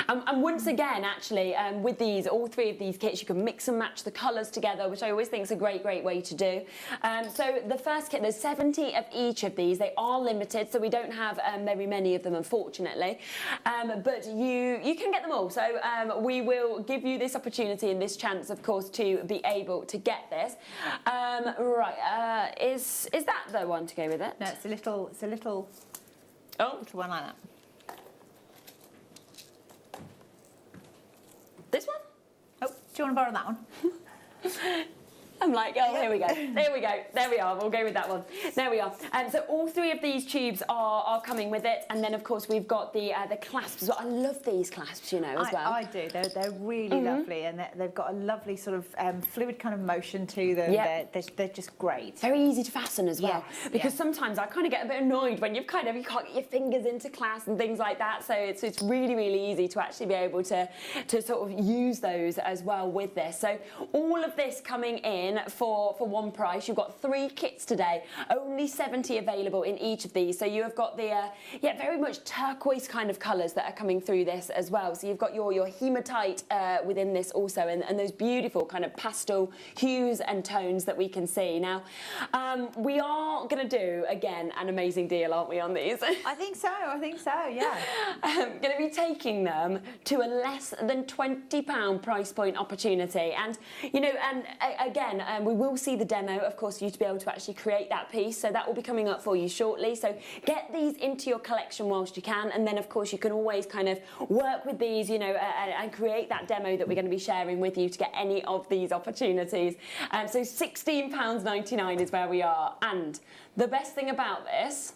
And once again, actually, with these, all three of these kits, you can mix and match the colours together, which I always think is a great way to do. So the first kit, there's 70 of each of these. They are limited, so we don't have very many of them, unfortunately. But you can get them all. So we will give you this opportunity and this chance, of course, to be able to get this. Right, is that the one to go with it? No, it's a little little one like that. This one? Oh, do you want to borrow that one? I'm like, oh, here we go. There we go. There we are. We'll go with that one. There we are. So all three of these tubes are coming with it, and then of course we've got the clasps. I love these clasps, you know, as well. I do. They're really lovely, and they've got a lovely sort of fluid kind of motion to them. Yep. They're just great. Very easy to fasten as well. Yes, because sometimes I kind of get a bit annoyed when you can't get your fingers into clasps and things like that. So it's really easy to actually be able to sort of use those as well with this. So all of this coming in for one price. You've got 3 kits today, only 70 available in each of these. So you have got the very much turquoise kind of colours that are coming through this as well. So you've got your hematite within this also, and those beautiful kind of pastel hues and tones that we can see. Now, we are going to do, again, an amazing deal, aren't we, on these? I think so, yeah. Going to be taking them to a less than £20 price point opportunity. And, you know, and again, we will see the demo, of course, for you to be able to actually create that piece. So that will be coming up for you shortly. So get these into your collection whilst you can. And then, of course, you can always kind of work with these, you know, and create that demo that we're going to be sharing with you to get any of these opportunities. So £16.99 is where we are. And the best thing about this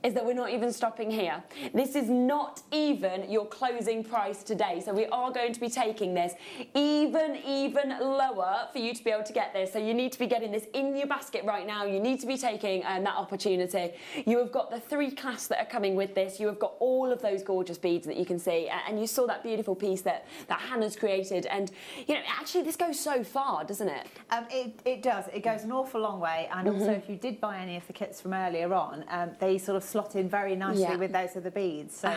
is that we're not even stopping here. This is not even your closing price today. So we are going to be taking this even lower for you to be able to get this. So you need to be getting this in your basket right now. You need to be taking that opportunity. You have got the 3 clasps that are coming with this. You have got all of those gorgeous beads that you can see. And you saw that beautiful piece that Hannah's created. And, you know, actually this goes so far, doesn't it? It does. It goes an awful long way. And also, if you did buy any of the kits from earlier on, they sort of slot in very nicely with those other beads. So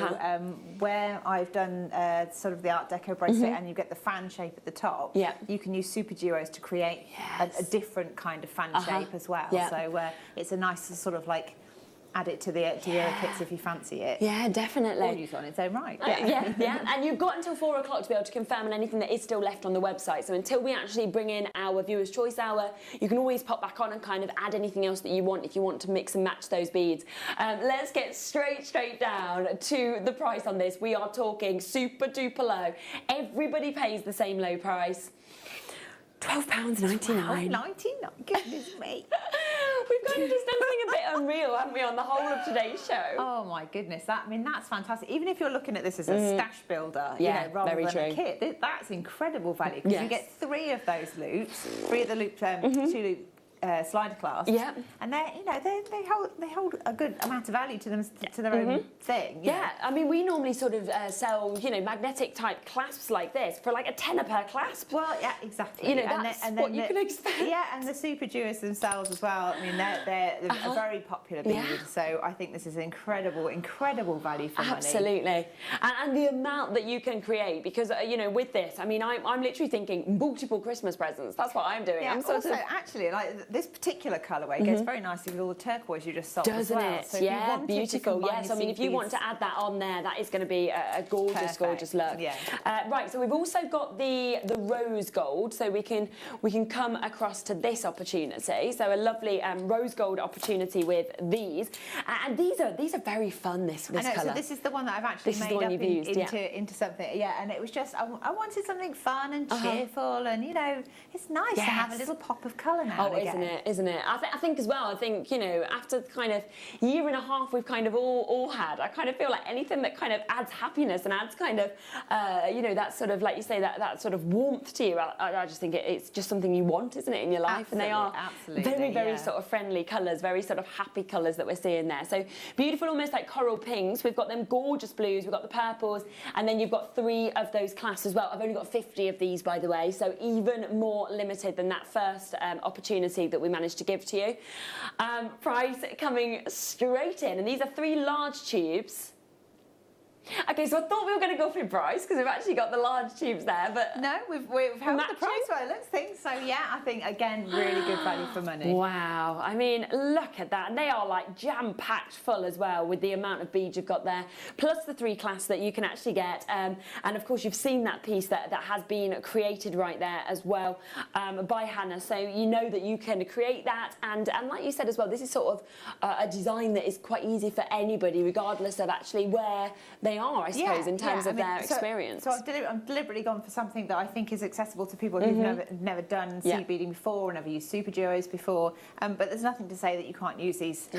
where I've done sort of the Art Deco bracelet and you get the fan shape at the top, you can use super duos to create a different kind of fan shape as well. So it's a nice sort of like add it to the other kits if you fancy it. Yeah, definitely. Or use it on its own right. And you've got until 4 o'clock to be able to confirm on anything that is still left on the website. So until we actually bring in our Viewers' Choice Hour, you can always pop back on and kind of add anything else that you want if you want to mix and match those beads. Let's get straight down to the price on this. We are talking super duper low. Everybody pays the same low price. £12.99. £12.99, goodness me. We've kind of just done something a bit unreal, haven't we, on the whole of today's show? Oh my goodness, that's fantastic. Even if you're looking at this as a stash builder, you know, rather than a kit, that's incredible value because you get 3 of those loops, 3 of the loop, 2 loop slider clasps, and they hold a good amount of value to them to their own thing. You know? I mean, we normally sort of sell, you know, magnetic type clasps like this for like £10 per clasp. Well, yeah, exactly. You know, that's what you can expect. Yeah, and the super duos themselves as well. I mean, they're a very popular bead. So I think this is an incredible value for money. Absolutely, and the amount that you can create because you know, with this, I mean, I'm literally thinking multiple Christmas presents. That's what I'm doing. Yeah, I'm sort also, actually, like this particular colourway goes very nicely with all the turquoise you just sold as well. Doesn't it? So yeah, beautiful. Yes, I mean, if you want to add that on there, that is going to be a gorgeous look. Yeah. Right, so we've also got the rose gold, so we can come across to this opportunity. So a lovely rose gold opportunity with these, and these are very fun. This I know, colour. so this is the one that I've actually made up into something. Yeah, and it was just I wanted something fun and cheerful, and you know, it's nice to have a little pop of colour now and again. Isn't it? I think as well, you know, after the kind of year and a half we've kind of all had, I kind of feel like anything that kind of adds happiness and adds kind of, you know, that sort of, like you say, that sort of warmth to you, I just think it's just something you want, isn't it, in your life? Absolutely, and they are very sort of friendly colours, very sort of happy colours that we're seeing there. So beautiful, almost like coral pinks. We've got them gorgeous blues, we've got the purples, and then you've got 3 of those clasps as well. I've only got 50 of these, by the way, so even more limited than that first opportunity that we managed to give to you. Price coming straight in, and these are 3 large tubes Okay, so I thought we were going to go through price because we've actually got the large tubes there, but No, we've held the price well, let's think. So yeah, I think again, really good value for money. wow, I mean, look at that. And they are like jam-packed full as well with the amount of beads you've got there, plus the 3 clasps that you can actually get. And of course, you've seen that piece that has been created right there as well by Hannah. So you know that you can create that. And like you said as well, this is sort of a design that is quite easy for anybody, regardless of actually where they are, I suppose, in terms of their experience. So I've deliberately gone for something that I think is accessible to people who've never done seed beading before, or never used super duos before. But there's nothing to say that you can't use these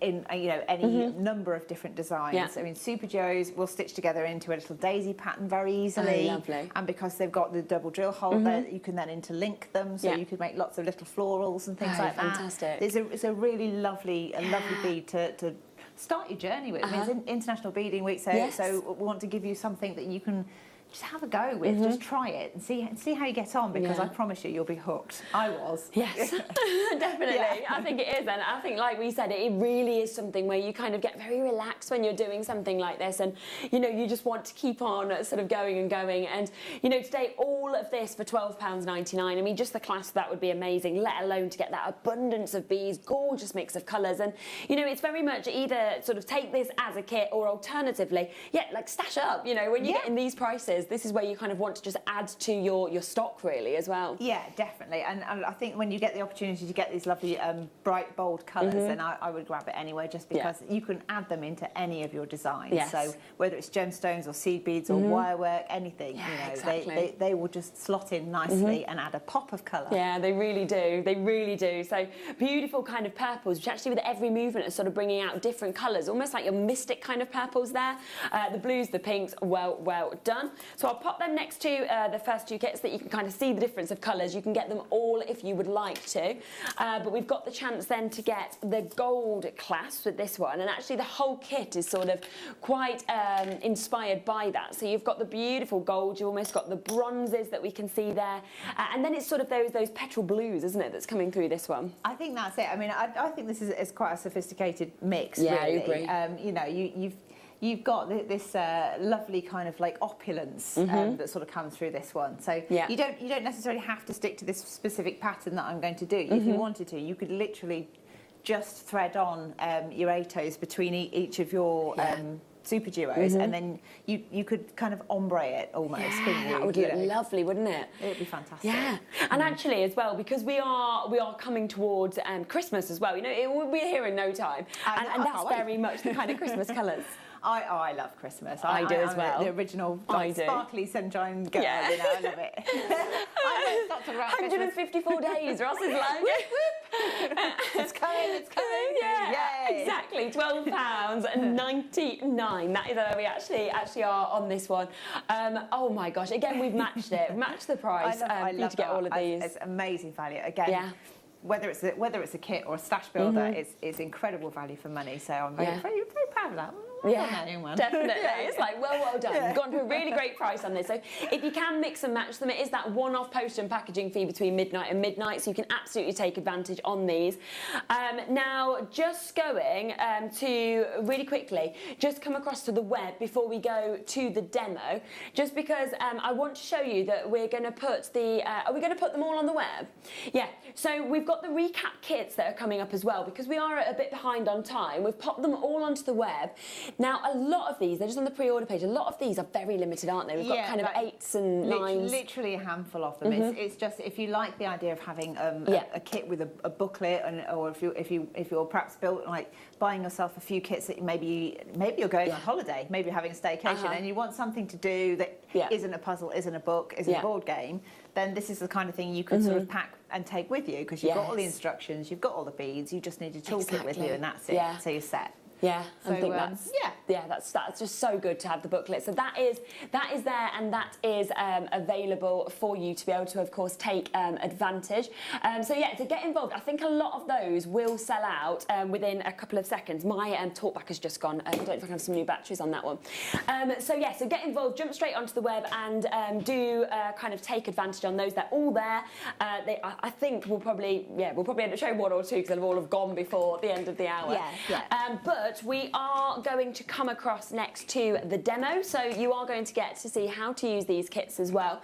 in any number of different designs. Yeah. I mean, super duos will stitch together into a little daisy pattern very easily. Oh, lovely. And because they've got the double drill hole there, you can then interlink them, so you could make lots of little florals and things like fantastic. that. It's a really lovely bead to start your journey with. I mean, it's International Beading Week, so we want to give you something that you can just have a go with. Just try it and see how you get on, because I promise you'll be hooked. I was. Yes, definitely. Yeah. I think it is, and I think, like we said, it really is something where you kind of get very relaxed when you're doing something like this, and you just want to keep on sort of going and going. And today, all of this for £12.99. I mean, just the clasp, that would be amazing, let alone to get that abundance of beads, gorgeous mix of colours. And it's very much either sort of take this as a kit, or alternatively, like stash up. When you get in these prices, this is where you kind of want to just add to your stock really as well. Yeah, definitely. And I think when you get the opportunity to get these lovely bright, bold colours, then I would grab it anyway, just because you can add them into any of your designs. Yes. So whether it's gemstones or seed beads or wire work, anything, exactly. they will just slot in nicely and add a pop of colour. Yeah, they really do. They really do. So beautiful kind of purples, which actually with every movement is sort of bringing out different colours, almost like your mystic kind of purples there. The blues, the pinks, well done. So I'll pop them next to the first 2 kits, that you can kind of see the difference of colours. You can get them all if you would like to. But we've got the chance then to get the gold clasp with this one. And actually the whole kit is sort of quite inspired by that. So you've got the beautiful gold, you've almost got the bronzes that we can see there. And then it's sort of those petrol blues, isn't it, that's coming through this one? I think that's it. I mean, I think this is quite a sophisticated mix, Yeah, really. I agree. You've got this lovely kind of like opulence that sort of comes through this one. So you don't necessarily have to stick to this specific pattern that I'm going to do. If you wanted to, you could literally just thread on your ATOs between each of your super duos, and then you could kind of ombre it almost. couldn't you? That would look lovely, wouldn't it? It would be fantastic. Yeah, and actually as well, because we are coming towards Christmas as well. It will be here in no time, and that's very much the kind of Christmas colours. I love Christmas. I do as well. The original sparkly sunshine girl. Yeah. I love it. I know, it's not around 154 days. Ross is like, it's coming. Yeah, Yay. exactly. £12.99. That is where we actually are on this one. Oh my gosh! Again, we've matched it. We've matched the price. I love to get all of these. It's amazing value. Again. Yeah. Whether it's a kit or a stash builder, it's incredible value for money. So I'm very proud of that. Definitely. It's like, well done. You've gone to a really great price on this. So if you can mix and match them, it is that one-off post and packaging fee between midnight and midnight, so you can absolutely take advantage on these. Now, just going to really quickly, just come across to the web before we go to the demo, just because I want to show you that we're going to put are we going to put them all on the web? Yeah. So we've got the recap kits that are coming up as well, because we are a bit behind on time. We've popped them all onto the web. Now, a lot of these, they're just on the pre-order page, a lot of these are very limited, aren't they? We've got kind of 8s and 9s. Literally a handful of them. It's just, if you like the idea of having a kit with a booklet, or if you're perhaps buying yourself a few kits that maybe you're going on holiday, maybe you're having a staycation, and you want something to do that isn't a puzzle, isn't a book, isn't a board game, then this is the kind of thing you could sort of pack and take with you, because you've got all the instructions, you've got all the beads, you just need your toolkit with you, and that's it. So you're set. Yeah, so, I think that's just so good to have the booklet. So that is there, and that is available for you to be able to, of course, take advantage. So yeah, to get involved, I think a lot of those will sell out within a couple of seconds. My talkback has just gone. I don't know if I can have some new batteries on that one. So get involved, jump straight onto the web, and do kind of take advantage on those. They're all there. I think we'll probably end up showing 1 or 2 because they'll all have gone before the end of the hour. Yeah. But but we are going to come across next to the demo, so you are going to get to see how to use these kits as well.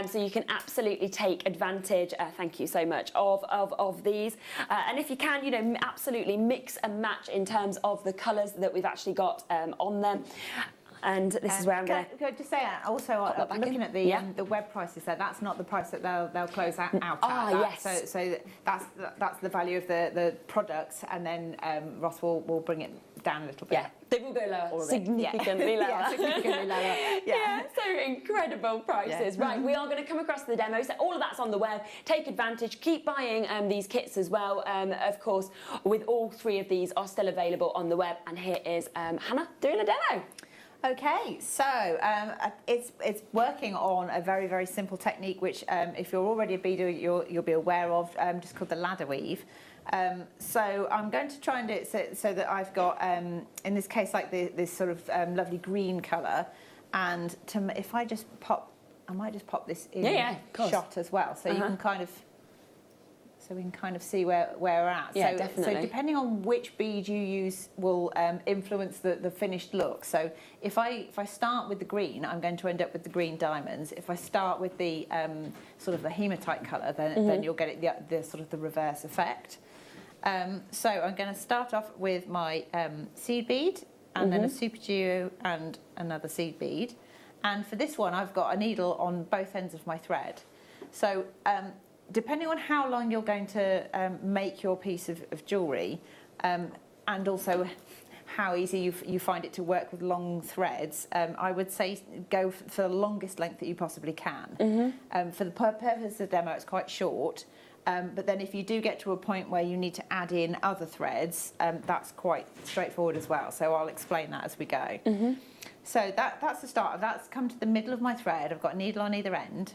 So you can absolutely take advantage, thank you so much, of these. And if you can, you know, absolutely mix and match in terms of the colours that we've actually got on them. And this is where I'm going to... Can I just say, also, looking at the web prices there, that's not the price that they'll close out at. Yes. So that's the value of the products, and then Ross will bring it down a little bit. Yeah, they will go lower, significantly lower. Yeah, significantly lower. Yeah, so incredible prices. Yeah. Right, we are going to come across the demo, so all of that's on the web. Take advantage, keep buying these kits as well. Of course, with all 3 of these are still available on the web, and here is Hannah doing a demo. Okay, so it's working on a very, very simple technique, which if you're already a beader, you'll be aware of, just called the ladder weave. So I'm going to try and do it so that I've got, in this case, like this sort of lovely green colour, and if I just pop, I might just pop this in shot as well, so you can kind of. So we can kind of see where we're at. Yeah, definitely. So depending on which bead you use will influence the finished look. So if I start with the green, I'm going to end up with the green diamonds. If I start with the sort of the hematite colour, then you'll get it the sort of the reverse effect. So I'm going to start off with my seed bead, and then a super duo and another seed bead. And for this one, I've got a needle on both ends of my thread. So depending on how long you're going to make your piece of jewellery, and also how easy you find it to work with long threads, I would say go for the longest length that you possibly can. For the purpose of the demo, it's quite short, but then if you do get to a point where you need to add in other threads, that's quite straightforward as well. So I'll explain that as we go. So that's the start. That's come to the middle of my thread. I've got a needle on either end.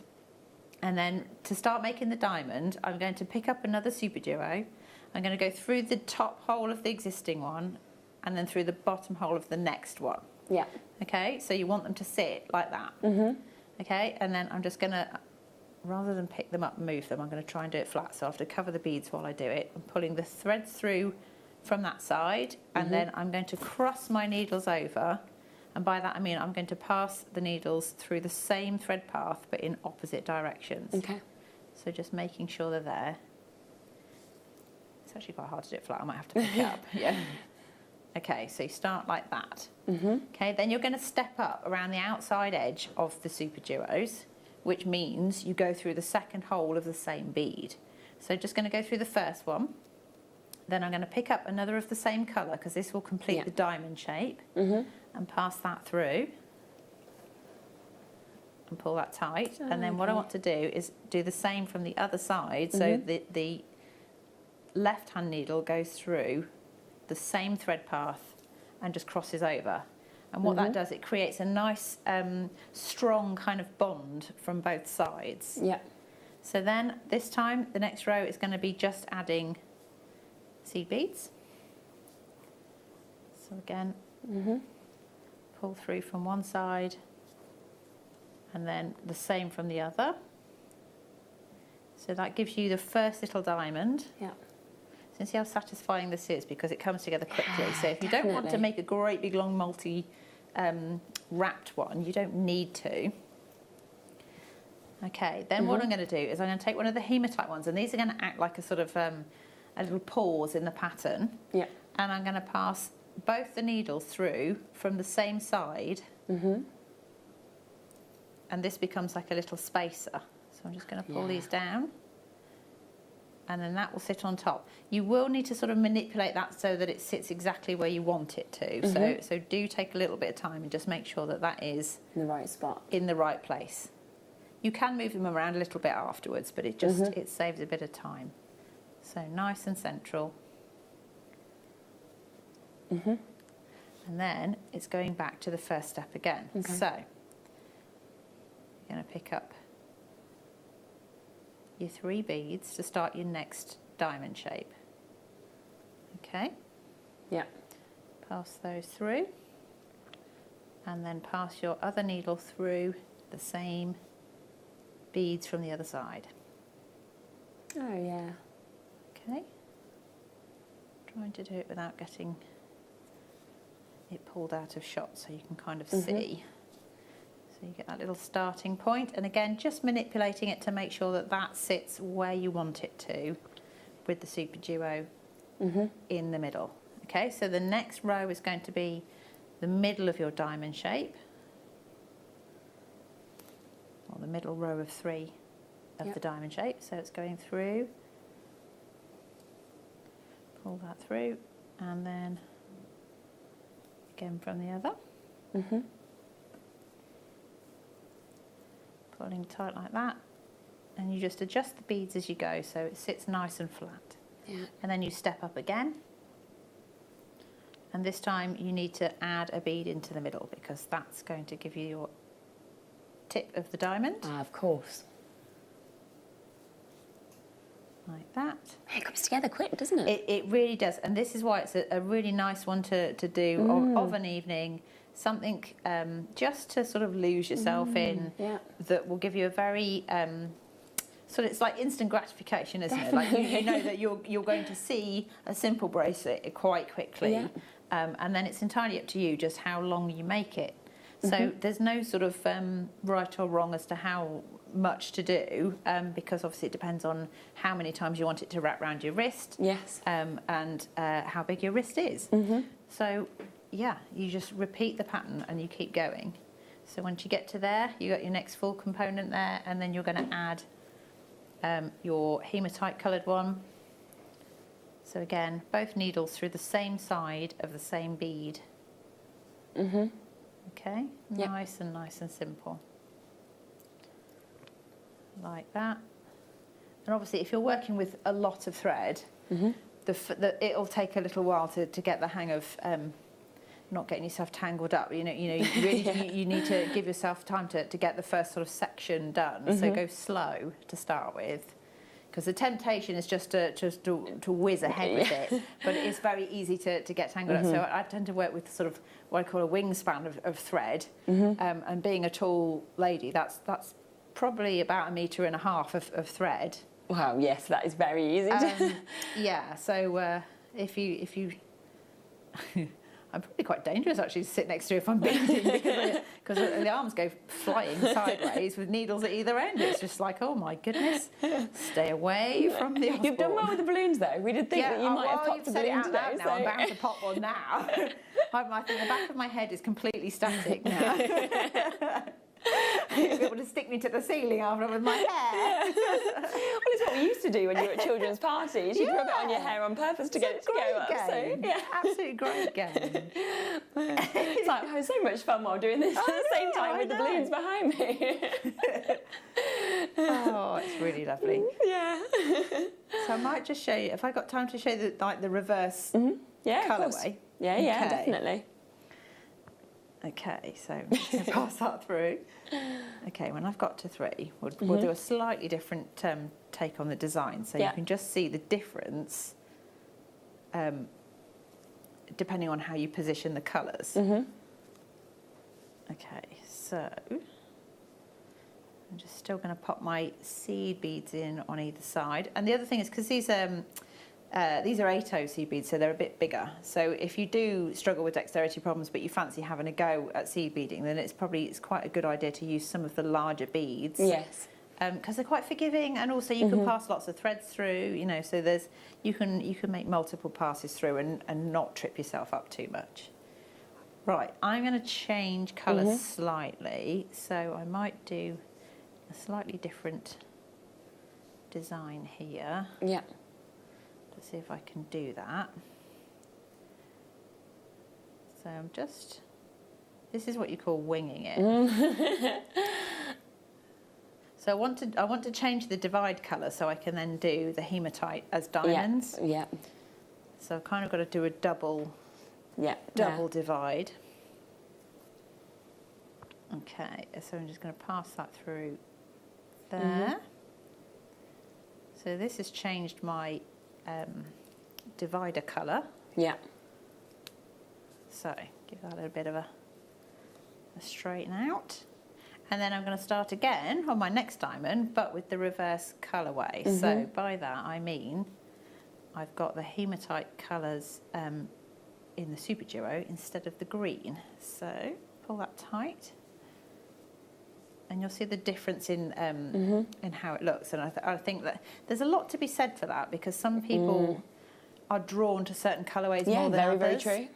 And then to start making the diamond, I'm going to pick up another super duo. I'm going to go through the top hole of the existing one, and then through the bottom hole of the next one. Yeah. Okay, so you want them to sit like that. Okay, and then I'm just going to, rather than pick them up and move them, I'm going to try and do it flat. So I have to cover the beads while I do it. I'm pulling the threads through from that side, and then I'm going to cross my needles over. And by that I mean I'm going to pass the needles through the same thread path but in opposite directions. Okay. So just making sure they're there. It's actually quite hard to do it flat, I might have to pick it up. Yeah. Okay, so you start like that. Okay, then you're going to step up around the outside edge of the super duos, which means you go through the second hole of the same bead. So just going to go through the first one. Then I'm going to pick up another of the same colour, because this will complete the diamond shape, and pass that through and pull that tight. And then what I want to do is do the same from the other side. So the left-hand needle goes through the same thread path and just crosses over. And what that does, it creates a nice, strong kind of bond from both sides. Yeah. So then this time, the next row is going to be just adding seed beads. So again, pull through from one side, and then the same from the other. So that gives you the first little diamond. Yeah. So you see how satisfying this is, because it comes together quickly. So if you don't want to make a great big long multi wrapped one, you don't need to. Okay, then what I'm going to do is I'm going to take one of the hematite ones, and these are going to act like a sort of a little pause in the pattern. Yeah. And I'm going to pass both the needles through from the same side. And this becomes like a little spacer. So I'm just going to pull these down, and then that will sit on top. You will need to sort of manipulate that so that it sits exactly where you want it to. So do take a little bit of time and just make sure that that is in the right spot, in the right place. You can move them around a little bit afterwards, but it just it saves a bit of time. So nice and central. And then it's going back to the first step again. So you're going to pick up your 3 beads to start your next diamond shape. Okay? Yeah. Pass those through, and then pass your other needle through the same beads from the other side. Oh yeah. Okay. Trying to do it without getting it pulled out of shot so you can kind of see. So you get that little starting point, and again, just manipulating it to make sure that that sits where you want it to with the Super Duo in the middle. Okay, so the next row is going to be the middle of your diamond shape, or the middle row of 3 of the diamond shape. So it's going through, pull that through, and then again from the other. Pulling tight like that, and you just adjust the beads as you go so it sits nice and flat. And then you step up again, and this time you need to add a bead into the middle because that's going to give you your tip of the diamond. Of course. Like that. It comes together quick, doesn't it? It really does, and this is why it's a really nice one to do of an evening. Something just to sort of lose yourself in, that will give you a very sort of, it's like instant gratification, isn't it? Like you know that you're going to see a simple bracelet quite quickly, and then it's entirely up to you just how long you make it. So there's no sort of right or wrong as to how much to do, because obviously it depends on how many times you want it to wrap around your wrist, and how big your wrist is. So yeah, you just repeat the pattern and you keep going. So once you get to there, you got your next full component there, and then you're going to add your hematite coloured one. So again, both needles through the same side of the same bead. Okay, nice and simple. Like that. And obviously if you're working with a lot of thread, it'll take a little while to get the hang of not getting yourself tangled up. You really you need to give yourself time to get the first sort of section done. So go slow to start with, because the temptation is just to whiz ahead with it, but it is very easy to get tangled up. So I tend to work with sort of what I call a wingspan of thread, and being a tall lady, that's probably about 1.5 meters of thread. Wow, yes, that is very easy. Yeah, so if you I'm probably quite dangerous actually to sit next to if I'm beading, because the arms go flying sideways with needles at either end. It's just like, oh my goodness, stay away from the Osborne. You've done well with the balloons though. We did think that you might have popped a balloon today. Now. I'm bound to pop one now. I think the back of my head is completely static now. You'll be able to stick me to the ceiling after with my hair. Well, it's what we used to do when you were at children's parties. You'd rub it on your hair on purpose to get it to go up. So, absolutely great game. It's like I had so much fun while doing this at the same time with the balloons behind me. Oh, it's really lovely. Yeah. So I might just show you, if I got time to show you the reverse colourway. Yeah, definitely. Okay, so I'm just going to pass that through. Okay, when I've got to 3, we'll do a slightly different take on the design, so you can just see the difference depending on how you position the colours. Okay, so I'm just still going to pop my seed beads in on either side. And the other thing is, because these are 8/0 seed beads, so they're a bit bigger. So if you do struggle with dexterity problems, but you fancy having a go at seed beading, then it's quite a good idea to use some of the larger beads. Yes. Because they're quite forgiving, and also you can pass lots of threads through. So you can make multiple passes through and not trip yourself up too much. Right, I'm going to change colours slightly, so I might do a slightly different design here. Yeah. Let's see if I can do that. So I'm just, this is what you call winging it. So I want to change the divide colour so I can then do the hematite as diamonds. Yeah. So I've kind of got to do a double divide. Okay, so I'm just going to pass that through there. So this has changed my divider colour. Yeah. So give that a bit of a straighten out. And then I'm going to start again on my next diamond, but with the reverse colourway. So by that I mean I've got the hematite colours in the Super Duo instead of the green. So pull that tight. And you'll see the difference in how it looks. And I think that there's a lot to be said for that, because some people are drawn to certain colourways more than others. Very true.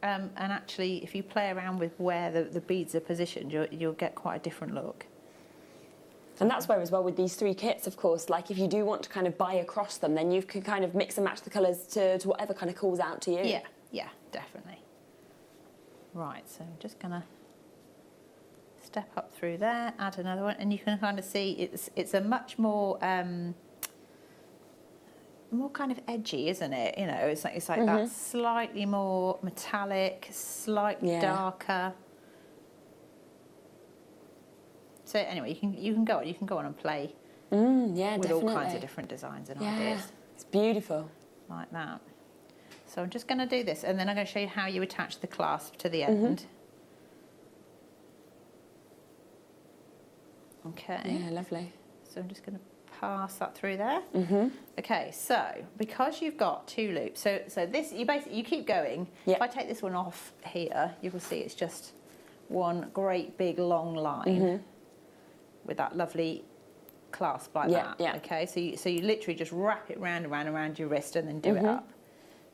And actually, if you play around with where the beads are positioned, you'll get quite a different look. And that's where as well with these 3 kits, of course, like if you do want to kind of buy across them, then you can kind of mix and match the colours to whatever kind of calls out to you. Yeah, definitely. Right, so I'm just going to step up through there, add another one, and you can kind of see it's a much more more kind of edgy, isn't it? You know, it's like that slightly more metallic, slightly darker. So anyway, you can go on and play with all kinds of different designs and ideas. It's beautiful. Like that. So I'm just going to do this, and then I'm going to show you how you attach the clasp to the end. Okay. Yeah, lovely. So I'm just going to pass that through there. Okay, so because you've got 2 loops, so this you keep going. If I take this one off here, you will see it's just one great big long line with that lovely clasp like that. Yeah. Okay, so you literally just wrap it round and round and round your wrist and then do it up.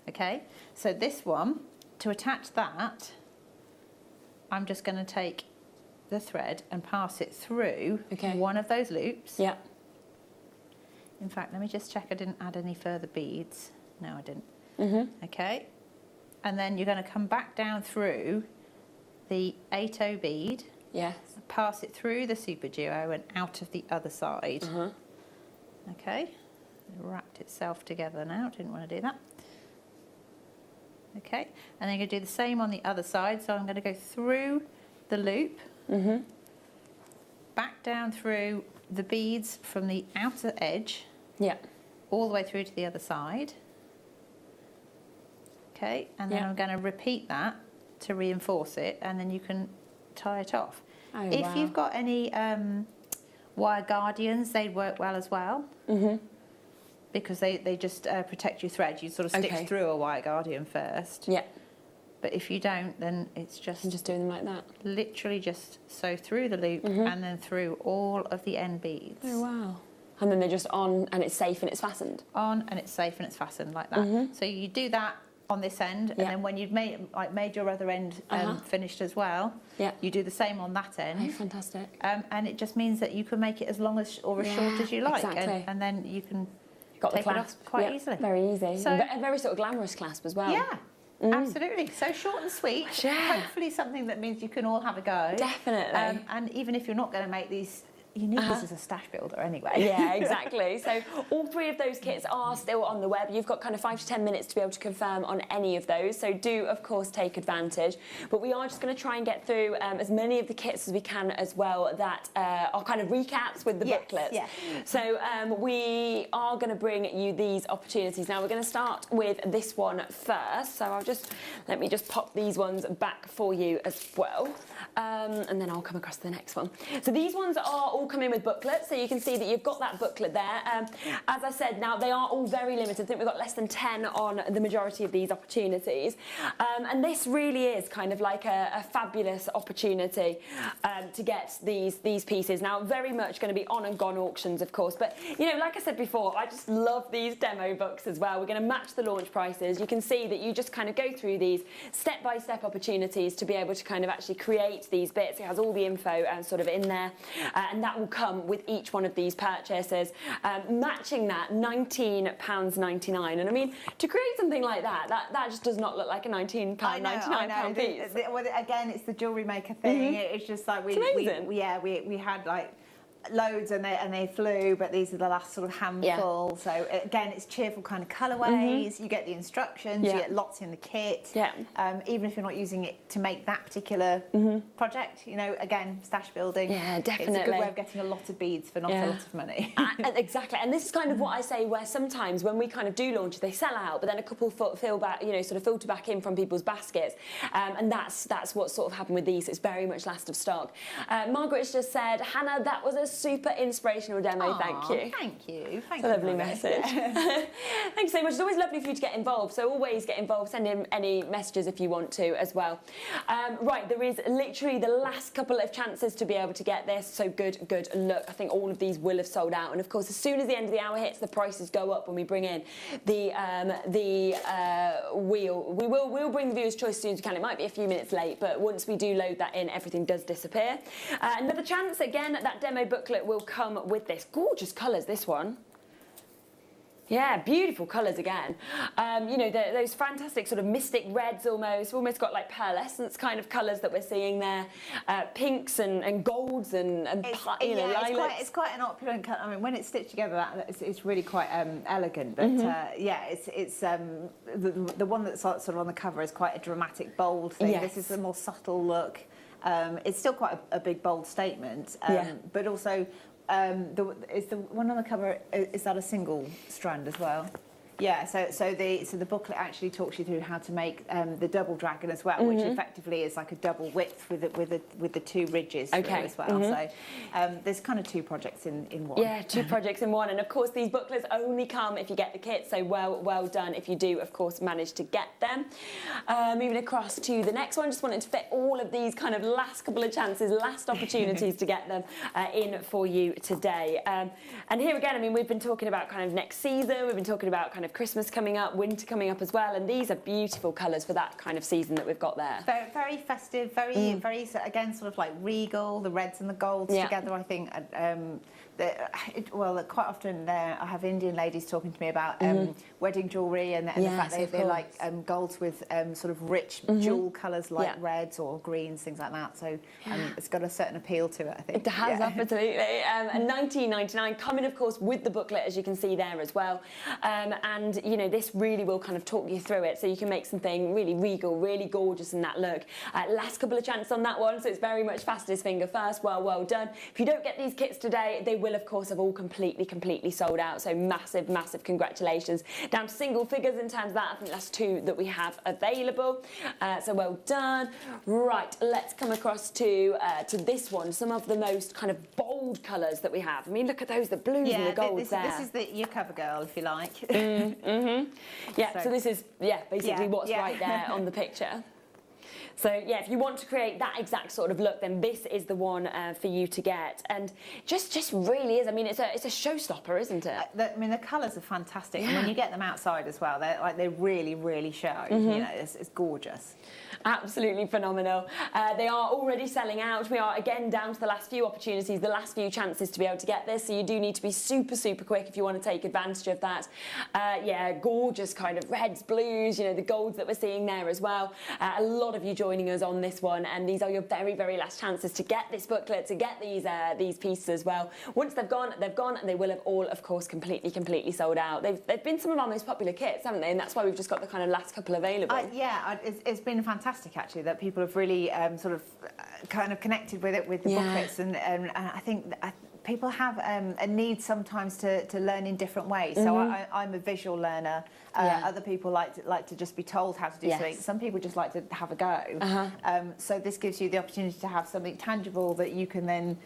Okay, so this one, to attach that, I'm just going to take the thread and pass it through one of those loops. Yeah. In fact, let me just check I didn't add any further beads. No, I didn't. Okay. And then you're going to come back down through the 8/0 bead. Yes. Pass it through the Super Duo and out of the other side. Okay. It wrapped itself together now. Didn't want to do that. Okay. And then you're going to do the same on the other side. So I'm going to go through the loop. Back down through the beads from the outer edge. Yeah. All the way through to the other side. Okay, and then I'm going to repeat that to reinforce it, and then you can tie it off. Oh, if wow. you've got any wire guardians, they work well as well. Because they just protect your thread. You sort of stick through a wire guardian first. Yeah. But if you don't, then it's just... I'm just doing them like that. Literally just sew through the loop and then through all of the end beads. Oh, wow. And then they're just on and it's safe and it's fastened? On and it's safe and it's fastened like that. So you do that on this end, and then when you've made your other end finished as well, you do the same on that end. Oh, fantastic. And it just means that you can make it as long as or as short as you like. Exactly. And then you can Got take the it clasp off quite easily. Very easy. So, a very sort of glamorous clasp as well. Yeah. Absolutely. So short and sweet. Yeah. Hopefully something that means you can all have a go. Definitely. And even if you're not going to make these, you need this as a stash builder anyway. Yeah, exactly. So all 3 of those kits are still on the web. You've got kind of 5 to 10 minutes to be able to confirm on any of those. So do, of course, take advantage. But we are just going to try and get through as many of the kits as we can as well that are kind of recaps with the booklets. Yeah. So we are going to bring you these opportunities. Now, we're going to start with this one first. So let me just pop these ones back for you as well. And then I'll come across to the next one. So these ones are all come in with booklets, so you can see that you've got that booklet there. As I said, now they are all very limited. I think we've got less than 10 on the majority of these opportunities. And this really is kind of like a fabulous opportunity to get these pieces. Now, very much going to be on and gone auctions, of course. But, you know, like I said before, I just love these demo books as well. We're going to match the launch prices. You can see that you just kind of go through these step-by-step opportunities to be able to kind of actually create these bits. It has all the info sort of in there, and that will come with each one of these purchases, matching that £19.99. And I mean, to create something like that just does not look like a £19.99 piece. Well, again, it's the JewelleryMaker thing. It's just like we had like loads and they flew, but these are the last sort of handful. So again, it's cheerful kind of colourways. You get the instructions, you get lots in the kit. Even if you're not using it to make that particular project, you know, again, stash building. Yeah, definitely. It's a good way of getting a lot of beads for not a lot of money. Exactly, and this is kind of what I say, where sometimes when we kind of do launch, they sell out, but then a couple filter back in from people's baskets, and that's what's sort of happened with these. It's very much last of stock. Margaret's just said, Hannah, that was a super inspirational demo. Thank you. Thank you. Thank It's a you. lovely Mummy. message. Thank you so much. It's always lovely for you to get involved, so always get involved. Send in any messages if you want to as well. Right, there is literally the last couple of chances to be able to get this, so good luck. I think all of these will have sold out, and of course as soon as the end of the hour hits, the prices go up when we bring in the wheel. We'll bring the viewer's choice as soon as we can. It might be a few minutes late, but once we do load that in, everything does disappear. Another chance, again, that demo booklet will come with this. Gorgeous colours, this one. Yeah, beautiful colours again. You know, those fantastic sort of mystic reds almost. We've almost got like pearlescence kind of colours that we're seeing there. Pinks and golds and you know, lilacs. It's quite an opulent colour. I mean, when it's stitched together, it's really quite elegant. But yeah, it's the one that's sort of on the cover is quite a dramatic, bold thing. Yes. This is a more subtle look. It's still quite a big, bold statement. But also, is the one on the cover, is that a single strand as well? Yeah, so the booklet actually talks you through how to make the double dragon as well, which effectively is like a double width with the two ridges through as well. So there's kind of two projects in one. Yeah, two projects in one, and of course these booklets only come if you get the kit. So well done if you do, of course, manage to get them. Moving across to the next one, just wanted to fit all of these kind of last couple of chances, last opportunities to get them in for you today. And here again, I mean, we've been talking about kind of next season. We've been talking about kind of Christmas coming up, winter coming up as well, and these are beautiful colours for that kind of season that we've got there. Very festive, very again sort of like regal, the reds and the golds together. I think. Quite often I have Indian ladies talking to me about wedding jewellery and the fact they like golds with sort of rich jewel colours like reds or greens, things like that. So it's got a certain appeal to it, I think. It has, absolutely. And $19.99 coming, of course, with the booklet, as you can see there as well. And, you know, this really will kind of talk you through it, so you can make something really regal, really gorgeous in that look. Last couple of chances on that one, so it's very much fastest finger first. Well done. If you don't get these kits today, they will, of course, have all completely sold out, so massive congratulations. Down to single figures in terms of that. I think that's two that we have available, so well done. Right, let's come across to this one, some of the most kind of bold colours that we have. I mean, look at those, the blues and the golds there. This is your cover girl, if you like. Yeah, so this is basically what's right there on the picture. So yeah, if you want to create that exact sort of look, then this is the one for you to get. And just really is. I mean, it's a showstopper, isn't it? I mean, the colours are fantastic, and when you get them outside as well, they really show. You know, it's gorgeous. Absolutely phenomenal. They are already selling out. We are again down to the last few opportunities, the last few chances to be able to get this. So you do need to be super quick if you want to take advantage of that. Yeah, gorgeous kind of reds, blues. You know, the golds that we're seeing there as well. A lot of you joining us on this one, and these are your very last chances to get this booklet, to get these pieces as well. Once they've gone, and they will have all, of course, completely sold out. They've been some of our most popular kits, haven't they? And that's why we've just got the kind of last couple available. It's been fantastic actually that people have really sort of kind of connected with it, with the booklets, and I think people have a need sometimes to learn in different ways. So I'm a visual learner. Other people like to just be told how to do something. Some people just like to have a go. So this gives you the opportunity to have something tangible that you can then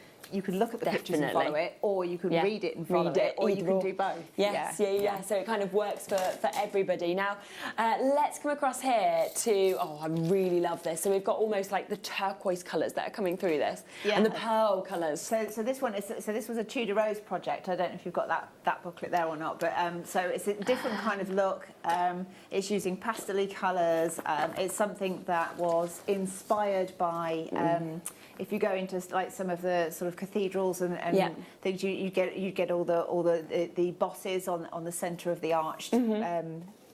look at the pictures and follow it, or you can read it and follow it, or you can do both. Yes, yeah. So it kind of works for everybody. Now, let's come across here to, I really love this. So we've got almost like the turquoise colours that are coming through this, and the pearl colours. So this one is, this was a Tudor Rose project. I don't know if you've got that booklet there or not, but so it's a different kind of look. It's using pastel-y colours. It's something that was inspired by. If you go into like some of the sort of cathedrals and things, you get all the bosses on the centre of the arched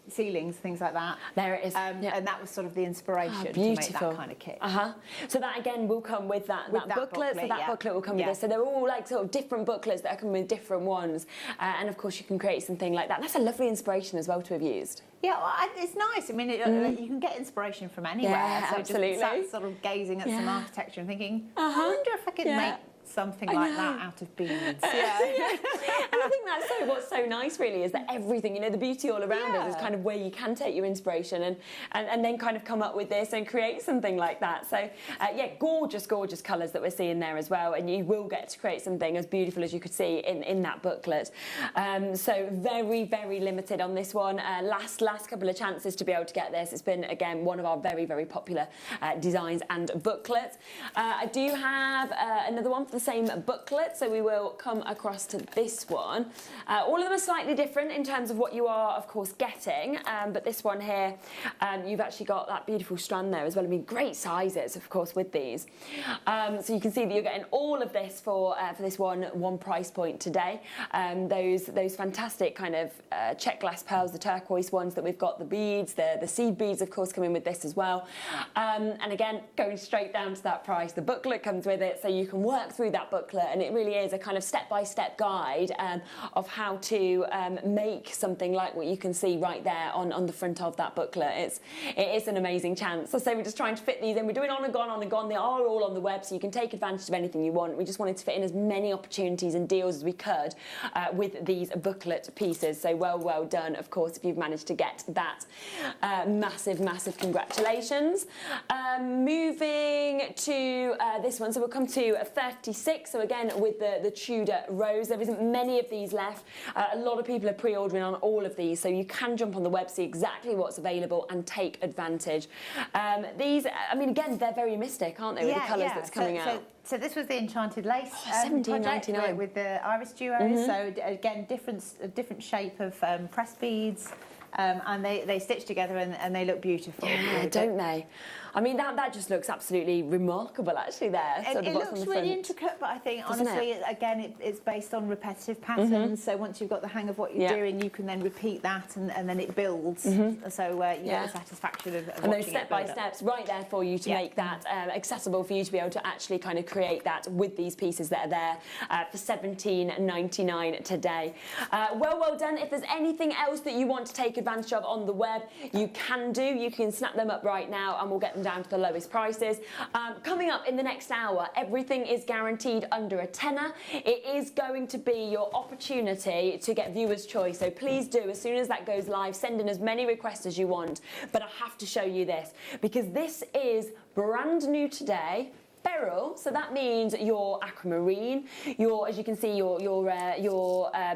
ceilings, things like that. There it is. And that was sort of the inspiration to make that kind of kit. So that again will come with that booklet. So that booklet will come with this. So they're all like sort of different booklets that are coming with different ones. And of course you can create something like that. That's a lovely inspiration as well to have used. Yeah, well, it's nice. I mean, you can get inspiration from anywhere. Yeah, so absolutely. Just sort of gazing at some architecture and thinking, I wonder if I could make something like that out of beads. And I think that's what's so nice really is that everything, you know, the beauty all around us is kind of where you can take your inspiration and then kind of come up with this and create something like that. So yeah, gorgeous colours that we're seeing there as well, and you will get to create something as beautiful as you could see in that booklet. So very limited on this one. Last couple of chances to be able to get this. It's been again one of our very popular designs and booklets. I do have another one for the same booklet, so we will come across to this one. All of them are slightly different in terms of what you are of course getting, but this one here, you've actually got that beautiful strand there as well. I mean, great sizes of course with these. So you can see that you're getting all of this for this one price point today. Those fantastic kind of check glass pearls, the turquoise ones that we've got, the beads, the seed beads of course coming with this as well. And again, going straight down to that price. The booklet comes with it, so you can work through that booklet, and it really is a kind of step-by-step guide of how to make something like what you can see right there on the front of that booklet. It is an amazing chance. So we're just trying to fit these in. We're doing on and gone. They are all on the web, so you can take advantage of anything you want. We just wanted to fit in as many opportunities and deals as we could with these booklet pieces. So well done, of course, if you've managed to get that. Massive congratulations. Moving to this one, so we'll come to 36. So again, with the Tudor rose, there isn't many of these left. A lot of people are pre-ordering on all of these, so you can jump on the web, see exactly what's available and take advantage. These, I mean, again, they're very mystic, aren't they, with the colours that's coming out? So this was the Enchanted Lace $17.99 with the iris duos. So again, different shape of pressed beads. And they stitch together and they look beautiful. Yeah, don't they? I mean, that just looks absolutely remarkable, actually, there. It looks really intricate, but I think, honestly, again, it's based on repetitive patterns. So once you've got the hang of what you're doing, you can then repeat that, and then it builds. So you get the satisfaction of and those step-by-steps right there for you to make that accessible for you to be able to actually kind of create that with these pieces that are there for $17.99 today. Well done. If there's anything else that you want to take advantage of on the web, you can do. You can snap them up right now, and we'll get them down to the lowest prices. Coming up in the next hour, everything is guaranteed under a tenner. It is going to be your opportunity to get viewer's choice, so please do, as soon as that goes live, send in as many requests as you want. But I have to show you this, because this is brand new today. Beryl, so that means your aquamarine, your, as you can see, your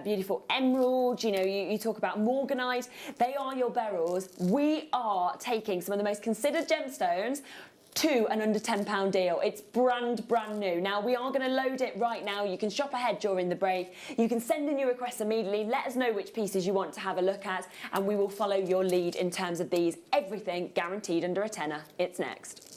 beautiful emerald. You know, you talk about morganite. They are your beryls. We are taking some of the most considered gemstones to an under £10 deal. It's brand new. Now, we are going to load it right now. You can shop ahead during the break. You can send in your requests immediately. Let us know which pieces you want to have a look at, and we will follow your lead in terms of these. Everything guaranteed under a tenner. It's next.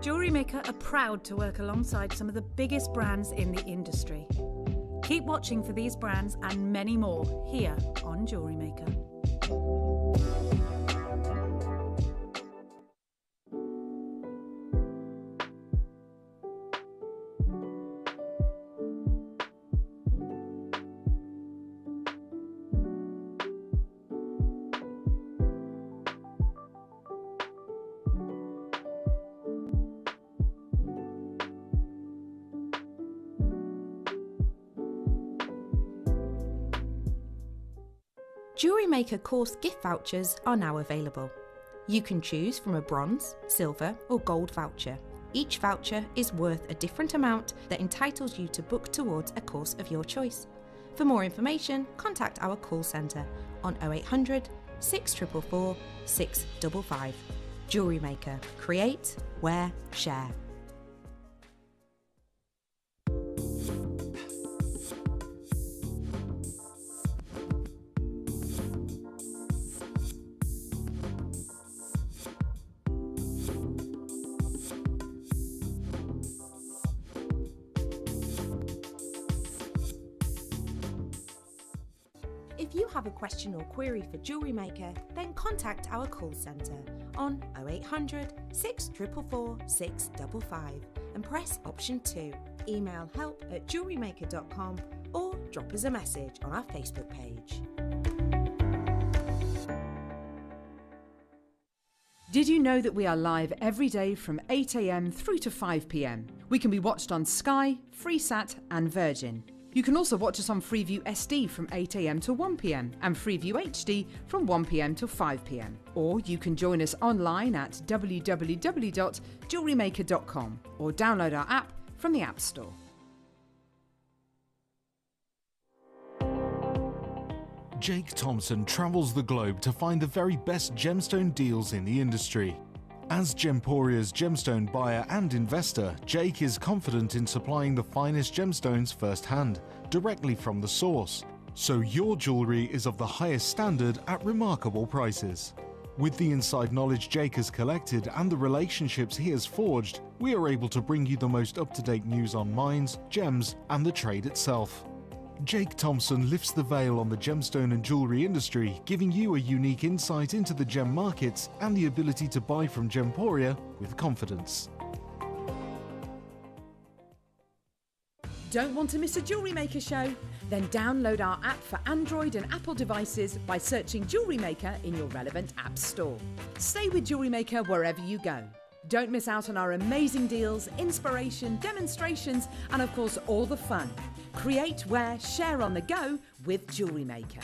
JewelleryMaker are proud to work alongside some of the biggest brands in the industry. Keep watching for these brands and many more here on JewelleryMaker. JewelleryMaker course gift vouchers are now available. You can choose from a bronze, silver or gold voucher. Each voucher is worth a different amount that entitles you to book towards a course of your choice. For more information, contact our call centre on 0800 644 655. JewelleryMaker. Create, wear, share. have a question or query for Jewellery Maker, then contact our call centre on 0800 644 655 and press option 2. Email help@jewellerymaker.com or drop us a message on our Facebook page. Did you know that we are live every day from 8 a.m. through to 5 p.m? We can be watched on Sky, Freesat and Virgin. You can also watch us on Freeview SD from 8 a.m. to 1 p.m. and Freeview HD from 1 p.m. to 5 p.m. Or you can join us online at www.JewelleryMaker.com or download our app from the App Store. Jake Thompson travels the globe to find the very best gemstone deals in the industry. As Gemporia's gemstone buyer and investor, Jake is confident in supplying the finest gemstones firsthand, directly from the source. So your jewellery is of the highest standard at remarkable prices. With the inside knowledge Jake has collected and the relationships he has forged, we are able to bring you the most up-to-date news on mines, gems, and the trade itself. Jake Thompson lifts the veil on the gemstone and jewellery industry, giving you a unique insight into the gem markets and the ability to buy from Gemporia with confidence. Don't want to miss a Jewellery Maker show? Then download our app for Android and Apple devices by searching Jewellery Maker in your relevant app store. Stay with Jewellery Maker wherever you go. Don't miss out on our amazing deals, inspiration, demonstrations, and of course all the fun. Create, wear, share on the go with Jewellery Maker.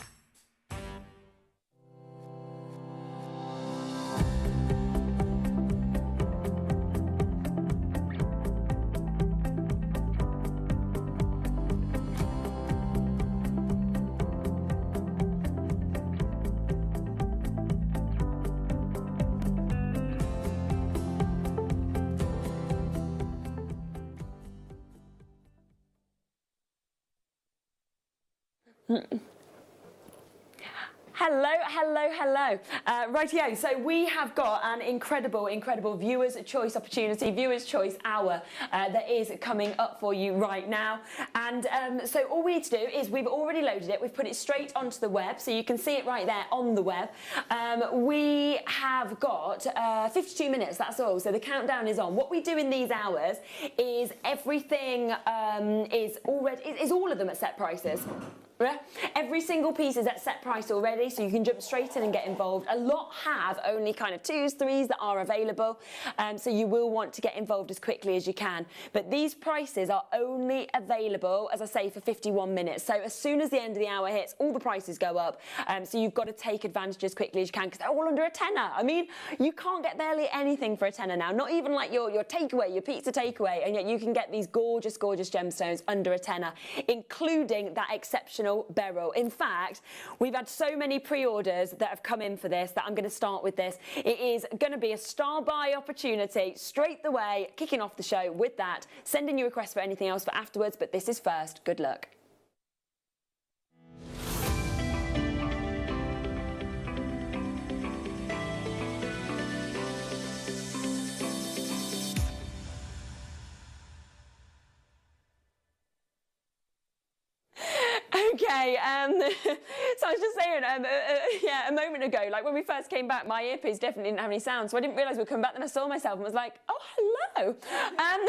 Hello. Rightio, so we have got an incredible viewers' choice opportunity, viewers' choice hour that is coming up for you right now. And so all we need to do is we've already loaded it, we've put it straight onto the web, so you can see it right there on the web. We have got 52 minutes, that's all, so the countdown is on. What we do in these hours is everything is all of them at set prices. Yeah. Every single piece is at set price already, so you can jump straight in and get involved. A lot have only kind of 2s, 3s that are available, so you will want to get involved as quickly as you can. But these prices are only available, as I say, for 51 minutes. So as soon as the end of the hour hits, all the prices go up. So you've got to take advantage as quickly as you can, because they're all under a tenner. I mean, you can't get barely anything for a tenner now, not even like your takeaway, your pizza takeaway, and yet you can get these gorgeous gemstones under a tenner, including that exceptional beryl. In fact, we've had so many pre-orders that have come in for this that I'm going to start with this. It is going to be a star buy opportunity straight the way, kicking off the show with that. Sending you requests for anything else for afterwards, but this is first. Good luck. Okay, so I was just saying, a moment ago, like when we first came back, my earpiece definitely didn't have any sound, so I didn't realise we'd come back, then I saw myself and was like, oh, hello. And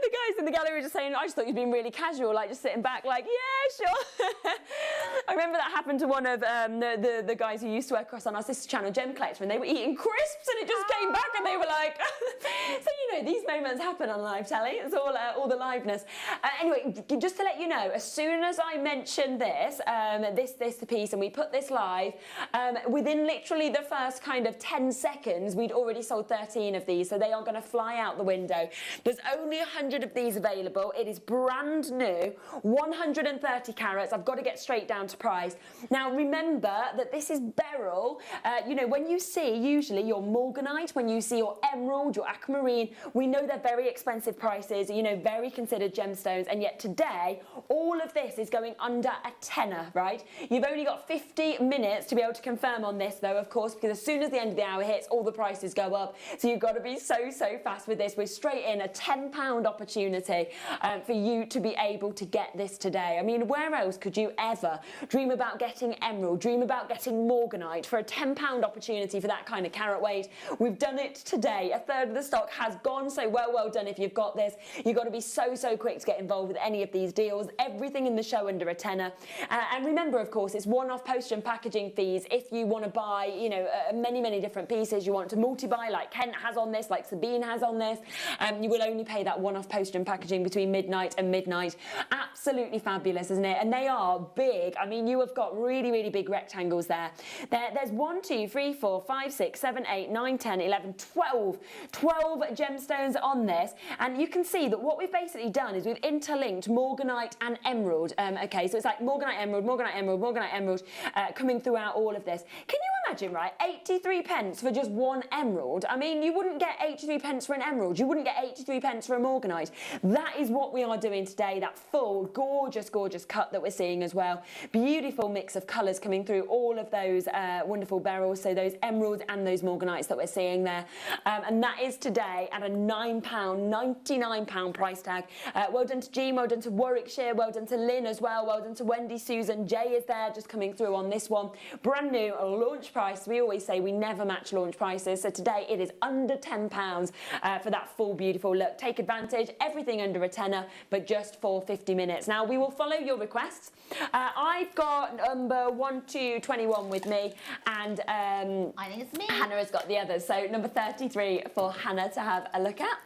the guys in the gallery were just saying, I just thought you'd been really casual, like just sitting back, like, yeah, sure. I remember that happened to one of the guys who used to work across on our sister channel, Gem Collector, and they were eating crisps, and it just came back, and they were like, so, you know, these moments happen on live telly. It's all the liveness. Anyway, just to let you know, as soon as I mention this piece, and we put this live, within literally the first kind of 10 seconds, we'd already sold 13 of these, so they are going to fly out the window. There's only 100 of these available. It is brand new, 130 carats. I've got to get straight down to price. Now, remember that this is beryl. You know, when you see usually your morganite, when you see your emerald, your aquamarine, we know they're very expensive prices, you know, very considered gemstones, and yet today, all of this is going under a tenner, right? You've only got 50 minutes to be able to confirm on this, though, of course, because as soon as the end of the hour hits, all the prices go up. So you've got to be so fast with this. We're straight in a £10 opportunity for you to be able to get this today. I mean, where else could you ever dream about getting emerald, dream about getting morganite. For a £10 opportunity for that kind of carat weight, we've done it today. A third of the stock has gone, so well done if you've got this. You've got to be so quick to get involved with any of these deals. Everything in the show under a tenner. And remember, of course, it's one-off postage and packaging fees if you want to buy, you know, many different pieces. You want to multi-buy like Kent has on this, like Sabine has on this. You will only pay that one-off postage and packaging between midnight and midnight. Absolutely fabulous, isn't it? And they are big. I mean, you have got really big rectangles there. There's 1, 2, 3, 4, 5, 6, 7, 8, 9, 10, 11, 12 gemstones on this. And you can see that what we've basically done is we've interlinked morganite and emerald. Okay, so it's like morganite, emerald, morganite, emerald, morganite, emerald coming throughout all of this. Can you imagine, right? 83 pence for just one emerald. I mean, you wouldn't get 83 pence for an emerald. You wouldn't get 83 pence for a morganite. That is what we are doing today. That full, gorgeous cut that we're seeing as well. Beautiful mix of colours coming through all of those wonderful beryls. So those emeralds and those morganites that we're seeing there. And that is today at a £9.99 price tag. Well done to Jean, well done to Warwickshire, well done to Lynn as well, well done to Wendy, Susan, Jay is there just coming through on this one. Brand new launch price. We always say we never match launch prices, so today it is under £10 for that full beautiful look. Take advantage, everything under a tenner, but just for 50 minutes. Now we will follow your requests. I've got number 1 to 21 with me, and I think it's me. Hannah has got the others, so number 33 for Hannah to have a look at.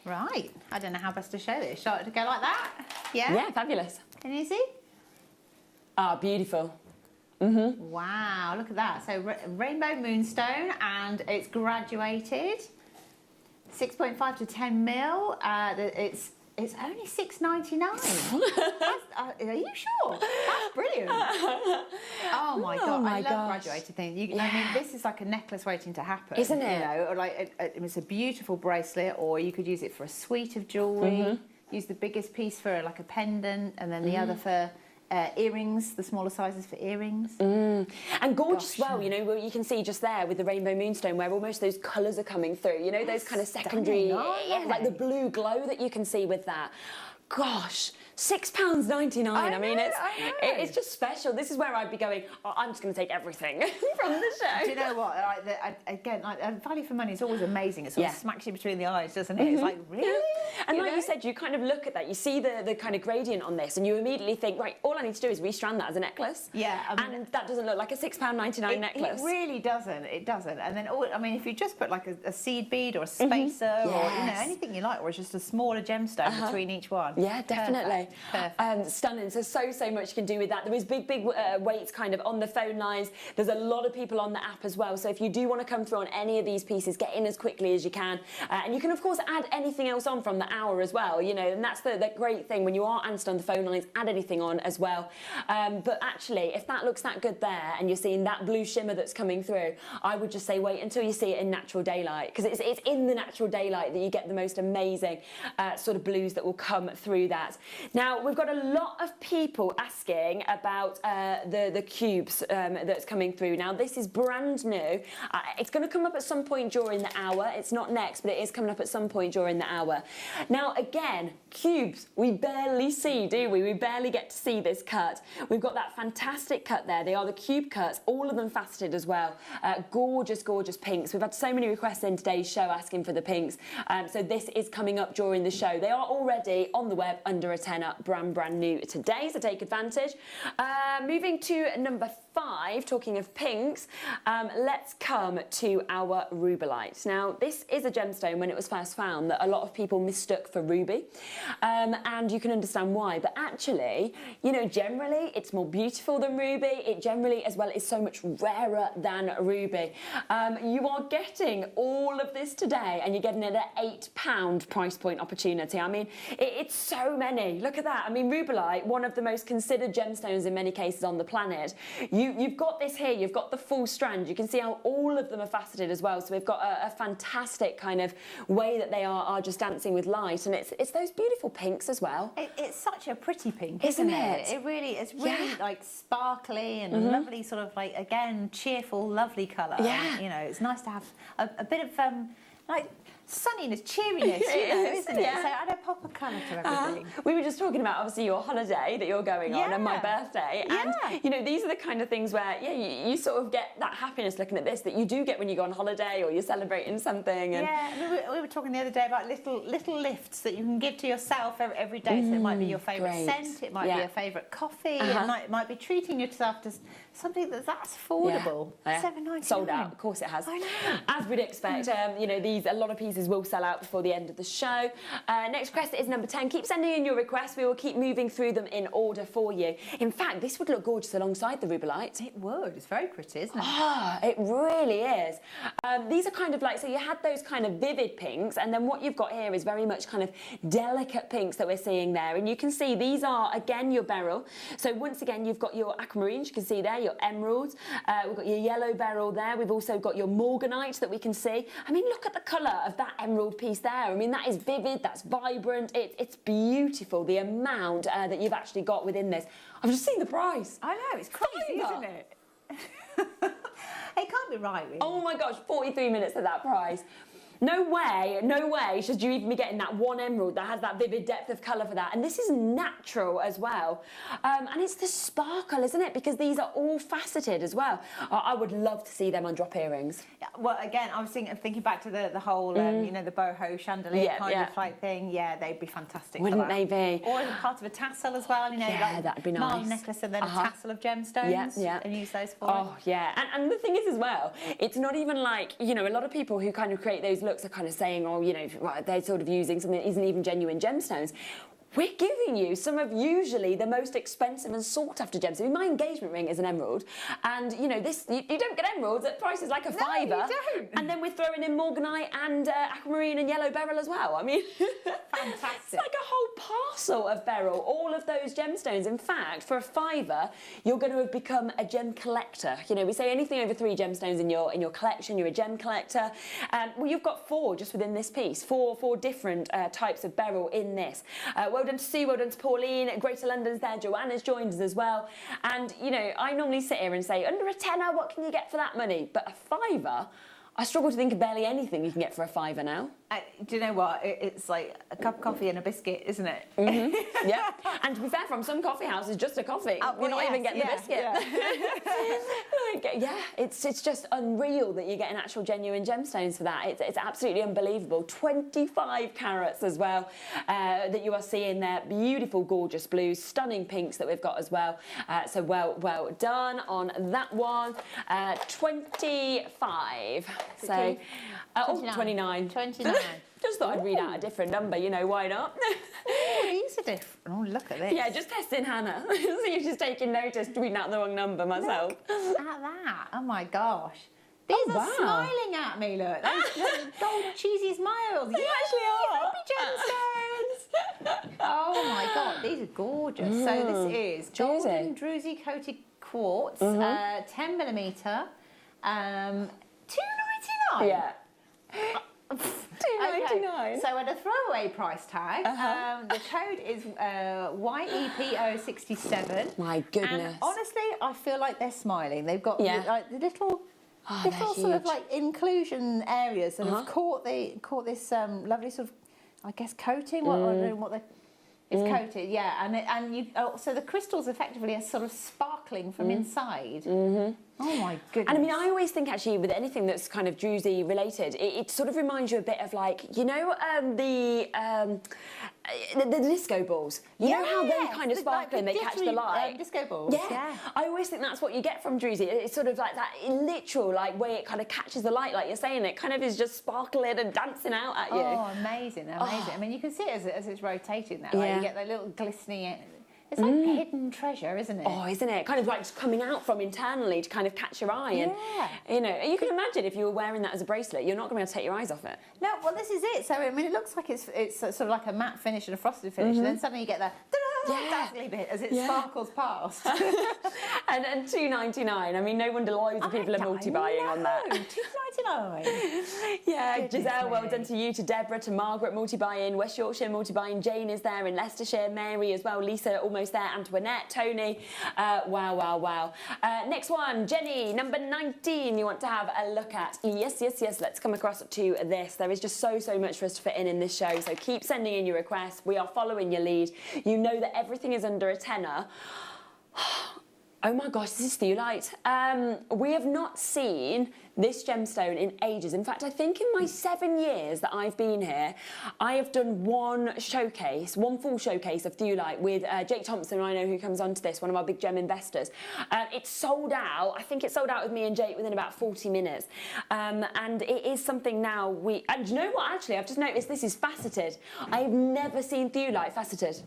Right, I don't know how best to show this. Shall it go like that? Yeah? Yeah, fabulous. Can you see? Ah, beautiful. Wow, look at that. So rainbow moonstone, and it's graduated. 6.5 to 10 mil. It's only $6.99. Are you sure? That's brilliant. Oh my god, I love graduated things. I mean, this is like a necklace waiting to happen, isn't it? You know, or like it's a beautiful bracelet, or you could use it for a suite of jewellery. Use the biggest piece for like a pendant, and then the other for earrings, the smaller sizes for earrings. And gorgeous as well, you know, you can see just there with the rainbow moonstone where almost those colours are coming through, you know, those kind of secondary, like the blue glow that you can see with that. Gosh, £6.99. I mean, it's just special. This is where I'd be going, oh, I'm just going to take everything from the show. Do you know what? Again, value for money is always amazing. It sort of smacks you between the eyes, doesn't it? It's like, really? And like you said, you kind of look at that, you see the kind of gradient on this, and you immediately think, right, all I need to do is restrand that as a necklace. Yeah. I mean, and that doesn't look like a £6.99 necklace. It really doesn't. It doesn't. And then, I mean, if you just put like a seed bead or a spacer or, you know, anything you like, or it's just a smaller gemstone between each one. Yeah, definitely. Perfect. Stunning. So much you can do with that. There is big weights kind of on the phone lines. There's a lot of people on the app as well. So if you do want to come through on any of these pieces, get in as quickly as you can. And you can, of course, add anything else on from the hour as well, you know, and that's the great thing when you are answered on the phone lines, add anything on as well. But actually, if that looks that good there and you're seeing that blue shimmer that's coming through, I would just say wait until you see it in natural daylight, because it's in the natural daylight that you get the most amazing sort of blues that will come through that. Now, we've got a lot of people asking about the cubes that's coming through. Now, this is brand new. It's going to come up at some point during the hour. It's not next, but it is coming up at some point during the hour. Now, again, cubes, we barely see, do we? We barely get to see this cut. We've got that fantastic cut there. They are the cube cuts, all of them faceted as well. Gorgeous pinks. We've had so many requests in today's show asking for the pinks. So this is coming up during the show. They are already on the web under a tenner, brand new today, so take advantage. Moving to number 5, talking of pinks, let's come to our rubellite. Now, this is a gemstone when it was first found that a lot of people mistook for ruby, and you can understand why, but actually, you know, generally it's more beautiful than ruby. It generally as well is so much rarer than ruby. You are getting all of this today, and you're getting it at £8 price point opportunity. I mean, it's so many. Look at that. I mean, rubellite, one of the most considered gemstones in many cases on the planet. You've got this here, you've got the full strand. You can see how all of them are faceted as well. So we've got a fantastic kind of way that they are just dancing with light. And it's those beautiful pinks as well. It's such a pretty pink, isn't it? It's really like sparkly and lovely, sort of like, again, cheerful, lovely colour. Yeah. You know, it's nice to have a bit of like sunniness, cheeriness, It you know, is, isn't it? yeah. So add a pop of colour to everything. We were just talking about obviously your holiday that you're going on and my birthday, and you know, these are the kind of things where you sort of get that happiness looking at this that you do get when you go on holiday or you're celebrating something. And we were talking the other day about little lifts that you can give to yourself every day. So it might be your favourite scent, it might be your favourite coffee, it might be treating yourself to something that's affordable. $7.99. Sold out, of course it has. I know. As we'd expect, you know, a lot of pieces will sell out before the end of the show. Next request is number 10. Keep sending in your requests. We will keep moving through them in order for you. In fact, this would look gorgeous alongside the Rubelite. It would. It's very pretty, isn't it? Ah, it really is. These are kind of like, so you had those kind of vivid pinks, and then what you've got here is very much kind of delicate pinks that we're seeing there. And you can see these are, again, your beryl. So once again, you've got your aquamarines, you can see there, your emeralds. We've got your yellow beryl there. We've also got your morganite that we can see. I mean, look at the colour of that emerald piece there. I mean, that is vivid, that's vibrant, it's beautiful, the amount that you've actually got within this. I've just seen the price. I know, it's crazy, isn't it? It can't be right, really. Oh my gosh, 43 minutes at that price. No way should you even be getting that one emerald that has that vivid depth of colour for that. And this is natural as well. And it's the sparkle, isn't it? Because these are all faceted as well. I would love to see them on drop earrings. Yeah, well, again, I was thinking back to the whole, you know, the boho chandelier kind of like thing. Yeah, they'd be fantastic. Wouldn't for that. they be? Or as a part of a tassel as well, you know, like that'd be nice. marble necklace and then a tassel of gemstones. And use those for Oh, yeah. And the thing is as well, it's not even like, you know, a lot of people who kind of create those looks are kind of saying, oh, you know, they're sort of using something that isn't even genuine gemstones. We're giving you some of usually the most expensive and sought after gems. I mean, my engagement ring is an emerald, and you know this. You don't get emeralds at prices like a $5. You don't. And then we're throwing in morganite and aquamarine and yellow beryl as well. I mean, fantastic. It's like a whole parcel of beryl, all of those gemstones. In fact, for a $5, you're going to have become a gem collector. You know, we say anything over 3 gemstones in your collection, you're a gem collector. Well, you've got 4 just within this piece, four different types of beryl in this. Well done to Sue, well done to Pauline, Greater London's there, Joanna's joined us as well. And, you know, I normally sit here and say, under a tenner, what can you get for that money? But a $5, I struggle to think of barely anything you can get for a $5 now. Do you know what? It's like a cup of coffee and a biscuit, isn't it? Mm-hmm. Yeah. And to be fair, from some coffee houses, just a coffee. You're not even getting the biscuit. It's just unreal that you're getting actual genuine gemstones for that. It's absolutely unbelievable. 25 carats as well that you are seeing there. Beautiful, gorgeous blues, stunning pinks that we've got as well. So well done on that one. 25. So 29. 29. Just thought I'd read out a different number, you know, why not? Oh, these are different. Oh, look at this. Yeah, just testing Hannah. See if she's taking notice, reading out the wrong number myself. Look at that. Oh, my gosh. These are smiling at me, look. Those gold cheesy smiles. They actually are. Gemstones. Oh, my God. These are gorgeous. So this is golden druzy coated quartz, 10mm, $2.99. Yeah. $2.99. Okay. So at a throwaway price tag, the code is YEPO67. My goodness. And honestly, I feel like they're smiling. They've got like the little sort of like inclusion areas that have caught this lovely sort of, I guess, coating. I don't know what it's coated, yeah, and you so the crystals effectively are sort of sparkling from inside. Oh my goodness! And I mean, I always think actually with anything that's kind of druzy related, it sort of reminds you a bit of like, you know, the disco balls. You know how they kind of sparkle and they catch the light. Disco balls. Yeah. I always think that's what you get from druzy. It's sort of like that literal like way it kind of catches the light, like you're saying. It kind of is just sparkling and dancing out at you. Oh, amazing! I mean, you can see it as it's rotating that. Like, you get the little glistening. It's like hidden treasure, isn't it? Oh, isn't it? Kind of like just coming out from internally to kind of catch your eye. And, you know, you can imagine if you were wearing that as a bracelet, you're not going to be able to take your eyes off it. No, well, this is it. So, I mean, it looks like it's sort of like a matte finish and a frosted finish, and then suddenly you get that dazzly bit as it sparkles past. and $2.99. I mean, no wonder loads of people are multi-buying on that. $2.99 £4.99. Yeah, Goodness Giselle, well me. done to you, to Deborah, to Margaret, multi-buy-in, West Yorkshire, multi-buy-in, Jane is there in Leicestershire, Mary as well, Lisa almost there, Antoinette, Tony. Wow, wow, wow. Next one, Jenny, number 19, you want to have a look at. Yes, yes, yes, let's come across to this. There is just so much for us to fit in this show, so keep sending in your requests. We are following your lead. You know that everything is under a tenner. Oh my gosh, this is Theolite. We have not seen this gemstone in ages. In fact, I think in my 7 years that I've been here, I have done one full showcase of Theolite with Jake Thompson, I know, who comes onto this, one of our big gem investors. It sold out. I think it sold out with me and Jake within about 40 minutes. And it is something now and you know what, actually, I've just noticed this is faceted. I've never seen Theolite faceted.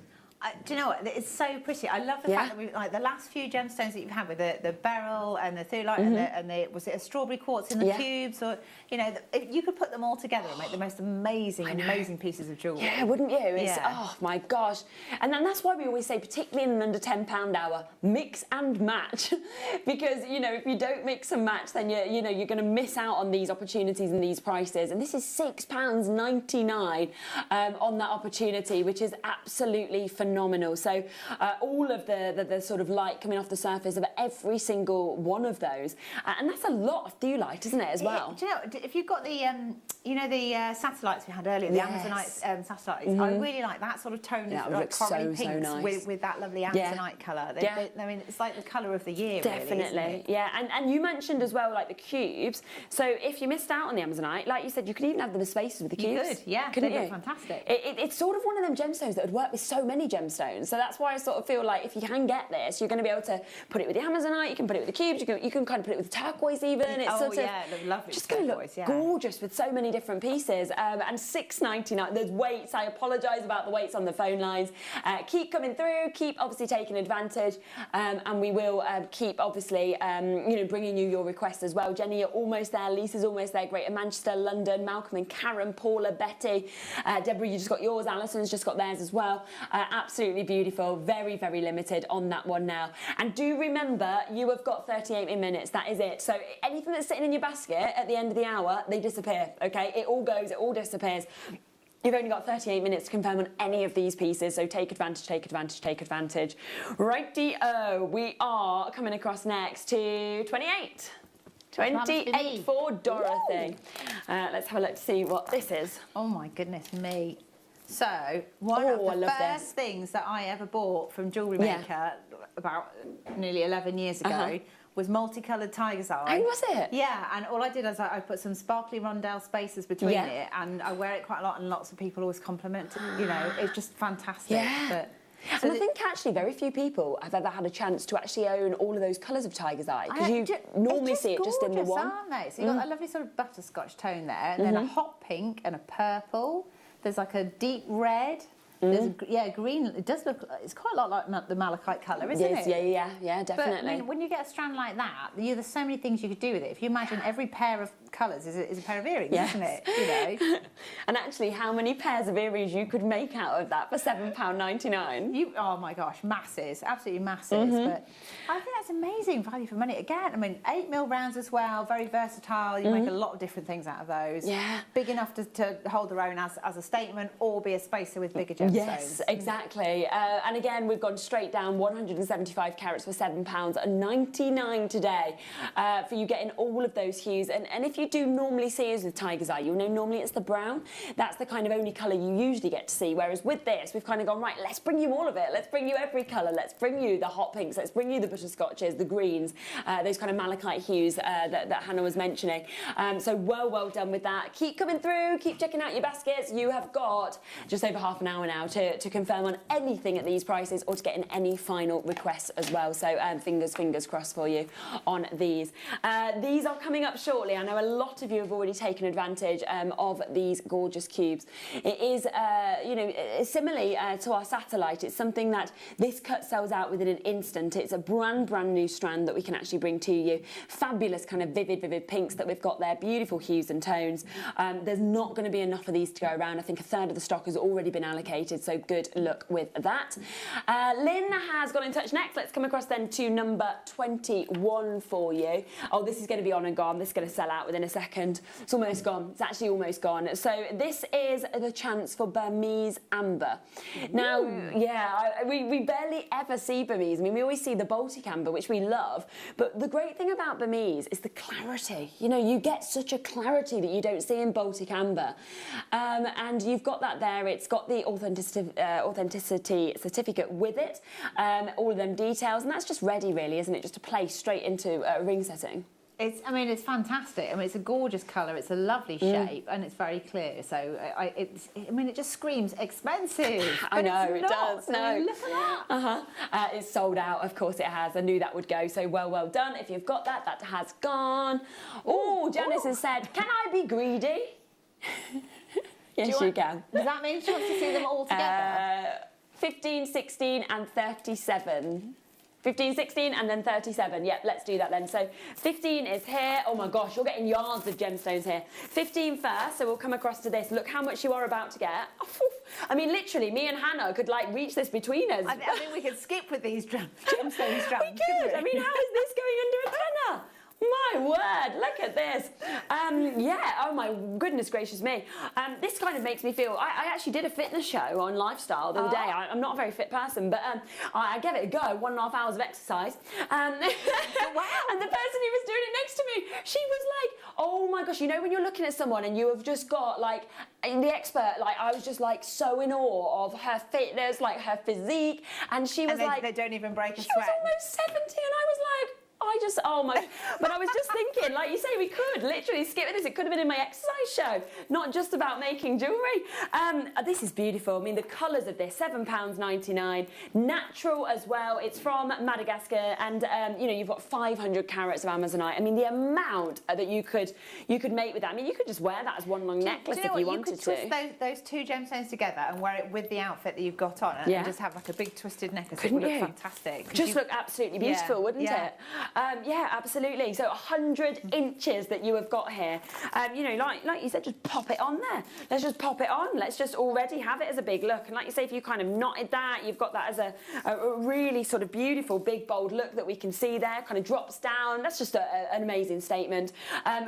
Do you know what? It's so pretty. I love the fact that we like the last few gemstones that you've had with the beryl and the Theolite and the was it a strawberry quartz in the cubes, or if you could put them all together and make the most amazing pieces of jewellery. Yeah, wouldn't you? It's, oh my gosh. And then that's why we always say, particularly in an under £10 hour, mix and match, because if you don't mix and match, then you're going to miss out on these opportunities and these prices. And this is £6.99 on that opportunity, which is absolutely phenomenal. So all of the sort of light coming off the surface of every single one of those, and that's a lot of Theolite, isn't it, as well? Do you know, if you've got the the satellites we had earlier, the Amazonite satellites, I really like that sort of tone of like corally pinks nice. with that lovely Amazonite colour. I mean, it's like the colour of the year. Definitely, really, isn't it? yeah. And you mentioned as well, like the cubes. So if you missed out on the Amazonite, like you said, you could even have them as spaces with the cubes. You could, yeah. Couldn't they you? look fantastic. It's sort of one of them gemstones that would work with so many gemstones. So that's why I sort of feel like if you can get this, you're going to be able to put it with the Amazonite, you can put it with the cubes, you can kind of put it with the turquoise even. It's it look lovely. Just going to look gorgeous with so many different pieces. And £6.99. There's weights. I apologise about the weights on the phone lines. Keep coming through. Keep obviously taking advantage, and we will keep obviously bringing you your requests as well. Jenny, you're almost there. Lisa's almost there. Greater Manchester, London, Malcolm and Karen, Paula, Betty, Deborah. You just got yours. Alison's just got theirs as well. Absolutely beautiful. Very, very limited on that one now. And do remember, you have got 38 minutes. That is it. So anything that's sitting in your basket at the end of the hour, they disappear. Okay, it all goes. It all disappears. You've only got 38 minutes to confirm on any of these pieces, so take advantage, take advantage, take advantage. Righty-o, we are coming across next to 28. 28 for Dorothy. Let's have a look to see what this is. Oh my goodness me. So, one of the first things that I ever bought from JewelleryMaker about nearly 11 years ago was multicoloured tiger's eye. Oh, was it? Yeah, and all I did was I put some sparkly rondelle spaces between it, and I wear it quite a lot, and lots of people always compliment it. It's just fantastic. Yeah. And I think actually very few people have ever had a chance to actually own all of those colours of tiger's eye, because you normally see it just in the one. Aren't they? So you've got that lovely sort of butterscotch tone there, and then a hot pink and a purple. There's like a deep red. There's green. It does look. It's quite a lot like the malachite colour, isn't it? Yeah, definitely. But I mean, when you get a strand like that, there's so many things you could do with it. If you imagine every pair of colours is a pair of earrings, isn't it? And actually, how many pairs of earrings you could make out of that for £7.99? Oh my gosh, masses, absolutely masses. But I think that's amazing value for money. Again, I mean, 8mm rounds as well, very versatile. You make a lot of different things out of those. Yeah. Big enough to hold their own as a statement, or be a spacer with bigger gemstones. Yes, exactly. And again, we've gone straight down 175 carats for £7.99 today for you getting all of those hues. And if you do normally see us with tiger's eye, you'll know normally it's the brown. That's the kind of only colour you usually get to see. Whereas with this, we've kind of gone, right, let's bring you all of it. Let's bring you every colour. Let's bring you the hot pinks. Let's bring you the butterscotches, the greens, those kind of malachite hues that Hannah was mentioning. So well done with that. Keep coming through. Keep checking out your baskets. You have got just over half an hour now to confirm on anything at these prices, or to get in any final requests as well. So fingers crossed for you on these. These are coming up shortly. I know a lot of you have already taken advantage of these gorgeous cubes. It is, similarly to our satellite, it's something that this cut sells out within an instant. It's a brand new strand that we can actually bring to you. Fabulous kind of vivid pinks that we've got there. Beautiful hues and tones. There's not going to be enough of these to go around. I think a third of the stock has already been allocated. appreciated. So good luck with that. Lynn has got in touch next. Let's come across then to number 21 for you. Oh, this is going to be on and gone. This is going to sell out within a second. It's almost gone. It's actually almost gone. So this is the chance for Burmese amber. Now, yeah, we barely ever see Burmese. I mean, we always see the Baltic amber, which we love. But the great thing about Burmese is the clarity. You know, you get such a clarity that you don't see in Baltic amber. And you've got that there. It's got the authenticity certificate with it. All of them details. And that's just ready, really, isn't it? Just to play straight into a ring setting. I mean, it's fantastic. I mean, it's a gorgeous colour. It's a lovely shape, and it's very clear. So, it just screams expensive. I know, it does. No. I mean, look at that. It's sold out. Of course it has. I knew that would go. So well done. If you've got that, that has gone. Oh, Janice has said, can I be greedy? Yes, you can. Does that mean she wants to see them all together? 15, 16 and 37. 15, 16 and then 37. Yep, let's do that then. So 15 is here. Oh my gosh, you're getting yards of gemstones here. 15 first, so we'll come across to this. Look how much you are about to get. I mean, literally, me and Hannah could like reach this between us. I think we could skip with these gemstone strands. We could. I mean, how is this going under a tenner? My word, look at this. Yeah, oh my goodness gracious me. This kind of makes me feel, I actually did a fitness show on lifestyle the other day. I'm not a very fit person, but I gave it a go, 1.5 hours of exercise. Wow. And the person who was doing it next to me, she was like, oh my gosh, you know when you're looking at someone and you have just got like, the expert, like I was just like so in awe of her fitness, like her physique. And she was like, they don't even break a sweat. She was almost 70 and I was like, oh my, but I was just thinking, like you say, we could literally skip this. It could have been in my exercise show, not just about making jewellery. This is beautiful. I mean, the colours of this, £7.99, natural as well. It's from Madagascar, and you know, you've got 500 carats of Amazonite. I mean, the amount that you could make with that. I mean, you could just wear that as one long necklace if you wanted to. You could twist those two gemstones together and wear it with the outfit that you've got on, and just have like a big twisted necklace. It would look fantastic. Just look absolutely beautiful, wouldn't it? Yeah, absolutely. So 100 inches that you have got here. You know, like you said, just pop it on there. Let's just pop it on. Let's just already have it as a big look. And like you say, if you kind of knotted that, you've got that as a really sort of beautiful, big, bold look that we can see there. Kind of drops down. That's just an amazing statement.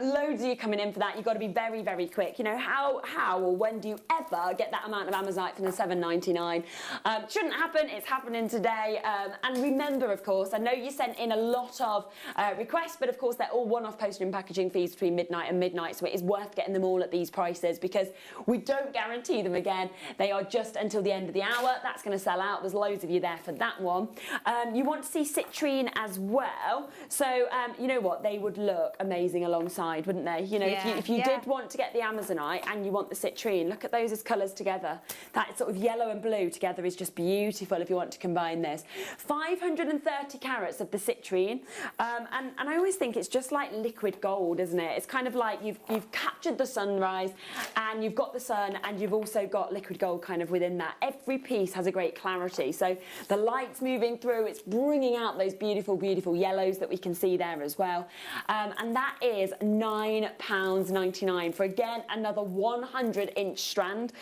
Loads of you coming in for that. You've got to be very, very quick. You know, how or when do you ever get that amount of Amazonite from the $7.99? Shouldn't happen. It's happening today. And remember, of course, I know you sent in a lot of requests, but of course they're all one-off postage and packaging fees between midnight and midnight, so it is worth getting them all at these prices because we don't guarantee them again. They are just until the end of the hour. That's going to sell out. There's loads of you there for that one. You want to see citrine as well, so you know what, they would look amazing alongside, wouldn't they? You know, if you did want to get the Amazonite and you want the citrine, look at those as colours together. That sort of yellow and blue together is just beautiful if you want to combine this. 530 carats of the citrine. And I always think it's just like liquid gold, isn't it? It's kind of like you've captured the sunrise and you've got the sun and you've also got liquid gold kind of within that. Every piece has a great clarity. So the light's moving through, it's bringing out those beautiful, beautiful yellows that we can see there as well. And that is £9.99 for, again, another 100-inch strand.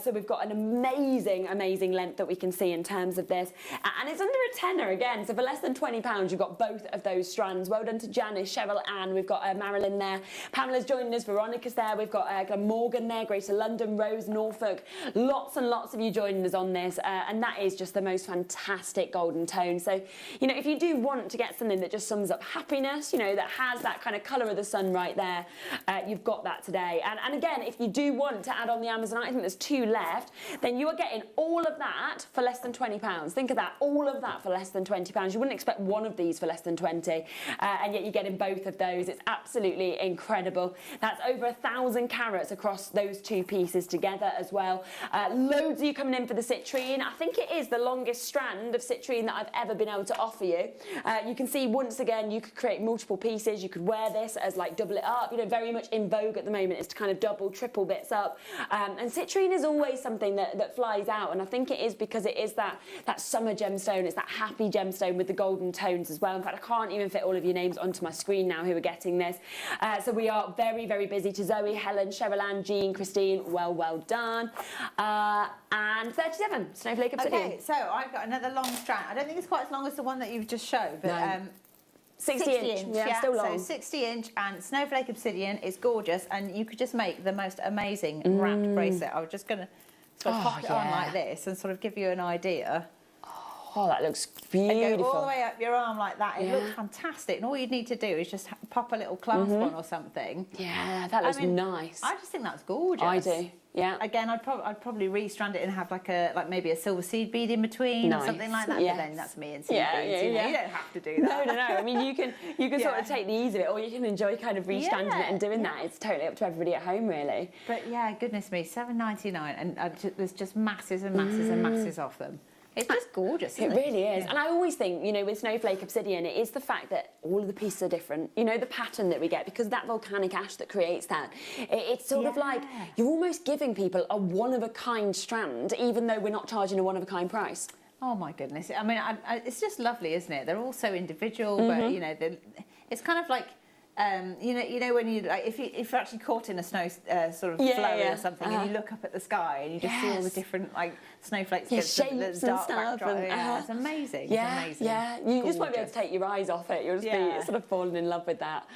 So we've got an amazing, amazing length that we can see in terms of this. And it's under a tenner again. So for less than £20, you've got both of those strands. Well done to Janice, Cheryl, Anne. We've got Marilyn there. Pamela's joining us. Veronica's there. We've got Morgan there. Greater London, Rose, Norfolk. Lots and lots of you joining us on this. And that is just the most fantastic golden tone. So, you know, if you do want to get something that just sums up happiness, you know, that has that kind of colour of the sun right there, you've got that today. And again, if you do want to add on the Amazonite, I think there's 2 left, then you are getting all of that for less than £20. Think of that, all of that for less than £20. You wouldn't expect one of these for less than 20, and yet you're getting both of those. It's absolutely incredible. That's over 1,000 carats across those 2 pieces together as well. Loads of you coming in for the citrine. I think it is the longest strand of citrine that I've ever been able to offer you. You can see once again, you could create multiple pieces. You could wear this as like double it up. You know, very much in vogue at the moment is to kind of double, triple bits up. And citrine is always something that flies out, and I think it is because it is that summer gemstone. It's that happy gemstone with the golden tones as well. In fact, I can't even fit all of your names onto my screen now. Here we getting this. So we are very, very busy. To Zoe, Helen, Cheryl Ann, Jean, Christine, well done. And 37, Snowflake Obsidian. Okay, so I've got another long strand. I don't think it's quite as long as the one that you've just showed, but No. 60 inch, yeah, still long. So 60 inch and Snowflake Obsidian is gorgeous, and you could just make the most amazing wrapped bracelet. I was just going to sort of pop it on like this and sort of give you an idea. Oh, that looks And beautiful. go all the way up your arm like that. It looks fantastic. And all you'd need to do is just pop a little clasp on or something. Yeah, that looks nice. I just think that's gorgeous. I do. Yeah. Again, I'd probably re-strand it and have like maybe a silver seed bead in between or something like that. Yes. But then that's me and seed beads. Yeah. You don't have to do that. No. I mean, you can sort of take the ease of it, or you can enjoy kind of re-stranding it and doing that. It's totally up to everybody at home, really. But yeah, goodness me, $7.99, and there's just masses and masses and masses of them. It's just gorgeous, isn't it? It really is. And I always think, with Snowflake Obsidian, it is the fact that all of the pieces are different. The pattern that we get, because that volcanic ash that creates that, it's sort of like you're almost giving people a one-of-a-kind strand, even though we're not charging a one-of-a-kind price. Oh, my goodness. I mean, it's just lovely, isn't it? They're all so individual, but, it's kind of like... when you if you're actually caught in a snow sort of flurry or something, and you look up at the sky and you just see all the different snowflakes, shapes the and dark stuff, backdrop. It's amazing. Yeah, it's amazing. yeah. You just won't be able to take your eyes off it. You'll just be sort of falling in love with that.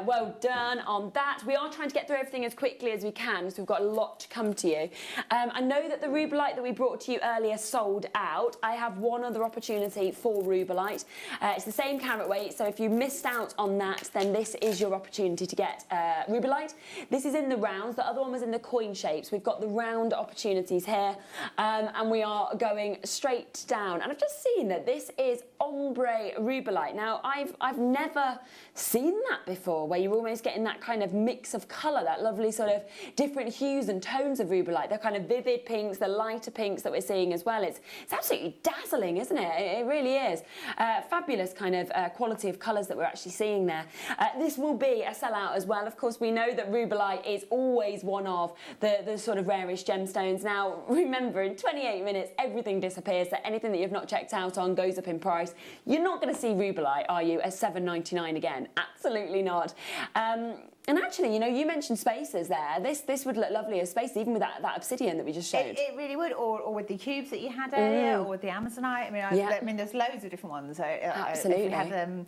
Well done on that. We are trying to get through everything as quickly as we can, so we've got a lot to come to you. I know that the Rubellite that we brought to you earlier sold out. I have one other opportunity for Rubellite. It's the same carat weight, so if you missed out on that, then this is your opportunity to get Rubellite. This is in the rounds. The other one was in the coin shapes. We've got the round opportunities here, and we are going straight down. And I've just seen that this is ombre Rubellite. Now, I've never seen that before, where you're almost getting that kind of mix of colour, that lovely sort of different hues and tones of Rubellite. The kind of vivid pinks, the lighter pinks that we're seeing as well. It's absolutely dazzling, isn't it? It really is. Fabulous kind of quality of colours that we're actually seeing there. This will be a sellout as well. Of course, we know that Rubellite is always one of the sort of rarest gemstones. Now, remember, in 28 minutes, everything disappears, so anything that you've not checked out on goes up in price. You're not going to see Rubellite, are you, at $7.99 again? Absolutely not. And actually, you mentioned spacers there. This would look lovely as spacers, even with that obsidian that we just showed. It really would, or with the cubes that you had earlier, or with the Amazonite. I mean, there's loads of different ones. Absolutely. If you had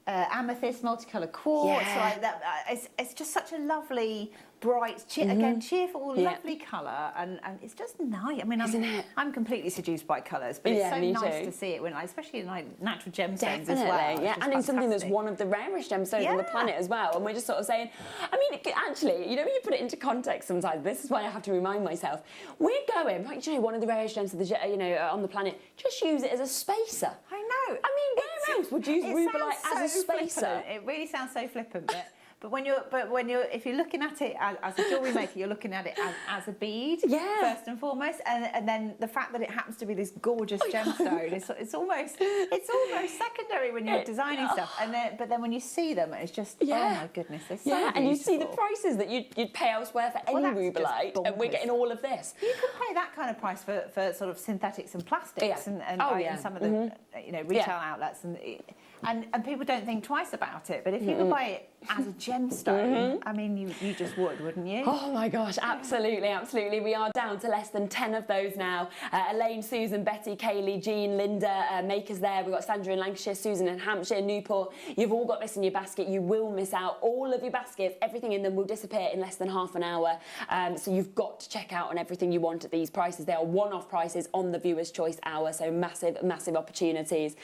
amethyst, multicolour quartz, like that. It's just such a lovely, bright, again, cheerful, lovely colour, and it's just nice. I mean, I'm completely seduced by colours, but it's so nice to see it when, especially in natural gemstones as well. Yeah, and in something that's one of the rarest gemstones on the planet as well. And we're just sort of saying, I mean, actually, when you put it into context sometimes, this is why I have to remind myself, we're going, one of the rarest gems of on the planet, just use it as a spacer. I know. I mean, where else would you use Rubellite as a spacer? Flippant. It really sounds so flippant, if you're looking at it as a jewellery maker, you're looking at it as a bead first and foremost, and then the fact that it happens to be this gorgeous gemstone, it's almost secondary when you're designing stuff. But then when you see them, it's just oh my goodness, they're so beautiful. And you see the prices that you'd pay elsewhere for any Rubellite, and we're getting all of this. You can pay that kind of price for sort of synthetics and plastics and some of the retail outlets and people don't think twice about it. But if you could buy it as a gemstone, I mean, you just would, wouldn't you? Oh my gosh, absolutely, absolutely. We are down to less than 10 of those now. Elaine, Susan, Betty, Kaylee, Jean, Linda, makers there. We've got Sandra in Lancashire, Susan in Hampshire, Newport. You've all got this in your basket. You will miss out. All of your baskets, everything in them will disappear in less than half an hour. So you've got to check out on everything you want at these prices. They are one-off prices on the Viewer's Choice Hour, so massive, massive opportunities.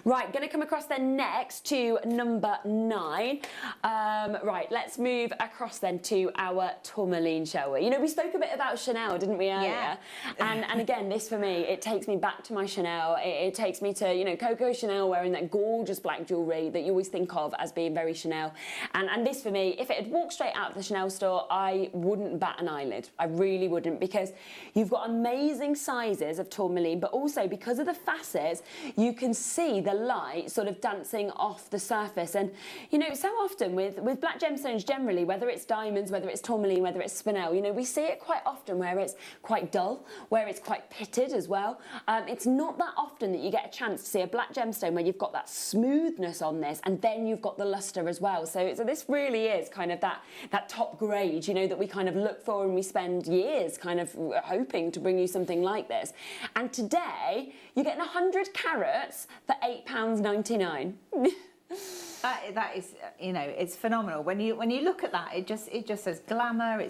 Right, going to come across then next to number 9. Right, let's move across then to our tourmaline, shall we? We spoke a bit about Chanel, didn't we, earlier? Yeah. And again, this for me, it takes me back to my Chanel. It takes me to, Coco Chanel wearing that gorgeous black jewellery that you always think of as being very Chanel. And this for me, if it had walked straight out of the Chanel store, I wouldn't bat an eyelid. I really wouldn't, because you've got amazing sizes of tourmaline, but also because of the facets, you can see the light sort of dancing dancing off the surface. And, you know, so often with black gemstones generally, whether it's diamonds, whether it's tourmaline, whether it's spinel, you know, we see it quite often where it's quite dull, where it's quite pitted as well. It's not that often that you get a chance to see a black gemstone where you've got that smoothness on this and then you've got the luster as well. So this really is kind of that top grade, you know, that we kind of look for, and we spend years kind of hoping to bring you something like this. And today you're getting 100 carats for £8.99. That is, you know, it's phenomenal. When you look at that, it just says glamour.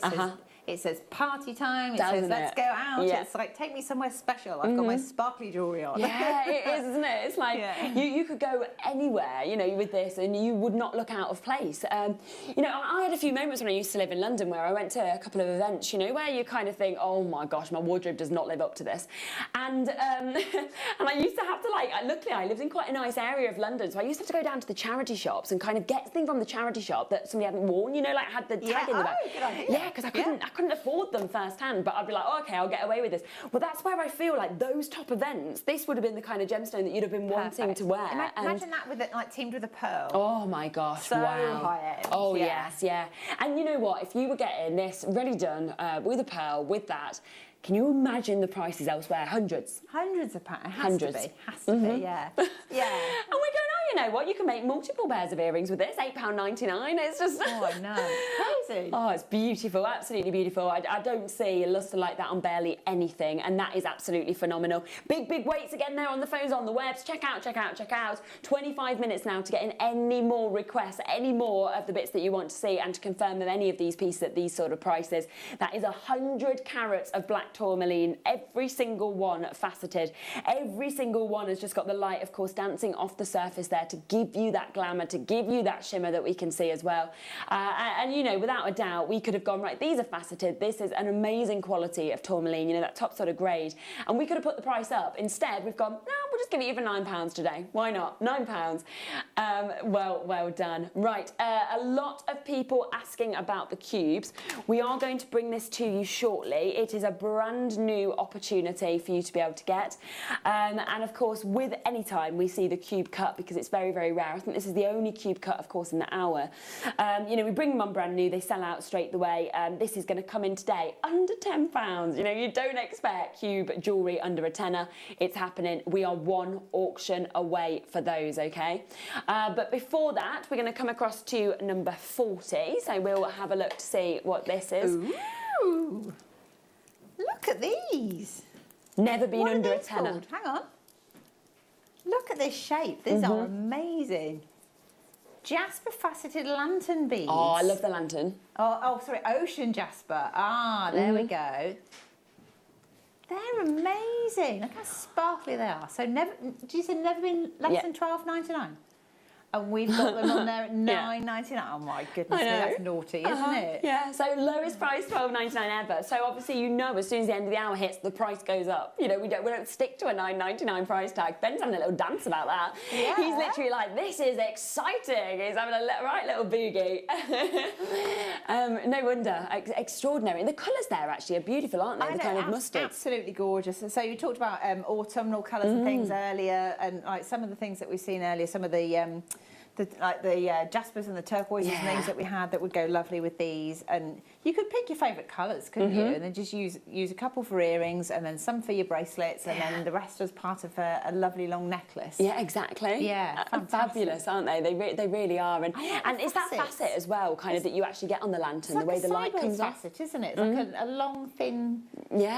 It says party time. It says let's go out. Yeah. It's like, take me somewhere special. I've got my sparkly jewellery on. Yeah, it is, isn't it? It's like you could go anywhere, you know, with this, and you would not look out of place. You know, I had a few moments when I used to live in London where I went to a couple of events, you know, where you kind of think, oh my gosh, my wardrobe does not live up to this. And and I used to have to, like, luckily I lived in quite a nice area of London, so I used to have to go down to the charity shops and kind of get things from the charity shop that somebody hadn't worn, you know, like had the tag in the back. Good idea. Yeah, because I couldn't afford them firsthand, but I'd be like, oh, okay, I'll get away with this. Well, that's where I feel like those top events, this would have been the kind of gemstone that you'd have been wanting to wear. Imagine that with it, like, teamed with a pearl. Oh my gosh, so wow. high end. Oh yes, yeah. And you know what? If you were getting this ready done with a pearl, with that, can you imagine the prices elsewhere? Hundreds of pounds. Hundreds. Has to be, yeah. Yeah. And we're going, oh, you know what? You can make multiple pairs of earrings with this, £8.99. It's just... Oh, I know. Crazy. Oh, it's beautiful, absolutely beautiful. I don't see a luster like that on barely anything, and that is absolutely phenomenal. Big weights again there on the phones, on the webs. Check out. 25 minutes now to get in any more requests, any more of the bits that you want to see, and to confirm of any of these pieces at these sort of prices. That is 100 carats of black tourmaline, every single one faceted. Every single one has just got the light, of course, dancing off the surface there to give you that glamour, to give you that shimmer that we can see as well. And you know, without a doubt, we could have gone, right, these are faceted, this is an amazing quality of tourmaline, you know, that top sort of grade, and we could have put the price up. Instead, we've gone, no, we'll just give it you for £9 today. Why not? £9. Well done. Right, a lot of people asking about the cubes. We are going to bring this to you shortly. It is a brand new opportunity for you to be able to get. And of course, with any time we see the cube cut, because it's very, very rare. I think this is the only cube cut, of course, in the hour. You know, we bring them on brand new, they sell out straight away. This is going to come in today under £10. You know, you don't expect cube jewellery under a tenner. It's happening. We are one auction away for those, okay? But before that, we're going to come across to number 40. So we'll have a look to see what this is. Ooh. Look at these. Never been What under are a these tenner. called? Hang on. Look at this shape. These are amazing. Jasper faceted lantern beads. Oh, I love the lantern. Oh, sorry, ocean jasper. Ah, there we go. They're amazing. Look how sparkly they are. So never. Do you say never been less than £12.99? And we've got them on there at £9.99. Oh my goodness me, that's naughty, isn't it? Yeah, so lowest price £12.99 ever. So obviously, you know, as soon as the end of the hour hits, the price goes up. You know, we don't stick to a £9.99 price tag. Ben's having a little dance about that. Yeah. He's literally like, this is exciting. He's having a right little boogie. No wonder, extraordinary. And the colours there actually are beautiful, aren't they? The kind of mustards. Absolutely gorgeous. And so you talked about autumnal colours and things earlier, and like some of the things that we've seen earlier, some of the jaspers and the turquoises and things that we had that would go lovely with these. And you could pick your favourite colours, couldn't you? And then just use a couple for earrings, and then some for your bracelets, and then the rest as part of a lovely long necklace. Yeah, exactly. Yeah, fabulous, aren't they? They really are. And it's that facets. facet as well, kind of, that you actually get on the lantern, the way the light comes off. Facet, isn't it? It's like a long, thin,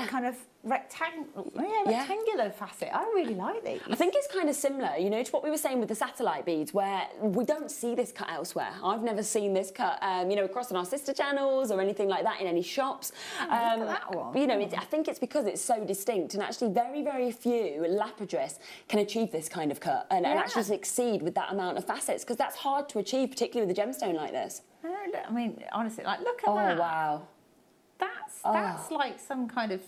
kind of rectangular facet. I really like these. I think it's kind of similar, you know, to what we were saying with the satellite beads, where we don't see this cut elsewhere. I've never seen this cut, you know, across on our sister channels or anything like that in any shops. Look at that one. You know, I think it's because it's so distinct, and actually very, very few lapidress can achieve this kind of cut and actually succeed with that amount of facets, because that's hard to achieve, particularly with a gemstone like this. I mean, honestly, like, look at that. Oh, wow. That's like some kind of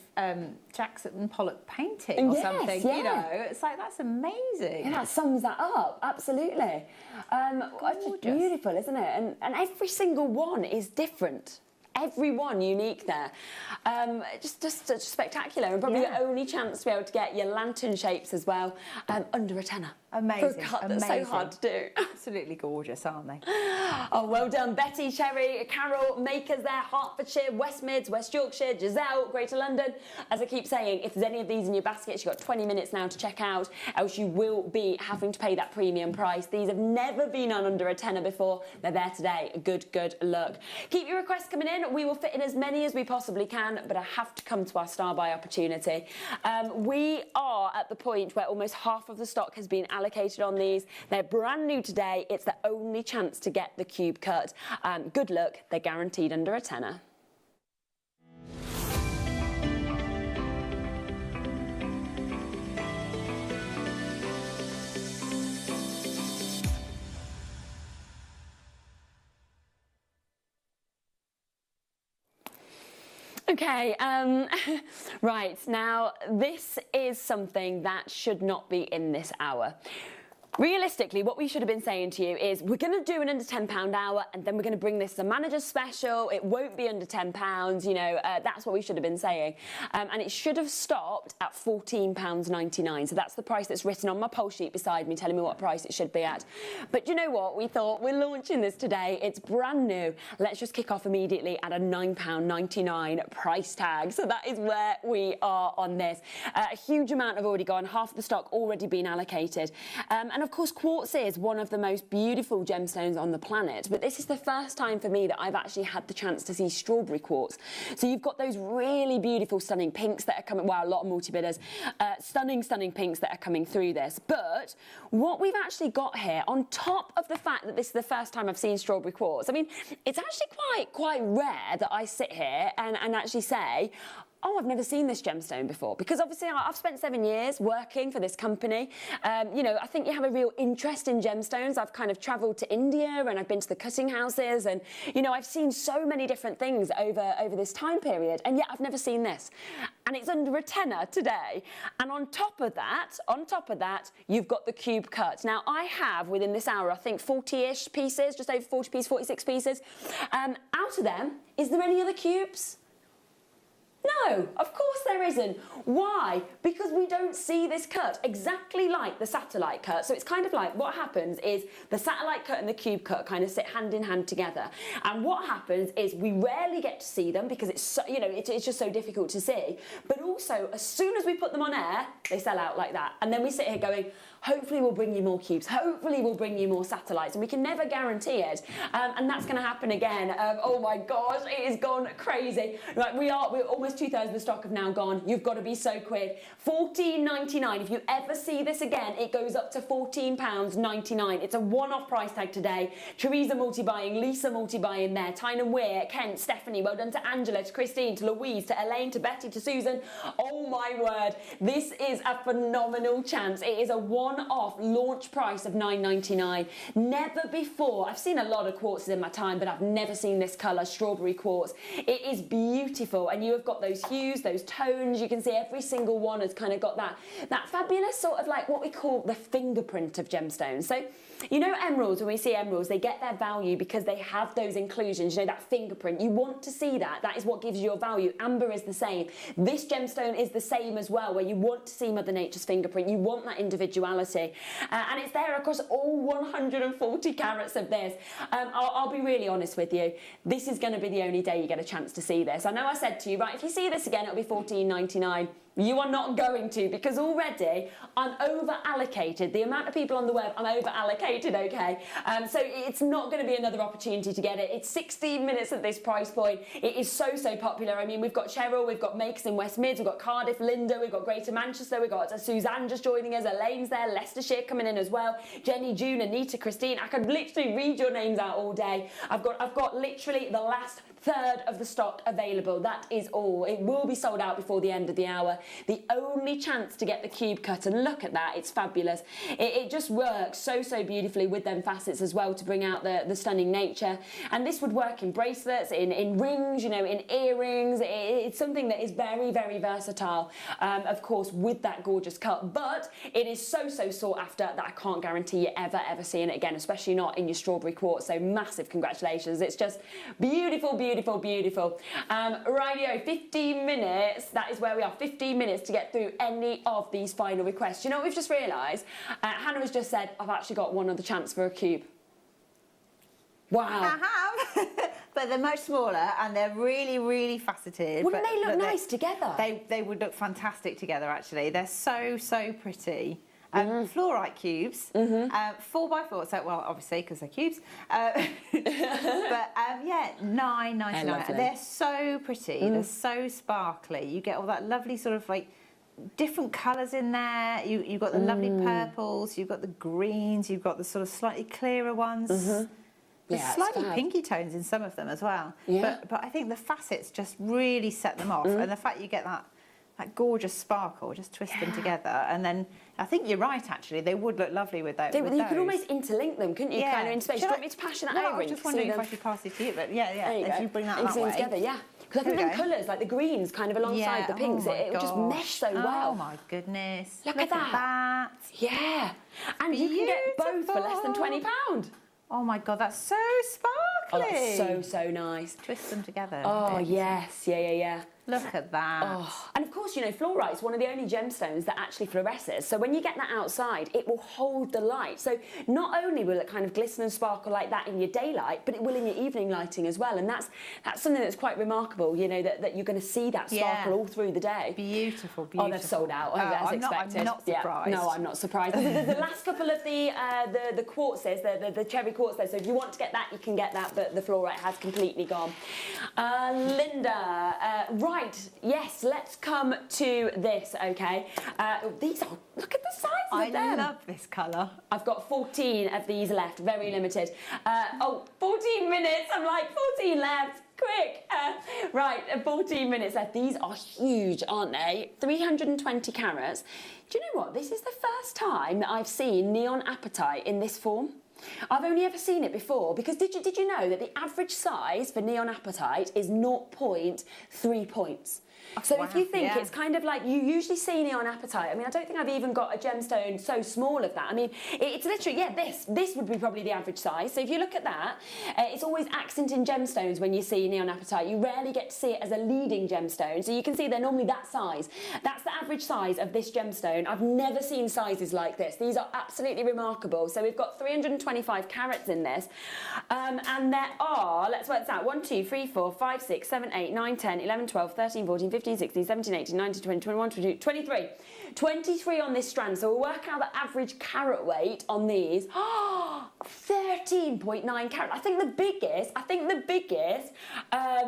Jackson Pollock painting or something, you know. It's like, that's amazing. Yeah, that sums that up, absolutely. It's beautiful, isn't it? And every single one is different. Every one unique there. Just spectacular, and probably the only chance to be able to get your lantern shapes as well under a tenner. Amazing. For a cut that's so hard to do. Absolutely gorgeous, aren't they? Oh, well done, Betty, Sherry, Carol, makers there, Hertfordshire, West Mids, West Yorkshire, Giselle, Greater London. As I keep saying, if there's any of these in your baskets, you've got 20 minutes now to check out, else you will be having to pay that premium price. These have never been on under a tenner before. They're there today. Good luck. Keep your requests coming in. We will fit in as many as we possibly can, but I have to come to our star buy opportunity. We are at the point where almost half of the stock has been allocated on these. They're brand new today. It's the only chance to get the cube cut. Good luck. They're guaranteed under a tenner. Okay, right, now this is something that should not be in this hour. Realistically, what we should have been saying to you is we're going to do an under £10 hour and then we're going to bring this as a manager's special. It won't be under £10, you know, that's what we should have been saying. And it should have stopped at £14.99. So that's the price that's written on my poll sheet beside me, telling me what price it should be at. But you know what? We thought we're launching this today. It's brand new. Let's just kick off immediately at a £9.99 price tag. So that is where we are on this. A huge amount have already gone. Half of the stock already been allocated. And of course, quartz is one of the most beautiful gemstones on the planet, but this is the first time for me that I've actually had the chance to see strawberry quartz. So you've got those really beautiful, stunning pinks that are coming, well, a lot of multi-bidders, stunning pinks that are coming through this. But what we've actually got here, on top of the fact that this is the first time I've seen strawberry quartz, I mean, it's actually quite rare that I sit here and actually say, oh, I've never seen this gemstone before, because obviously I've spent 7 years working for this company. You know, I think you have a real interest in gemstones. I've kind of travelled to India and I've been to the cutting houses and, you know, I've seen so many different things over this time period, and yet I've never seen this. And it's under a tenner today. And on top of that, you've got the cube cut. Now, I have, within this hour, I think 40-ish pieces, just over 40 pieces, 46 pieces. Out of them, is there any other cubes? No, of course there isn't. Why? Because we don't see this cut exactly like the satellite cut. So it's kind of like what happens is the satellite cut and the cube cut kind of sit hand in hand together. And what happens is we rarely get to see them because it's so, you know, it's just so difficult to see. But also, as soon as we put them on air, they sell out like that. And then we sit here going, hopefully we'll bring you more cubes. Hopefully we'll bring you more satellites. And we can never guarantee it. And that's going to happen again. Oh my gosh, it has gone crazy. Right, we're almost 2/3 of the stock have now gone. You've got to be so quick. £14.99. If you ever see this again, it goes up to £14.99. It's a one-off price tag today. Teresa multi-buying, Lisa multi-buying there, Tynan Weir, Kent, Stephanie, well done to Angela, to Christine, to Louise, to Elaine, to Betty, to Susan. Oh my word, this is a phenomenal chance. It is a one-off launch price of £9.99. Never before, I've seen a lot of quartzes in my time, but I've never seen this colour, strawberry quartz. It is beautiful, and you have got those hues, those tones. You can see every single one has kind of got that fabulous sort of like what we call the fingerprint of gemstones. So, you know, emeralds, when we see emeralds, they get their value because they have those inclusions, you know, that fingerprint. You want to see that. That is what gives you your value. Amber is the same. This gemstone is the same as well, where you want to see Mother Nature's fingerprint. You want that individuality. And it's there across all 140 carats of this. I'll be really honest with you. This is going to be the only day you get a chance to see this. I know I said to you, right, if you see this again, it'll be £14.99. You are not going to, because already I'm over allocated. The amount of people on the web, I'm over allocated, okay? So it's not going to be another opportunity to get it. It's 16 minutes at this price point. It is so popular. I mean, we've got Cheryl, we've got Makers in West Mids, we've got Cardiff, Linda, we've got Greater Manchester, we've got Suzanne just joining us, Elaine's there, Leicestershire coming in as well, Jenny, June, Anita, Christine. I could literally read your names out all day. I've got literally the last third of the stock available. That is all. It will be sold out before the end of the hour. The only chance to get the cube cut, and look at that, it's fabulous. It just works so beautifully with them facets as well to bring out the stunning nature. And this would work in bracelets, in rings, you know, in earrings. It's something that is very versatile, of course, with that gorgeous cut. But it is so so sought after that I can't guarantee you ever seeing it again, especially not in your strawberry quartz. So massive congratulations. It's just beautiful, beautiful, beautiful. Rightio, 15 minutes. That is where we are. 15 minutes to get through any of these final requests. You know what we've just realised? Hannah has just said, I've actually got one other chance for a cube. Wow. I have, but they're much smaller and they're really, really faceted. Wouldn't they look nice together? They would look fantastic together, actually. They're so, so pretty. Fluorite cubes, 4x4, so, well, obviously, because they're cubes. But, yeah, $9.99. They're so pretty. They're so sparkly. You get all that lovely sort of, like, different colours in there. You've got the lovely purples, you've got the greens, you've got the sort of slightly clearer ones. There's slightly pinky tones in some of them as well. Yeah. But I think the facets just really set them off. And the fact you get that gorgeous sparkle, just twist them together. And then I think you're right, actually. They would look lovely with those. You could almost interlink them, couldn't you? Kind of in space. Do you want me to pass you that over? I was just wondering if I should pass it to you. But yeah, if you bring that way. Together, yeah. Because I think them colours, like the greens kind of alongside the pinks, it would just mesh so well. Oh my goodness. Look at that. Yeah. And you can get both for less than £20. Oh my God, that's so sparkly. Oh, that's so nice. Twist them together. Oh, yes. Yeah. Look at that. Oh. And of course, you know, fluorite is one of the only gemstones that actually fluoresces. So when you get that outside, it will hold the light. So not only will it kind of glisten and sparkle like that in your daylight, but it will in your evening lighting as well. And that's something that's quite remarkable, you know, that you're going to see that sparkle all through the day. Beautiful. Oh, they've sold out, as expected. I'm not surprised. No, I'm not surprised. The last couple of the quartzes, the cherry quartz there, so if you want to get that, you can get that, but the fluorite has completely gone. Linda, right, yes, let's come to this, okay? These are, look at the size of them. I love this colour. I've got 14 of these left, very limited. 14 minutes, I'm like, 14 left. Quick! Right, 14 minutes left. These are huge, aren't they? 320 carats. Do you know what? This is the first time that I've seen neon apatite in this form. I've only ever seen it before, because did you know that the average size for neon apatite is 0.3 points? So if you think it's kind of like, you usually see neon apatite. I mean, I don't think I've even got a gemstone so small of that. I mean, it's literally, this would be probably the average size. So if you look at that, it's always accenting gemstones when you see neon apatite. You rarely get to see it as a leading gemstone. So you can see they're normally that size. That's the average size of this gemstone. I've never seen sizes like this. These are absolutely remarkable. So we've got 325 carats in this. And there are, let's work this out, 1, 2, 3, 4, 5, 6, 7, 8, 9, 10, 11, 12, 13, 14, 15, 16, 17, 18, 19, 20, 21, 22, 23. 23 on this strand. So we'll work out the average carat weight on these. 13.9 carat. I think the biggest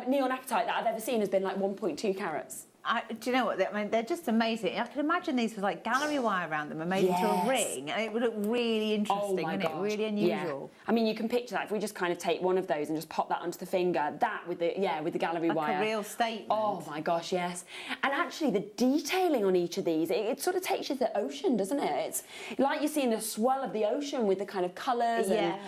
neon apatite that I've ever seen has been like 1.2 carats. Do you know what? I mean, they're just amazing. I can imagine these with like gallery wire around them and made into a ring, and it would look really interesting, wouldn't it? Really unusual. Yeah. I mean, you can picture that if we just kind of take one of those and just pop that onto the finger. That with the gallery wire. Like a real statement. Oh my gosh, yes. And actually, the detailing on each of these, it sort of takes you to the ocean, doesn't it? It's like you're seeing the swell of the ocean with the kind of colours. Yeah.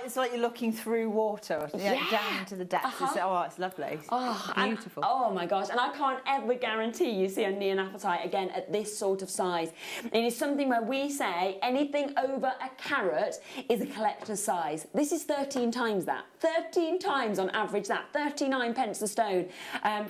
It's like you're looking through water, down into the depths. It's lovely. It's beautiful. Oh my gosh, and I can't ever guarantee you see a neon apatite again at this sort of size. It is something where we say anything over a carat is a collector's size. This is 13 times that. 13 times on average that. 39 pence a stone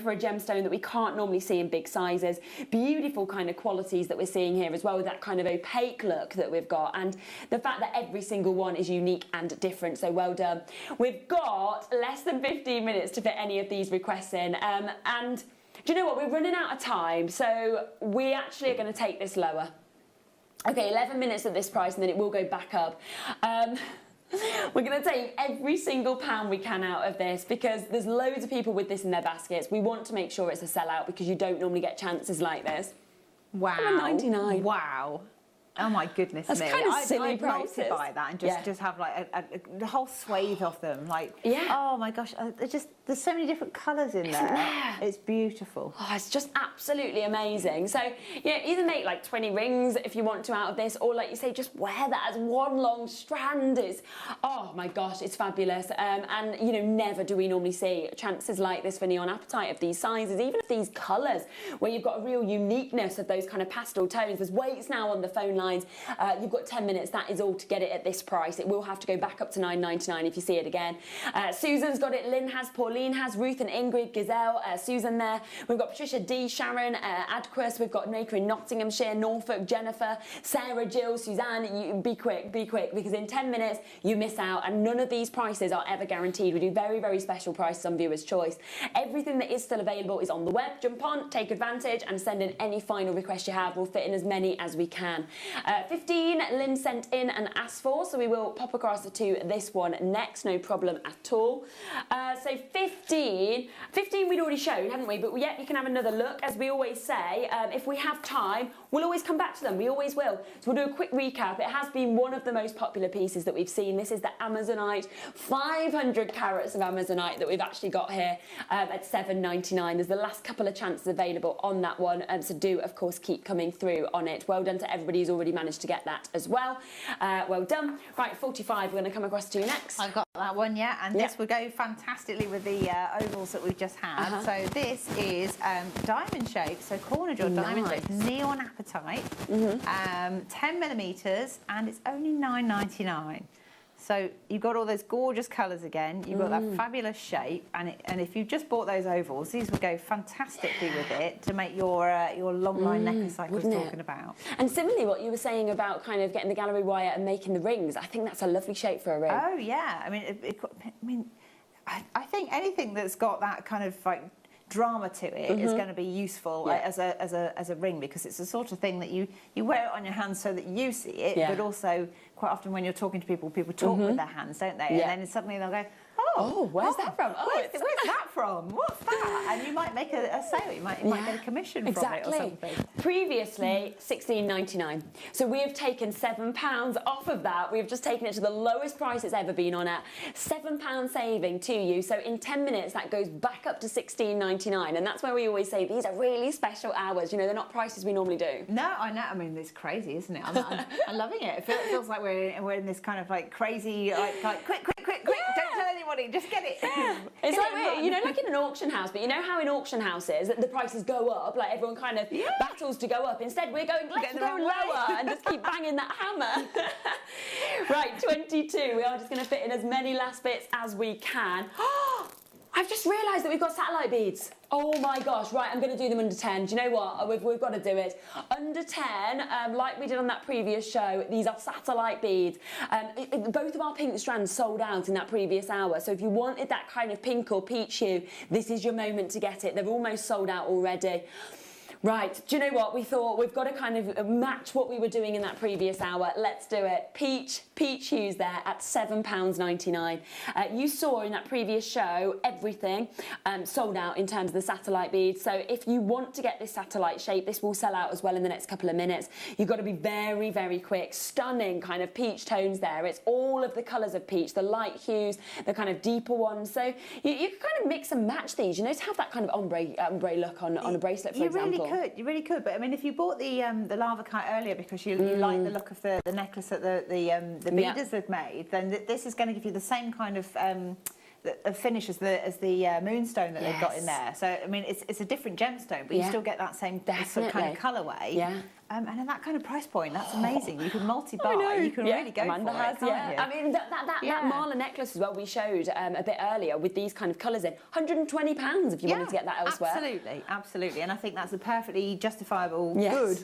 for a gemstone that we can't normally see in big sizes. Beautiful kind of qualities that we're seeing here as well, with that kind of opaque look that we've got, and the fact that every single one is unique and different, so well done. We've got less than 15 minutes to fit any of these requests in, and do you know what? We're running out of time, so we actually are going to take this lower. Okay, 11 minutes at this price, and then it will go back up. We're going to take every single pound we can out of this, because there's loads of people with this in their baskets. We want to make sure it's a sellout, because you don't normally get chances like this. Wow. $7.99. Wow. Oh my goodness me! That's kind of silly prices. I'd multiply that and just have like a whole swathe of them. Like, oh my gosh, there's so many different colours in there. It's beautiful. Oh, it's just absolutely amazing. So either make like 20 rings if you want to out of this, or like you say, just wear that as one long strand. Oh my gosh, it's fabulous. And you know, never do we normally see chances like this for neon apatite of these sizes, even of these colours, where you've got a real uniqueness of those kind of pastel tones. There's weights now on the phone lines. You've got 10 minutes, that is all to get it at this price. It will have to go back up to £9.99 if you see it again. Susan's got it, Lynn has, Pauline has, Ruth and Ingrid, Gazelle, Susan there. We've got Patricia D, Sharon, Adquist, we've got Maker in Nottinghamshire, Norfolk, Jennifer, Sarah, Jill, Suzanne. You, be quick, because in 10 minutes you miss out, and none of these prices are ever guaranteed. We do very, very special prices on viewer's choice. Everything that is still available is on the web. Jump on, take advantage, and send in any final request you have. We'll fit in as many as we can. 15 Lynn sent in and asked for, so we will pop across to this one next, no problem at all. So 15 we'd already shown, haven't we? But yet you can have another look. As we always say, if we have time, we'll always come back to them. We always will. So we'll do a quick recap. It has been one of the most popular pieces that we've seen. This is the Amazonite, 500 carats of Amazonite that we've actually got here at £7.99. There's the last couple of chances available on that one, and so do, of course, keep coming through on it. Well done to everybody who's already managed to get that as well. Well done. Right, 45, we're going to come across to you next. I've got that one, yeah, and this would go fantastically with the ovals that we've just had. So this is diamond shape, so corner jaw diamond shape, neon apatite, 10 millimetres, and it's only £9.99. So you've got all those gorgeous colours again. You've got that fabulous shape, and if you just bought those ovals, these would go fantastically with it to make your long line necklace like I was talking about. And similarly, what you were saying about kind of getting the gallery wire and making the rings, I think that's a lovely shape for a ring. Oh yeah, I think anything that's got that kind of like drama to it is going to be useful as a ring, because it's the sort of thing that you wear it on your hand so that you see it, but also quite often when you're talking to people talk with their hands, don't they? And then suddenly they'll go, where's that from? Where's that from? What's that? And you might make a sale, you might get a commission from it or something. Previously, £16.99. So we have taken £7 off of that. We've just taken it to the lowest price it's ever been on at. £7 saving to you. So in 10 minutes, that goes back up to £16.99. And that's where we always say these are really special hours. You know, they're not prices we normally do. No, I know. I mean, it's crazy, isn't it? I'm loving it. It feels like we're in this kind of like crazy, like quick, don't tell anybody, just get it. It's like, you know, like in an auction house, but you know how in auction houses the prices go up, like everyone kind of battles to go up. Instead, we're going, let's go lower and just keep banging that hammer. Right, 22. We are just going to fit in as many last bits as we can. I've just realised that we've got satellite beads. Oh my gosh, right, I'm going to do them under 10. Do you know what? We've got to do it. Under 10, like we did on that previous show, these are satellite beads. Both of our pink strands sold out in that previous hour. So if you wanted that kind of pink or peach hue, this is your moment to get it. They're almost sold out already. Right, do you know what? We thought we've got to kind of match what we were doing in that previous hour. Let's do it. Peach hues there at £7.99. You saw in that previous show everything sold out in terms of the satellite beads. So if you want to get this satellite shape, this will sell out as well in the next couple of minutes. You've got to be very, very quick. Stunning kind of peach tones there. It's all of the colours of peach, the light hues, the kind of deeper ones. So you can kind of mix and match these, you know, to have that kind of ombre look on a bracelet, for example. You really could, but I mean, if you bought the lava kite earlier because you like the look of the necklace that the beaders have made, then this is going to give you the same kind of finish as the moonstone that they've got in there. So I mean, it's a different gemstone, but you still get that same sort of kind of colourway. Yeah. And at that kind of price point, that's amazing. You can multi-buy. You can really go Amanda for has, it, can't you? I mean, that Marla necklace as well we showed a bit earlier with these kind of colours in. £120 if you wanted to get that elsewhere. Absolutely. And I think that's a perfectly justifiable,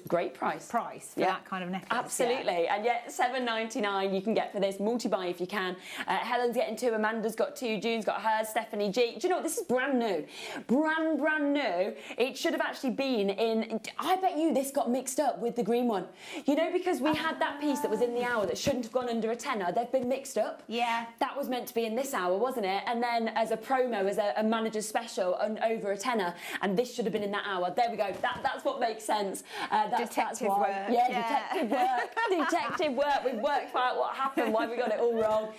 great price for that kind of necklace. Absolutely. And yet £7.99 you can get for this. Multi-buy if you can. Helen's getting 2, Amanda's got 2, June's got hers, Stephanie G. Do you know what? This is brand new. Brand new. It should have actually been in... I bet you this got mixed up with the green one. You know, because we had that piece that was in the hour that shouldn't have gone under a tenner. They've been mixed up. Yeah. That was meant to be in this hour, wasn't it? And then as a promo, as a manager's special, over a tenner. And this should have been in that hour. There we go. That's what makes sense. That's why. Detective work. Detective work. We've worked out what happened, why we got it all wrong.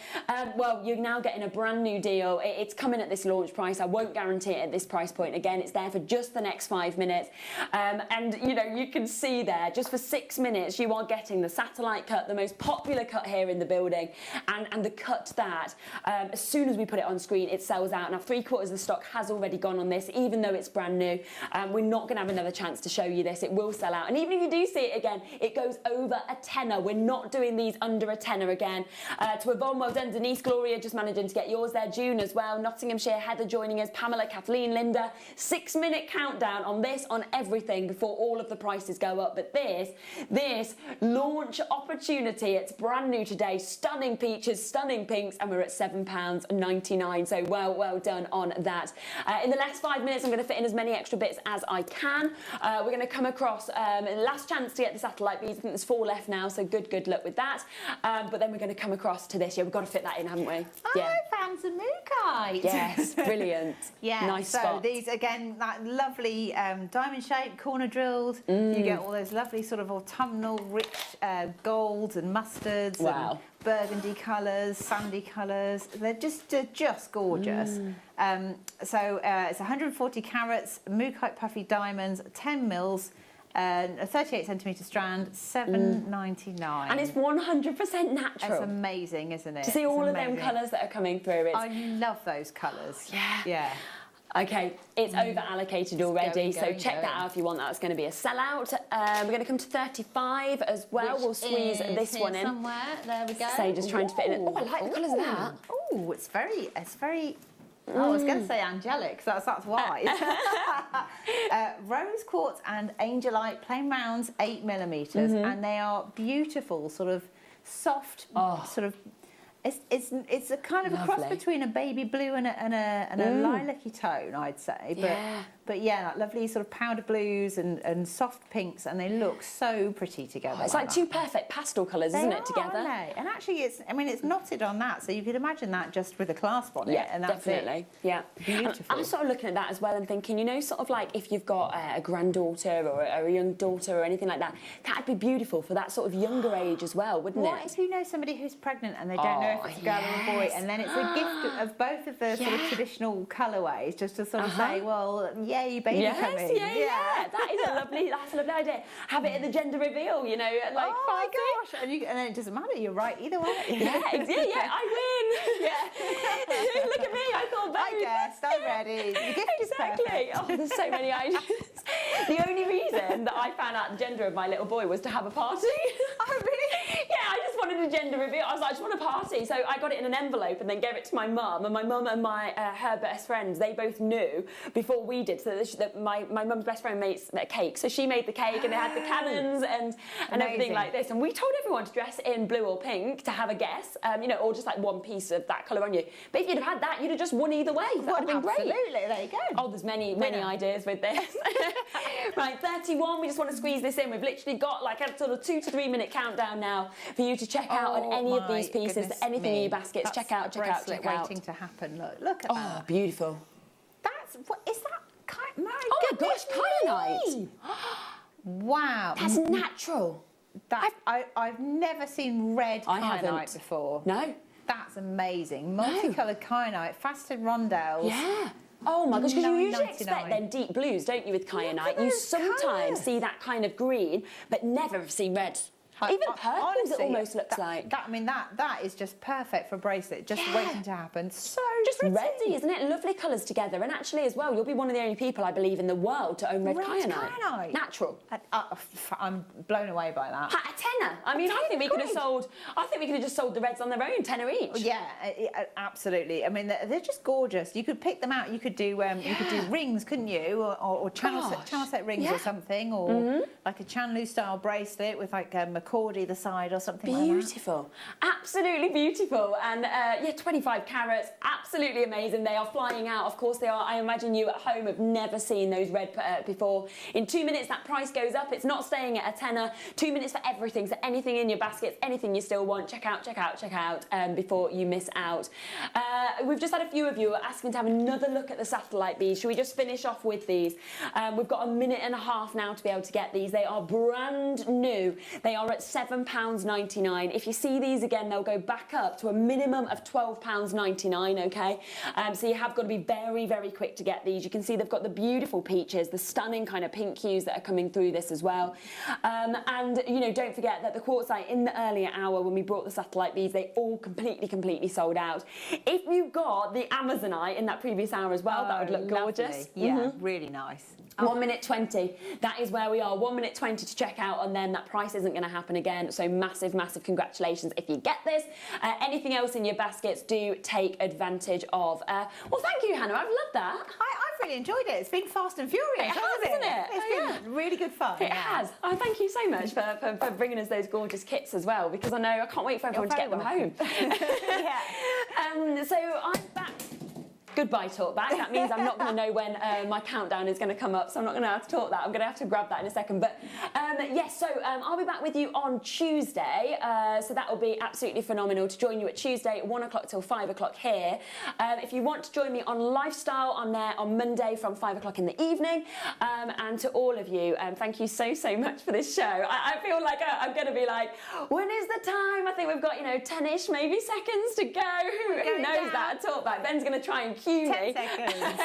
Well, you're now getting a brand new deal. It's coming at this launch price. I won't guarantee it at this price point. Again, it's there for just the next 5 minutes. And, you know, you can see there, there. Just for 6 minutes, you are getting the satellite cut, the most popular cut here in the building, and the cut that, as soon as we put it on screen, it sells out. Now, 3/4 of the stock has already gone on this, even though it's brand new. We're not going to have another chance to show you this. It will sell out. And even if you do see it again, it goes over a tenner. We're not doing these under a tenner again. To Yvonne, well done. Denise, Gloria, just managing to get yours there. June as well. Nottinghamshire, Heather joining us. Pamela, Kathleen, Linda. 6-minute countdown on this, on everything, before all of the prices go up. But this launch opportunity, it's brand new today. Stunning peaches, stunning pinks, and we're at £7.99. So well done on that. In the last 5 minutes, I'm going to fit in as many extra bits as I can. We're going to come across last chance to get the satellite beads. I think there's 4 left now, so good luck with that. But then we're going to come across to this. Yeah, we've got to fit that in, haven't we? I found some mookaite. Yes, brilliant. Yeah, nice so spot. these, again, that lovely diamond shape, corner drilled. You get all those lovely sort of autumnal, rich golds and mustards and burgundy colours, sandy colours. They're just gorgeous. So it's 140 carats, mookaite puffy diamonds, 10 mils, a 38 centimetre strand, £7.99. And it's 100% natural. It's amazing, isn't it? To see all of them colours that are coming through. I love those colours. Yeah. Okay, it's over allocated already, so check that out if you want that. It's going to be a sellout. We're going to come to 35 as well. Which we'll squeeze this one in. Somewhere. There we go. So just trying to fit it in. Oh, I like the colours of that. Oh, it's very. I was going to say angelic, so that's why. Rose quartz and angelite plain rounds, 8mm, and they are beautiful, sort of soft, sort of. It's a kind of a cross between a baby blue and a lilac-y tone, I'd say. But yeah, like lovely sort of powder blues and soft pinks, and they look so pretty together. It's like 2 perfect pastel colours, isn't it, together? Aren't they? And actually, it's knotted on that, so you could imagine that just with a clasp on it. Yeah, and that's definitely. Yeah, beautiful. I'm sort of looking at that as well and thinking, you know, sort of like if you've got a granddaughter or a young daughter or anything like that, that'd be beautiful for that sort of younger age as well, wouldn't it? What if you know somebody who's pregnant and they don't know if it's a girl or a boy, and then it's a gift of both of the sort of traditional colourways, just to sort of say, well, yay, baby coming. Yeah. That's a lovely idea. Have it at the gender reveal, you know, at like 5 my gosh, and then it doesn't matter, you're right either way. I win. Yeah. Look at me, I thought both. I guessed, I'm ready. The gift is perfect. Oh, there's so many ideas. The only reason that I found out the gender of my little boy was to have a party. Oh, really? Yeah, I just wanted a gender reveal. I was like, I just want a party. So I got it in an envelope and then gave it to my mum. And my mum and her best friends, they both knew before we did. So that my mum's best friend makes a cake. So she made the cake and it had the cannons and everything like this. And we told everyone to dress in blue or pink to have a guess, you know, or just like one piece of that colour on you. But if you'd have had that, you'd have just won either way. That would have been great. Absolutely, there you go. Oh, there's many ideas with this. Right, 31, we just want to squeeze this in. We've literally got like a sort of 2 to 3 minute countdown now for you to check out on any of these pieces, anything in your baskets. Check out. Waiting to happen. Look at that. Oh, beautiful. What is that? Oh my gosh, kyanite. Wow. That's natural. I've never seen red kyanite before. No. That's amazing. Multicoloured kyanite, faceted rondelles. Yeah. Oh my gosh, because you usually expect then deep blues, don't you, with kyanite? You sometimes see that kind of green, but never see red. Even purples, honestly, it almost looks like. That is just perfect for a bracelet, just waiting to happen. So just ready, isn't it? Lovely colours together. And actually, as well, you'll be one of the only people, I believe, in the world to own red kyanite. Natural. I'm blown away by that. A tenner. I mean, I think we could have just sold the reds on their own, tenner each. Yeah, absolutely. I mean, they're just gorgeous. You could pick them out. You could do rings, couldn't you? Or channel set rings or something, or like a Chanlu style bracelet with like McCordy the side or something like that. Beautiful. Absolutely beautiful. And 25 carats, absolutely amazing. They are flying out. Of course they are. I imagine you at home have never seen those red before. In 2 minutes that price goes up. It's not staying at a tenner. 2 minutes for everything. So anything in your baskets, anything you still want, check out before you miss out. We've just had a few of you asking to have another look at the satellite beads. Should we just finish off with these? We've got a minute and a half now to be able to get these. They are brand new. They are at at £7.99. If you see these again, they'll go back up to a minimum of £12.99, okay? So you have got to be very, very quick to get these. You can see they've got the beautiful peaches, the stunning kind of pink hues that are coming through this as well. And, you know, don't forget that the quartzite in the earlier hour when we brought the satellite beads, they all completely sold out. If you got the Amazonite in that previous hour as well, that would look gorgeous. Yeah, really nice. 1 minute 20, that is where we are. 1 minute 20 to check out on them. That price isn't going to happen again, so massive congratulations if you get this. Anything else in your baskets, do take advantage of. Well, thank you, Hannah, I've loved that. I've really enjoyed it. It's been fast and furious, hasn't it? It's been really good fun. It has. Oh, thank you so much for bringing us those gorgeous kits as well, because I know I can't wait for everyone to get them home. Yeah. So I'm back. Goodbye talk back. That means I'm not going to know when my countdown is going to come up, so I'm not going to have to talk that. I'm going to have to grab that in a second. But yes, so I'll be back with you on Tuesday. So that will be absolutely phenomenal to join you at Tuesday, 1 o'clock till 5 o'clock here. If you want to join me on Lifestyle, I'm there on Monday from 5 o'clock in the evening. And to all of you, thank you so much for this show. I feel like I'm going to be like, when is the time? I think we've got, 10-ish maybe seconds to go. Who knows that at all? But Ben's going to try and 10 seconds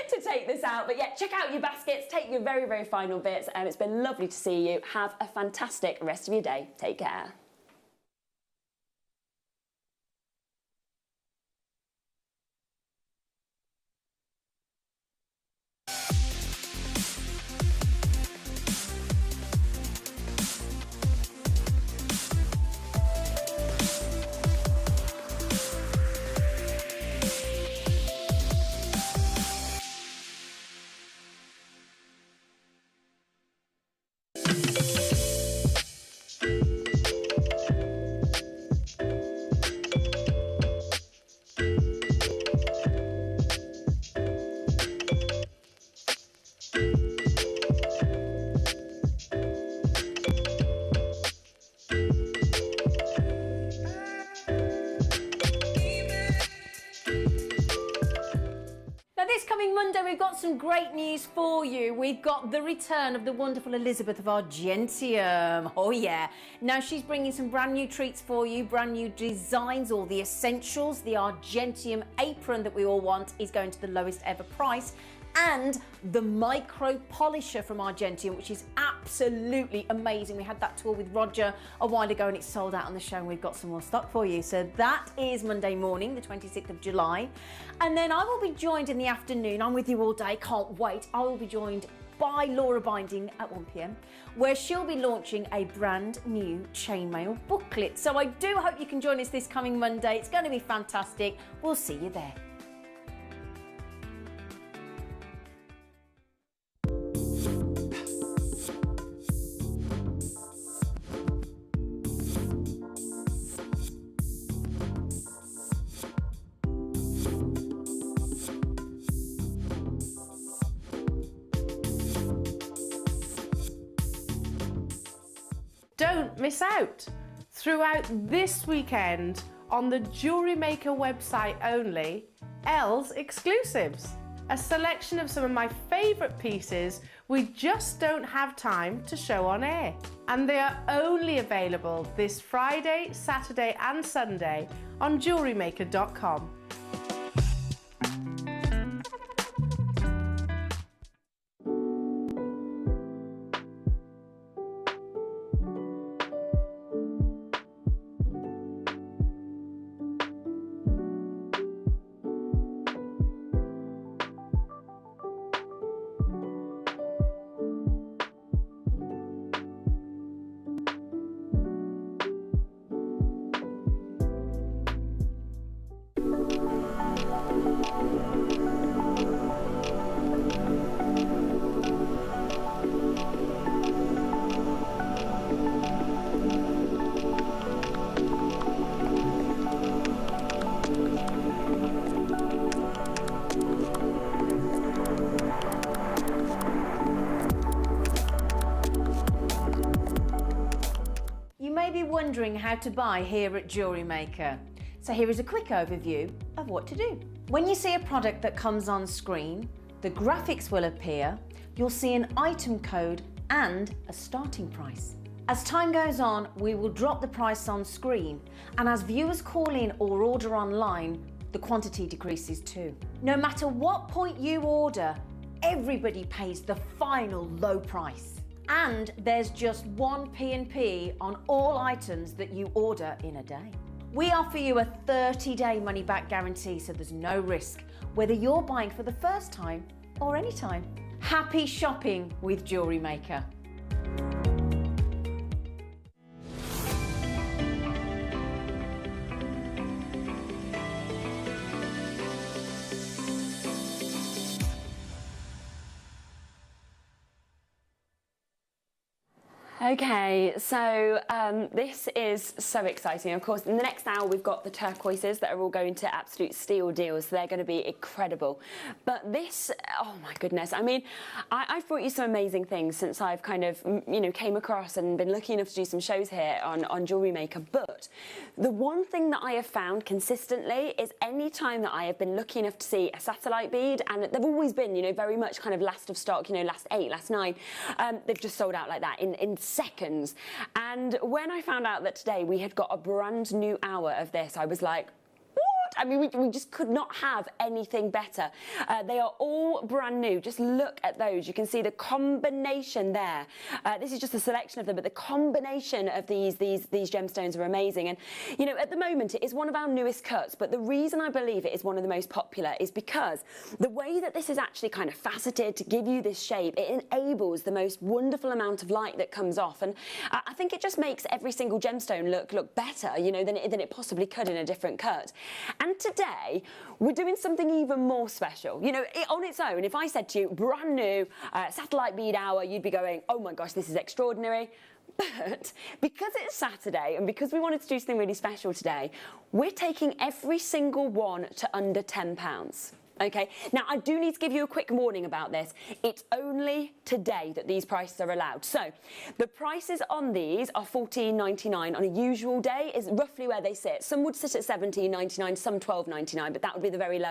to take this out. But yeah, check out your baskets, take your very final bits, and it's been lovely to see you. Have a fantastic rest of your day. Take care. Monday, we've got some great news for you. We've got the return of the wonderful Elizabeth of Argentium. Oh yeah. Now she's bringing some brand new treats for you, brand new designs, all the essentials. The Argentium apron that we all want is going to the lowest ever price. And the micro polisher from Argentium, which is absolutely amazing. We had that tour with Roger a while ago and it's sold out on the show, and we've got some more stock for you. So that is Monday morning, the 26th of July. And then I will be joined in the afternoon. I'm with you all day, can't wait. I will be joined by Laura Binding at 1 p.m, where she'll be launching a brand new chainmail booklet. So I do hope you can join us this coming Monday. It's going to be fantastic. We'll see you there. Don't miss out. Throughout this weekend on the JewelleryMaker website only, Els Exclusives. A selection of some of my favourite pieces we just don't have time to show on air. And they are only available this Friday, Saturday and Sunday on JewelleryMaker.com. Wondering how to buy here at JewelleryMaker. So here is a quick overview of what to do. When you see a product that comes on screen, the graphics will appear, you'll see an item code and a starting price. As time goes on, we will drop the price on screen, and as viewers call in or order online, the quantity decreases too. No matter what point you order, everybody pays the final low price. And there's just one P&P on all items that you order in a day. We offer you a 30-day money-back guarantee, so there's no risk, whether you're buying for the first time or any time. Happy shopping with JewelleryMaker. Okay, so this is so exciting. Of course, in the next hour, we've got the turquoises that are all going to absolute steal deals. So they're going to be incredible. But this, oh my goodness. I mean, I've brought you some amazing things since I've kind of, you know, came across and been lucky enough to do some shows here on JewelleryMaker. But the one thing that I have found consistently is any time that I have been lucky enough to see a satellite bead, and they've always been, you know, very much kind of last of stock, you know, last 8, last 9, they've just sold out like that in seconds. And when I found out that today we had got a brand new hour of this, I was like, I mean, we just could not have anything better. They are all brand new. Just look at those. You can see the combination there. This is just a selection of them, but the combination of these gemstones are amazing. And, you know, at the moment, it is one of our newest cuts, but the reason I believe it is one of the most popular is because the way that this is actually kind of faceted to give you this shape, it enables the most wonderful amount of light that comes off. And I think it just makes every single gemstone look better, you know, than it possibly could in a different cut. And today, we're doing something even more special. You know, on its own, if I said to you, brand new satellite bead hour, you'd be going, oh my gosh, this is extraordinary. But because it's Saturday and because we wanted to do something really special today, we're taking every single one to under £10. Okay, now I do need to give you a quick warning about this. It's only today that these prices are allowed. So the prices on these are $14.99 on a usual day is roughly where they sit. Some would sit at $17.99, some $12.99, but that would be the very lowest.